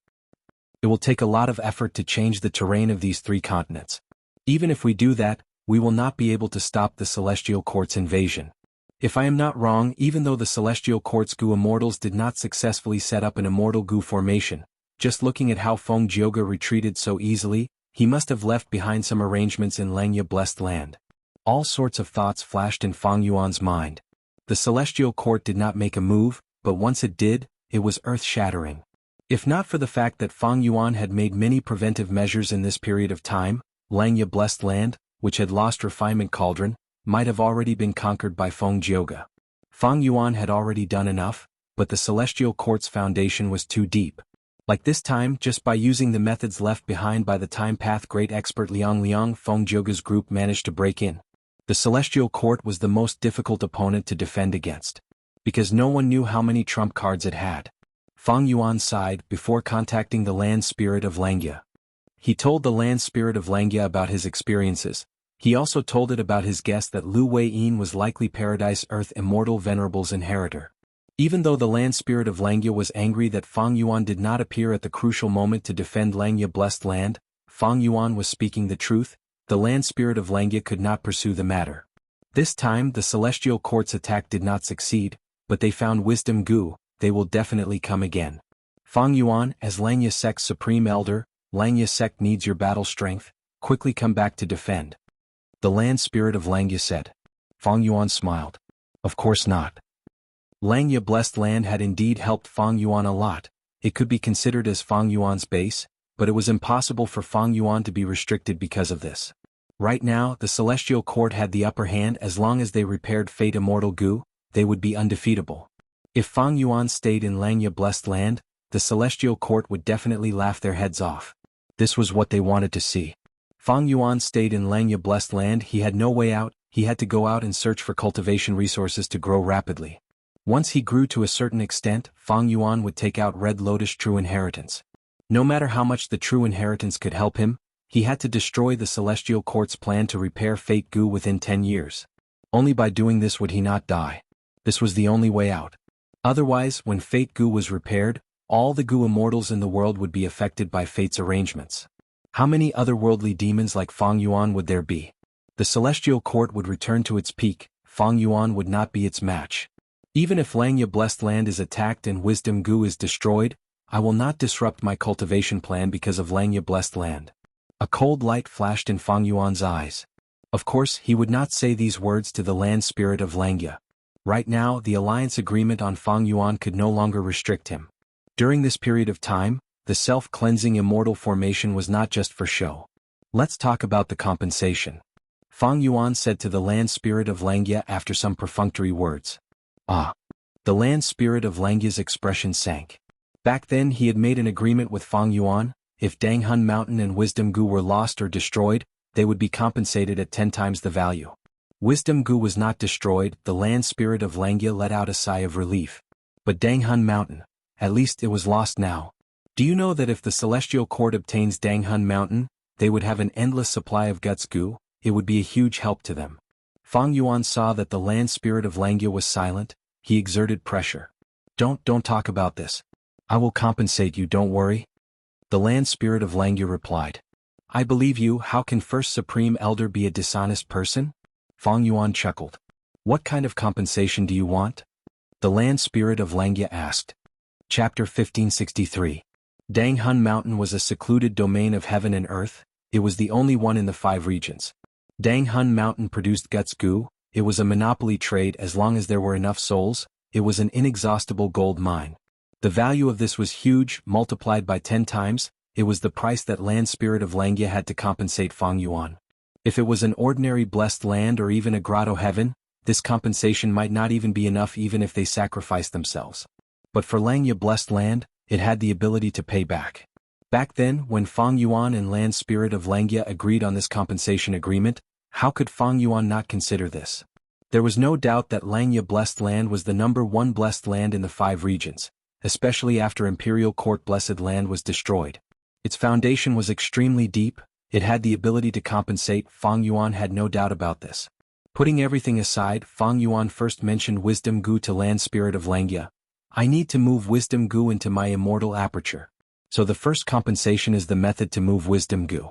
S1: It will take a lot of effort to change the terrain of these 3 continents. Even if we do that, we will not be able to stop the Celestial Court's invasion. If I am not wrong, even though the Celestial Court's Gu immortals did not successfully set up an immortal Gu formation, just looking at how Feng Jioge retreated so easily, he must have left behind some arrangements in Langya Blessed Land. All sorts of thoughts flashed in Fang Yuan's mind. The Celestial Court did not make a move, but once it did, it was earth-shattering. If not for the fact that Fang Yuan had made many preventive measures in this period of time, Langya Blessed Land, which had lost Refinement Cauldron, might have already been conquered by Feng Jioge. Fang Yuan had already done enough, but the Celestial Court's foundation was too deep. Like this time, just by using the methods left behind by the Time Path great expert Liang, Feng Jioge's group managed to break in. The Celestial Court was the most difficult opponent to defend against, because no one knew how many trump cards it had. Fang Yuan sighed before contacting the land spirit of Langya. He told the land spirit of Langya about his experiences. He also told it about his guess that Lu Wei-yin was likely Paradise Earth Immortal Venerable's inheritor. Even though the land spirit of Langya was angry that Fang Yuan did not appear at the crucial moment to defend Langya Blessed Land, Fang Yuan was speaking the truth. The land spirit of Langya could not pursue the matter. This time the Celestial Court's attack did not succeed, but they found Wisdom Gu. They will definitely come again. Fang Yuan, as Langya sect's supreme elder, Langya sect needs your battle strength. Quickly come back to defend. The land spirit of Langya said. Fang Yuan smiled. Of course not. Langya Blessed Land had indeed helped Fang Yuan a lot. It could be considered as Fang Yuan's base, but it was impossible for Fang Yuan to be restricted because of this. Right now, the Celestial Court had the upper hand. As long as they repaired Fate Immortal Gu, they would be undefeatable. If Fang Yuan stayed in Langya Blessed Land, the Celestial Court would definitely laugh their heads off. This was what they wanted to see. Fang Yuan stayed in Langya Blessed Land. He had no way out. He had to go out and search for cultivation resources to grow rapidly. Once he grew to a certain extent, Fang Yuan would take out Red Lotus True Inheritance. No matter how much the True Inheritance could help him, he had to destroy the Celestial Court's plan to repair Fate Gu within 10 years. Only by doing this would he not die. This was the only way out. Otherwise, when Fate Gu was repaired, all the Gu immortals in the world would be affected by Fate's arrangements. How many otherworldly demons like Fang Yuan would there be? The Celestial Court would return to its peak. Fang Yuan would not be its match. Even if Langya Blessed Land is attacked and Wisdom Gu is destroyed, I will not disrupt my cultivation plan because of Langya Blessed Land. A cold light flashed in Fang Yuan's eyes. Of course, he would not say these words to the land spirit of Langya. Right now, the alliance agreement on Fang Yuan could no longer restrict him. During this period of time, the self-cleansing immortal formation was not just for show. Let's talk about the compensation. Fang Yuan said to the land spirit of Langya after some perfunctory words. Ah. The land spirit of Langya's expression sank. Back then he had made an agreement with Fang Yuan: if Danghun Mountain and Wisdom Gu were lost or destroyed, they would be compensated at 10 times the value. Wisdom Gu was not destroyed. The land spirit of Langya let out a sigh of relief. But Danghun Mountain, at least it was lost now. Do you know that if the Celestial Court obtains Danghun Mountain, they would have an endless supply of guts Gu? It would be a huge help to them. Fang Yuan saw that the land spirit of Langya was silent. He exerted pressure. Don't talk about this. I will compensate you, don't worry. The land spirit of Langya replied. I believe you. How can First Supreme Elder be a dishonest person? Fang Yuan chuckled. What kind of compensation do you want? The land spirit of Langya asked. Chapter 1563. Danghun Mountain was a secluded domain of heaven and earth. It was the only one in the 5 regions. Danghun Mountain produced guts Gu. It was a monopoly trade. As long as there were enough souls, it was an inexhaustible gold mine. The value of this was huge, multiplied by 10 times. It was the price that land spirit of Langya had to compensate Fang Yuan. If it was an ordinary blessed land or even a grotto heaven, this compensation might not even be enough even if they sacrificed themselves. But for Langya blessed land, it had the ability to pay back. Back then, when Fang Yuan and land spirit of Langya agreed on this compensation agreement, how could Fang Yuan not consider this? There was no doubt that Langya blessed land was the #1 blessed land in the 5 regions, especially after Imperial Court blessed land was destroyed. Its foundation was extremely deep. It had the ability to compensate. Fang Yuan had no doubt about this. Putting everything aside, Fang Yuan first mentioned Wisdom Gu to land spirit of Langya. I need to move Wisdom Gu into my immortal aperture. So the first compensation is the method to move Wisdom Gu.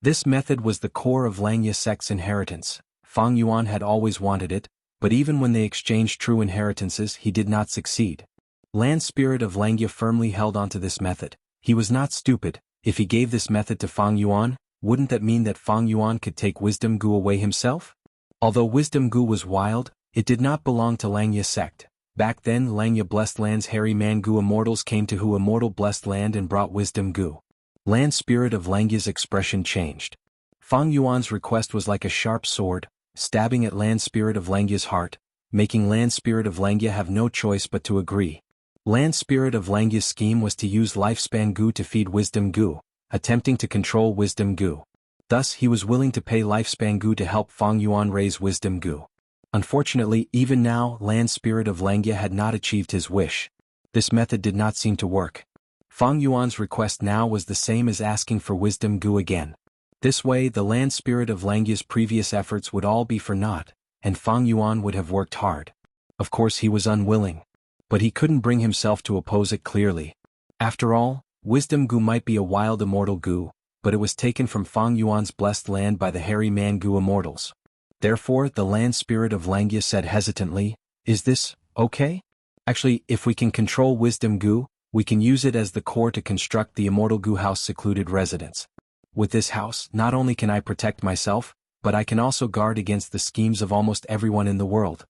S1: This method was the core of Langya sect's inheritance. Fang Yuan had always wanted it, but even when they exchanged true inheritances he did not succeed. Land spirit of Langya firmly held onto this method. He was not stupid. If he gave this method to Fang Yuan, wouldn't that mean that Fang Yuan could take Wisdom Gu away himself? Although Wisdom Gu was wild, it did not belong to Langya sect. Back then Langya blessed land's hairy man Gu immortals came to Hu immortal blessed land and brought Wisdom Gu. Land spirit of Langya's expression changed. Fang Yuan's request was like a sharp sword, stabbing at land spirit of Langya's heart, making land spirit of Langya have no choice but to agree. Land spirit of Langya's scheme was to use lifespan Gu to feed Wisdom Gu, attempting to control Wisdom Gu. Thus he was willing to pay lifespan Gu to help Fang Yuan raise Wisdom Gu. Unfortunately, even now, land spirit of Langya had not achieved his wish. This method did not seem to work. Fang Yuan's request now was the same as asking for Wisdom Gu again. This way the land spirit of Langya's previous efforts would all be for naught, and Fang Yuan would have worked hard. Of course he was unwilling. But he couldn't bring himself to oppose it clearly. After all, Wisdom Gu might be a wild immortal Gu, but it was taken from Fang Yuan's blessed land by the hairy man Gu immortals. Therefore the land spirit of Langya said hesitantly, is this okay? Actually, if we can control Wisdom Gu, we can use it as the core to construct the immortal Gu house secluded residence. With this house, not only can I protect myself, but I can also guard against the schemes of almost everyone in the world.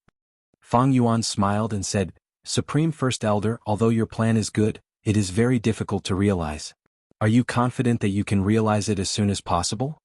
S1: Fang Yuan smiled and said, Supreme First Elder, although your plan is good, it is very difficult to realize. Are you confident that you can realize it as soon as possible?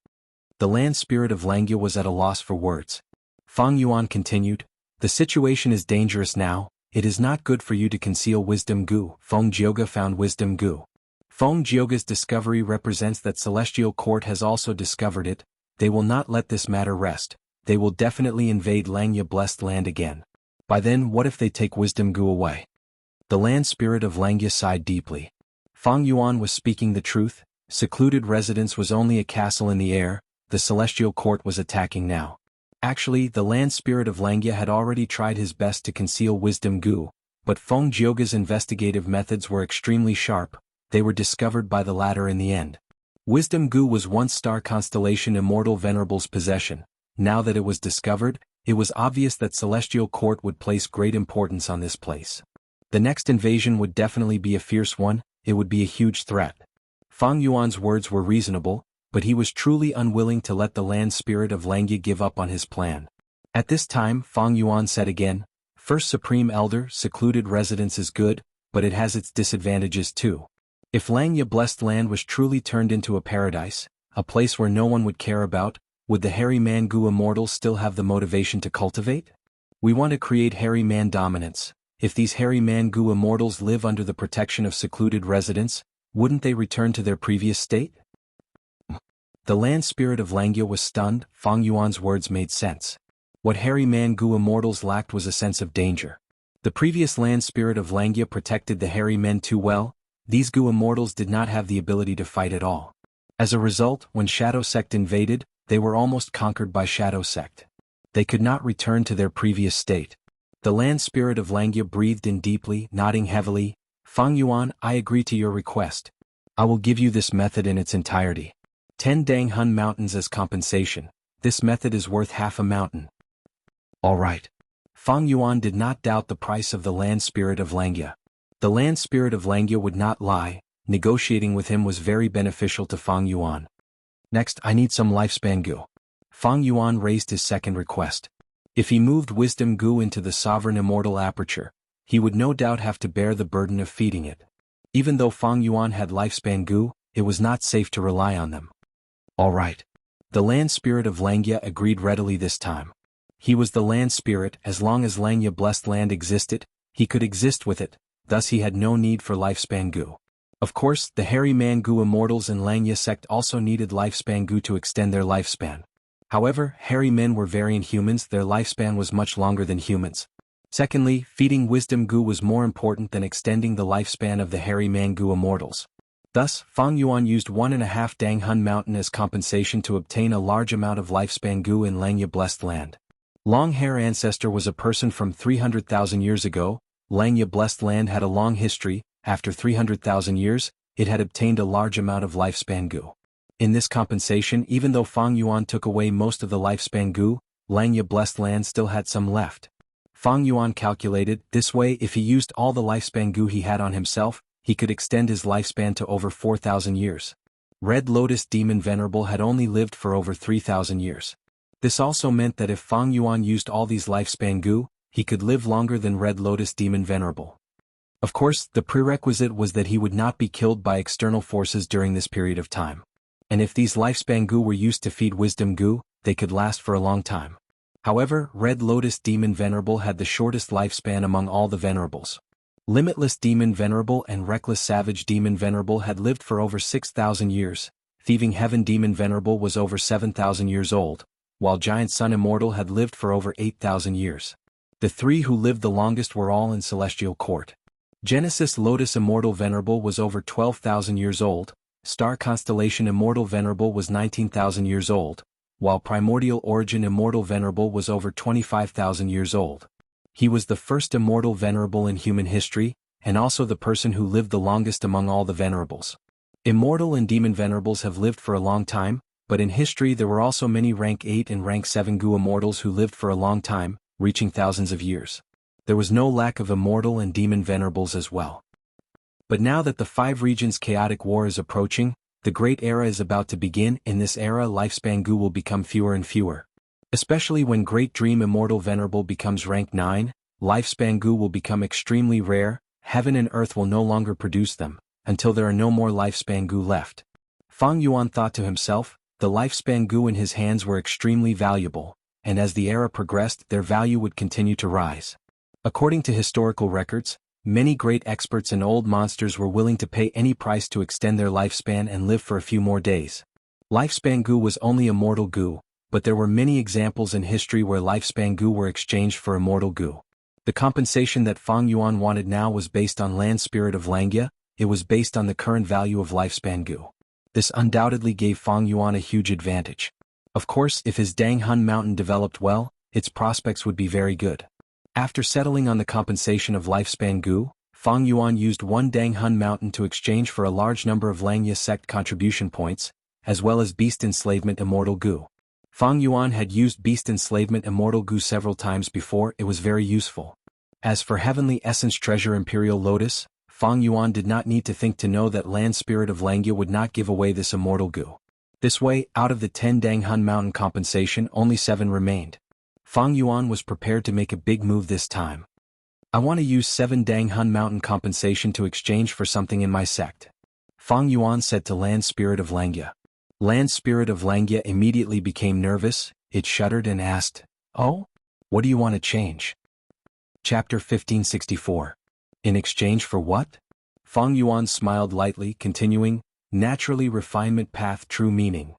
S1: The land spirit of Langya was at a loss for words. Fang Yuan continued, the situation is dangerous now. It is not good for you to conceal Wisdom Gu. Feng Jioga found Wisdom Gu. Feng Jioga's discovery represents that Celestial Court has also discovered it. They will not let this matter rest. They will definitely invade Langya blessed land again. By then, what if they take Wisdom Gu away? The land spirit of Langya sighed deeply. Fang Yuan was speaking the truth. Secluded residence was only a castle in the air. The Celestial Court was attacking now. Actually, the land spirit of Langya had already tried his best to conceal Wisdom Gu, but Feng Jioga's investigative methods were extremely sharp. They were discovered by the latter in the end. Wisdom Gu was once star constellation Immortal Venerable's possession. Now that it was discovered, it was obvious that Celestial Court would place great importance on this place. The next invasion would definitely be a fierce one. It would be a huge threat. Fang Yuan's words were reasonable, but he was truly unwilling to let the land spirit of Langya give up on his plan. At this time, Fang Yuan said again, First Supreme Elder, secluded residence is good, but it has its disadvantages too. If Langya blessed land was truly turned into a paradise, a place where no one would care about, would the hairy man Gu immortals still have the motivation to cultivate? We want to create hairy man dominance. If these hairy man Gu immortals live under the protection of secluded residents, wouldn't they return to their previous state? The land spirit of Langia was stunned. Fang Yuan's words made sense. What hairy man Gu immortals lacked was a sense of danger. The previous land spirit of Langia protected the hairy men too well. These Gu immortals did not have the ability to fight at all. As a result, when Shadow Sect invaded, they were almost conquered by Shadow Sect. They could not return to their previous state. The land spirit of Langia breathed in deeply, nodding heavily. Fang Yuan, I agree to your request. I will give you this method in its entirety. 10 Dang Hun mountains as compensation. This method is worth half a mountain. All right. Fang Yuan did not doubt the price of the land spirit of Langia. The land spirit of Langia would not lie. Negotiating with him was very beneficial to Fang Yuan. Next, I need some lifespan Gu. Fang Yuan raised his second request. If he moved wisdom Gu into the sovereign immortal aperture, he would no doubt have to bear the burden of feeding it. Even though Fang Yuan had lifespan Gu, it was not safe to rely on them. All right. The land spirit of Langia agreed readily this time. He was the land spirit. As long as Langia blessed land existed, he could exist with it, thus he had no need for lifespan Gu. Of course, the hairy man Gu immortals in Langia sect also needed lifespan Gu to extend their lifespan. However, hairy men were variant humans, their lifespan was much longer than humans. Secondly, feeding wisdom Gu was more important than extending the lifespan of the hairy man Gu immortals. Thus, Fang Yuan used 1.5 Dang Hun mountain as compensation to obtain a large amount of lifespan Gu in Langia blessed land. Long hair ancestor was a person from 300,000 years ago. Langia blessed land had a long history. After 300,000 years, it had obtained a large amount of lifespan Gu. In this compensation, even though Fang Yuan took away most of the lifespan Gu, Langia blessed land still had some left. Fang Yuan calculated, this way if he used all the lifespan Gu he had on himself, he could extend his lifespan to over 4,000 years. Red Lotus Demon Venerable had only lived for over 3,000 years. This also meant that if Fang Yuan used all these lifespan Gu, he could live longer than Red Lotus Demon Venerable. Of course, the prerequisite was that he would not be killed by external forces during this period of time. And if these lifespan Gu were used to feed wisdom Gu, they could last for a long time. However, Red Lotus Demon Venerable had the shortest lifespan among all the Venerables. Limitless Demon Venerable and Reckless Savage Demon Venerable had lived for over 6,000 years. Thieving Heaven Demon Venerable was over 7,000 years old, while Giant Sun Immortal had lived for over 8,000 years. The three who lived the longest were all in Celestial Court. Genesis Lotus Immortal Venerable was over 12,000 years old, Star Constellation Immortal Venerable was 19,000 years old, while Primordial Origin Immortal Venerable was over 25,000 years old. He was the first Immortal Venerable in human history, and also the person who lived the longest among all the Venerables. Immortal and Demon Venerables have lived for a long time, but in history there were also many rank 8 and rank 7 Gu Immortals who lived for a long time, reaching thousands of years. There was no lack of Immortal and Demon Venerables as well. But now that the 5 regions chaotic war is approaching, the Great Era is about to begin. In this era lifespan Gu will become fewer and fewer. Especially when Great Dream Immortal Venerable becomes rank 9, lifespan Gu will become extremely rare. Heaven and earth will no longer produce them, until there are no more lifespan Gu left. Fang Yuan thought to himself, the lifespan Gu in his hands were extremely valuable, and as the era progressed their value would continue to rise. According to historical records, many great experts and old monsters were willing to pay any price to extend their lifespan and live for a few more days. Lifespan Gu was only Immortal Gu, but there were many examples in history where lifespan Gu were exchanged for Immortal Gu. The compensation that Fang Yuan wanted now was based on Land Spirit of Langia. It was based on the current value of lifespan Gu. This undoubtedly gave Fang Yuan a huge advantage. Of course, if his Dang Hun Mountain developed well, its prospects would be very good. After settling on the compensation of lifespan Gu, Fang Yuan used 1 Dang Hun Mountain to exchange for a large number of Langia sect contribution points, as well as Beast Enslavement Immortal Gu. Fang Yuan had used Beast Enslavement Immortal Gu several times before. It was very useful. As for Heavenly Essence Treasure Imperial Lotus, Fang Yuan did not need to think to know that Land Spirit of Langia would not give away this Immortal Gu. This way, out of the 10 Dang Hun Mountain compensation only 7 remained. Fang Yuan was prepared to make a big move this time. I want to use 7 Dang Hun Mountain compensation to exchange for something in my sect. Fang Yuan said to Land Spirit of Langia. Land spirit of Langia immediately became nervous, it shuddered and asked, "Oh? What do you want to change?" Chapter 1564. In exchange for what? Fang Yuan smiled lightly, continuing, "Naturally refinement path true meaning."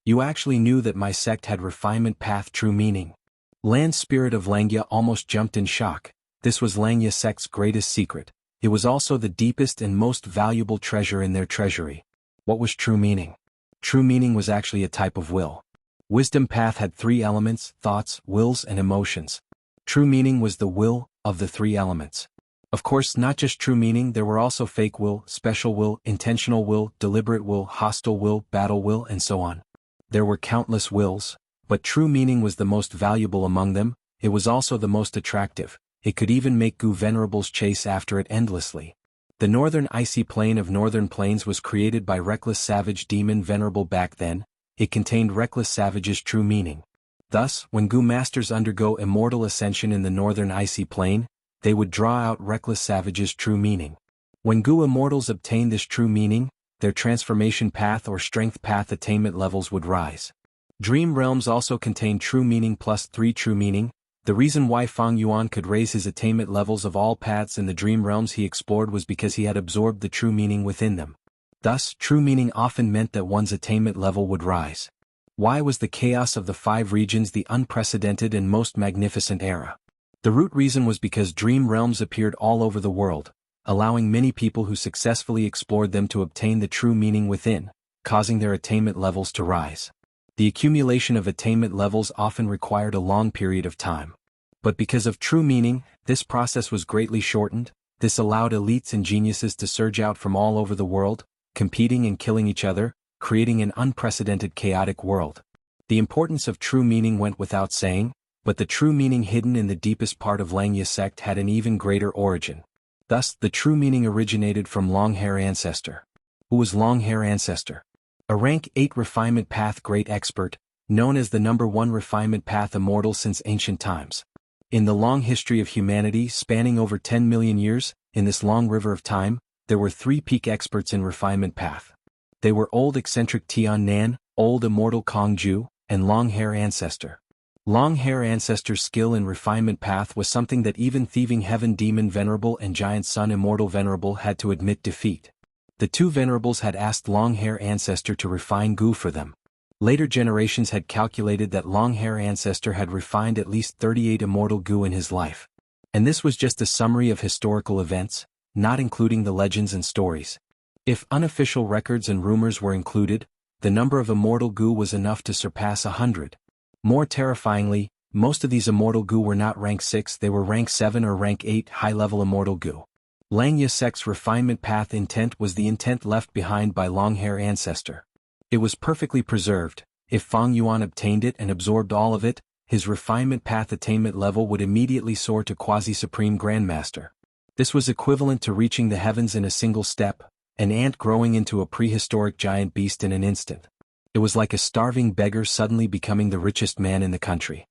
S1: You actually knew that my sect had refinement path true meaning. Land spirit of Langia almost jumped in shock. This was Langya sect's greatest secret. It was also the deepest and most valuable treasure in their treasury. What was true meaning? True meaning was actually a type of will. Wisdom path had three elements: thoughts, wills, and emotions. True meaning was the will of the three elements. Of course, not just true meaning, there were also fake will, special will, intentional will, deliberate will, hostile will, battle will, and so on. There were countless wills, but true meaning was the most valuable among them. It was also the most attractive. It could even make Gu venerables chase after it endlessly. The northern icy plane of northern plains was created by reckless savage demon venerable back then. It contained reckless savage's true meaning. Thus, when Gu masters undergo immortal ascension in the northern icy plane, they would draw out reckless savage's true meaning. When Gu immortals obtained this true meaning, their transformation path or strength path attainment levels would rise. Dream realms also contained true meaning plus 3 true meaning. The reason why Fang Yuan could raise his attainment levels of all paths in the dream realms he explored was because he had absorbed the true meaning within them. Thus, true meaning often meant that one's attainment level would rise. Why was the chaos of the 5 regions the unprecedented and most magnificent era? The root reason was because dream realms appeared all over the world, allowing many people who successfully explored them to obtain the true meaning within, causing their attainment levels to rise. The accumulation of attainment levels often required a long period of time. But because of true meaning, this process was greatly shortened. This allowed elites and geniuses to surge out from all over the world, competing and killing each other, creating an unprecedented chaotic world. The importance of true meaning went without saying, but the true meaning hidden in the deepest part of Langya sect had an even greater origin. Thus, the true meaning originated from Longhair Ancestor. Who was Longhair Ancestor? A rank 8 refinement path great expert, known as the number 1 refinement path immortal since ancient times. In the long history of humanity spanning over 10 million years, in this long river of time, there were 3 peak experts in refinement path. They were Old Eccentric Tian Nan, Old Immortal Kong Ju, and Longhair Ancestor. Longhair Ancestor's skill in refinement path was something that even Thieving Heaven Demon Venerable and Giant Sun Immortal Venerable had to admit defeat. The two venerables had asked Longhair Ancestor to refine Gu for them. Later generations had calculated that Longhair Ancestor had refined at least 38 immortal Gu in his life. And this was just a summary of historical events, not including the legends and stories. If unofficial records and rumors were included, the number of immortal Gu was enough to surpass 100. More terrifyingly, most of these immortal Gu were not rank 6, they were rank 7 or rank 8 high-level immortal Gu. Langya sect's refinement path intent was the intent left behind by Longhair Ancestor. It was perfectly preserved. If Fang Yuan obtained it and absorbed all of it, his refinement path attainment level would immediately soar to quasi-supreme grandmaster. This was equivalent to reaching the heavens in a single step, an ant growing into a prehistoric giant beast in an instant. It was like a starving beggar suddenly becoming the richest man in the country.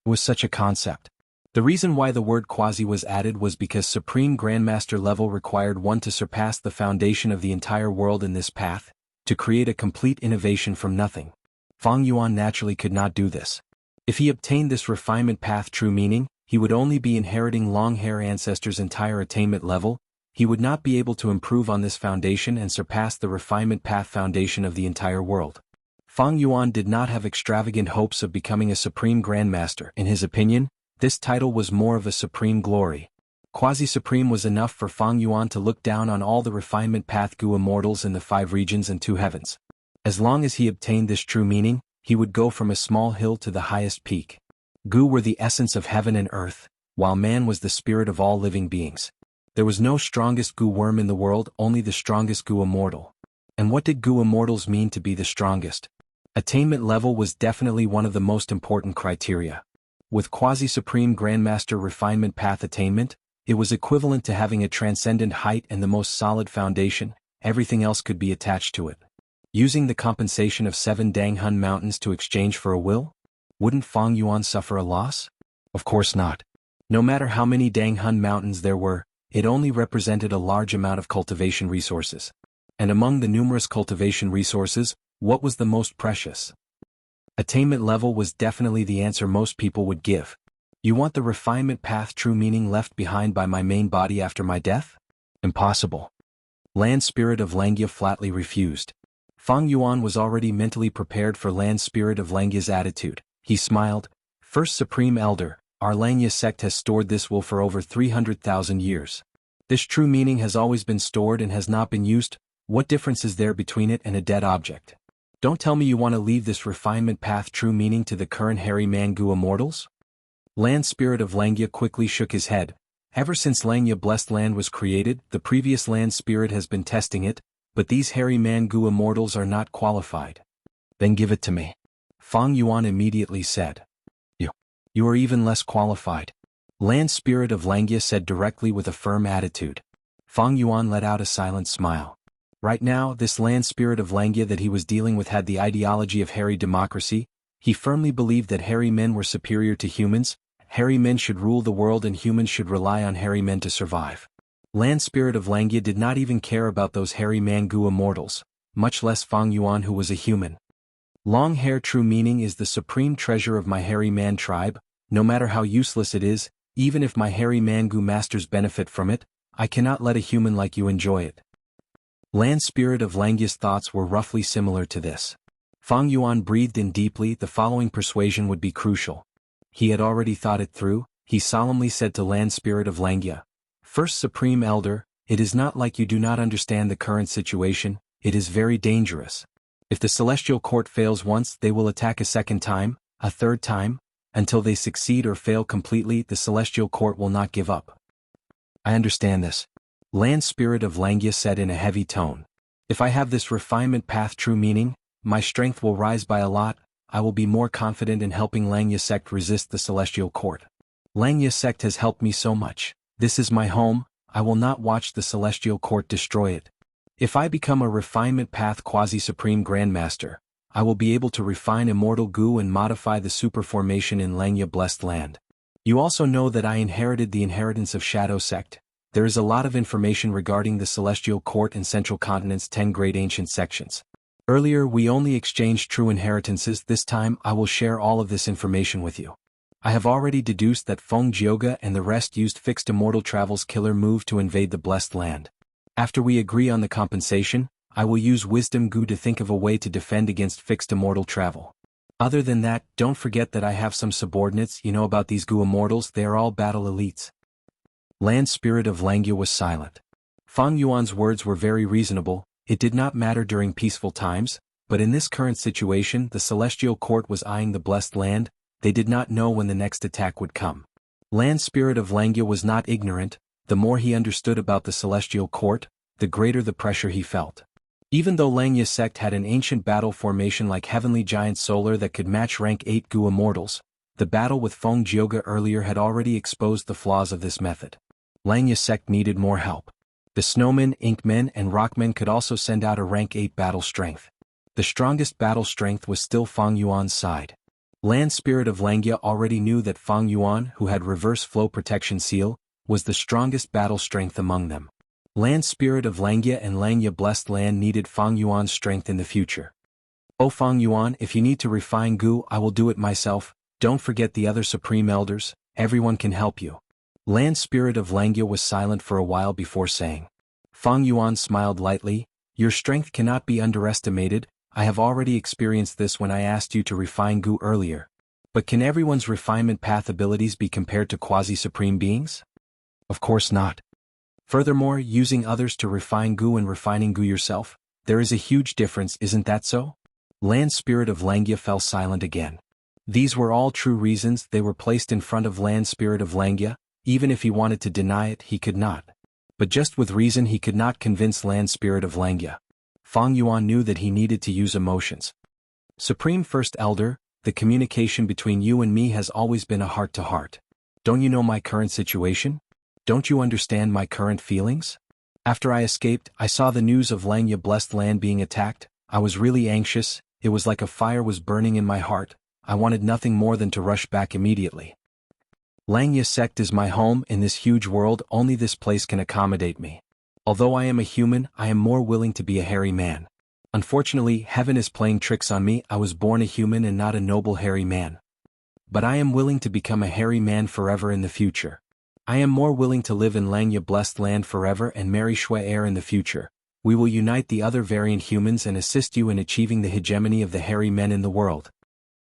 S1: It was such a concept. The reason why the word quasi was added was because Supreme Grandmaster level required one to surpass the foundation of the entire world in this path, to create a complete innovation from nothing. Fang Yuan naturally could not do this. If he obtained this refinement path true meaning, he would only be inheriting Longhair Ancestor's entire attainment level. He would not be able to improve on this foundation and surpass the refinement path foundation of the entire world. Fang Yuan did not have extravagant hopes of becoming a Supreme Grandmaster. In his opinion, this title was more of a supreme glory. Quasi-supreme was enough for Fang Yuan to look down on all the refinement path Gu immortals in the 5 regions and 2 heavens. As long as he obtained this true meaning, he would go from a small hill to the highest peak. Gu were the essence of heaven and earth, while man was the spirit of all living beings. There was no strongest Gu worm in the world, only the strongest Gu immortal. And what did Gu immortals mean to be the strongest? Attainment level was definitely one of the most important criteria. With quasi-supreme grandmaster refinement path attainment, it was equivalent to having a transcendent height and the most solid foundation. Everything else could be attached to it. Using the compensation of 7 Danghun mountains to exchange for a will? Wouldn't Fang Yuan suffer a loss? Of course not. No matter how many Danghun mountains there were, it only represented a large amount of cultivation resources. And among the numerous cultivation resources, What was the most precious? Attainment level was definitely the answer most people would give. You want the refinement path true meaning left behind by my main body after my death? Impossible. Land Spirit of Langya flatly refused. Fang Yuan was already mentally prepared for Land Spirit of Langya's attitude. He smiled. First Supreme Elder, our Langya sect has stored this will for over 300,000 years. This true meaning has always been stored and has not been used. What difference is there between it and a dead object? Don't tell me you want to leave this refinement path true meaning to the current hairy Mangu immortals? Land Spirit of Langya quickly shook his head. Ever since Langya Blessed Land was created, the previous Land Spirit has been testing it, but these hairy Mangu immortals are not qualified. Then give it to me. Fang Yuan immediately said. You are even less qualified. Land Spirit of Langya said directly with a firm attitude. Fang Yuan let out a silent smile. Right now, this Land Spirit of Langya that he was dealing with had the ideology of hairy democracy. He firmly believed that hairy men were superior to humans. Hairy men should rule the world and humans should rely on hairy men to survive. Land Spirit of Langya did not even care about those hairy Mangu immortals, much less Fang Yuan who was a human. Long hair true meaning is the supreme treasure of my hairy man tribe. No matter how useless it is, even if my hairy Mangu masters benefit from it, I cannot let a human like you enjoy it. Land Spirit of Langya's thoughts were roughly similar to this. Fang Yuan breathed in deeply. The following persuasion would be crucial. He had already thought it through. He solemnly said to Land Spirit of Langya, First Supreme Elder, it is not like you do not understand the current situation, it is very dangerous. If the Celestial Court fails once, they will attack a second time, a third time. Until they succeed or fail completely, the Celestial Court will not give up. I understand this. Land Spirit of Langya said in a heavy tone. If I have this refinement path true meaning, my strength will rise by a lot. I will be more confident in helping Langya sect resist the Celestial Court. Langya sect has helped me so much. This is my home. I will not watch the Celestial Court destroy it. If I become a refinement path quasi-supreme grandmaster, I will be able to refine immortal goo and modify the super formation in Langya Blessed Land. You also know that I inherited the inheritance of Shadow Sect. There is a lot of information regarding the Celestial Court and Central Continent's 10 great ancient sections. Earlier we only exchanged true inheritances. This time I will share all of this information with you. I have already deduced that Feng Jioga and the rest used Fixed Immortal Travel's killer move to invade the Blessed Land. After we agree on the compensation, I will use Wisdom Goo to think of a way to defend against Fixed Immortal Travel. Other than that, don't forget that I have some subordinates. You know about these Goo Immortals, they are all battle elites. Land Spirit of Langya was silent. Fang Yuan's words were very reasonable. It did not matter during peaceful times, but in this current situation the Celestial Court was eyeing the Blessed Land. They did not know when the next attack would come. Land Spirit of Langya was not ignorant. The more he understood about the Celestial Court, the greater the pressure he felt. Even though Langya sect had an ancient battle formation like Heavenly Giant Solar that could match rank 8 Goo Immortals, the battle with Feng Jioga earlier had already exposed the flaws of this method. Langya sect needed more help. The Snowmen, Inkmen and Rockmen could also send out a rank 8 battle strength. The strongest battle strength was still Fang Yuan's side. Land Spirit of Langya already knew that Fang Yuan, who had reverse flow protection seal, was the strongest battle strength among them. Land Spirit of Langya and Langya Blessed Land needed Fang Yuan's strength in the future. Oh Fang Yuan, if you need to refine Goo, I will do it myself. Don't forget the other Supreme Elders, everyone can help you. Land Spirit of Langya was silent for a while before saying. Fang Yuan smiled lightly, your strength cannot be underestimated. I have already experienced this when I asked you to refine Goo earlier. But can everyone's refinement path abilities be compared to quasi-supreme beings? Of course not. Furthermore, using others to refine Goo and refining Goo yourself, there is a huge difference, isn't that so? Land Spirit of Langya fell silent again. These were all true reasons. They were placed in front of Land Spirit of Langya. Even if he wanted to deny it, he could not. But just with reason he could not convince Land Spirit of Langya. Fang Yuan knew that he needed to use emotions. Supreme First Elder, the communication between you and me has always been a heart-to-heart. Don't you know my current situation? Don't you understand my current feelings? After I escaped, I saw the news of Langya Blessed Land being attacked. I was really anxious. It was like a fire was burning in my heart. I wanted nothing more than to rush back immediately. Langya sect is my home in this huge world. Only this place can accommodate me. Although I am a human, I am more willing to be a hairy man. Unfortunately, heaven is playing tricks on me. I was born a human and not a noble hairy man. But I am willing to become a hairy man forever in the future. I am more willing to live in Langya blessed land forever and marry Shui heir in the future. We will unite the other variant humans and assist you in achieving the hegemony of the hairy men in the world.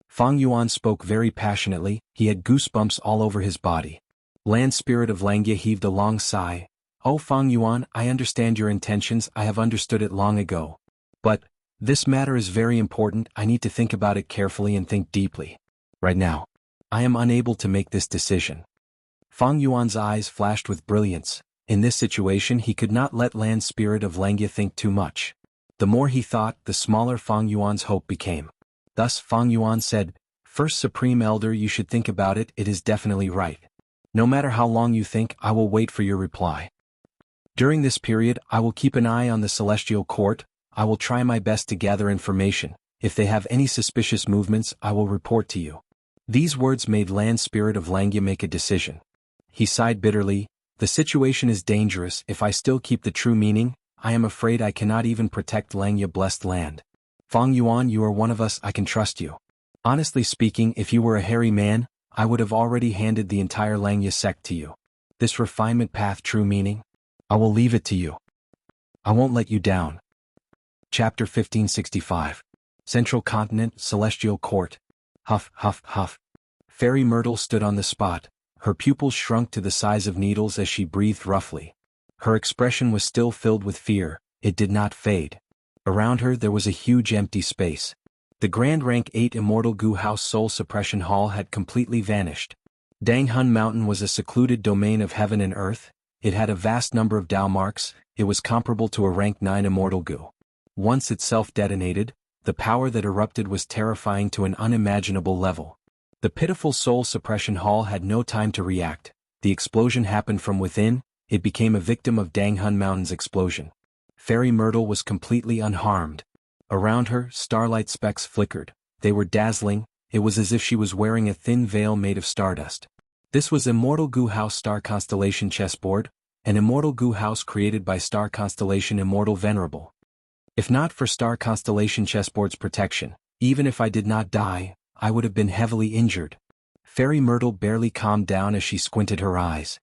S1: Fang Yuan spoke very passionately. He had goosebumps all over his body. Land spirit of Langya heaved a long sigh. Oh Fang Yuan, I understand your intentions. I have understood it long ago. But this matter is very important. I need to think about it carefully and think deeply. Right now, I am unable to make this decision. Fang Yuan's eyes flashed with brilliance. In this situation he could not let land spirit of Langya think too much. The more he thought, the smaller Fang Yuan's hope became. Thus Fang Yuan said, "First Supreme Elder, you should think about it. It is definitely right. No matter how long you think, I will wait for your reply. During this period, I will keep an eye on the Celestial Court. I will try my best to gather information. If they have any suspicious movements, I will report to you." These words made land spirit of Langya make a decision. He sighed bitterly. The situation is dangerous. If I still keep the true meaning, I am afraid I cannot even protect Langya blessed land. Fang Yuan, you are one of us. I can trust you. Honestly speaking, if you were a hairy man, I would have already handed the entire Langya sect to you. This refinement path true meaning? I will leave it to you. I won't let you down. Chapter 1565. Central Continent, Celestial Court. Huff, huff, huff. Fairy Myrtle stood on the spot. Her pupils shrunk to the size of needles as she breathed roughly. Her expression was still filled with fear. It did not fade. Around her there was a huge empty space. The Grand Rank 8 Immortal Gu House Soul Suppression Hall had completely vanished. Danghun Mountain was a secluded domain of heaven and earth. It had a vast number of Dao marks. It was comparable to a Rank 9 Immortal Gu. Once itself detonated, the power that erupted was terrifying to an unimaginable level. The pitiful Soul Suppression Hall had no time to react. The explosion happened from within. It became a victim of Danghun Mountain's explosion. Fairy Myrtle was completely unharmed. Around her, starlight specks flickered. They were dazzling. It was as if she was wearing a thin veil made of stardust. This was Immortal Gu House Star Constellation Chessboard, an Immortal Gu House created by Star Constellation Immortal Venerable. If not for Star Constellation Chessboard's protection, even if I did not die, I would have been heavily injured. Fairy Myrtle barely calmed down as she squinted her eyes.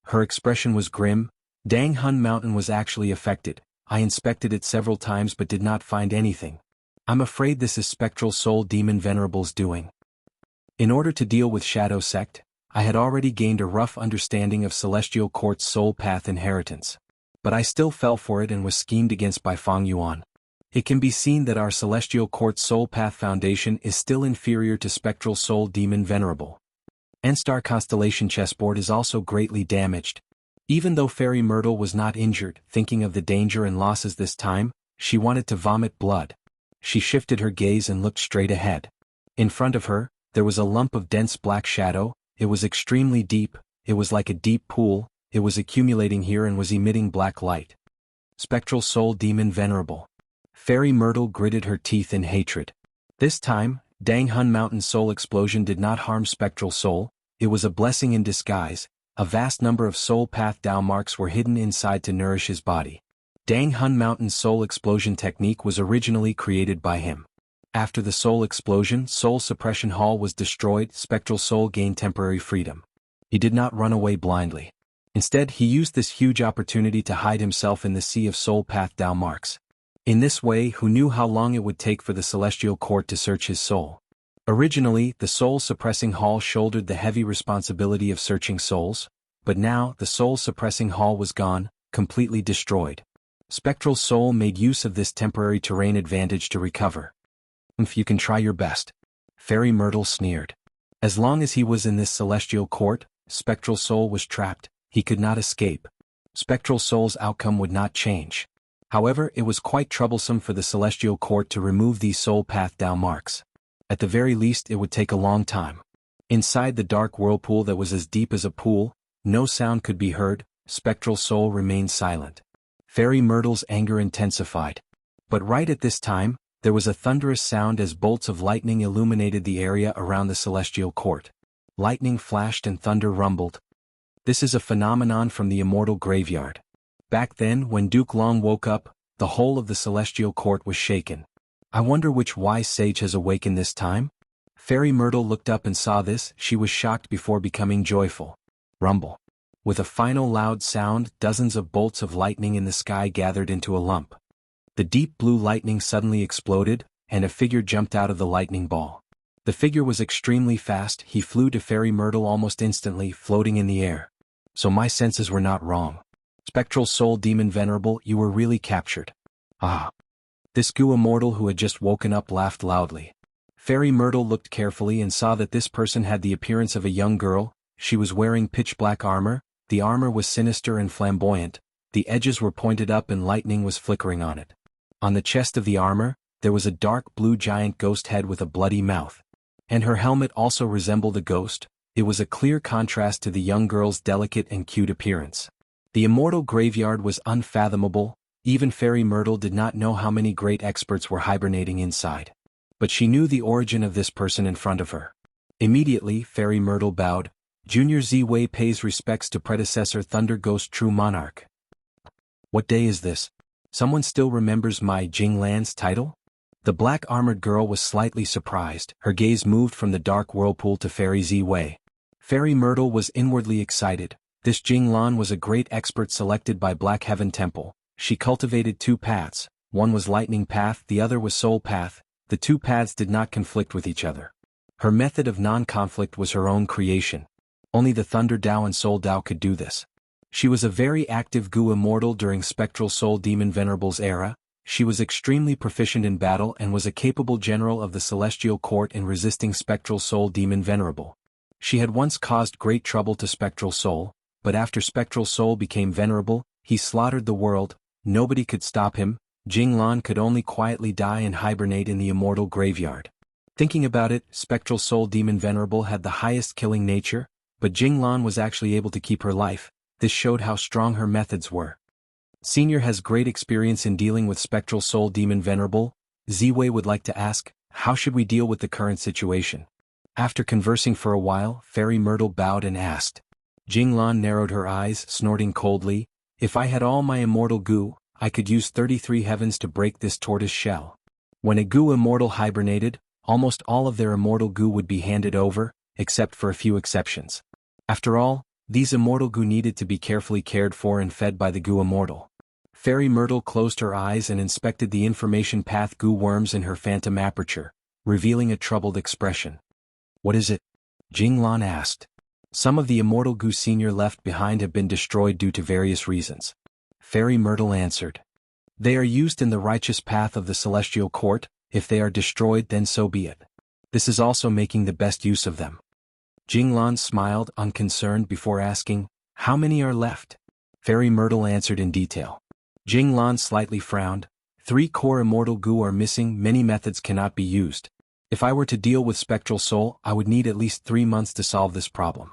S1: Her expression was grim. Danghun Mountain was actually affected. I inspected it several times but did not find anything. I'm afraid this is Spectral Soul Demon Venerable's doing. In order to deal with Shadow Sect, I had already gained a rough understanding of Celestial Court's soul path inheritance. But I still fell for it and was schemed against by Fang Yuan. It can be seen that our Celestial Court Soul Path Foundation is still inferior to Spectral Soul Demon Venerable. N-Star Constellation Chessboard is also greatly damaged. Even though Fairy Myrtle was not injured, thinking of the danger and losses this time, she wanted to vomit blood. She shifted her gaze and looked straight ahead. In front of her, there was a lump of dense black shadow. It was extremely deep. It was like a deep pool. It was accumulating here and was emitting black light. Spectral Soul Demon Venerable. Fairy Myrtle gritted her teeth in hatred. This time, Danghun Mountain Soul Explosion did not harm Spectral Soul. It was a blessing in disguise. A vast number of Soul Path Dao marks were hidden inside to nourish his body. Danghun Mountain's Soul Explosion technique was originally created by him. After the Soul Explosion, Soul Suppression Hall was destroyed. Spectral Soul gained temporary freedom. He did not run away blindly. Instead, he used this huge opportunity to hide himself in the sea of Soul Path Dao marks. In this way, who knew how long it would take for the Celestial Court to search his soul? Originally, the Soul Suppressing Hall shouldered the heavy responsibility of searching souls, but now the Soul Suppressing Hall was gone, completely destroyed. Spectral Soul made use of this temporary terrain advantage to recover. If you can try your best. Fairy Myrtle sneered. As long as he was in this Celestial Court, Spectral Soul was trapped. He could not escape. Spectral Soul's outcome would not change. However, it was quite troublesome for the Celestial Court to remove these Soul Path Dao marks. At the very least, it would take a long time. Inside the dark whirlpool that was as deep as a pool, no sound could be heard. Spectral Soul remained silent. Fairy Myrtle's anger intensified. But right at this time, there was a thunderous sound as bolts of lightning illuminated the area around the Celestial Court. Lightning flashed and thunder rumbled. This is a phenomenon from the Immortal Graveyard. Back then, when Duke Long woke up, the whole of the celestial court was shaken. I wonder which wise sage has awakened this time? Fairy Myrtle looked up and saw this. She was shocked before becoming joyful. Rumble. With a final loud sound, dozens of bolts of lightning in the sky gathered into a lump. The deep blue lightning suddenly exploded, and a figure jumped out of the lightning ball. The figure was extremely fast. He flew to Fairy Myrtle almost instantly, floating in the air. So my senses were not wrong. Spectral Soul Demon Venerable, you were really captured. Ah. This Gu Immortal who had just woken up laughed loudly. Fairy Myrtle looked carefully and saw that this person had the appearance of a young girl. She was wearing pitch-black armor. The armor was sinister and flamboyant. The edges were pointed up and lightning was flickering on it. On the chest of the armor, there was a dark blue giant ghost head with a bloody mouth. And her helmet also resembled a ghost. It was a clear contrast to the young girl's delicate and cute appearance. The immortal graveyard was unfathomable. Even Fairy Myrtle did not know how many great experts were hibernating inside. But she knew the origin of this person in front of her. Immediately, Fairy Myrtle bowed. Junior Ziwei pays respects to predecessor Thunder Ghost True Monarch. What day is this? Someone still remembers my Jinglan's title? The black-armored girl was slightly surprised. Her gaze moved from the dark whirlpool to Fairy Ziwei. Fairy Myrtle was inwardly excited. This Jinglan was a great expert selected by Black Heaven Temple. She cultivated 2 paths. One was Lightning Path, the other was Soul Path. The 2 paths did not conflict with each other. Her method of non-conflict was her own creation. Only the Thunder Dao and Soul Dao could do this. She was a very active Gu Immortal during Spectral Soul Demon Venerable's era. She was extremely proficient in battle and was a capable general of the Celestial Court in resisting Spectral Soul Demon Venerable. She had once caused great trouble to Spectral Soul, but after Spectral Soul became venerable, he slaughtered the world. Nobody could stop him. Jinglan could only quietly die and hibernate in the immortal graveyard. Thinking about it, Spectral Soul Demon Venerable had the highest killing nature, but Jinglan was actually able to keep her life. This showed how strong her methods were. Senior has great experience in dealing with Spectral Soul Demon Venerable. Ziwei would like to ask, how should we deal with the current situation? After conversing for a while, Fairy Myrtle bowed and asked. Jinglan narrowed her eyes, snorting coldly. If I had all my immortal Gu, I could use 33 heavens to break this tortoise shell. When a Gu Immortal hibernated, almost all of their immortal Gu would be handed over, except for a few exceptions. After all, these immortal Gu needed to be carefully cared for and fed by the Gu Immortal. Fairy Myrtle closed her eyes and inspected the information path Gu worms in her phantom aperture, revealing a troubled expression. What is it? Jinglan asked. Some of the immortal Gu Senior left behind have been destroyed due to various reasons. Fairy Myrtle answered. They are used in the righteous path of the Celestial Court. If they are destroyed, then so be it. This is also making the best use of them. Jinglan smiled, unconcerned, before asking, how many are left? Fairy Myrtle answered in detail. Jinglan slightly frowned. 3 core immortal Gu are missing. Many methods cannot be used. If I were to deal with Spectral Soul, I would need at least 3 months to solve this problem.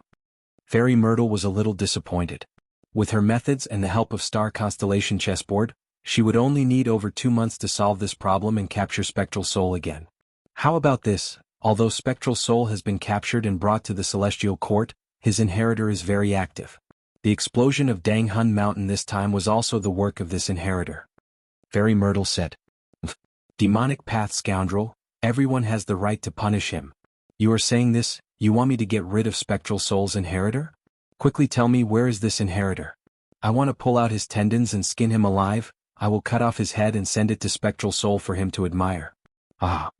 S1: Fairy Myrtle was a little disappointed. With her methods and the help of Star Constellation Chessboard, she would only need over 2 months to solve this problem and capture Spectral Soul again. How about this? Although Spectral Soul has been captured and brought to the Celestial Court, his inheritor is very active. The explosion of Danghun Mountain this time was also the work of this inheritor. Fairy Myrtle said. Demonic path scoundrel, everyone has the right to punish him. You are saying this? You want me to get rid of Spectral Soul's inheritor? Quickly tell me, where is this inheritor? I want to pull out his tendons and skin him alive. I will cut off his head and send it to Spectral Soul for him to admire. Ah.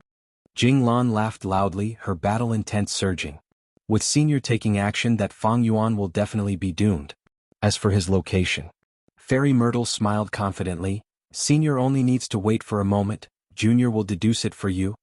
S1: Jinglan laughed loudly, her battle intent surging. With Senior taking action, that Fang Yuan will definitely be doomed. As for his location, Fairy Myrtle smiled confidently. Senior only needs to wait for a moment. Junior will deduce it for you.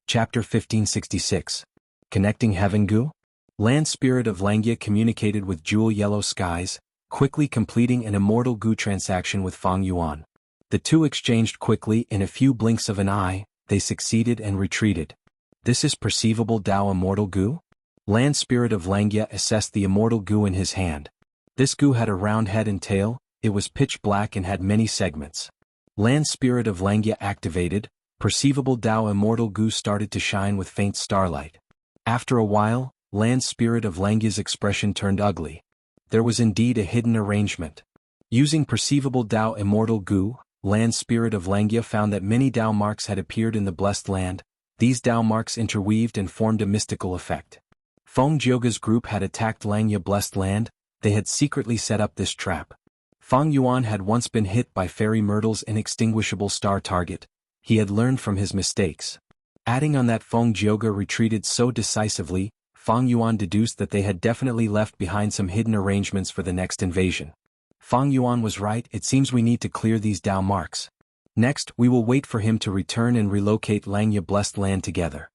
S1: Chapter 1566. Connecting Heaven Gu? Land Spirit of Langia communicated with Jewel Yellow Skies, quickly completing an immortal Gu transaction with Fang Yuan. The two exchanged quickly. In a few blinks of an eye, they succeeded and retreated. This is perceivable Dao Immortal Gu? Land Spirit of Langia assessed the immortal Gu in his hand. This Gu had a round head and tail. It was pitch black and had many segments. Land Spirit of Langia activated. Perceivable Dao Immortal Gu started to shine with faint starlight. After a while, Land Spirit of Langia's expression turned ugly. There was indeed a hidden arrangement. Using Perceivable Dao Immortal Gu, Land Spirit of Langya found that many Dao marks had appeared in the blessed land. These Dao marks interweaved and formed a mystical effect. Feng Jioge's group had attacked Langya blessed land. They had secretly set up this trap. Fang Yuan had once been hit by Fairy Myrtle's inextinguishable star target. He had learned from his mistakes. Adding on that Feng Jioge retreated so decisively, Fang Yuan deduced that they had definitely left behind some hidden arrangements for the next invasion. Fang Yuan was right, it seems we need to clear these Dao marks. Next, we will wait for him to return and relocate Langya blessed land together.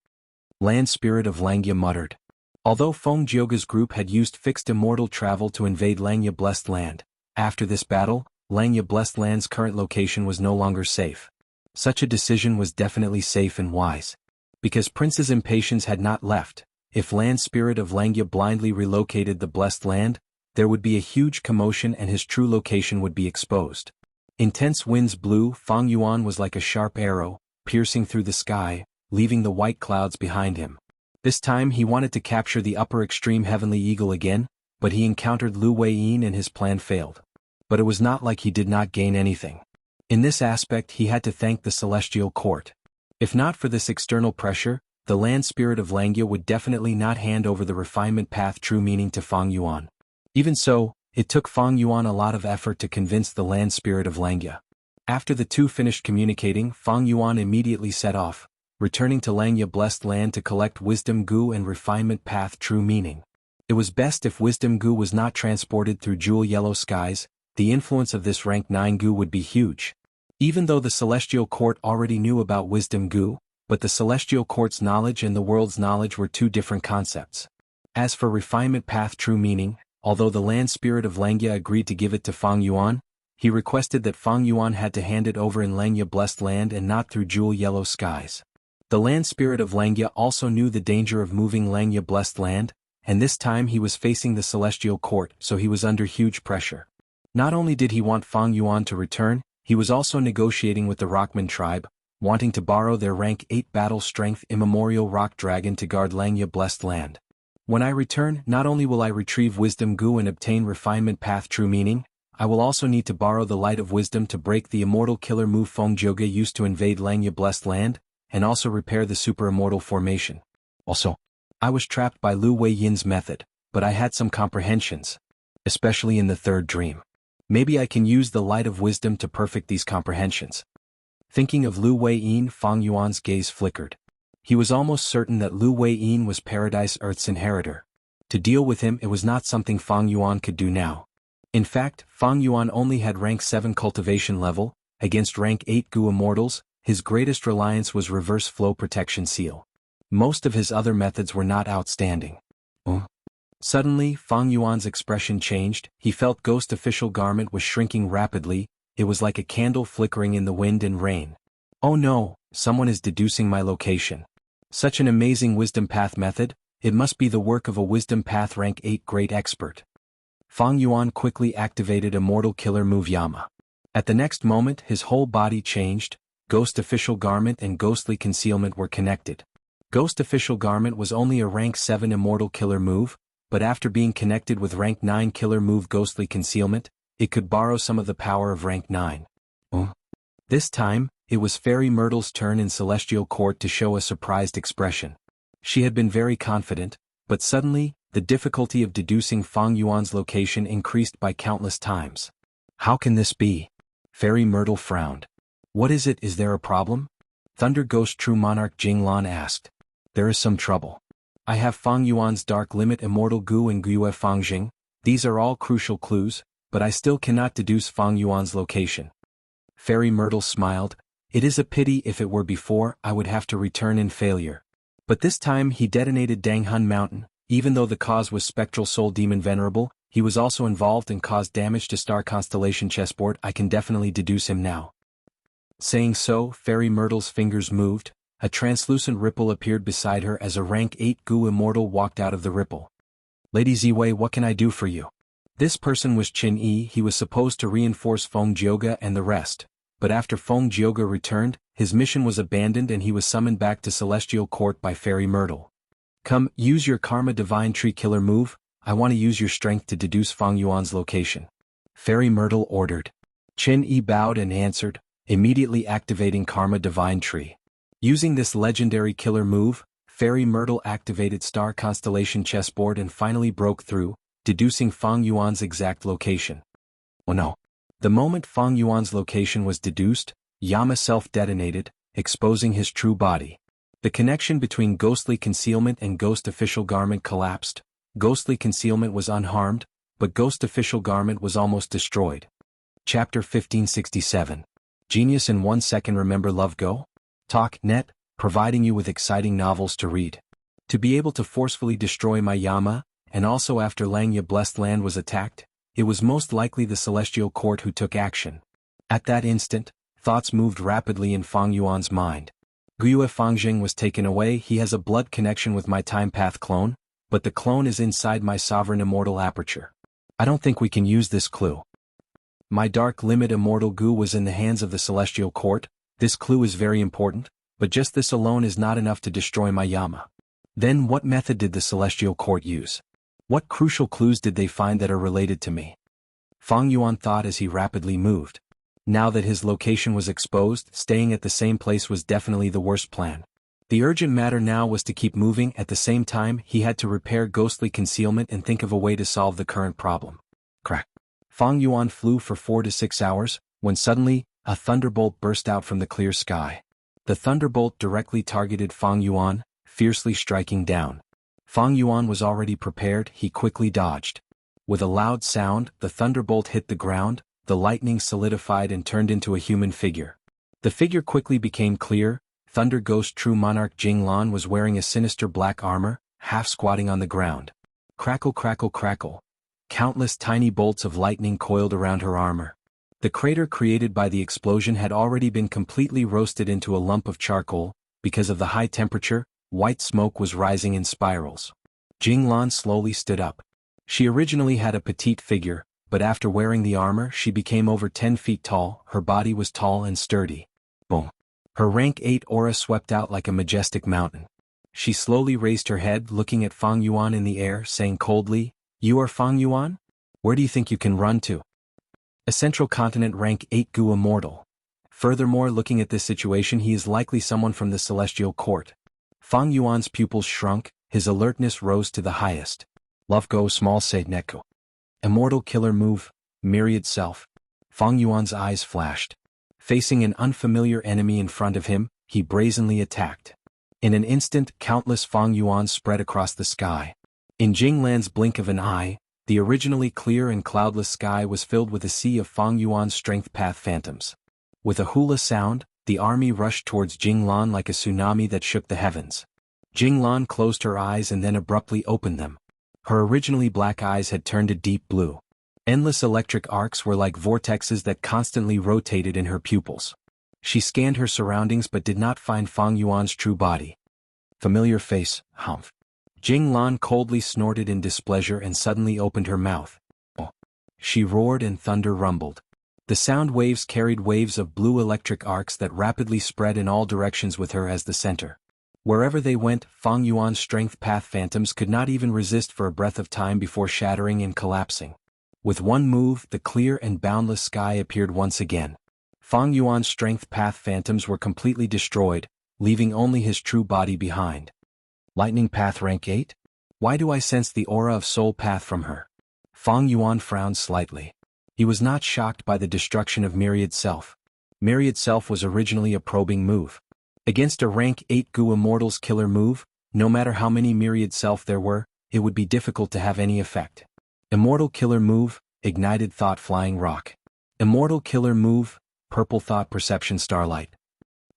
S1: Land Spirit of Langya muttered. Although Feng Jioge's group had used fixed immortal travel to invade Langya blessed land, after this battle, Langya blessed land's current location was no longer safe. Such a decision was definitely safe and wise. Because Prince's impatience had not left, if Land Spirit of Langya blindly relocated the blessed land, there would be a huge commotion and his true location would be exposed. Intense winds blew. Fang Yuan was like a sharp arrow, piercing through the sky, leaving the white clouds behind him. This time he wanted to capture the upper extreme heavenly eagle again, but he encountered Lu Weiyin and his plan failed. But it was not like he did not gain anything. In this aspect he had to thank the celestial court. If not for this external pressure, the Land Spirit of Langya would definitely not hand over the refinement path true meaning to Fang Yuan. Even so, it took Fang Yuan a lot of effort to convince the Land Spirit of Langya. After the two finished communicating, Fang Yuan immediately set off, returning to Langya blessed land to collect Wisdom Gu and refinement path true meaning. It was best if Wisdom Gu was not transported through jewel yellow skies. The influence of this rank 9 Gu would be huge. Even though the Celestial Court already knew about Wisdom Gu, but the Celestial Court's knowledge and the world's knowledge were two different concepts. As for refinement path true meaning, although the Land Spirit of Langya agreed to give it to Fang Yuan, he requested that Fang Yuan had to hand it over in Langya blessed land and not through jewel yellow skies. The Land Spirit of Langya also knew the danger of moving Langya blessed land, and this time he was facing the Celestial Court, so he was under huge pressure. Not only did he want Fang Yuan to return, he was also negotiating with the Rockman tribe, wanting to borrow their rank 8 battle strength immemorial rock dragon to guard Langya blessed land. When I return, not only will I retrieve Wisdom Gu and obtain refinement path true meaning, I will also need to borrow the light of wisdom to break the immortal killer move Feng Jioge used to invade Langya blessed land, and also repair the super immortal formation. Also, I was trapped by Lu Weiyin's method, but I had some comprehensions, especially in the third dream. Maybe I can use the light of wisdom to perfect these comprehensions. Thinking of Lu Weiyin, Fang Yuan's gaze flickered. He was almost certain that Lu Weiyin was Paradise Earth's inheritor. To deal with him it was not something Fang Yuan could do now. In fact, Fang Yuan only had rank 7 cultivation level. Against rank 8 Gu immortals, his greatest reliance was reverse flow protection seal. Most of his other methods were not outstanding. Suddenly, Fang Yuan's expression changed. He felt Ghost Official Garment was shrinking rapidly. It was like a candle flickering in the wind and rain. Oh no, someone is deducing my location. Such an amazing wisdom path method, it must be the work of a wisdom path rank 8 great expert. Fang Yuan quickly activated Immortal Killer Move Yama. At the next moment his whole body changed. Ghost Official Garment and Ghostly Concealment were connected. Ghost Official Garment was only a rank 7 Immortal Killer move, but after being connected with rank 9 Killer move Ghostly Concealment, it could borrow some of the power of rank 9. This time, it was Fairy Myrtle's turn in Celestial Court to show a surprised expression. She had been very confident, but suddenly, the difficulty of deducing Fang Yuan's location increased by countless times. How can this be? Fairy Myrtle frowned. What is it? Is there a problem? Thunder Ghost True Monarch Jinglan asked. There is some trouble. I have Fang Yuan's Dark Limit Immortal Gu and Guiyue Fangjing. These are all crucial clues, but I still cannot deduce Fang Yuan's location. Fairy Myrtle smiled. It is a pity. If it were before, I would have to return in failure. But this time he detonated Danghun Mountain. Even though the cause was Spectral Soul Demon Venerable, he was also involved and caused damage to Star Constellation chessboard. I can definitely deduce him now. Saying so, Fairy Myrtle's fingers moved. A translucent ripple appeared beside her as a rank 8 Gu immortal walked out of the ripple. Lady Ziwei, what can I do for you? This person was Qin Yi. He was supposed to reinforce Feng Jioge and the rest, but after Feng Jioge returned, his mission was abandoned and he was summoned back to Celestial Court by Fairy Myrtle. Come, use your Karma Divine Tree Killer move. I want to use your strength to deduce Fang Yuan's location. Fairy Myrtle ordered. Qin Yi bowed and answered, immediately activating Karma Divine Tree. Using this legendary killer move, Fairy Myrtle activated Star Constellation Chessboard and finally broke through, deducing Fang Yuan's exact location. Oh no. The moment Fang Yuan's location was deduced, Yama self-detonated, exposing his true body. The connection between ghostly concealment and ghost official garment collapsed. Ghostly concealment was unharmed, but ghost official garment was almost destroyed. Chapter 1567. Genius in 1 second. Remember Love Go? Talk Net, providing you with exciting novels to read. To be able to forcefully destroy my Yama, and also after Langya Blessed Land was attacked, it was most likely the Celestial Court who took action. At that instant, thoughts moved rapidly in Fang Yuan's mind. Guyue Fangjing was taken away. He has a blood connection with my Time Path clone, but the clone is inside my Sovereign Immortal aperture. I don't think we can use this clue. My Dark Limit Immortal Gu was in the hands of the Celestial Court. This clue is very important, but just this alone is not enough to destroy my Yama. Then what method did the Celestial Court use? What crucial clues did they find that are related to me? Fang Yuan thought as he rapidly moved. Now that his location was exposed, staying at the same place was definitely the worst plan. The urgent matter now was to keep moving. At the same time, he had to repair ghostly concealment and think of a way to solve the current problem. Crack. Fang Yuan flew for 4 to 6 hours, when suddenly, a thunderbolt burst out from the clear sky. The thunderbolt directly targeted Fang Yuan, fiercely striking down. Fang Yuan was already prepared. He quickly dodged. With a loud sound, the thunderbolt hit the ground, the lightning solidified and turned into a human figure. The figure quickly became clear. Thunder Ghost True Monarch Jing Lan was wearing a sinister black armor, half squatting on the ground. Crackle crackle crackle. Countless tiny bolts of lightning coiled around her armor. The crater created by the explosion had already been completely roasted into a lump of charcoal. Because of the high temperature, white smoke was rising in spirals. Jing Lan slowly stood up. She originally had a petite figure, but after wearing the armor she became over 10 feet tall. Her body was tall and sturdy. Boom. Her rank 8 aura swept out like a majestic mountain. She slowly raised her head, looking at Fang Yuan in the air, saying coldly, "You are Fang Yuan? Where do you think you can run to?" A Central Continent rank 8 Gu Immortal. Furthermore, looking at this situation, he is likely someone from the Celestial Court. Fang Yuan's pupils shrunk, his alertness rose to the highest. Love Go Small Say Neko. Immortal Killer Move, Myriad Self. Fang Yuan's eyes flashed. Facing an unfamiliar enemy in front of him, he brazenly attacked. In an instant, countless Fang Yuans spread across the sky. In Jing Lan's blink of an eye, the originally clear and cloudless sky was filled with a sea of Fang Yuan's strength path phantoms. With a hula sound, the army rushed towards Jing Lan like a tsunami that shook the heavens. Jing Lan closed her eyes and then abruptly opened them. Her originally black eyes had turned a deep blue. Endless electric arcs were like vortexes that constantly rotated in her pupils. She scanned her surroundings but did not find Fang Yuan's true body. Familiar face, humph. Jing Lan coldly snorted in displeasure and suddenly opened her mouth. Oh. She roared and thunder rumbled. The sound waves carried waves of blue electric arcs that rapidly spread in all directions with her as the center. Wherever they went, Fang Yuan's strength path phantoms could not even resist for a breath of time before shattering and collapsing. With one move, the clear and boundless sky appeared once again. Fang Yuan's strength path phantoms were completely destroyed, leaving only his true body behind. Lightning Path rank 8? Why do I sense the aura of Soul Path from her? Fang Yuan frowned slightly. He was not shocked by the destruction of Myriad Self. Myriad Self was originally a probing move. Against a rank 8 Gu Immortal's killer move, no matter how many Myriad Self there were, it would be difficult to have any effect. Immortal Killer Move, Ignited Thought Flying Rock. Immortal Killer Move, Purple Thought Perception Starlight.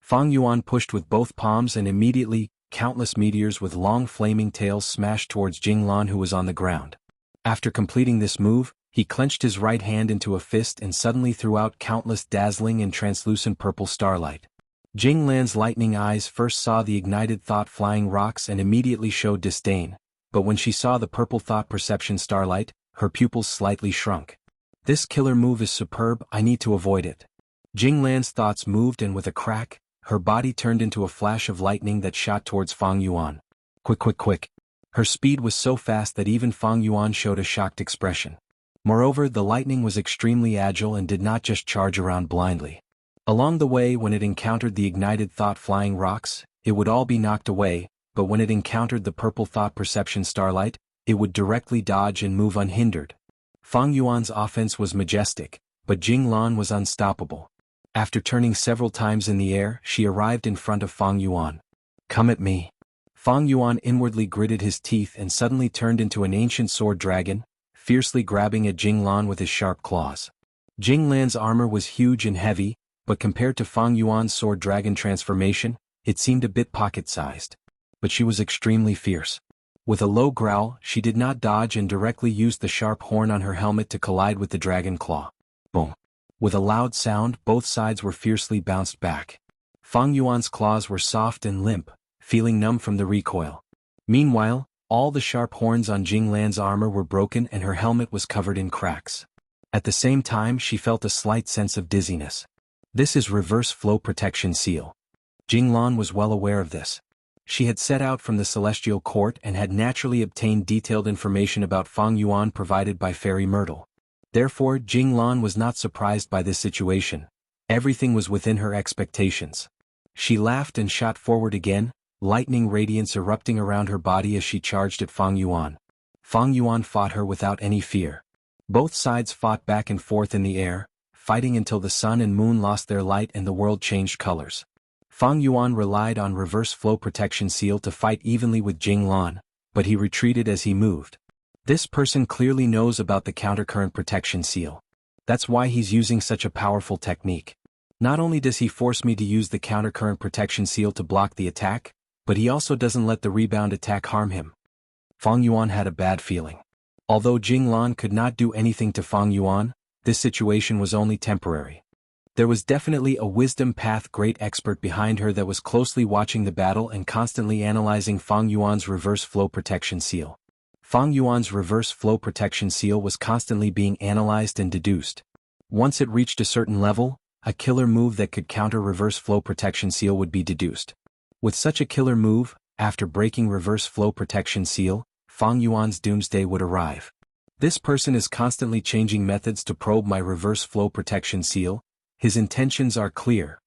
S1: Fang Yuan pushed with both palms and immediately, countless meteors with long flaming tails smashed towards Jing Lan, who was on the ground. After completing this move, he clenched his right hand into a fist and suddenly threw out countless dazzling and translucent purple starlight. Jing Lan's lightning eyes first saw the ignited thought flying rocks and immediately showed disdain, but when she saw the purple thought perception starlight, her pupils slightly shrunk. This killer move is superb, I need to avoid it. Jing Lan's thoughts moved and with a crack, her body turned into a flash of lightning that shot towards Fang Yuan. Quick quick quick. Her speed was so fast that even Fang Yuan showed a shocked expression. Moreover, the lightning was extremely agile and did not just charge around blindly. Along the way, when it encountered the ignited thought-flying rocks, it would all be knocked away, but when it encountered the purple thought perception starlight, it would directly dodge and move unhindered. Fang Yuan's offense was majestic, but Jing Lan was unstoppable. After turning several times in the air, she arrived in front of Fang Yuan. "Come at me." Fang Yuan inwardly gritted his teeth and suddenly turned into an ancient sword dragon, fiercely grabbing at Jing Lan with his sharp claws. Jing Lan's armor was huge and heavy, but compared to Fang Yuan's sword dragon transformation, it seemed a bit pocket-sized. But she was extremely fierce. With a low growl, she did not dodge and directly used the sharp horn on her helmet to collide with the dragon claw. Boom! With a loud sound, both sides were fiercely bounced back. Fang Yuan's claws were soft and limp, feeling numb from the recoil. Meanwhile, all the sharp horns on Jing Lan's armor were broken and her helmet was covered in cracks. At the same time, she felt a slight sense of dizziness. This is reverse flow protection seal. Jing Lan was well aware of this. She had set out from the Celestial Court and had naturally obtained detailed information about Fang Yuan provided by Fairy Myrtle. Therefore, Jing Lan was not surprised by this situation. Everything was within her expectations. She laughed and shot forward again, lightning radiance erupting around her body as she charged at Fang Yuan. Fang Yuan fought her without any fear. Both sides fought back and forth in the air, fighting until the sun and moon lost their light and the world changed colors. Fang Yuan relied on reverse flow protection seal to fight evenly with Jing Lan, but he retreated as he moved. This person clearly knows about the countercurrent protection seal. That's why he's using such a powerful technique. Not only does he force me to use the countercurrent protection seal to block the attack, but he also doesn't let the rebound attack harm him. Fang Yuan had a bad feeling. Although Jing Lan could not do anything to Fang Yuan, this situation was only temporary. There was definitely a wisdom path great expert behind her that was closely watching the battle and constantly analyzing Fang Yuan's reverse flow protection seal. Fang Yuan's reverse flow protection seal was constantly being analyzed and deduced. Once it reached a certain level, a killer move that could counter reverse flow protection seal would be deduced. With such a killer move, after breaking reverse flow protection seal, Fang Yuan's doomsday would arrive. This person is constantly changing methods to probe my reverse flow protection seal. His intentions are clear.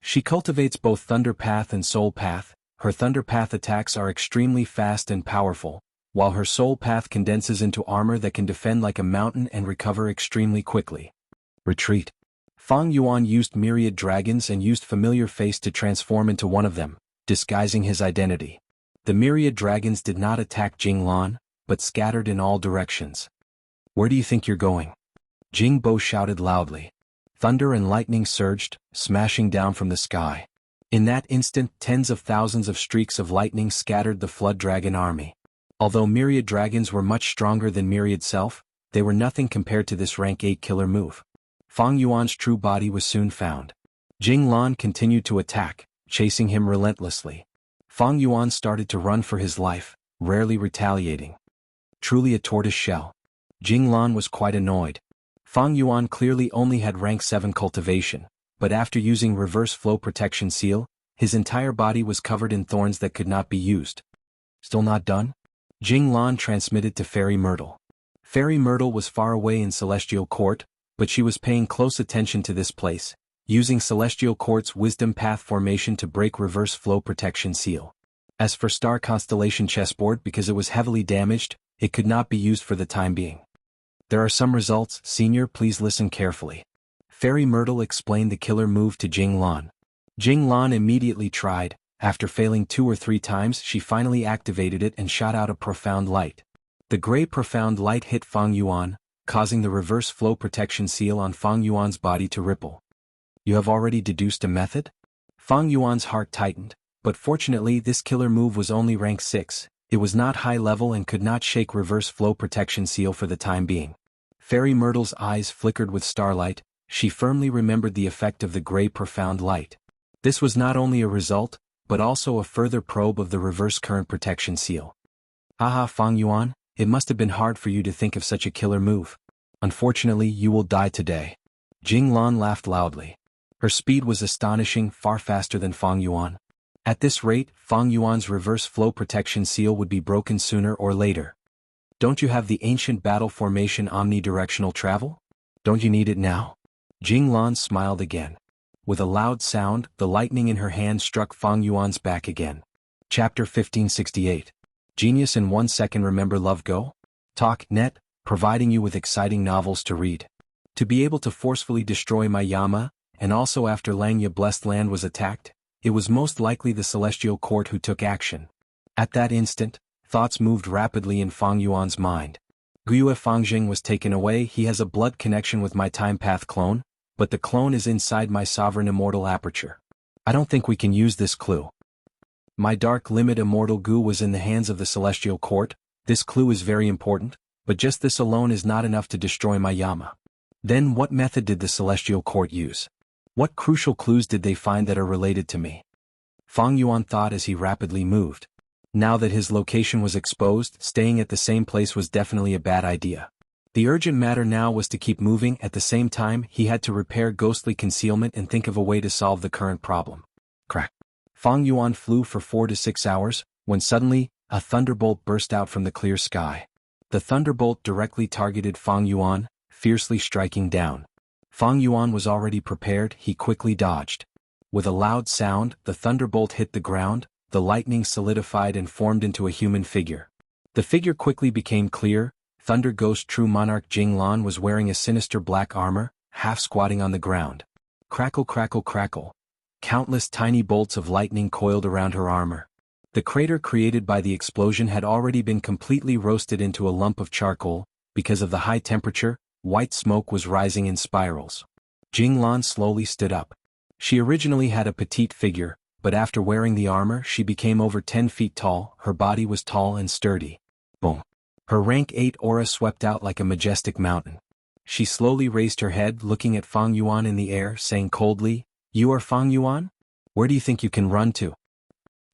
S1: She cultivates both Thunder Path and Soul Path. Her Thunder Path attacks are extremely fast and powerful, while her Soul Path condenses into armor that can defend like a mountain and recover extremely quickly. Retreat. Fang Yuan used myriad dragons and used familiar face to transform into one of them, disguising his identity. The myriad dragons did not attack Jing Lan, but scattered in all directions. "Where do you think you're going?" Jing Bo shouted loudly. Thunder and lightning surged, smashing down from the sky. In that instant, tens of thousands of streaks of lightning scattered the Flood Dragon army. Although myriad dragons were much stronger than myriad self, they were nothing compared to this rank 8 killer move. Fang Yuan's true body was soon found. Jing Lan continued to attack, chasing him relentlessly. Fang Yuan started to run for his life, rarely retaliating. Truly a tortoise shell. Jing Lan was quite annoyed. Fang Yuan clearly only had rank 7 cultivation, but after using reverse flow protection seal, his entire body was covered in thorns that could not be used. Still not done? Jing Lan transmitted to Fairy Myrtle. Fairy Myrtle was far away in Celestial Court, but she was paying close attention to this place, using Celestial Court's Wisdom Path formation to break reverse flow protection seal. As for Star Constellation chessboard, because it was heavily damaged, it could not be used for the time being. There are some results, Senior, please listen carefully. Fairy Myrtle explained the killer move to Jing Lan. Jing Lan immediately tried. After failing 2 or 3 times, she finally activated it and shot out a profound light. The gray profound light hit Fang Yuan, causing the reverse flow protection seal on Fang Yuan's body to ripple. "You have already deduced a method?" Fang Yuan's heart tightened, but fortunately this killer move was only rank 6, it was not high level and could not shake reverse flow protection seal for the time being. Fairy Myrtle's eyes flickered with starlight, she firmly remembered the effect of the gray profound light. This was not only a result, but also a further probe of the reverse current protection seal. "Haha, Fang Yuan, it must have been hard for you to think of such a killer move. Unfortunately, you will die today." Jing Lan laughed loudly. Her speed was astonishing, far faster than Fang Yuan. At this rate, Fang Yuan's reverse flow protection seal would be broken sooner or later. "Don't you have the ancient battle formation omnidirectional travel? Don't you need it now?" Jing Lan smiled again. With a loud sound, the lightning in her hand struck Fang Yuan's back again. Chapter 1568. Genius in 1 second. Remember Love Go? Talk Net, providing you with exciting novels to read. To be able to forcefully destroy my Yama, and also after Langya Blessed Land was attacked, it was most likely the Celestial Court who took action. At that instant, thoughts moved rapidly in Fang Yuan's mind. Guyue Fangjing was taken away. He has a blood connection with my time path clone, but the clone is inside my sovereign immortal aperture. I don't think we can use this clue. My dark limit immortal Gu was in the hands of the Celestial Court. This clue is very important, but just this alone is not enough to destroy my Yama. Then what method did the Celestial Court use? What crucial clues did they find that are related to me? Fang Yuan thought as he rapidly moved. Now that his location was exposed, staying at the same place was definitely a bad idea. The urgent matter now was to keep moving. At the same time, he had to repair ghostly concealment and think of a way to solve the current problem. Crack. Fang Yuan flew for 4 to 6 hours, when suddenly, a thunderbolt burst out from the clear sky. The thunderbolt directly targeted Fang Yuan, fiercely striking down. Fang Yuan was already prepared. He quickly dodged. With a loud sound, the thunderbolt hit the ground, the lightning solidified and formed into a human figure. The figure quickly became clear. Thunder Ghost True Monarch Jinglan was wearing a sinister black armor, half squatting on the ground. Crackle crackle crackle. Countless tiny bolts of lightning coiled around her armor. The crater created by the explosion had already been completely roasted into a lump of charcoal. Because of the high temperature, white smoke was rising in spirals. Jinglan slowly stood up. She originally had a petite figure, but after wearing the armor she became over 10 feet tall. Her body was tall and sturdy. Boom. Her rank 8 aura swept out like a majestic mountain. She slowly raised her head, looking at Fang Yuan in the air, saying coldly, "You are Fang Yuan? Where do you think you can run to?"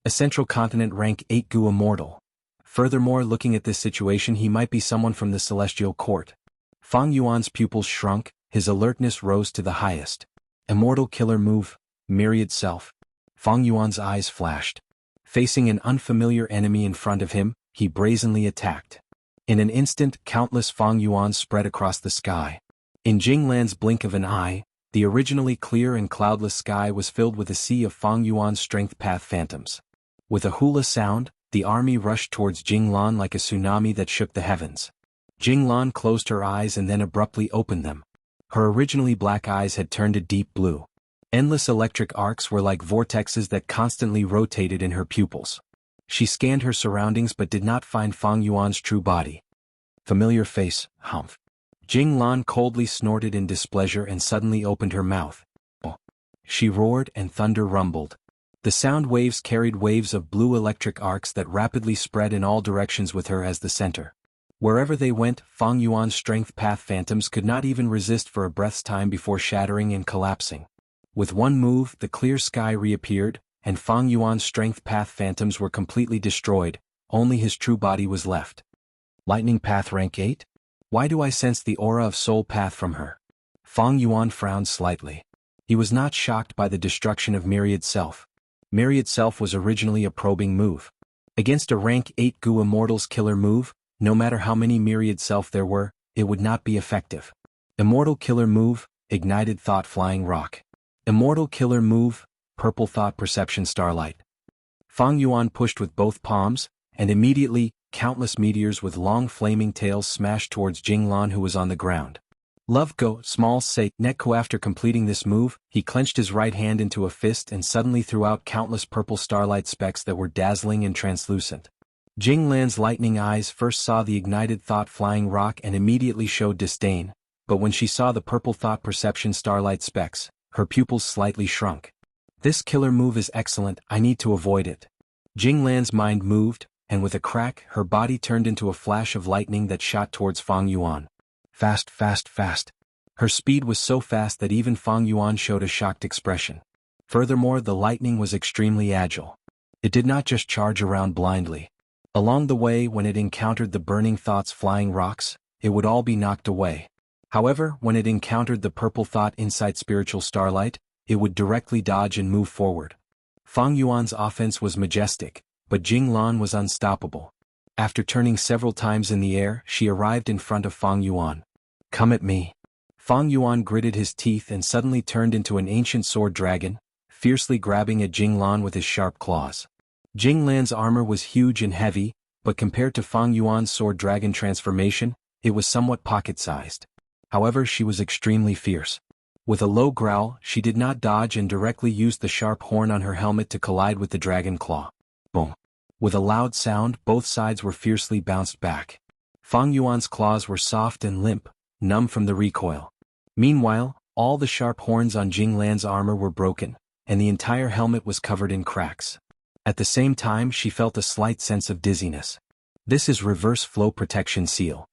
S1: A Central Continent rank 8 Gu Immortal. Furthermore, looking at this situation, he might be someone from the Celestial Court. Fang Yuan's pupils shrunk, his alertness rose to the highest. Immortal killer move, myriad self. Fang Yuan's eyes flashed. Facing an unfamiliar enemy in front of him, he brazenly attacked. In an instant, countless Fang Yuans spread across the sky. In Jinglan's blink of an eye, the originally clear and cloudless sky was filled with a sea of Fang Yuan's strength path phantoms. With a hula sound, the army rushed towards Jinglan like a tsunami that shook the heavens. Jinglan closed her eyes and then abruptly opened them. Her originally black eyes had turned a deep blue. Endless electric arcs were like vortexes that constantly rotated in her pupils. She scanned her surroundings but did not find Fang Yuan's true body. Familiar face, humph. Jinglan coldly snorted in displeasure and suddenly opened her mouth. Oh. She roared and thunder rumbled. The sound waves carried waves of blue electric arcs that rapidly spread in all directions with her as the center. Wherever they went, Fang Yuan's strength path phantoms could not even resist for a breath's time before shattering and collapsing. With one move, the clear sky reappeared, and Fang Yuan's strength path phantoms were completely destroyed. Only his true body was left. Lightning path rank 8? Why do I sense the aura of soul path from her? Fang Yuan frowned slightly. He was not shocked by the destruction of Myriad Self. Myriad Self was originally a probing move. Against a rank 8 Gu Immortal's killer move, no matter how many Myriad Self there were, it would not be effective. Immortal killer move, ignited thought flying rock. Immortal killer move, purple thought perception starlight. Fang Yuan pushed with both palms, and immediately, countless meteors with long flaming tails smashed towards Jinglan, who was on the ground. Love Go, small say, Netko. After completing this move, he clenched his right hand into a fist and suddenly threw out countless purple starlight specks that were dazzling and translucent. Jinglan's lightning eyes first saw the ignited thought flying rock and immediately showed disdain, but when she saw the purple thought perception starlight specks, her pupils slightly shrunk. This killer move is excellent, I need to avoid it. Jinglan's mind moved, and with a crack, her body turned into a flash of lightning that shot towards Fang Yuan. Fast, fast, fast. Her speed was so fast that even Fang Yuan showed a shocked expression. Furthermore, the lightning was extremely agile. It did not just charge around blindly. Along the way, when it encountered the burning thoughts flying rocks, it would all be knocked away. However, when it encountered the purple thought inside spiritual starlight, it would directly dodge and move forward. Fang Yuan's offense was majestic, but Jinglan was unstoppable. After turning several times in the air, she arrived in front of Fang Yuan. Come at me. Fang Yuan gritted his teeth and suddenly turned into an ancient sword dragon, fiercely grabbing at Jing Lan with his sharp claws. Jing Lan's armor was huge and heavy, but compared to Fang Yuan's sword dragon transformation, it was somewhat pocket-sized. However, she was extremely fierce. With a low growl, she did not dodge and directly used the sharp horn on her helmet to collide with the dragon claw. Boom. With a loud sound, both sides were fiercely bounced back. Fang Yuan's claws were soft and limp, numb from the recoil. Meanwhile, all the sharp horns on Jing Lan's armor were broken, and the entire helmet was covered in cracks. At the same time, she felt a slight sense of dizziness. This is reverse flow protection seal.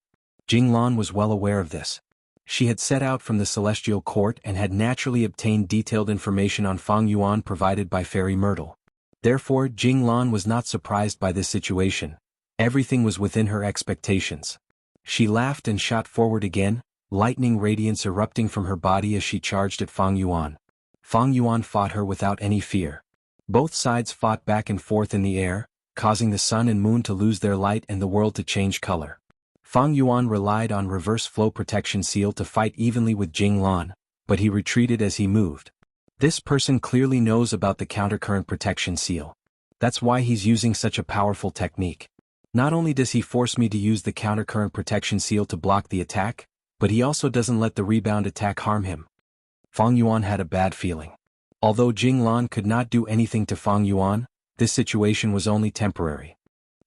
S1: Jing Lan was well aware of this. She had set out from the Celestial Court and had naturally obtained detailed information on Fang Yuan provided by Fairy Myrtle. Therefore, Jing Lan was not surprised by this situation. Everything was within her expectations. She laughed and shot forward again, lightning radiance erupting from her body as she charged at Fang Yuan. Fang Yuan fought her without any fear. Both sides fought back and forth in the air, causing the sun and moon to lose their light and the world to change color. Fang Yuan relied on reverse flow protection seal to fight evenly with Jing Lan, but he retreated as he moved. This person clearly knows about the countercurrent protection seal. That's why he's using such a powerful technique. Not only does he force me to use the countercurrent protection seal to block the attack, but he also doesn't let the rebound attack harm him. Fang Yuan had a bad feeling. Although Jing Lan could not do anything to Fang Yuan, this situation was only temporary.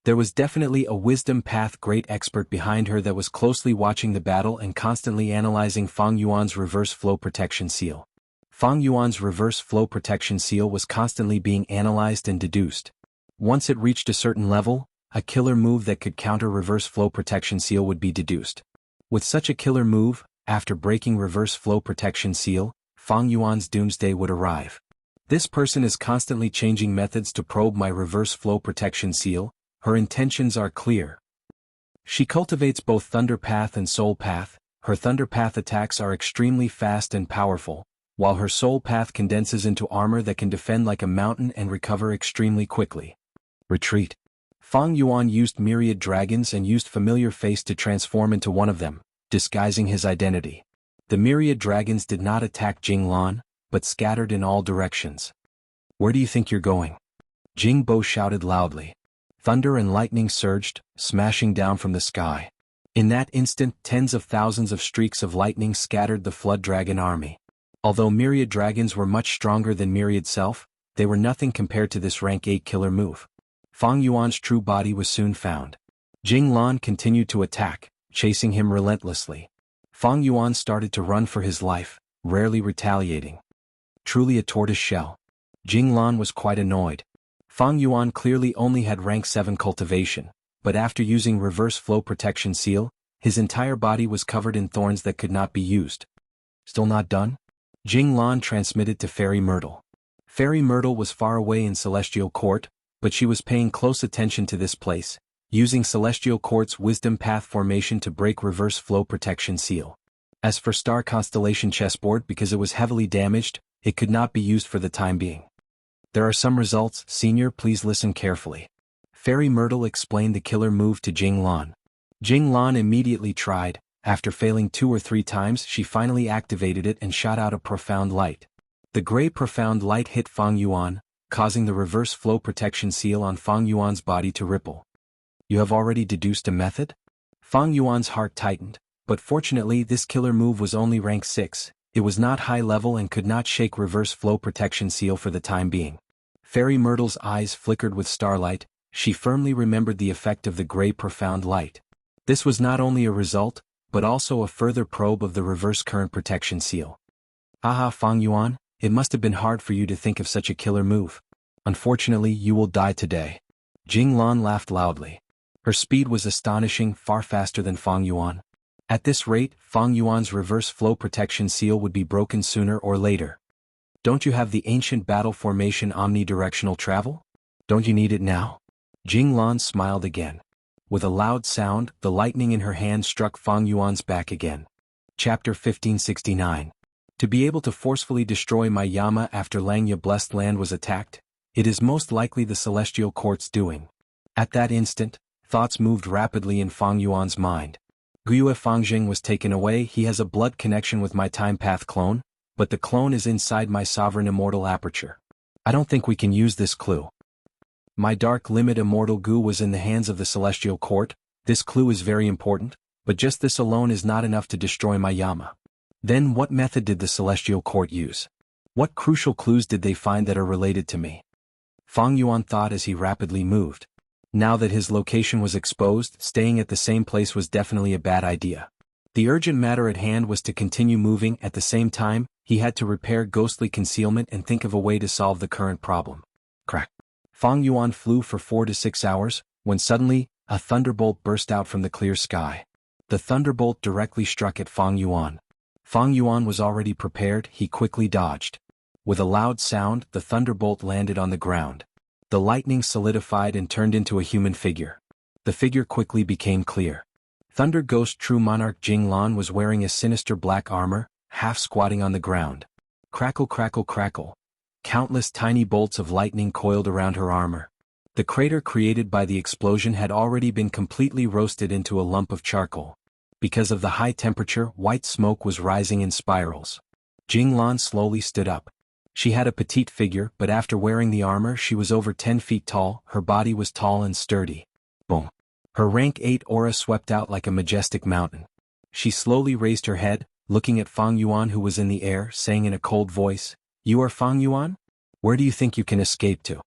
S1: There was definitely a wisdom path great expert behind her that was closely watching the battle and constantly analyzing Fang Yuan's reverse flow protection seal. Fang Yuan's reverse flow protection seal was constantly being analyzed and deduced. Once it reached a certain level, a killer move that could counter reverse flow protection seal would be deduced. With such a killer move, after breaking reverse flow protection seal, Fang Yuan's doomsday would arrive. This person is constantly changing methods to probe my reverse flow protection seal. Her intentions are clear. She cultivates both Thunder Path and Soul Path. Her Thunder Path attacks are extremely fast and powerful, while her Soul Path condenses into armor that can defend like a mountain and recover extremely quickly. Retreat. Fang Yuan used myriad dragons and used familiar face to transform into one of them, disguising his identity. The myriad dragons did not attack Jing Lan, but scattered in all directions. Where do you think you're going? Jing Bo shouted loudly. Thunder and lightning surged, smashing down from the sky. In that instant, tens of thousands of streaks of lightning scattered the Flood Dragon army. Although myriad dragons were much stronger than myriad self, they were nothing compared to this rank 8 killer move. Fang Yuan's true body was soon found. Jing Lan continued to attack, chasing him relentlessly. Fang Yuan started to run for his life, rarely retaliating. Truly a tortoise shell. Jing Lan was quite annoyed. Fang Yuan clearly only had rank 7 cultivation, but after using reverse flow protection seal, his entire body was covered in thorns that could not be used. Still not done? Jing Lan transmitted to Fairy Myrtle. Fairy Myrtle was far away in Celestial Court, but she was paying close attention to this place, using Celestial Court's Wisdom Path formation to break reverse flow protection seal. As for Star Constellation chessboard, because it was heavily damaged, it could not be used for the time being. There are some results, Senior, please listen carefully. Fairy Myrtle explained the killer move to Jing Lan. Jing Lan immediately tried. After failing 2 or 3 times, she finally activated it and shot out a profound light. The gray profound light hit Fang Yuan, causing the reverse flow protection seal on Fang Yuan's body to ripple. You have already deduced a method? Fang Yuan's heart tightened, but fortunately this killer move was only rank 6, it was not high level and could not shake reverse flow protection seal for the time being. Fairy Myrtle's eyes flickered with starlight, she firmly remembered the effect of the gray profound light. This was not only a result, but also a further probe of the reverse current protection seal. Aha, Fang Yuan, it must have been hard for you to think of such a killer move. Unfortunately, you will die today. Jing Lan laughed loudly. Her speed was astonishing, far faster than Fang Yuan. At this rate, Fang Yuan's reverse flow protection seal would be broken sooner or later. Don't you have the ancient battle formation omnidirectional travel? Don't you need it now? Jing Lan smiled again. With a loud sound, the lightning in her hand struck Fang Yuan's back again. Chapter 1569. To be able to forcefully destroy my Yama after Langya Blessed Land was attacked, it is most likely the Celestial Court's doing. At that instant, thoughts moved rapidly in Fang Yuan's mind. Guyue Fangjing was taken away. He has a blood connection with my time path clone, but the clone is inside my sovereign immortal aperture. I don't think we can use this clue. My dark limit immortal Gu was in the hands of the celestial court. This clue is very important, but just this alone is not enough to destroy my Yama. Then what method did the celestial court use? What crucial clues did they find that are related to me? Fang Yuan thought as he rapidly moved. Now that his location was exposed, staying at the same place was definitely a bad idea. The urgent matter at hand was to continue moving. At the same time, he had to repair ghostly concealment and think of a way to solve the current problem. Crack. Fang Yuan flew for 4 to 6 hours, when suddenly, a thunderbolt burst out from the clear sky. The thunderbolt directly struck at Fang Yuan. Fang Yuan was already prepared. He quickly dodged. With a loud sound, the thunderbolt landed on the ground. The lightning solidified and turned into a human figure. The figure quickly became clear. Thunder Ghost True Monarch Jinglan was wearing a sinister black armor, half squatting on the ground. Crackle crackle crackle. Countless tiny bolts of lightning coiled around her armor. The crater created by the explosion had already been completely roasted into a lump of charcoal. Because of the high temperature, white smoke was rising in spirals. Jinglan slowly stood up. She had a petite figure, but after wearing the armor she was over 10 feet tall. Her body was tall and sturdy. Boom. Her rank 8 aura swept out like a majestic mountain. She slowly raised her head, looking at Fang Yuan who was in the air, saying in a cold voice, "You are Fang Yuan? Where do you think you can escape to?"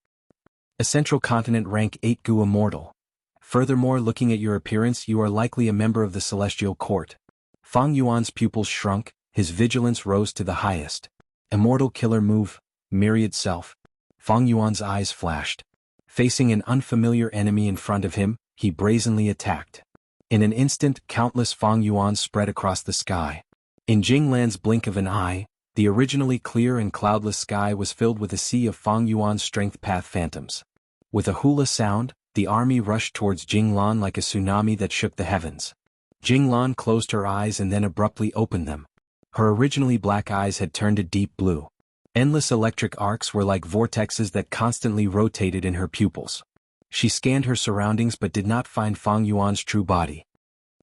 S1: A Central Continent rank 8 Gu Immortal. Furthermore, looking at your appearance you are likely a member of the Celestial Court. Fang Yuan's pupils shrunk, his vigilance rose to the highest. Immortal killer move, myriad self. Fang Yuan's eyes flashed. Facing an unfamiliar enemy in front of him, he brazenly attacked. In an instant, countless Fang Yuans spread across the sky. In Jinglan's blink of an eye, the originally clear and cloudless sky was filled with a sea of Fang Yuan's strength path phantoms. With a hula sound, the army rushed towards Jinglan like a tsunami that shook the heavens. Jinglan closed her eyes and then abruptly opened them. Her originally black eyes had turned a deep blue. Endless electric arcs were like vortexes that constantly rotated in her pupils. She scanned her surroundings but did not find Fang Yuan's true body.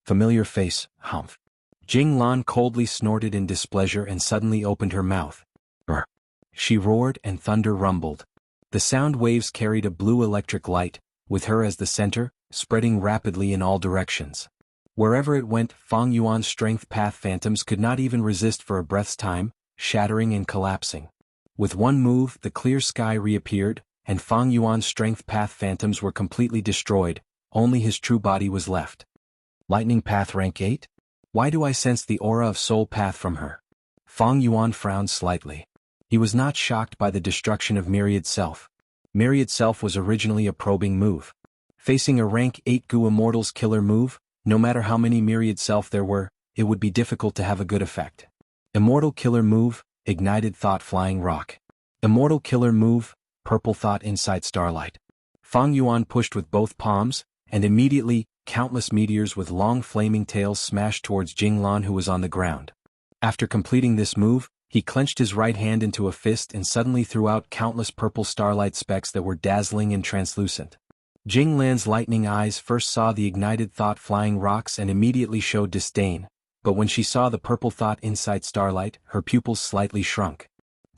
S1: Familiar face, humph. Jinglan coldly snorted in displeasure and suddenly opened her mouth. Brr. She roared and thunder rumbled. The sound waves carried a blue electric light, with her as the center, spreading rapidly in all directions. Wherever it went, Fang Yuan's strength path phantoms could not even resist for a breath's time, shattering and collapsing. With one move, the clear sky reappeared, and Fang Yuan's strength path phantoms were completely destroyed. Only his true body was left. Lightning path rank 8? Why do I sense the aura of soul path from her? Fang Yuan frowned slightly. He was not shocked by the destruction of Myriad Self. Myriad Self was originally a probing move. Facing a rank 8 Gu Immortal's killer move, no matter how many Myriad Self there were, it would be difficult to have a good effect. Immortal killer move, ignited thought flying rock. Immortal killer move, purple thought insight starlight. Fang Yuan pushed with both palms, and immediately, countless meteors with long flaming tails smashed towards Jinglan who was on the ground. After completing this move, he clenched his right hand into a fist and suddenly threw out countless purple starlight specks that were dazzling and translucent. Jinglan's lightning eyes first saw the ignited thought flying rocks and immediately showed disdain, but when she saw the purple thought insight starlight, her pupils slightly shrunk.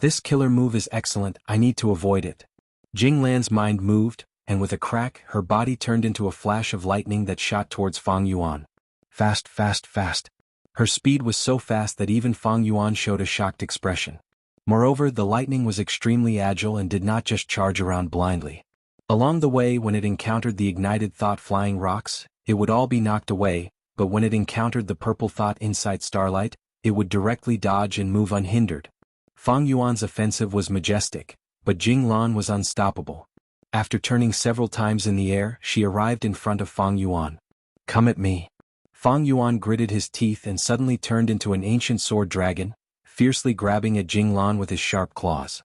S1: This killer move is excellent, I need to avoid it. Jinglan's mind moved, and with a crack, her body turned into a flash of lightning that shot towards Fang Yuan. Fast, fast, fast. Her speed was so fast that even Fang Yuan showed a shocked expression. Moreover, the lightning was extremely agile and did not just charge around blindly. Along the way, when it encountered the ignited thought flying rocks, it would all be knocked away, but when it encountered the purple thought insight starlight, it would directly dodge and move unhindered. Fang Yuan's offensive was majestic, but Jinglan was unstoppable. After turning several times in the air, she arrived in front of Fang Yuan. "Come at me." Fang Yuan gritted his teeth and suddenly turned into an ancient sword dragon, fiercely grabbing at Jinglan with his sharp claws.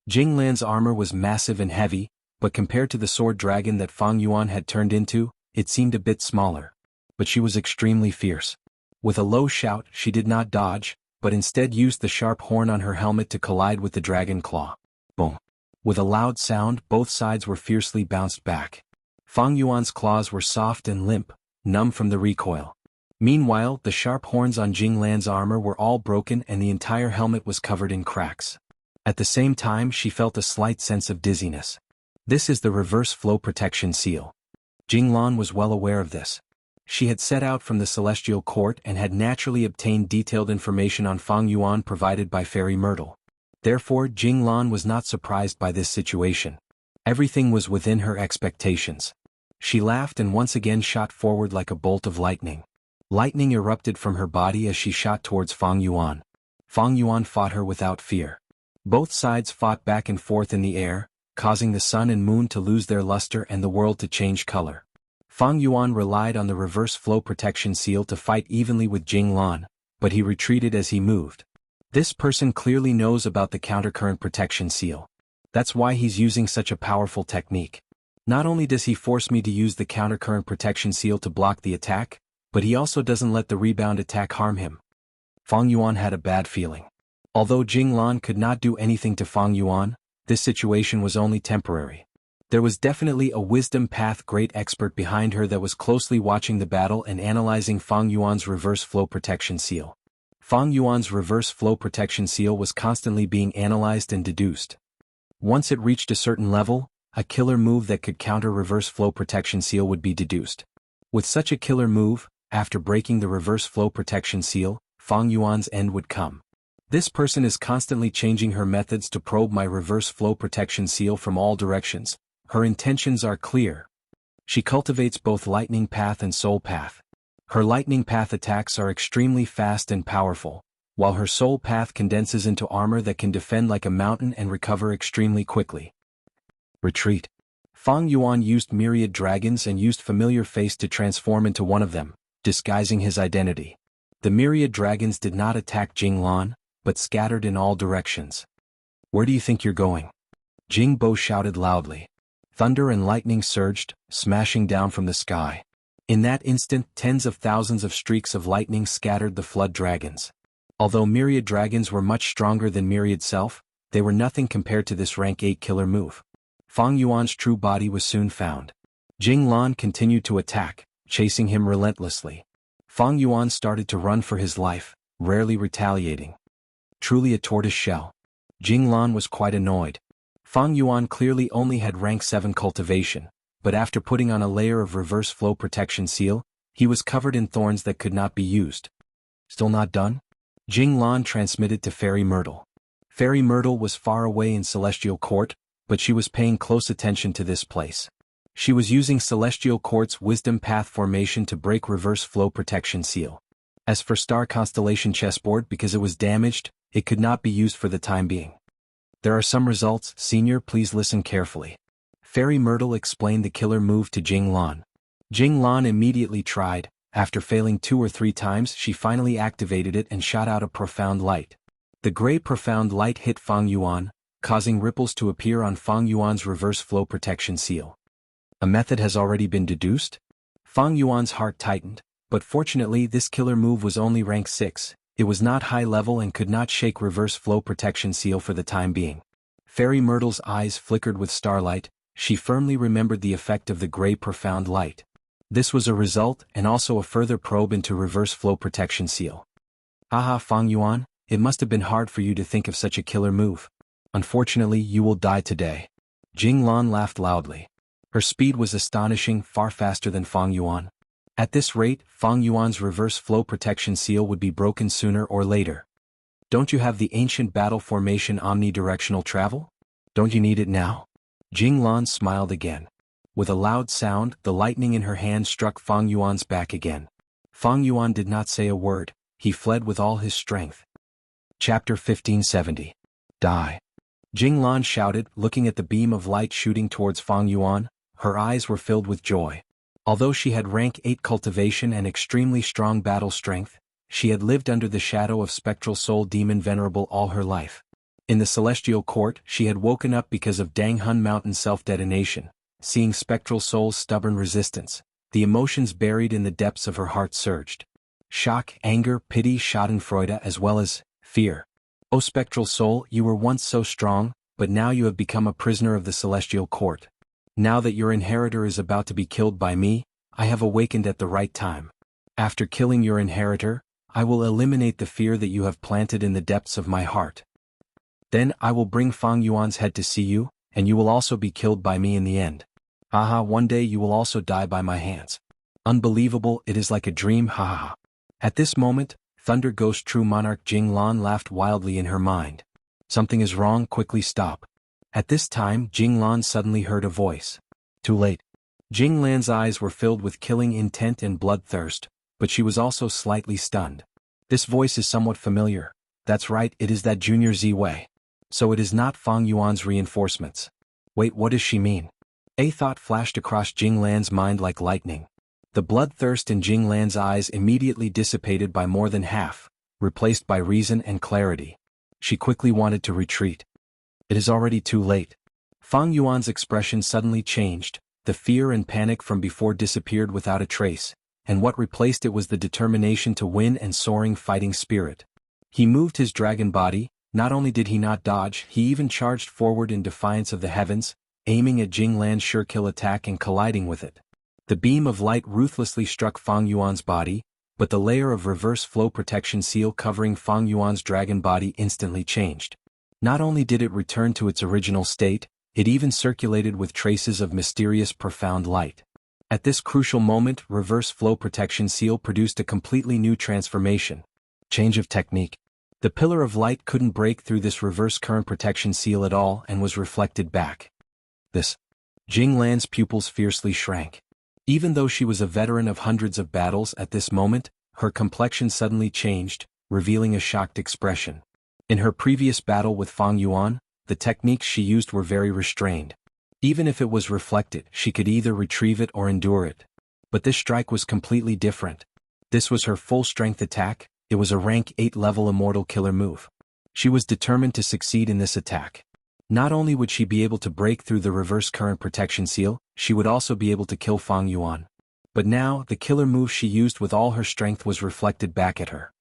S1: Jinglan's armor was massive and heavy, but compared to the sword dragon that Fang Yuan had turned into, it seemed a bit smaller. But she was extremely fierce. With a low shout, she did not dodge, but instead used the sharp horn on her helmet to collide with the dragon claw. Boom. With a loud sound, both sides were fiercely bounced back. Fang Yuan's claws were soft and limp, numb from the recoil. Meanwhile, the sharp horns on Jinglan's armor were all broken and the entire helmet was covered in cracks. At the same time, she felt a slight sense of dizziness. This is the reverse flow protection seal. Jinglan was well aware of this. She had set out from the celestial court and had naturally obtained detailed information on Fang Yuan provided by Fairy Myrtle. Therefore, Jinglan was not surprised by this situation. Everything was within her expectations. She laughed and once again shot forward like a bolt of lightning. Lightning erupted from her body as she shot towards Fang Yuan. Fang Yuan fought her without fear. Both sides fought back and forth in the air, causing the sun and moon to lose their luster and the world to change color. Fang Yuan relied on the reverse flow protection seal to fight evenly with Jinglan, but he retreated as he moved. This person clearly knows about the countercurrent protection seal. That's why he's using such a powerful technique. Not only does he force me to use the countercurrent protection seal to block the attack, but he also doesn't let the rebound attack harm him. Fang Yuan had a bad feeling. Although Jinglan could not do anything to Fang Yuan, this situation was only temporary. There was definitely a wisdom path great expert behind her that was closely watching the battle and analyzing Fang Yuan's reverse flow protection seal. Fang Yuan's reverse flow protection seal was constantly being analyzed and deduced. Once it reached a certain level, a killer move that could counter reverse flow protection seal would be deduced. With such a killer move, after breaking the reverse flow protection seal, Fang Yuan's end would come. This person is constantly changing her methods to probe my reverse flow protection seal from all directions. Her intentions are clear. She cultivates both lightning path and soul path. Her lightning path attacks are extremely fast and powerful, while her soul path condenses into armor that can defend like a mountain and recover extremely quickly. Retreat. Fang Yuan used myriad dragons and used familiar face to transform into one of them, disguising his identity. The myriad dragons did not attack Jinglan, but scattered in all directions. Where do you think you're going? Jingbo shouted loudly. Thunder and lightning surged, smashing down from the sky. In that instant, tens of thousands of streaks of lightning scattered the flood dragons. Although myriad dragons were much stronger than myriad self, they were nothing compared to this rank 8 killer move. Fang Yuan's true body was soon found. Jinglan continued to attack, chasing him relentlessly. Fang Yuan started to run for his life, rarely retaliating. Truly a tortoise shell. Jinglan was quite annoyed. Fang Yuan clearly only had rank 7 cultivation, but after putting on a layer of reverse flow protection seal, he was covered in thorns that could not be used. Still not done? Jinglan transmitted to Fairy Myrtle. Fairy Myrtle was far away in Celestial Court, but she was paying close attention to this place. She was using Celestial Court's Wisdom Path formation to break reverse flow protection seal. As for Star Constellation chessboard, because it was damaged, it could not be used for the time being. There are some results, Senior, please listen carefully. Fairy Myrtle explained the killer move to Jinglan. Jinglan immediately tried. After failing 2 or 3 times, she finally activated it and shot out a profound light. The gray profound light hit Fang Yuan, causing ripples to appear on Fang Yuan's reverse flow protection seal. A method has already been deduced? Fang Yuan's heart tightened, but fortunately this killer move was only rank 6. It was not high level and could not shake reverse flow protection seal for the time being. Fairy Myrtle's eyes flickered with starlight. She firmly remembered the effect of the gray profound light. This was a result and also a further probe into reverse flow protection seal. Haha, Fang Yuan, it must have been hard for you to think of such a killer move. Unfortunately, you will die today. Jinglan laughed loudly. Her speed was astonishing, far faster than Fang Yuan. At this rate, Fang Yuan's reverse flow protection seal would be broken sooner or later. Don't you have the ancient battle formation omnidirectional travel? Don't you need it now? Jinglan smiled again. With a loud sound, the lightning in her hand struck Fang Yuan's back again. Fang Yuan did not say a word, he fled with all his strength. Chapter 1570. Die. Jinglan shouted, looking at the beam of light shooting towards Fang Yuan. Her eyes were filled with joy. Although she had rank 8 cultivation and extremely strong battle strength, she had lived under the shadow of Spectral Soul Demon Venerable all her life. In the Celestial Court, she had woken up because of Danghun Mountain self-detonation. Seeing Spectral Soul's stubborn resistance, the emotions buried in the depths of her heart surged. Shock, anger, pity, schadenfreude as well as fear. O Spectral Soul, you were once so strong, but now you have become a prisoner of the Celestial Court. Now that your inheritor is about to be killed by me, I have awakened at the right time. After killing your inheritor, I will eliminate the fear that you have planted in the depths of my heart. Then I will bring Fang Yuan's head to see you, and you will also be killed by me in the end. Haha, one day you will also die by my hands. Unbelievable, it is like a dream, haha. At this moment, Thunder Ghost True Monarch Jinglan laughed wildly in her mind. Something is wrong, quickly stop. At this time Jinglan suddenly heard a voice. Too late. Jinglan's eyes were filled with killing intent and bloodthirst, but she was also slightly stunned. This voice is somewhat familiar. That's right, it is that Junior Ziwei. So it is not Fang Yuan's reinforcements. Wait, what does she mean? A thought flashed across Jinglan's mind like lightning. The bloodthirst in Jinglan's eyes immediately dissipated by more than half, replaced by reason and clarity. She quickly wanted to retreat. It is already too late. Fang Yuan's expression suddenly changed, the fear and panic from before disappeared without a trace, and what replaced it was the determination to win and soaring fighting spirit. He moved his dragon body. Not only did he not dodge, he even charged forward in defiance of the heavens, aiming at Jinglan's sure-kill attack and colliding with it. The beam of light ruthlessly struck Fang Yuan's body, but the layer of reverse flow protection seal covering Fang Yuan's dragon body instantly changed. Not only did it return to its original state, it even circulated with traces of mysterious profound light. At this crucial moment, reverse flow protection seal produced a completely new transformation. Change of technique. The pillar of light couldn't break through this reverse current protection seal at all and was reflected back. Jinglan's pupils fiercely shrank. Even though she was a veteran of hundreds of battles at this moment, her complexion suddenly changed, revealing a shocked expression. In her previous battle with Fang Yuan, the techniques she used were very restrained. Even if it was reflected, she could either retrieve it or endure it. But this strike was completely different. This was her full-strength attack. It was a rank 8 level immortal killer move. She was determined to succeed in this attack. Not only would she be able to break through the reverse current protection seal, she would also be able to kill Fang Yuan. But now, the killer move she used with all her strength was reflected back at her.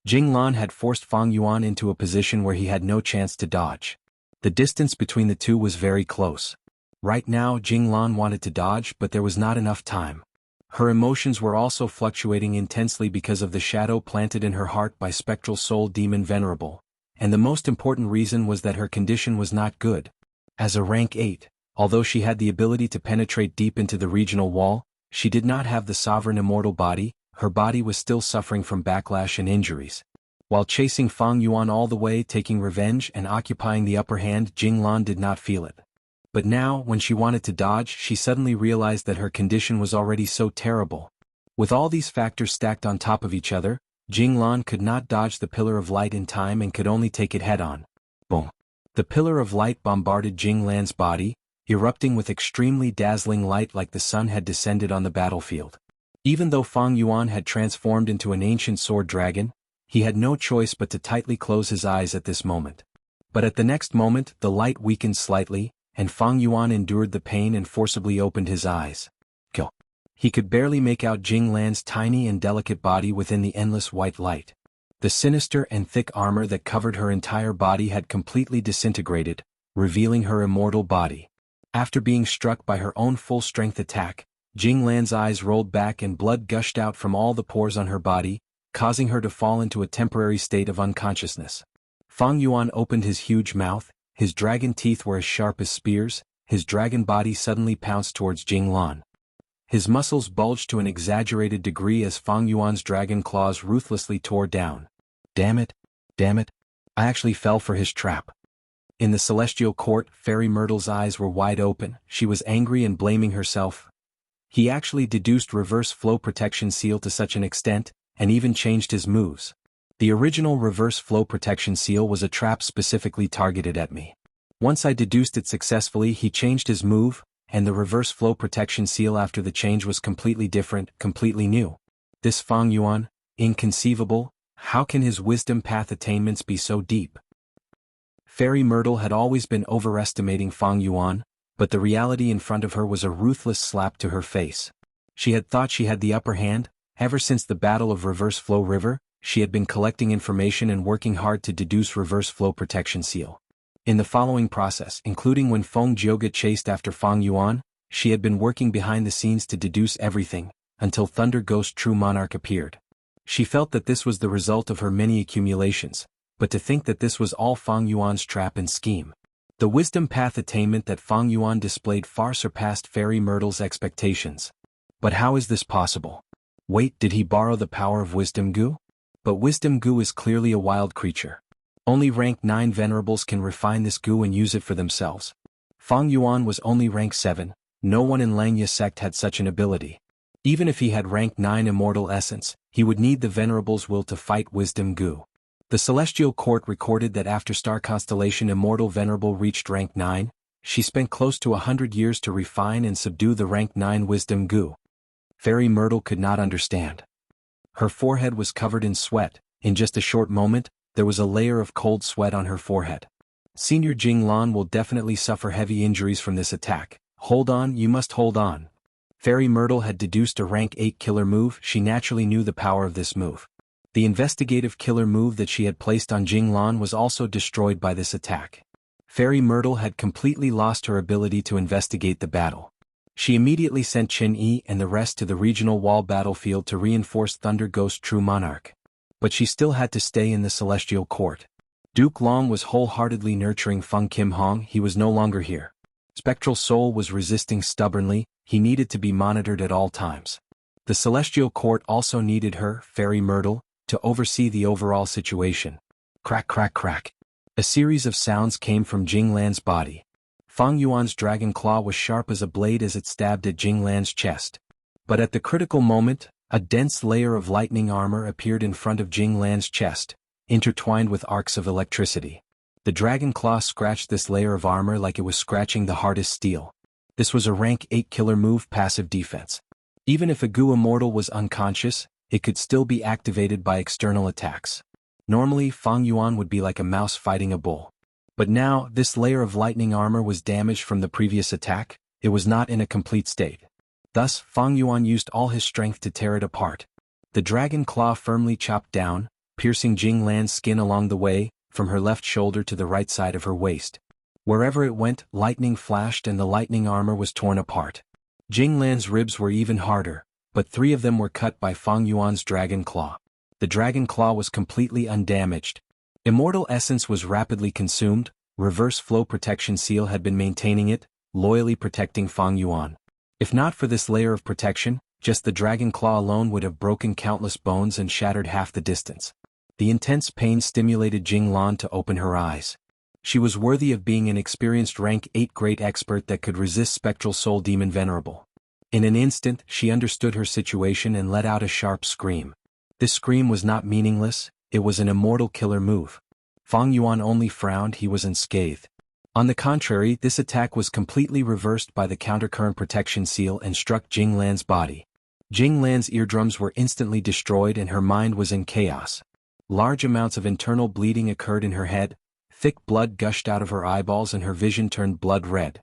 S1: Jinglan had forced Fang Yuan into a position where he had no chance to dodge. The distance between the two was very close. Right now Jinglan wanted to dodge, but there was not enough time. Her emotions were also fluctuating intensely because of the shadow planted in her heart by Spectral Soul Demon Venerable, and the most important reason was that her condition was not good. As a rank 8, although she had the ability to penetrate deep into the regional wall, she did not have the sovereign immortal body. Her body was still suffering from backlash and injuries. While chasing Fang Yuan all the way, taking revenge and occupying the upper hand, Jinglan did not feel it. But now, when she wanted to dodge, she suddenly realized that her condition was already so terrible. With all these factors stacked on top of each other, Jinglan could not dodge the pillar of light in time and could only take it head-on. Boom! The pillar of light bombarded Jinglan's body, erupting with extremely dazzling light like the sun had descended on the battlefield. Even though Fang Yuan had transformed into an ancient sword dragon, he had no choice but to tightly close his eyes at this moment. But at the next moment, the light weakened slightly, and Fang Yuan endured the pain and forcibly opened his eyes. Kill. He could barely make out Jinglan's tiny and delicate body within the endless white light. The sinister and thick armor that covered her entire body had completely disintegrated, revealing her immortal body. After being struck by her own full-strength attack, Jinglan's eyes rolled back and blood gushed out from all the pores on her body, causing her to fall into a temporary state of unconsciousness. Fang Yuan opened his huge mouth. His dragon teeth were as sharp as spears. His dragon body suddenly pounced towards Jinglan. His muscles bulged to an exaggerated degree as Fang Yuan's dragon claws ruthlessly tore down. Damn it! Damn it! I actually fell for his trap. In the celestial court, Fairy Myrtle's eyes were wide open. She was angry and blaming herself. He actually deduced reverse flow protection seal to such an extent, and even changed his moves. The original reverse flow protection seal was a trap specifically targeted at me. Once I deduced it successfully, he changed his move, and the reverse flow protection seal after the change was completely different, completely new. This Fang Yuan, inconceivable, how can his wisdom path attainments be so deep? Fairy Myrtle had always been overestimating Fang Yuan, but the reality in front of her was a ruthless slap to her face. She had thought she had the upper hand. Ever since the Battle of Reverse Flow River, she had been collecting information and working hard to deduce reverse flow protection seal. In the following process, including when Feng Jioge chased after Fang Yuan, she had been working behind the scenes to deduce everything, until Thunder Ghost True Monarch appeared. She felt that this was the result of her many accumulations, but to think that this was all Fang Yuan's trap and scheme. The wisdom path attainment that Fang Yuan displayed far surpassed Fairy Myrtle's expectations. But how is this possible? Wait, did he borrow the power of Wisdom Goo? But Wisdom Goo is clearly a wild creature. Only rank 9 venerables can refine this goo and use it for themselves. Fang Yuan was only rank 7, no one in Langya sect had such an ability. Even if he had rank 9 immortal essence, he would need the venerable's will to fight Wisdom Goo. The Celestial Court recorded that after Star Constellation Immortal Venerable reached rank 9, she spent close to 100 years to refine and subdue the rank 9 Wisdom Goo. Fairy Myrtle could not understand. Her forehead was covered in sweat. In just a short moment, there was a layer of cold sweat on her forehead. Senior Jinglan will definitely suffer heavy injuries from this attack. Hold on, you must hold on. Fairy Myrtle had deduced a rank 8 killer move. She naturally knew the power of this move. The investigative killer move that she had placed on Jinglan was also destroyed by this attack. Fairy Myrtle had completely lost her ability to investigate the battle. She immediately sent Chen Yi and the rest to the regional wall battlefield to reinforce Thunder Ghost True Monarch. But she still had to stay in the Celestial Court. Duke Long was wholeheartedly nurturing Feng Kim Hong. He was no longer here. Spectral Soul was resisting stubbornly. He needed to be monitored at all times. The Celestial Court also needed her, Fairy Myrtle, to oversee the overall situation. Crack crack crack. A series of sounds came from Jinglan's body. Fang Yuan's dragon claw was sharp as a blade as it stabbed at Jinglan's chest. But at the critical moment, a dense layer of lightning armor appeared in front of Jinglan's chest, intertwined with arcs of electricity. The dragon claw scratched this layer of armor like it was scratching the hardest steel. This was a rank 8 killer move passive defense. Even if a Goo Immortal was unconscious, it could still be activated by external attacks. Normally, Fang Yuan would be like a mouse fighting a bull. But now, this layer of lightning armor was damaged from the previous attack. It was not in a complete state. Thus, Fang Yuan used all his strength to tear it apart. The dragon claw firmly chopped down, piercing Jinglan's skin along the way, from her left shoulder to the right side of her waist. Wherever it went, lightning flashed and the lightning armor was torn apart. Jinglan's ribs were even harder, but 3 of them were cut by Fang Yuan's dragon claw. The dragon claw was completely undamaged. Immortal essence was rapidly consumed. Reverse flow protection seal had been maintaining it, loyally protecting Fang Yuan. If not for this layer of protection, just the dragon claw alone would have broken countless bones and shattered half the distance. The intense pain stimulated Jinglan to open her eyes. She was worthy of being an experienced rank 8 great expert that could resist Spectral Soul Demon Venerable. In an instant, she understood her situation and let out a sharp scream. This scream was not meaningless, it was an immortal killer move. Fang Yuan only frowned. He was unscathed. On the contrary, this attack was completely reversed by the countercurrent protection seal and struck Jinglan's body. Jinglan's eardrums were instantly destroyed and her mind was in chaos. Large amounts of internal bleeding occurred in her head, thick blood gushed out of her eyeballs and her vision turned blood red.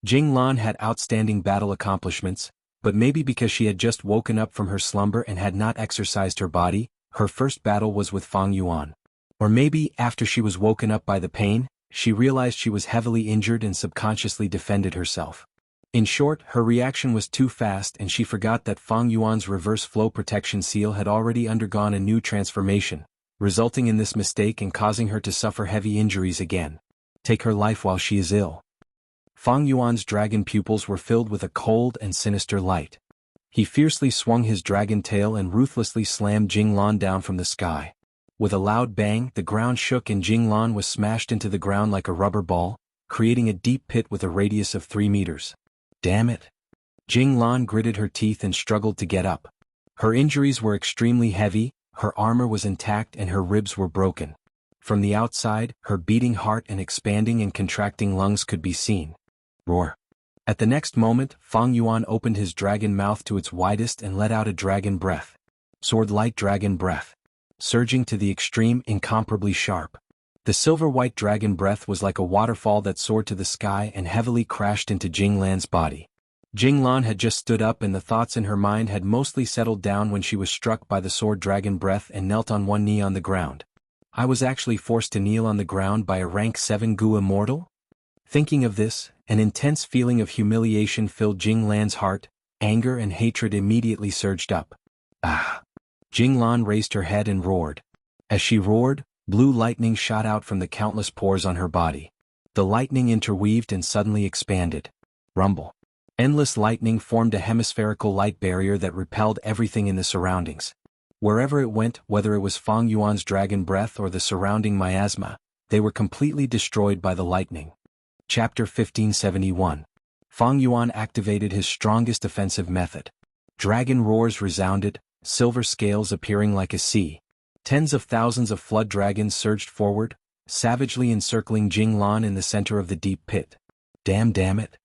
S1: Jinglan had outstanding battle accomplishments, but maybe because she had just woken up from her slumber and had not exercised her body, her first battle was with Fang Yuan. Or maybe, after she was woken up by the pain, she realized she was heavily injured and subconsciously defended herself. In short, her reaction was too fast and she forgot that Fang Yuan's reverse flow protection seal had already undergone a new transformation, resulting in this mistake and causing her to suffer heavy injuries again. Take her life while she is ill. Fang Yuan's dragon pupils were filled with a cold and sinister light. He fiercely swung his dragon tail and ruthlessly slammed Jinglan down from the sky. With a loud bang, the ground shook and Jinglan was smashed into the ground like a rubber ball, creating a deep pit with a radius of 3 meters. Damn it! Jinglan gritted her teeth and struggled to get up. Her injuries were extremely heavy, her armor was intact and her ribs were broken. From the outside, her beating heart and expanding and contracting lungs could be seen. Roar! At the next moment, Fang Yuan opened his dragon mouth to its widest and let out a dragon breath. Sword-light dragon breath. Surging to the extreme, incomparably sharp. The silver-white dragon breath was like a waterfall that soared to the sky and heavily crashed into Jinglan's body. Jinglan had just stood up and the thoughts in her mind had mostly settled down when she was struck by the sword dragon breath and knelt on one knee on the ground. I was actually forced to kneel on the ground by a rank 7 Goo Immortal? Thinking of this, an intense feeling of humiliation filled Jinglan's heart. Anger and hatred immediately surged up. Ah! Jinglan raised her head and roared. As she roared, blue lightning shot out from the countless pores on her body. The lightning interweaved and suddenly expanded. Rumble. Endless lightning formed a hemispherical light barrier that repelled everything in the surroundings. Wherever it went, whether it was Fang Yuan's dragon breath or the surrounding miasma, they were completely destroyed by the lightning. Chapter 1571. Fang Yuan activated his strongest offensive method. Dragon roars resounded, silver scales appearing like a sea. Tens of thousands of flood dragons surged forward, savagely encircling Jinglan in the center of the deep pit. Damn it.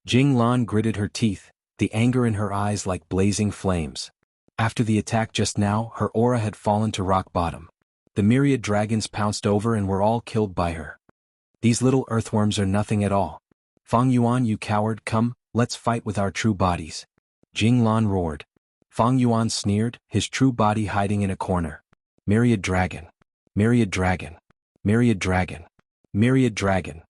S1: Jinglan gritted her teeth, the anger in her eyes like blazing flames. After the attack just now, her aura had fallen to rock bottom. The myriad dragons pounced over and were all killed by her. These little earthworms are nothing at all. Fang Yuan, you coward, come, let's fight with our true bodies. Jinglan roared. Fang Yuan sneered, his true body hiding in a corner. Myriad dragon. Myriad dragon. Myriad dragon. Myriad dragon.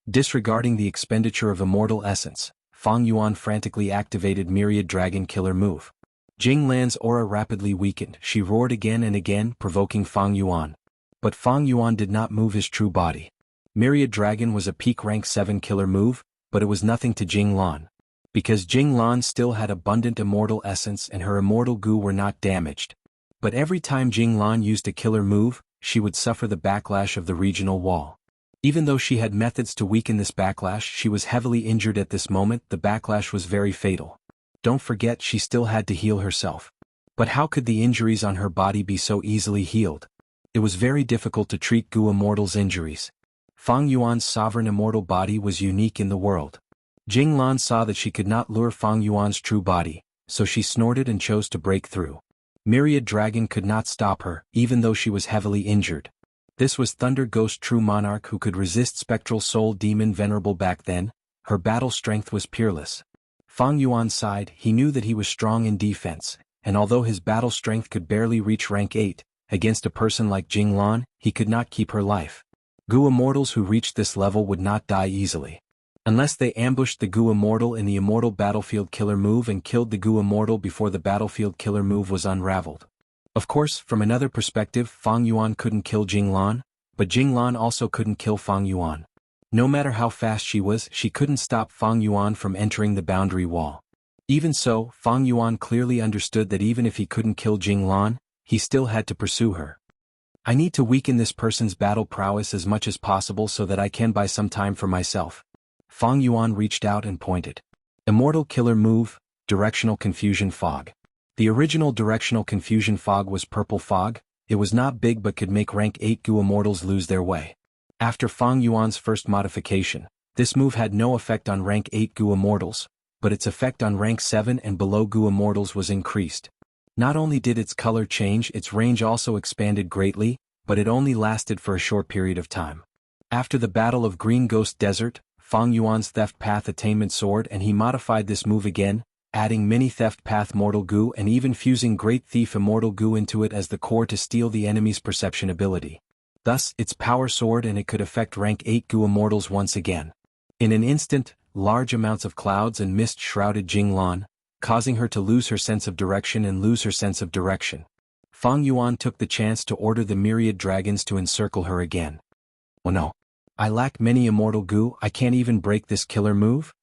S1: Disregarding the expenditure of immortal essence, Fang Yuan frantically activated Myriad Dragon Killer move. Jinglan's aura rapidly weakened. She roared again and again, provoking Fang Yuan. But Fang Yuan did not move his true body. Myriad Dragon was a peak rank 7 killer move, but it was nothing to Jinglan. Because Jinglan still had abundant immortal essence and her immortal goo were not damaged. But every time Jinglan used a killer move, she would suffer the backlash of the regional wall. Even though she had methods to weaken this backlash, she was heavily injured at this moment. The backlash was very fatal. Don't forget, she still had to heal herself. But how could the injuries on her body be so easily healed? It was very difficult to treat Gu Immortal's injuries. Fang Yuan's sovereign immortal body was unique in the world. Jinglan saw that she could not lure Fang Yuan's true body, so she snorted and chose to break through. Myriad Dragon could not stop her, even though she was heavily injured. This was Thunder Ghost True Monarch who could resist Spectral Soul Demon Venerable back then. Her battle strength was peerless. Fang Yuan sighed. He knew that he was strong in defense, and although his battle strength could barely reach rank 8, against a person like Jinglan, he could not keep her life. Gu Immortals who reached this level would not die easily. Unless they ambushed the Gu Immortal in the Immortal Battlefield Killer move and killed the Gu Immortal before the Battlefield Killer move was unraveled. Of course, from another perspective, Fang Yuan couldn't kill Jinglan, but Jinglan also couldn't kill Fang Yuan. No matter how fast she was, she couldn't stop Fang Yuan from entering the boundary wall. Even so, Fang Yuan clearly understood that even if he couldn't kill Jinglan, he still had to pursue her. I need to weaken this person's battle prowess as much as possible so that I can buy some time for myself. Fang Yuan reached out and pointed. Immortal Killer move, Directional Confusion Fog. The original Directional Confusion Fog was Purple Fog. It was not big but could make rank 8 Gu Immortals lose their way. After Fang Yuan's first modification, this move had no effect on rank 8 Gu Immortals, but its effect on rank 7 and below Gu Immortals was increased. Not only did its color change, its range also expanded greatly, but it only lasted for a short period of time. After the Battle of Green Ghost Desert, Fang Yuan's Theft Path Attainment Sword and he modified this move again, adding Mini Theft Path Mortal Goo and even fusing Great Thief Immortal Goo into it as the core to steal the enemy's perception ability. Thus, its power soared and it could affect rank 8 Gu Immortals once again. In an instant, large amounts of clouds and mist shrouded Jinglan, causing her to lose her sense of direction and lose her sense of direction. Fang Yuan took the chance to order the myriad dragons to encircle her again. Oh no. I lack many immortal goo, I can't even break this killer move?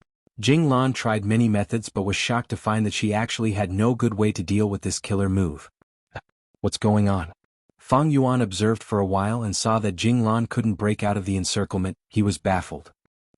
S1: Jinglan tried many methods but was shocked to find that she actually had no good way to deal with this killer move. What's going on? Fang Yuan observed for a while and saw that Jinglan couldn't break out of the encirclement. He was baffled.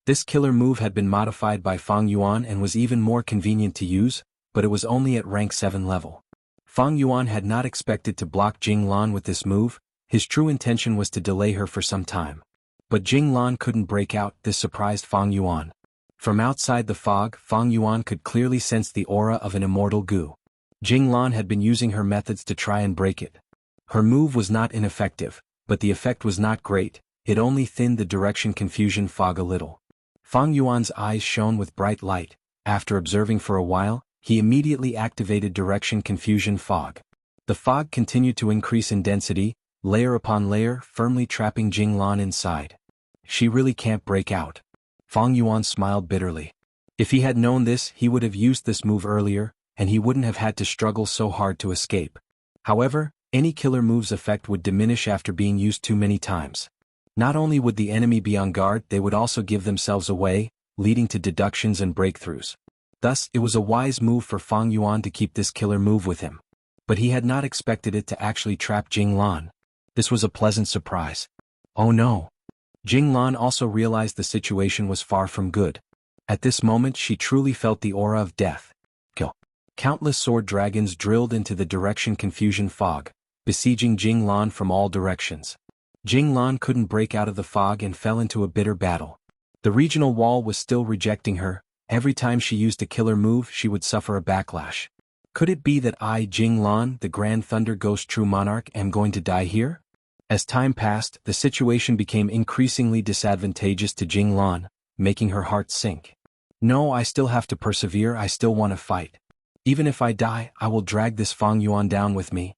S1: This killer move had been modified by Fang Yuan and was even more convenient to use, but it was only at rank 7 level. Fang Yuan had not expected to block Jinglan with this move. His true intention was to delay her for some time. But Jinglan couldn't break out. This surprised Fang Yuan. From outside the fog, Fang Yuan could clearly sense the aura of an immortal goo. Jinglan had been using her methods to try and break it. Her move was not ineffective, but the effect was not great. It only thinned the direction confusion fog a little. Fang Yuan's eyes shone with bright light. After observing for a while, he immediately activated direction confusion fog. The fog continued to increase in density, layer upon layer, firmly trapping Jinglan inside. She really can't break out. Fang Yuan smiled bitterly. If he had known this, he would have used this move earlier, and he wouldn't have had to struggle so hard to escape. However, any killer move's effect would diminish after being used too many times. Not only would the enemy be on guard, they would also give themselves away, leading to deductions and breakthroughs. Thus, it was a wise move for Fang Yuan to keep this killer move with him. But he had not expected it to actually trap Jing Lan. This was a pleasant surprise. Oh no! Jing Lan also realized the situation was far from good. At this moment she truly felt the aura of death. Countless sword dragons drilled into the direction confusion fog, besieging Jing Lan from all directions. Jing Lan couldn't break out of the fog and fell into a bitter battle. The regional wall was still rejecting her. Every time she used a killer move she would suffer a backlash. Could it be that I, Jing Lan, the Grand Thunder Ghost True Monarch, am going to die here? As time passed, the situation became increasingly disadvantageous to Jing Lan, making her heart sink. No, I still have to persevere, I still want to fight. Even if I die, I will drag this Fang Yuan down with me.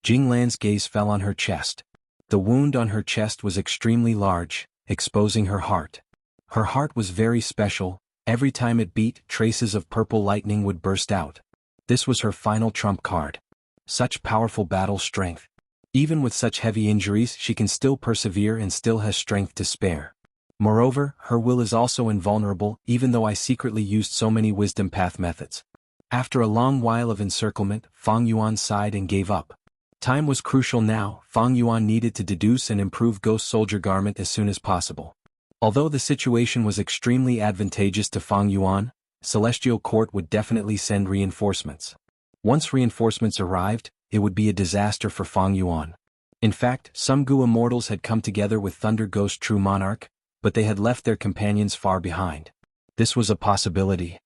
S1: Jing Lan's gaze fell on her chest. The wound on her chest was extremely large, exposing her heart. Her heart was very special. Every time it beat, traces of purple lightning would burst out. This was her final trump card. Such powerful battle strength. Even with such heavy injuries, she can still persevere and still has strength to spare. Moreover, her will is also invulnerable, even though I secretly used so many wisdom path methods. After a long while of encirclement, Fang Yuan sighed and gave up. Time was crucial now. Fang Yuan needed to deduce and improve Ghost Soldier Garment as soon as possible. Although the situation was extremely advantageous to Fang Yuan, Celestial Court would definitely send reinforcements. Once reinforcements arrived, it would be a disaster for Fang Yuan. In fact, some Gu Immortals had come together with Thunder Ghost True Monarch, but they had left their companions far behind. This was a possibility.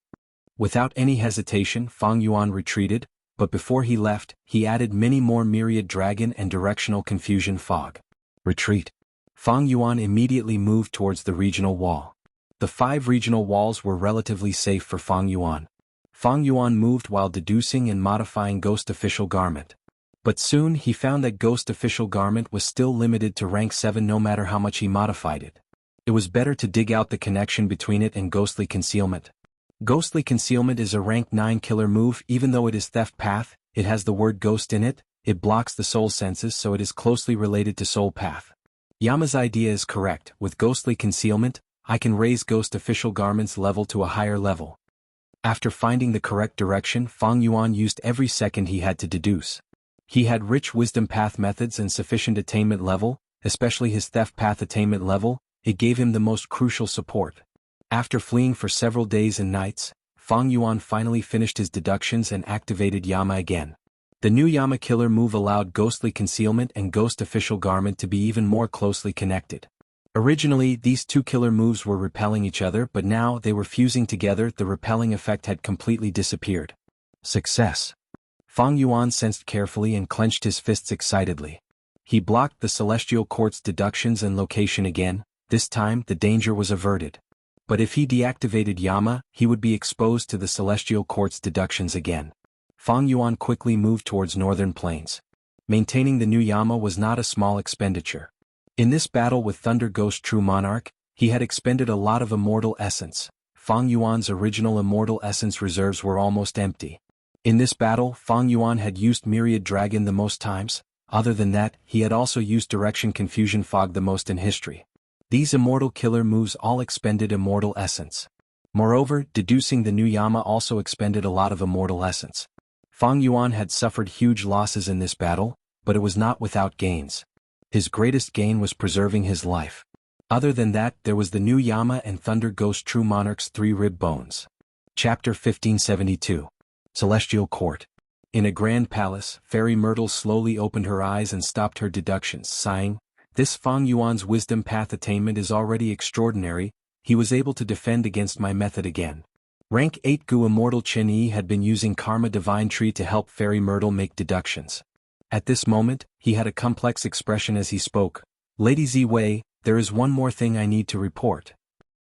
S1: Without any hesitation, Fang Yuan retreated, but before he left, he added many more myriad dragon and directional confusion fog. Retreat. Fang Yuan immediately moved towards the regional wall. The 5 regional walls were relatively safe for Fang Yuan. Fang Yuan moved while deducing and modifying Ghost Official Garment. But soon he found that Ghost Official Garment was still limited to rank 7 no matter how much he modified it. It was better to dig out the connection between it and Ghostly Concealment. Ghostly Concealment is a rank 9 killer move. Even though it is Theft Path, it has the word ghost in it, it blocks the soul senses, so it is closely related to Soul Path. Yama's idea is correct. With Ghostly Concealment, I can raise Ghost Official Garment's level to a higher level. After finding the correct direction, Fang Yuan used every second he had to deduce. He had rich wisdom path methods and sufficient attainment level, especially his Theft Path attainment level. It gave him the most crucial support. After fleeing for several days and nights, Fang Yuan finally finished his deductions and activated Yama again. The new Yama killer move allowed Ghostly Concealment and Ghost Official Garment to be even more closely connected. Originally, these 2 killer moves were repelling each other, but now they were fusing together. The repelling effect had completely disappeared. Success. Fang Yuan sensed carefully and clenched his fists excitedly. He blocked the Celestial Court's deductions and location again. This time, the danger was averted. But if he deactivated Yama, he would be exposed to the Celestial Court's deductions again. Fang Yuan quickly moved towards Northern Plains. Maintaining the new Yama was not a small expenditure. In this battle with Thunder Ghost True Monarch, he had expended a lot of Immortal Essence. Fang Yuan's original Immortal Essence reserves were almost empty. In this battle, Fang Yuan had used Myriad Dragon the most times. Other than that, he had also used Direction Confusion Fog the most in history. These immortal killer moves all expended Immortal Essence. Moreover, deducing the new Yama also expended a lot of Immortal Essence. Fang Yuan had suffered huge losses in this battle, but it was not without gains. His greatest gain was preserving his life. Other than that, there was the new Yama and Thunder Ghost True Monarch's 3 rib bones. Chapter 1572. Celestial Court. In a grand palace, Fairy Myrtle slowly opened her eyes and stopped her deductions, sighing, "This Fang Yuan's wisdom path attainment is already extraordinary. He was able to defend against my method again." Rank 8 Gu Immortal Chen Yi had been using Karma Divine Tree to help Fairy Myrtle make deductions. At this moment, he had a complex expression as he spoke. "Lady Ziwei, there is one more thing I need to report."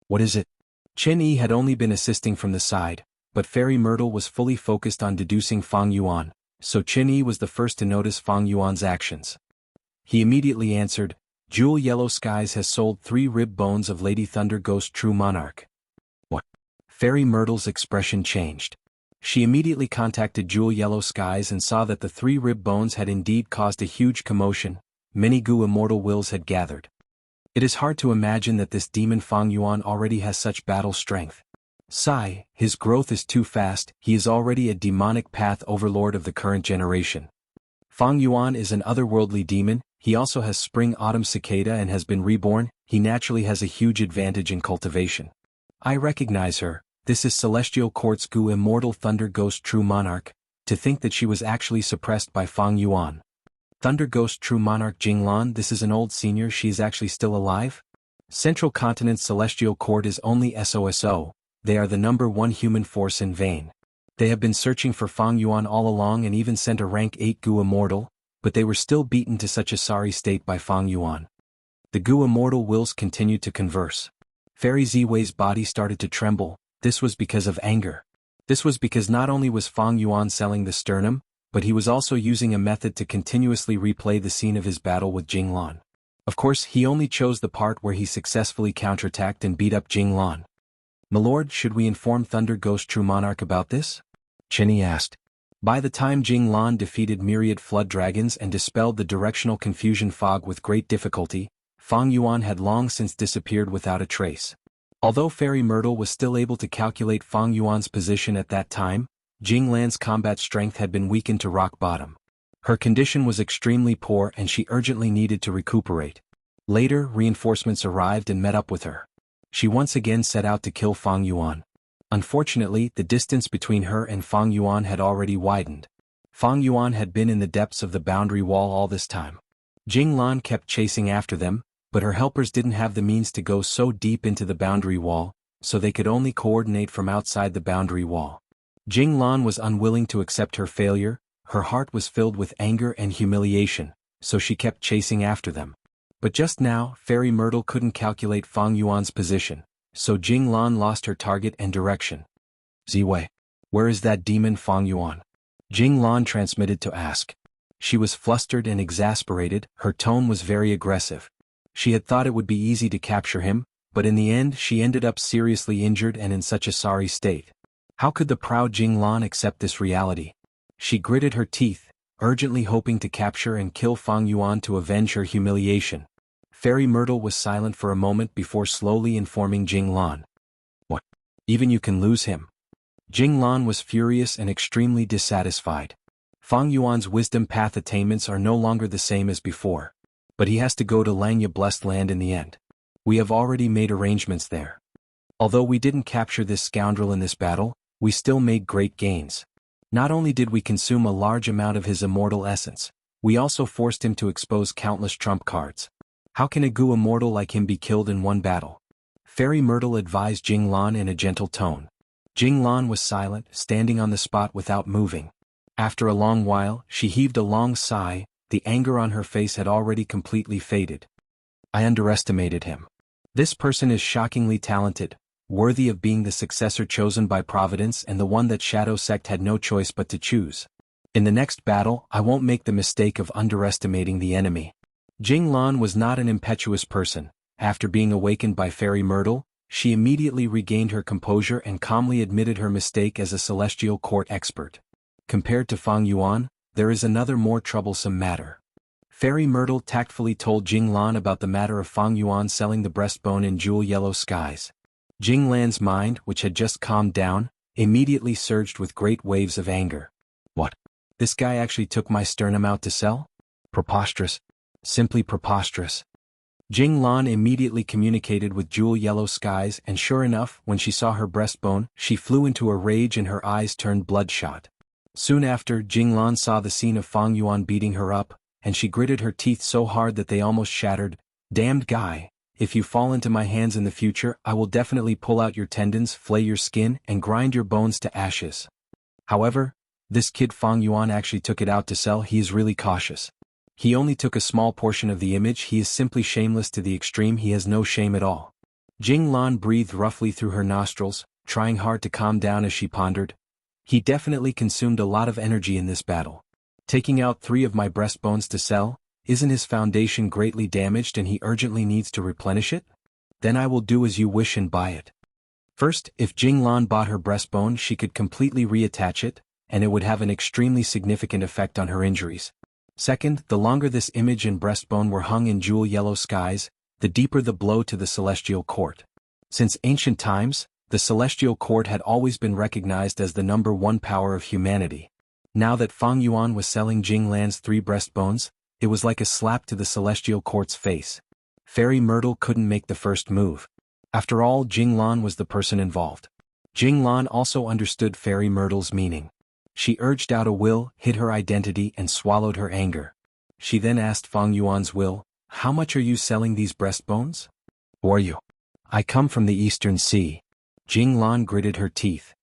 S1: "What is it?" Chen Yi had only been assisting from the side, but Fairy Myrtle was fully focused on deducing Fang Yuan, so Chen Yi was the first to notice Fang Yuan's actions. He immediately answered, "Jewel Yellow Skies has sold 3 rib bones of Lady Thunder Ghost True Monarch." "What?" Fairy Myrtle's expression changed. She immediately contacted Jewel Yellow Skies and saw that the 3 rib bones had indeed caused a huge commotion. Many Gu immortal wills had gathered. It is hard to imagine that this demon Fang Yuan already has such battle strength. Sigh, his growth is too fast, he is already a demonic path overlord of the current generation. Fang Yuan is an otherworldly demon, he also has spring-autumn cicada and has been reborn, he naturally has a huge advantage in cultivation. I recognize her, this is Celestial Court's Gu Immortal Thunder Ghost True Monarch, to think that she was actually suppressed by Fang Yuan. Thunder Ghost True Monarch Jinglan, this is an old senior, she is actually still alive? Central Continent's Celestial Court is only SOSO, they are the #1 human force in vain. They have been searching for Fang Yuan all along and even sent a rank 8 Gu Immortal, but they were still beaten to such a sorry state by Fang Yuan. The Gu Immortal wills continued to converse. Fairy Ziwei's body started to tremble, this was because of anger. This was because not only was Fang Yuan selling the sternum, but he was also using a method to continuously replay the scene of his battle with Jinglan. Of course, he only chose the part where he successfully counterattacked and beat up Jinglan. "Milord, should we inform Thunder Ghost True Monarch about this?" Chenny asked. By the time Jinglan defeated myriad flood dragons and dispelled the directional confusion fog with great difficulty, Fang Yuan had long since disappeared without a trace. Although Fairy Myrtle was still able to calculate Fang Yuan's position at that time, Jinglan's combat strength had been weakened to rock bottom. Her condition was extremely poor and she urgently needed to recuperate. Later, reinforcements arrived and met up with her. She once again set out to kill Fang Yuan. Unfortunately, the distance between her and Fang Yuan had already widened. Fang Yuan had been in the depths of the boundary wall all this time. Jinglan kept chasing after them, but her helpers didn't have the means to go so deep into the boundary wall, so they could only coordinate from outside the boundary wall. Jinglan was unwilling to accept her failure, her heart was filled with anger and humiliation, so she kept chasing after them. But just now, Fairy Myrtle couldn't calculate Fang Yuan's position, so Jinglan lost her target and direction. "Ziwei, where is that demon Fang Yuan?" Jinglan transmitted to ask. She was flustered and exasperated, her tone was very aggressive. She had thought it would be easy to capture him, but in the end she ended up seriously injured and in such a sorry state. How could the proud Jinglan accept this reality? She gritted her teeth, urgently hoping to capture and kill Fang Yuan to avenge her humiliation. Fairy Myrtle was silent for a moment before slowly informing Jinglan. "What? Even you can lose him?" Jinglan was furious and extremely dissatisfied. Fang Yuan's wisdom path attainments are no longer the same as before. But he has to go to Langya Blessed Land in the end. We have already made arrangements there. Although we didn't capture this scoundrel in this battle, we still made great gains. Not only did we consume a large amount of his immortal essence, we also forced him to expose countless trump cards. How can a Gu immortal like him be killed in one battle? Fairy Myrtle advised Jinglan in a gentle tone. Jinglan was silent, standing on the spot without moving. After a long while, she heaved a long sigh, the anger on her face had already completely faded. "I underestimated him. This person is shockingly talented, worthy of being the successor chosen by Providence and the one that Shadow Sect had no choice but to choose. In the next battle, I won't make the mistake of underestimating the enemy." Jinglan was not an impetuous person. After being awakened by Fairy Myrtle, she immediately regained her composure and calmly admitted her mistake as a Celestial Court expert. Compared to Fang Yuan, there is another more troublesome matter. Fairy Myrtle tactfully told Jinglan about the matter of Fang Yuan selling the breastbone in Jewel Yellow Skies. Jinglan's mind, which had just calmed down, immediately surged with great waves of anger. "What? This guy actually took my sternum out to sell? Preposterous. Simply preposterous." Jinglan immediately communicated with Jewel Yellow Skies and sure enough, when she saw her breastbone, she flew into a rage and her eyes turned bloodshot. Soon after, Jinglan saw the scene of Fang Yuan beating her up, and she gritted her teeth so hard that they almost shattered. "Damned guy, if you fall into my hands in the future, I will definitely pull out your tendons, flay your skin, and grind your bones to ashes." However, this kid Fang Yuan actually took it out to sell. He is really cautious. He only took a small portion of the image. He is simply shameless to the extreme. He has no shame at all. Jinglan breathed roughly through her nostrils, trying hard to calm down as she pondered. He definitely consumed a lot of energy in this battle. Taking out 3 of my breastbones to sell, isn't his foundation greatly damaged and he urgently needs to replenish it? Then I will do as you wish and buy it. First, if Jinglan bought her breastbone, she could completely reattach it, and it would have an extremely significant effect on her injuries. Second, the longer this image and breastbone were hung in jewel yellow skies, the deeper the blow to the celestial court. Since ancient times, the celestial court had always been recognized as the #1 power of humanity. Now that Fang Yuan was selling Jinglan's 3 breastbones, it was like a slap to the celestial court's face. Fairy Myrtle couldn't make the first move. After all, Jinglan was the person involved. Jinglan also understood Fairy Myrtle's meaning. She urged out a will, hid her identity, and swallowed her anger. She then asked Fang Yuan's will, "How much are you selling these breastbones?" "Who are you?" "I come from the Eastern Sea." Jinglan gritted her teeth.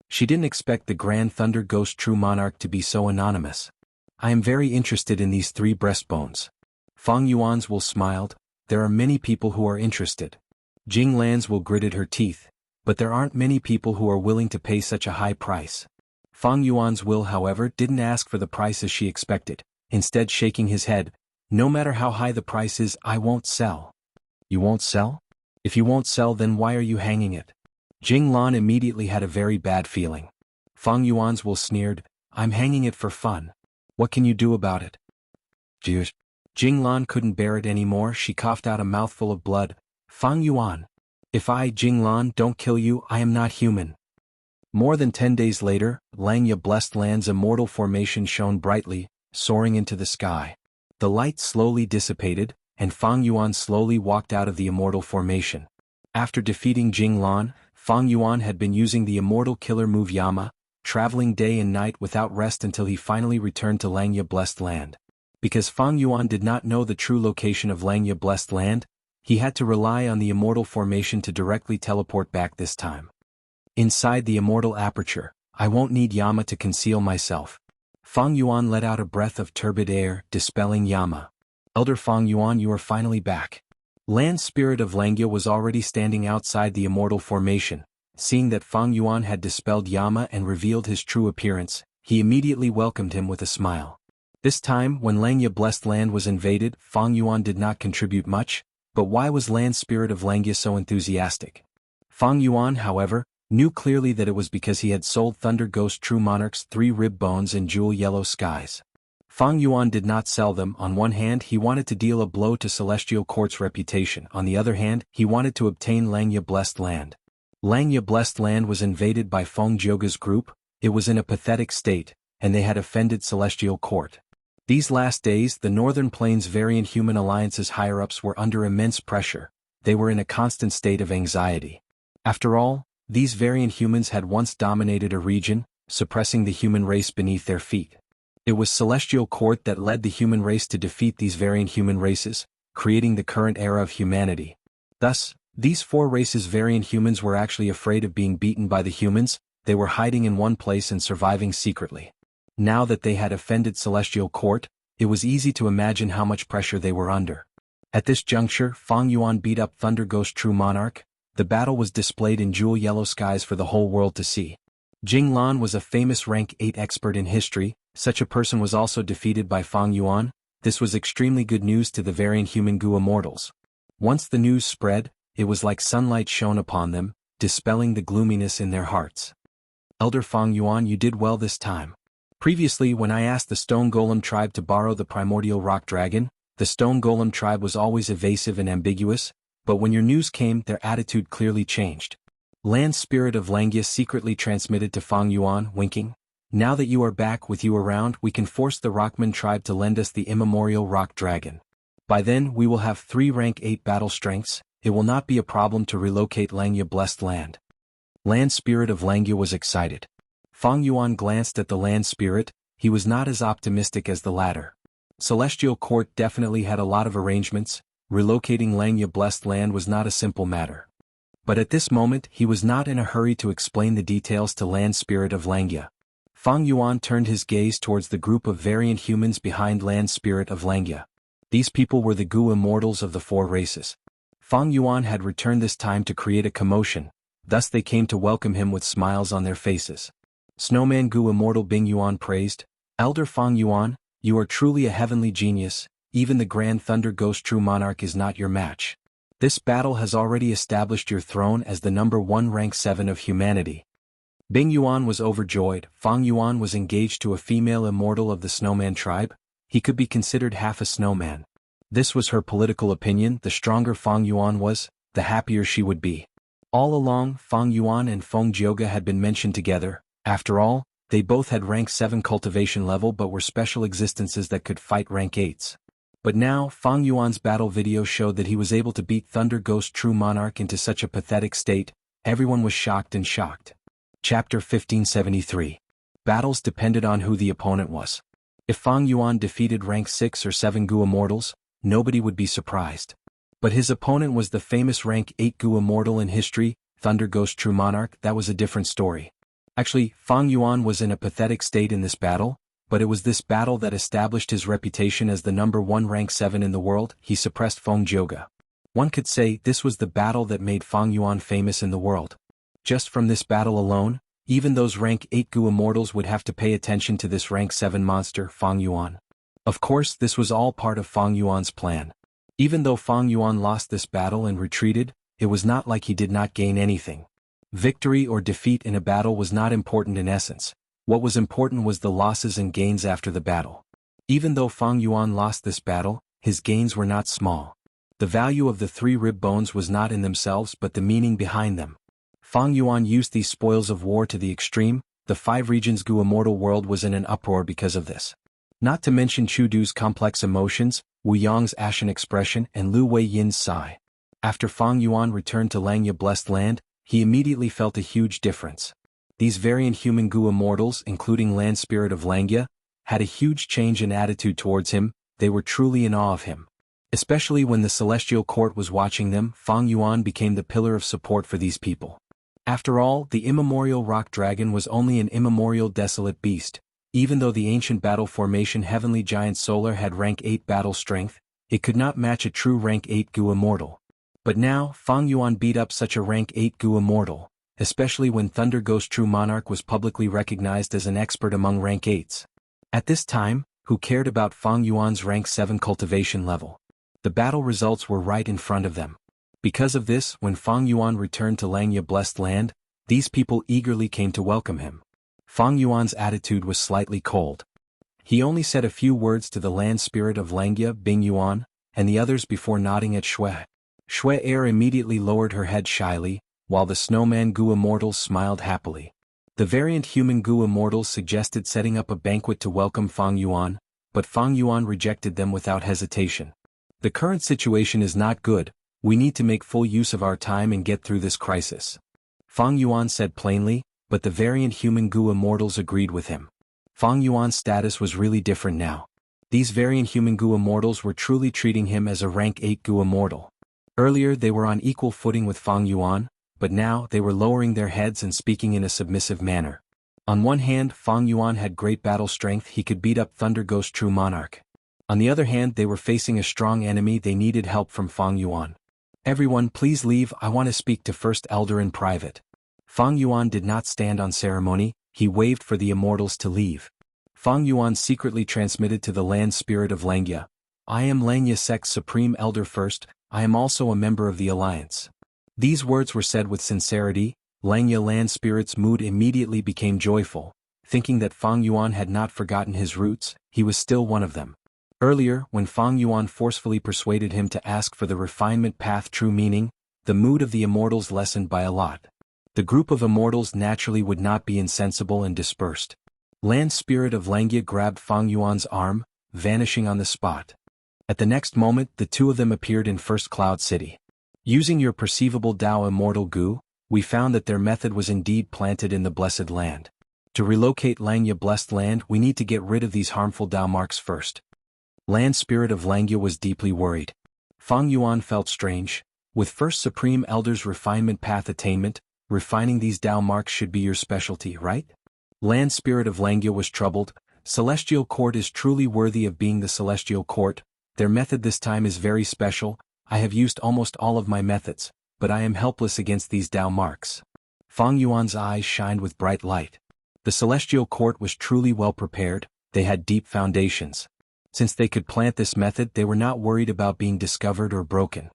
S1: She didn't expect the Grand Thunder Ghost True Monarch to be so anonymous. "I am very interested in these 3 breastbones." Fang Yuan's will smiled. "There are many people who are interested." Jinglan's will gritted her teeth. "But there aren't many people who are willing to pay such a high price." Fang Yuan's will, however, didn't ask for the price as she expected, instead shaking his head. "No matter how high the price is, I won't sell." "You won't sell? If you won't sell, then why are you hanging it?" Jinglan immediately had a very bad feeling. Fang Yuan's will sneered, "I'm hanging it for fun. What can you do about it?" "Jeez." Jinglan couldn't bear it anymore. She coughed out a mouthful of blood. "Fang Yuan, if I, Jinglan, don't kill you, I am not human." More than 10 days later, Xianxia Blessed Land's immortal formation shone brightly, soaring into the sky. The light slowly dissipated, and Fang Yuan slowly walked out of the immortal formation. After defeating Jinglan, Fang Yuan had been using the immortal killer move Yama, traveling day and night without rest until he finally returned to Xianxia Blessed Land. Because Fang Yuan did not know the true location of Xianxia Blessed Land, he had to rely on the immortal formation to directly teleport back this time. Inside the immortal aperture, I won't need Yama to conceal myself. Fang Yuan let out a breath of turbid air, dispelling Yama. "Elder Fang Yuan, you are finally back." Land Spirit of Xianxia was already standing outside the immortal formation. Seeing that Fang Yuan had dispelled Yama and revealed his true appearance, he immediately welcomed him with a smile. This time, when Xianxia Blessed Land was invaded, Fang Yuan did not contribute much, but why was Land Spirit of Xianxia so enthusiastic? Fang Yuan, however, knew clearly that it was because he had sold Thunder Ghost True Monarch's 3 rib bones in jewel yellow skies. Fang Yuan did not sell them. On one hand, he wanted to deal a blow to Celestial Court's reputation. On the other hand, he wanted to obtain Xianxia Blessed Land. Xianxia Blessed Land was invaded by Feng Jioga's group. It was in a pathetic state, and they had offended Celestial Court. These last days, the Northern Plains Variant Human Alliance's higher-ups were under immense pressure. They were in a constant state of anxiety. After all, these variant humans had once dominated a region, suppressing the human race beneath their feet. It was Celestial Court that led the human race to defeat these variant human races, creating the current era of humanity. Thus, these 4 races variant humans were actually afraid of being beaten by the humans. They were hiding in one place and surviving secretly. Now that they had offended Celestial Court, it was easy to imagine how much pressure they were under. At this juncture, Fang Yuan beat up Thunder Ghost True Monarch. The battle was displayed in jewel yellow skies for the whole world to see. Jinglan was a famous rank 8 expert in history. Such a person was also defeated by Fang Yuan. This was extremely good news to the variant human Gu immortals. Once the news spread, it was like sunlight shone upon them, dispelling the gloominess in their hearts. "Elder Fang Yuan, you did well this time. Previously, when I asked the Stone Golem tribe to borrow the primordial rock dragon, the Stone Golem tribe was always evasive and ambiguous, but when your news came, their attitude clearly changed." Land Spirit of Xianxia secretly transmitted to Fang Yuan, winking. "Now that you are back, with you around, we can force the Rockman tribe to lend us the immemorial rock dragon. By then, we will have 3 rank 8 battle strengths. It will not be a problem to relocate Xianxia Blessed Land." Land Spirit of Xianxia was excited. Fang Yuan glanced at the Land Spirit. He was not as optimistic as the latter. Celestial Court definitely had a lot of arrangements. Relocating Xianxia Blessed Land was not a simple matter. But at this moment, he was not in a hurry to explain the details to Land Spirit of Xianxia. Fang Yuan turned his gaze towards the group of variant humans behind Land Spirit of Xianxia. These people were the Gu immortals of the 4 races. Fang Yuan had returned this time to create a commotion, thus they came to welcome him with smiles on their faces. Snowman Gu Immortal Bing Yuan praised, "Elder Fang Yuan, you are truly a heavenly genius. Even the Grand Thunder Ghost True Monarch is not your match." This battle has already established your throne as the number 1 rank 7 of humanity. Bing Yuan was overjoyed. Fang Yuan was engaged to a female immortal of the snowman tribe. He could be considered half a snowman. This was her political opinion. The stronger Fang Yuan was, the happier she would be. All along, Fang Yuan and Feng Jioge had been mentioned together. After all, they both had rank 7 cultivation level but were special existences that could fight rank 8s. But now, Fang Yuan's battle video showed that he was able to beat Thunder Ghost True Monarch into such a pathetic state. Everyone was shocked and shocked. Chapter 1573. Battles depended on who the opponent was. If Fang Yuan defeated rank 6 or 7 Gu Immortals, nobody would be surprised. But his opponent was the famous rank 8 Gu Immortal in history, Thunder Ghost True Monarch. That was a different story. Actually, Fang Yuan was in a pathetic state in this battle, but it was this battle that established his reputation as the number 1 rank 7 in the world. He suppressed Feng Jioge. One could say this was the battle that made Fang Yuan famous in the world. Just from this battle alone, even those rank 8 Gu Immortals would have to pay attention to this rank 7 monster, Fang Yuan. Of course, this was all part of Fang Yuan's plan. Even though Fang Yuan lost this battle and retreated, it was not like he did not gain anything. Victory or defeat in a battle was not important in essence. What was important was the losses and gains after the battle. Even though Fang Yuan lost this battle, his gains were not small. The value of the 3 rib bones was not in themselves but the meaning behind them. Fang Yuan used these spoils of war to the extreme. The 5 regions Gu Immortal world was in an uproar because of this. Not to mention Chu Du's complex emotions, Wu Yang's ashen expression and Lu Wei Yin's sigh. After Fang Yuan returned to Xianxia Blessed Land, he immediately felt a huge difference. These variant human Gu Immortals, including Land Spirit of Xianxia, had a huge change in attitude towards him. They were truly in awe of him. Especially when the Celestial Court was watching them, Fang Yuan became the pillar of support for these people. After all, the immemorial rock dragon was only an immemorial desolate beast. Even though the ancient battle formation Heavenly Giant Solar had rank 8 battle strength, it could not match a true rank 8 Gu Immortal. But now, Fang Yuan beat up such a rank 8 Gu Immortal, especially when Thunder Ghost True Monarch was publicly recognized as an expert among rank 8s. At this time, who cared about Fang Yuan's rank 7 cultivation level? The battle results were right in front of them. Because of this, when Fang Yuan returned to Xianxia Blessed Land, these people eagerly came to welcome him. Fang Yuan's attitude was slightly cold. He only said a few words to the land spirit of Xianxia, Bing Yuan, and the others before nodding at Shui. Shui Air immediately lowered her head shyly, while the snowman Gu Immortals smiled happily. The variant human Gu Immortals suggested setting up a banquet to welcome Fang Yuan, but Fang Yuan rejected them without hesitation. The current situation is not good. We need to make full use of our time and get through this crisis. Fang Yuan said plainly, but the variant human Gu Immortals agreed with him. Fang Yuan's status was really different now. These variant human Gu Immortals were truly treating him as a rank 8 Gu Immortal. Earlier they were on equal footing with Fang Yuan, but now they were lowering their heads and speaking in a submissive manner. On one hand, Fang Yuan had great battle strength. He could beat up Thunder Ghost True Monarch. On the other hand, they were facing a strong enemy. They needed help from Fang Yuan. Everyone, please leave. I want to speak to First Elder in private. Fang Yuan did not stand on ceremony. He waved for the immortals to leave. Fang Yuan secretly transmitted to the land spirit of Xianxia. I am Xianxia Sect's Supreme Elder First. I am also a member of the Alliance. These words were said with sincerity. Xianxia land spirit's mood immediately became joyful. Thinking that Fang Yuan had not forgotten his roots, he was still one of them. Earlier, when Fang Yuan forcefully persuaded him to ask for the refinement path true meaning, the mood of the immortals lessened by a lot. The group of immortals naturally would not be insensible and dispersed. Land spirit of Xianxia grabbed Fang Yuan's arm, vanishing on the spot. At the next moment, the two of them appeared in First Cloud City. Using your perceivable Dao Immortal Gu, we found that their method was indeed planted in the Blessed Land. To relocate Xianxia Blessed Land, we need to get rid of these harmful Dao marks first. Land Spirit of Xianxia was deeply worried. Fang Yuan felt strange. With First Supreme Elder's refinement path attainment, refining these Dao marks should be your specialty, right? Land Spirit of Xianxia was troubled. Celestial Court is truly worthy of being the Celestial Court. Their method this time is very special. I have used almost all of my methods, but I am helpless against these Dao marks. Fang Yuan's eyes shined with bright light. The Celestial Court was truly well prepared. They had deep foundations. Since they could plant this method, they were not worried about being discovered or broken.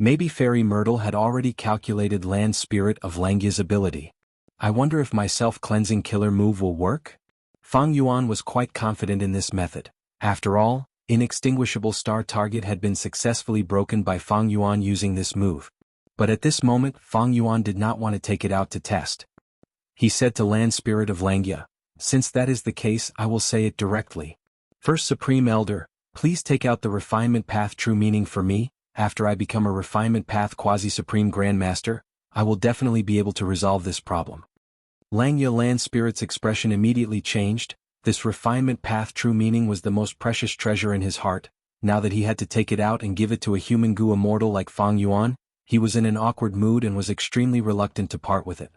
S1: Maybe Fairy Myrtle had already calculated Land Spirit of Langya's ability. I wonder if my self-cleansing killer move will work? Fang Yuan was quite confident in this method. After all, Inextinguishable Star Target had been successfully broken by Fang Yuan using this move. But at this moment Fang Yuan did not want to take it out to test. He said to Land Spirit of Langya, "Since that is the case, I will say it directly. First Supreme Elder, please take out the Refinement Path true meaning for me. After I become a Refinement Path Quasi-Supreme Grandmaster, I will definitely be able to resolve this problem." Langya Land Spirit's expression immediately changed. This Refinement Path true meaning was the most precious treasure in his heart. Now that he had to take it out and give it to a human Gu immortal like Fang Yuan, he was in an awkward mood and was extremely reluctant to part with it.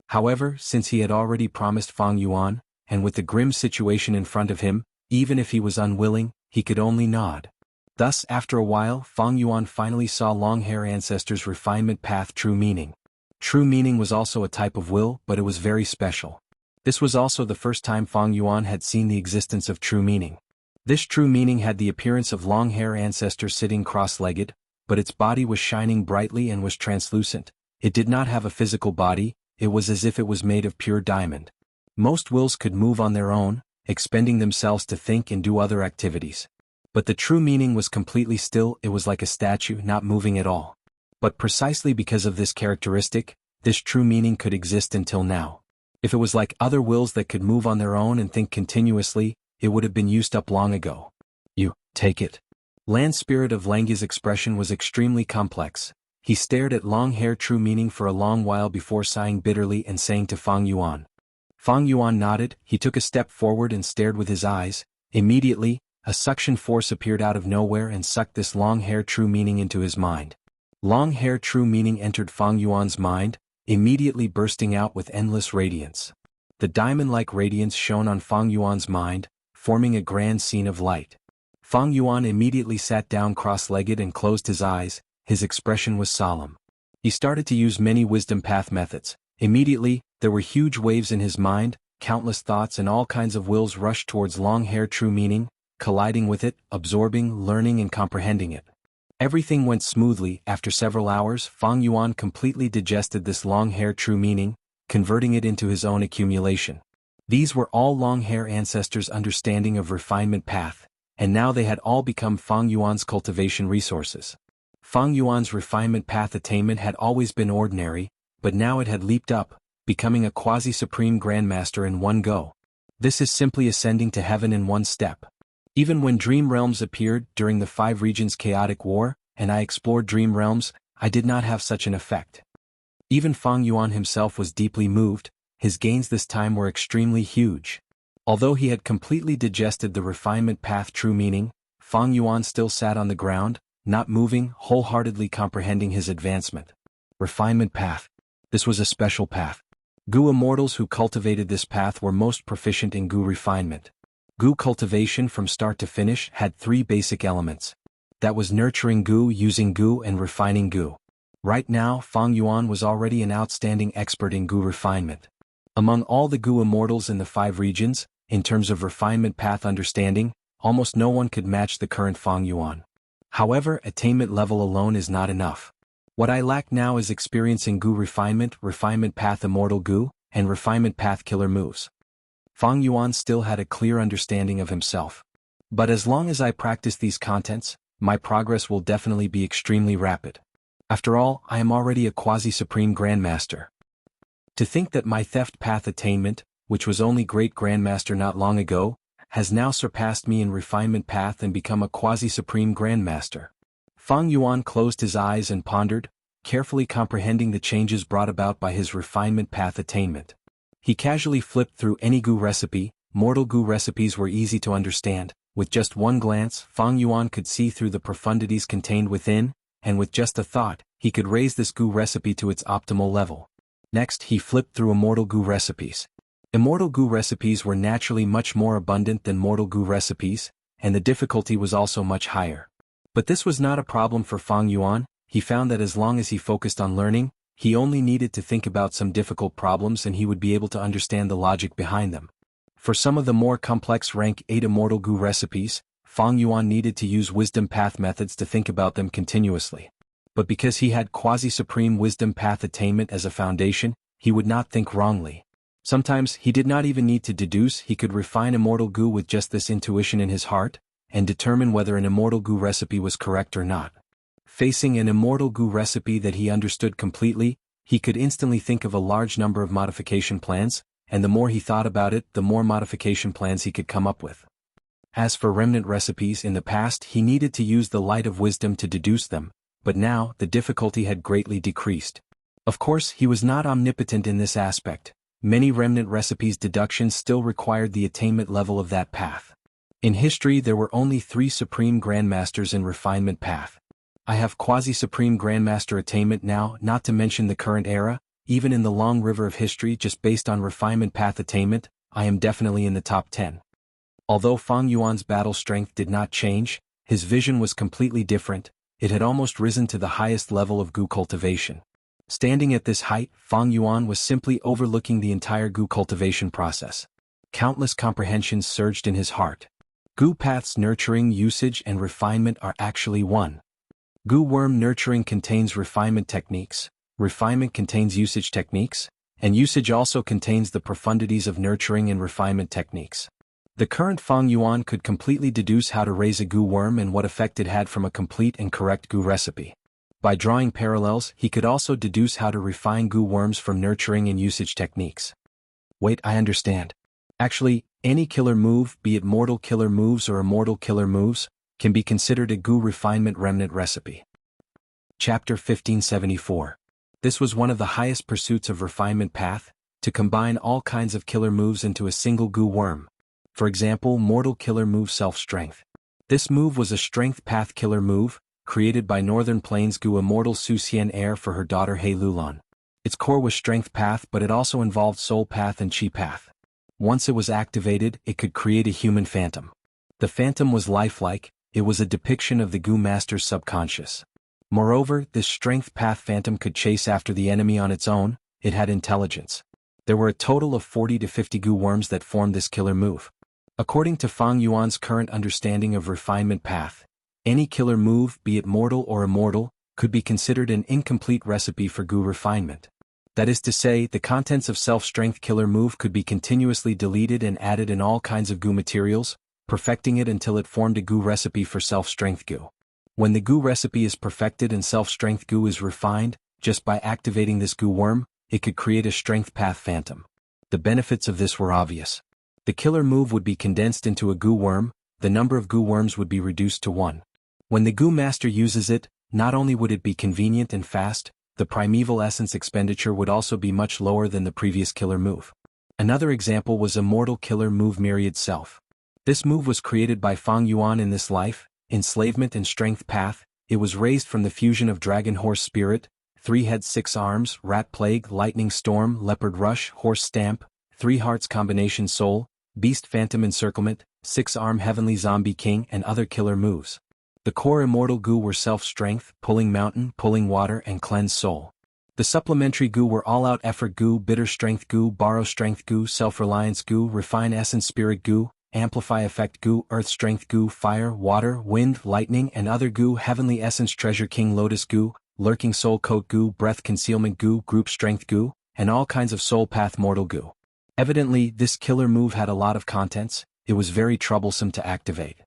S1: However, since he had already promised Fang Yuan, and with the grim situation in front of him, even if he was unwilling, he could only nod. Thus, after a while, Fang Yuan finally saw Longhair Ancestor's Refinement Path true meaning. True meaning was also a type of will, but it was very special. This was also the first time Fang Yuan had seen the existence of true meaning. This true meaning had the appearance of Longhair Ancestor sitting cross-legged, but its body was shining brightly and was translucent. It did not have a physical body, it was as if it was made of pure diamond. Most wills could move on their own, expending themselves to think and do other activities. But the true meaning was completely still, it was like a statue not moving at all. But precisely because of this characteristic, this true meaning could exist until now. If it was like other wills that could move on their own and think continuously, it would have been used up long ago. You, take it. Land Spirit of Langya's expression was extremely complex. He stared at Longhair true meaning for a long while before sighing bitterly and saying to Fang Yuan. Fang Yuan nodded, he took a step forward and stared with his eyes. Immediately, a suction force appeared out of nowhere and sucked this Longhair true meaning into his mind. Longhair true meaning entered Fang Yuan's mind, immediately bursting out with endless radiance. The diamond-like radiance shone on Fang Yuan's mind, forming a grand scene of light. Fang Yuan immediately sat down cross-legged and closed his eyes, his expression was solemn. He started to use many wisdom path methods. Immediately, there were huge waves in his mind, countless thoughts and all kinds of wills rushed towards Longhair true meaning, colliding with it, absorbing, learning and comprehending it. Everything went smoothly. After several hours, Fang Yuan completely digested this Longhair true meaning, converting it into his own accumulation. These were all Longhair Ancestors' understanding of Refinement Path, and now they had all become Fang Yuan's cultivation resources. Fang Yuan's Refinement Path attainment had always been ordinary, but now it had leaped up, becoming a quasi-supreme grandmaster in one go. This is simply ascending to heaven in one step. Even when Dream Realms appeared during the 5 Regions Chaotic War, and I explored Dream Realms, I did not have such an effect. Even Fang Yuan himself was deeply moved, his gains this time were extremely huge. Although he had completely digested the Refinement Path true meaning, Fang Yuan still sat on the ground, not moving, wholeheartedly comprehending his advancement. Refinement Path. This was a special path. Gu immortals who cultivated this path were most proficient in Gu refinement. Gu cultivation from start to finish had 3 basic elements. That was nurturing Gu, using Gu and refining Gu. Right now Fang Yuan was already an outstanding expert in Gu refinement. Among all the Gu immortals in the 5 regions, in terms of refinement path understanding, almost no one could match the current Fang Yuan. However, attainment level alone is not enough. What I lack now is experience in Gu refinement, refinement path immortal Gu, and refinement path killer moves. Fang Yuan still had a clear understanding of himself. But as long as I practice these contents, my progress will definitely be extremely rapid. After all, I am already a quasi-supreme grandmaster. To think that my theft path attainment, which was only great grandmaster not long ago, has now surpassed me in refinement path and become a quasi-supreme grandmaster. Fang Yuan closed his eyes and pondered, carefully comprehending the changes brought about by his refinement path attainment. He casually flipped through any Gu recipe. Mortal Gu recipes were easy to understand. With just one glance, Fang Yuan could see through the profundities contained within, and with just a thought, he could raise this Gu recipe to its optimal level. Next, he flipped through Immortal Gu recipes. Immortal Gu recipes were naturally much more abundant than Mortal Gu recipes, and the difficulty was also much higher. But this was not a problem for Fang Yuan. He found that as long as he focused on learning, he only needed to think about some difficult problems and he would be able to understand the logic behind them. For some of the more complex rank 8 Immortal Gu recipes, Fang Yuan needed to use wisdom path methods to think about them continuously. But because he had quasi-supreme wisdom path attainment as a foundation, he would not think wrongly. Sometimes he did not even need to deduce, he could refine immortal goo with just this intuition in his heart, and determine whether an immortal goo recipe was correct or not. Facing an immortal goo recipe that he understood completely, he could instantly think of a large number of modification plans, and the more he thought about it, the more modification plans he could come up with. As for remnant recipes, in the past he needed to use the light of wisdom to deduce them, but now the difficulty had greatly decreased. Of course, he was not omnipotent in this aspect. Many remnant recipes' deductions still required the attainment level of that path. In history there were only 3 supreme grandmasters in refinement path. I have quasi-supreme grandmaster attainment now, not to mention the current era. Even in the long river of history, just based on refinement path attainment, I am definitely in the top 10. Although Fang Yuan's battle strength did not change, his vision was completely different. It had almost risen to the highest level of goo cultivation. Standing at this height, Fang Yuan was simply overlooking the entire goo cultivation process. Countless comprehensions surged in his heart. Goo paths nurturing, usage, and refinement are actually one. Goo worm nurturing contains refinement techniques, refinement contains usage techniques, and usage also contains the profundities of nurturing and refinement techniques. The current Fang Yuan could completely deduce how to raise a goo worm and what effect it had from a complete and correct goo recipe. By drawing parallels, he could also deduce how to refine goo worms from nurturing and usage techniques. Wait, I understand. Actually, any killer move, be it mortal killer moves or immortal killer moves, can be considered a goo refinement remnant recipe. Chapter 1574. This was one of the highest pursuits of refinement path, to combine all kinds of killer moves into a single goo worm. For example, mortal killer move self-strength. This move was a strength path killer move, created by Northern Plains Goo Immortal Su Xian Heir for her daughter He Lulan. Its core was strength path, but it also involved soul path and chi path. Once it was activated, it could create a human phantom. The phantom was lifelike, it was a depiction of the Goo Master's subconscious. Moreover, this strength path phantom could chase after the enemy on its own, it had intelligence. There were a total of 40 to 50 goo worms that formed this killer move. According to Fang Yuan's current understanding of refinement path, any killer move, be it mortal or immortal, could be considered an incomplete recipe for goo refinement. That is to say, the contents of self-strength killer move could be continuously deleted and added in all kinds of goo materials, perfecting it until it formed a goo recipe for self-strength goo. When the goo recipe is perfected and self-strength goo is refined, just by activating this goo worm, it could create a strength path phantom. The benefits of this were obvious. The killer move would be condensed into a goo worm, the number of goo worms would be reduced to 1. When the Goo Master uses it, not only would it be convenient and fast, the primeval essence expenditure would also be much lower than the previous killer move. Another example was Immortal killer move Myriad Self. This move was created by Fang Yuan in this life, enslavement and strength path. It was raised from the fusion of Dragon Horse Spirit, 3 heads 6 arms, Rat Plague, Lightning Storm, Leopard Rush, Horse Stamp, 3 Hearts Combination Soul, Beast Phantom Encirclement, 6-arm Heavenly Zombie King, and other killer moves. The core immortal goo were self-strength, pulling mountain, pulling water, and cleanse soul. The supplementary goo were all-out effort goo, bitter strength goo, borrow strength goo, self-reliance goo, refine essence spirit goo, amplify effect goo, earth strength goo, fire, water, wind, lightning, and other goo, heavenly essence treasure king lotus goo, lurking soul coat goo, breath concealment goo, group strength goo, and all kinds of soul path mortal goo. Evidently, this killer move had a lot of contents, it was very troublesome to activate.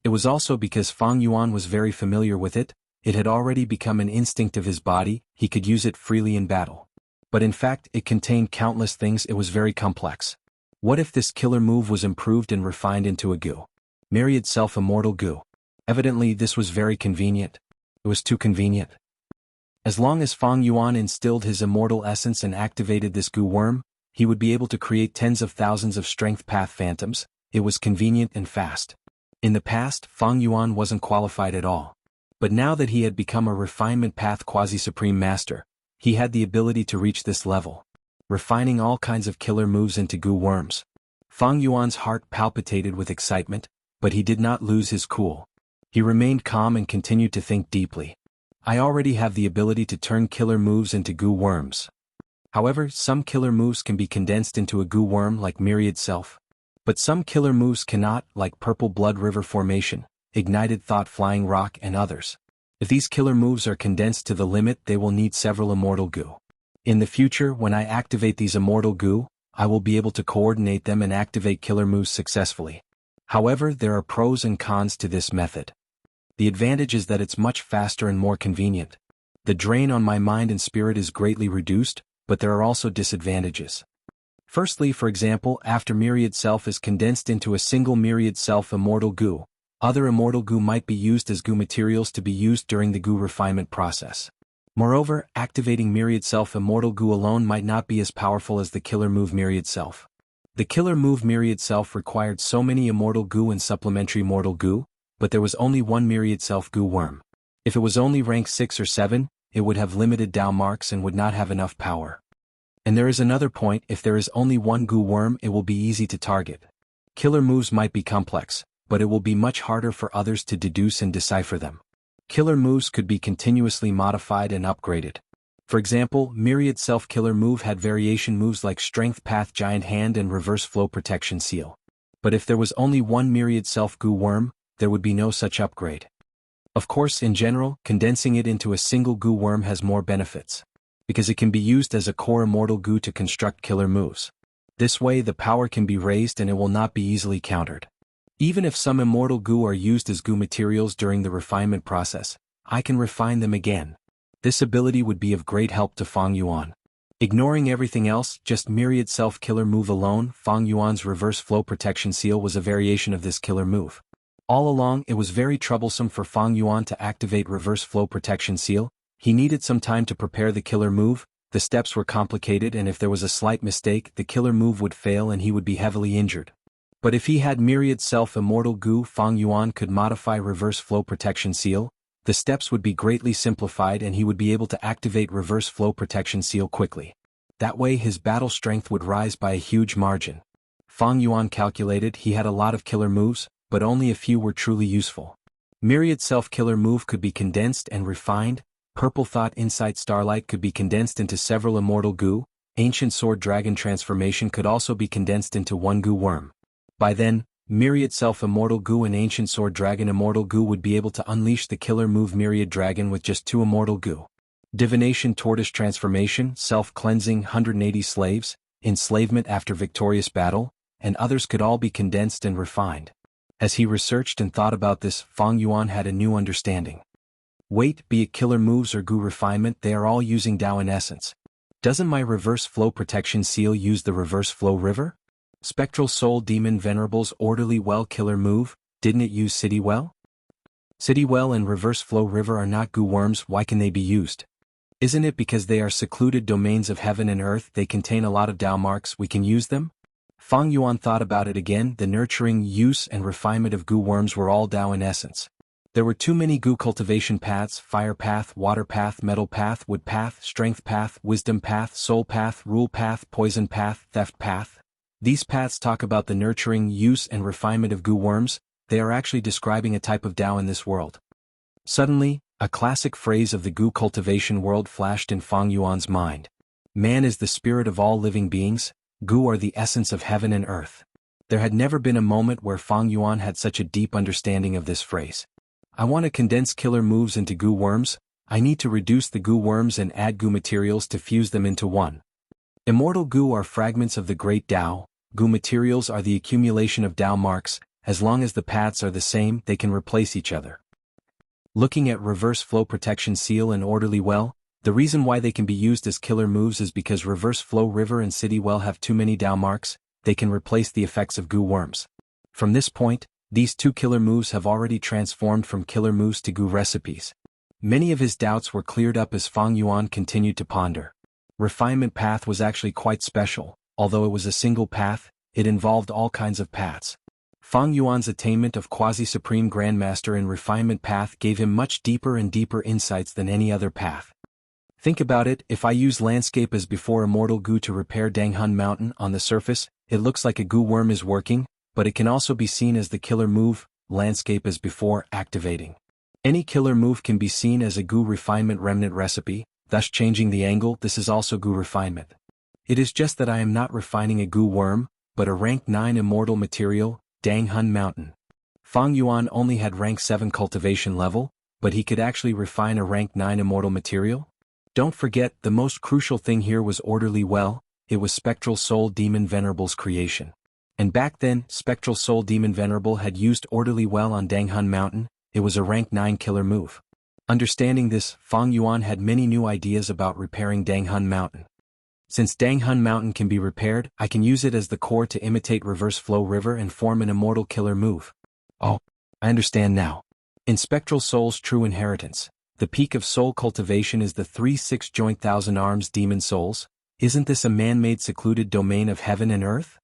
S1: It was also because Fang Yuan was very familiar with it, it had already become an instinct of his body, he could use it freely in battle. But in fact, it contained countless things, it was very complex. What if this killer move was improved and refined into a goo? Myriad Self Immortal Goo. Evidently this was very convenient. It was too convenient. As long as Fang Yuan instilled his immortal essence and activated this goo worm, he would be able to create tens of thousands of strength path phantoms, it was convenient and fast. In the past, Fang Yuan wasn't qualified at all. But now that he had become a refinement path quasi-supreme master, he had the ability to reach this level. Refining all kinds of killer moves into goo worms. Fang Yuan's heart palpitated with excitement, but he did not lose his cool. He remained calm and continued to think deeply. I already have the ability to turn killer moves into goo worms. However, some killer moves can be condensed into a goo worm like Myriad Self. But some killer moves cannot, like Purple Blood River Formation, Ignited Thought Flying Rock and others. If these killer moves are condensed to the limit, they will need several immortal goo. In the future, when I activate these immortal goo, I will be able to coordinate them and activate killer moves successfully. However, there are pros and cons to this method. The advantage is that it's much faster and more convenient. The drain on my mind and spirit is greatly reduced, but there are also disadvantages. Firstly, for example, after myriad self is condensed into a single myriad self immortal goo, other immortal goo might be used as goo materials to be used during the goo refinement process. Moreover, activating myriad self immortal goo alone might not be as powerful as the killer move myriad self. The killer move myriad self required so many immortal goo and supplementary mortal goo, but there was only one myriad self goo worm. If it was only rank 6 or 7, it would have limited Dao marks and would not have enough power. And there is another point: if there is only one goo worm, it will be easy to target. Killer moves might be complex, but it will be much harder for others to deduce and decipher them. Killer moves could be continuously modified and upgraded. For example, Myriad Self Killer move had variation moves like Strength Path Giant Hand and Reverse Flow Protection Seal. But if there was only one Myriad Self Goo Worm, there would be no such upgrade. Of course, in general, condensing it into a single goo worm has more benefits, because it can be used as a core immortal goo to construct killer moves. This way the power can be raised and it will not be easily countered. Even if some immortal goo are used as goo materials during the refinement process, I can refine them again. This ability would be of great help to Fang Yuan. Ignoring everything else, just Myriad Self Killer move alone, Fang Yuan's Reverse Flow Protection Seal was a variation of this killer move. All along, it was very troublesome for Fang Yuan to activate Reverse Flow Protection Seal. He needed some time to prepare the killer move, the steps were complicated, and if there was a slight mistake, the killer move would fail and he would be heavily injured. But if he had Myriad Self Immortal Goo, Fang Yuan could modify Reverse Flow Protection Seal, the steps would be greatly simplified and he would be able to activate Reverse Flow Protection Seal quickly. That way his battle strength would rise by a huge margin. Fang Yuan calculated he had a lot of killer moves, but only a few were truly useful. Myriad Self Killer move could be condensed and refined. Purple Thought Insight Starlight could be condensed into several immortal goo. Ancient Sword Dragon Transformation could also be condensed into one goo worm. By then, Myriad Self Immortal Goo and Ancient Sword Dragon Immortal Goo would be able to unleash the killer move Myriad Dragon with just 2 immortal goo. Divination Tortoise Transformation, Self-Cleansing 180 Slaves, Enslavement After Victorious Battle, and others could all be condensed and refined. As he researched and thought about this, Fang Yuan had a new understanding. Wait, be it killer moves or goo refinement, they are all using Dao in essence. Doesn't my Reverse Flow Protection Seal use the Reverse Flow River? Spectral Soul Demon Venerable's Orderly Well Killer move, didn't it use City Well? City Well and Reverse Flow River are not goo worms, why can they be used? Isn't it because they are secluded domains of heaven and earth, they contain a lot of Dao marks, we can use them? Fang Yuan thought about it again. The nurturing, use and refinement of goo worms were all Dao in essence. There were too many goo cultivation paths: fire path, water path, metal path, wood path, strength path, wisdom path, soul path, rule path, poison path, theft path. These paths talk about the nurturing, use and refinement of goo worms. They are actually describing a type of Dao in this world. Suddenly, a classic phrase of the goo cultivation world flashed in Fang Yuan's mind. Man is the spirit of all living beings. Goo are the essence of heaven and earth. There had never been a moment where Fang Yuan had such a deep understanding of this phrase. I want to condense killer moves into goo worms. I need to reduce the goo worms and add goo materials to fuse them into one. Immortal goo are fragments of the great Dao. Goo materials are the accumulation of Dao marks. As long as the paths are the same, they can replace each other. Looking at Reverse Flow Protection Seal and Orderly Well, the reason why they can be used as killer moves is because Reverse Flow River and City Well have too many Dao marks. They can replace the effects of goo worms. From this point, these 2 killer moves have already transformed from killer moves to goo recipes. Many of his doubts were cleared up as Fang Yuan continued to ponder. Refinement path was actually quite special. Although it was a single path, it involved all kinds of paths. Fang Yuan's attainment of Quasi-Supreme Grandmaster in Refinement path gave him much deeper and deeper insights than any other path. Think about it, if I use Landscape as before Immortal Goo to repair Danghun Mountain on the surface, it looks like a goo worm is working, but it can also be seen as the killer move, Landscape as before, activating. Any killer move can be seen as a goo refinement remnant recipe, thus changing the angle. This is also goo refinement. It is just that I am not refining a goo worm, but a rank 9 immortal material, Danghun Mountain. Fang Yuan only had rank 7 cultivation level, but he could actually refine a rank 9 immortal material? Don't forget, the most crucial thing here was orderly well, it was Spectral Soul Demon Venerable's creation. And back then, Spectral Soul Demon Venerable had used orderly well on Danghun Mountain, it was a rank 9 killer move. Understanding this, Fang Yuan had many new ideas about repairing Danghun Mountain. Since Danghun Mountain can be repaired, I can use it as the core to imitate Reverse Flow River and form an immortal killer move. Oh, I understand now. In Spectral Soul's true inheritance, the peak of soul cultivation is the 3-6 joint thousand arms demon souls. Isn't this a man-made secluded domain of heaven and earth?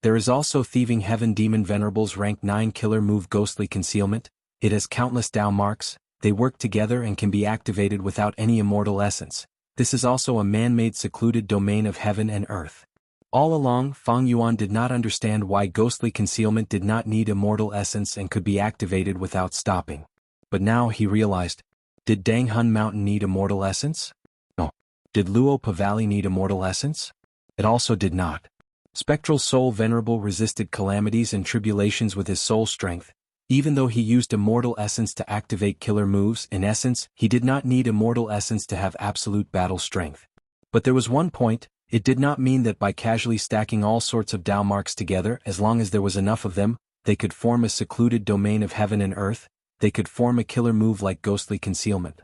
S1: There is also Thieving Heaven Demon Venerable's rank 9 killer move Ghostly Concealment. It has countless Dao marks, they work together and can be activated without any immortal essence. This is also a man-made secluded domain of heaven and earth. All along, Fang Yuan did not understand why Ghostly Concealment did not need immortal essence and could be activated without stopping. But now he realized, did Danghun Mountain need immortal essence? No. Did Luopa Valley need immortal essence? It also did not. Spectral Soul Venerable resisted calamities and tribulations with his soul strength. Even though he used immortal essence to activate killer moves, in essence, he did not need immortal essence to have absolute battle strength. But there was one point, it did not mean that by casually stacking all sorts of Dao marks together, as long as there was enough of them, they could form a secluded domain of heaven and earth, they could form a killer move like Ghostly Concealment.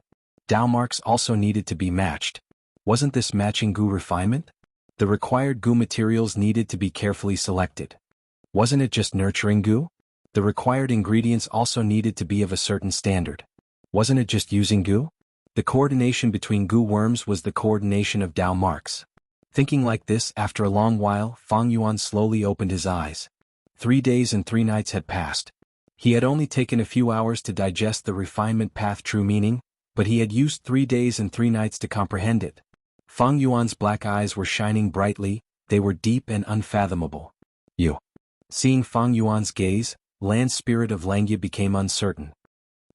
S1: Dao marks also needed to be matched. Wasn't this matching Gu refinement? The required Gu materials needed to be carefully selected. Wasn't it just nurturing Gu? The required ingredients also needed to be of a certain standard. Wasn't it just using Gu? The coordination between Gu worms was the coordination of Dao marks. Thinking like this, after a long while, Fang Yuan slowly opened his eyes. 3 days and 3 nights had passed. He had only taken a few hours to digest the refinement path true meaning, but he had used 3 days and 3 nights to comprehend it. Fang Yuan's black eyes were shining brightly, they were deep and unfathomable. You. Seeing Fang Yuan's gaze, Land Spirit of Langya became uncertain.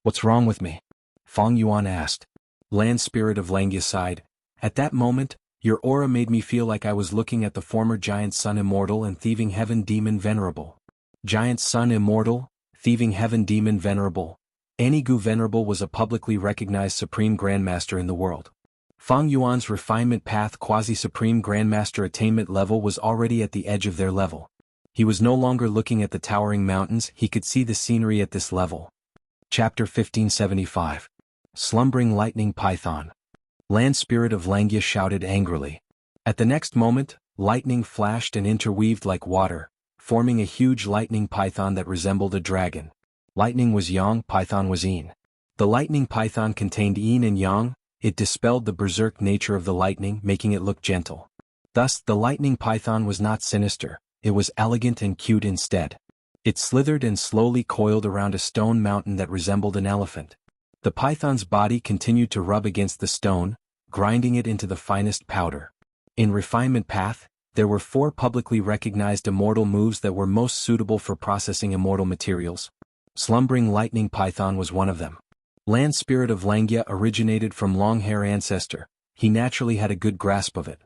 S1: What's wrong with me? Fang Yuan asked. Land Spirit of Langya sighed. At that moment, your aura made me feel like I was looking at the former Giant Sun Immortal and Thieving Heaven Demon Venerable. Giant Sun Immortal, Thieving Heaven Demon Venerable. Gu Venerable was a publicly recognized Supreme Grandmaster in the world. Fang Yuan's refinement path quasi-Supreme Grandmaster attainment level was already at the edge of their level. He was no longer looking at the towering mountains, he could see the scenery at this level. Chapter 1575. Slumbering Lightning Python. Land Spirit of Langya shouted angrily. At the next moment, lightning flashed and interweaved like water, forming a huge lightning python that resembled a dragon. Lightning was yang, python was yin. The lightning python contained yin and yang, it dispelled the berserk nature of the lightning, making it look gentle. Thus, the lightning python was not sinister. It was elegant and cute instead. It slithered and slowly coiled around a stone mountain that resembled an elephant. The python's body continued to rub against the stone, grinding it into the finest powder. In refinement path, there were 4 publicly recognized immortal moves that were most suitable for processing immortal materials. Slumbering Lightning Python was one of them. Land Spirit of Langya originated from Longhair Ancestor, he naturally had a good grasp of it.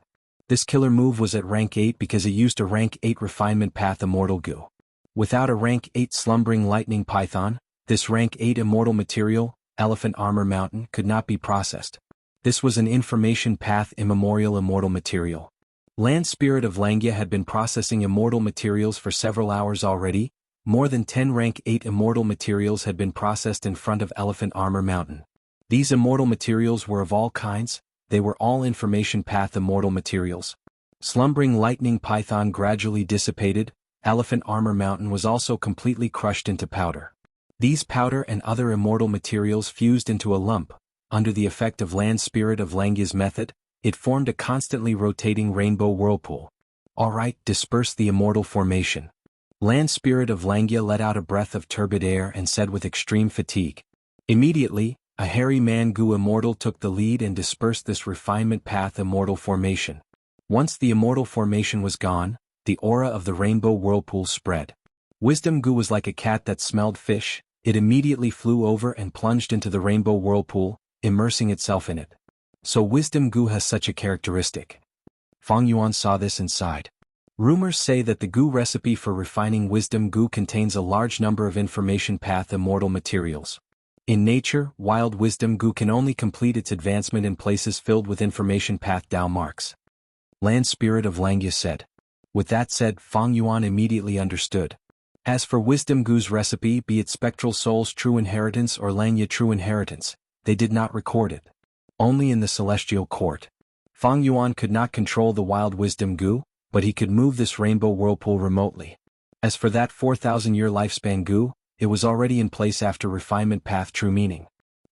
S1: This killer move was at rank 8 because it used a rank 8 refinement path immortal Gu. Without a rank 8 Slumbering Lightning Python, this rank 8 immortal material, Elephant Armor Mountain, could not be processed. This was an information path immemorial immortal material. Land Spirit of Langya had been processing immortal materials for several hours already. More than 10 rank 8 immortal materials had been processed in front of Elephant Armor Mountain. These immortal materials were of all kinds, they were all information path immortal materials. Slumbering Lightning Python gradually dissipated, Elephant Armor Mountain was also completely crushed into powder. These powder and other immortal materials fused into a lump. Under the effect of Land Spirit of Langya's method, it formed a constantly rotating rainbow whirlpool. Alright, disperse the immortal formation. Land Spirit of Langya let out a breath of turbid air and said with extreme fatigue. Immediately, a hairy man Gu Immortal took the lead and dispersed this refinement path immortal formation. Once the immortal formation was gone, the aura of the rainbow whirlpool spread. Wisdom Gu was like a cat that smelled fish, it immediately flew over and plunged into the rainbow whirlpool, immersing itself in it. So Wisdom Gu has such a characteristic. Fang Yuan saw this and sighed. Rumors say that the Gu recipe for refining Wisdom Gu contains a large number of information path immortal materials. In nature, wild wisdom Gu can only complete its advancement in places filled with information path Dao marks. Land Spirit of Langya said. With that said, Feng Yuan immediately understood. As for wisdom Gu's recipe, be it spectral soul's true inheritance or Langya true inheritance, they did not record it. Only in the celestial court. Feng Yuan could not control the wild wisdom Gu, but he could move this rainbow whirlpool remotely. As for that 4,000-year lifespan Gu, it was already in place after refinement path true meaning.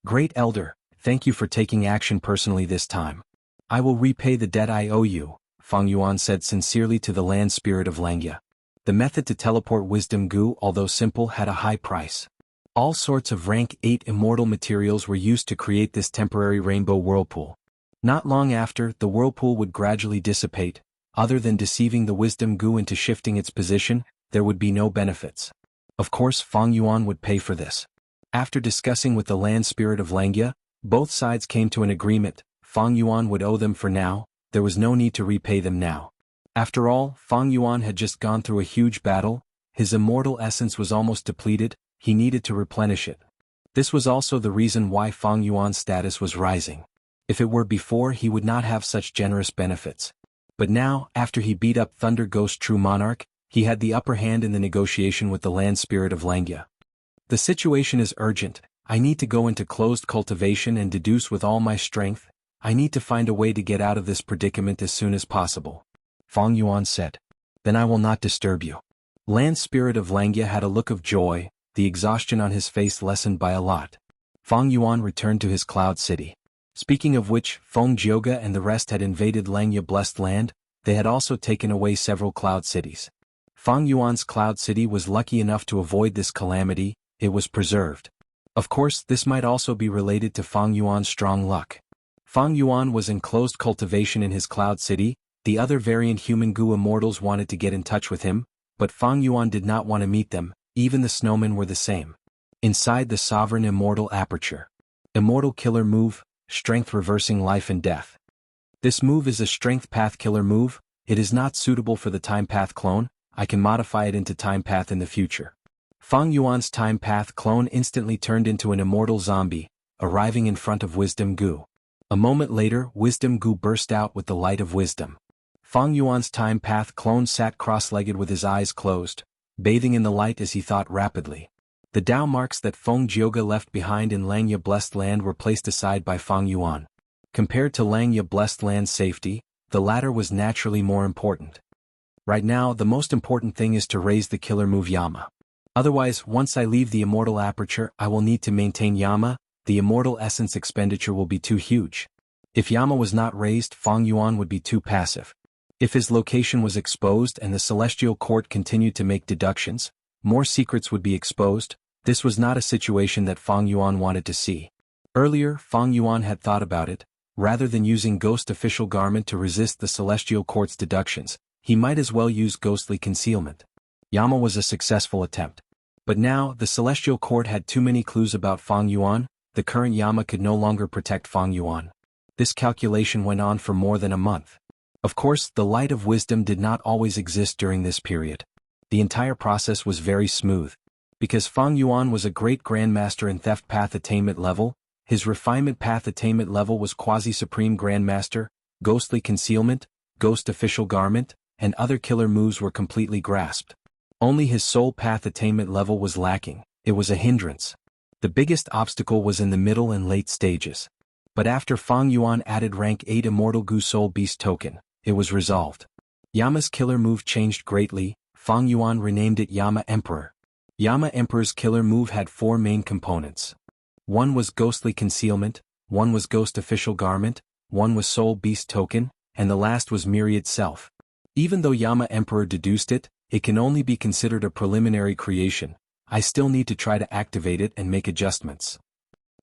S1: Great Elder, thank you for taking action personally this time. I will repay the debt I owe you, Feng Yuan said sincerely to the land spirit of Langya. The method to teleport wisdom Gu, although simple, had a high price. All sorts of rank 8 immortal materials were used to create this temporary rainbow whirlpool. Not long after, the whirlpool would gradually dissipate. Other than deceiving the wisdom Gu into shifting its position, there would be no benefits. Of course, Feng Yuan would pay for this. After discussing with the land spirit of Langya, both sides came to an agreement. Feng Yuan would owe them for now, there was no need to repay them now. After all, Feng Yuan had just gone through a huge battle, his immortal essence was almost depleted, he needed to replenish it. This was also the reason why Feng Yuan's status was rising. If it were before, he would not have such generous benefits. But now, after he beat up Thunder Ghost True Monarch, he had the upper hand in the negotiation with the land spirit of Langya. The situation is urgent, I need to go into closed cultivation and deduce with all my strength, I need to find a way to get out of this predicament as soon as possible. Feng Yuan said. Then I will not disturb you. Land spirit of Langya had a look of joy, the exhaustion on his face lessened by a lot. Feng Yuan returned to his cloud city. Speaking of which, Feng Jioga and the rest had invaded Langya blessed land, they had also taken away several cloud cities. Feng Yuan's cloud city was lucky enough to avoid this calamity, it was preserved. Of course, this might also be related to Feng Yuan's strong luck. Feng Yuan was in closed cultivation in his cloud city, the other variant human Gu immortals wanted to get in touch with him, but Feng Yuan did not want to meet them, even the snowmen were the same. Inside the sovereign immortal aperture. Immortal killer move, strength reversing life and death. This move is a strength path killer move, it is not suitable for the time path clone, I can modify it into time path in the future. Feng Yuan's time path clone instantly turned into an immortal zombie, arriving in front of wisdom Gu. A moment later, wisdom Gu burst out with the light of wisdom. Feng Yuan's time path clone sat cross-legged with his eyes closed, bathing in the light as he thought rapidly. The Dao marks that Feng Jioga left behind in Langya blessed land were placed aside by Feng Yuan. Compared to Langya blessed land's safety, the latter was naturally more important. Right now, the most important thing is to raise the killer move Yama. Otherwise, once I leave the immortal aperture, I will need to maintain Yama, the immortal essence expenditure will be too huge. If Yama was not raised, Feng Yuan would be too passive. If his location was exposed and the celestial court continued to make deductions, more secrets would be exposed. This was not a situation that Feng Yuan wanted to see. Earlier, Feng Yuan had thought about it, rather than using ghost official garment to resist the celestial court's deductions, he might as well use ghostly concealment. Yama was a successful attempt. But now, the celestial court had too many clues about Feng Yuan, the current Yama could no longer protect Feng Yuan. This calculation went on for more than a month. Of course, the light of wisdom did not always exist during this period. The entire process was very smooth. Because Feng Yuan was a great grandmaster in theft path attainment level, his refinement path attainment level was quasi-supreme grandmaster, ghostly concealment, ghost official garment, and other killer moves were completely grasped. Only his soul path attainment level was lacking, it was a hindrance. The biggest obstacle was in the middle and late stages. But after Feng Yuan added rank 8 Immortal Gu Soul Beast token, it was resolved. Yama's killer move changed greatly, Feng Yuan renamed it Yama Emperor. Yama Emperor's killer move had 4 main components. One was ghostly concealment, one was ghost official garment, one was soul beast token, and the last was myriad self. Even though Yama Emperor deduced it, it can only be considered a preliminary creation. I still need to try to activate it and make adjustments.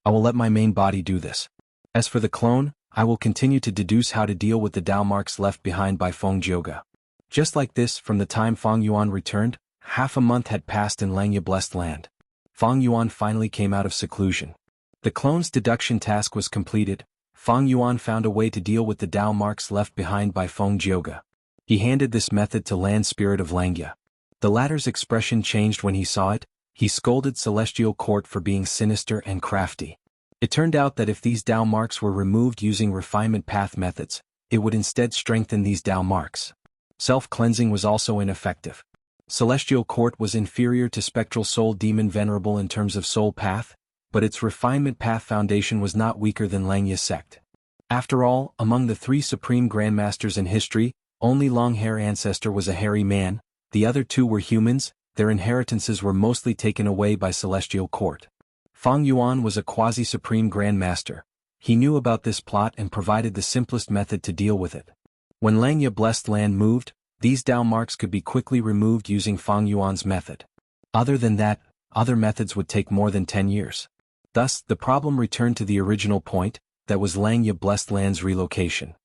S1: I will let my main body do this. As for the clone, I will continue to deduce how to deal with the Dao marks left behind by Feng Jioga. Just like this, from the time Feng Yuan returned, half a month had passed in Langya blessed land. Feng Yuan finally came out of seclusion. The clone's deduction task was completed. Feng Yuan found a way to deal with the Dao marks left behind by Feng Jioga. He handed this method to Land Spirit of Langya. The latter's expression changed when he saw it, He scolded Celestial Court for being sinister and crafty. It turned out that if these Dao marks were removed using refinement path methods, it would instead strengthen these Dao marks. Self-cleansing was also ineffective. Celestial Court was inferior to Spectral Soul Demon Venerable in terms of soul path, but its refinement path foundation was not weaker than Langya's sect. After all, among the 3 supreme grandmasters in history, only Long-Hair Ancestor was a hairy man, the other 2 were humans, their inheritances were mostly taken away by Celestial Court. Fang Yuan was a quasi-supreme grandmaster. He knew about this plot and provided the simplest method to deal with it. When Langya Blessed Land moved, these Dao marks could be quickly removed using Fang Yuan's method. Other than that, other methods would take more than 10 years. Thus, the problem returned to the original point, that was Langya Blessed Land's relocation.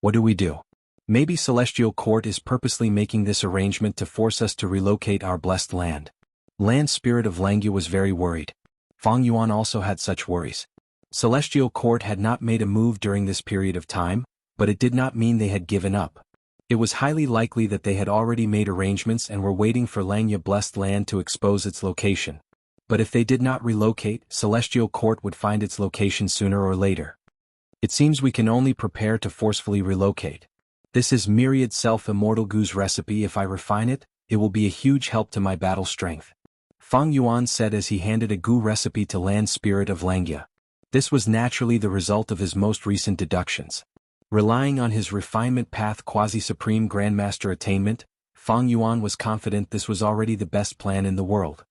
S1: What do we do? Maybe Celestial Court is purposely making this arrangement to force us to relocate our blessed land. Land Spirit of Langya was very worried. Fang Yuan also had such worries. Celestial Court had not made a move during this period of time, but it did not mean they had given up. It was highly likely that they had already made arrangements and were waiting for Langya Blessed Land to expose its location. But if they did not relocate, Celestial Court would find its location sooner or later. It seems we can only prepare to forcefully relocate. This is Myriad Self-Immortal Gu's recipe. If I refine it, it will be a huge help to my battle strength. Fang Yuan said as he handed a Gu recipe to Land Spirit of Langya. This was naturally the result of his most recent deductions. Relying on his refinement path quasi-supreme grandmaster attainment, Fang Yuan was confident this was already the best plan in the world.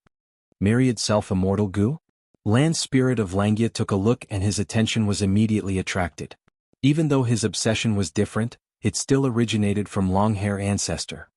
S1: Myriad Self-Immortal Gu? Land Spirit of Langya took a look and his attention was immediately attracted. Even though his obsession was different, it still originated from Long-Hair Ancestor.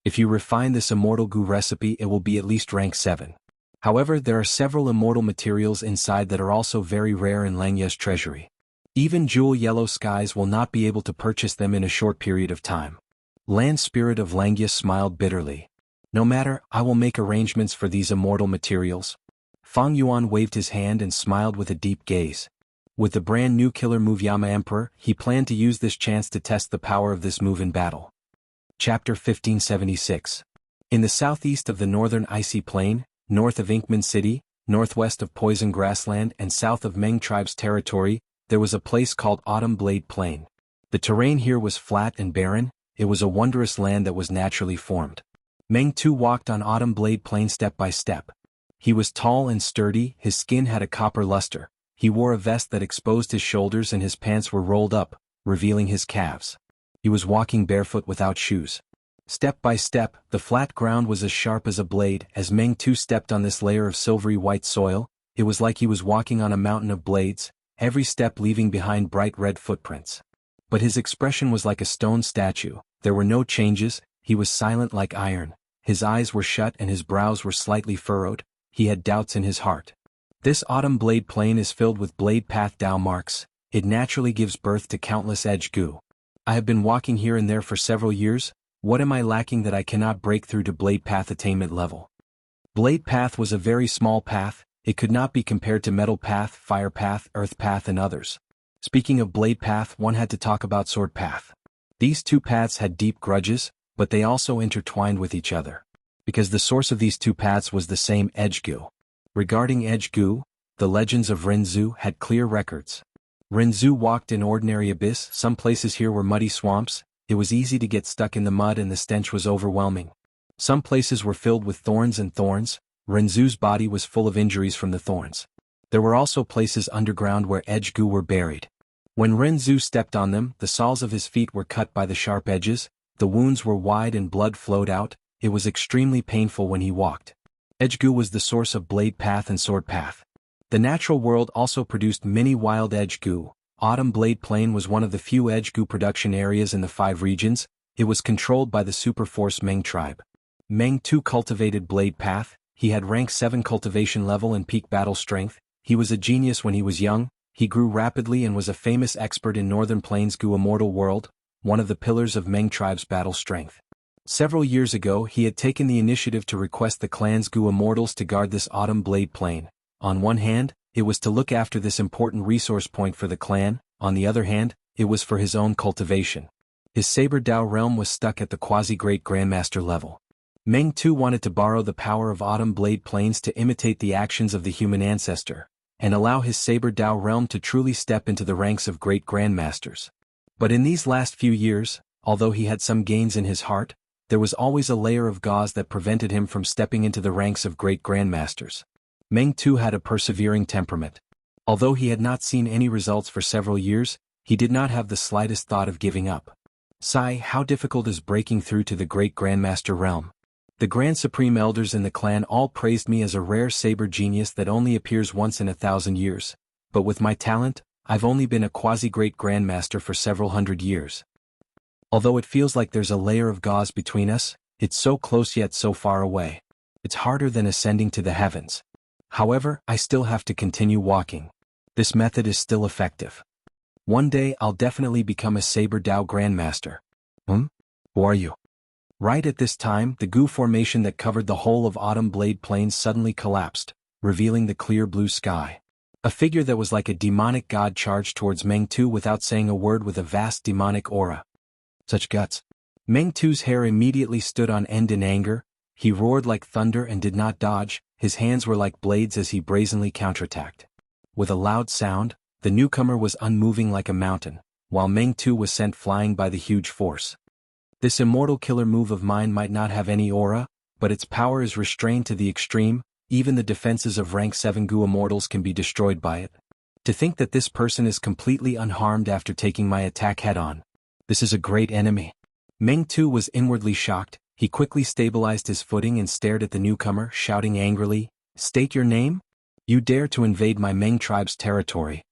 S1: If you refine this Immortal Gu recipe, it will be at least rank 7. However, there are several immortal materials inside that are also very rare in Langya's treasury. Even Jewel Yellow Skies will not be able to purchase them in a short period of time. Land Spirit of Langya smiled bitterly. No matter, I will make arrangements for these immortal materials. Fang Yuan waved his hand and smiled with a deep gaze. With the brand new killer move Yama Emperor, he planned to use this chance to test the power of this move in battle. Chapter 1576. In the southeast of the northern icy plain, north of Inkman City, northwest of Poison Grassland and south of Meng Tribe's territory, there was a place called Autumn Blade Plain. The terrain here was flat and barren. It was a wondrous land that was naturally formed. Meng too walked on Autumn Blade Plain step by step. He was tall and sturdy, his skin had a copper luster. He wore a vest that exposed his shoulders and his pants were rolled up, revealing his calves. He was walking barefoot without shoes. Step by step, the flat ground was as sharp as a blade. As Meng too stepped on this layer of silvery white soil, it was like he was walking on a mountain of blades, every step leaving behind bright red footprints. But his expression was like a stone statue. There were no changes, he was silent like iron. His eyes were shut and his brows were slightly furrowed. He had doubts in his heart. This Autumn Blade Plain is filled with Blade Path Dao marks. It naturally gives birth to countless edge Gu. I have been walking here and there for several years. What am I lacking that I cannot break through to Blade Path attainment level? Blade Path was a very small path. It could not be compared to Metal Path, Fire Path, Earth Path and others. Speaking of Blade Path, one had to talk about Sword Path. These two paths had deep grudges, but they also intertwined with each other. Because the source of these two paths was the same Edge Gu. Regarding Edge Gu, the legends of Renzu had clear records. Renzu walked in ordinary abyss. Some places here were muddy swamps. It was easy to get stuck in the mud and the stench was overwhelming. Some places were filled with thorns and thorns. Renzu's body was full of injuries from the thorns. There were also places underground where Edge Gu were buried. When Renzu stepped on them, the soles of his feet were cut by the sharp edges, the wounds were wide and blood flowed out. It was extremely painful when he walked. Edge Gu was the source of Blade Path and Sword Path. The natural world also produced many wild Edge Gu. Autumn Blade Plain was one of the few Edge Gu production areas in the 5 regions. It was controlled by the Superforce Meng tribe. Meng too cultivated Blade Path. He had rank 7 cultivation level and peak battle strength. He was a genius when he was young. He grew rapidly and was a famous expert in Northern Plains Gu Immortal World, one of the pillars of Meng tribe's battle strength. Several years ago he had taken the initiative to request the clan's Gu Immortals to guard this Autumn Blade Plain. On one hand, it was to look after this important resource point for the clan, on the other hand, it was for his own cultivation. His Saber Dao realm was stuck at the quasi-great Grandmaster level. Meng Tu wanted to borrow the power of Autumn Blade Plains to imitate the actions of the human ancestor, and allow his Saber Dao realm to truly step into the ranks of great grandmasters. But in these last few years, although he had some gains in his heart, there was always a layer of gauze that prevented him from stepping into the ranks of great grandmasters. Meng Tu had a persevering temperament. Although he had not seen any results for several years, he did not have the slightest thought of giving up. Sigh, how difficult is breaking through to the great grandmaster realm. The Grand Supreme Elders in the clan all praised me as a rare saber genius that only appears once in 1,000 years, but with my talent, I've only been a quasi-great grandmaster for several hundred years. Although it feels like there's a layer of gauze between us, it's so close yet so far away. It's harder than ascending to the heavens. However, I still have to continue walking. This method is still effective. One day I'll definitely become a Saber Dao Grandmaster. Who are you? Right at this time, the goo formation that covered the whole of Autumn Blade Plains suddenly collapsed, revealing the clear blue sky. A figure that was like a demonic god charged towards Meng Tu without saying a word with a vast demonic aura. Such guts. Meng Tu's hair immediately stood on end in anger. He roared like thunder and did not dodge. His hands were like blades as he brazenly counterattacked. With a loud sound, the newcomer was unmoving like a mountain, while Meng Tu was sent flying by the huge force. This immortal killer move of mine might not have any aura, but its power is restrained to the extreme. Even the defenses of rank 7 Gu Immortals can be destroyed by it. To think that this person is completely unharmed after taking my attack head-on. This is a great enemy. Meng Tu was inwardly shocked. He quickly stabilized his footing and stared at the newcomer, shouting angrily, "State your name? You dare to invade my Meng tribe's territory."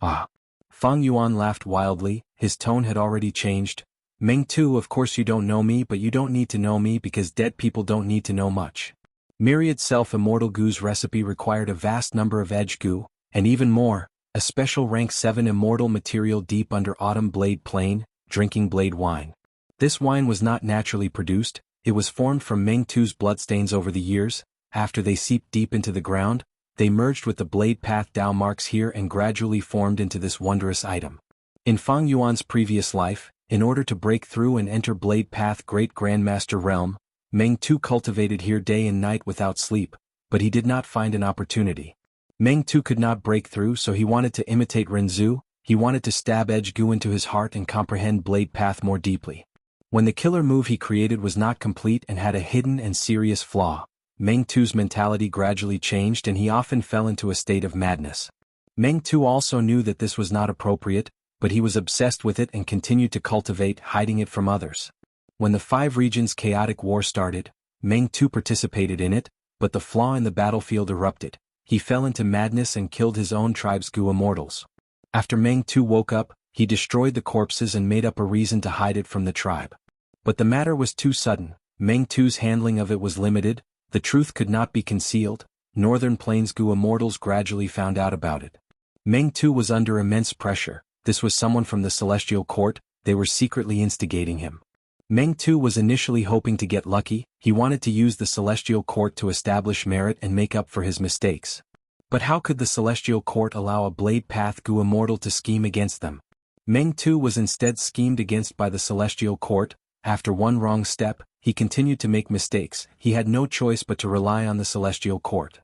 S1: Ah! Fang Yuan laughed wildly. His tone had already changed. "Meng Tu, of course you don't know me, but you don't need to know me because dead people don't need to know much. Myriad Self-Immortal Gu's recipe required a vast number of edge Gu, and even more, a special rank 7 immortal material deep under Autumn Blade Plain, drinking blade wine. This wine was not naturally produced, it was formed from Meng Tu's bloodstains over the years. After they seeped deep into the ground, they merged with the blade path Dao marks here and gradually formed into this wondrous item. In Fang Yuan's previous life, in order to break through and enter Blade Path Great Grandmaster Realm, Meng Tu cultivated here day and night without sleep, but he did not find an opportunity. Meng Tu could not break through, so he wanted to imitate Renzu. He wanted to stab Edge Gu into his heart and comprehend Blade Path more deeply. When the killer move he created was not complete and had a hidden and serious flaw, Meng Tu's mentality gradually changed and he often fell into a state of madness. Meng Tu also knew that this was not appropriate, but he was obsessed with it and continued to cultivate, hiding it from others. When the 5 regions chaotic war started, Meng Tu participated in it, but the flaw in the battlefield erupted. He fell into madness and killed his own tribe's Gu Immortals. After Meng Tu woke up, he destroyed the corpses and made up a reason to hide it from the tribe. But the matter was too sudden. Meng Tu's handling of it was limited. The truth could not be concealed. Northern Plains Gu Immortals gradually found out about it. Meng Tu was under immense pressure. This was someone from the Celestial Court. They were secretly instigating him. Meng Tu was initially hoping to get lucky. He wanted to use the Celestial Court to establish merit and make up for his mistakes. But how could the Celestial Court allow a Blade Path Gu Immortal to scheme against them? Meng Tu was instead schemed against by the Celestial Court. After one wrong step, he continued to make mistakes. He had no choice but to rely on the Celestial Court.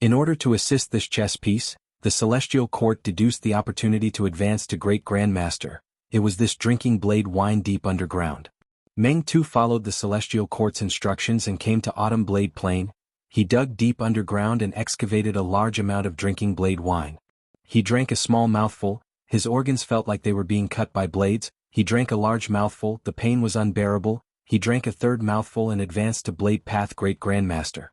S1: In order to assist this chess piece, the Celestial Court deduced the opportunity to advance to Great Grandmaster. It was this drinking blade wine deep underground. Meng Tu followed the Celestial Court's instructions and came to Autumn Blade Plain. He dug deep underground and excavated a large amount of drinking blade wine. He drank a small mouthful. His organs felt like they were being cut by blades. He drank a large mouthful. The pain was unbearable. He drank a third mouthful and advanced to Blade Path Great Grandmaster.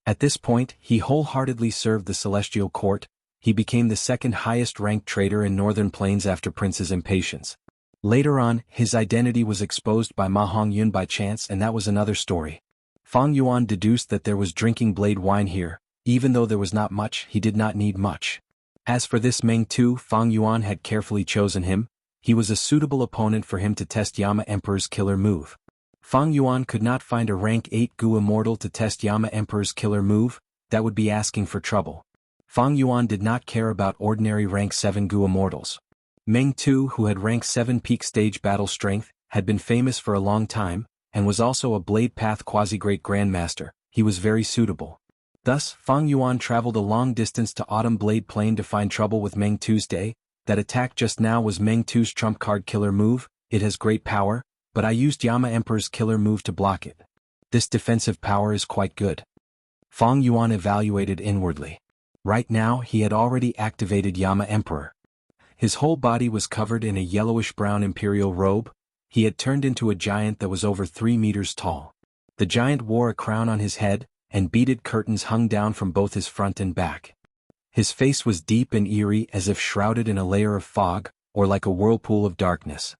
S1: At this point, he wholeheartedly served the Celestial Court. He became the second highest ranked trader in Northern Plains after Prince's impatience. Later on, his identity was exposed by Ma Hongyun by chance, and that was another story. Fang Yuan deduced that there was drinking blade wine here. Even though there was not much, he did not need much. As for this Meng Tu, Fang Yuan had carefully chosen him. He was a suitable opponent for him to test Yama Emperor's killer move. Fang Yuan could not find a rank 8 Gu Immortal to test Yama Emperor's killer move. That would be asking for trouble. Fang Yuan did not care about ordinary rank 7 Gu Immortals. Meng Tu, who had rank 7 peak stage battle strength, had been famous for a long time. and was also a blade path quasi-great grandmaster. He was very suitable. Thus, Fang Yuan traveled a long distance to Autumn Blade Plain to find trouble with Meng Tu's day. That attack just now was Meng Tu's trump card killer move. It has great power, but I used Yama Emperor's killer move to block it. This defensive power is quite good. Fang Yuan evaluated inwardly. Right now he had already activated Yama Emperor. His whole body was covered in a yellowish-brown imperial robe. He had turned into a giant that was over 3 meters tall. The giant wore a crown on his head, and beaded curtains hung down from both his front and back. His face was deep and eerie as if shrouded in a layer of fog, or like a whirlpool of darkness.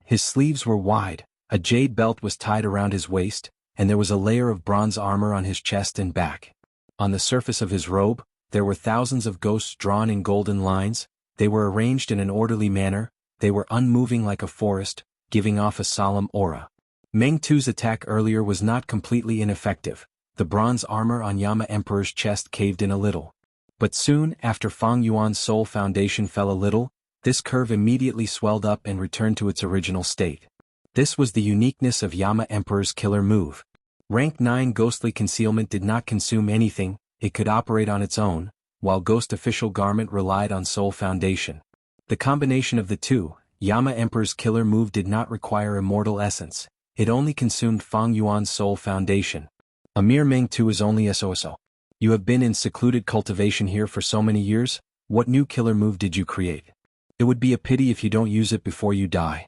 S1: His sleeves were wide, a jade belt was tied around his waist, and there was a layer of bronze armor on his chest and back. On the surface of his robe, there were thousands of ghosts drawn in golden lines. They were arranged in an orderly manner. They were unmoving like a forest, giving off a solemn aura. Meng Tu's attack earlier was not completely ineffective. The bronze armor on Yama Emperor's chest caved in a little. But soon after Fang Yuan's soul foundation fell a little, this curve immediately swelled up and returned to its original state. This was the uniqueness of Yama Emperor's killer move. Rank 9 Ghostly Concealment did not consume anything, it could operate on its own, while Ghost Official Garment relied on Soul Foundation. The combination of the two, Yama Emperor's killer move did not require Immortal Essence, it only consumed Fang Yuan's Soul Foundation. A mere Meng Tu is only SOSO. You have been in secluded cultivation here for so many years, what new killer move did you create? It would be a pity if you don't use it before you die.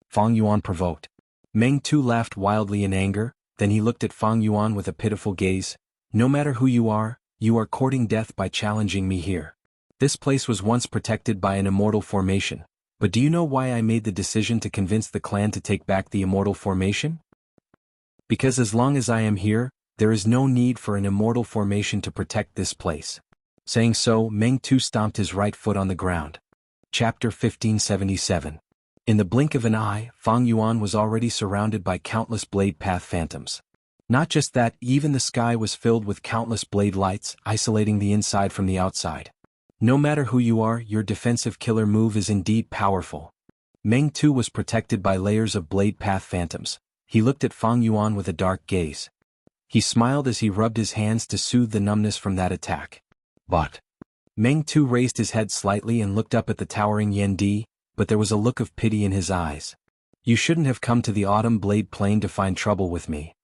S1: Fang Yuan provoked. Meng Tu laughed wildly in anger, then he looked at Fang Yuan with a pitiful gaze. No matter who you are courting death by challenging me here. This place was once protected by an immortal formation, but do you know why I made the decision to convince the clan to take back the immortal formation? Because as long as I am here, there is no need for an immortal formation to protect this place. Saying so, Meng Tu stomped his right foot on the ground. Chapter 1577. In the blink of an eye, Fang Yuan was already surrounded by countless blade path phantoms. Not just that, even the sky was filled with countless blade lights, isolating the inside from the outside. No matter who you are, your defensive killer move is indeed powerful. Meng Tu was protected by layers of blade path phantoms. He looked at Fang Yuan with a dark gaze. He smiled as he rubbed his hands to soothe the numbness from that attack. But Meng Tu raised his head slightly and looked up at the towering Yendi, but there was a look of pity in his eyes. You shouldn't have come to the Autumn Blade Plain to find trouble with me.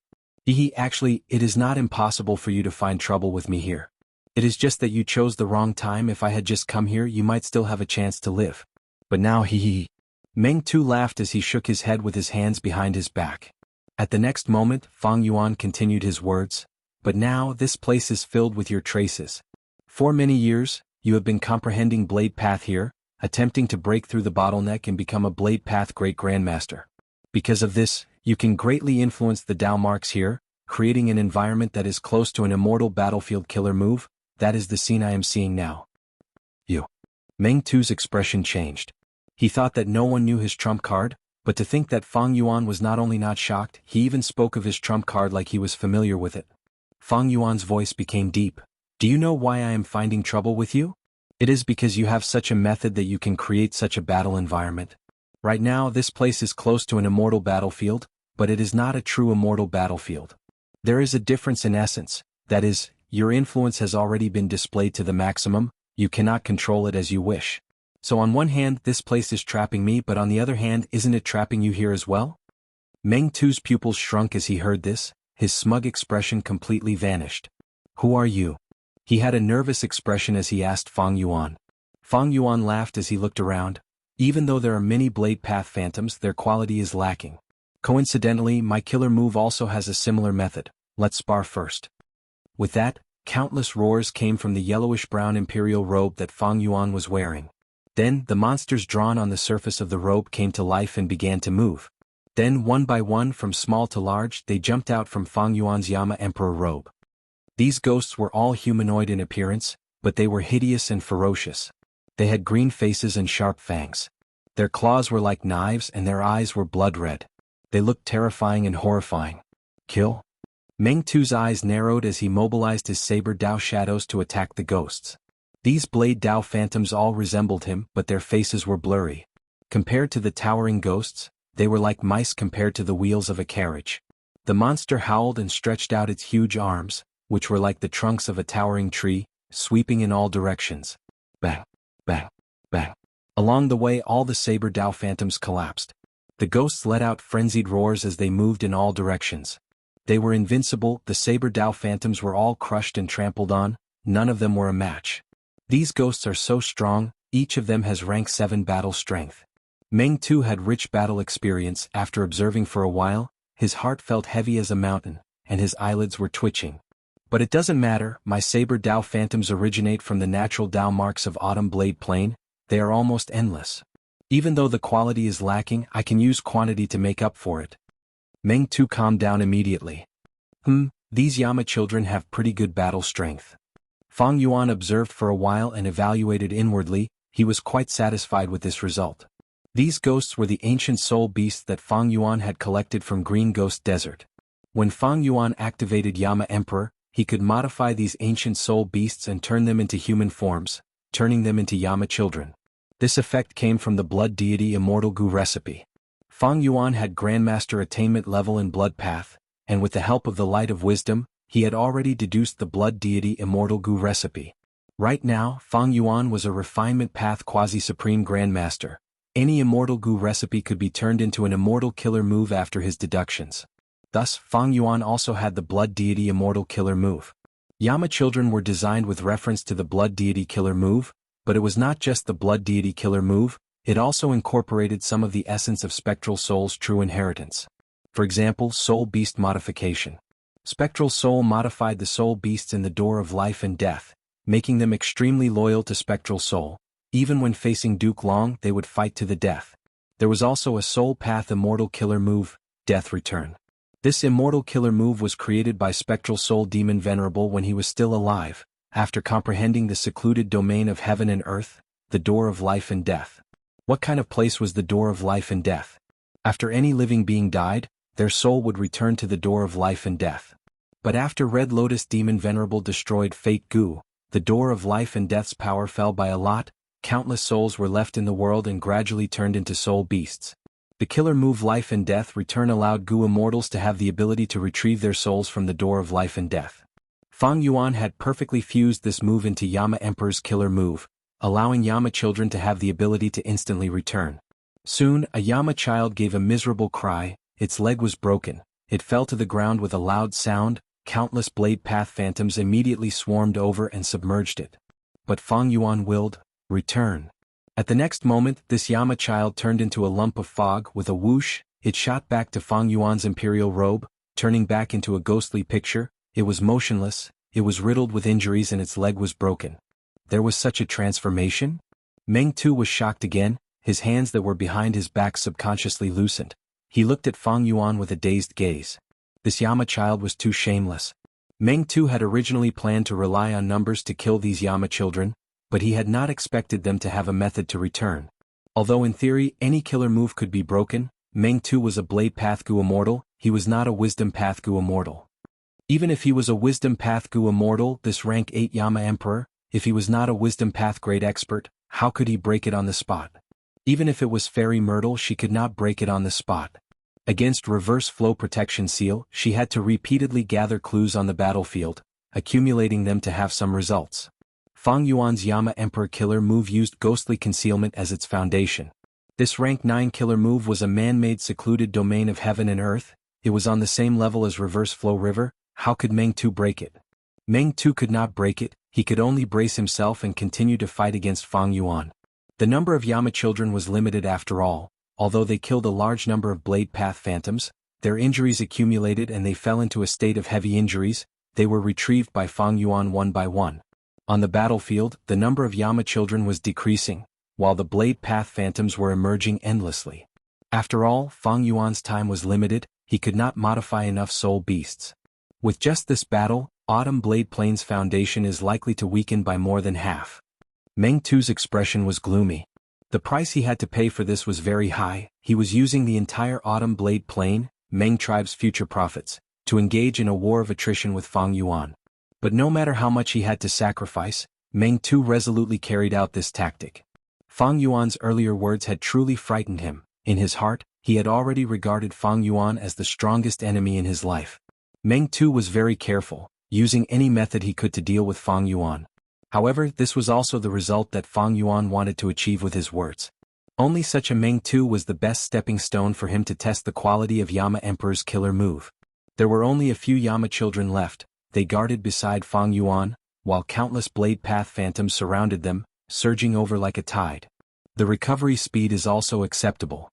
S1: Actually, it is not impossible for you to find trouble with me here. It is just that you chose the wrong time. If I had just come here, you might still have a chance to live. But now Meng Tu laughed as he shook his head with his hands behind his back. At the next moment, Fang Yuan continued his words. But now, this place is filled with your traces. For many years, you have been comprehending Blade Path here, attempting to break through the bottleneck and become a Blade Path Great Grandmaster. Because of this, you can greatly influence the Dao marks here, creating an environment that is close to an immortal battlefield killer move. That is the scene I am seeing now. Meng Tu's expression changed. He thought that no one knew his trump card, but to think that Fang Yuan was not only not shocked, he even spoke of his trump card like he was familiar with it. Fang Yuan's voice became deep. Do you know why I am finding trouble with you? It is because you have such a method that you can create such a battle environment. Right now, this place is close to an immortal battlefield, but it is not a true immortal battlefield. There is a difference in essence, that is, your influence has already been displayed to the maximum, you cannot control it as you wish. So on one hand, this place is trapping me, but on the other hand, isn't it trapping you here as well? Meng Tu's pupils shrunk as he heard this, his smug expression completely vanished. Who are you? He had a nervous expression as he asked Fang Yuan. Fang Yuan laughed as he looked around. Even though there are many Blade Path Phantoms, their quality is lacking. Coincidentally, my killer move also has a similar method. Let's spar first. With that, countless roars came from the yellowish-brown imperial robe that Fang Yuan was wearing. Then, the monsters drawn on the surface of the robe came to life and began to move. Then, one by one, from small to large, they jumped out from Fang Yuan's Yama Emperor robe. These ghosts were all humanoid in appearance, but they were hideous and ferocious. They had green faces and sharp fangs. Their claws were like knives and their eyes were blood red. They looked terrifying and horrifying. Kill? Meng Tu's eyes narrowed as he mobilized his saber Dao shadows to attack the ghosts. These Blade Dao phantoms all resembled him, but their faces were blurry. Compared to the towering ghosts, they were like mice compared to the wheels of a carriage. The monster howled and stretched out its huge arms, which were like the trunks of a towering tree, sweeping in all directions. Bah! Bah! Bah! Along the way all the saber Dao phantoms collapsed. The ghosts let out frenzied roars as they moved in all directions. They were invincible, the saber Dao phantoms were all crushed and trampled on, none of them were a match. These ghosts are so strong, each of them has rank 7 battle strength. Meng Tu had rich battle experience. After observing for a while, his heart felt heavy as a mountain, and his eyelids were twitching. But it doesn't matter, my saber Dao phantoms originate from the natural Dao marks of Autumn Blade Plane, they are almost endless. Even though the quality is lacking, I can use quantity to make up for it. Meng Tu calmed down immediately. These Yama children have pretty good battle strength. Fang Yuan observed for a while and evaluated inwardly. He was quite satisfied with this result. These ghosts were the ancient soul beasts that Fang Yuan had collected from Green Ghost Desert. When Fang Yuan activated Yama Emperor, he could modify these ancient soul beasts and turn them into human forms, turning them into Yama children. This effect came from the blood deity Immortal Gu recipe. Fang Yuan had Grandmaster attainment level in Blood Path, and with the help of the Light of Wisdom, he had already deduced the blood deity Immortal Gu recipe. Right now, Fang Yuan was a refinement path quasi-supreme Grandmaster. Any Immortal Gu recipe could be turned into an immortal killer move after his deductions. Thus, Fang Yuan also had the blood deity immortal killer move. Yama children were designed with reference to the blood deity killer move, but it was not just the blood deity killer move, it also incorporated some of the essence of Spectral Soul's true inheritance. For example, Soul Beast modification. Spectral Soul modified the soul beasts in the Door of Life and Death, making them extremely loyal to Spectral Soul. Even when facing Duke Long, they would fight to the death. There was also a Soul Path immortal killer move, Death Return. This immortal killer move was created by Spectral Soul Demon Venerable when he was still alive, after comprehending the secluded domain of heaven and earth, the Door of Life and Death. What kind of place was the Door of Life and Death? After any living being died, their soul would return to the Door of Life and Death. But after Red Lotus Demon Venerable destroyed Fate Gu, the Door of Life and Death's power fell by a lot. Countless souls were left in the world and gradually turned into soul beasts. The killer move Life and Death Return allowed Gu immortals to have the ability to retrieve their souls from the Door of Life and Death. Fang Yuan had perfectly fused this move into Yama Emperor's killer move, allowing Yama children to have the ability to instantly return. Soon, a Yama child gave a miserable cry, its leg was broken, it fell to the ground with a loud sound, countless Blade Path phantoms immediately swarmed over and submerged it. But Fang Yuan willed, return. At the next moment, this Yama child turned into a lump of fog with a whoosh, it shot back to Fang Yuan's imperial robe, turning back into a ghostly picture. It was motionless, it was riddled with injuries and its leg was broken. There was such a transformation? Meng Tu was shocked again, his hands that were behind his back subconsciously loosened. He looked at Fang Yuan with a dazed gaze. This Yama child was too shameless. Meng Tu had originally planned to rely on numbers to kill these Yama children, but he had not expected them to have a method to return. Although in theory any killer move could be broken, Meng Tu was a Blade Path Gu immortal, he was not a Wisdom Path Gu immortal. Even if he was a Wisdom Path Gu immortal, this rank 8 Yama Emperor, if he was not a Wisdom Path Great Expert, how could he break it on the spot? Even if it was Fairy Myrtle, she could not break it on the spot. Against Reverse Flow Protection Seal, she had to repeatedly gather clues on the battlefield, accumulating them to have some results. Fang Yuan's Yama Emperor killer move used ghostly concealment as its foundation. This rank 9 killer move was a man-made secluded domain of heaven and earth, it was on the same level as Reverse Flow River. How could Meng Tu break it? Meng Tu could not break it, he could only brace himself and continue to fight against Fang Yuan. The number of Yama children was limited after all, although they killed a large number of Blade Path phantoms, their injuries accumulated and they fell into a state of heavy injuries, they were retrieved by Fang Yuan one by one. On the battlefield, the number of Yama children was decreasing, while the Blade Path phantoms were emerging endlessly. After all, Fang Yuan's time was limited, he could not modify enough soul beasts. With just this battle, Autumn Blade Plane's foundation is likely to weaken by more than half. Meng Tu's expression was gloomy. The price he had to pay for this was very high, he was using the entire Autumn Blade Plane, Meng tribe's future profits, to engage in a war of attrition with Fang Yuan. But no matter how much he had to sacrifice, Meng Tu resolutely carried out this tactic. Fang Yuan's earlier words had truly frightened him. In his heart, He had already regarded Fang Yuan as the strongest enemy in his life. Meng Tu was very careful, using any method he could to deal with Fang Yuan. However, this was also the result that Fang Yuan wanted to achieve with his words. Only such a Meng Tu was the best stepping stone for him to test the quality of Yama Emperor's killer move. There were only a few Yama children left. They guarded beside Fang Yuan, while countless blade path phantoms surrounded them, surging over like a tide. The recovery speed is also acceptable.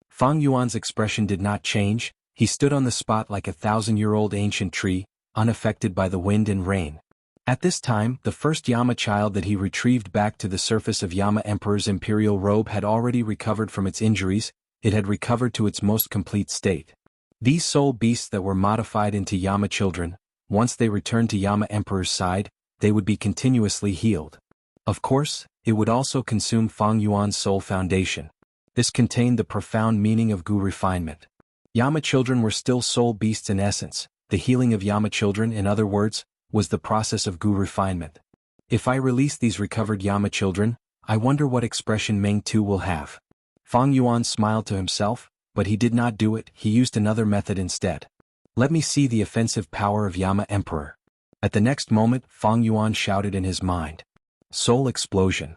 S1: Fang Yuan's expression did not change. He stood on the spot like a 1,000-year-old ancient tree, unaffected by the wind and rain. At this time, the first Yama child that he retrieved back to the surface of Yama Emperor's imperial robe had already recovered from its injuries. It had recovered to its most complete state. These soul beasts that were modified into Yama children, once they returned to Yama Emperor's side, they would be continuously healed. Of course, it would also consume Fang Yuan's soul foundation. This contained the profound meaning of Gu refinement. Yama children were still soul beasts in essence. The healing of Yama children, in other words, was the process of Gu refinement. If I release these recovered Yama children, I wonder what expression Meng Tu will have. Fang Yuan smiled to himself, but he did not do it. He used another method instead. Let me see the offensive power of Yama Emperor. At the next moment, Fang Yuan shouted in his mind. Soul explosion.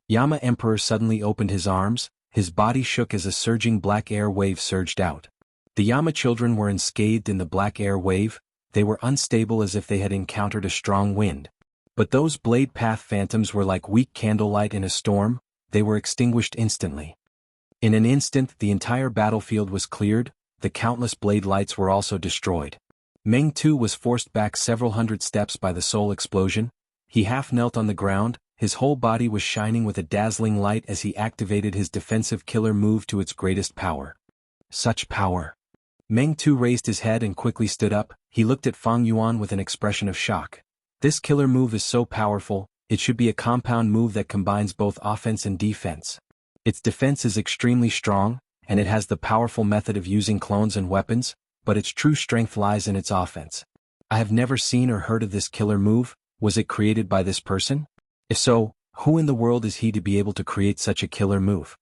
S1: Yama Emperor suddenly opened his arms, his body shook as a surging black air wave surged out. The Yama children were enscathed in the black air wave. They were unstable as if they had encountered a strong wind. But those blade path phantoms were like weak candlelight in a storm. They were extinguished instantly. In an instant, the entire battlefield was cleared. The countless blade lights were also destroyed. Meng Tu was forced back several hundred steps by the soul explosion. He half knelt on the ground. His whole body was shining with a dazzling light as he activated his defensive killer move to its greatest power. Such power. Meng Tu raised his head and quickly stood up. He looked at Fang Yuan with an expression of shock. This killer move is so powerful, it should be a compound move that combines both offense and defense. Its defense is extremely strong, and it has the powerful method of using clones and weapons, but its true strength lies in its offense. I have never seen or heard of this killer move. Was it created by this person? If so, who in the world is he to be able to create such a killer move?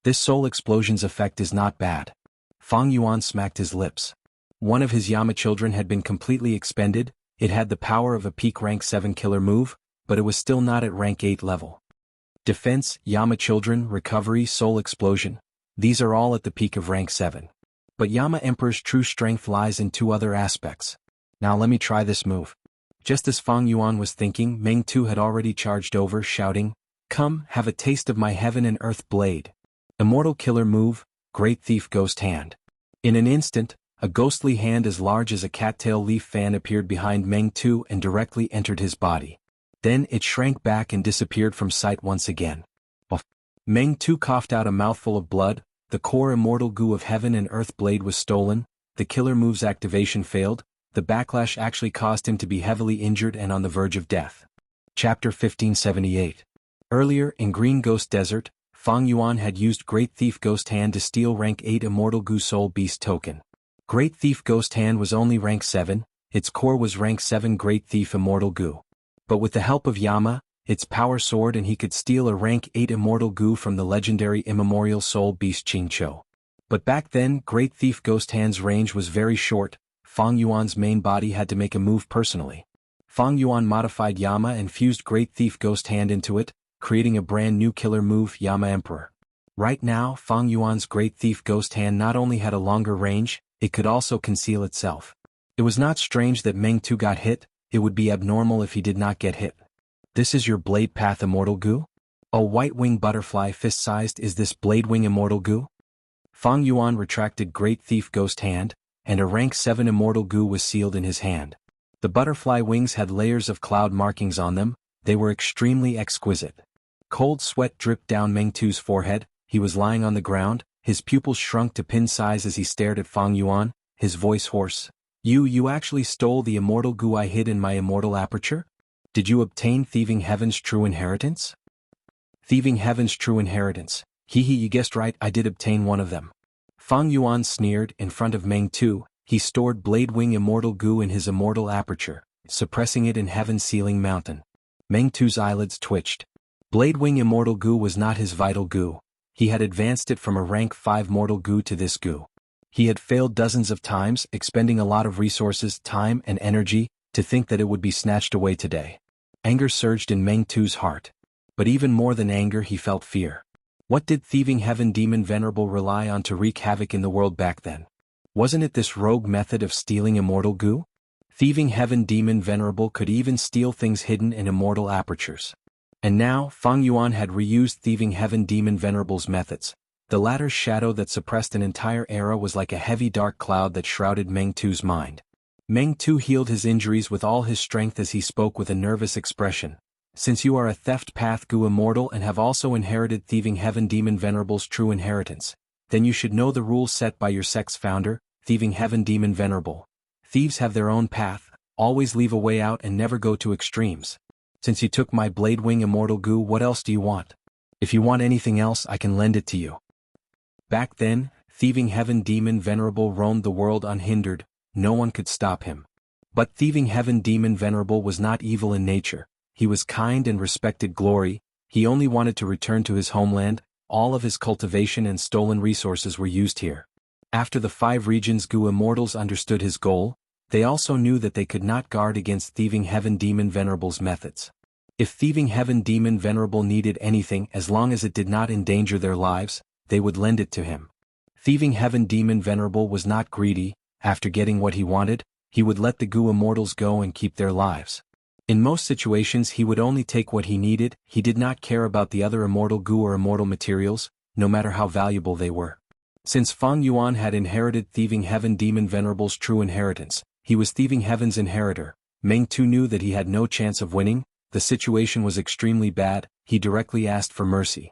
S1: This soul explosion's effect is not bad. Fang Yuan smacked his lips. One of his Yama children had been completely expended. It had the power of a peak rank 7 killer move, but it was still not at rank 8 level. Defense, Yama children, recovery, soul explosion. These are all at the peak of rank 7. But Yama Emperor's true strength lies in 2 other aspects. Now let me try this move. Just as Fang Yuan was thinking, Meng Tu had already charged over, shouting, Come, have a taste of my heaven and earth blade. Immortal killer move, Great Thief Ghost Hand. In an instant, a ghostly hand as large as a cattail leaf fan appeared behind Meng Tu and directly entered his body. Then it shrank back and disappeared from sight once again. Meng Tu coughed out a mouthful of blood. The core immortal goo of heaven and earth blade was stolen. The killer move's activation failed. The backlash actually caused him to be heavily injured and on the verge of death. Chapter 1578. Earlier, in Green Ghost Desert, Fang Yuan had used Great Thief Ghost Hand to steal rank 8 Immortal Goo Soul Beast token. Great Thief Ghost Hand was only rank 7, its core was rank 7 Great Thief Immortal Goo. But with the help of Yama, its power sword, and he could steal a rank 8 Immortal Goo from the legendary immemorial Soul Beast Xianxia. But back then, Great Thief Ghost Hand's range was very short. Fang Yuan's main body had to make a move personally. Fang Yuan modified Yama and fused Great Thief Ghost Hand into it, creating a brand new killer move, Yama Emperor. Right now, Fang Yuan's Great Thief Ghost Hand not only had a longer range, it could also conceal itself. It was not strange that Meng Tu got hit. It would be abnormal if he did not get hit. This is your Blade Path Immortal Goo? A white-winged butterfly fist-sized, is this Blade Wing Immortal Goo? Fang Yuan retracted Great Thief Ghost Hand, and a rank 7 Immortal Goo was sealed in his hand. The butterfly wings had layers of cloud markings on them. They were extremely exquisite. Cold sweat dripped down Meng Tu's forehead. He was lying on the ground, his pupils shrunk to pin size as he stared at Fang Yuan, his voice hoarse. You actually stole the immortal goo I hid in my immortal aperture? Did you obtain Thieving Heaven's true inheritance? Thieving Heaven's true inheritance. You guessed right, I did obtain one of them. Fang Yuan sneered. In front of Meng Tu, he stored Blade Wing Immortal Goo in his immortal aperture, suppressing it in Heaven's Sealing Mountain. Meng Tu's eyelids twitched. Blade Wing Immortal Goo was not his vital goo. He had advanced it from a rank 5 mortal gu to this gu. He had failed dozens of times, expending a lot of resources, time, and energy, to think that it would be snatched away today. Anger surged in Meng Tu's heart. But even more than anger, he felt fear. What did Thieving Heaven Demon Venerable rely on to wreak havoc in the world back then? Wasn't it this rogue method of stealing immortal goo? Thieving Heaven Demon Venerable could even steal things hidden in immortal apertures. And now, Fang Yuan had reused Thieving Heaven Demon Venerable's methods. The latter's shadow that suppressed an entire era was like a heavy dark cloud that shrouded Meng Tu's mind. Meng Tu healed his injuries with all his strength as he spoke with a nervous expression. Since you are a theft path gu immortal and have also inherited Thieving Heaven Demon Venerable's true inheritance, then you should know the rules set by your sect's founder, Thieving Heaven Demon Venerable. Thieves have their own path, always leave a way out and never go to extremes. Since you took my Blade Wing immortal goo, what else do you want? If you want anything else, I can lend it to you. Back then, Thieving Heaven Demon Venerable roamed the world unhindered. No one could stop him. But Thieving Heaven Demon Venerable was not evil in nature. He was kind and respected glory. He only wanted to return to his homeland. All of his cultivation and stolen resources were used here. After the 5 regions gu immortals understood his goal, they also knew that they could not guard against Thieving Heaven Demon Venerable's methods. If Thieving Heaven Demon Venerable needed anything, as long as it did not endanger their lives, they would lend it to him. Thieving Heaven Demon Venerable was not greedy. After getting what he wanted, he would let the gu immortals go and keep their lives. In most situations he would only take what he needed. He did not care about the other immortal gu or immortal materials, no matter how valuable they were. Since Fang Yuan had inherited Thieving Heaven Demon Venerable's true inheritance, he was Thieving Heaven's inheritor. Meng Tu knew that he had no chance of winning. The situation was extremely bad. He directly asked for mercy.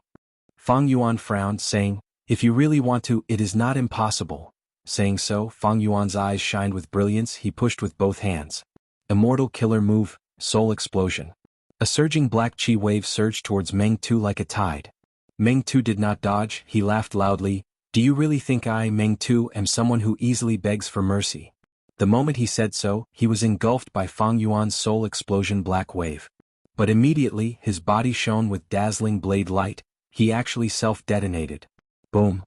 S1: Fang Yuan frowned, saying, "If you really want to, it is not impossible." Saying so, Fang Yuan's eyes shined with brilliance. He pushed with both hands. Immortal Killer Move, Soul Explosion. A surging black chi wave surged towards Meng Tu like a tide. Meng Tu did not dodge. He laughed loudly. "Do you really think I, Meng Tu, am someone who easily begs for mercy?" The moment he said so, he was engulfed by Fang Yuan's Soul Explosion black wave. But immediately, his body shone with dazzling blade light. He actually self-detonated. Boom.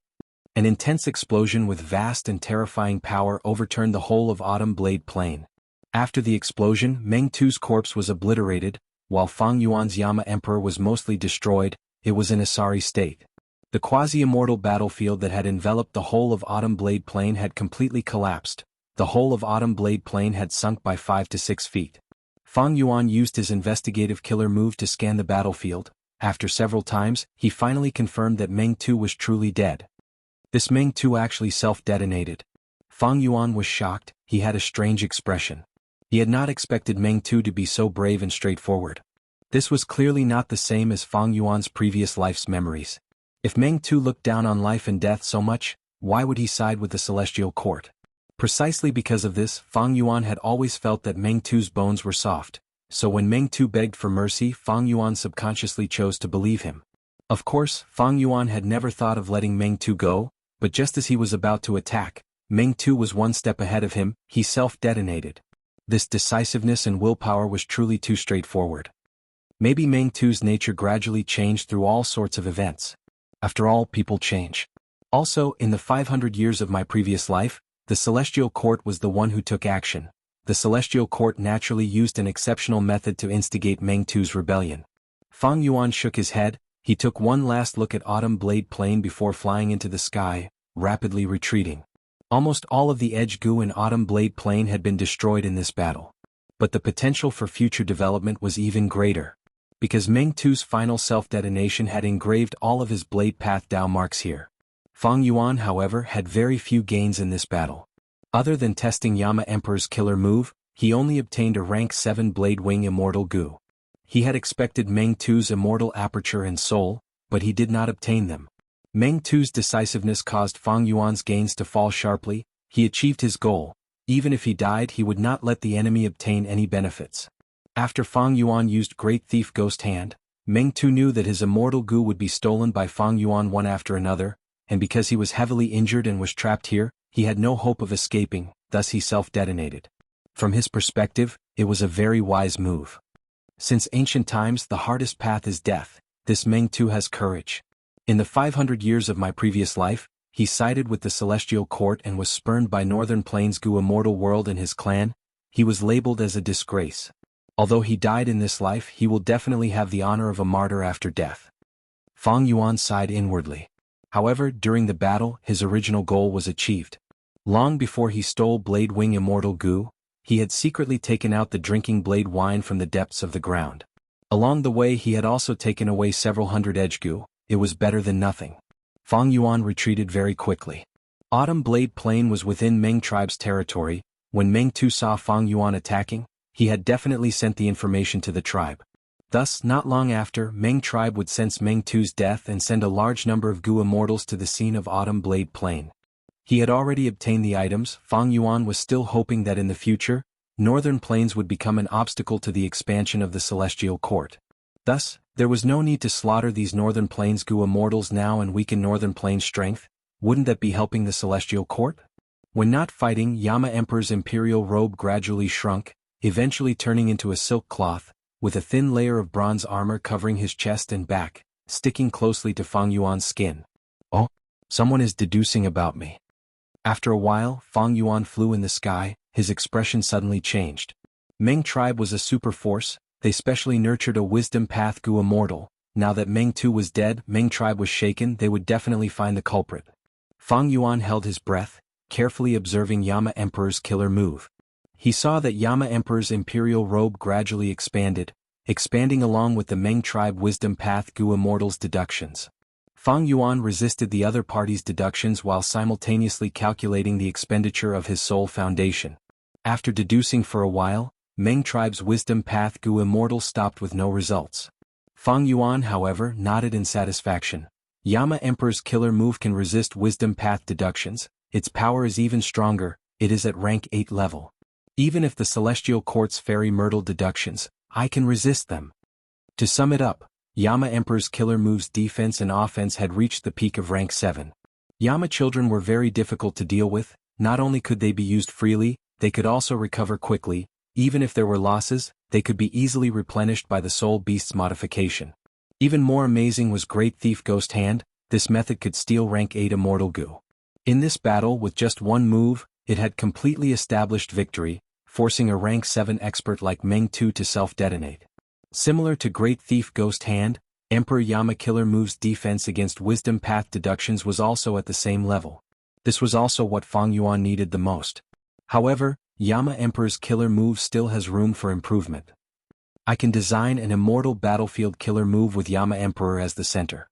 S1: An intense explosion with vast and terrifying power overturned the whole of Autumn Blade Plain. After the explosion, Meng Tu's corpse was obliterated, while Fang Yuan's Yama Emperor was mostly destroyed. It was in a sorry state. The quasi-immortal battlefield that had enveloped the whole of Autumn Blade Plain had completely collapsed. The whole of Autumn Blade Plain had sunk by 5 to 6 feet. Fang Yuan used his investigative killer move to scan the battlefield. After several times, he finally confirmed that Meng Tu was truly dead. This Meng Tu actually self-detonated. Fang Yuan was shocked. He had a strange expression. He had not expected Meng Tu to be so brave and straightforward. This was clearly not the same as Fang Yuan's previous life's memories. If Meng Tu looked down on life and death so much, why would he side with the Celestial Court? Precisely because of this, Fang Yuan had always felt that Meng Tu's bones were soft. So when Meng Tu begged for mercy, Fang Yuan subconsciously chose to believe him. Of course, Fang Yuan had never thought of letting Meng Tu go, but just as he was about to attack, Meng Tu was one step ahead of him. He self-detonated. This decisiveness and willpower was truly too straightforward. Maybe Meng Tu's nature gradually changed through all sorts of events. After all, people change. Also, in the 500 years of my previous life, the Celestial Court was the one who took action. The Celestial Court naturally used an exceptional method to instigate Meng Tu's rebellion. Fang Yuan shook his head. He took one last look at Autumn Blade Plain before flying into the sky, rapidly retreating. Almost all of the Edge Gu in Autumn Blade Plain had been destroyed in this battle. But the potential for future development was even greater. Because Meng Tu's final self-detonation had engraved all of his Blade Path Dao marks here. Fang Yuan, however, had very few gains in this battle. Other than testing Yama Emperor's killer move, he only obtained a rank 7 Blade Wing Immortal Gu. He had expected Meng Tu's Immortal Aperture and Soul, but he did not obtain them. Meng Tu's decisiveness caused Fang Yuan's gains to fall sharply. He achieved his goal. Even if he died, he would not let the enemy obtain any benefits. After Fang Yuan used Great Thief Ghost Hand, Meng Tu knew that his Immortal Gu would be stolen by Fang Yuan one after another, and because he was heavily injured and was trapped here, he had no hope of escaping. Thus he self-detonated. From his perspective, it was a very wise move. Since ancient times the hardest path is death, this Meng Tu has courage. In the 500 years of my previous life, he sided with the celestial court and was spurned by Northern Plains Gu immortal world and his clan. He was labeled as a disgrace. Although he died in this life, he will definitely have the honor of a martyr after death. Fang Yuan sighed inwardly. However, during the battle, his original goal was achieved. Long before he stole Blade Wing Immortal Gu, he had secretly taken out the drinking blade wine from the depths of the ground. Along the way he had also taken away several hundred edge Gu. It was better than nothing. Fang Yuan retreated very quickly. Autumn Blade Plain was within Meng tribe's territory. When Meng Tu saw Fang Yuan attacking, he had definitely sent the information to the tribe. Thus, not long after, Meng tribe would sense Meng Tu's death and send a large number of Gu immortals to the scene of Autumn Blade Plain. He had already obtained the items. Fang Yuan was still hoping that in the future, Northern Plains would become an obstacle to the expansion of the Celestial Court. Thus, there was no need to slaughter these Northern Plains Gu immortals now and weaken Northern Plains' strength. Wouldn't that be helping the Celestial Court? When not fighting, Yama Emperor's imperial robe gradually shrunk, eventually turning into a silk cloth, with a thin layer of bronze armor covering his chest and back, sticking closely to Fang Yuan's skin. Oh, someone is deducing about me. After a while, Fang Yuan flew in the sky. His expression suddenly changed. Meng tribe was a super force. They specially nurtured a wisdom path Gu immortal. Now that Meng Tu was dead, Meng tribe was shaken. They would definitely find the culprit. Fang Yuan held his breath, carefully observing Yama Emperor's killer move. He saw that Yama Emperor's imperial robe gradually expanding along with the Meng tribe wisdom path Gu immortal's deductions. Fang Yuan resisted the other party's deductions while simultaneously calculating the expenditure of his soul foundation. After deducing for a while, Meng tribe's wisdom path Gu immortal stopped with no results. Fang Yuan, however, nodded in satisfaction. Yama Emperor's killer move can resist wisdom path deductions. Its power is even stronger. It is at rank 8 level. Even if the Celestial Court's fairy myrtle deductions, I can resist them. To sum it up, Yama Emperor's killer moves defense and offense had reached the peak of rank 7. Yama children were very difficult to deal with. Not only could they be used freely, they could also recover quickly. Even if there were losses, they could be easily replenished by the Soul Beast's modification. Even more amazing was Great Thief Ghost Hand. This method could steal rank 8 Immortal Gu. In this battle, with just one move, it had completely established victory, forcing a rank 7 expert like Meng Tu to self-detonate. Similar to Great Thief Ghost Hand, Emperor Yama Killer Move's defense against Wisdom Path deductions was also at the same level. This was also what Fang Yuan needed the most. However, Yama Emperor's killer move still has room for improvement. I can design an immortal battlefield killer move with Yama Emperor as the center.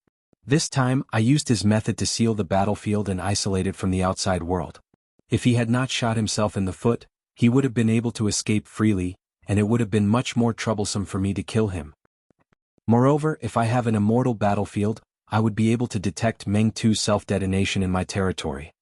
S1: This time, I used his method to seal the battlefield and isolate it from the outside world. If he had not shot himself in the foot, he would have been able to escape freely, and it would have been much more troublesome for me to kill him. Moreover, if I have an immortal battlefield, I would be able to detect Meng Tu's self-detonation in my territory.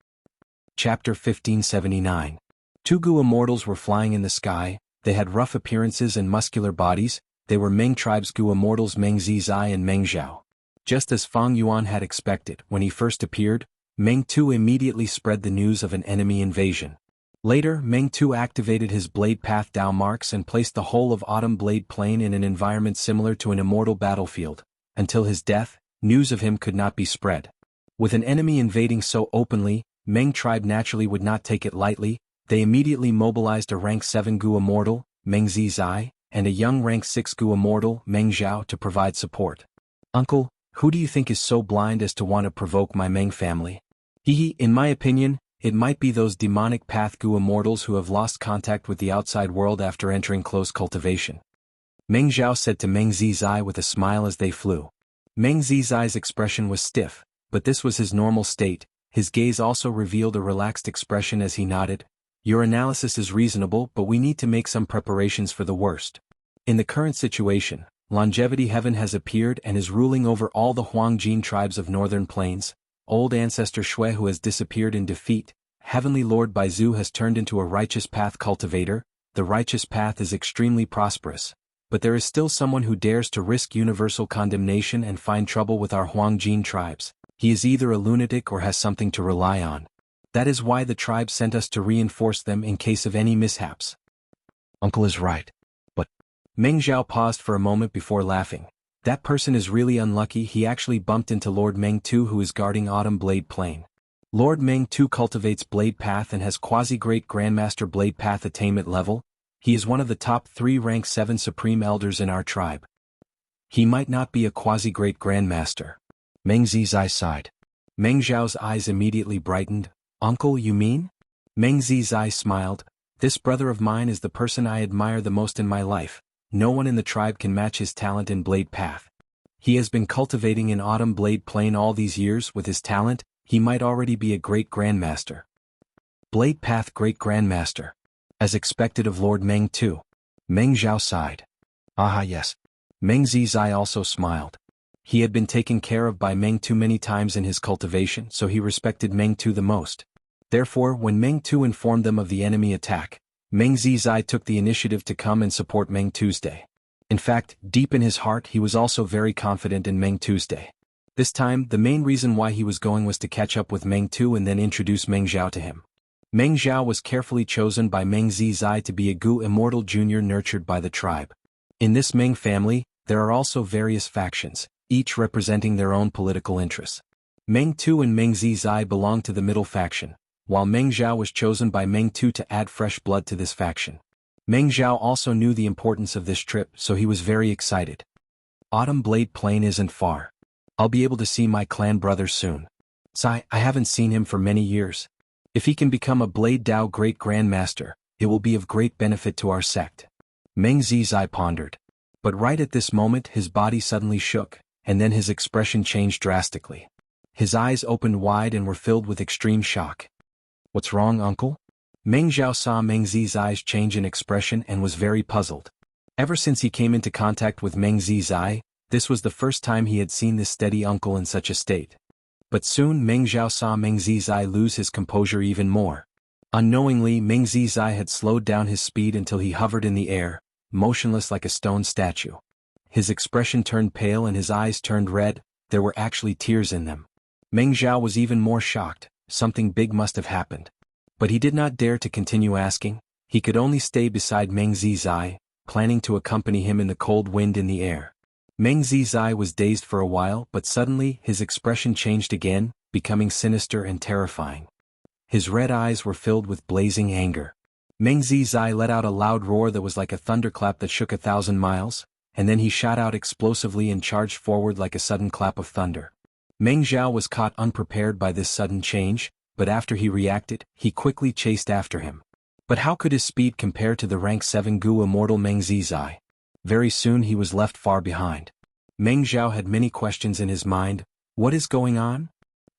S1: Chapter 1579. Two Gu immortals were flying in the sky. They had rough appearances and muscular bodies. They were Meng tribe's Gu immortals Meng Zizai and Meng Zhao. Just as Fang Yuan had expected, when he first appeared, Meng Tu immediately spread the news of an enemy invasion. Later, Meng Tu activated his Blade Path Dao marks and placed the whole of Autumn Blade Plain in an environment similar to an immortal battlefield. Until his death, news of him could not be spread. With an enemy invading so openly, Meng tribe naturally would not take it lightly. They immediately mobilized a rank 7 Gu immortal, Meng Zizai, and a young rank 6 Gu immortal, Meng Zhao, to provide support. Uncle, who do you think is so blind as to want to provoke my Meng family? In my opinion, it might be those demonic path Gu immortals who have lost contact with the outside world after entering close cultivation. Meng Zhao said to Meng Zizai with a smile as they flew. Meng Zizai's expression was stiff, but this was his normal state. His gaze also revealed a relaxed expression as he nodded. Your analysis is reasonable, but we need to make some preparations for the worst. In the current situation, Longevity Heaven has appeared and is ruling over all the Huangjin tribes of Northern Plains. Old Ancestor Shui, who has disappeared in defeat. Heavenly Lord Baizu has turned into a Righteous Path cultivator. The Righteous Path is extremely prosperous. But there is still someone who dares to risk universal condemnation and find trouble with our Huangjin tribes. He is either a lunatic or has something to rely on. That is why the tribe sent us to reinforce them in case of any mishaps. Uncle is right. But Meng Zhao paused for a moment before laughing. That person is really unlucky. He actually bumped into Lord Meng Tu, who is guarding Autumn Blade Plain. Lord Meng Tu cultivates Blade Path and has quasi-great Grandmaster Blade Path attainment level. He is one of the top 3 rank 7 Supreme Elders in our tribe. He might not be a quasi-great Grandmaster. Meng Zizai sighed. Meng Zhao's eyes immediately brightened. Uncle, you mean? Meng Zizai smiled. This brother of mine is the person I admire the most in my life. No one in the tribe can match his talent in Blade Path. He has been cultivating in Autumn Blade Plain all these years. With his talent, he might already be a great Grandmaster. Blade Path Great Grandmaster. As expected of Lord Meng Tu. Meng Zhao sighed. Ah yes. Meng Zizai also smiled. He had been taken care of by Meng Tu many times in his cultivation, so he respected Meng Tu the most. Therefore, when Meng Tu informed them of the enemy attack, Meng Zizai took the initiative to come and support Meng Tuesday. In fact, deep in his heart he was also very confident in Meng Tuesday. This time, the main reason why he was going was to catch up with Meng Tu and then introduce Meng Zhao to him. Meng Zhao was carefully chosen by Meng Zizai to be a Gu Immortal Junior nurtured by the tribe. In this Meng family, there are also various factions, each representing their own political interests. Meng Tu and Meng Zizai belong to the middle faction, while Meng Zhao was chosen by Meng Tu to add fresh blood to this faction. Meng Zhao also knew the importance of this trip, so he was very excited. Autumn Blade Plain isn't far. I'll be able to see my clan brother soon. I haven't seen him for many years. If he can become a Blade Dao Great Grandmaster, it will be of great benefit to our sect. Meng Zizai pondered. But right at this moment his body suddenly shook, and then his expression changed drastically. His eyes opened wide and were filled with extreme shock. What's wrong, uncle? Meng Zhao saw Meng Zizai's change in expression and was very puzzled. Ever since he came into contact with Meng Zizai, this was the first time he had seen this steady uncle in such a state. But soon Meng Zhao saw Meng Zizai lose his composure even more. Unknowingly, Meng Zizai had slowed down his speed until he hovered in the air, motionless like a stone statue. His expression turned pale and his eyes turned red. There were actually tears in them. Meng Zhao was even more shocked. Something big must have happened. But he did not dare to continue asking. He could only stay beside Meng Zizai, planning to accompany him in the cold wind in the air. Meng Zizai was dazed for a while, but suddenly his expression changed again, becoming sinister and terrifying. His red eyes were filled with blazing anger. Meng Zizai let out a loud roar that was like a thunderclap that shook 1,000 miles, and then he shot out explosively and charged forward like a sudden clap of thunder. Meng Zhao was caught unprepared by this sudden change, but after he reacted, he quickly chased after him. But how could his speed compare to the rank 7 Gu Immortal Meng Zizai? Very soon he was left far behind. Meng Zhao had many questions in his mind. What is going on?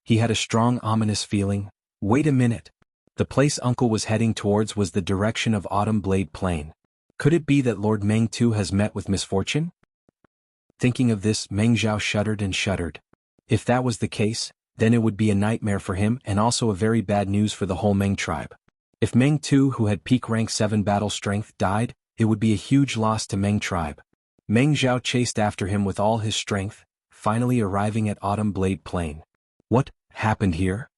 S1: He had a strong ominous feeling. Wait a minute. The place uncle was heading towards was the direction of Autumn Blade Plain. Could it be that Lord Meng Tu has met with misfortune? Thinking of this, Meng Zhao shuddered and shuddered. If that was the case, then it would be a nightmare for him and also a very bad news for the whole Meng tribe. If Meng Tu, who had peak rank 7 battle strength, died, it would be a huge loss to Meng tribe. Meng Zhao chased after him with all his strength, finally arriving at Autumn Blade Plain. What happened here?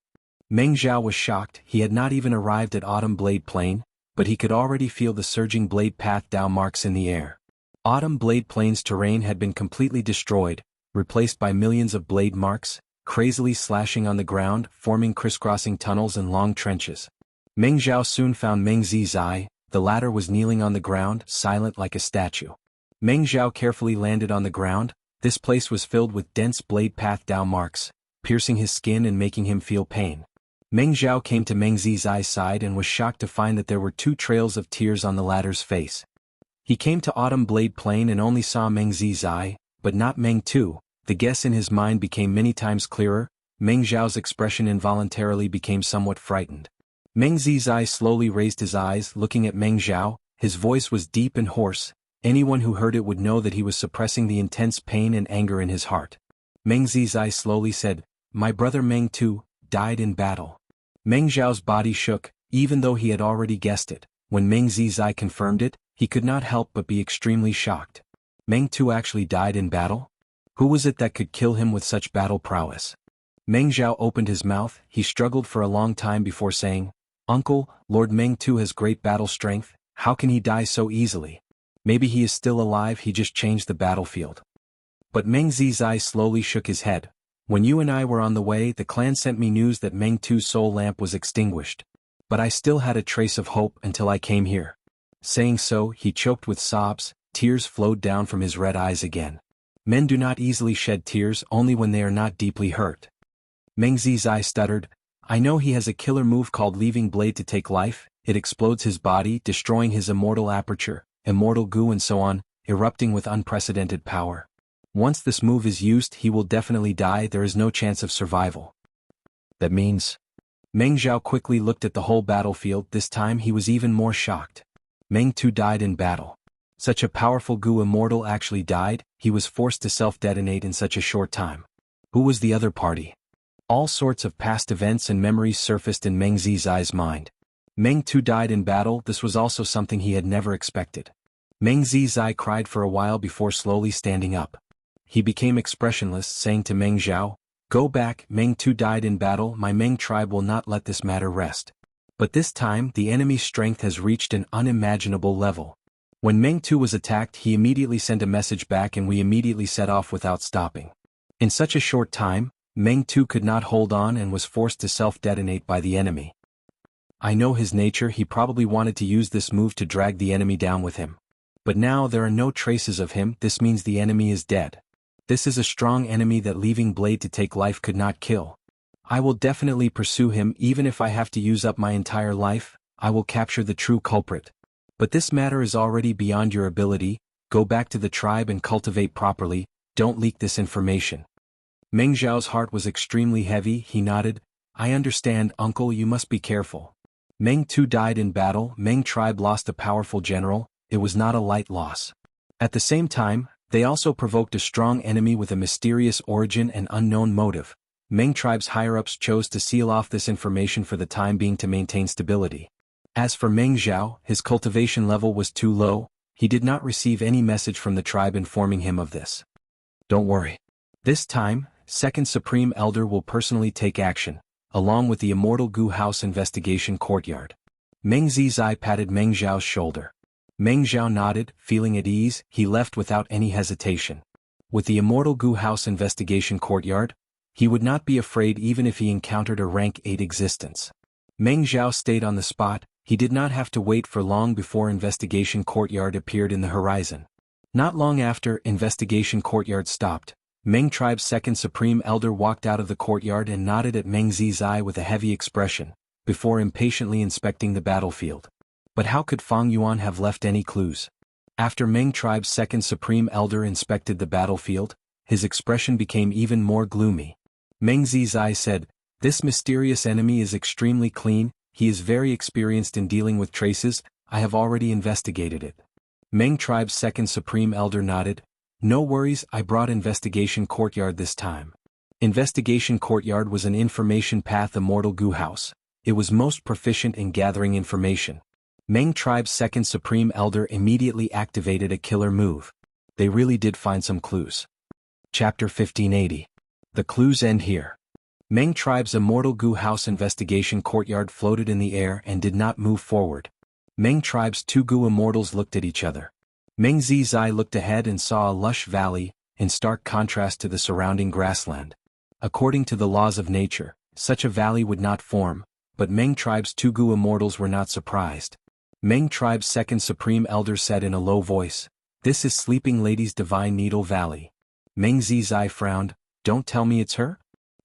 S1: Meng Zhao was shocked. He had not even arrived at Autumn Blade Plain, but he could already feel the surging blade path Dao marks in the air. Autumn Blade Plain's terrain had been completely destroyed, replaced by millions of blade marks, crazily slashing on the ground, forming crisscrossing tunnels and long trenches. Meng Zhao soon found Meng Zizai. The latter was kneeling on the ground, silent like a statue. Meng Zhao carefully landed on the ground. This place was filled with dense blade path Dao marks, piercing his skin and making him feel pain. Meng Zhao came to Meng Zizai's side and was shocked to find that there were 2 trails of tears on the latter's face. He came to Autumn Blade Plain and only saw Meng Zizai, but not Meng Tu. The guess in his mind became many times clearer. Meng Zhao's expression involuntarily became somewhat frightened. Meng Zizai slowly raised his eyes, looking at Meng Zhao. His voice was deep and hoarse. Anyone who heard it would know that he was suppressing the intense pain and anger in his heart. Meng Zizai slowly said, "My brother Meng Tu died in battle." Meng Zhao's body shook, even though he had already guessed it. When Meng Zizai confirmed it, he could not help but be extremely shocked. Meng Tu actually died in battle? Who was it that could kill him with such battle prowess? Meng Zhao opened his mouth. He struggled for a long time before saying, "Uncle, Lord Meng Tu has great battle strength. How can he die so easily? Maybe he is still alive, he just changed the battlefield." But Meng Zizai slowly shook his head. When you and I were on the way, the clan sent me news that Meng Tu's soul lamp was extinguished. But I still had a trace of hope until I came here. Saying so, he choked with sobs, tears flowed down from his red eyes again. Men do not easily shed tears, only when they are not deeply hurt. Meng Zizai stuttered, I know he has a killer move called leaving blade to take life. It explodes his body, destroying his immortal aperture, immortal goo and so on, erupting with unprecedented power. Once this move is used, he will definitely die. There is no chance of survival. That means... Meng Zhao quickly looked at the whole battlefield. This time he was even more shocked. Meng Tu died in battle. Such a powerful goo immortal actually died. He was forced to self-detonate in such a short time. Who was the other party? All sorts of past events and memories surfaced in Meng Zizai's mind. Meng Tu died in battle. This was also something he had never expected. Meng Zizai cried for a while before slowly standing up. He became expressionless, saying to Meng Zhao, Go back, Meng Tu died in battle. My Meng tribe will not let this matter rest. But this time, the enemy's strength has reached an unimaginable level. When Meng Tu was attacked, he immediately sent a message back and we immediately set off without stopping. In such a short time, Meng Tu could not hold on and was forced to self-detonate by the enemy. I know his nature. He probably wanted to use this move to drag the enemy down with him. But now there are no traces of him. This means the enemy is dead. This is a strong enemy that leaving blade to take life could not kill. I will definitely pursue him even if I have to use up my entire life. I will capture the true culprit. But this matter is already beyond your ability. Go back to the tribe and cultivate properly. Don't leak this information. Meng Zhao's heart was extremely heavy. He nodded. I understand, uncle, you must be careful. Meng Tu died in battle. Meng tribe lost a powerful general. It was not a light loss. At the same time, they also provoked a strong enemy with a mysterious origin and unknown motive. Meng tribe's higher-ups chose to seal off this information for the time being to maintain stability. As for Meng Zhao, his cultivation level was too low. He did not receive any message from the tribe informing him of this. Don't worry. This time, Second Supreme Elder will personally take action, along with the Immortal Goo House Investigation Courtyard. Meng Zizai patted Meng Zhao's shoulder. Meng Zhao nodded, feeling at ease. He left without any hesitation. With the Immortal Goo House Investigation Courtyard, he would not be afraid even if he encountered a rank 8 existence. Meng Zhao stayed on the spot. He did not have to wait for long before Investigation Courtyard appeared in the horizon. Not long after Investigation Courtyard stopped, Meng Tribe's Second Supreme Elder walked out of the courtyard and nodded at Meng Zizai with a heavy expression, before impatiently inspecting the battlefield. But how could Fang Yuan have left any clues? After Meng Tribe's Second Supreme Elder inspected the battlefield, his expression became even more gloomy. Meng Zizai said, This mysterious enemy is extremely clean. He is very experienced in dealing with traces. I have already investigated it. Meng Tribe's Second Supreme Elder nodded. No worries, I brought Investigation Courtyard this time. Investigation Courtyard was an information path Immortal Goo House. It was most proficient in gathering information. Meng Tribe's Second Supreme Elder immediately activated a killer move. They really did find some clues. Chapter 1580. The clues end here. Meng Tribe's Immortal Goo House Investigation Courtyard floated in the air and did not move forward. Meng Tribe's two Goo Immortals looked at each other. Meng Zizai looked ahead and saw a lush valley, in stark contrast to the surrounding grassland. According to the laws of nature, such a valley would not form, but Meng Tribe's two Goo Immortals were not surprised. Meng Tribe's Second Supreme Elder said in a low voice, This is Sleeping Lady's Divine Needle Valley. Meng Zizai frowned, Don't tell me it's her?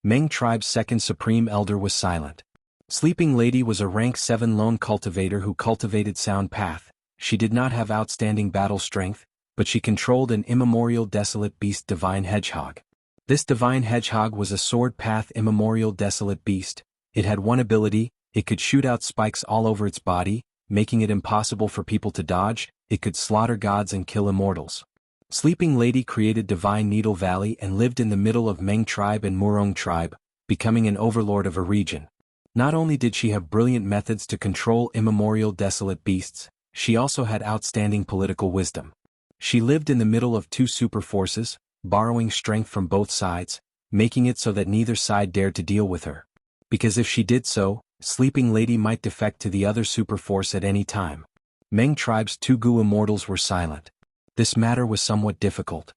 S1: Meng Tribe's Second Supreme Elder was silent. Sleeping Lady was a rank 7 lone cultivator who cultivated Sound Path. She did not have outstanding battle strength, but she controlled an immemorial desolate beast Divine Hedgehog. This Divine Hedgehog was a sword path immemorial desolate beast. It had one ability, it could shoot out spikes all over its body, making it impossible for people to dodge. It could slaughter gods and kill immortals. Sleeping Lady created Divine Needle Valley and lived in the middle of Meng Tribe and Murong Tribe, becoming an overlord of a region. Not only did she have brilliant methods to control immemorial desolate beasts, she also had outstanding political wisdom. She lived in the middle of two super forces, borrowing strength from both sides, making it so that neither side dared to deal with her. Because if she did so, Sleeping Lady might defect to the other super force at any time. Meng Tribe's two Goo Immortals were silent. This matter was somewhat difficult.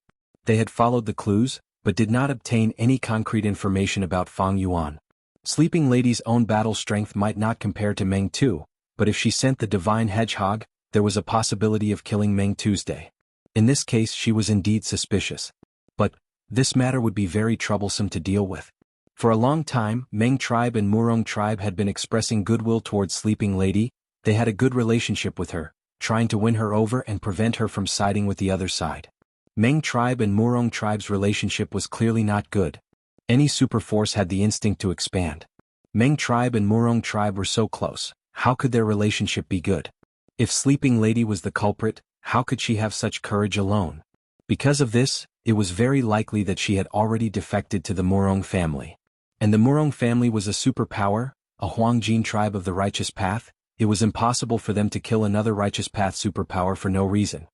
S1: They had followed the clues, but did not obtain any concrete information about Fang Yuan. Sleeping Lady's own battle strength might not compare to Meng Tu, but if she sent the divine hedgehog, there was a possibility of killing Meng Tuesday. In this case she was indeed suspicious. But this matter would be very troublesome to deal with. For a long time, Meng tribe and Murong tribe had been expressing goodwill towards Sleeping Lady. They had a good relationship with her, trying to win her over and prevent her from siding with the other side. Meng tribe and Murong tribe's relationship was clearly not good. Any superforce had the instinct to expand. Meng tribe and Murong tribe were so close, how could their relationship be good? If Sleeping Lady was the culprit, how could she have such courage alone? Because of this, it was very likely that she had already defected to the Murong family. And the Murong family was a superpower, a Huangjin tribe of the righteous path. It was impossible for them to kill another righteous path superpower for no reason.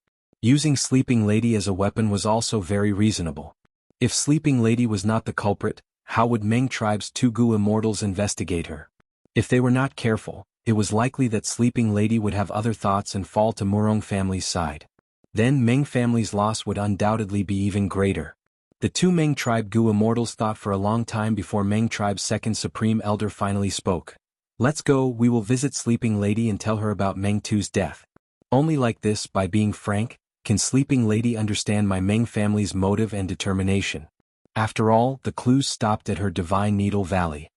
S1: Using Sleeping Lady as a weapon was also very reasonable. If Sleeping Lady was not the culprit, how would Meng tribe's two Gu immortals investigate her? If they were not careful, it was likely that Sleeping Lady would have other thoughts and fall to Murong family's side. Then Meng family's loss would undoubtedly be even greater. The two Meng tribe Gu immortals thought for a long time before Meng tribe's second supreme elder finally spoke. Let's go, we will visit Sleeping Lady and tell her about Meng Tu's death. Only like this, by being frank, can Sleeping Lady understand my Meng family's motive and determination. After all, the clues stopped at her Divine Needle Valley.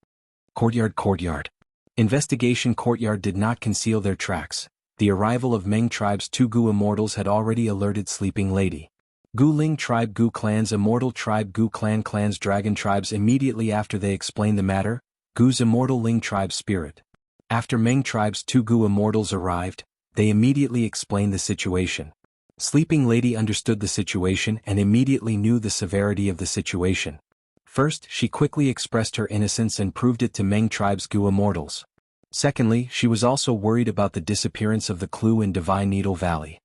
S1: Courtyard. Investigation courtyard did not conceal their tracks. The arrival of Meng tribe's two Gu immortals had already alerted Sleeping Lady. Gu Ling tribe Gu clans, Immortal tribe Gu clans, Dragon tribes. Immediately after they explained the matter, Gu's Immortal Ling tribe spirit. After Meng tribe's two Gu immortals arrived, they immediately explained the situation. Sleeping Lady understood the situation and immediately knew the severity of the situation. First, she quickly expressed her innocence and proved it to Meng tribe's Gu immortals. Secondly, she was also worried about the disappearance of the clue in Divine Needle Valley.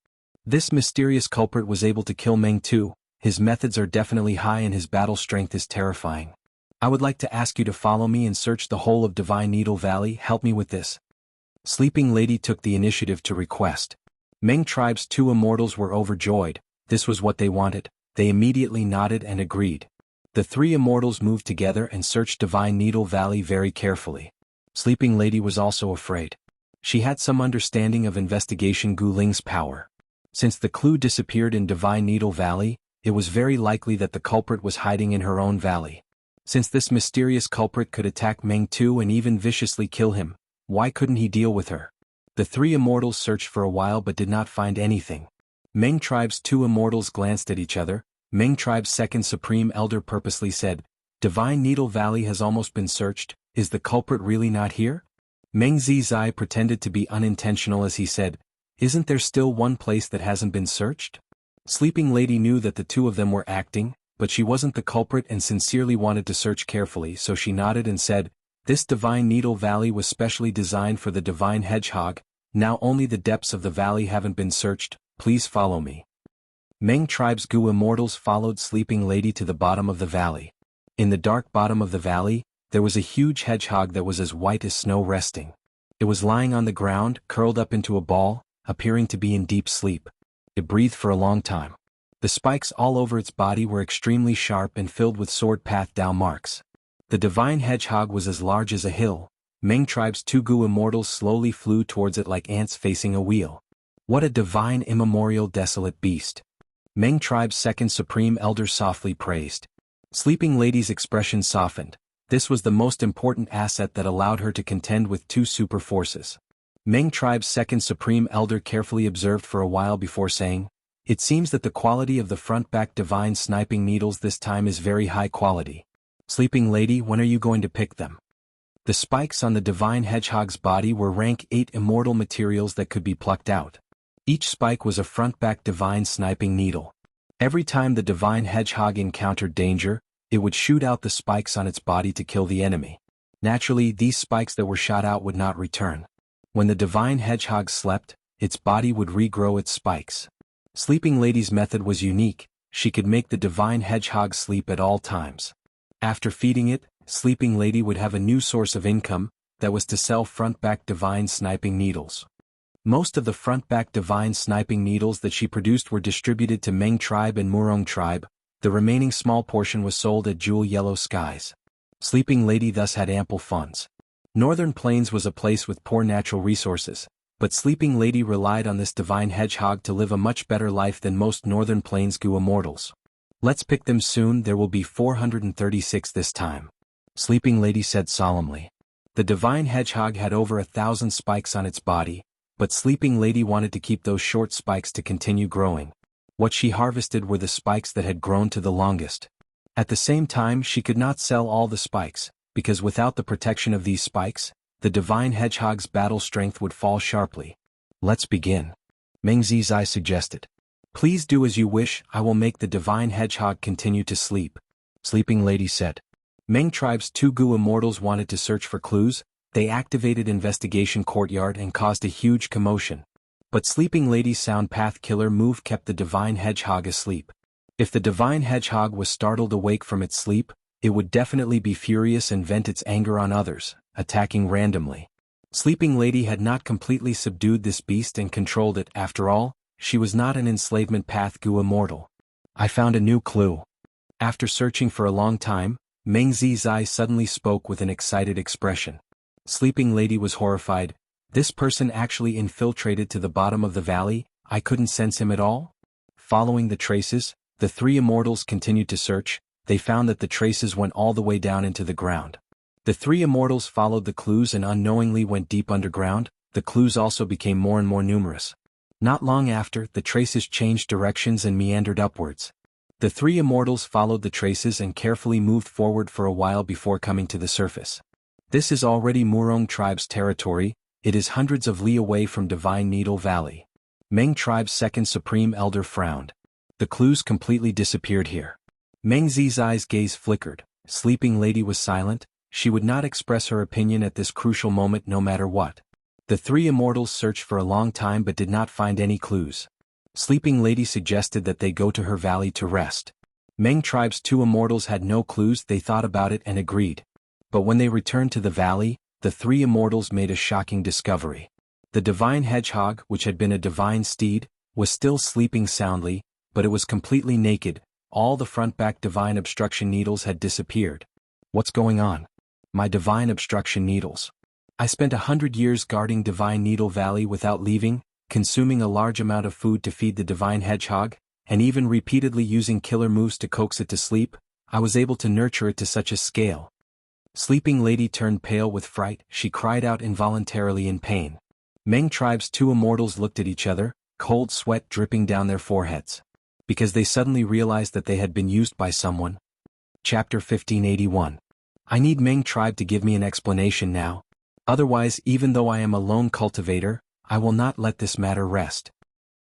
S1: This mysterious culprit was able to kill Meng Tu. His methods are definitely high and his battle strength is terrifying. I would like to ask you to follow me and search the whole of Divine Needle Valley. Help me with this. Sleeping Lady took the initiative to request. Meng tribe's two immortals were overjoyed. This was what they wanted. They immediately nodded and agreed. The three immortals moved together and searched Divine Needle Valley very carefully. Sleeping Lady was also afraid. She had some understanding of investigation Gu Ling's power. Since the clue disappeared in Divine Needle Valley, it was very likely that the culprit was hiding in her own valley. Since this mysterious culprit could attack Meng Tu and even viciously kill him, why couldn't he deal with her? The three immortals searched for a while but did not find anything. Meng tribe's two immortals glanced at each other. Meng tribe's second supreme elder purposely said, Divine Needle Valley has almost been searched. Is the culprit really not here? Meng Zizai pretended to be unintentional as he said, Isn't there still one place that hasn't been searched? Sleeping Lady knew that the two of them were acting, but she wasn't the culprit and sincerely wanted to search carefully, so she nodded and said, This Divine Needle Valley was specially designed for the Divine Hedgehog. Now only the depths of the valley haven't been searched. Please follow me. Meng tribe's Gu immortals followed Sleeping Lady to the bottom of the valley. In the dark bottom of the valley, there was a huge hedgehog that was as white as snow resting. It was lying on the ground, curled up into a ball, appearing to be in deep sleep. It breathed for a long time. The spikes all over its body were extremely sharp and filled with sword path down marks. The divine hedgehog was as large as a hill. Meng tribe's two Gu immortals slowly flew towards it like ants facing a wheel. What a divine immemorial desolate beast! Meng tribe's second supreme elder softly praised. Sleeping Lady's expression softened. This was the most important asset that allowed her to contend with two super forces. Meng tribe's second supreme elder carefully observed for a while before saying, It seems that the quality of the front-back divine sniping needles this time is very high quality. Sleeping Lady, when are you going to pick them? The spikes on the divine hedgehog's body were rank 8 immortal materials that could be plucked out. Each spike was a front-back divine sniping needle. Every time the divine hedgehog encountered danger, it would shoot out the spikes on its body to kill the enemy. Naturally, these spikes that were shot out would not return. When the divine hedgehog slept, its body would regrow its spikes. Sleeping Lady's method was unique. She could make the divine hedgehog sleep at all times. After feeding it, Sleeping Lady would have a new source of income, that was to sell front-back divine sniping needles. Most of the front-back divine sniping needles that she produced were distributed to Meng tribe and Murong tribe. The remaining small portion was sold at Jewel Yellow Skies. Sleeping Lady thus had ample funds. Northern Plains was a place with poor natural resources, but Sleeping Lady relied on this divine hedgehog to live a much better life than most Northern Plains Gu immortals. Let's pick them soon, there will be 436 this time. Sleeping Lady said solemnly. The divine hedgehog had over 1,000 spikes on its body, but Sleeping Lady wanted to keep those short spikes to continue growing. What she harvested were the spikes that had grown to the longest. At the same time, she could not sell all the spikes, because without the protection of these spikes, the divine hedgehog's battle strength would fall sharply. Let's begin. Meng Zizai suggested. Please do as you wish, I will make the divine hedgehog continue to sleep. Sleeping Lady said. Meng tribe's 2 Gu immortals wanted to search for clues. They activated Investigation Courtyard and caused a huge commotion. But Sleeping Lady's Sound Path Killer move kept the divine hedgehog asleep. If the divine hedgehog was startled awake from its sleep, it would definitely be furious and vent its anger on others, attacking randomly. Sleeping Lady had not completely subdued this beast and controlled it. After all, she was not an enslavement path Gu immortal. I found a new clue. After searching for a long time, Meng Zizai suddenly spoke with an excited expression. Sleeping Lady was horrified. This person actually infiltrated to the bottom of the valley, I couldn't sense him at all? Following the traces, the 3 immortals continued to search. They found that the traces went all the way down into the ground. The 3 immortals followed the clues and unknowingly went deep underground. The clues also became more and more numerous. Not long after, the traces changed directions and meandered upwards. The 3 immortals followed the traces and carefully moved forward for a while before coming to the surface. This is already Murong tribe's territory. It is hundreds of li away from Divine Needle Valley. Meng tribe's 2nd Supreme Elder frowned. The clues completely disappeared here. Meng Zizai's gaze flickered. Sleeping Lady was silent. She would not express her opinion at this crucial moment no matter what. The 3 immortals searched for a long time but did not find any clues. Sleeping Lady suggested that they go to her valley to rest. Meng tribe's 2 immortals had no clues. They thought about it and agreed. But when they returned to the valley, the 3 immortals made a shocking discovery. The divine hedgehog, which had been a divine steed, was still sleeping soundly, but it was completely naked. All the front-back divine obstruction needles had disappeared. What's going on? My divine obstruction needles. I spent 100 years guarding Divine Needle Valley without leaving, consuming a large amount of food to feed the divine hedgehog, and even repeatedly using killer moves to coax it to sleep. I was able to nurture it to such a scale. Sleeping Lady turned pale with fright. She cried out involuntarily in pain. Meng tribe's 2 immortals looked at each other, cold sweat dripping down their foreheads. Because they suddenly realized that they had been used by someone. Chapter 1581. I need Meng tribe to give me an explanation now. Otherwise, even though I am a lone cultivator, I will not let this matter rest.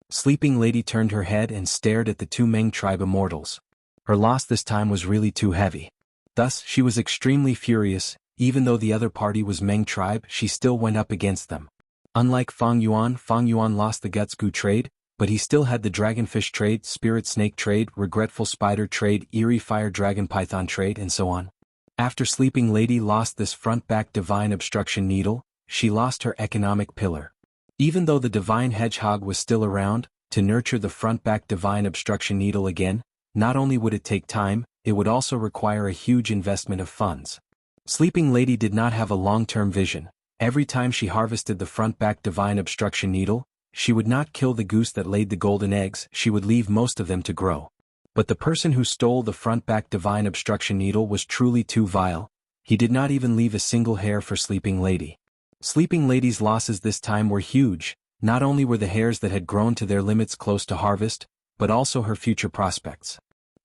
S1: Sleeping Lady turned her head and stared at the 2 Meng tribe immortals. Her loss this time was really too heavy. Thus, she was extremely furious. Even though the other party was Meng tribe, she still went up against them. Unlike Fang Yuan lost the Guts Gu trade, but he still had the Dragonfish trade, Spirit Snake trade, Regretful Spider trade, Eerie Fire Dragon Python trade, and so on. After Sleeping Lady lost this front-back divine obstruction needle, she lost her economic pillar. Even though the divine hedgehog was still around, to nurture the front-back divine obstruction needle again, not only would it take time, it would also require a huge investment of funds. Sleeping Lady did not have a long-term vision. Every time she harvested the front-back divine obstruction needle, she would not kill the goose that laid the golden eggs, she would leave most of them to grow. But the person who stole the front-back divine obstruction needle was truly too vile. He did not even leave a single hair for Sleeping Lady. Sleeping Lady's losses this time were huge. Not only were the hairs that had grown to their limits close to harvest, but also her future prospects.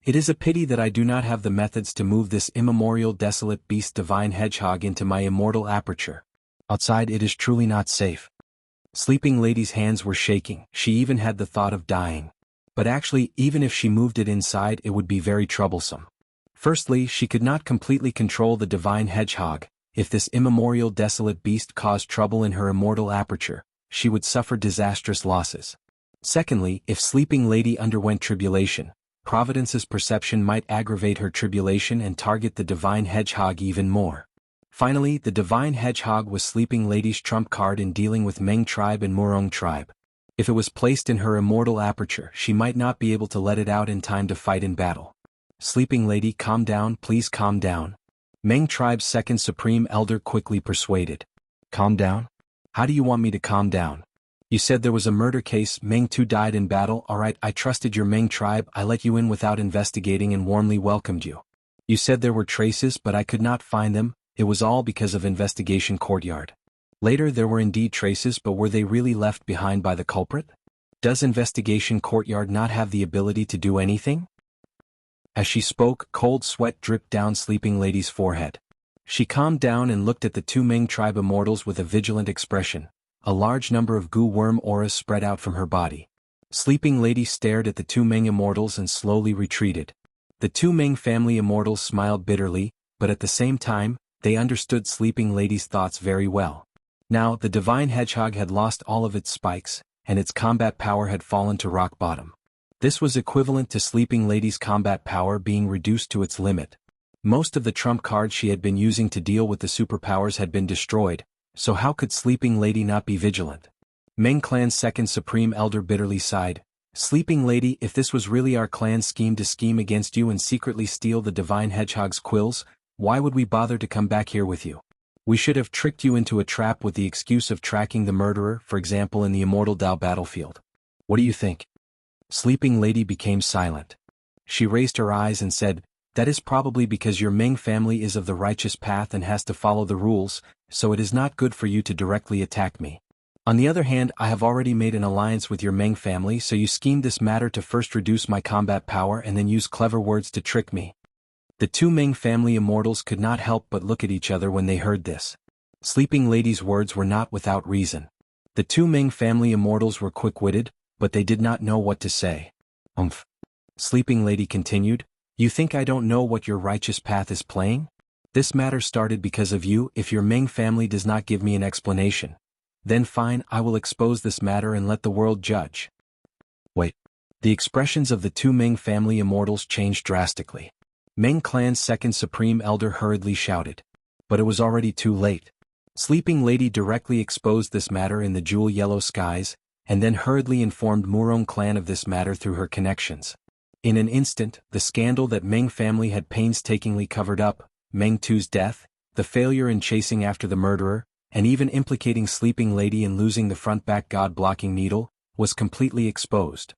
S1: It is a pity that I do not have the methods to move this immemorial desolate beast divine hedgehog into my immortal aperture. Outside it is truly not safe. Sleeping Lady's hands were shaking. She even had the thought of dying. But actually, even if she moved it inside, it would be very troublesome. Firstly, she could not completely control the divine hedgehog. If this immemorial desolate beast caused trouble in her immortal aperture, she would suffer disastrous losses. Secondly, if Sleeping Lady underwent tribulation, Providence's perception might aggravate her tribulation and target the divine hedgehog even more. Finally, the divine hedgehog was Sleeping Lady's trump card in dealing with Meng tribe and Murong tribe. If it was placed in her immortal aperture, she might not be able to let it out in time to fight in battle. Sleeping lady, calm down, please calm down. Meng tribe's second supreme elder quickly persuaded. Calm down? How do you want me to calm down? You said there was a murder case, Meng Tu died in battle, alright, I trusted your Meng tribe, I let you in without investigating and warmly welcomed you. You said there were traces but I could not find them, it was all because of investigation courtyard. Later there were indeed traces, but were they really left behind by the culprit? Does investigation courtyard not have the ability to do anything? As she spoke, cold sweat dripped down sleeping lady's forehead. She calmed down and looked at the two Meng tribe immortals with a vigilant expression. A large number of goo worm auras spread out from her body. Sleeping lady stared at the two Meng immortals and slowly retreated. The two Meng family immortals smiled bitterly, but at the same time, they understood sleeping lady's thoughts very well. Now, the divine hedgehog had lost all of its spikes, and its combat power had fallen to rock bottom. This was equivalent to sleeping lady's combat power being reduced to its limit. Most of the trump cards she had been using to deal with the superpowers had been destroyed, so how could sleeping lady not be vigilant? Meng clan's second supreme elder bitterly sighed. Sleeping lady, if this was really our clan's scheme to scheme against you and secretly steal the divine hedgehog's quills, why would we bother to come back here with you? We should have tricked you into a trap with the excuse of tracking the murderer, for example in the Immortal Dao battlefield. What do you think? Sleeping lady became silent. She raised her eyes and said, that is probably because your Meng family is of the righteous path and has to follow the rules, so it is not good for you to directly attack me. On the other hand, I have already made an alliance with your Meng family, so you schemed this matter to first reduce my combat power and then use clever words to trick me. The two Meng family immortals could not help but look at each other when they heard this. Sleeping lady's words were not without reason. The two Meng family immortals were quick-witted, but they did not know what to say. Sleeping lady continued, you think I don't know what your righteous path is playing? This matter started because of you. If your Meng family does not give me an explanation, then fine, I will expose this matter and let the world judge. Wait. The expressions of the two Meng family immortals changed drastically. Meng clan's second supreme elder hurriedly shouted. But it was already too late. Sleeping lady directly exposed this matter in the jewel yellow skies, and then hurriedly informed Murong clan of this matter through her connections. In an instant, the scandal that Meng family had painstakingly covered up, Meng Tu's death, the failure in chasing after the murderer, and even implicating sleeping lady in losing the front-back god-blocking needle, was completely exposed.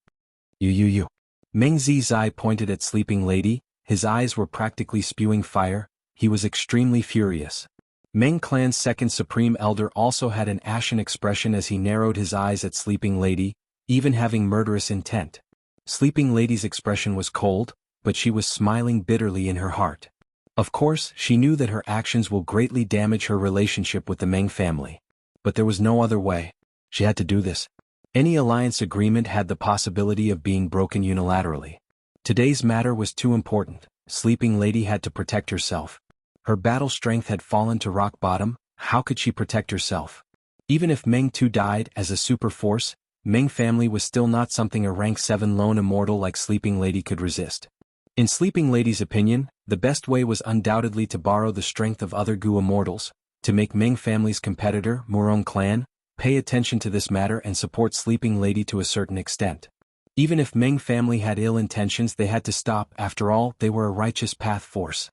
S1: You. Meng Zizai pointed at sleeping lady, his eyes were practically spewing fire, he was extremely furious. Meng clan's second supreme elder also had an ashen expression as he narrowed his eyes at sleeping lady, even having murderous intent. Sleeping lady's expression was cold, but she was smiling bitterly in her heart. Of course, she knew that her actions will greatly damage her relationship with the Meng family. But there was no other way. She had to do this. Any alliance agreement had the possibility of being broken unilaterally. Today's matter was too important. Sleeping lady had to protect herself. Her battle strength had fallen to rock bottom. How could she protect herself? Even if Meng Tu died as a super force, Meng family was still not something a rank 7 lone immortal like Sleeping Lady could resist. In Sleeping Lady's opinion, the best way was undoubtedly to borrow the strength of other Gu immortals, to make Meng family's competitor, Murong clan, pay attention to this matter and support Sleeping Lady to a certain extent. Even if Meng family had ill intentions, they had to stop. After all, they were a righteous path force.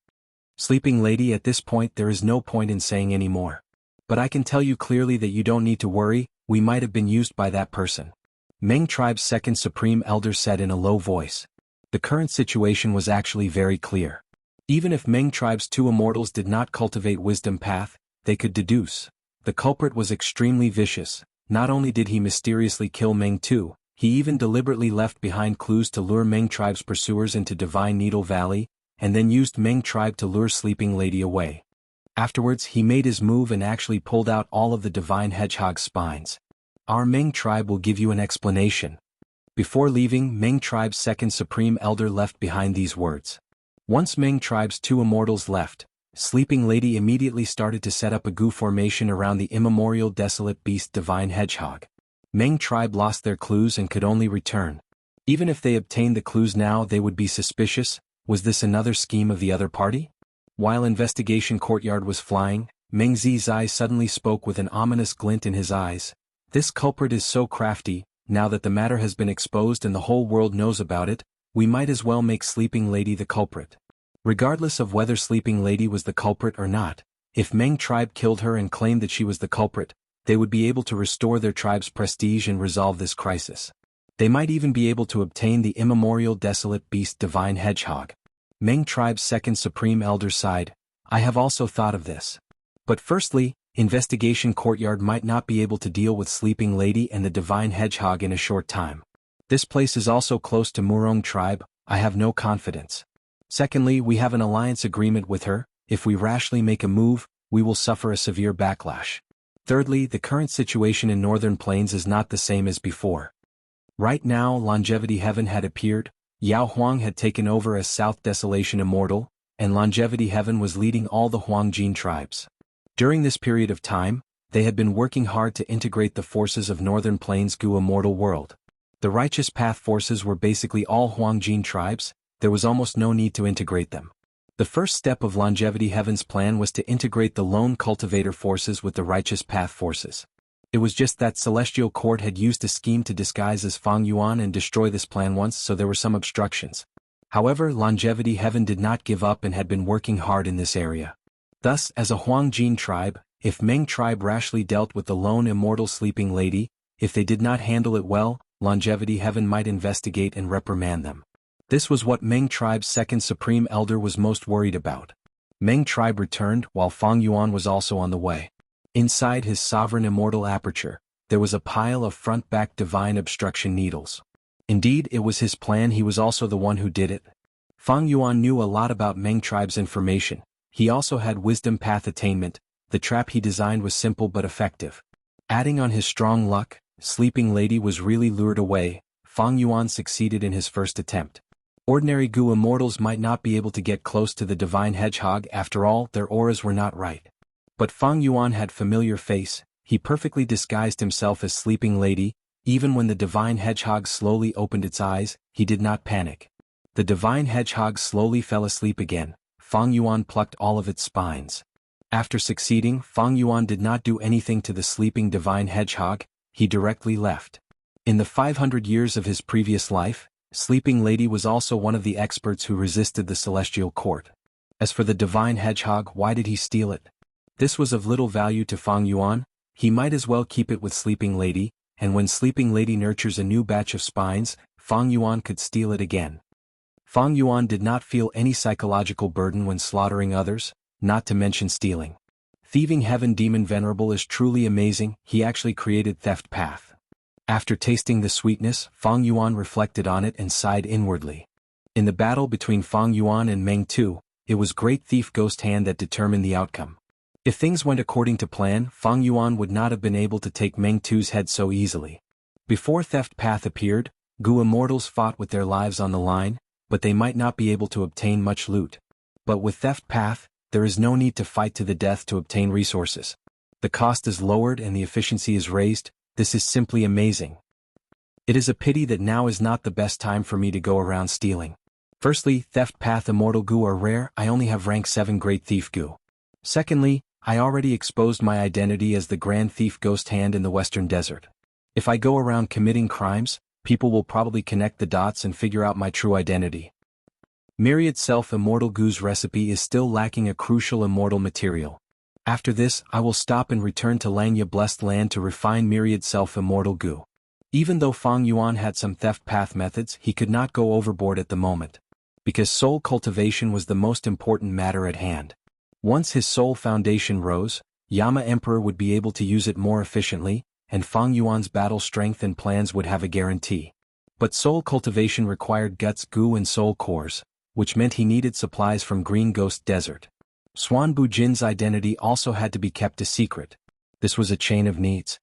S1: Sleeping Lady, at this point there is no point in saying any more. But I can tell you clearly that you don't need to worry, we might have been used by that person. Meng tribe's second supreme elder said in a low voice. The current situation was actually very clear. Even if Meng tribe's two immortals did not cultivate wisdom path, they could deduce. The culprit was extremely vicious. Not only did he mysteriously kill Meng Tu, he even deliberately left behind clues to lure Meng tribe's pursuers into Divine Needle Valley, and then used Meng tribe to lure Sleeping Lady away. Afterwards he made his move and actually pulled out all of the Divine Hedgehog's spines. Our Meng tribe will give you an explanation. Before leaving, Meng tribe's second supreme elder left behind these words. Once Meng tribe's two immortals left, Sleeping Lady immediately started to set up a Gu formation around the immemorial desolate beast Divine Hedgehog. Meng tribe lost their clues and could only return. Even if they obtained the clues now, they would be suspicious. Was this another scheme of the other party? While investigation courtyard was flying, Meng Zizai suddenly spoke with an ominous glint in his eyes. This culprit is so crafty. Now that the matter has been exposed and the whole world knows about it, we might as well make Sleeping Lady the culprit. Regardless of whether Sleeping Lady was the culprit or not, if Meng tribe killed her and claimed that she was the culprit, they would be able to restore their tribe's prestige and resolve this crisis. They might even be able to obtain the immemorial desolate beast Divine Hedgehog. Meng tribe's second supreme elder sighed, I have also thought of this. But firstly, Investigation Courtyard might not be able to deal with Sleeping Lady and the Divine Hedgehog in a short time. This place is also close to Murong tribe, I have no confidence. Secondly, we have an alliance agreement with her, if we rashly make a move, we will suffer a severe backlash. Thirdly, the current situation in Northern Plains is not the same as before. Right now, Longevity Heaven had appeared, Yao Huang had taken over as South Desolation Immortal, and Longevity Heaven was leading all the Huangjin tribes. During this period of time, they had been working hard to integrate the forces of Northern Plains Gu Immortal World. The Righteous Path forces were basically all Huangjin tribes, there was almost no need to integrate them. The first step of Longevity Heaven's plan was to integrate the lone cultivator forces with the Righteous Path forces. It was just that Celestial Court had used a scheme to disguise as Fang Yuan and destroy this plan once, so there were some obstructions. However, Longevity Heaven did not give up and had been working hard in this area. Thus, as a Huangjin tribe, if Meng tribe rashly dealt with the lone immortal Sleeping Lady, if they did not handle it well, Longevity Heaven might investigate and reprimand them. This was what Meng tribe's second supreme elder was most worried about. Meng tribe returned while Fang Yuan was also on the way. Inside his sovereign immortal aperture, there was a pile of front-back divine obstruction needles. Indeed, it was his plan, he was also the one who did it. Fang Yuan knew a lot about Meng tribe's information, he also had wisdom path attainment, the trap he designed was simple but effective. Adding on his strong luck, Sleeping Lady was really lured away, Fang Yuan succeeded in his first attempt. Ordinary Gu immortals might not be able to get close to the Divine Hedgehog, after all, their auras were not right. But Fang Yuan had familiar face, he perfectly disguised himself as Sleeping Lady, even when the Divine Hedgehog slowly opened its eyes, he did not panic. The Divine Hedgehog slowly fell asleep again, Fang Yuan plucked all of its spines. After succeeding, Fang Yuan did not do anything to the sleeping Divine Hedgehog, he directly left. In the 500 years of his previous life, Sleeping Lady was also one of the experts who resisted the Celestial Court. As for the Divine Hedgehog, why did he steal it? This was of little value to Fang Yuan, he might as well keep it with Sleeping Lady, and when Sleeping Lady nurtures a new batch of spines, Fang Yuan could steal it again. Fang Yuan did not feel any psychological burden when slaughtering others, not to mention stealing. Thieving Heaven Demon Venerable is truly amazing, he actually created Theft Path. After tasting the sweetness, Fang Yuan reflected on it and sighed inwardly. In the battle between Fang Yuan and Meng Tu, it was Great Thief Ghost Hand that determined the outcome. If things went according to plan, Fang Yuan would not have been able to take Meng Tu's head so easily. Before Theft Path appeared, Gu Immortals fought with their lives on the line, but they might not be able to obtain much loot. But with Theft Path, there is no need to fight to the death to obtain resources. The cost is lowered and the efficiency is raised. This is simply amazing. It is a pity that now is not the best time for me to go around stealing. Firstly, Theft Path Immortal Gu are rare, I only have rank 7 Great Thief Gu. Secondly, I already exposed my identity as the Grand Thief Ghost Hand in the Western Desert. If I go around committing crimes, people will probably connect the dots and figure out my true identity. Myriad Self Immortal Gu's recipe is still lacking a crucial immortal material. After this, I will stop and return to Langya Blessed Land to refine Myriad Self Immortal Gu. Even though Fang Yuan had some Theft Path methods, he could not go overboard at the moment. Because soul cultivation was the most important matter at hand. Once his soul foundation rose, Yama Emperor would be able to use it more efficiently, and Fang Yuan's battle strength and plans would have a guarantee. But soul cultivation required guts, Gu and soul cores, which meant he needed supplies from Green Ghost Desert. Swan Bujin's identity also had to be kept a secret. This was a chain of needs.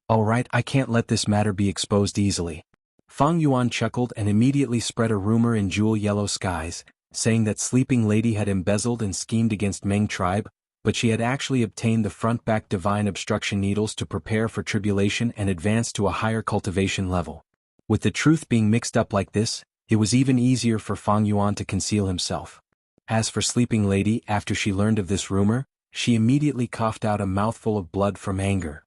S1: Alright, I can't let this matter be exposed easily. Fang Yuan chuckled and immediately spread a rumor in Jewel Yellow Skies, saying that Sleeping Lady had embezzled and schemed against Meng tribe, but she had actually obtained the front-back divine obstruction needles to prepare for tribulation and advance to a higher cultivation level. With the truth being mixed up like this, it was even easier for Fang Yuan to conceal himself. As for Sleeping Lady, after she learned of this rumor, she immediately coughed out a mouthful of blood from anger.